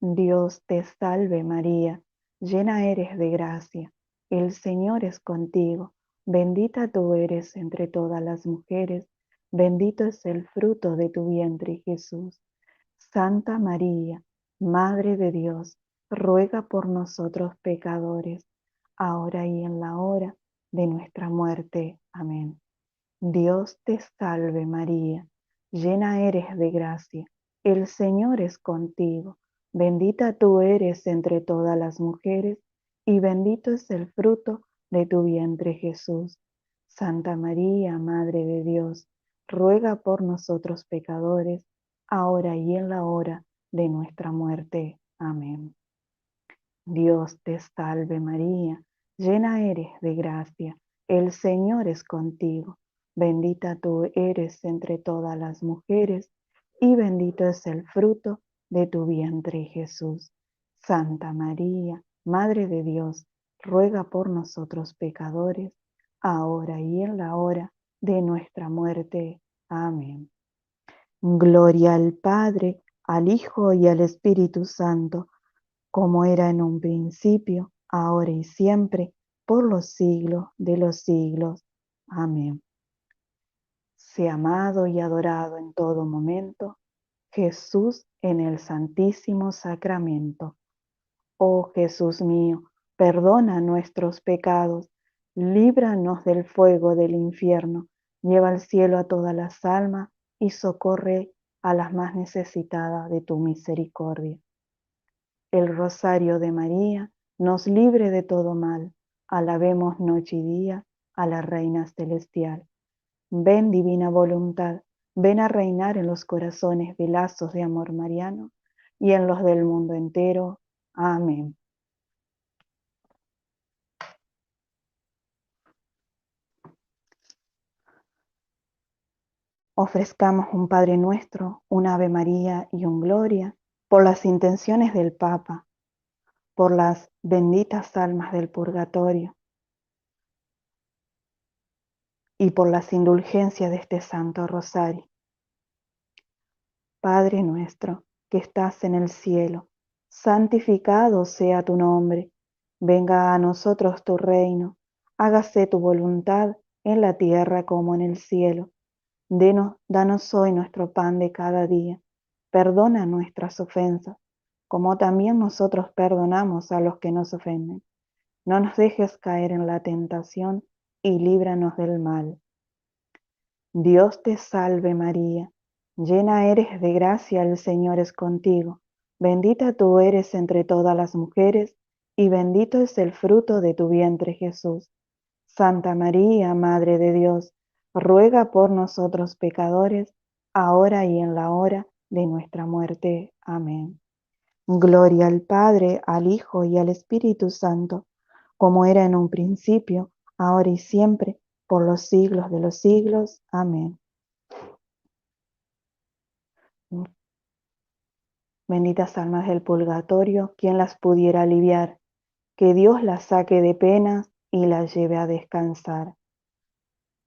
Dios te salve María, llena eres de gracia, el Señor es contigo. Bendita tú eres entre todas las mujeres, bendito es el fruto de tu vientre, Jesús. Santa María, Madre de Dios, ruega por nosotros pecadores, ahora y en la hora de nuestra muerte. Amén. Dios te salve María, llena eres de gracia, el Señor es contigo, bendita tú eres entre todas las mujeres, y bendito es el fruto de tu vientre Jesús. Santa María, Madre de Dios, ruega por nosotros pecadores, ahora y en la hora de nuestra muerte. Amén. Dios te salve María, llena eres de gracia, el Señor es contigo, bendita tú eres entre todas las mujeres, y bendito es el fruto de tu vientre Jesús. Santa María, Madre de Dios, ruega por nosotros pecadores, ahora y en la hora de nuestra muerte. Amén. Gloria al Padre, al Hijo y al Espíritu Santo, como era en un principio, ahora y siempre, por los siglos de los siglos. Amén. Sea amado y adorado en todo momento Jesús en el Santísimo Sacramento. Oh Jesús mío, perdona nuestros pecados, líbranos del fuego del infierno, lleva al cielo a todas las almas y socorre a las más necesitadas de tu misericordia. El rosario de María nos libre de todo mal. Alabemos noche y día a la Reina Celestial. Ven, divina voluntad, ven a reinar en los corazones de lazos de amor mariano y en los del mundo entero. Amén. Ofrezcamos un Padre Nuestro, un Ave María y un Gloria por las intenciones del Papa, por las benditas almas del purgatorio y por las indulgencias de este Santo Rosario. Padre nuestro, que estás en el cielo, santificado sea tu nombre. Venga a nosotros tu reino. Hágase tu voluntad en la tierra como en el cielo. Danos hoy nuestro pan de cada día. Perdona nuestras ofensas, como también nosotros perdonamos a los que nos ofenden. No nos dejes caer en la tentación y líbranos del mal. Dios te salve María, llena eres de gracia, el Señor es contigo. Bendita tú eres entre todas las mujeres, y bendito es el fruto de tu vientre Jesús. Santa María, Madre de Dios, ruega por nosotros pecadores, ahora y en la hora de nuestra muerte. Amén. Gloria al Padre, al Hijo y al Espíritu Santo, como era en un principio, ahora y siempre, por los siglos de los siglos. Amén. Benditas almas del purgatorio, ¿quién las pudiera aliviar? Que Dios las saque de penas y las lleve a descansar.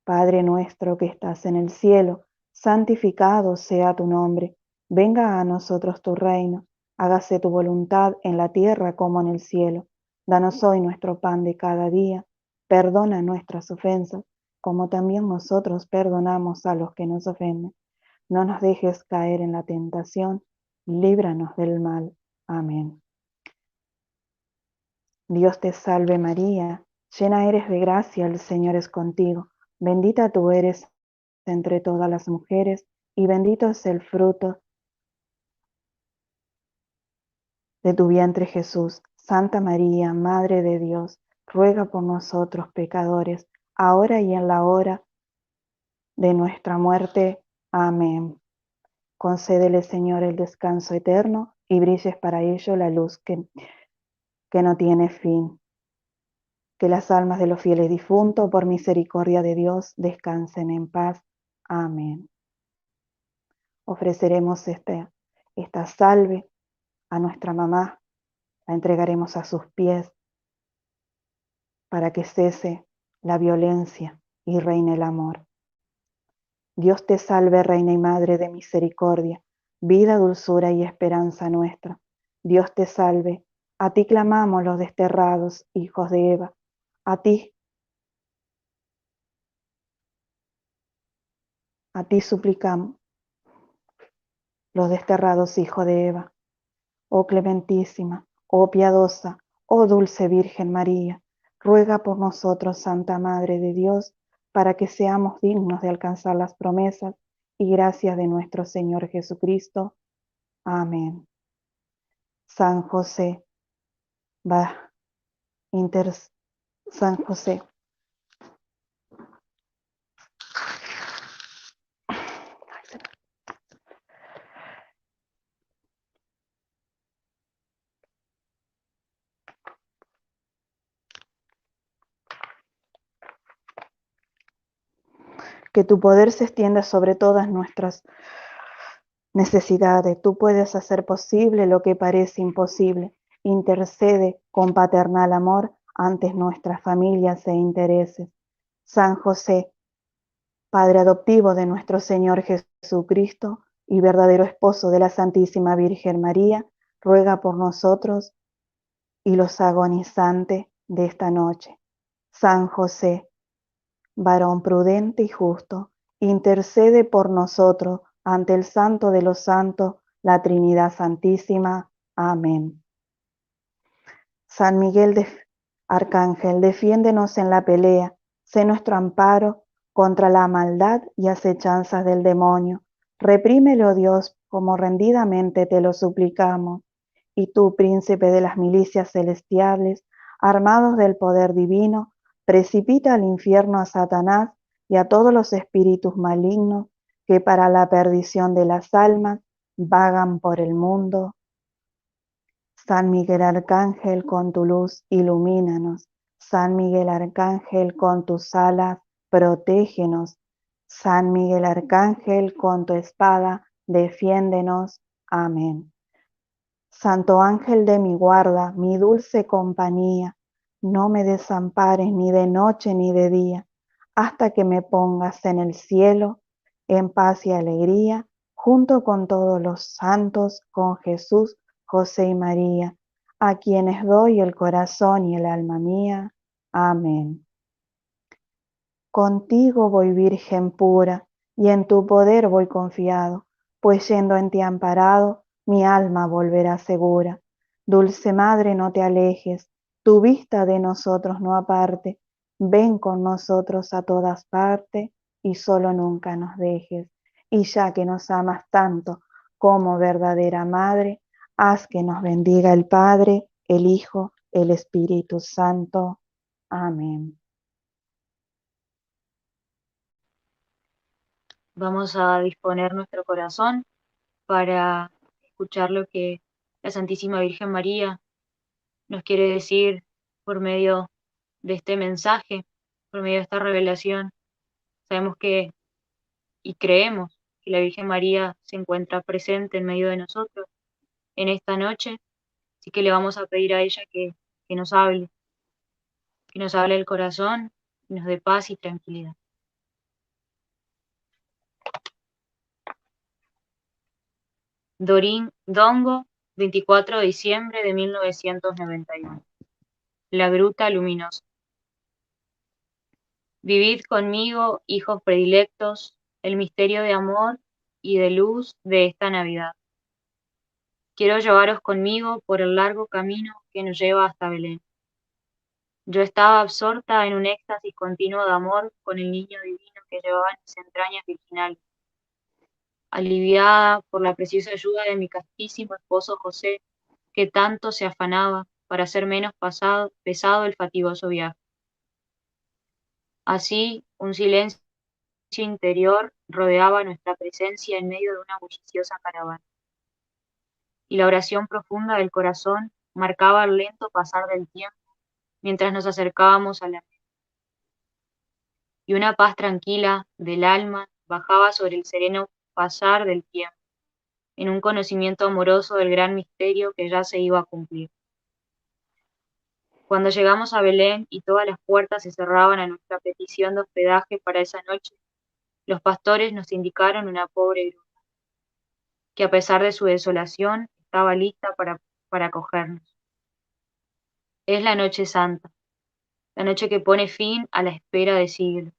Padre nuestro que estás en el cielo, santificado sea tu nombre. Venga a nosotros tu reino. Hágase tu voluntad en la tierra como en el cielo. Danos hoy nuestro pan de cada día. Perdona nuestras ofensas, como también nosotros perdonamos a los que nos ofenden. No nos dejes caer en la tentación, líbranos del mal. Amén. Dios te salve María, llena eres de gracia, el Señor es contigo. Bendita tú eres entre todas las mujeres, y bendito es el fruto de tu vientre Jesús. Santa María, Madre de Dios, ruega por nosotros pecadores, ahora y en la hora de nuestra muerte. Amén. Concédele, Señor, el descanso eterno, y brilles para ello la luz que no tiene fin. Que las almas de los fieles difuntos, por misericordia de Dios, descansen en paz. Amén. Ofreceremos esta salve a nuestra mamá, la entregaremos a sus pies para que cese la violencia y reine el amor. Dios te salve, Reina y Madre de misericordia, vida, dulzura y esperanza nuestra. Dios te salve, a ti clamamos los desterrados hijos de Eva, a ti suplicamos los desterrados hijos de Eva. Oh clementísima, Oh piadosa, oh dulce Virgen María, ruega por nosotros, Santa Madre de Dios, para que seamos dignos de alcanzar las promesas y gracias de nuestro Señor Jesucristo. Amén. San José, San José, que tu poder se extienda sobre todas nuestras necesidades. Tú puedes hacer posible lo que parece imposible. Intercede con paternal amor ante nuestras familias e intereses. San José, Padre adoptivo de nuestro Señor Jesucristo y verdadero esposo de la Santísima Virgen María, ruega por nosotros y los agonizantes de esta noche. San José, varón prudente y justo, intercede por nosotros ante el Santo de los Santos, la Trinidad Santísima. Amén. San Miguel Arcángel, defiéndenos en la pelea, sé nuestro amparo contra la maldad y acechanzas del demonio. Reprímele, oh Dios, como rendidamente te lo suplicamos. Y tú, príncipe de las milicias celestiales, armados del poder divino, precipita al infierno a Satanás y a todos los espíritus malignos que para la perdición de las almas vagan por el mundo. San Miguel Arcángel, con tu luz, ilumínanos. San Miguel Arcángel, con tus alas, protégenos. San Miguel Arcángel, con tu espada, defiéndenos. Amén. Santo ángel de mi guarda, mi dulce compañía, no me desampares ni de noche ni de día, hasta que me pongas en el cielo, en paz y alegría, junto con todos los santos, con Jesús, José y María, a quienes doy el corazón y el alma mía. Amén. Contigo voy, Virgen pura, y en tu poder voy confiado, pues yendo en ti amparado, mi alma volverá segura. Dulce Madre, no te alejes, tu vista de nosotros no aparte, ven con nosotros a todas partes, y solo nunca nos dejes. Y ya que nos amas tanto como verdadera Madre, haz que nos bendiga el Padre, el Hijo, el Espíritu Santo. Amén. Vamos a disponer nuestro corazón para escuchar lo que la Santísima Virgen María nos quiere decir por medio de este mensaje, por medio de esta revelación. Sabemos que y creemos que la Virgen María se encuentra presente en medio de nosotros en esta noche, así que le vamos a pedir a ella que nos hable el corazón y nos dé paz y tranquilidad. Dongo, 24 de diciembre de 1991. La Gruta Luminosa. Vivid conmigo, hijos predilectos, el misterio de amor y de luz de esta Navidad. Quiero llevaros conmigo por el largo camino que nos lleva hasta Belén. Yo estaba absorta en un éxtasis continuo de amor con el niño divino que llevaba en mis entrañas virginales. Aliviada por la preciosa ayuda de mi castísimo esposo José, que tanto se afanaba para hacer menos pesado el fatigoso viaje. Así, un silencio interior rodeaba nuestra presencia en medio de una bulliciosa caravana. Y la oración profunda del corazón marcaba el lento pasar del tiempo mientras nos acercábamos a la meta. Y una paz tranquila del alma bajaba sobre el sereno pasar del tiempo, en un conocimiento amoroso del gran misterio que ya se iba a cumplir. Cuando llegamos a Belén y todas las puertas se cerraban a nuestra petición de hospedaje para esa noche, los pastores nos indicaron una pobre gruta, que a pesar de su desolación estaba lista para acogernos. Es la noche santa, la noche que pone fin a la espera de siglos.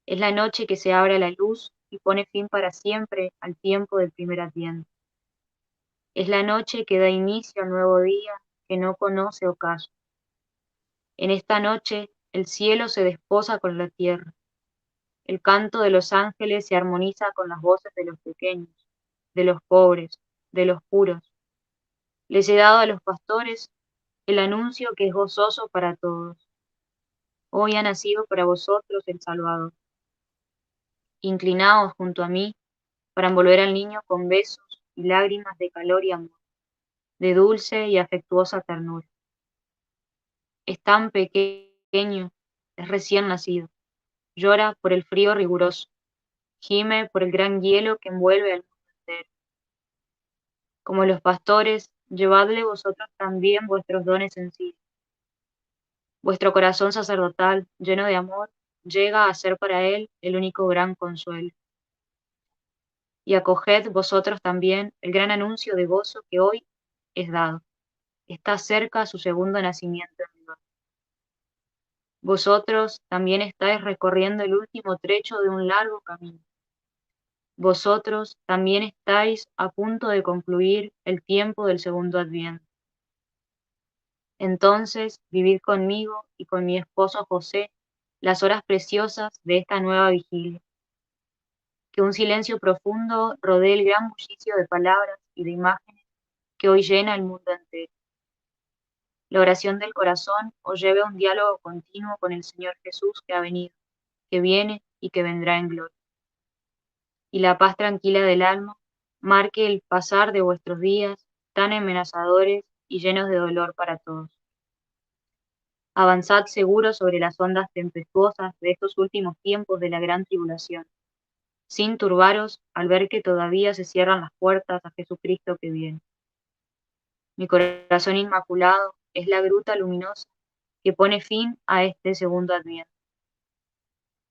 Es la noche que se abre a la luz y pone fin para siempre al tiempo del primer Adviento. Es la noche que da inicio al nuevo día que no conoce ocaso. En esta noche el cielo se desposa con la tierra. El canto de los ángeles se armoniza con las voces de los pequeños, de los pobres, de los puros. Les he dado a los pastores el anuncio que es gozoso para todos. Hoy ha nacido para vosotros el Salvador. Inclinaos junto a mí para envolver al niño con besos y lágrimas de calor y amor, de dulce y afectuosa ternura. Es tan pequeño, es recién nacido, llora por el frío riguroso, gime por el gran hielo que envuelve al mundo entero. Como los pastores, llevadle vosotros también vuestros dones sencillos. Vuestro corazón sacerdotal, lleno de amor, llega a ser para él el único gran consuelo. Y acoged vosotros también el gran anuncio de gozo que hoy es dado. Está cerca su segundo nacimiento en vigor. Vosotros también estáis recorriendo el último trecho de un largo camino. Vosotros también estáis a punto de concluir el tiempo del segundo adviento. Entonces, vivid conmigo y con mi esposo José las horas preciosas de esta nueva vigilia. Que un silencio profundo rodee el gran bullicio de palabras y de imágenes que hoy llena el mundo entero. La oración del corazón os lleve a un diálogo continuo con el Señor Jesús que ha venido, que viene y que vendrá en gloria. Y la paz tranquila del alma marque el pasar de vuestros días tan amenazadores y llenos de dolor para todos. Avanzad seguros sobre las ondas tempestuosas de estos últimos tiempos de la gran tribulación, sin turbaros al ver que todavía se cierran las puertas a Jesucristo que viene. Mi corazón inmaculado es la gruta luminosa que pone fin a este segundo adviento,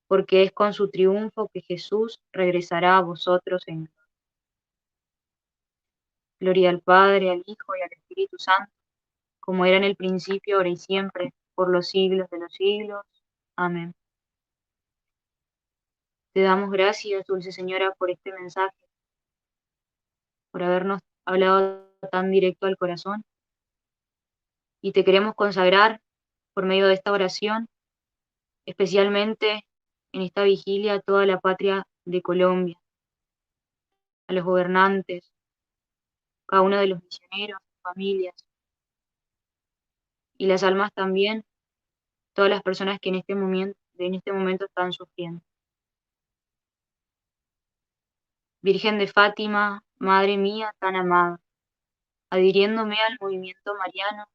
porque es con su triunfo que Jesús regresará a vosotros en gloria. Gloria al Padre, al Hijo y al Espíritu Santo, como era en el principio, ahora y siempre, por los siglos de los siglos. Amén. Te damos gracias, dulce Señora, por este mensaje, por habernos hablado tan directo al corazón, y te queremos consagrar por medio de esta oración, especialmente en esta vigilia, a toda la patria de Colombia, a los gobernantes, cada uno de los misioneros, familias, y las almas también, todas las personas que en este momento están sufriendo. Virgen de Fátima, Madre mía tan amada, adhiriéndome al movimiento mariano,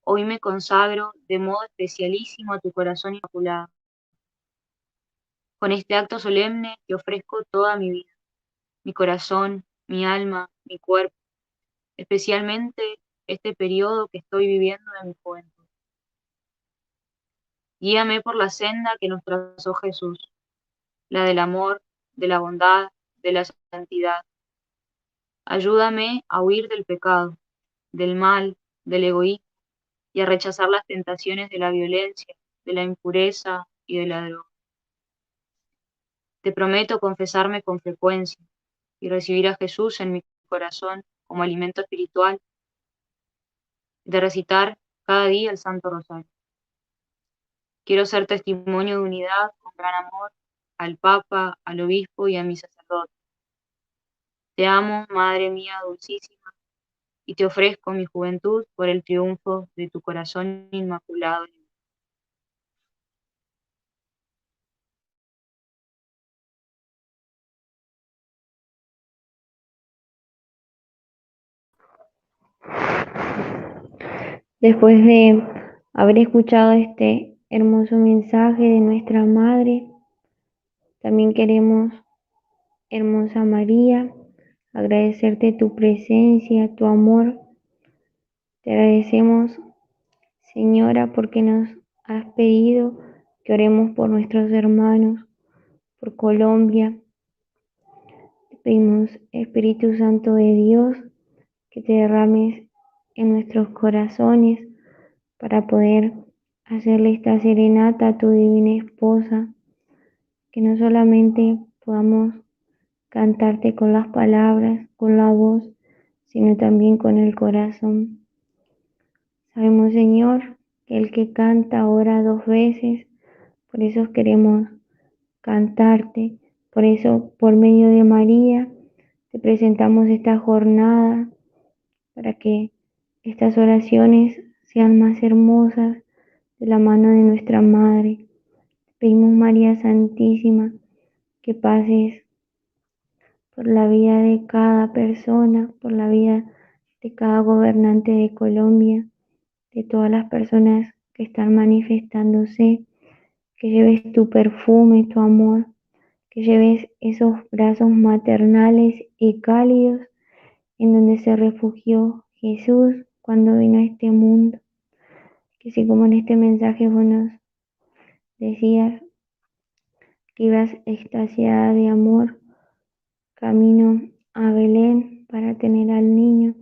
hoy me consagro de modo especialísimo a tu corazón inmaculado. Con este acto solemne te ofrezco toda mi vida, mi corazón, mi alma, mi cuerpo, especialmente este periodo que estoy viviendo de mi juventud. Guíame por la senda que nos trazó Jesús, la del amor, de la bondad, de la santidad. Ayúdame a huir del pecado, del mal, del egoísmo y a rechazar las tentaciones de la violencia, de la impureza y de la droga. Te prometo confesarme con frecuencia y recibir a Jesús en mi corazón como alimento espiritual, de recitar cada día el Santo Rosario. Quiero ser testimonio de unidad con gran amor al Papa, al Obispo y a mi sacerdote. Te amo, Madre mía dulcísima, y te ofrezco mi juventud por el triunfo de tu corazón inmaculado. Después de haber escuchado este hermoso mensaje de nuestra Madre, también queremos, hermosa María, agradecerte tu presencia, tu amor. Te agradecemos, Señora, porque nos has pedido que oremos por nuestros hermanos, por Colombia. Te pedimos, Espíritu Santo de Dios, que te derrames en nuestros corazones para poder hacerle esta serenata a tu divina esposa, que no solamente podamos cantarte con las palabras, con la voz, sino también con el corazón. Sabemos, Señor, que el que canta ora 2 veces, por eso queremos cantarte. Por eso, por medio de María, te presentamos esta jornada para que estas oraciones sean más hermosas de la mano de nuestra Madre. Pedimos, María Santísima, que pases por la vida de cada persona, por la vida de cada gobernante de Colombia, de todas las personas que están manifestándose, que lleves tu perfume, tu amor, que lleves esos brazos maternales y cálidos en donde se refugió Jesús cuando vino a este mundo. Que así como en este mensaje vos nos decías que ibas extasiada de amor, camino a Belén para tener al niño,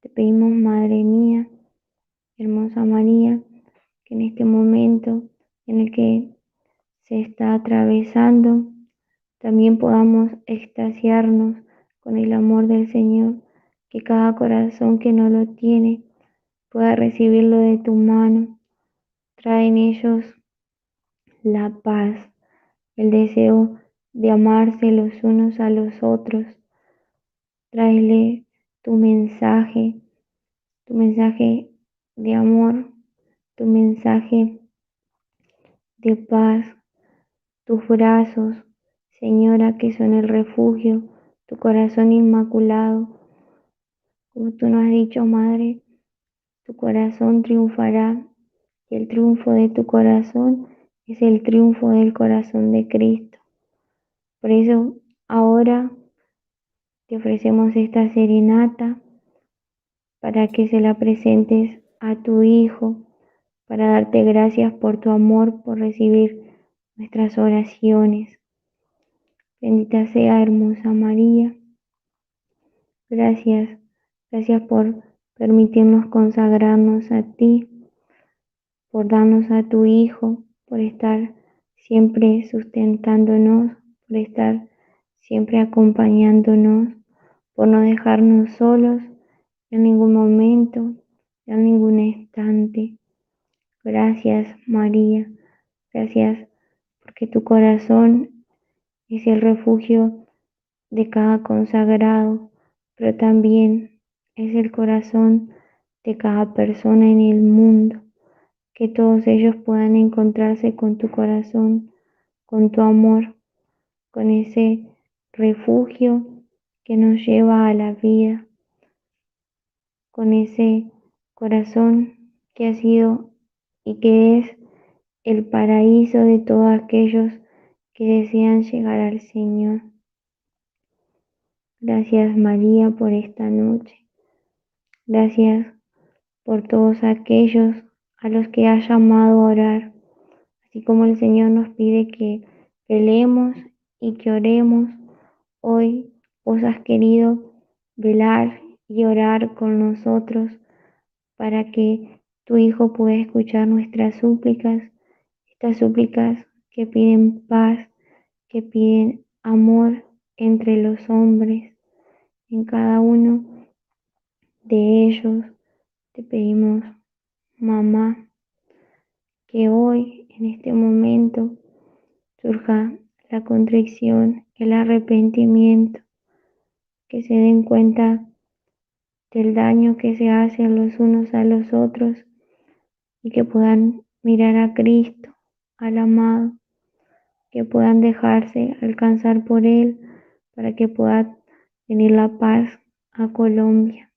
te pedimos, Madre mía, hermosa María, que en este momento en el que se está atravesando, también podamos extasiarnos con el amor del Señor, que cada corazón que no lo tiene pueda recibirlo de tu mano. Trae en ellos la paz, el deseo de amarse los unos a los otros. Tráele tu mensaje de amor, tu mensaje de paz, tus brazos, Señora, que son el refugio, tu corazón inmaculado. Como tú nos has dicho, Madre, tu corazón triunfará, y el triunfo de tu corazón es el triunfo del corazón de Cristo. Por eso, ahora te ofrecemos esta serenata para que se la presentes a tu Hijo, para darte gracias por tu amor, por recibir nuestras oraciones. Bendita sea, hermosa María. Gracias por permitirnos consagrarnos a ti, por darnos a tu Hijo, por estar siempre sustentándonos, por estar siempre acompañándonos, por no dejarnos solos en ningún momento, en ningún instante. Gracias, María. Gracias porque tu corazón es el refugio de cada consagrado, pero también es el corazón de cada persona en el mundo. Que todos ellos puedan encontrarse con tu corazón, con tu amor, con ese refugio que nos lleva a la vida, con ese corazón que ha sido y que es el paraíso de todos aquellos que desean llegar al Señor. Gracias, María, por esta noche. Gracias por todos aquellos a los que has llamado a orar, así como el Señor nos pide que velemos y que oremos. Hoy vos has querido velar y orar con nosotros para que tu Hijo pueda escuchar nuestras súplicas, estas súplicas que piden paz, que piden amor entre los hombres. En cada uno de ellos te pedimos, Mamá, que hoy, en este momento, surja la contrición, el arrepentimiento, que se den cuenta del daño que se hacen los unos a los otros y que puedan mirar a Cristo, al amado, que puedan dejarse alcanzar por Él para que pueda venir la paz a Colombia.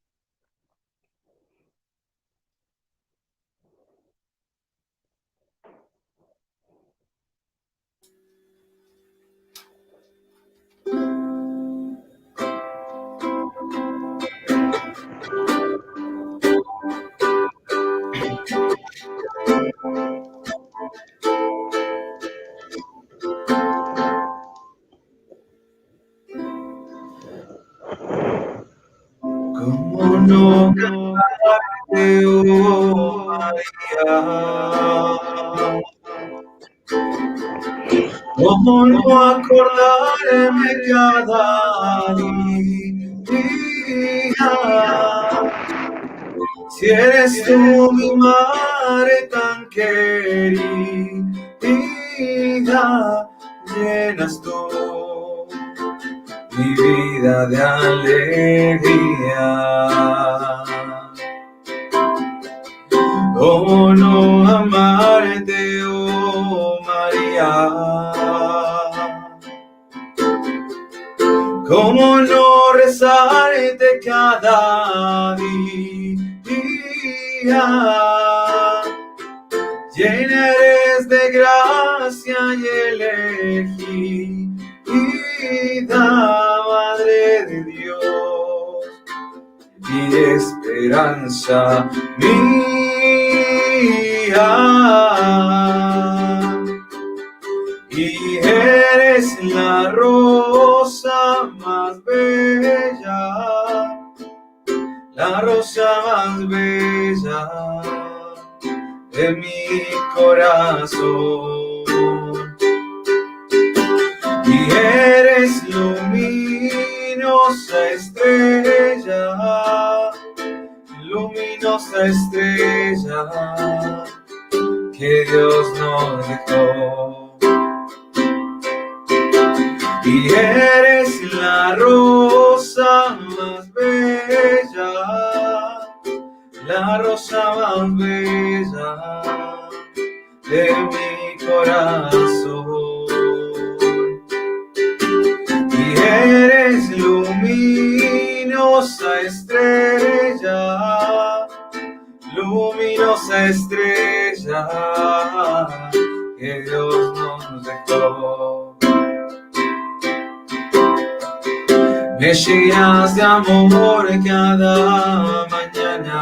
¿Cómo no cantarte, oh María? ¿Cómo no acordarme cada día? Si eres tú mi madre tan querida, llenas tú mi vida de alegría. ¿Cómo no amarte, oh María? ¿Cómo no rezarte cada día? Llena eres de gracia y elegida, Madre de Dios y esperanza mía. Y eres la rosa más bella, la rosa más bella de mi corazón. Y eres luminosa estrella, luminosa estrella que Dios nos dejó. Y eres la rosa más bella, la rosa más bella de mi corazón. Y eres luminosa estrella, luminosa estrella que Dios nos dejó. Me llenas de amor cada mañana.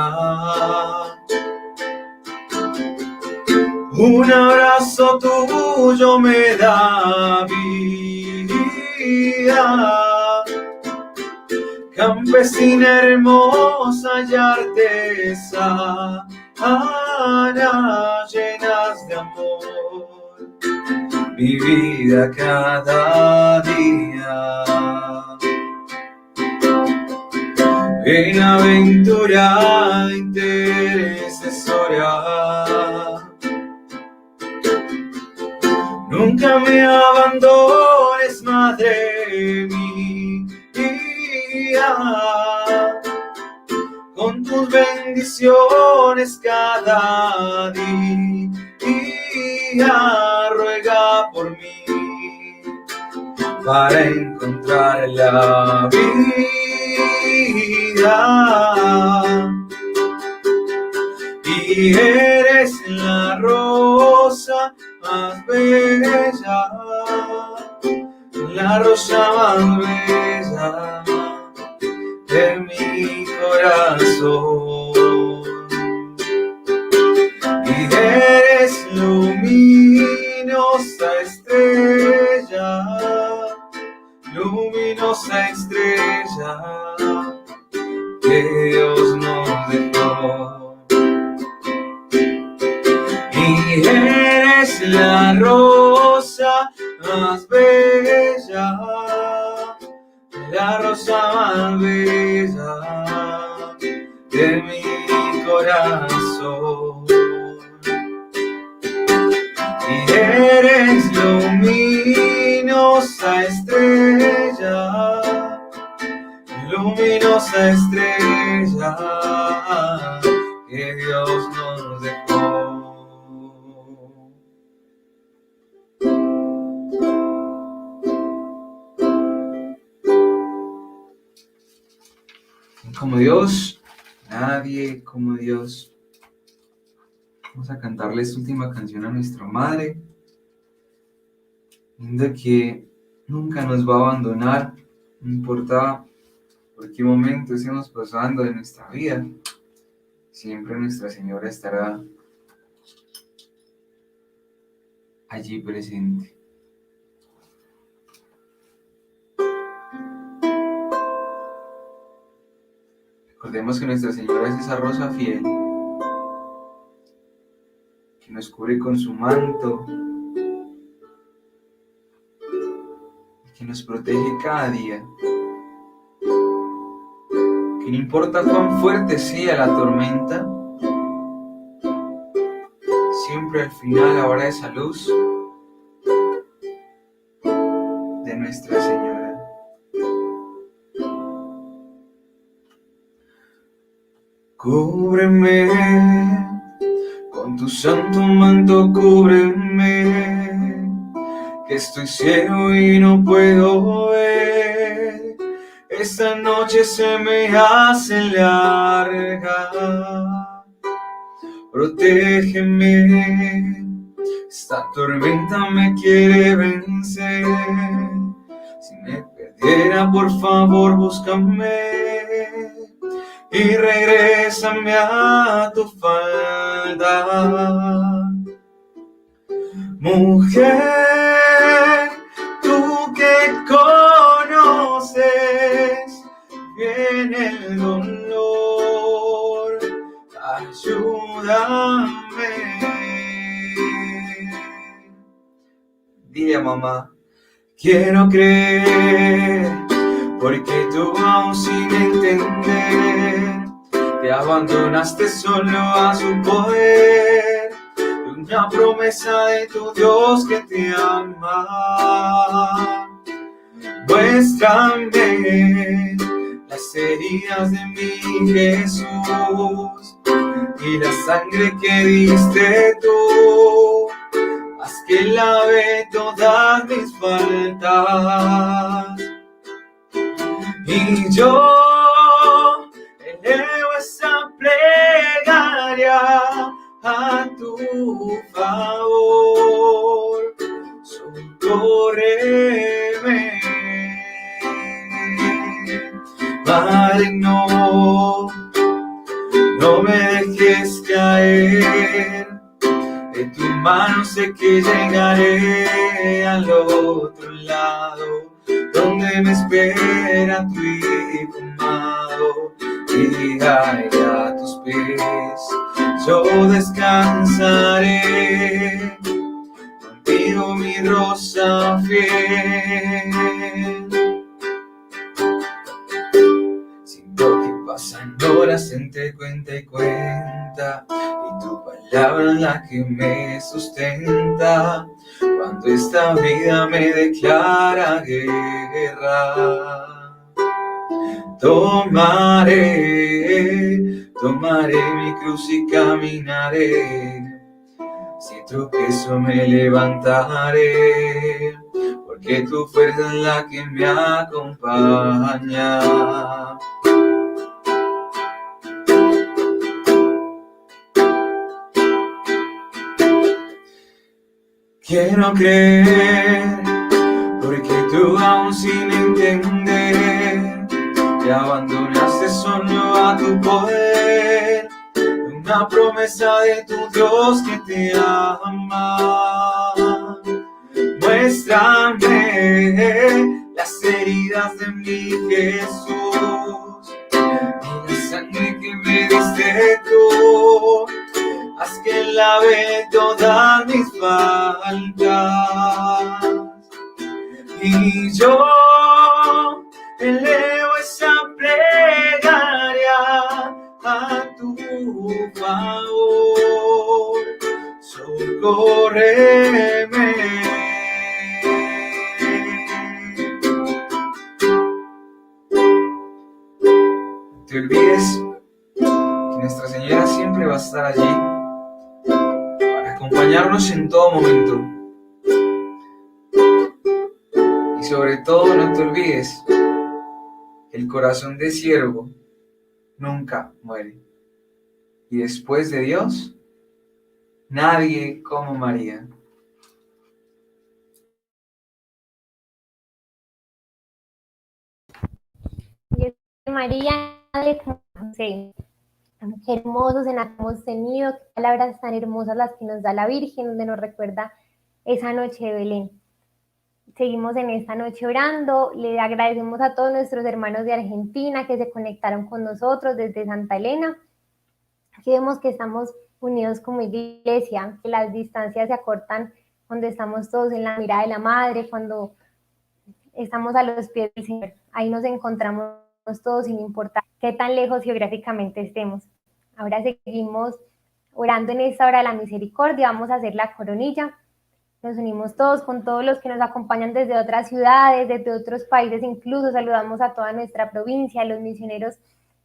Un abrazo tuyo me da vida. Campesina hermosa y artesana, llenas de amor mi vida cada día. Bienaventurada intercesora, nunca me abandones, Madre mía, con tus bendiciones cada día, ruega por mí para encontrar la vida. Y eres la rosa más bella, la rosa más bella de mi corazón. Y eres luminosa estrella, luminosa estrella que Dios nos dejó. Y eres la rosa más bella, la rosa más bella de mi corazón. Y eres luminosa estrella, luminosa estrella que Dios nos dejó. Como Dios, nadie como Dios. Vamos a cantarle esta última canción a nuestra Madre, linda que nunca nos va a abandonar, no importa por qué momento estemos pasando en nuestra vida, siempre Nuestra Señora estará allí presente. Recordemos que Nuestra Señora es esa rosa fiel que nos cubre con su manto, que nos protege cada día, que no importa cuán fuerte sea la tormenta, siempre al final habrá esa luz de Nuestra Señora. Cúbreme con tu santo manto, cúbreme, que estoy ciego y no puedo ver. Esta noche se me hace larga. Protégeme, esta tormenta me quiere vencer. Si me perdiera, por favor, búscame y regrésame a tu falda. Mujer, tú que conoces bien el dolor, ayúdame. Dile a mamá, quiero creer, porque tú aún sin entender te abandonaste solo a su poder, una promesa de tu Dios que te ama. Muéstrame las heridas de mi Jesús y la sangre que diste tú. Haz que lave todas mis faltas. Y yo elevo esa plegaria a tu favor. Socórreme. Padre, no me dejes caer. De tu mano sé que llegaré al otro lado, donde me espera tu hijo amado, y a tus pies yo descansaré, contigo mi rosa fiel. Siento que pasan horas entre cuenta y cuenta, y tu palabra es la que me sustenta, cuando esta vida me declara guerra. Tomaré mi cruz y caminaré, si tropiezo me levantaré, porque tu fuerza es la que me acompaña. Quiero creer, porque tú aún sin entender te abandonaste solo a tu poder, una promesa de tu Dios que te ama. Muéstrame las heridas de mi Jesús y la sangre que me diste tú. Haz que lave todas mis faltas. Y yo elevo esa plegaria a tu favor. Socórreme. No te olvides que Nuestra Señora siempre va a estar allí para acompañarnos en todo momento. Y sobre todo no te olvides que el corazón de siervo nunca muere. Y después de Dios, nadie como María. María, José, qué hermosos en la que hemos tenido, qué palabras tan hermosas las que nos da la Virgen, donde nos recuerda esa noche de Belén. Seguimos en esta noche orando, le agradecemos a todos nuestros hermanos de Argentina que se conectaron con nosotros desde Santa Elena. Aquí vemos que estamos unidos como iglesia, que las distancias se acortan cuando estamos todos en la mirada de la Madre, cuando estamos a los pies del Señor. Ahí nos encontramos todos sin importar qué tan lejos geográficamente estemos. Ahora seguimos orando en esta hora de la misericordia, vamos a hacer la coronilla. Nos unimos todos con todos los que nos acompañan desde otras ciudades, desde otros países, incluso saludamos a toda nuestra provincia, a los misioneros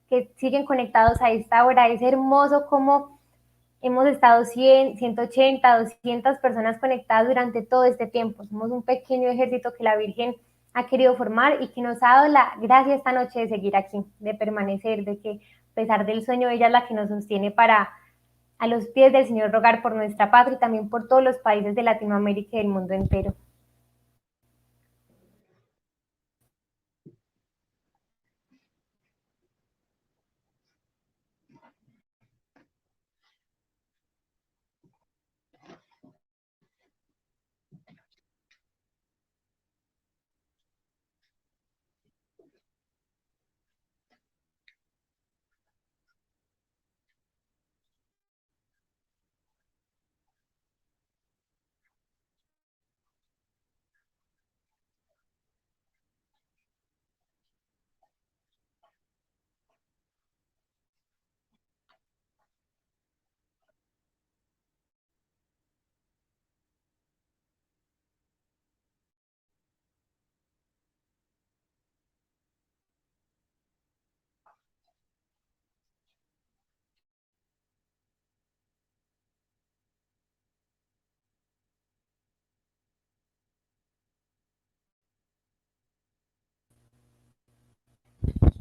que siguen conectados a esta hora. Es hermoso cómo hemos estado 100, 180, 200 personas conectadas durante todo este tiempo. Somos un pequeño ejército que la Virgen ha querido formar y que nos ha dado la gracia esta noche de seguir aquí, de permanecer, de que a pesar del sueño ella es la que nos sostiene para a los pies del Señor rogar por nuestra patria y también por todos los países de Latinoamérica y del mundo entero.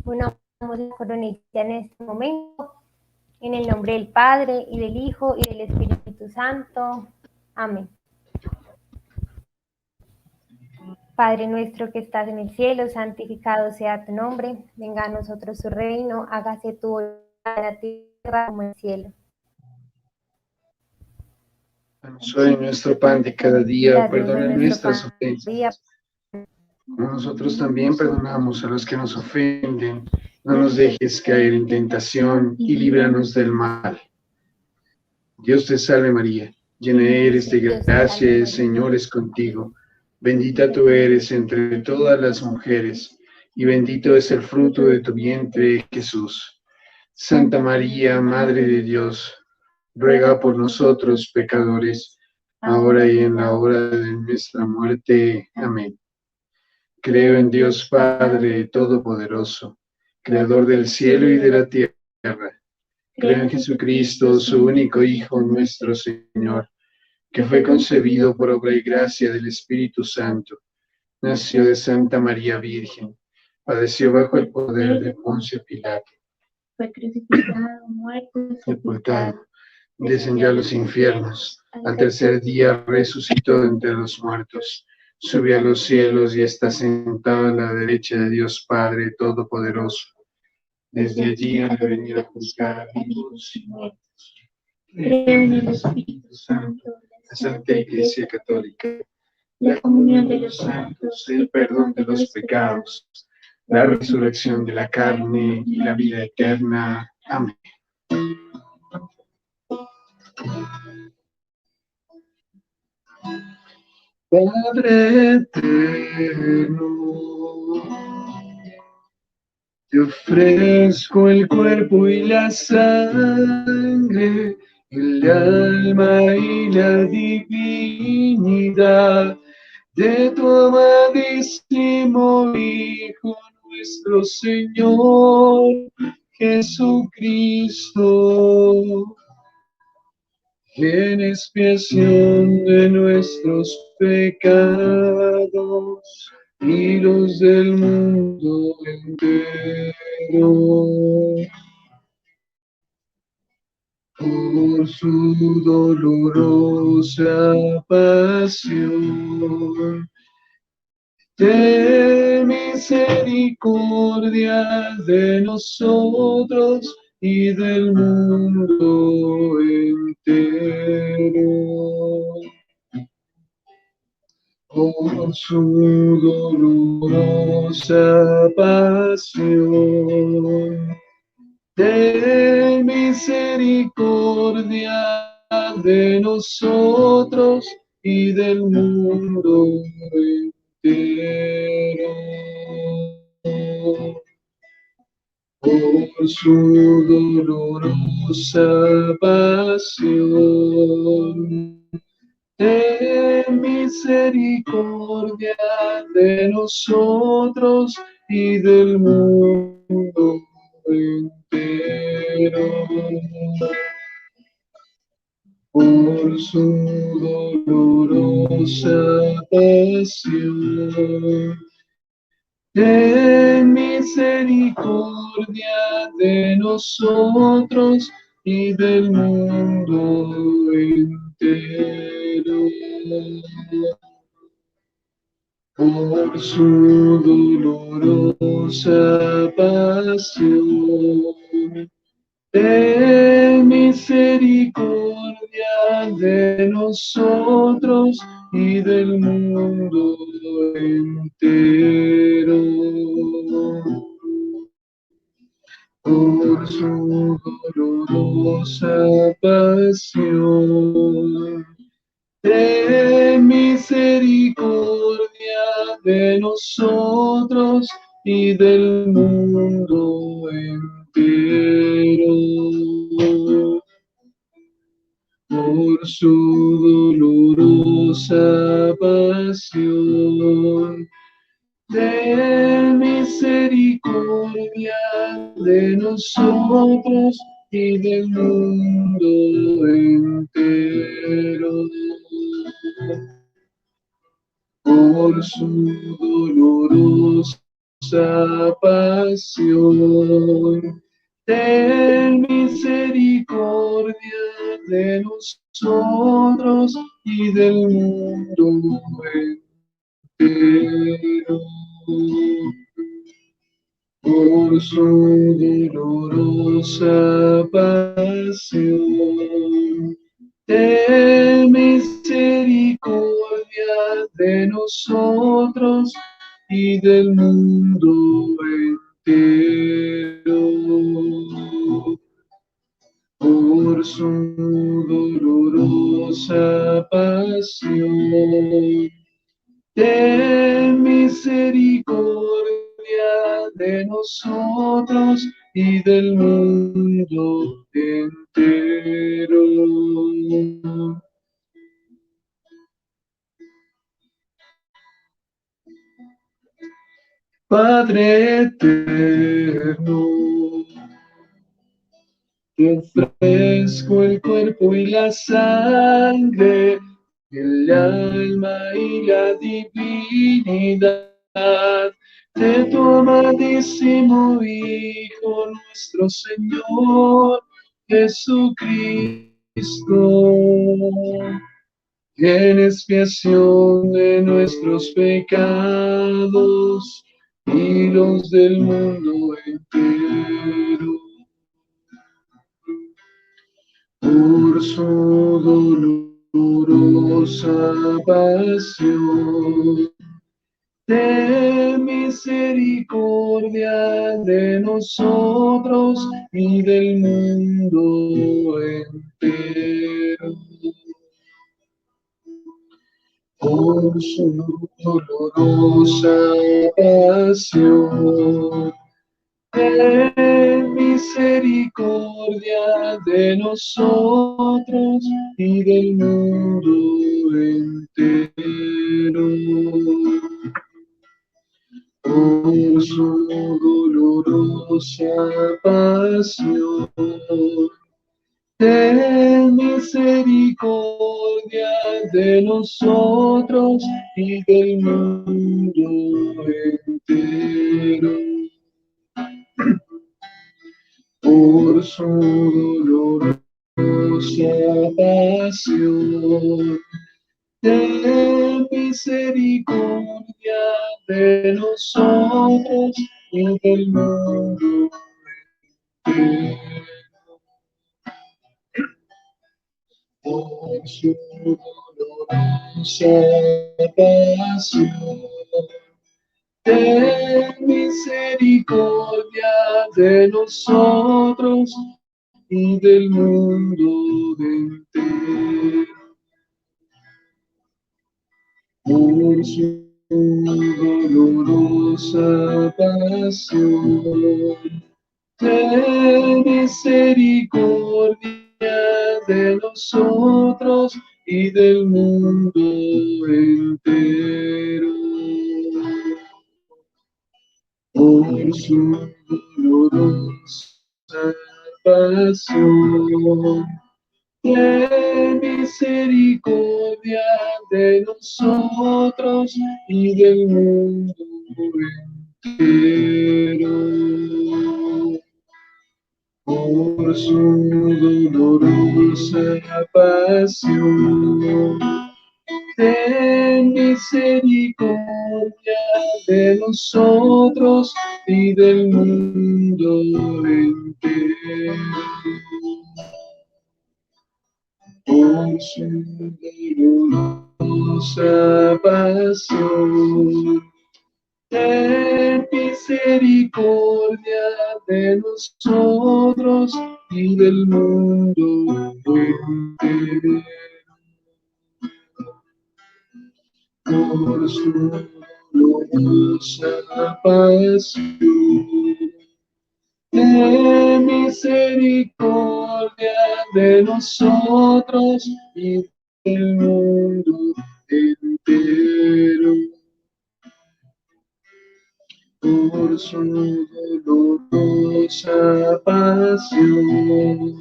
Unamos la coronilla en este momento, en el nombre del Padre, y del Hijo, y del Espíritu Santo. Amén. Padre nuestro que estás en el cielo, santificado sea tu nombre. Venga a nosotros tu reino, hágase tu voluntad en la tierra como en el cielo. Danos hoy nuestro pan de cada día, perdona nuestras ofensas, como nosotros también perdonamos a los que nos ofenden. No nos dejes caer en tentación y líbranos del mal. Dios te salve María, llena eres de gracia, el Señor es contigo. Bendita tú eres entre todas las mujeres, y bendito es el fruto de tu vientre, Jesús. Santa María, Madre de Dios, ruega por nosotros pecadores, ahora y en la hora de nuestra muerte. Amén. Creo en Dios Padre Todopoderoso, Creador del cielo y de la tierra. Creo en Jesucristo, su único Hijo, nuestro Señor, que fue concebido por obra y gracia del Espíritu Santo. Nació de Santa María Virgen, padeció bajo el poder de Poncio Pilato. Fue crucificado, muerto, Sepultado, descendió a los infiernos. Al tercer día resucitó de entre los muertos. Subió a los cielos y está sentado a la derecha de Dios Padre Todopoderoso. Desde allí ha de venir a juzgar a vivos y muertos. Creo en el Espíritu Santo, La Santa Iglesia Católica, la comunión de los santos, el perdón de los pecados, la resurrección de la carne y la vida eterna. Amén. Padre eterno, te ofrezco el cuerpo y la sangre, el alma y la divinidad de tu amadísimo Hijo, nuestro Señor Jesucristo, en expiación de nuestros pecados y los del mundo entero. Por su dolorosa pasión, ten misericordia de nosotros y del mundo entero. Por su dolorosa pasión, ten misericordia de nosotros y del mundo entero. Por su dolorosa pasión, ten misericordia de nosotros y del mundo entero. Por su dolorosa pasión, ten misericordia de nosotros y del mundo entero. Por su dolorosa pasión, ten misericordia de nosotros y del mundo entero. Por su dolorosa pasión, ten misericordia de nosotros y del mundo entero. Por su dolorosa pasión, ten misericordia de nosotros y del mundo entero. Por su dolorosa pasión, ten misericordia de nosotros y del mundo entero. Por su dolorosa pasión, ten misericordia de nosotros y del mundo entero. Por su dolorosa pasión, ten misericordia de nosotros y del mundo entero. Padre eterno, te ofrezco el cuerpo y la sangre, el alma y la divinidad de tu amadísimo Hijo, nuestro Señor Jesucristo, en expiación de nuestros pecados y los del mundo entero. Por su dolorosa pasión, ten misericordia de nosotros y del mundo entero. Por su dolorosa pasión, ten misericordia de nosotros y del mundo entero. Por su dolorosa pasión, ten misericordia de nosotros y del mundo entero. Por su dolorosa pasión, ten misericordia de nosotros y del mundo entero. Por su dolorosa pasión, ten misericordia de nosotros y del mundo entero. Por su dolorosa pasión, ten misericordia de nosotros y del mundo entero. Por su dolorosa pasión, ten misericordia de nosotros y del mundo entero. Por su dolorosa pasión, ten misericordia de nosotros y del mundo entero. Por su dolorosa pasión, ten misericordia de nosotros y del mundo entero. Por su dolorosa pasión, ten misericordia de nosotros y del mundo entero. Por su dolorosa pasión,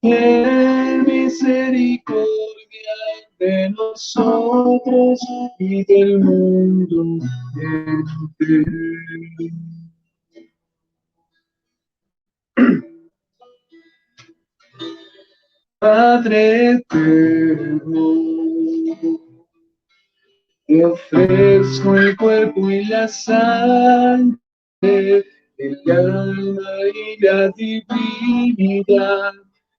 ten misericordia de nosotros y del mundo entero. Padre eterno, te ofrezco el cuerpo y la sangre, el alma y la divinidad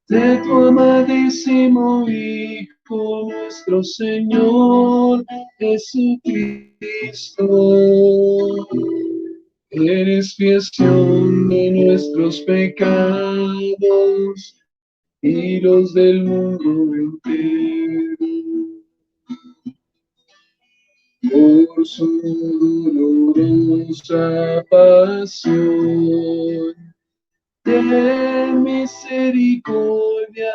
de tu amadísimo Hijo, nuestro Señor Jesucristo. Eres expiación de nuestros pecados y los del mundo entero. Por su dolorosa pasión, ten misericordia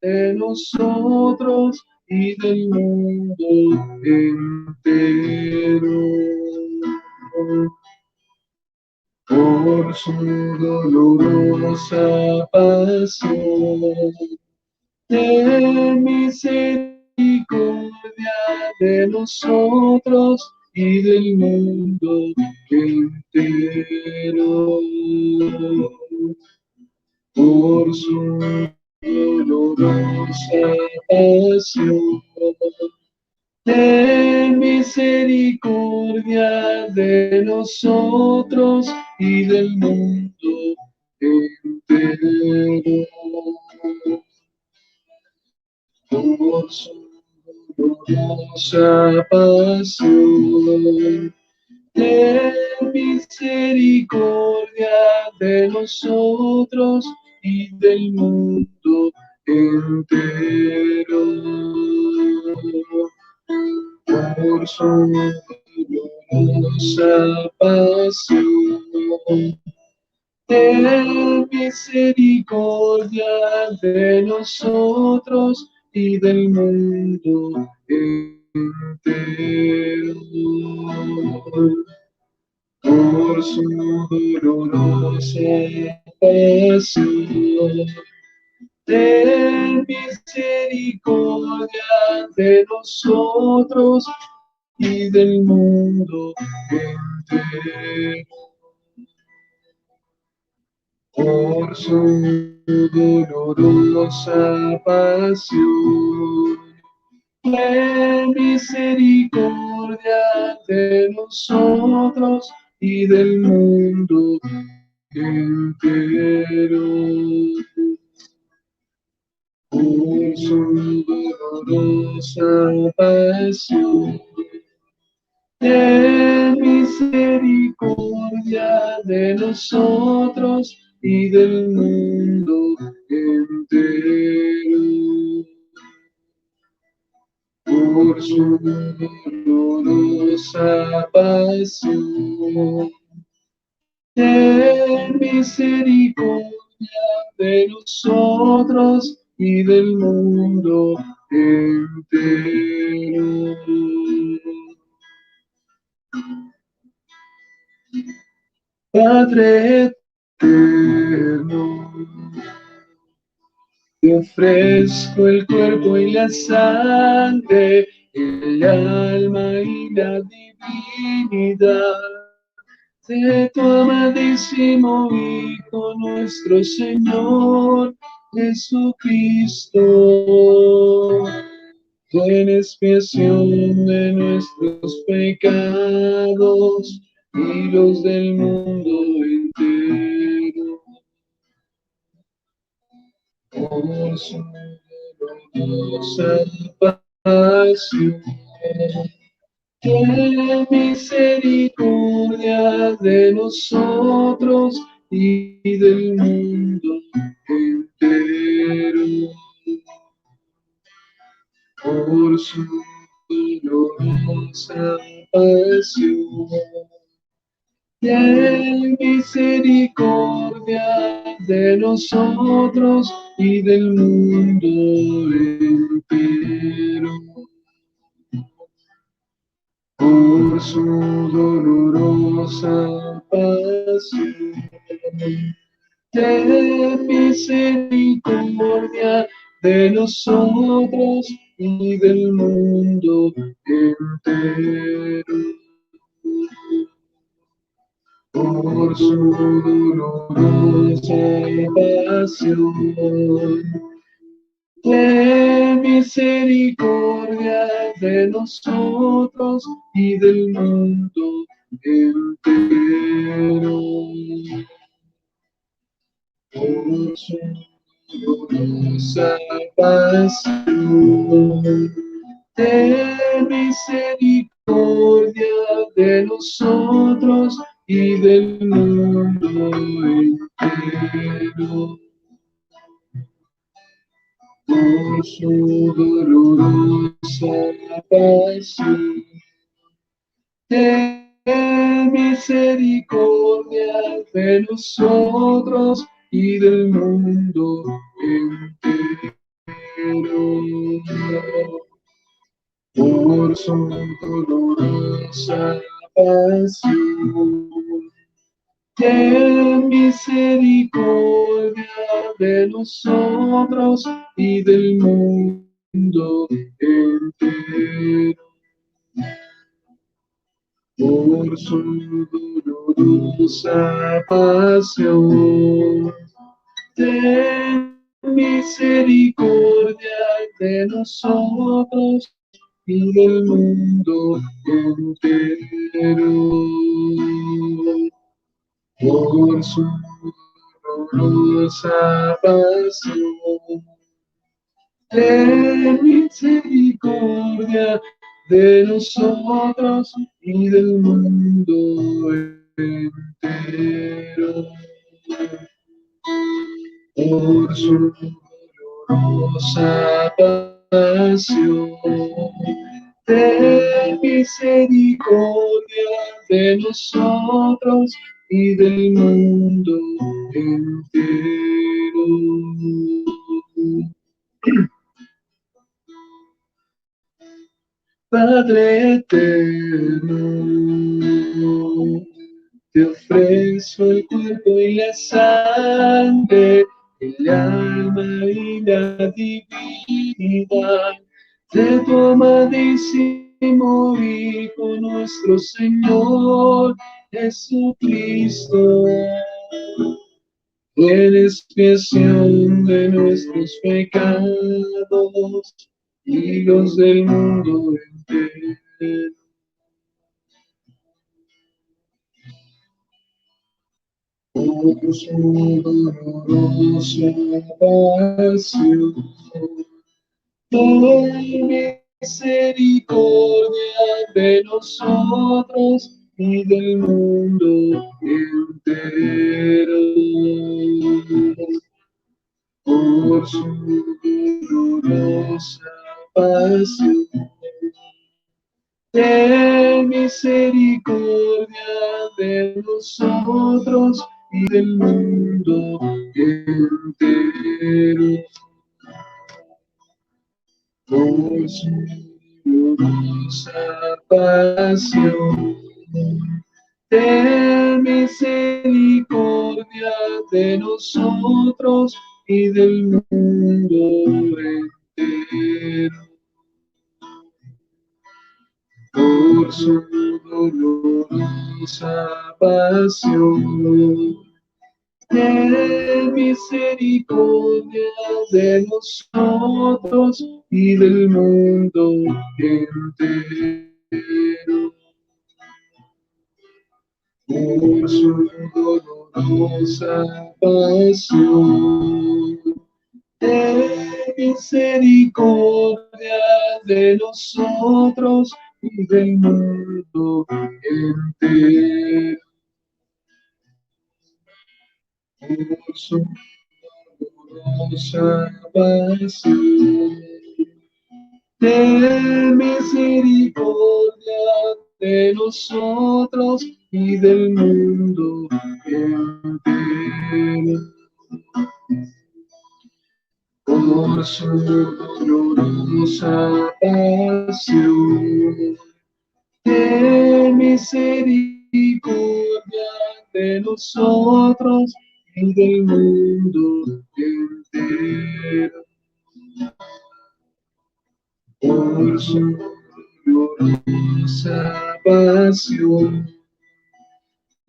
de nosotros y del mundo entero. Por su dolorosa pasión, ten misericordia de nosotros y del mundo entero. Por su dolorosa pasión, ten misericordia de nosotros y del mundo entero. Por su dolorosa pasión, ten misericordia de nosotros y del mundo entero. Por su dolorosa pasión, ten misericordia de nosotros y del mundo entero. Por su dolorosa pasión, ten misericordia de nosotros y del mundo entero. Por su dolorosa pasión, ten misericordia de nosotros y del mundo entero. Por su dolorosa pasión, ten misericordia de nosotros y del mundo entero. Por su dolorosa pasión, ten misericordia de nosotros y del mundo entero. Padre eterno, te ofrezco el cuerpo y la sangre, el alma y la divinidad de tu amadísimo Hijo, nuestro Señor Jesucristo. Ten expiación de nuestros pecados y los del mundo entero. Por su dolorosa pasión, ten misericordia de nosotros y del mundo entero. Por su dolorosa pasión, ten misericordia de nosotros y del mundo entero. Por su dolorosa pasión, ten misericordia de nosotros y del mundo entero. Por su dolorosa pasión, ten misericordia de nosotros y del mundo entero. Por su dolorosa pasión, ten misericordia de nosotros y del mundo entero. Por su dolorosa pasión, ten misericordia de nosotros y del mundo entero. Por su dolorosa pasión, ten misericordia de nosotros y del mundo entero. Por su dolorosa pasión, ten misericordia de nosotros y del mundo entero. Por su dolorosa pasión, ten misericordia de nosotros y del mundo entero. Por su dolorosa pasión, ten misericordia de nosotros y del mundo entero. Padre eterno, te ofrezco el cuerpo y la sangre, el alma y la divinidad de tu amadísimo Hijo, nuestro Señor Jesucristo. En expiación de nuestros pecados y los del mundo entero. Por su dolorosa pasión, ten misericordia de nosotros y del mundo entero. Por su dolorosa pasión, ten misericordia de nosotros y del mundo entero. Por su gloriosa pasión, ten misericordia de nosotros y del mundo entero. Por su dolorosa pasión, ten misericordia de nosotros y del mundo entero. Por su dolorosa pasión, ten misericordia de nosotros y del mundo entero. Por su dolorosa pasión, ten misericordia de nosotros y del mundo entero. Por su dolorosa pasión, ten misericordia de nosotros y del mundo entero. Por su gloriosa pasión,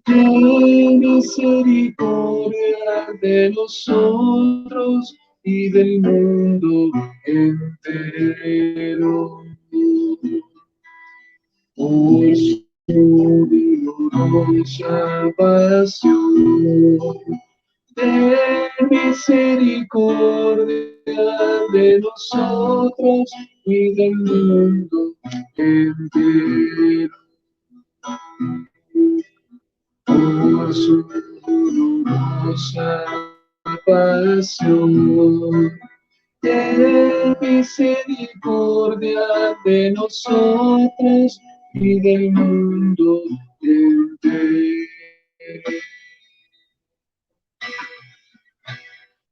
ten misericordia de nosotros y del mundo entero. Por su gloriosa pasión, ten misericordia de nosotros y del mundo entero. Por su dolorosa pasión, ten misericordia de nosotros y del mundo entero.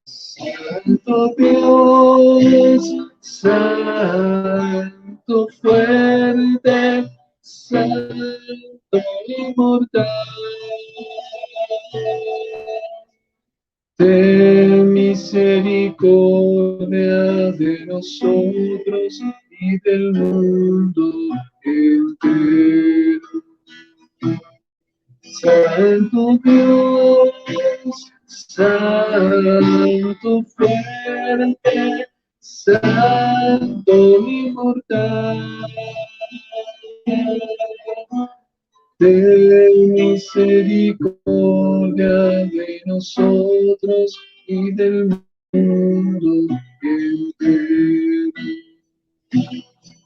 Santo Dios, Santo fuerte, Santo inmortal, ten misericordia de nosotros y del mundo entero. Santo Dios, Santo fuerte, Santo inmortal, ten misericordia de nosotros y del mundo entero.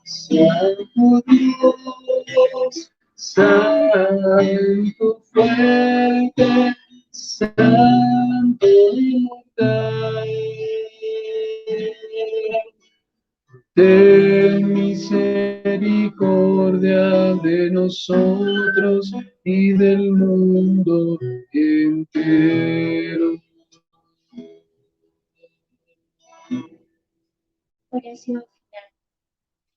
Santo Dios, Santo fuerte, Santo inmortal, ten misericordia de nosotros y del mundo entero. Oración final.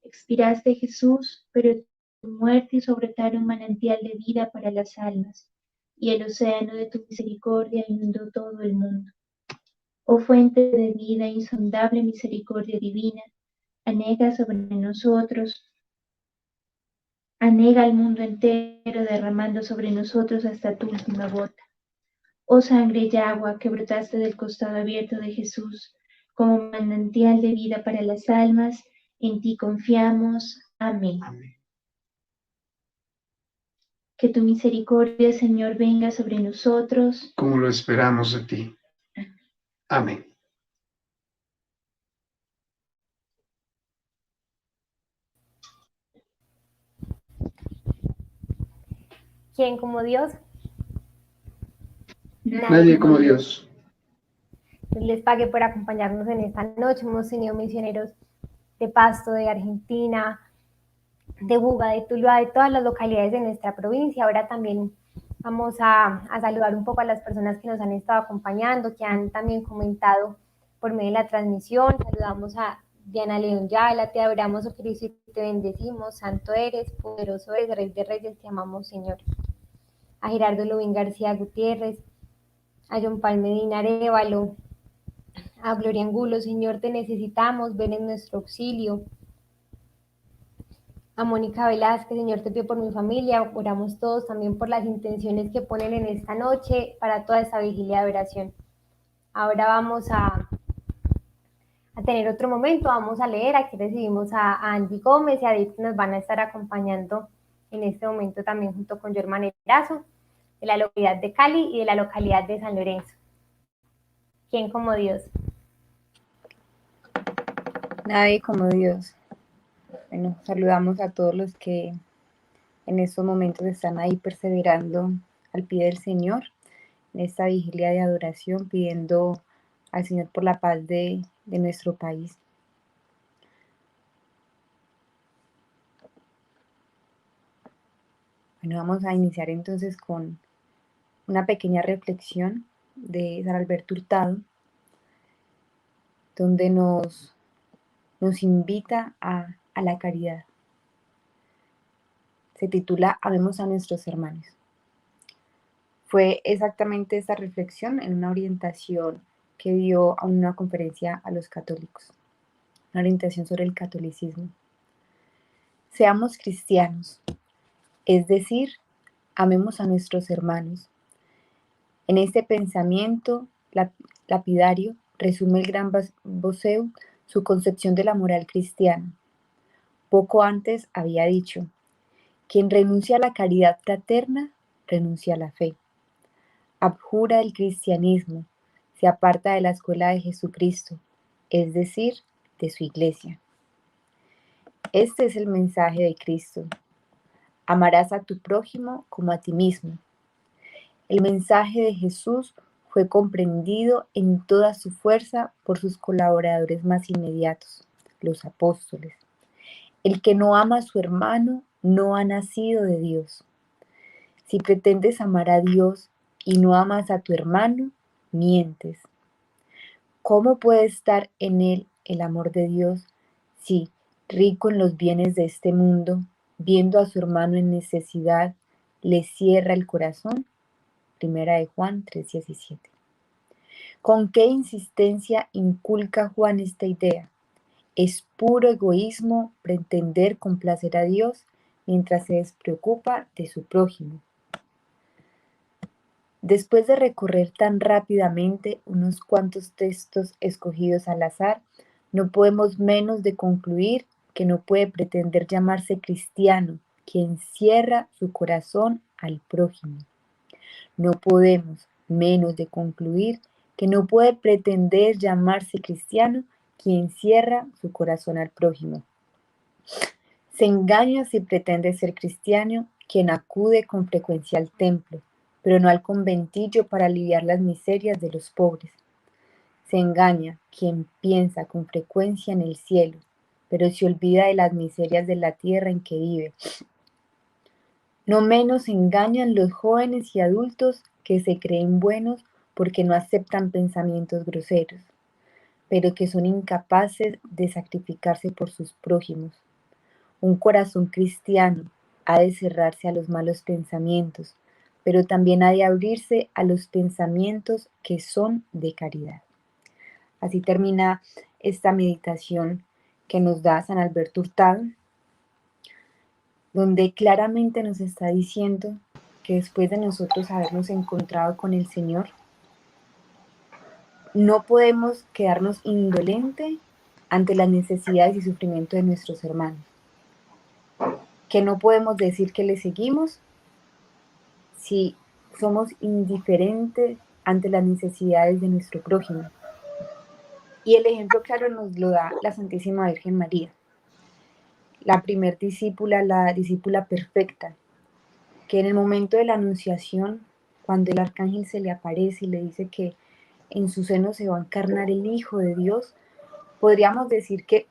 Expiraste, Jesús, pero tu muerte hizo brotar un manantial de vida para las almas, y el océano de tu misericordia inundó todo el mundo. Oh fuente de vida, insondable misericordia divina, anega sobre nosotros, anega al mundo entero, derramando sobre nosotros hasta tu última gota. Oh sangre y agua que brotaste del costado abierto de Jesús, como manantial de vida para las almas, en ti confiamos. Amén. Que tu misericordia, Señor, venga sobre nosotros, como lo esperamos de ti. Amén. ¿Quién como Dios? Nadie como Dios. Les pague por acompañarnos en esta noche. Hemos tenido misioneros de Pasto, de Argentina, de Buga, de Tuluá, de todas las localidades de nuestra provincia. Ahora también vamos a saludar un poco a las personas que nos han estado acompañando, que han también comentado por medio de la transmisión. Saludamos a Diana León Yala, te adoramos, oh Cristo, y te bendecimos. Santo eres, poderoso eres, Rey de Reyes, te amamos, Señor. A Gerardo Lubín García Gutiérrez, a John Paul Medina Arévalo, a Gloria Angulo, Señor, te necesitamos, ven en nuestro auxilio. A Mónica Velázquez, Señor, te pido por mi familia, oramos todos también por las intenciones que ponen en esta noche para toda esta vigilia de oración. Ahora vamos a tener otro momento, vamos a leer, aquí recibimos a Andy Gómez y a David que nos van a estar acompañando en este momento también junto con Germán Erazo, de la localidad de Cali y de la localidad de San Lorenzo. ¿Quién como Dios? Nadie como Dios. Bueno, saludamos a todos los que en estos momentos están ahí perseverando al pie del Señor, en esta vigilia de adoración, pidiendo al Señor por la paz de nuestro país. Bueno, vamos a iniciar entonces con una pequeña reflexión de San Alberto Hurtado, donde nos invita a la caridad. Se titula Amemos a nuestros hermanos. Fue exactamente esta reflexión en una orientación que dio a una conferencia a los católicos, una orientación sobre el catolicismo. Seamos cristianos, es decir, amemos a nuestros hermanos. En este pensamiento lapidario resume el gran Bossuet su concepción de la moral cristiana. Poco antes había dicho: quien renuncia a la caridad fraterna, renuncia a la fe. Abjura el cristianismo, se aparta de la escuela de Jesucristo, es decir, de su iglesia. Este es el mensaje de Cristo. Amarás a tu prójimo como a ti mismo. El mensaje de Jesús fue comprendido en toda su fuerza por sus colaboradores más inmediatos, los apóstoles. El que no ama a su hermano no ha nacido de Dios. Si pretendes amar a Dios y no amas a tu hermano, mientes. ¿Cómo puede estar en él el amor de Dios si, rico en los bienes de este mundo, viendo a su hermano en necesidad, le cierra el corazón? Primera de Juan 3:17. ¿Con qué insistencia inculca Juan esta idea? Es puro egoísmo pretender complacer a Dios mientras se despreocupa de su prójimo. Después de recorrer tan rápidamente unos cuantos textos escogidos al azar, no podemos menos de concluir que no puede pretender llamarse cristiano quien cierra su corazón al prójimo. No podemos menos de concluir que no puede pretender llamarse cristiano quien cierra su corazón al prójimo. Se engaña si pretende ser cristiano quien acude con frecuencia al templo, pero no al conventillo para aliviar las miserias de los pobres. Se engaña quien piensa con frecuencia en el cielo, pero se olvida de las miserias de la tierra en que vive. No menos se engañan los jóvenes y adultos que se creen buenos porque no aceptan pensamientos groseros, pero que son incapaces de sacrificarse por sus prójimos. Un corazón cristiano ha de cerrarse a los malos pensamientos, pero también ha de abrirse a los pensamientos que son de caridad. Así termina esta meditación que nos da San Alberto Hurtado, donde claramente nos está diciendo que después de nosotros habernos encontrado con el Señor, no podemos quedarnos indolentes ante las necesidades y sufrimiento de nuestros hermanos. Que no podemos decir que le seguimos si somos indiferentes ante las necesidades de nuestro prójimo. Y el ejemplo claro nos lo da la Santísima Virgen María, la primer discípula, la discípula perfecta, que en el momento de la anunciación, cuando el arcángel se le aparece y le dice que en su seno se va a encarnar el Hijo de Dios, podríamos decir que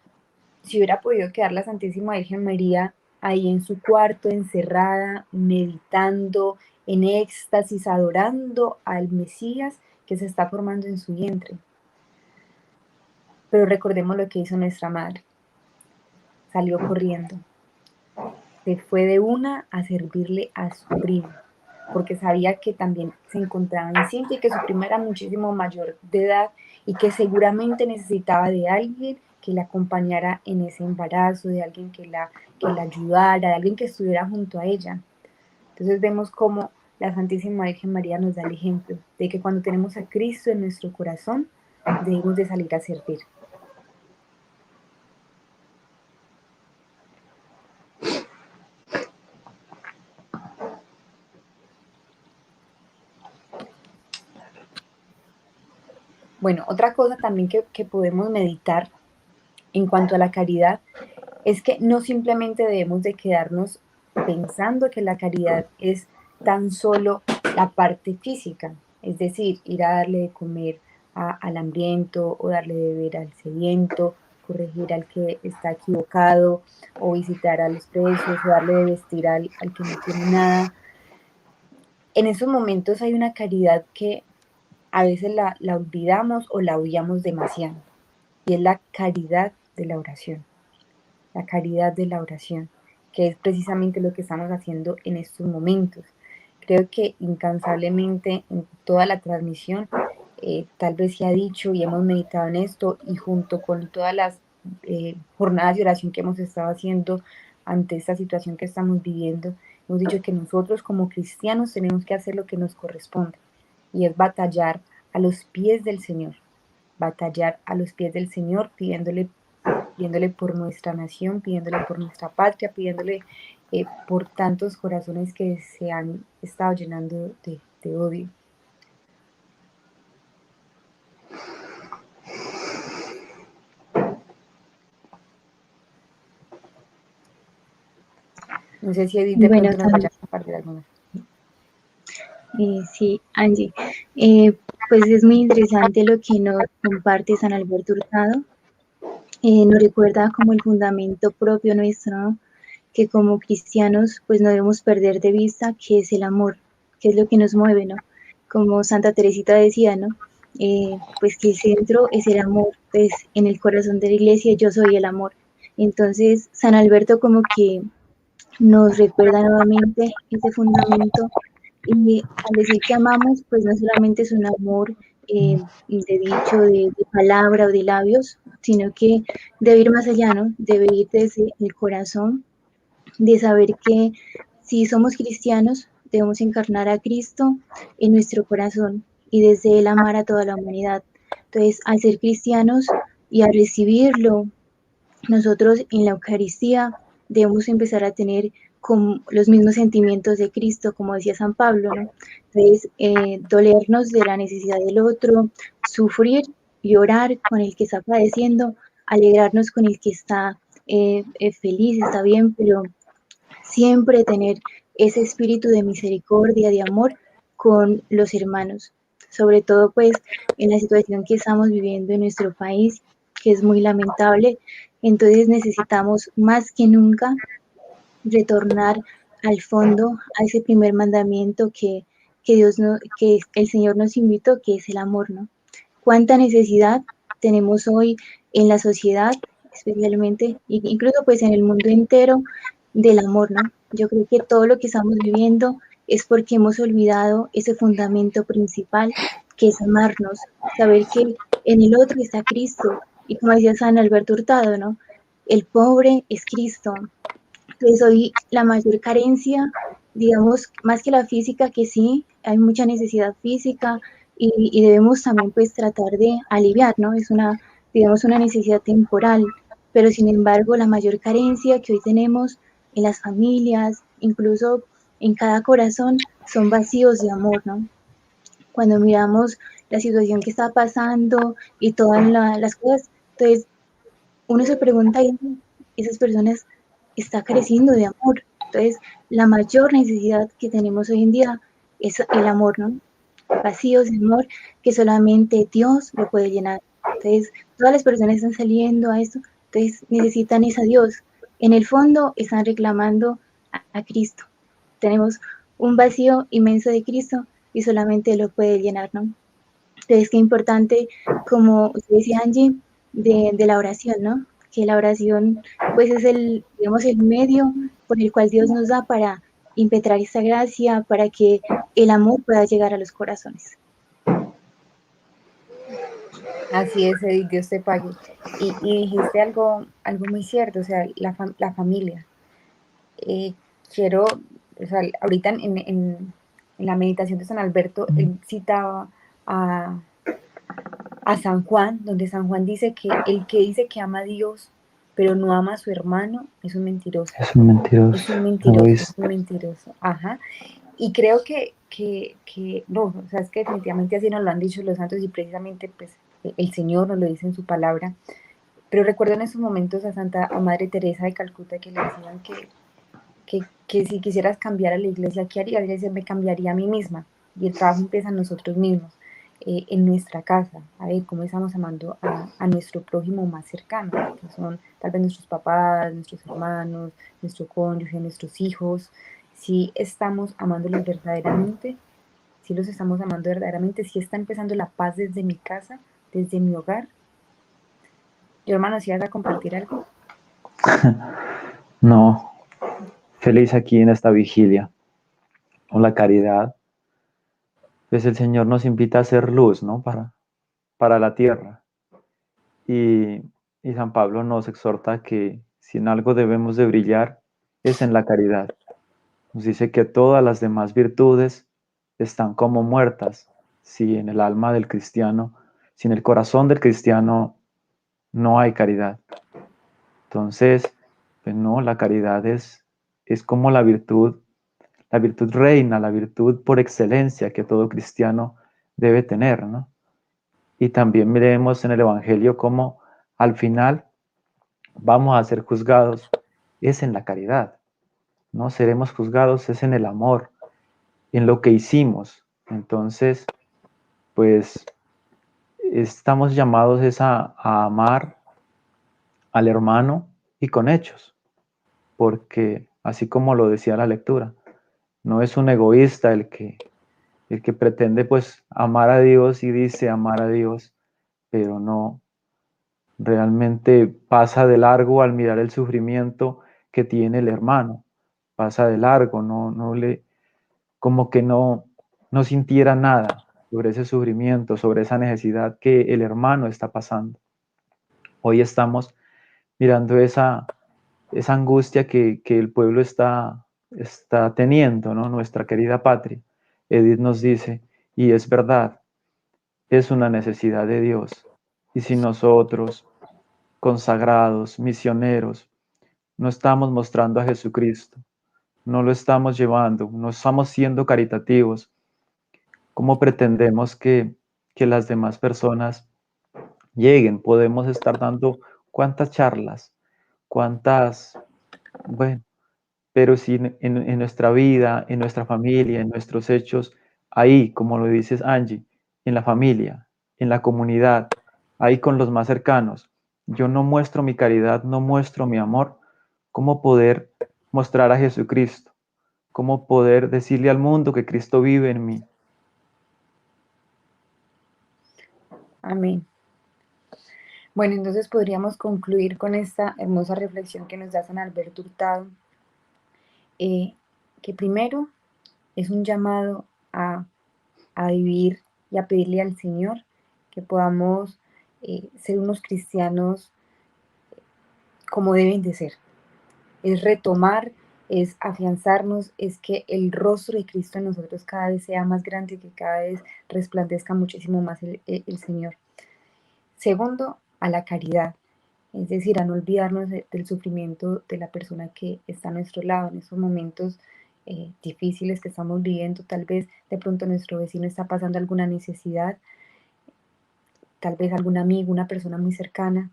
si hubiera podido quedar la Santísima Virgen María ahí en su cuarto, encerrada, meditando, en éxtasis, adorando al Mesías que se está formando en su vientre. Pero recordemos lo que hizo nuestra madre. Salió corriendo. Se fue de una a servirle a su prima, porque sabía que también se encontraba encinta y que su prima era muchísimo mayor de edad y que seguramente necesitaba de alguien que la acompañara en ese embarazo, de alguien que la ayudara, de alguien que estuviera junto a ella. Entonces vemos cómo la Santísima Virgen María nos da el ejemplo de que cuando tenemos a Cristo en nuestro corazón, debemos de salir a servir. Bueno, otra cosa también que podemos meditar en cuanto a la caridad es que no simplemente debemos de quedarnos pensando que la caridad es tan solo la parte física, es decir, ir a darle de comer al hambriento o darle de beber al sediento, corregir al que está equivocado o visitar a los presos o darle de vestir al que no tiene nada. En esos momentos hay una caridad que a veces la olvidamos o la odiamos demasiado, y es la caridad de la oración. La caridad de la oración, que es precisamente lo que estamos haciendo en estos momentos. Creo que incansablemente en toda la transmisión tal vez se ha dicho y hemos meditado en esto, y junto con todas las jornadas de oración que hemos estado haciendo ante esta situación que estamos viviendo, hemos dicho que nosotros como cristianos tenemos que hacer lo que nos corresponde, y es batallar a los pies del Señor, batallar a los pies del Señor, pidiéndole por nuestra nación, pidiéndole por nuestra patria, pidiéndole por tantos corazones que se han estado llenando de odio. No sé si Edith de pronto nos vaya a compartir alguna. Sí, Angie. Pues es muy interesante lo que nos comparte San Alberto Hurtado. Nos recuerda como el fundamento propio nuestro, ¿no? Que como cristianos pues no debemos perder de vista qué es el amor, qué es lo que nos mueve, ¿no? Como Santa Teresita decía, ¿no? Pues que el centro es el amor, pues en el corazón de la iglesia yo soy el amor. Entonces San Alberto como que nos recuerda nuevamente ese fundamento, y al decir que amamos, pues no solamente es un amor de dicho, de palabra o de labios, sino que debe ir más allá, ¿no? Debe ir desde el corazón, de saber que si somos cristianos, debemos encarnar a Cristo en nuestro corazón y desde él amar a toda la humanidad. Entonces, al ser cristianos y a recibirlo, nosotros en la Eucaristía debemos empezar a tener con los mismos sentimientos de Cristo, como decía San Pablo, ¿no? Entonces, dolernos de la necesidad del otro, sufrir y orar con el que está padeciendo, alegrarnos con el que está feliz, está bien, pero siempre tener ese espíritu de misericordia, de amor con los hermanos, sobre todo pues en la situación que estamos viviendo en nuestro país, que es muy lamentable. Entonces necesitamos más que nunca retornar al fondo, a ese primer mandamiento que el Señor nos invitó, que es el amor, ¿no? ¿Cuánta necesidad tenemos hoy en la sociedad, especialmente, incluso pues en el mundo entero, del amor, ¿no? Yo creo que todo lo que estamos viviendo es porque hemos olvidado ese fundamento principal, que es amarnos, saber que en el otro está Cristo, y como decía San Alberto Hurtado, ¿no? El pobre es Cristo. Entonces hoy la mayor carencia, digamos, más que la física, que sí, hay mucha necesidad física, y debemos también pues tratar de aliviar, ¿no? Es una, digamos, una necesidad temporal, pero sin embargo la mayor carencia que hoy tenemos en las familias, incluso en cada corazón, son vacíos de amor, ¿no? Cuando miramos la situación que está pasando y todas las cosas, entonces uno se pregunta, esas personas están careciendo de amor. Entonces, la mayor necesidad que tenemos hoy en día es el amor, ¿no? Vacíos de amor que solamente Dios lo puede llenar. Entonces, todas las personas están saliendo a esto, entonces necesitan es a Dios. En el fondo están reclamando a Cristo. Tenemos un vacío inmenso de Cristo y solamente Él lo puede llenar, ¿no? Entonces, qué importante, como usted decía, Angie, de la oración, ¿no? Que la oración, pues, es el, digamos, el medio por el cual Dios nos da para impetrar esta gracia, para que el amor pueda llegar a los corazones. Así es, Edith, Dios te pague. Y dijiste algo muy cierto, o sea, la familia. Quiero, o sea, ahorita en la meditación de San Alberto, él citaba a San Juan, donde San Juan dice que el que dice que ama a Dios, pero no ama a su hermano, es un mentiroso. Es un mentiroso. Es un mentiroso, es Egoísta. un mentiroso. Ajá. Y creo que no, o sea, es que definitivamente así nos lo han dicho los santos y precisamente pues el Señor nos lo dice en su palabra. Pero recuerdo en esos momentos a Madre Teresa de Calcuta que le decían que si quisieras cambiar a la iglesia, ¿qué harías? Ella decía, me cambiaría a mí misma. Y el trabajo empieza en nosotros mismos, en nuestra casa, a ver cómo estamos amando a nuestro prójimo más cercano, que son tal vez nuestros papás, nuestros hermanos, nuestro cónyuge, nuestros hijos. Si estamos amándolos verdaderamente, si los estamos amando verdaderamente, si está empezando la paz desde mi casa, desde mi hogar. Yo, hermano, si vas a compartir algo. No, feliz aquí en esta vigilia, con la caridad. Pues el Señor nos invita a hacer luz, ¿no? Para la tierra. Y San Pablo nos exhorta que si en algo debemos de brillar, es en la caridad. Nos dice que todas las demás virtudes están como muertas si en el alma del cristiano, si en el corazón del cristiano no hay caridad. Entonces, pues no, la caridad es como la virtud reina, la virtud por excelencia que todo cristiano debe tener, ¿no? Y también miremos en el Evangelio cómo al final vamos a ser juzgados, es en la caridad, ¿no? Seremos juzgados, es en el amor, en lo que hicimos. Entonces, pues estamos llamados es a amar al hermano y con hechos, porque así como lo decía la lectura, no es un egoísta el que pretende pues amar a Dios y dice amar a Dios, pero no, realmente pasa de largo al mirar el sufrimiento que tiene el hermano, pasa de largo, como que no sintiera nada sobre ese sufrimiento, sobre esa necesidad que el hermano está pasando. Hoy estamos mirando esa angustia que el pueblo está teniendo, ¿no? Nuestra querida patria. Edith nos dice, y es verdad, es una necesidad de Dios. Y si nosotros, consagrados, misioneros, no estamos mostrando a Jesucristo, no lo estamos llevando, no estamos siendo caritativos, ¿cómo pretendemos que las demás personas lleguen? Podemos estar dando cuántas charlas, cuántas, bueno, pero si en nuestra vida, en nuestra familia, en nuestros hechos, ahí, como lo dices Angie, en la familia, en la comunidad, ahí con los más cercanos, yo no muestro mi caridad, no muestro mi amor, ¿cómo poder mostrar a Jesucristo? ¿Cómo poder decirle al mundo que Cristo vive en mí? Amén. Bueno, entonces podríamos concluir con esta hermosa reflexión que nos da San Alberto Hurtado, que primero es un llamado a vivir y a pedirle al Señor que podamos ser unos cristianos como deben de ser. Es retomar, es afianzarnos, es que el rostro de Cristo en nosotros cada vez sea más grande, que cada vez resplandezca muchísimo más el Señor. Segundo, a la caridad, es decir, a no olvidarnos del sufrimiento de la persona que está a nuestro lado en estos momentos difíciles que estamos viviendo. Tal vez de pronto nuestro vecino está pasando alguna necesidad, tal vez algún amigo, una persona muy cercana.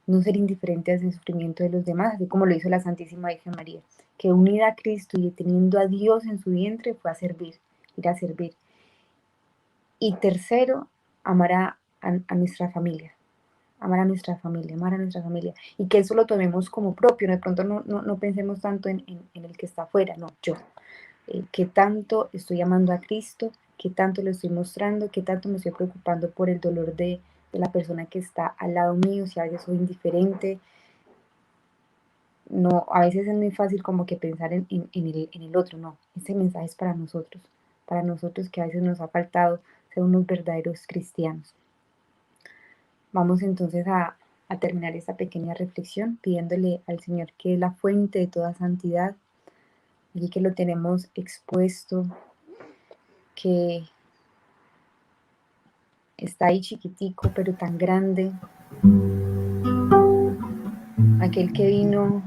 No ser indiferente a ese sufrimiento de los demás, así como lo hizo la Santísima Virgen María, que unida a Cristo y teniendo a Dios en su vientre fue a servir, ir a servir. Y tercero, amar a nuestra familia, amar a nuestra familia, y que eso lo tomemos como propio, de pronto no pensemos tanto en el que está afuera, no, yo, qué tanto estoy amando a Cristo, qué tanto lo estoy mostrando, qué tanto me estoy preocupando por el dolor de la persona que está al lado mío, si a veces soy indiferente. No, a veces es muy fácil como que pensar en el otro, no, este mensaje es para nosotros que a veces nos ha faltado ser unos verdaderos cristianos. Vamos entonces a terminar esta pequeña reflexión pidiéndole al Señor, que es la fuente de toda santidad, y que lo tenemos expuesto, que está ahí chiquitico pero tan grande, aquel que vino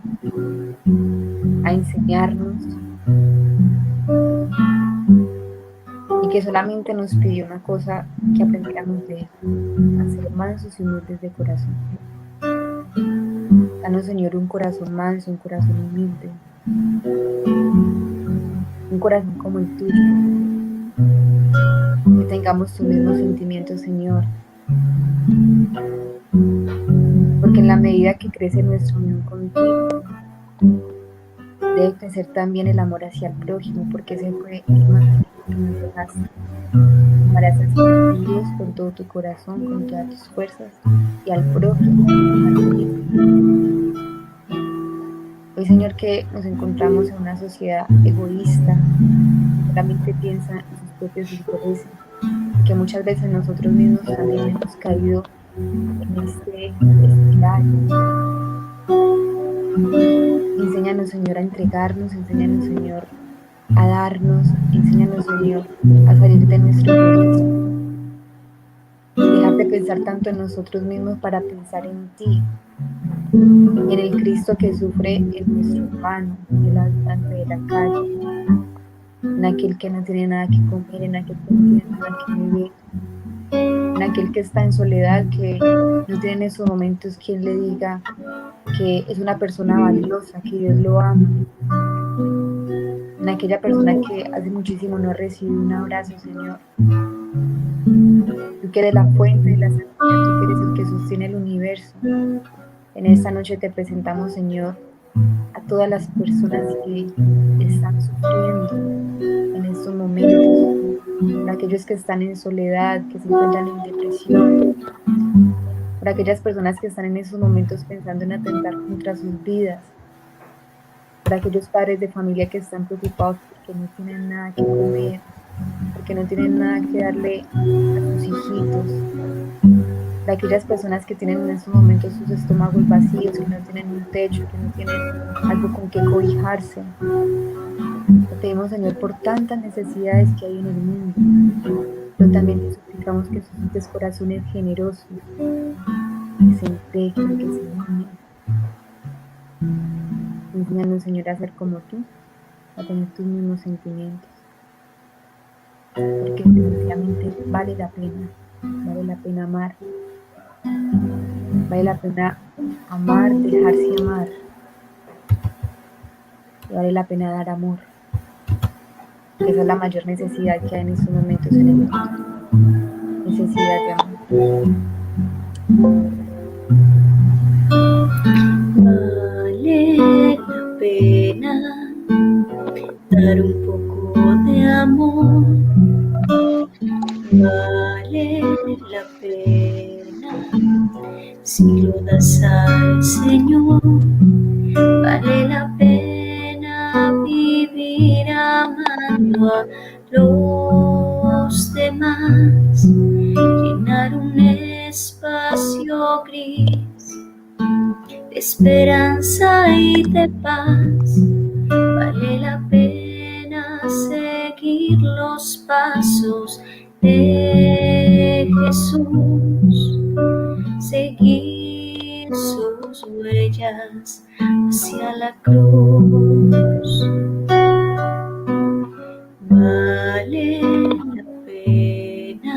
a enseñarnos y que solamente nos pidió una cosa, que aprendiéramos de él, a ser mansos y humildes de corazón. Danos, Señor, un corazón manso, un corazón humilde, un corazón como el tuyo, que tengamos tus mismos sentimientos, Señor, porque en la medida que crece nuestra unión contigo, debe crecer también el amor hacia el prójimo, porque ese fue el mandamiento que nos dejaste. Amarás al Señor tu Dios con todo tu corazón, con todas tus fuerzas, y al prójimo como a ti mismo. Hoy, Señor, que nos encontramos en una sociedad egoísta, que solamente piensa en sus propios intereses, que muchas veces nosotros mismos también hemos caído en este espiral. Enséñanos, Señor, a entregarnos, enséñanos, Señor, a darnos, enséñanos, Señor, a salir de nuestro egoísmo y dejar de pensar tanto en nosotros mismos para pensar en ti, en el Cristo que sufre en nuestro hermano, en el habitante de la calle, en aquel que no tiene nada que comer, en aquel que no tiene nada que beber, en aquel que está en soledad, que no tiene en esos momentos quien le diga que es una persona valiosa, que Dios lo ama, en aquella persona que hace muchísimo no recibe un abrazo, Señor. Tú que eres la fuente de la santidad, tú que eres el que sostiene el universo. En esta noche te presentamos, Señor, a todas las personas que están sufriendo en estos momentos, por aquellos que están en soledad, que se encuentran en depresión, por aquellas personas que están en esos momentos pensando en atentar contra sus vidas, por aquellos padres de familia que están preocupados porque no tienen nada que comer, porque no tienen nada que darle a sus hijitos, por aquellas personas que tienen en estos momentos sus estómagos vacíos, que no tienen un techo, que no tienen algo con que cobijarse. Te pedimos, Señor, por tantas necesidades que hay en el mundo, pero también te suplicamos que suscites corazones generosos, que se entreguen, que se unan. Enséñanos, Señor, a ser como tú, a tener tus mismos sentimientos, porque definitivamente vale la pena amar, vale la pena amar, dejarse amar, y vale la pena dar amor, porque esa es la mayor necesidad que hay en estos momentos en el mundo, necesidad de amor. Vale la pena dar un poco de amor, vale la pena si lo das al Señor, vale la pena vivir amando a los demás, llenar un espacio gris de esperanza y de paz. Vale la pena seguir los pasos de Jesús, seguir sus huellas hacia la cruz. Vale la pena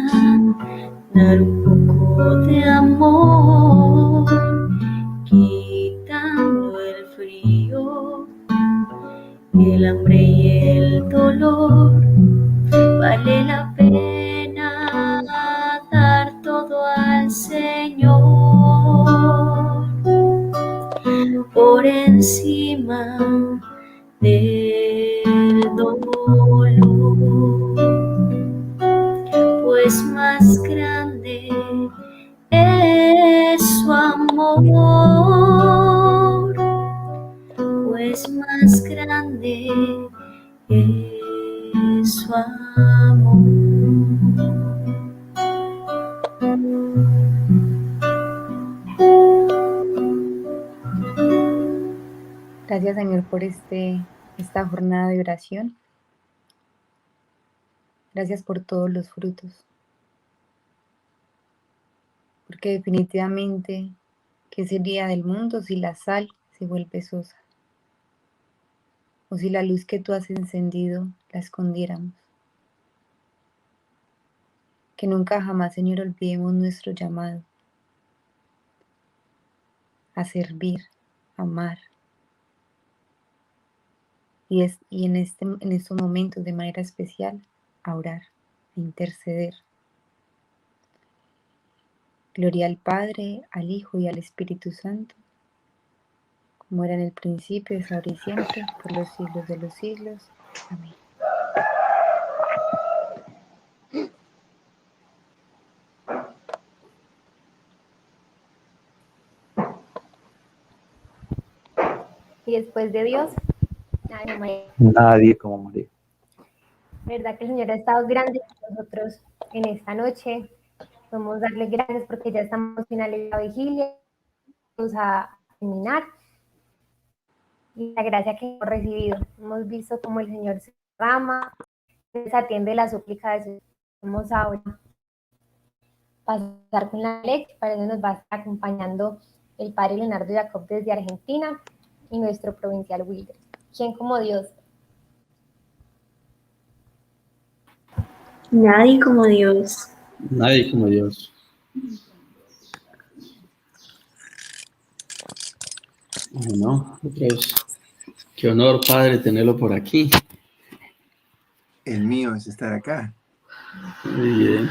dar un poco de amor, quitando el frío, el hambre y el dolor. Vale la pena dar todo al Señor, por encima del dolor, pues más grande es su amor, pues más grande es su amor. Gracias, Señor, por esta jornada de oración. Gracias por todos los frutos. Porque definitivamente, ¿qué sería del mundo si la sal se vuelve sosa? O si la luz que tú has encendido la escondiéramos. Que nunca jamás, Señor, olvidemos nuestro llamado a servir, a amar. Y en estos momentos de manera especial a orar, a interceder. Gloria al Padre, al Hijo y al Espíritu Santo, como era en el principio, es ahora y siempre, por los siglos de los siglos. Amén. Y después de Dios, Nadie como María. verdad que el Señor ha estado grande con nosotros en esta noche. Podemos darle gracias porque ya estamos finales de la vigilia. Vamos a terminar. Y la gracia que hemos recibido. Hemos visto cómo el Señor se derrama, se atiende la súplica de Jesús. Vamos ahora a pasar con la lectura. Para eso nos va a estar acompañando el Padre Leonardo Jacob desde Argentina y nuestro provincial Wilder. ¿Quién como Dios? Nadie como Dios. Nadie como Dios. Bueno, otra vez. Qué honor, Padre, tenerlo por aquí. El mío es estar acá. Muy bien.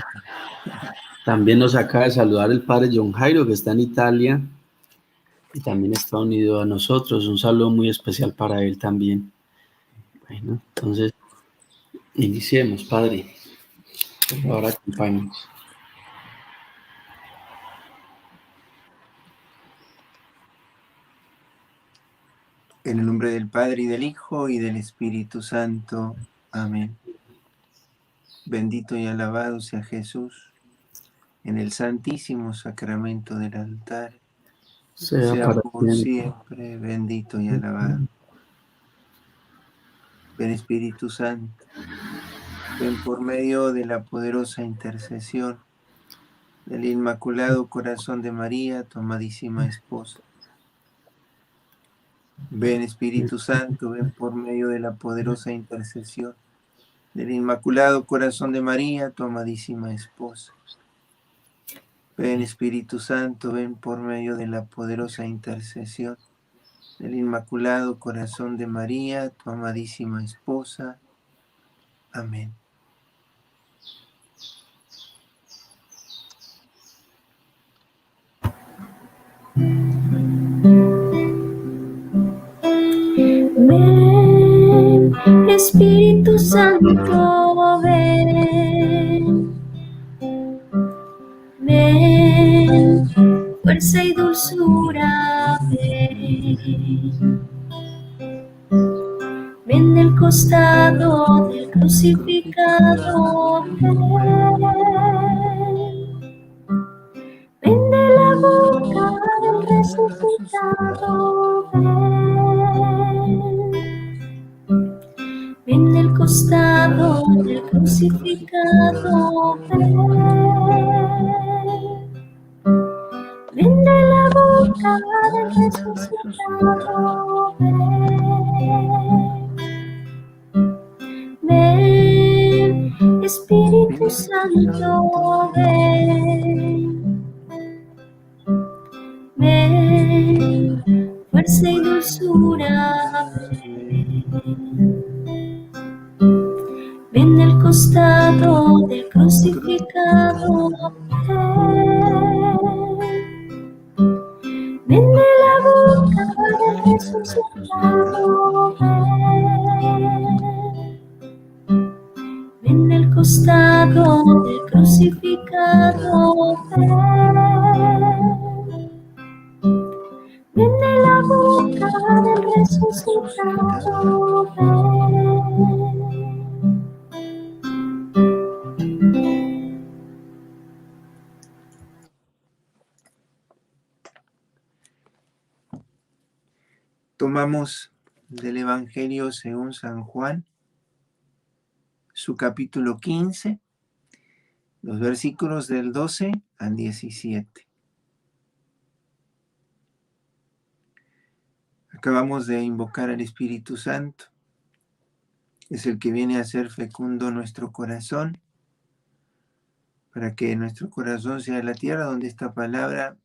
También nos acaba de saludar el Padre John Jairo, que está en Italia y también está unido a nosotros. Un saludo muy especial para él también. Bueno, entonces, iniciemos, Padre. Por favor, acompáñenos. En el nombre del Padre, y del Hijo, y del Espíritu Santo. Amén. Bendito y alabado sea Jesús en el santísimo sacramento del altar. Sea por siempre bendito y alabado. Ven Espíritu Santo, ven por medio de la poderosa intercesión del Inmaculado Corazón de María, tu amadísima esposa. Ven Espíritu Santo, ven por medio de la poderosa intercesión del Inmaculado Corazón de María, tu amadísima esposa. Ven Espíritu Santo, ven por medio de la poderosa intercesión del Inmaculado Corazón de María, tu amadísima esposa. Amén. Ven, Espíritu Santo, ven. Ven, fuerza y dulzura, ven. Ven del costado del crucificado, ven. Ven de la boca del resucitado, ven. Ven del costado del crucificado, ven de la boca del resucitado, ven, Espíritu Santo, ven, ven, fuerza y dulzura, ven del costado del crucificado, ven de la boca del resucitado, ven del costado del crucificado, ven de la boca del resucitado, Tomamos del Evangelio según San Juan, su capítulo 15, los versículos del 12 al 17. Acabamos de invocar al Espíritu Santo. Es el que viene a hacer fecundo nuestro corazón, para que nuestro corazón sea la tierra donde esta palabra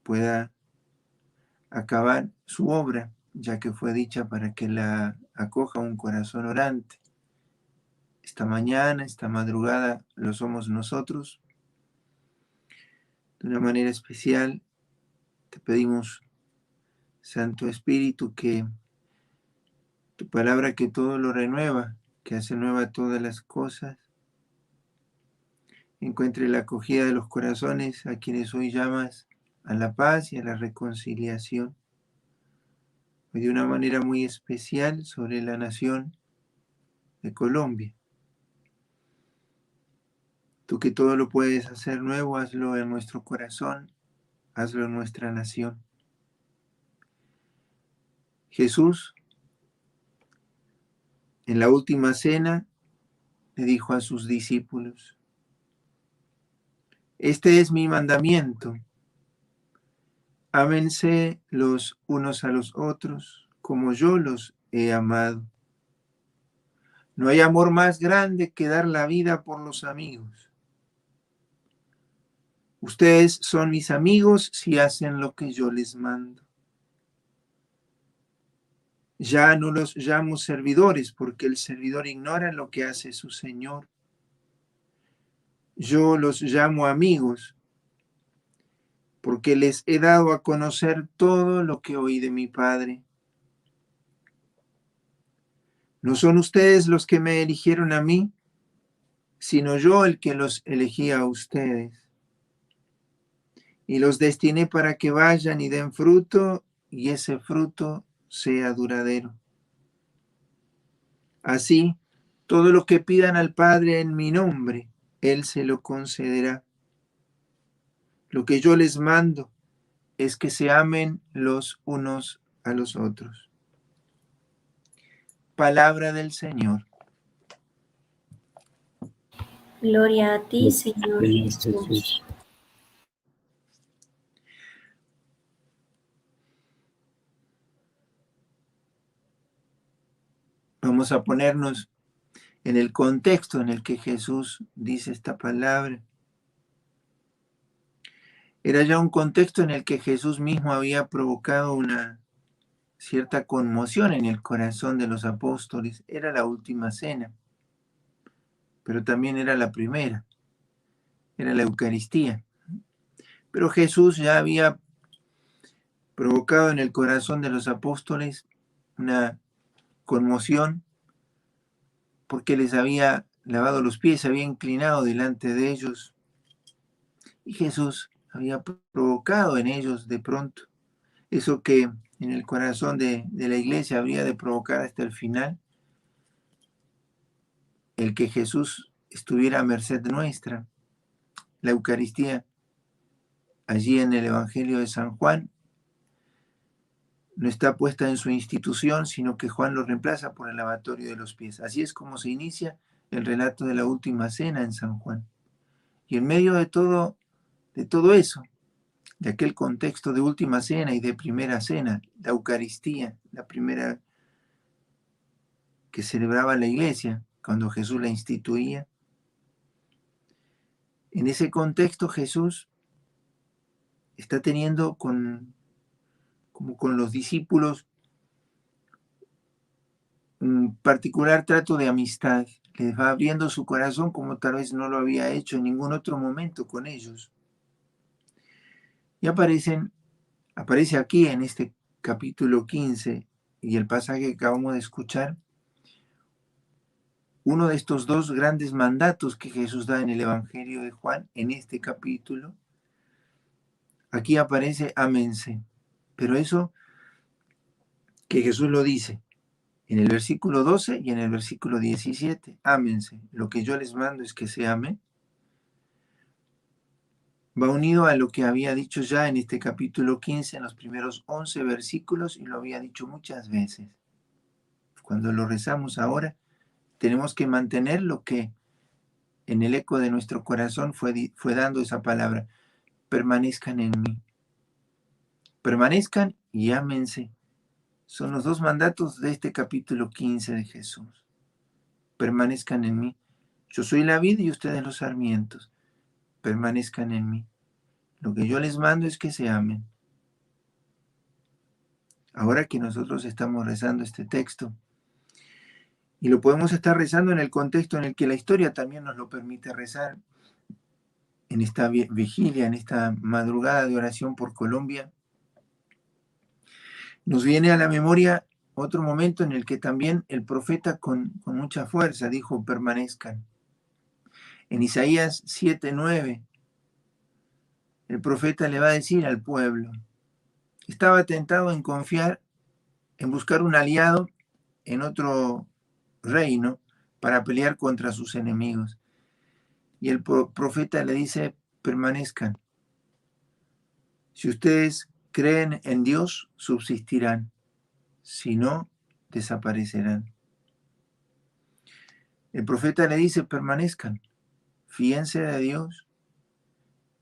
pueda acabar su obra, ya que fue dicha para que la acoja un corazón orante. Esta mañana, esta madrugada, lo somos nosotros. De una manera especial, te pedimos, Santo Espíritu, que tu palabra que todo lo renueva, que hace nueva todas las cosas, encuentre la acogida de los corazones a quienes hoy llamas a la paz y a la reconciliación. Hoy de una manera muy especial sobre la nación de Colombia. Tú que todo lo puedes hacer nuevo, hazlo en nuestro corazón, hazlo en nuestra nación. Jesús, en la última cena, le dijo a sus discípulos: este es mi mandamiento, ámense los unos a los otros como yo los he amado. No hay amor más grande que dar la vida por los amigos. Ustedes son mis amigos si hacen lo que yo les mando. Ya no los llamo servidores, porque el servidor ignora lo que hace su Señor. Yo los llamo amigos, porque les he dado a conocer todo lo que oí de mi Padre. No son ustedes los que me eligieron a mí, sino yo el que los elegí a ustedes. Y los destiné para que vayan y den fruto, y ese fruto sea duradero. Así, todo lo que pidan al Padre en mi nombre, Él se lo concederá. Lo que yo les mando es que se amen los unos a los otros. Palabra del Señor. Gloria a ti, Señor Jesús. Vamos a ponernos en el contexto en el que Jesús dice esta palabra. Era ya un contexto en el que Jesús mismo había provocado una cierta conmoción en el corazón de los apóstoles. Era la última cena, pero también era la primera, era la Eucaristía. Pero Jesús ya había provocado en el corazón de los apóstoles una conmoción porque les había lavado los pies, se había inclinado delante de ellos y Jesús había provocado en ellos de pronto eso que en el corazón de la iglesia habría de provocar hasta el final, el que Jesús estuviera a merced nuestra. La Eucaristía, allí en el Evangelio de San Juan, no está puesta en su institución, sino que Juan lo reemplaza por el lavatorio de los pies. Así es como se inicia el relato de la última cena en San Juan. Y en medio de todo eso, de aquel contexto de última cena y de primera cena, la Eucaristía, la primera que celebraba la iglesia cuando Jesús la instituía, en ese contexto Jesús está teniendo como con los discípulos un particular trato de amistad. Les va abriendo su corazón como tal vez no lo había hecho en ningún otro momento con ellos. Y aparecen Aparece aquí en este capítulo 15 y el pasaje que acabamos de escuchar, uno de estos dos grandes mandatos que Jesús da en el Evangelio de Juan, en este capítulo. Aquí aparece ámense, pero eso que Jesús lo dice en el versículo 12 y en el versículo 17, ámense, lo que yo les mando es que se amen, va unido a lo que había dicho ya en este capítulo 15, en los primeros 11 versículos, y lo había dicho muchas veces. Cuando lo rezamos ahora, tenemos que mantener lo que en el eco de nuestro corazón fue dando esa palabra: permanezcan en mí. Permanezcan y ámense. Son los dos mandatos de este capítulo 15 de Jesús. Permanezcan en mí. Yo soy la vid y ustedes los sarmientos. Permanezcan en mí. Lo que yo les mando es que se amen. Ahora que nosotros estamos rezando este texto, y lo podemos estar rezando en el contexto en el que la historia también nos lo permite rezar, en esta vigilia, en esta madrugada de oración por Colombia, nos viene a la memoria otro momento en el que también el profeta con mucha fuerza dijo: permanezcan. En Isaías 7:9, el profeta le va a decir al pueblo, estaba tentado en confiar, en buscar un aliado en otro reino para pelear contra sus enemigos. Y el profeta le dice: permanezcan. Si ustedes creen en Dios, subsistirán. Si no, desaparecerán. El profeta le dice: permanezcan. Fíense de Dios.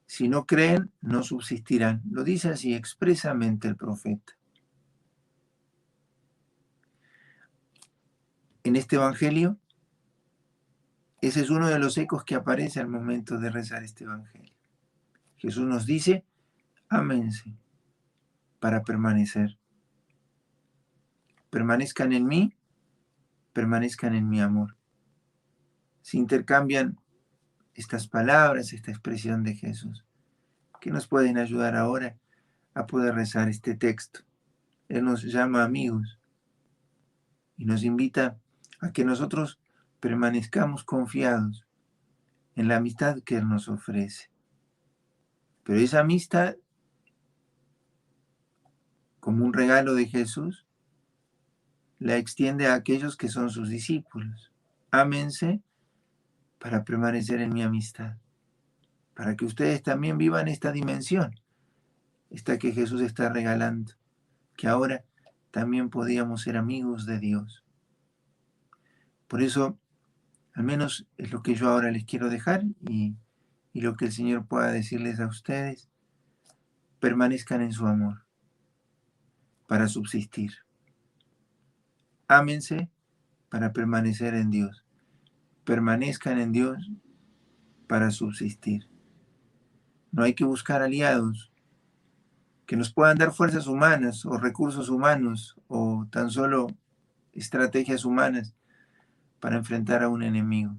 Si no creen, no subsistirán. Lo dice así expresamente el profeta. En este evangelio, ese es uno de los ecos que aparece al momento de rezar este evangelio. Jesús nos dice: ámense para permanecer. Permanezcan en mí, permanezcan en mi amor. Se intercambian estas palabras, esta expresión de Jesús, que nos pueden ayudar ahora a poder rezar este texto. Él nos llama amigos y nos invita a que nosotros permanezcamos confiados en la amistad que Él nos ofrece. Pero esa amistad, como un regalo de Jesús, la extiende a aquellos que son sus discípulos. Ámense para permanecer en mi amistad, para que ustedes también vivan esta dimensión, esta que Jesús está regalando, que ahora también podíamos ser amigos de Dios. Por eso, al menos es lo que yo ahora les quiero dejar, y lo que el Señor pueda decirles a ustedes: permanezcan en su amor para subsistir. Ámense para permanecer en Dios. Permanezcan en Dios para subsistir. No hay que buscar aliados que nos puedan dar fuerzas humanas o recursos humanos o tan solo estrategias humanas para enfrentar a un enemigo.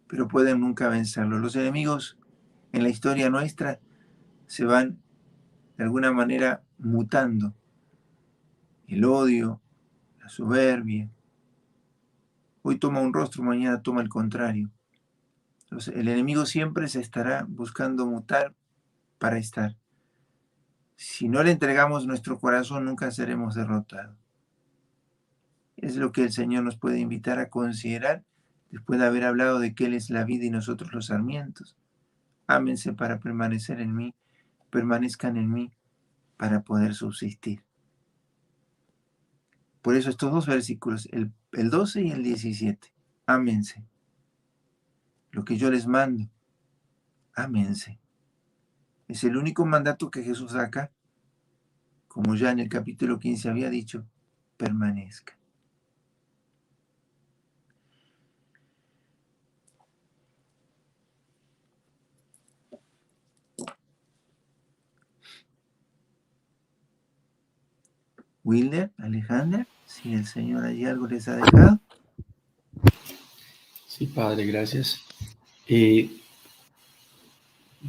Pero pueden nunca vencerlo. Los enemigos en la historia nuestra se van de alguna manera mutando. El odio, la soberbia, hoy toma un rostro, mañana toma el contrario. Entonces, el enemigo siempre se estará buscando mutar para estar. Si no le entregamos nuestro corazón, nunca seremos derrotados. Es lo que el Señor nos puede invitar a considerar después de haber hablado de que Él es la vid y nosotros los sarmientos. Ámense para permanecer en mí, permanezcan en mí para poder subsistir. Por eso estos dos versículos, el 12 y el 17, ámense. Lo que yo les mando, ámense. Es el único mandato que Jesús da acá, como ya en el capítulo 15 había dicho: permanezca. Wilder, Alejandra, si el Señor allí algo les ha dejado. Sí, Padre, gracias.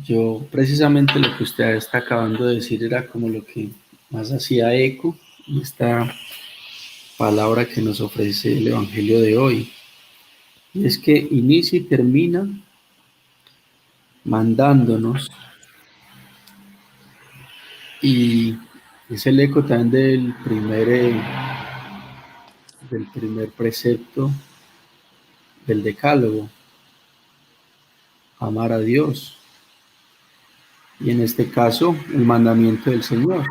Yo precisamente lo que usted está acabando de decir era como lo que más hacía eco en esta palabra que nos ofrece el Evangelio de hoy. Y es que inicia y termina mandándonos, y es el eco también del primer precepto del Decálogo, amar a Dios. Y en este caso, el mandamiento del Señor,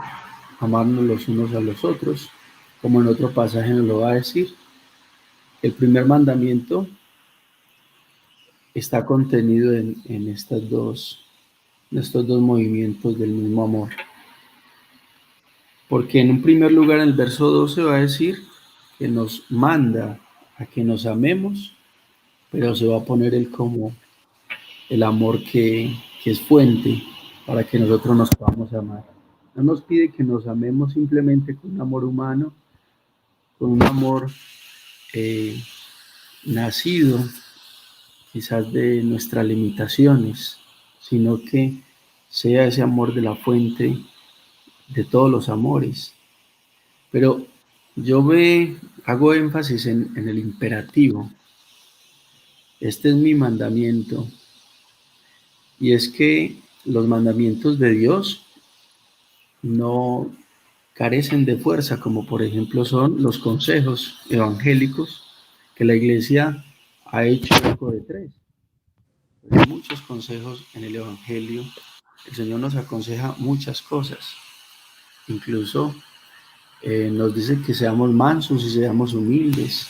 amarnos los unos a los otros, como en otro pasaje nos lo va a decir. El primer mandamiento está contenido en estos dos movimientos del mismo amor. Porque en un primer lugar, en el verso 12 va a decir que nos manda a que nos amemos, pero se va a poner él como el amor que es fuente para que nosotros nos podamos amar. No nos pide que nos amemos simplemente con un amor humano, con un amor nacido quizás de nuestras limitaciones, sino que sea ese amor de la fuente de todos los amores. Pero yo hago énfasis en el imperativo. Este es mi mandamiento. Y es que los mandamientos de Dios no carecen de fuerza, como por ejemplo son los consejos evangélicos que la Iglesia ha hecho eco de 3. Hay muchos consejos en el Evangelio. El Señor nos aconseja muchas cosas. Incluso nos dice que seamos mansos y seamos humildes,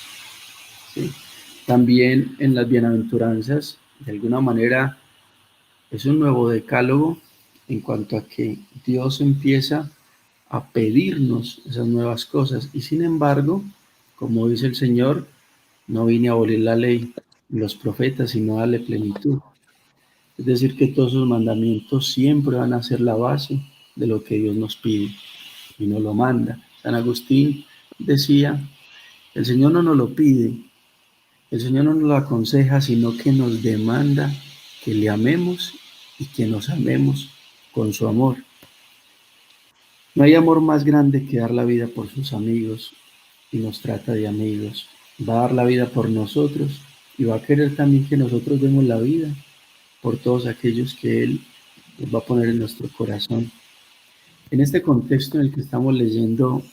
¿sí? También en las bienaventuranzas, de alguna manera, es un nuevo decálogo en cuanto a que Dios empieza a pedirnos esas nuevas cosas. Y sin embargo, como dice el Señor, no vine a abolir la ley y los profetas, sino a darle plenitud. Es decir, que todos esos mandamientos siempre van a ser la base de lo que Dios nos pide y nos lo manda. San Agustín decía, el Señor no nos lo pide, el Señor no nos lo aconseja, sino que nos demanda que le amemos y que nos amemos con su amor. No hay amor más grande que dar la vida por sus amigos, y nos trata de amigos. Va a dar la vida por nosotros y va a querer también que nosotros demos la vida por todos aquellos que Él nos va a poner en nuestro corazón. En este contexto en el que estamos leyendo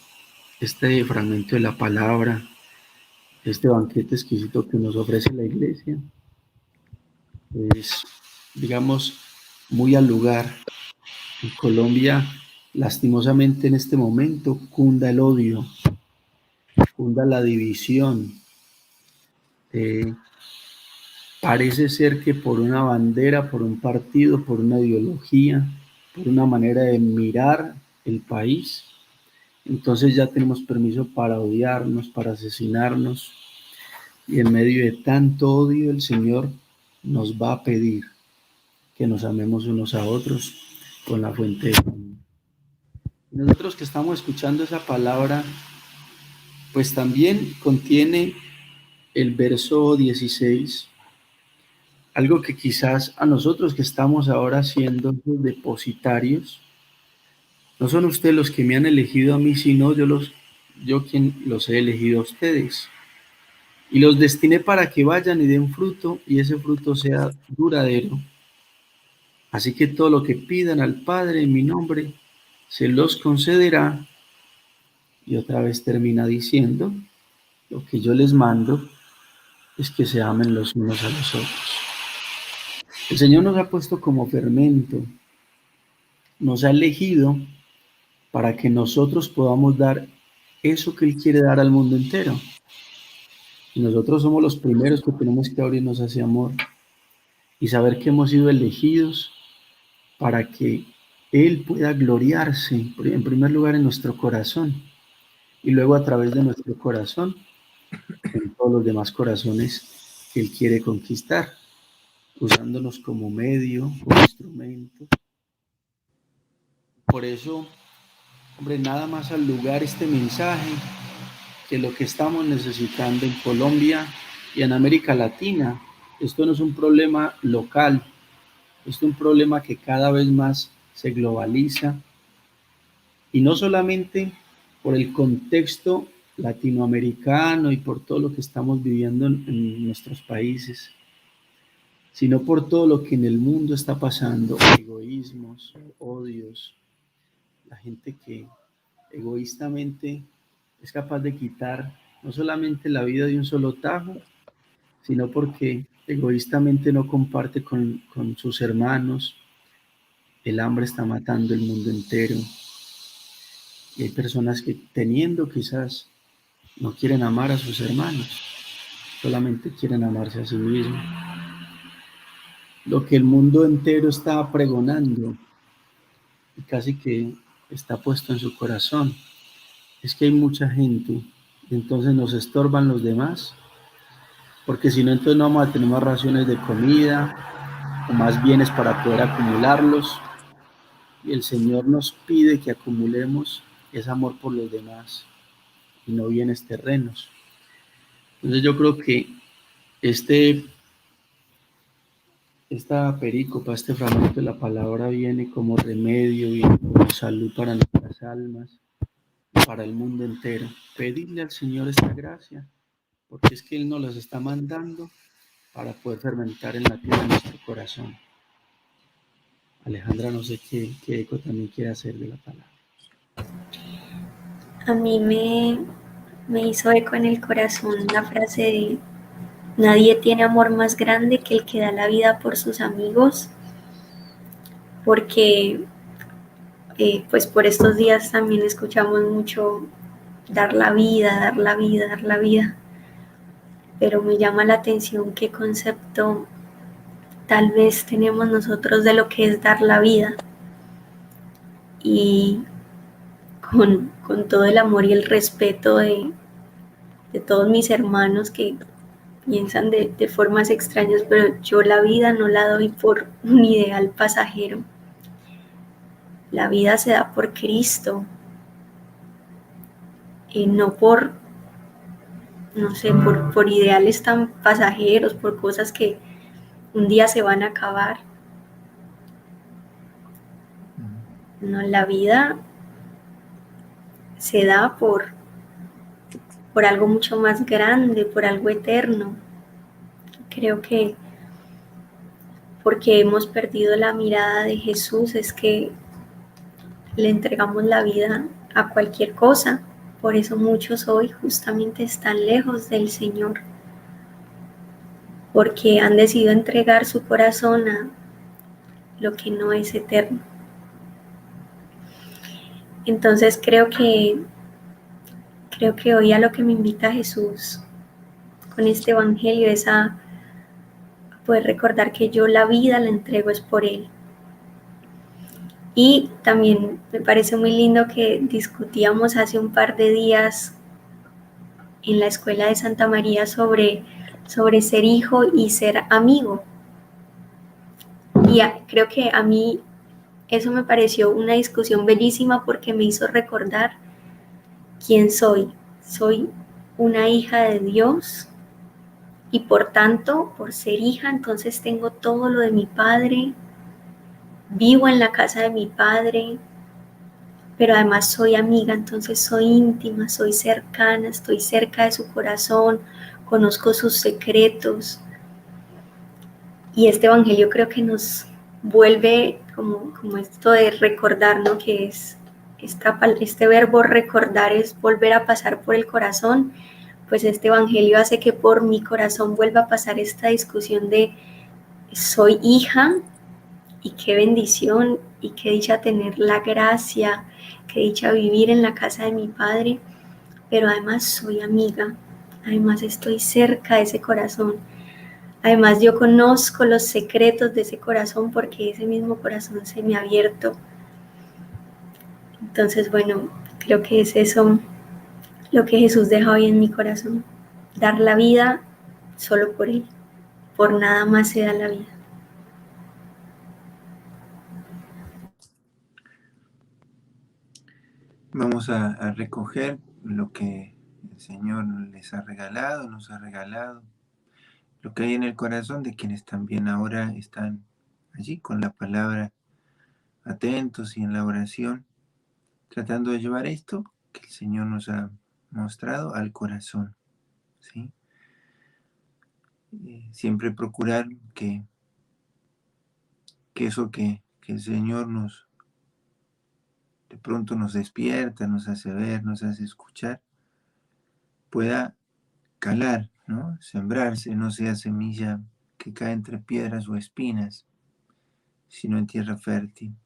este fragmento de la palabra, este banquete exquisito que nos ofrece la Iglesia, es, digamos, muy al lugar. En Colombia, lastimosamente en este momento, cunda el odio, cunda la división. Parece ser que por una bandera, por un partido, por una ideología, por una manera de mirar el país, entonces ya tenemos permiso para odiarnos, para asesinarnos, y en medio de tanto odio el Señor nos va a pedir que nos amemos unos a otros con la fuente de amor. Nosotros que estamos escuchando esa palabra, pues también contiene el verso 16, algo que quizás a nosotros que estamos ahora siendo los depositarios, no son ustedes los que me han elegido a mí, sino yo quien los he elegido a ustedes. Y los destiné para que vayan y den fruto, y ese fruto sea duradero. Así que todo lo que pidan al Padre en mi nombre, se los concederá. Y otra vez termina diciendo, lo que yo les mando es que se amen los unos a los otros. El Señor nos ha puesto como fermento, nos ha elegido para que nosotros podamos dar eso que Él quiere dar al mundo entero. Y nosotros somos los primeros que tenemos que abrirnos a ese amor y saber que hemos sido elegidos para que Él pueda gloriarse, en primer lugar, en nuestro corazón, y luego a través de nuestro corazón, en todos los demás corazones que Él quiere conquistar, usándonos como medio, como instrumento. Por eso, hombre, nada más al lugar este mensaje que lo que estamos necesitando en Colombia y en América Latina. Esto no es un problema local, Es un problema que cada vez más se globaliza y no solamente por el contexto latinoamericano y por todo lo que estamos viviendo en nuestros países, sino por todo lo que en el mundo está pasando, egoísmos, odios, la gente que egoístamente es capaz de quitar no solamente la vida de un solo tajo, sino porque egoístamente no comparte con sus hermanos. El hambre está matando el mundo entero y hay personas que teniendo quizás no quieren amar a sus hermanos, solamente quieren amarse a sí mismos. Lo que el mundo entero está pregonando y casi que está puesto en su corazón es que hay mucha gente y entonces nos estorban los demás, porque si no entonces no vamos a tener más raciones de comida o más bienes para poder acumularlos, y el Señor nos pide que acumulemos ese amor por los demás y no bienes terrenos. Entonces yo creo que esta perícopa, este fragmento de la palabra viene como remedio, viene como salud para nuestras almas, para el mundo entero. Pedirle al Señor esta gracia, porque es que Él nos las está mandando para poder fermentar en la tierra de nuestro corazón. Alejandra, no sé qué eco también quiere hacer de la palabra. A mí me hizo eco en el corazón la frase de nadie tiene amor más grande que el que da la vida por sus amigos, porque pues por estos días también escuchamos mucho dar la vida, dar la vida, dar la vida, pero me llama la atención qué concepto tal vez tenemos nosotros de lo que es dar la vida. Y con todo el amor y el respeto de todos mis hermanos que piensan de formas extrañas, pero yo la vida no la doy por un ideal pasajero. La vida se da por Cristo, y no por, no sé, por ideales tan pasajeros, por cosas que un día se van a acabar. No, la vida se da por algo mucho más grande, por algo eterno. Creo que porque hemos perdido la mirada de Jesús es que le entregamos la vida a cualquier cosa. Por eso muchos hoy justamente están lejos del Señor, porque han decidido entregar su corazón a lo que no es eterno. Entonces creo que hoy a lo que me invita Jesús con este evangelio es a poder recordar que yo la vida la entrego es por Él. Y también me parece muy lindo que discutíamos hace un par de días en la escuela de Santa María sobre ser hijo y ser amigo. Y creo que a mí eso me pareció una discusión bellísima porque me hizo recordar quién soy. Soy una hija de Dios y por tanto, por ser hija, entonces tengo todo lo de mi padre, vivo en la casa de mi padre, pero además soy amiga, entonces soy íntima, soy cercana, estoy cerca de su corazón, conozco sus secretos. Y este evangelio creo que nos vuelve como esto de recordar, ¿no? Que es este verbo recordar es volver a pasar por el corazón. Pues este evangelio hace que por mi corazón vuelva a pasar esta discusión de soy hija y qué bendición y qué dicha tener la gracia, qué dicha vivir en la casa de mi padre, pero además soy amiga, además estoy cerca de ese corazón, además yo conozco los secretos de ese corazón porque ese mismo corazón se me ha abierto. Entonces, bueno, creo que es eso lo que Jesús deja hoy en mi corazón, dar la vida solo por Él, por nada más se da la vida. Vamos a recoger lo que el Señor les ha regalado, nos ha regalado, lo que hay en el corazón de quienes también ahora están allí con la palabra, atentos y en la oración, tratando de llevar esto que el Señor nos ha mostrado al corazón, ¿sí? Siempre procurar que eso que el Señor de pronto nos despierta, nos hace ver, nos hace escuchar, pueda calar, ¿no? Sembrarse, no sea semilla que cae entre piedras o espinas, sino en tierra fértil.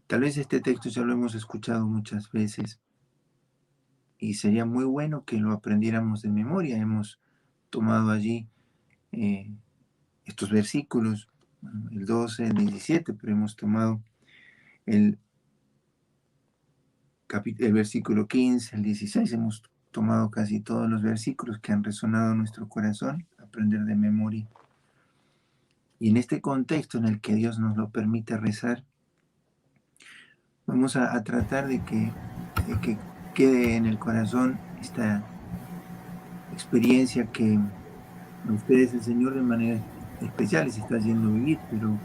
Tal vez este texto ya lo hemos escuchado muchas veces y sería muy bueno que lo aprendiéramos de memoria. Hemos tomado allí estos versículos, el 12, el 17, pero hemos tomado el versículo 15, el 16, hemos tomado casi todos los versículos que han resonado en nuestro corazón, aprender de memoria. Y en este contexto en el que Dios nos lo permite rezar, vamos a tratar de que quede en el corazón esta experiencia que a ustedes el Señor de manera especial les está haciendo vivir, pero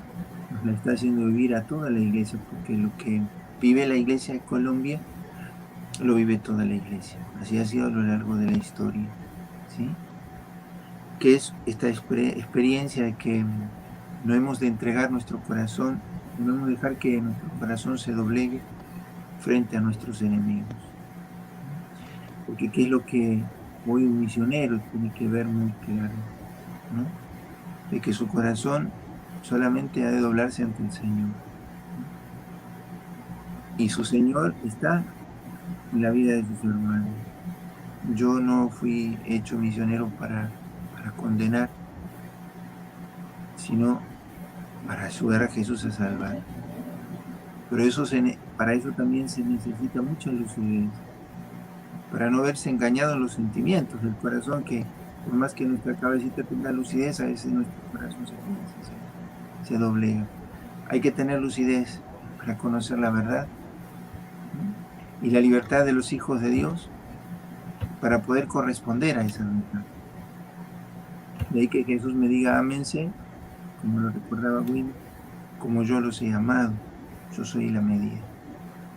nos la está haciendo vivir a toda la iglesia, porque lo que vive la iglesia de Colombia lo vive toda la iglesia. Así ha sido a lo largo de la historia, ¿sí? Que es esta experiencia de que no hemos de entregar nuestro corazón, no hemos de dejar que nuestro corazón se doblegue frente a nuestros enemigos. Porque qué es lo que hoy un misionero tiene que ver muy claro, ¿no? De que su corazón solamente ha de doblarse ante el Señor. Y su Señor está en la vida de sus hermanos. Yo no fui hecho misionero para condenar, sino para ayudar a Jesús a salvar. Pero para eso también se necesita mucha lucidez, para no verse engañado en los sentimientos del corazón, que por más que nuestra cabecita tenga lucidez, a veces nuestro corazón se doblega. Hay que tener lucidez para conocer la verdad, ¿no? Y la libertad de los hijos de Dios para poder corresponder a esa verdad. De ahí que Jesús me diga, ámense, como lo recordaba Will, como yo los he amado, yo soy la medida.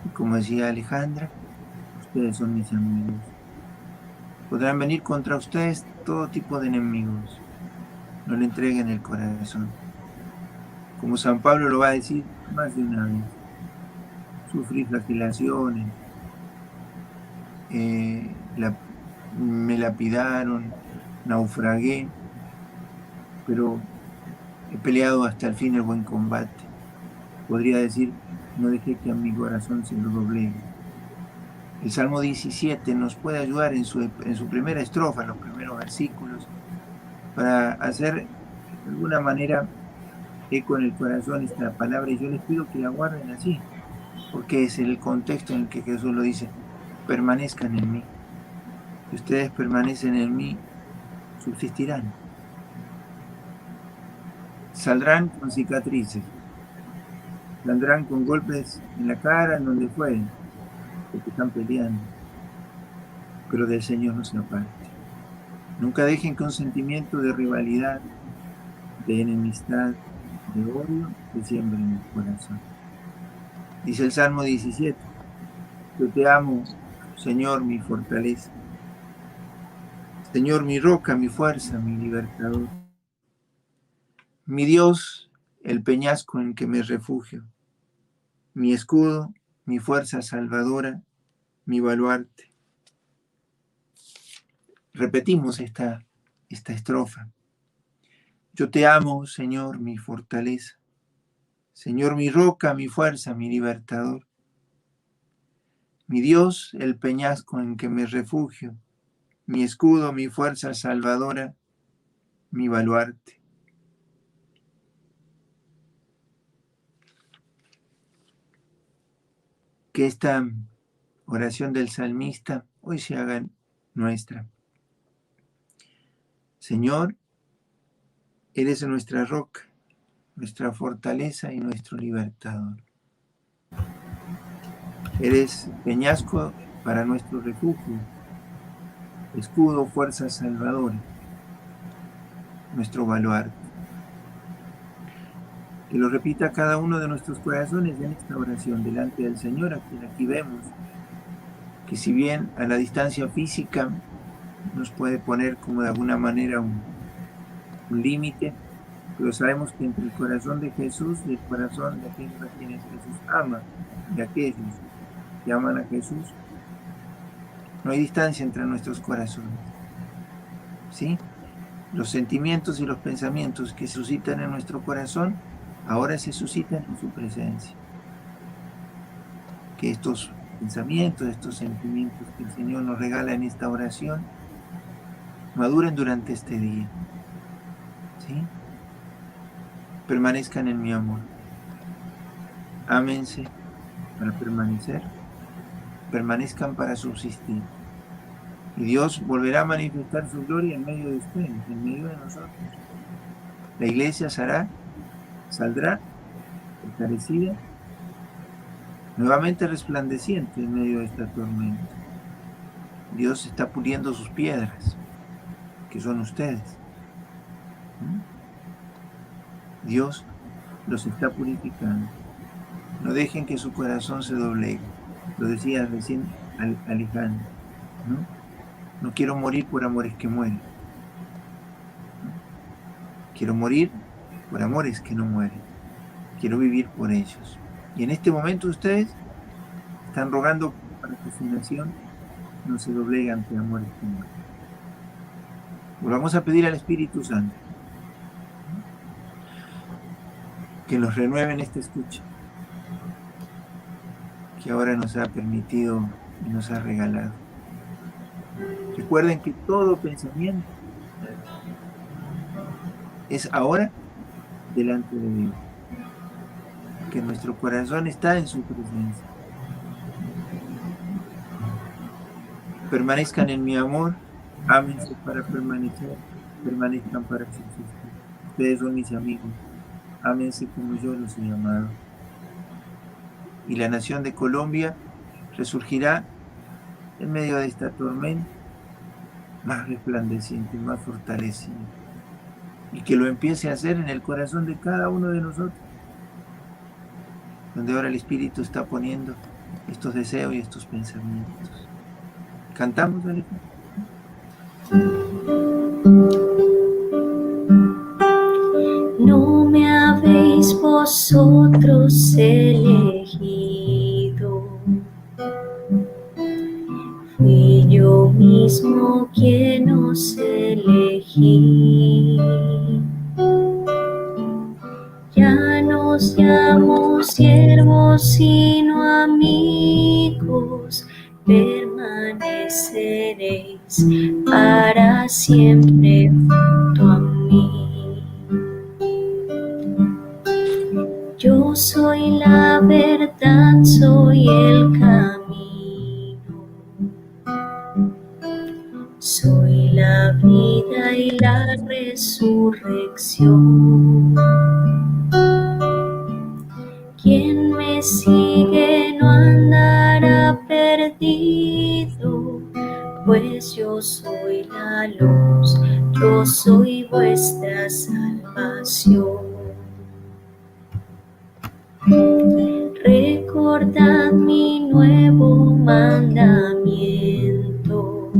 Y como decía Alejandra, ustedes son mis amigos. Podrán venir contra ustedes todo tipo de enemigos. No le entreguen el corazón. Como San Pablo lo va a decir más de una vez. Sufrí flagelaciones, me lapidaron, naufragué, pero he peleado hasta el fin el buen combate. Podría decir, no dejé que a mi corazón se lo doblegue. El Salmo 17 nos puede ayudar en su primera estrofa, en los primeros versículos, para hacer de alguna manera eco en el corazón esta palabra, y yo les pido que la guarden así, porque es el contexto en el que Jesús lo dice: permanezcan en mí. Si ustedes permanecen en mí, subsistirán. Saldrán con cicatrices, saldrán con golpes en la cara, en donde fueren, porque están peleando, pero del Señor no se aparte. Nunca dejen que un sentimiento de rivalidad, de enemistad, de odio se siembre en el corazón. Dice el Salmo 17: yo te amo, Señor, mi fortaleza, Señor, mi roca, mi fuerza, mi libertador, mi Dios, el peñasco en que me refugio, mi escudo, mi fuerza salvadora, mi baluarte. Repetimos esta estrofa. Yo te amo, Señor, mi fortaleza, Señor, mi roca, mi fuerza, mi libertador, mi Dios, el peñasco en que me refugio, mi escudo, mi fuerza salvadora, mi baluarte. Que esta oración del salmista hoy se haga nuestra. Señor, eres nuestra roca, nuestra fortaleza y nuestro libertador. Eres peñasco para nuestro refugio, escudo, fuerza salvadora, nuestro baluarte. Que lo repita cada uno de nuestros corazones en esta oración delante del Señor, a quien aquí vemos, que si bien a la distancia física nos puede poner como de alguna manera un límite, pero sabemos que entre el corazón de Jesús y el corazón de aquellos a quienes Jesús ama, de aquellos que aman a Jesús, no hay distancia entre nuestros corazones. ¿Sí? Los sentimientos y los pensamientos que se suscitan en nuestro corazón, ahora se suscitan en su presencia. Que estos pensamientos, estos sentimientos que el Señor nos regala en esta oración, maduren durante este día. ¿Sí? Permanezcan en mi amor. Ámense para permanecer, permanezcan para subsistir. Y Dios volverá a manifestar su gloria en medio de ustedes, en medio de nosotros. La iglesia saldrá fortalecida, nuevamente resplandeciente en medio de esta tormenta. Dios está puliendo sus piedras, que son ustedes. Dios los está purificando. No dejen que su corazón se doblegue. Lo decía recién Alejandro, ¿no? No quiero morir por amores que mueren. Quiero morir por amores que no mueren. Quiero vivir por ellos. Y en este momento ustedes están rogando para que su nación no se doblegue ante amores que mueren. Volvamos a pedir al Espíritu Santo que nos renueve en esta escucha, que ahora nos ha permitido y nos ha regalado. Recuerden que todo pensamiento es ahora delante de Dios, que nuestro corazón está en su presencia. Permanezcan en mi amor, ámense para permanecer, permanezcan para subsistir. Ustedes son mis amigos, ámense como yo los he amado. Y la nación de Colombia resurgirá en medio de esta tormenta más resplandeciente, más fortalecida. Y que lo empiece a hacer en el corazón de cada uno de nosotros, donde ahora el Espíritu está poniendo estos deseos y estos pensamientos. ¿Cantamos, Alejandro? No me habéis vosotros elegido, fui yo mismo quien os elegí. Ya no os llamo siervos sino amigos, permaneceréis para siempre junto a mí. Yo soy la verdad, soy el camino, soy la vida y la resurrección. Quien me sigue no andará perdido, pues yo soy la luz, yo soy vuestra salvación. Recordad mi nuevo mandamiento,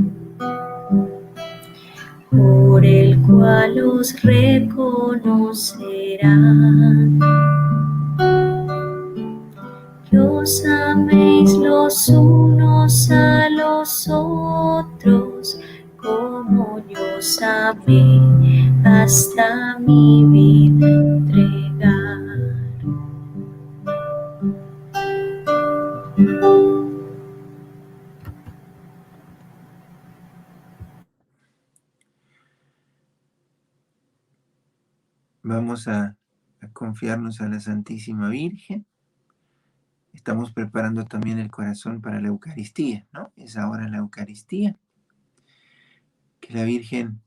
por el cual os reconocerán. Que os améis los unos a los otros, como yo os amé hasta mi vida entregar. Vamos a confiarnos a la Santísima Virgen. Estamos preparando también el corazón para la Eucaristía, ¿no? Es ahora la Eucaristía. Que la Virgen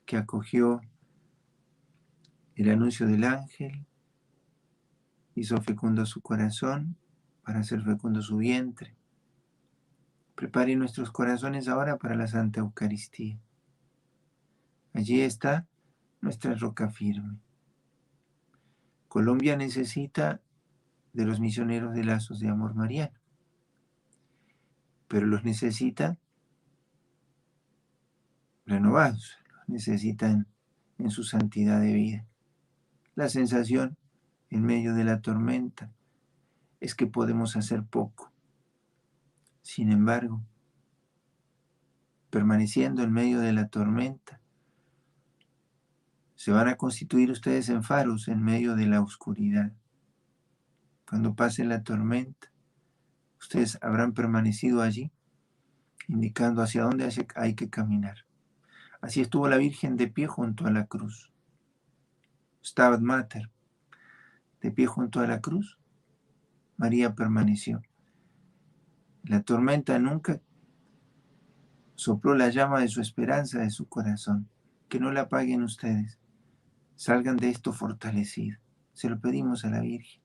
que acogió el anuncio del ángel hizo fecundo su corazón para hacer fecundo su vientre. Prepare nuestros corazones ahora para la Santa Eucaristía. Allí está nuestra roca firme. Colombia necesita de los misioneros de Lazos de Amor Mariano, pero los necesita renovados, los necesitan en su santidad de vida. La sensación en medio de la tormenta es que podemos hacer poco. Sin embargo, permaneciendo en medio de la tormenta, se van a constituir ustedes en faros en medio de la oscuridad. Cuando pase la tormenta, ustedes habrán permanecido allí, indicando hacia dónde hay que caminar. Así estuvo la Virgen de pie junto a la cruz. Stabat Mater, de pie junto a la cruz, María permaneció. La tormenta nunca sopló la llama de su esperanza, de su corazón. Que no la apaguen ustedes. Salgan de esto fortalecidos. Se lo pedimos a la Virgen.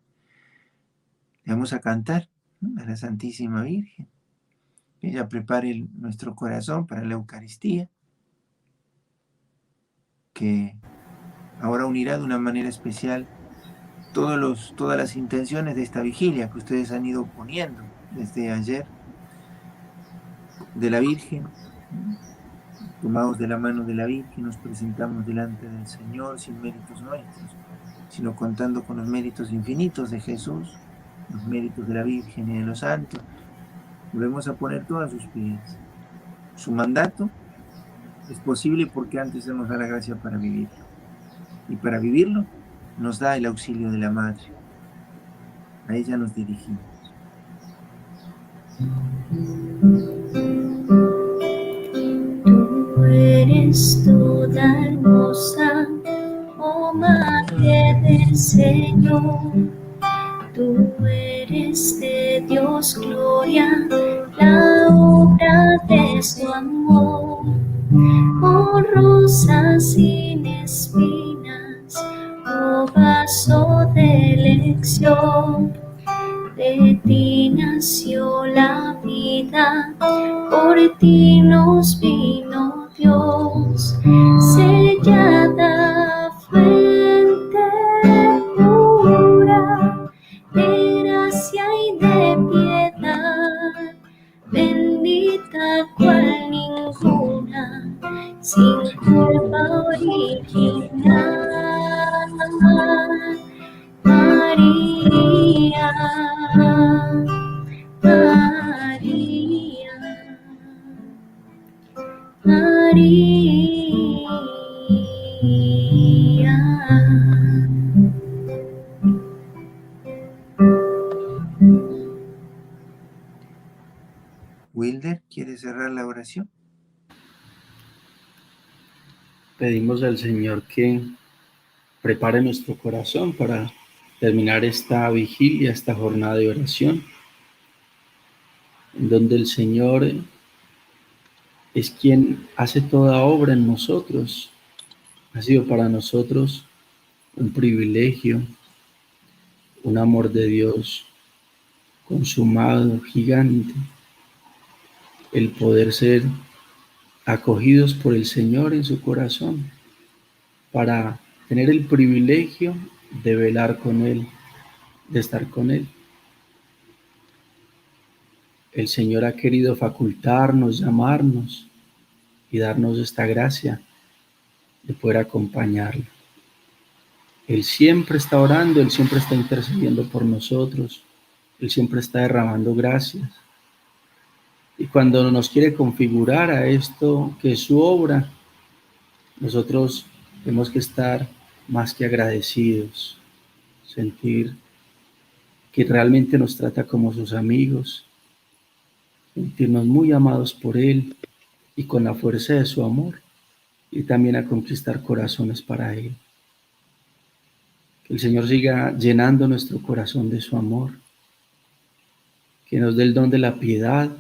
Le vamos a cantar, ¿no?, a la Santísima Virgen. Que ella prepare nuestro corazón para la Eucaristía. Que ahora unirá de una manera especial todas las intenciones de esta vigilia que ustedes han ido poniendo desde ayer, de la Virgen. Tomados de la mano de la Virgen, nos presentamos delante del Señor sin méritos nuestros, sino contando con los méritos infinitos de Jesús, los méritos de la Virgen y de los santos. Volvemos a poner todo a sus pies. Su mandato es posible porque antes Él nos da la gracia para vivirlo. Y para vivirlo nos da el auxilio de la Madre. A ella nos dirigimos. Tú eres toda hermosa, oh Madre del Señor. Tú eres de Dios gloria, la obra de su amor. Oh rosa sin espinas, oh vaso de elección. De ti nació la vida, por ti nos vino Dios. Sellada fuente pura, de gracia y de piedad, bendita cual ninguna, sin culpa original. María, María, María. Wilder, ¿quiere cerrar la oración? Pedimos al Señor que prepare nuestro corazón para terminar esta vigilia, esta jornada de oración, en donde el Señor es quien hace toda obra en nosotros. Ha sido para nosotros un privilegio, un amor de Dios consumado, gigante, el poder ser acogidos por el Señor en su corazón, para tener el privilegio de velar con Él, de estar con Él. El Señor ha querido facultarnos, llamarnos y darnos esta gracia de poder acompañarlo. Él siempre está orando, Él siempre está intercediendo por nosotros, Él siempre está derramando gracias. Y cuando nos quiere configurar a esto que es su obra, nosotros tenemos que estar más que agradecidos, sentir que realmente nos trata como sus amigos, sentirnos muy amados por Él y con la fuerza de su amor, y también a conquistar corazones para Él. Que el Señor siga llenando nuestro corazón de su amor, que nos dé el don de la piedad,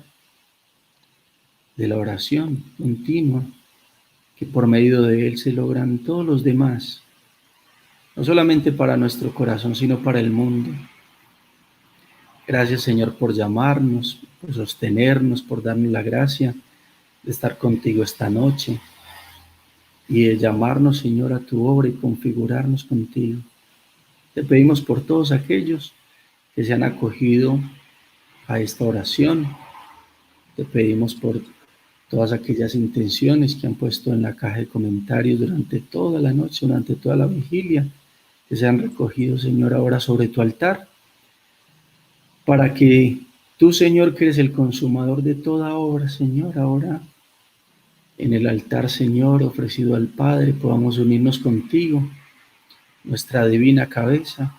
de la oración continua, que por medio de Él se logran todos los demás, no solamente para nuestro corazón, sino para el mundo. Gracias, Señor, por llamarnos, por sostenernos, por darnos la gracia de estar contigo esta noche y de llamarnos, Señor, a tu obra y configurarnos contigo. Te pedimos por todos aquellos que se han acogido a esta oración. Te pedimos por todas aquellas intenciones que han puesto en la caja de comentarios durante toda la noche, durante toda la vigilia, que se han recogido, Señor, ahora sobre tu altar, para que tú, Señor, que eres el consumador de toda obra, Señor, ahora en el altar, Señor, ofrecido al Padre, podamos unirnos contigo, nuestra divina cabeza,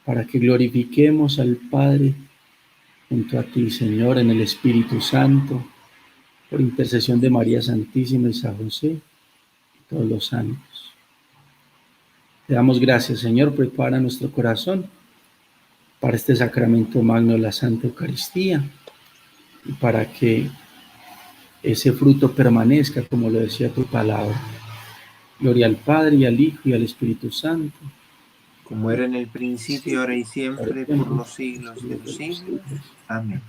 para que glorifiquemos al Padre junto a ti, Señor, en el Espíritu Santo, por intercesión de María Santísima y San José y todos los santos. Te damos gracias, Señor, prepara nuestro corazón para este sacramento magno de la Santa Eucaristía y para que ese fruto permanezca, como lo decía tu palabra. Gloria al Padre, y al Hijo, y al Espíritu Santo. Como era en el principio, ahora y siempre, por los siglos de los siglos. Amén.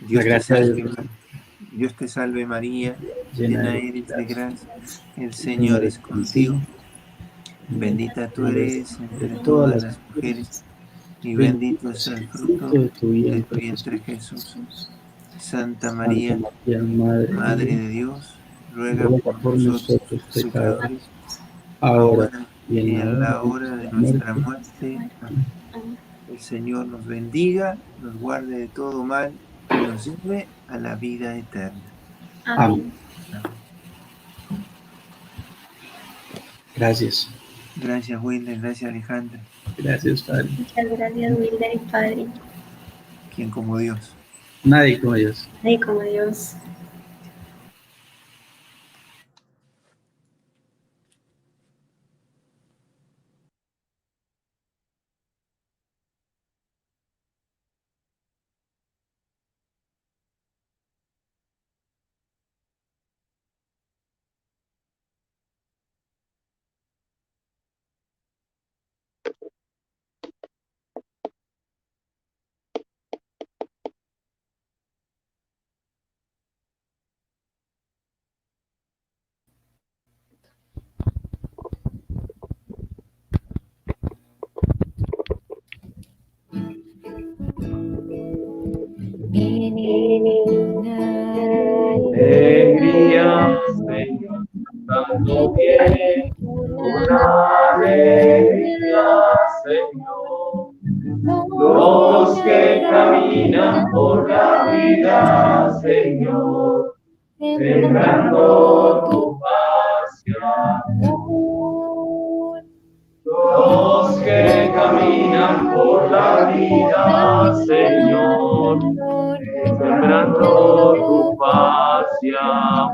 Dios te salve María, llena eres de gracia, el Señor es contigo. Bendita tú eres entre todas las mujeres, y bendito es el fruto de tu vientre Jesús. Santa María, Madre de Dios, ruega por nosotros pecadores, ahora y en la hora de nuestra muerte. Amén. El Señor nos bendiga, nos guarde de todo mal y nos lleve a la vida eterna. Amén. Gracias. Gracias, Wilder. Gracias, Alejandra. Gracias, Padre. Muchas gracias, Wilder y Padre. ¿Quién como Dios? Nadie como Dios. Nadie como Dios. Alegría, Señor, tanto bien, una alegría, Señor. Los que caminan por la vida, Señor, sembrando tu paz y amor. Los que caminan por la vida, Señor, sembrando tu paz y amor.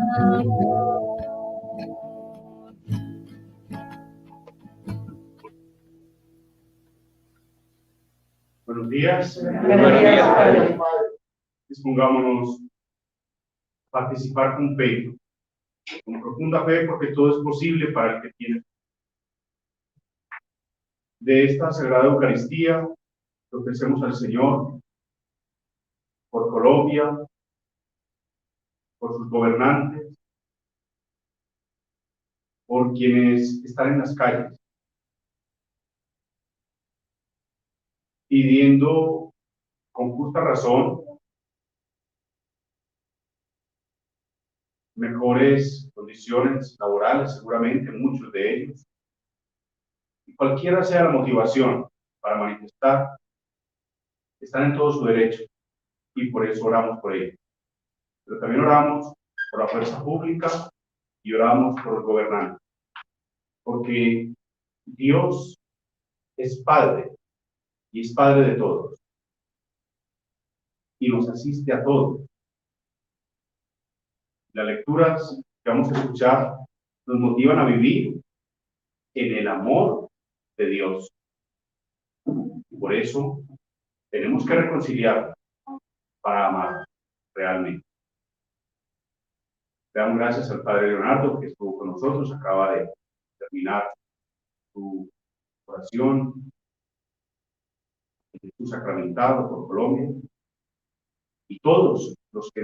Buenos días. Buenos días, Padre. Dispongámonos a participar con fe, con profunda fe, porque todo es posible para el que tiene fe. De esta Sagrada Eucaristía le ofrecemos al Señor por Colombia, por sus gobernantes, por quienes están en las calles, pidiendo con justa razón mejores condiciones laborales, seguramente muchos de ellos. Y cualquiera sea la motivación para manifestar, están en todo su derecho y por eso oramos por ellos. Pero también oramos por la fuerza pública y oramos por los gobernantes, porque Dios es Padre y es Padre de todos y nos asiste a todos. Las lecturas que vamos a escuchar nos motivan a vivir en el amor de Dios. Y por eso tenemos que reconciliar para amar realmente. Le damos gracias al Padre Leonardo que estuvo con nosotros, acaba de terminar su oración, su sacramentado por Colombia, y todos los que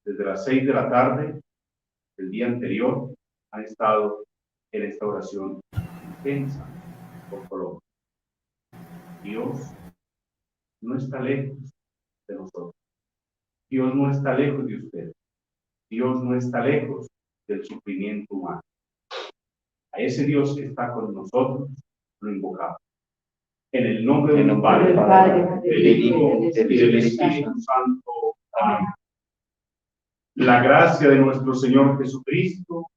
desde las 6 de la tarde del día anterior han estado en esta oración intensa por Colombia. Dios no está lejos de nosotros. Dios no está lejos de usted. Dios no está lejos del sufrimiento humano. A ese Dios que está con nosotros lo invocamos. En el nombre del Padre, del Hijo y del Espíritu Santo. Amén. La gracia de nuestro Señor Jesucristo,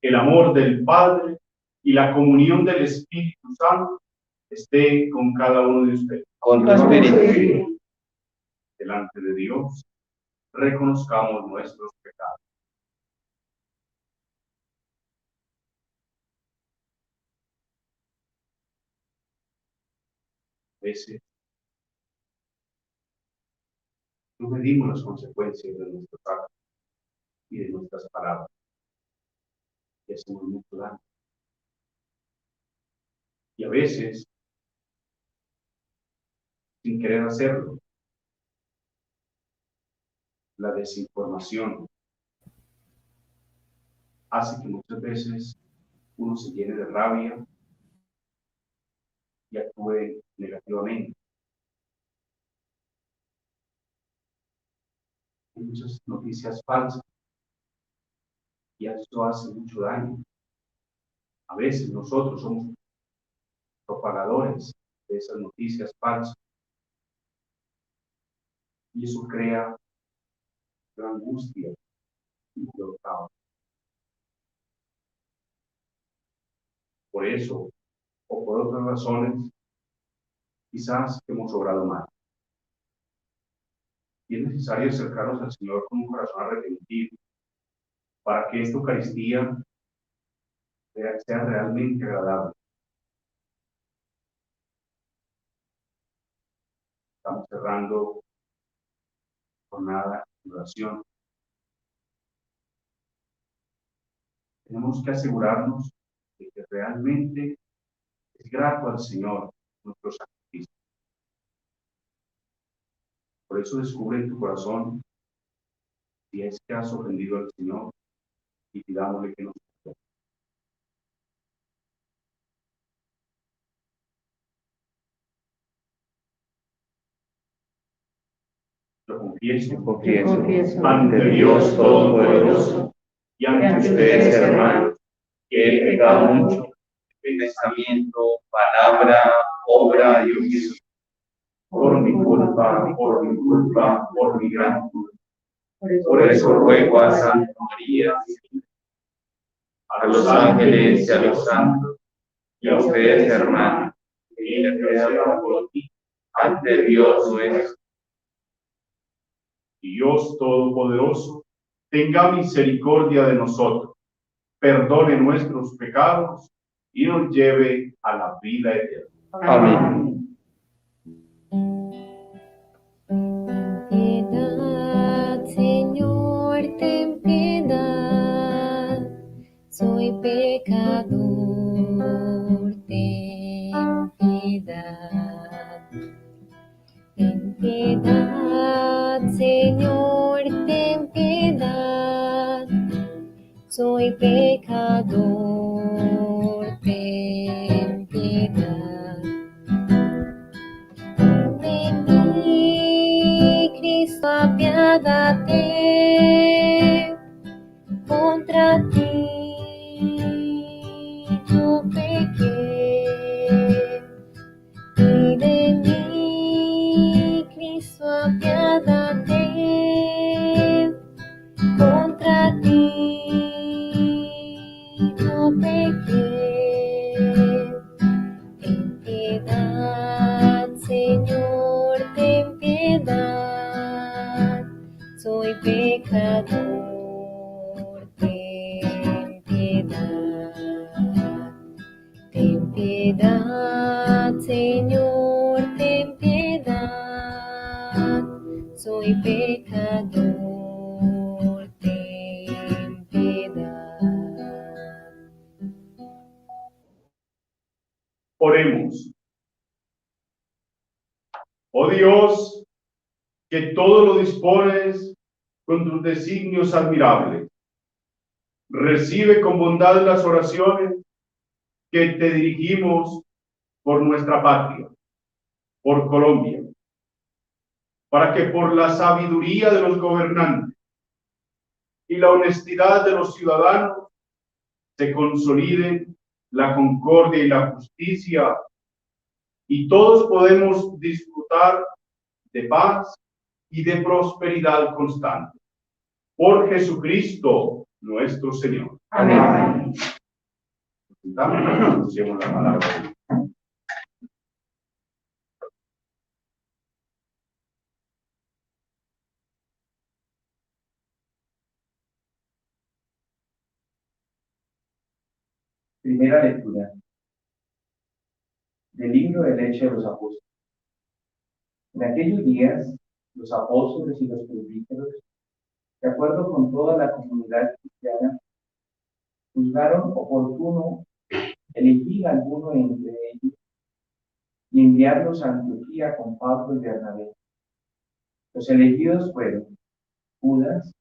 el amor del Padre y la comunión del Espíritu Santo esté con cada uno de ustedes. Con tu espíritu. Delante de Dios, reconozcamos nuestros pecados. A veces no medimos las consecuencias de nuestros actos y de nuestras palabras y hacemos mucho daño. Y a veces, sin querer hacerlo, la desinformación hace que muchas veces uno se llene de rabia y actúe negativamente. Hay muchas noticias falsas y esto hace mucho daño. A veces nosotros somos propagadores de esas noticias falsas y eso crea gran angustia y caos. Por eso, o por otras razones, quizás hemos obrado mal. Y es necesario acercarnos al Señor con un corazón arrepentido para que esta Eucaristía sea realmente agradable. Estamos cerrando jornada de oración. Tenemos que asegurarnos de que realmente es grato al Señor nuestro sacrificio. Por eso descubre en tu corazón si es que has ofendido al Señor y pidámosle que nos perdone. Lo confieso ante Dios Todopoderoso y ante ustedes, hermanos, que he pecado mucho en pensamiento, palabra, obra y omisión. Por mi culpa, por mi gran culpa. Por eso ruego a Santa María, a los ángeles y a los santos, y a ustedes, hermanos, que intercedan por ti ante Dios nuestro. Dios Todopoderoso, tenga misericordia de nosotros, perdone nuestros pecados y nos lleve a la vida eterna. Amén. Piedad, Señor, ten piedad, soy pecador, ten piedad. Ten piedad, Señor, ten piedad, soy pecador, ten piedad. De mí, Cristo, apiádate, contra ti yo pequé. Y de mí, Cristo, apiádate, contra ti yo pequé. Ten piedad, Señor, ten piedad, soy pecador, ten piedad. Ten piedad, Señor, ten piedad, soy pecador, ten piedad. Oremos. Oh Dios, que todo lo dispones con tus designios admirables. Recibe con bondad las oraciones que te dirigimos por nuestra patria, por Colombia, para que por la sabiduría de los gobernantes y la honestidad de los ciudadanos se consolide la concordia y la justicia, y todos podemos disfrutar de paz y de prosperidad constante. Por Jesucristo nuestro Señor. Amén. Anunciemos la palabra de Dios. Primera lectura del libro del Hechos de los Apóstoles. En aquellos días, los apóstoles y los presbíteros, de acuerdo con toda la comunidad cristiana, juzgaron oportuno elegir a alguno entre ellos y enviarlos a Antioquía con Pablo y Bernabé. Los elegidos fueron Judas,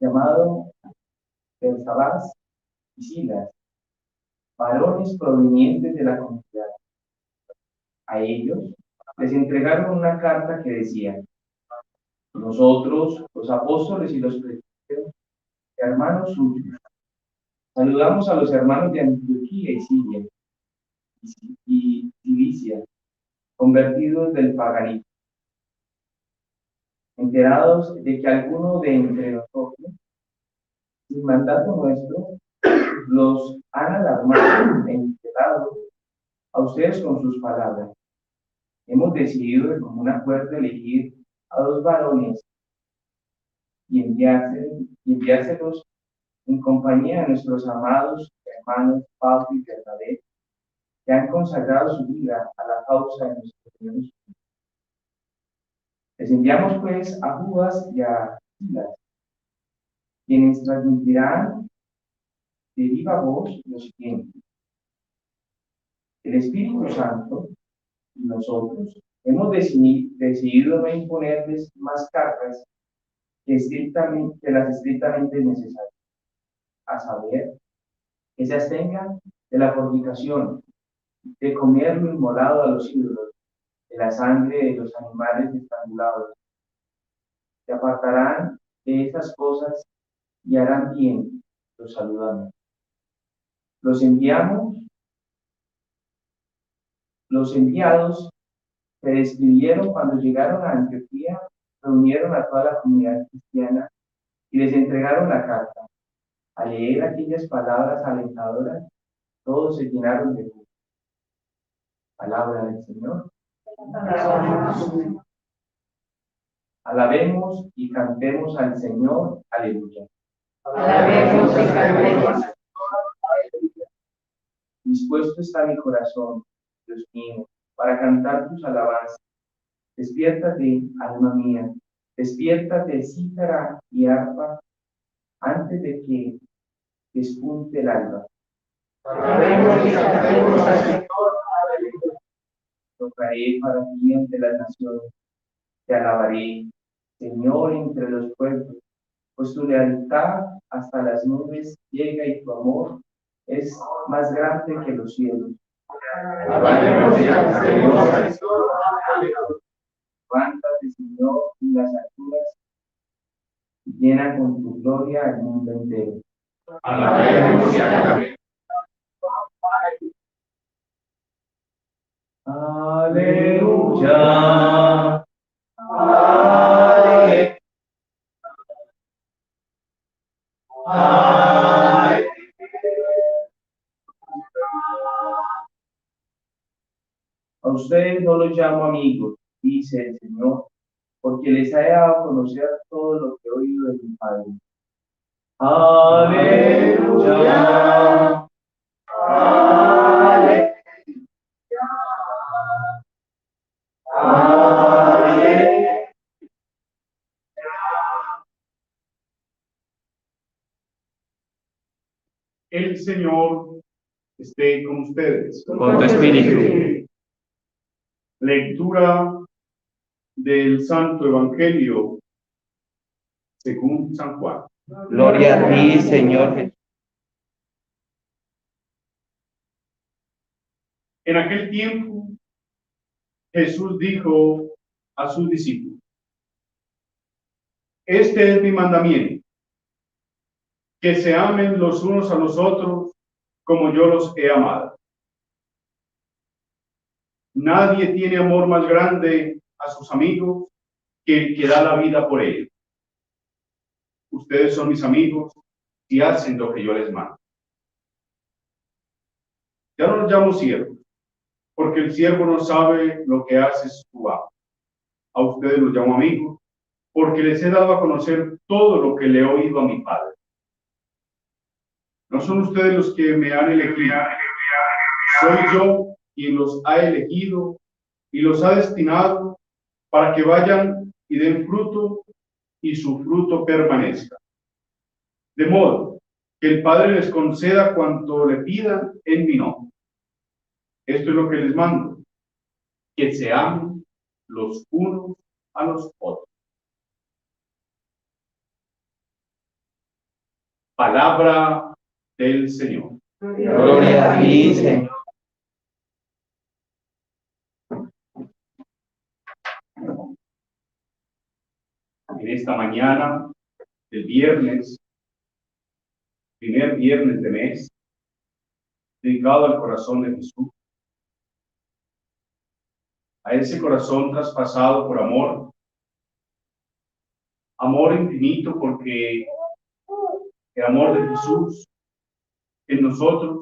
llamado Bersabás, y Silas, varones provenientes de la comunidad. A ellos les entregaron una carta que decía: nosotros, los apóstoles y los presbíteros, hermanos suyos, saludamos a los hermanos de Antioquía y Siria y Cilicia, convertidos del paganismo, enterados de que alguno de entre nosotros, sin mandato nuestro, los han alarmado e enterado a ustedes con sus palabras. Hemos decidido de común acuerdo elegir a 2 varones y enviárselos en compañía de nuestros amados hermanos Pablo y Bernabé, que han consagrado su vida a la causa de nuestro Señor Jesucristo. Les enviamos pues a Judas y a Silas, quienes transmitirán de viva voz lo siguiente: el Espíritu Santo y nosotros hemos decidido no imponerles más cargas que las estrictamente necesarias, a saber, que se abstengan de la fornicación, de comer lo inmolado a los ídolos, de la sangre de los animales estrangulados. Se apartarán de estas cosas y harán bien. Los saludamos. Los enviados se despidieron cuando llegaron a Antioquía, reunieron a toda la comunidad cristiana y les entregaron la carta. Al leer aquellas palabras alentadoras, todos se llenaron de gozo. Palabra del Señor. Alabemos y cantemos al Señor. Aleluya. Alabemos y cantemos. Dispuesto está mi corazón, Dios mío, para cantar tus alabanzas. Despiértate, alma mía, despiértate, cítara y arpa, antes de que despunte el alba. Alabemos y cantemos al Señor. Aleluya. Tocaré para ti entre las naciones, te alabaré, Señor, entre los pueblos, pues tu lealtad hasta las nubes llega y tu amor es más grande que los cielos. Alabemos y cantemos al Señor. Levántate, Señor, en las alturas y llena con tu gloria el mundo entero. Alabemos y cantemos. Aleluya. Aleluya. A ustedes no los llamo amigos, dice el Señor, porque les he dado a conocer todo lo que he oído de mi Padre. Aleluya. Aleluya. Aleluya. El Señor esté con ustedes. Con tu espíritu. Lectura del Santo Evangelio según San Juan. Gloria a ti, Señor Jesús. En aquel tiempo, Jesús dijo a sus discípulos: este es mi mandamiento, que se amen los unos a los otros como yo los he amado. Nadie tiene amor más grande a sus amigos que el que da la vida por ellos. Ustedes son mis amigos y hacen lo que yo les mando. Ya no los llamo siervos, porque el siervo no sabe lo que hace su amo. A ustedes los llamo amigos, porque les he dado a conocer todo lo que le he oído a mi Padre. No son ustedes los que me han elegido, soy yo quien los ha elegido y los ha destinado para que vayan y den fruto y su fruto permanezca. De modo que el Padre les conceda cuanto le pidan en mi nombre. Esto es lo que les mando, que se amen los unos a los otros. Palabra del Señor. Gloria a ti, Señor. En esta mañana del viernes, primer viernes de mes, dedicado al corazón de Jesús, a ese corazón traspasado por amor, amor infinito, porque el amor de Jesús en nosotros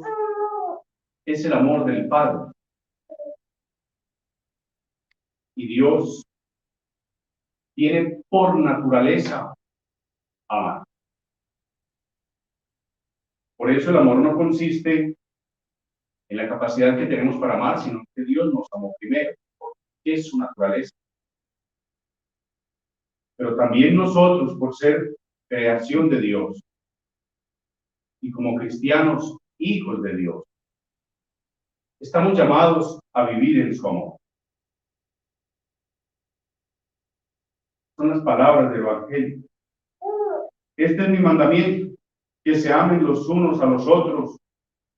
es el amor del Padre. Y Dios tiene por naturaleza amar. Por eso el amor no consiste en la capacidad que tenemos para amar, sino que Dios nos amó primero, porque es su naturaleza. Pero también nosotros, por ser creación de Dios, y como cristianos, hijos de Dios, estamos llamados a vivir en su amor. Son las palabras del Evangelio. Este es mi mandamiento, que se amen los unos a los otros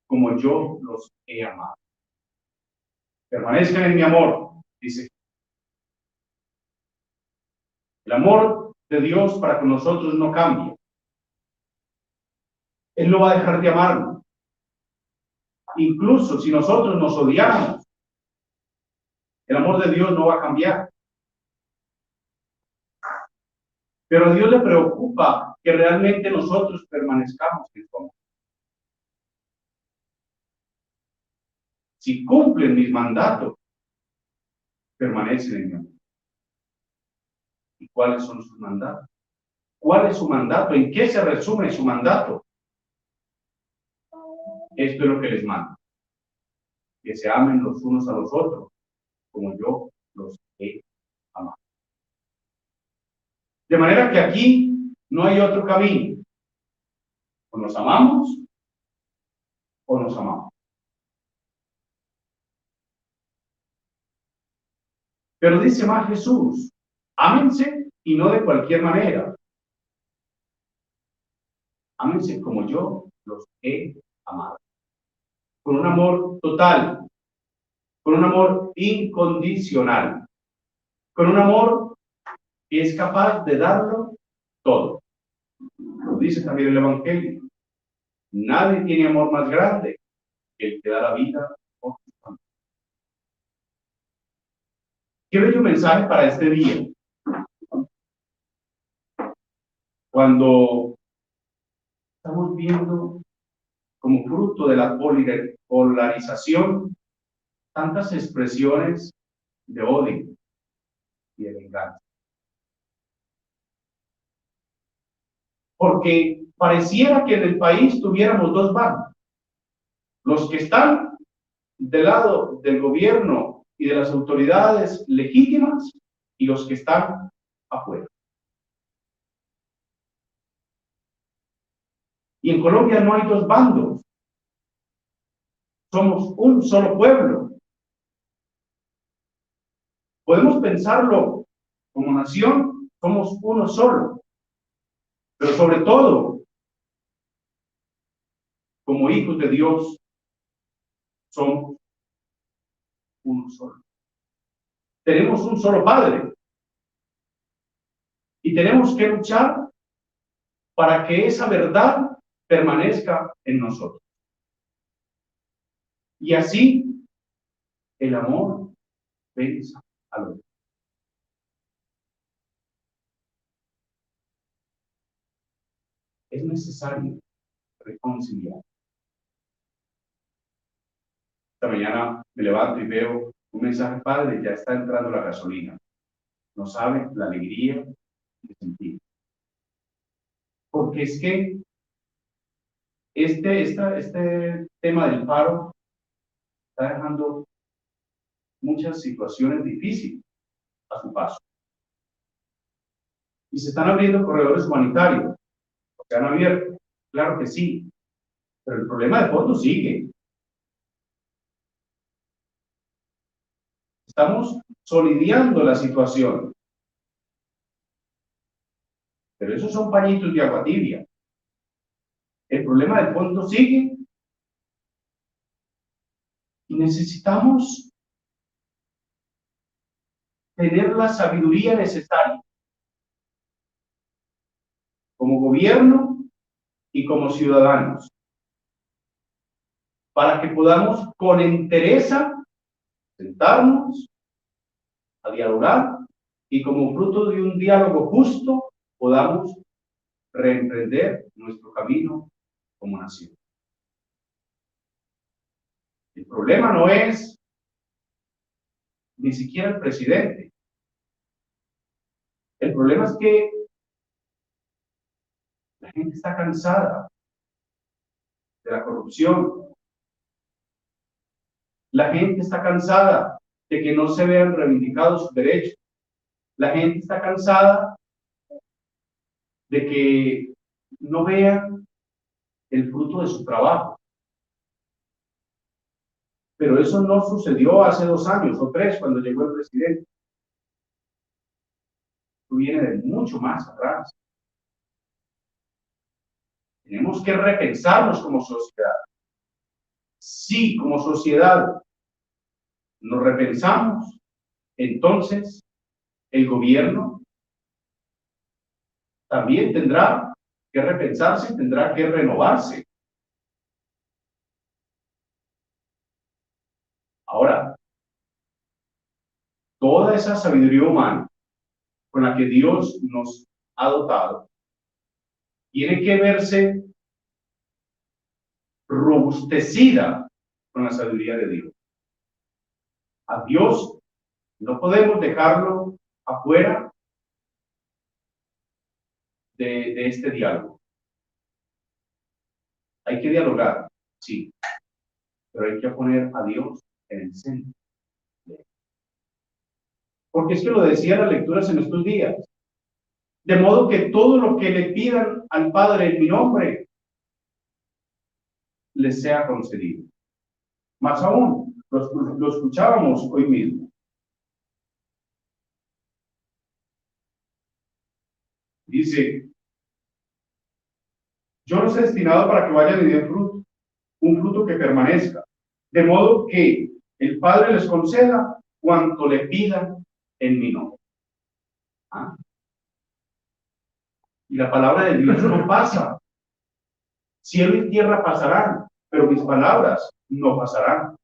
como yo los he amado. Permanezcan en mi amor, dice. El amor de Dios para con nosotros no cambia. Él no va a dejar de amarnos. Incluso si nosotros nos odiamos, el amor de Dios no va a cambiar. Pero a Dios le preocupa que realmente nosotros permanezcamos en su amor. Si cumplen mis mandatos, permanecen en mi amor. ¿Y cuáles son sus mandatos? ¿Cuál es su mandato? ¿En qué se resume su mandato? Esto es lo que les mando: que se amen los unos a los otros, como yo los he amado. De manera que aquí no hay otro camino. O nos amamos, o nos amamos. Pero dice más Jesús: ámense y no de cualquier manera. Ámense como yo los he amado. Con un amor total, con un amor incondicional, con un amor que es capaz de darlo todo. Lo dice también el Evangelio. Nadie tiene amor más grande que el que da la vida por sus amigos. Qué bello mensaje para este día. Cuando estamos viendo como fruto de la polarización tantas expresiones de odio y de venganza. Porque pareciera que en el país tuviéramos dos bandos: los que están del lado del gobierno y de las autoridades legítimas y los que están afuera. Y en Colombia no hay dos bandos. Somos un solo pueblo. Podemos pensarlo como nación, somos uno solo. Pero sobre todo, como hijos de Dios, somos uno solo. Tenemos un solo Padre. Y tenemos que luchar para que esa verdad permanezca en nosotros. Y así el amor venza al odio. Es necesario reconciliar. Esta mañana me levanto y veo un mensaje: Padre, ya está entrando la gasolina. No sabe la alegría que sentir. Porque es que este tema del paro está dejando muchas situaciones difíciles a su paso. Y se están abriendo corredores humanitarios. Se han abierto, claro que sí. Pero el problema de fondo sigue. Estamos solidiando la situación. Pero esos son pañitos de agua tibia. El problema de fondo sigue. Y necesitamos tener la sabiduría necesaria como gobierno y como ciudadanos para que podamos con entereza sentarnos a dialogar y como fruto de un diálogo justo podamos reemprender nuestro camino como nación. El problema no es ni siquiera el presidente. El problema es que la gente está cansada de la corrupción. La gente está cansada de que no se vean reivindicados sus derechos. La gente está cansada de que no vean el fruto de su trabajo. Pero eso no sucedió hace 2 años o 3 cuando llegó el presidente. Esto viene de mucho más atrás. Tenemos que repensarnos como sociedad. Si como sociedad nos repensamos, entonces el gobierno también tendrá que repensarse, tendrá que renovarse. Ahora, toda esa sabiduría humana con la que Dios nos ha dotado tiene que verse robustecida con la sabiduría de Dios. A Dios no podemos dejarlo afuera de este diálogo. Hay que dialogar, sí, pero hay que poner a Dios en el centro. Porque es que lo decía las lecturas en estos días. De modo que todo lo que le pidan al Padre en mi nombre, les sea concedido. Más aún, lo escuchábamos hoy mismo. Dice: yo los he destinado para que vayan y den fruto, un fruto que permanezca, de modo que el Padre les conceda cuanto le pidan en mi nombre. ¿Ah? Y la palabra de Dios no pasa. Cielo y tierra pasarán, pero mis palabras no pasarán.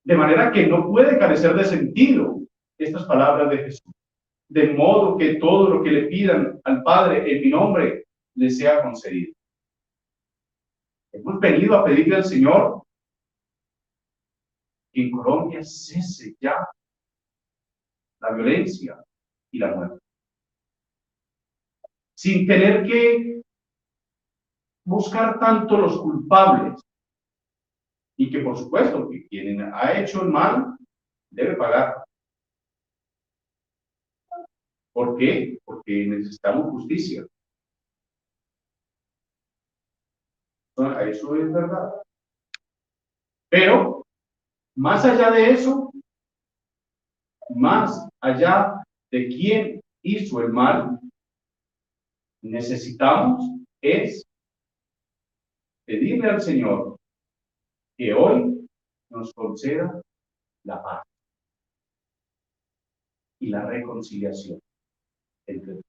De manera que no puede carecer de sentido estas palabras de Jesús. De modo que todo lo que le pidan al Padre en mi nombre le sea concedido. Hemos venido a pedirle al Señor que en Colombia cese ya la violencia y la muerte, sin tener que buscar tanto los culpables, y que por supuesto que quien ha hecho el mal debe pagar. ¿Por qué? Porque necesitamos justicia. Eso es verdad. Pero, más allá de eso, más allá de quién hizo el mal, necesitamos es pedirle al Señor que hoy nos conceda la paz y la reconciliación entre todos.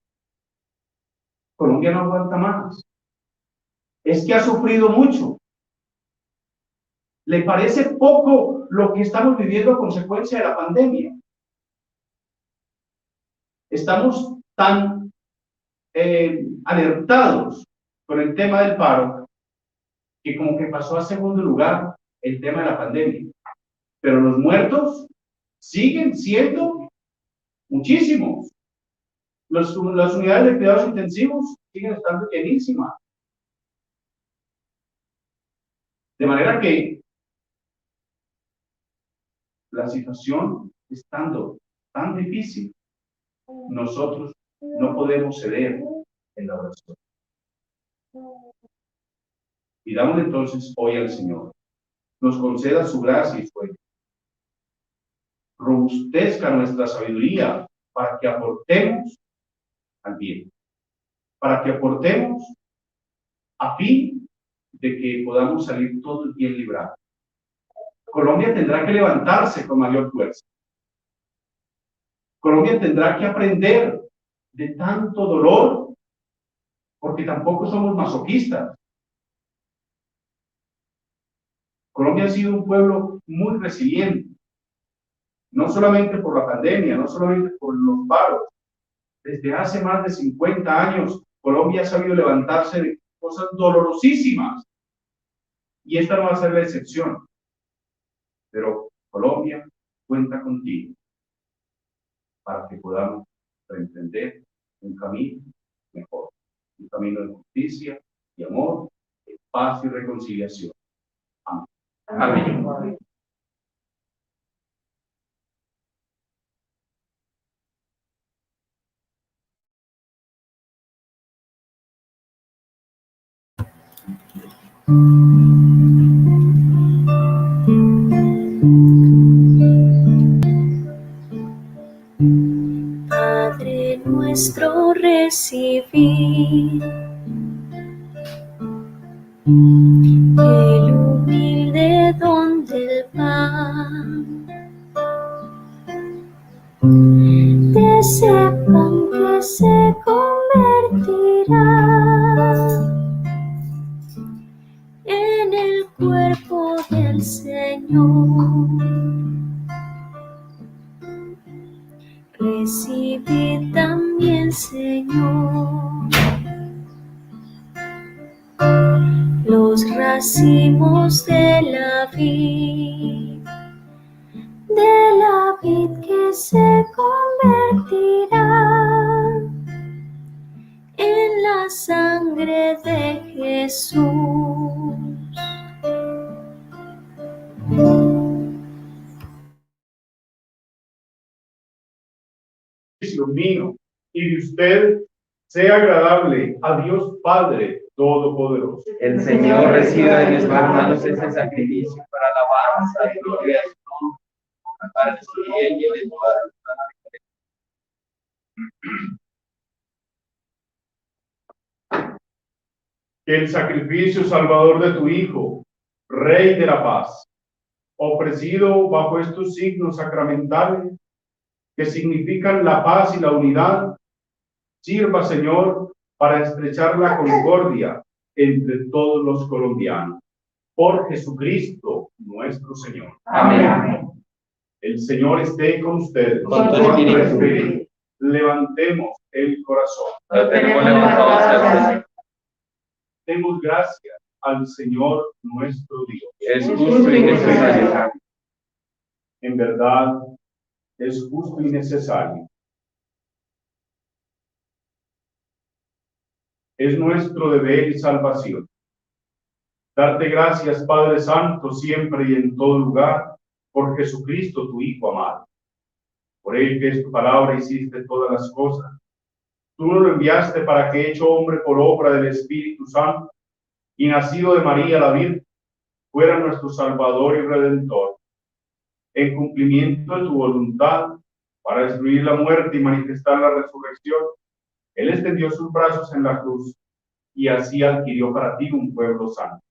Colombia no aguanta más. Es que ha sufrido mucho. ¿Le parece poco lo que estamos viviendo a consecuencia de la pandemia? Estamos tan alertados con el tema del paro que como que pasó a segundo lugar el tema de la pandemia. Pero los muertos siguen siendo muchísimos. Las unidades de cuidados intensivos siguen estando llenísimas. De manera que la situación estando tan difícil, nosotros no podemos ceder en la oración. Pidamos entonces hoy al Señor, nos conceda su gracia y su ayuda. Robustezca nuestra sabiduría para que aportemos al bien, para que aportemos a fin de que podamos salir todos bien librados. Colombia tendrá que levantarse con mayor fuerza. Colombia tendrá que aprender de tanto dolor, porque tampoco somos masoquistas. Colombia ha sido un pueblo muy resiliente, no solamente por la pandemia, no solamente por los paros. Desde hace más de 50 años, Colombia ha sabido levantarse de cosas dolorosísimas. Y esta no va a ser la excepción. Pero Colombia cuenta contigo para que podamos emprender un camino mejor, un camino de justicia y amor, de paz y reconciliación. Amén. Amén. Padre nuestro, recibid el humilde don del pan, de ese pan que se convertirá en el cuerpo del Señor. Recibid también, Señor, los racimos de la vid que se convertirá en la sangre de Jesús. Mío y de usted sea agradable a Dios Padre Todopoderoso. El Señor reciba de nuestras manos este sacrificio para alabanza y gloria de su nombre, para su bien y de toda la Que el sacrificio salvador de tu Hijo, Rey de la paz, ofrecido bajo estos signos sacramentales que significan la paz y la unidad, sirva, Señor, para estrechar la concordia entre todos los colombianos. Por Jesucristo nuestro Señor. Amén. El Señor esté con ustedes. Con tu espíritu. Levantemos el corazón. Lo tenemos levantado. Demos gracias al Señor nuestro Dios. Es justo y necesario. En verdad, es justo y necesario. Es nuestro deber y salvación. Darte gracias, Padre Santo, siempre y en todo lugar, por Jesucristo, tu Hijo amado. Por él que es tu palabra hiciste todas las cosas. Tú nos lo enviaste para que, hecho hombre por obra del Espíritu Santo y nacido de María la Virgen, fuera nuestro Salvador y Redentor. En cumplimiento de tu voluntad, para destruir la muerte y manifestar la resurrección, Él extendió sus brazos en la cruz y así adquirió para ti un pueblo santo.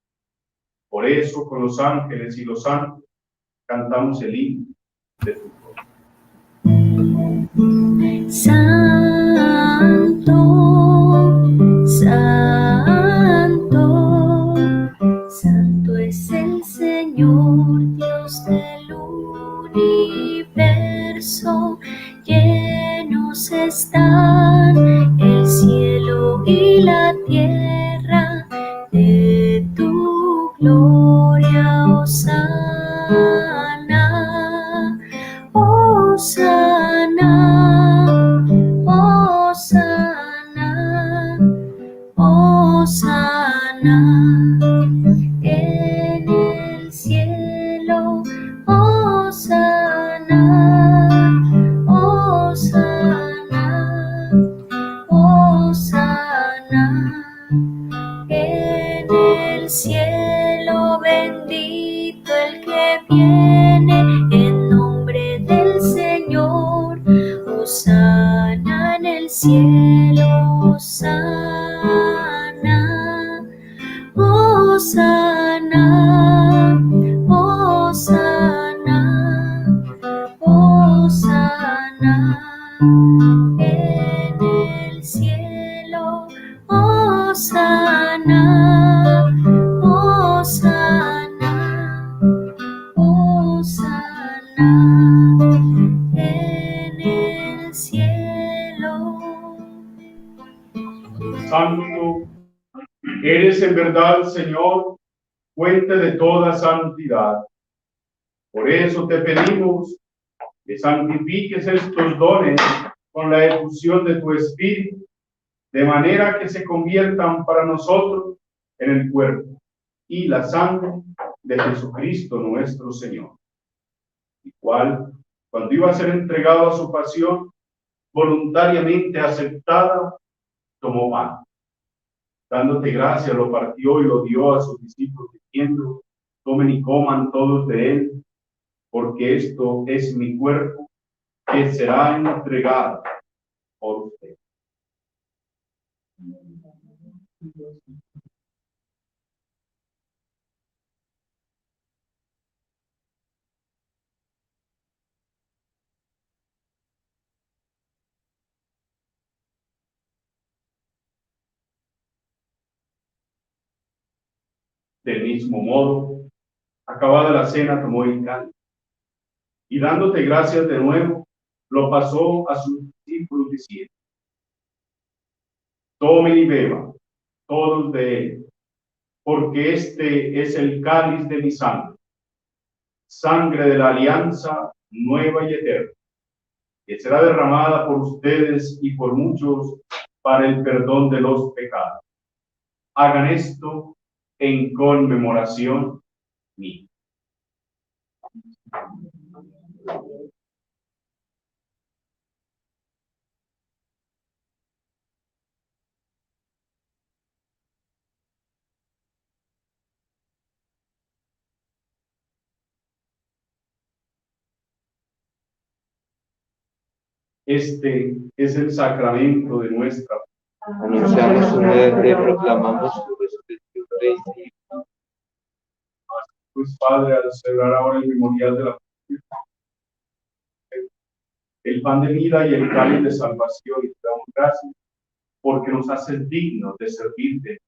Por eso, con los ángeles y los santos, cantamos el himno de tu gloria. Santo, santo, santo es el Señor, Dios del universo. Llenos están el cielo y la tierra de tu gloria. Hosana, Hosana, Hosana, Hosana en el cielo. Hosana, Hosana, Hosana en el cielo. Bendito el que viene en nombre del Señor. Hosana en el cielo. Hosana, Hosana, Hosana, Hosana en el cielo. Hosana, Hosana, Hosana en el cielo. Santo, eres en verdad, Señor, fuente de toda santidad. Por eso te pedimos que santifiques estos dones con la efusión de tu Espíritu, de manera que se conviertan para nosotros en el cuerpo y la sangre de Jesucristo nuestro Señor, el cual, cuando iba a ser entregado a su pasión, voluntariamente aceptada, tomó pan. Dándote gracias, lo partió y lo dio a sus discípulos, diciendo: tomen y coman todos de él, porque esto es mi cuerpo, que será entregado por ustedes. Del mismo modo, acabada la cena, tomó el cáliz y dándote gracias de nuevo, lo pasó a sus discípulos diciendo: tomen y beban todos de él, porque este es el cáliz de mi sangre, sangre de la alianza nueva y eterna, que será derramada por ustedes y por muchos para el perdón de los pecados. Hagan esto en conmemoración mía. Este es el sacramento de nuestra fe. Anunciamos su muerte, proclamamos su resurrección. Rey. Pues Padre, al celebrar ahora el memorial de la el pan de vida y el cáliz de salvación, y te damos gracias porque nos haces dignos de servirte.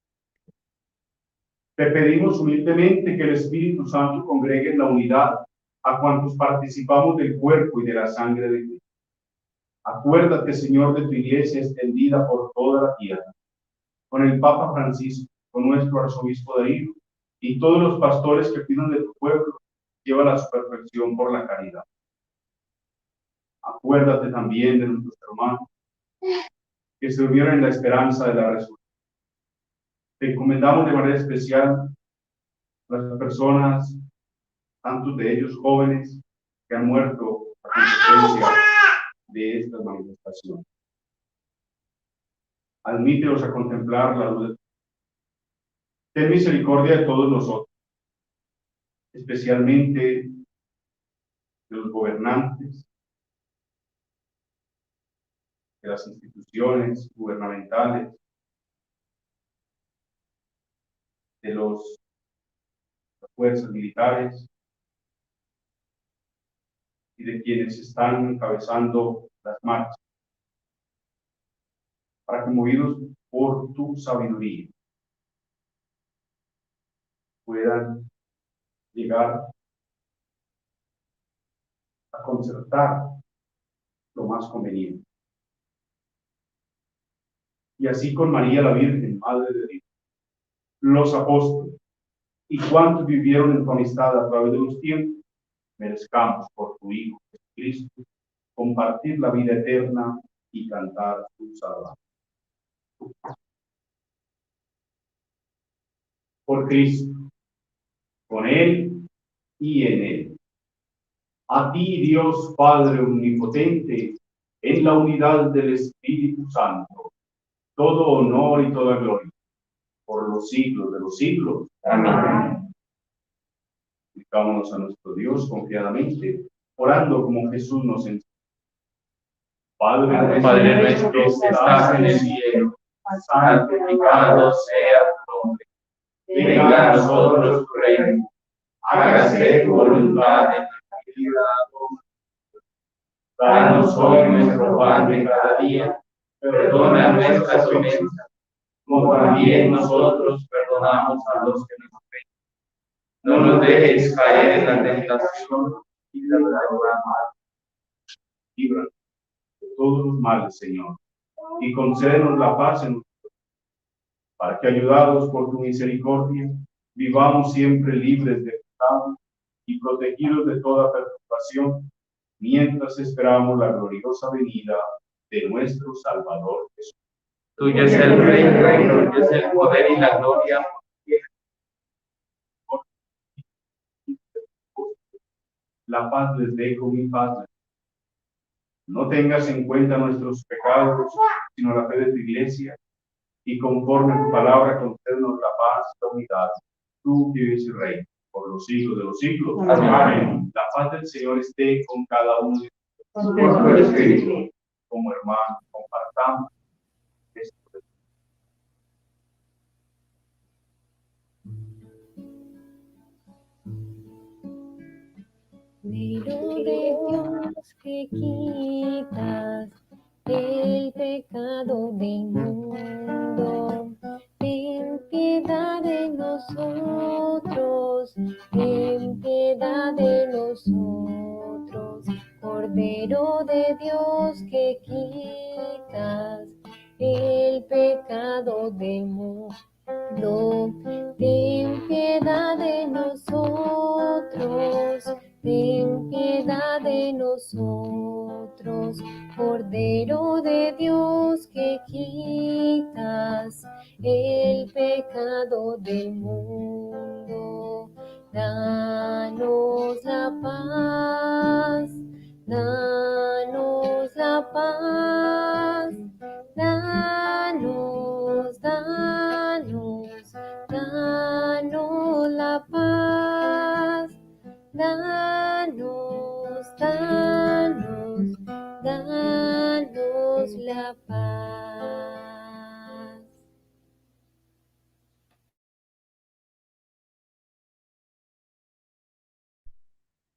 Te pedimos humildemente que el Espíritu Santo congregue en la unidad a cuantos participamos del cuerpo y de la sangre de Cristo. Acuérdate, Señor, de tu iglesia extendida por toda la tierra, con el Papa Francisco, con nuestro arzobispo Darío y todos los pastores que cuidan de tu pueblo, lleva a su perfección por la caridad. Acuérdate también de nuestros hermanos que se unieron en la esperanza de la resurrección. Te encomendamos de manera especial a las personas, tantos de ellos jóvenes, que han muerto a consecuencia de estas manifestaciones. Admítelos a contemplar la luz de tu. Ten misericordia de todos nosotros, especialmente de los gobernantes, de las instituciones gubernamentales, de las fuerzas militares, y de quienes están encabezando las marchas, para que movidos por tu sabiduría puedan llegar a concertar lo más conveniente. Y así con María la Virgen, Madre de Dios, los apóstoles y cuantos vivieron en tu amistad a través de los tiempos, merezcamos por tu Hijo Jesucristo compartir la vida eterna y cantar tu salvación. Por Cristo, con Él y en Él. A ti, Dios Padre Omnipotente, en la unidad del Espíritu Santo, todo honor y toda gloria, por los siglos de los siglos. Amén. Dedicámonos a nuestro Dios confiadamente, orando como Jesús nos enseñó. Padre nuestro que estás en el cielo, santificado sea tu nombre. Venga a nosotros tu reino. Hágase tu voluntad en la tierra como en el cielo. Danos hoy nuestro pan de cada día. Perdona nuestras ofensas, como también nosotros perdonamos a los que nos ofenden. No nos dejes caer en la tentación y líbranos del mal. Líbranos de todos los males, Señor, y concédenos la paz en nuestro corazón, para que, ayudados por tu misericordia, vivamos siempre libres de pecado y protegidos de toda perturbación, mientras esperamos la gloriosa venida de nuestro Salvador Jesús. Tuyo es el reino, tuyo es el poder y la gloria. La paz les dejo, mi paz. No tengas en cuenta nuestros pecados, sino la fe de tu iglesia, y conforme a tu palabra, concédenos la paz y la unidad. Tú que vives y reinas por los siglos de los siglos. Amén. La paz del Señor esté con cada uno de nosotros. Como hermanos, compartamos esto. Cordero de Dios que quitas el pecado del mundo, ten piedad de nosotros, ten piedad de nosotros. Cordero de Dios que quitas el pecado del mundo, ten piedad de nosotros, ten piedad de nosotros. Cordero de Dios que quitas el pecado del mundo, danos la paz, danos la paz, danos, danos, danos la paz, danos, danos, danos la paz.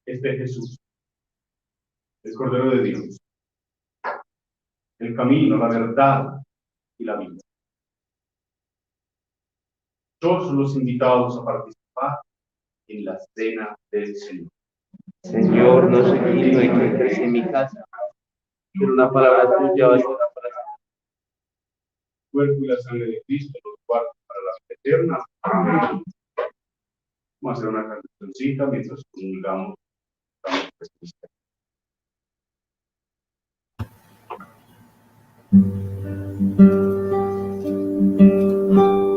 Este Jesús, el Cordero de Dios, el camino, la verdad y la vida. Todos los invitados a participar en la cena del Señor. Señor, no soy digno de que entres en mi casa, pero una palabra tuya bastará para el cuerpo y la sangre de Cristo, los guardan para la vida eterna. Amén. Vamos a hacer una cancioncita mientras comunicamos.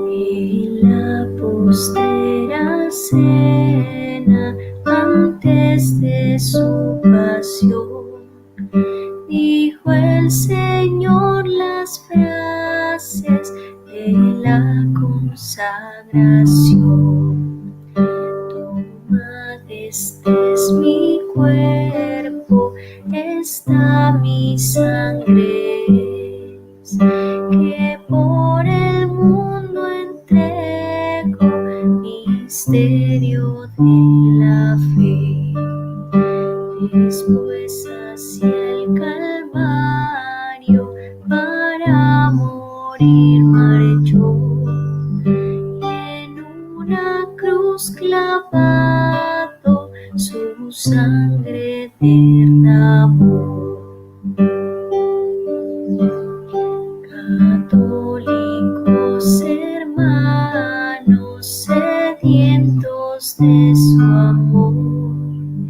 En la postrera cena, antes de su pasión, dijo el Señor las frases de la consagración. Tomad, este es mi cuerpo, esta mi sangre es, que por el mundo entrego, misterio de la fe. Después morir marchó, y en una cruz clavado su sangre derramó. Católicos hermanos, sedientos de su amor,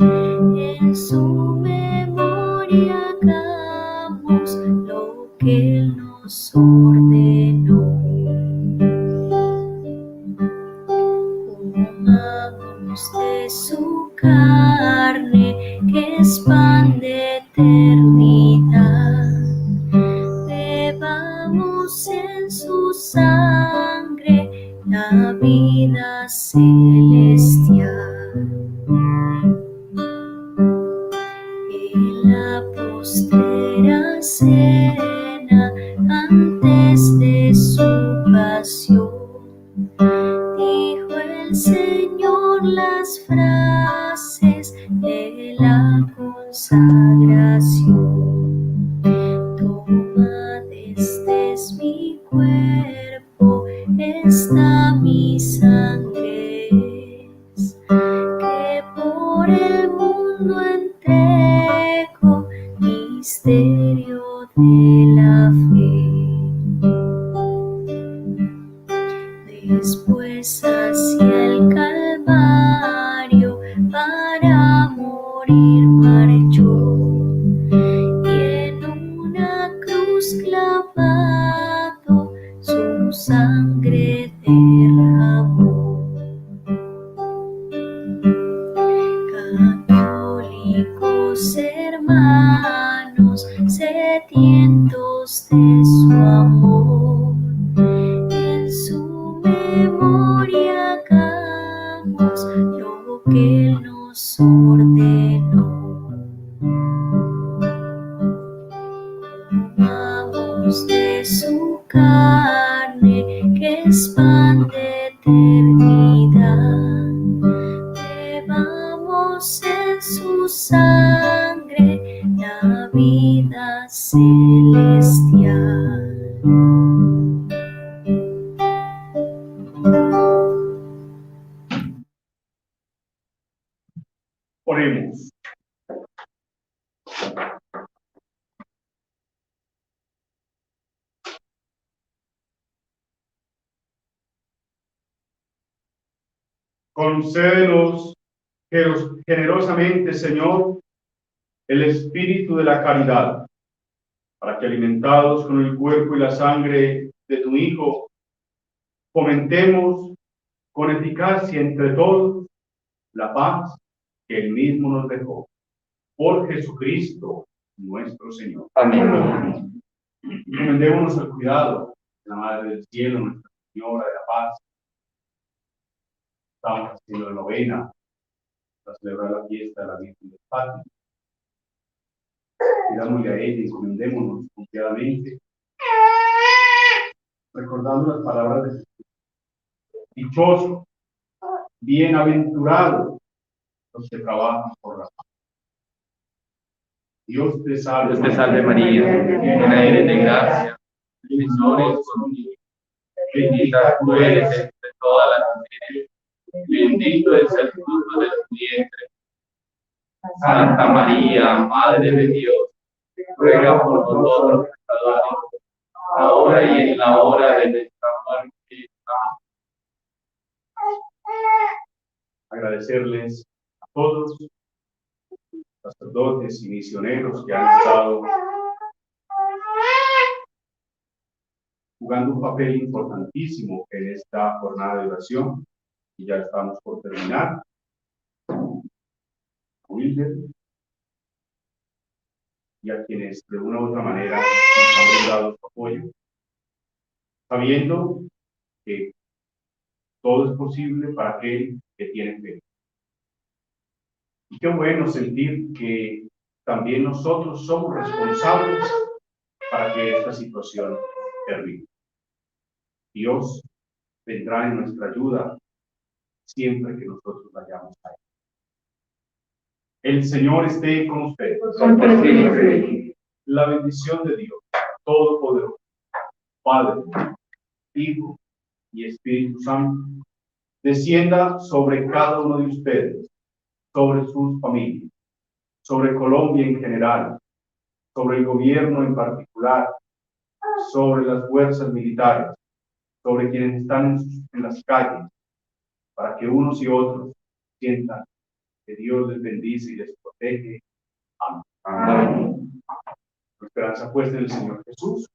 en su memoria hagamos lo que Él nos ordenó. Comamos de su carne, que es pan de eternidad. Bebamos en su sangre la vida celestial. En la postrera cena, antes de su pasión, dijo el Señor las frases de la consagración. Tomad, este es mi cuerpo, esta mi sangre es, que por el mundo entrego, misterio de la fe. Después hacia el Calvario para morir marchó, y en una cruz clavado su sangre derramó. Católicos hermanos, sedientos de su amor, en su memoria hagamos lo que Él nos ordenó. Comamos de su carne, que es pan de eternidad. Bebamos en su sangre la vida celestial. Oremos. Concédenos generosamente, Señor, el espíritu de la caridad, para que, alimentados con el cuerpo y la sangre de tu Hijo, fomentemos con eficacia entre todos la paz que Él mismo nos dejó. Por Jesucristo nuestro Señor. Amén. Encomendémonos al cuidado de la Madre del Cielo, Nuestra Señora de la Paz. Estamos haciendo la novena para celebrar la fiesta de la Virgen de Fátima. Pidámosle a ella y encomendémonos confiadamente, recordando las palabras de Jesús. Dichoso, bienaventurado los que trabajan por la paz. Dios te salve María, llena eres de gracia, el Señor es contigo. Bendita tú eres entre todas las mujeres, bendito es el fruto de tu vientre. Santa María, Madre de Dios, ruega por nosotros pecadores, ahora y en la hora de nuestra muerte. Amén. Agradecerles a todos, sacerdotes y misioneros que han estado jugando un papel importantísimo en esta jornada de oración, y ya estamos por terminar. Wilder, y a quienes de una u otra manera nos han brindado su apoyo, sabiendo que todo es posible para aquel que tiene fe. Y qué bueno sentir que también nosotros somos responsables para que esta situación termine. Dios vendrá en nuestra ayuda siempre que nosotros vayamos a Él. El Señor esté con ustedes. La bendición de Dios Todopoderoso, Padre, Hijo y Espíritu Santo, descienda sobre cada uno de ustedes, sobre sus familias, sobre Colombia en general, sobre el gobierno en particular, sobre las fuerzas militares, sobre quienes están en las calles, para que unos y otros sientan que Dios les bendice y les protege. Amén. Amén. La esperanza puesta en el Señor Jesús,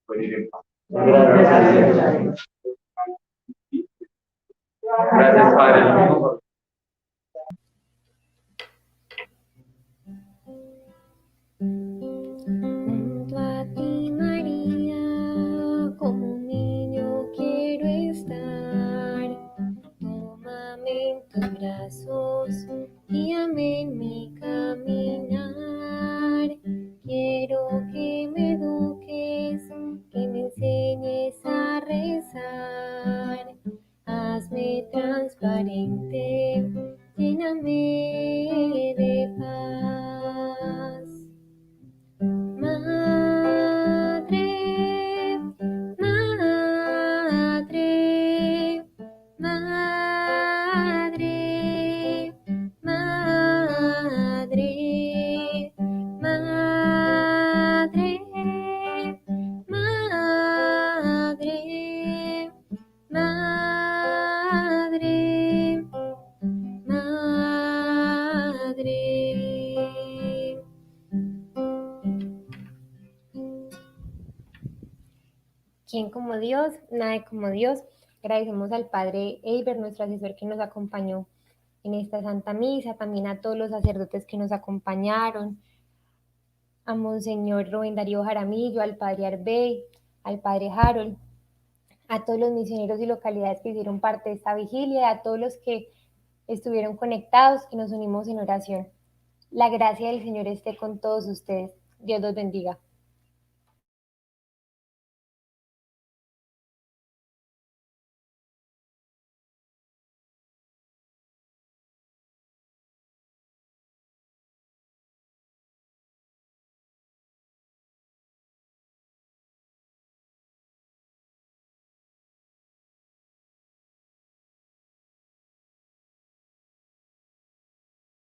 venir en paz. Gracias, Padre. Junto a ti, María, como un niño quiero estar. Tómame en tus brazos, guíame en mi caminar. Quiero que me eduques, que me enseñes a rezar. Hazme transparente, lléname de paz. Madre, madre, madre, madre, madre, madre, madre, madre. ¿Quién como Dios? Nadie como Dios. Agradecemos al Padre Eiber, nuestro asesor que nos acompañó en esta Santa Misa, también a todos los sacerdotes que nos acompañaron, a Monseñor Rubén Darío Jaramillo, al Padre Arbey, al Padre Harold, a todos los misioneros y localidades que hicieron parte de esta vigilia, a todos los que estuvieron conectados y nos unimos en oración. La gracia del Señor esté con todos ustedes. Dios los bendiga.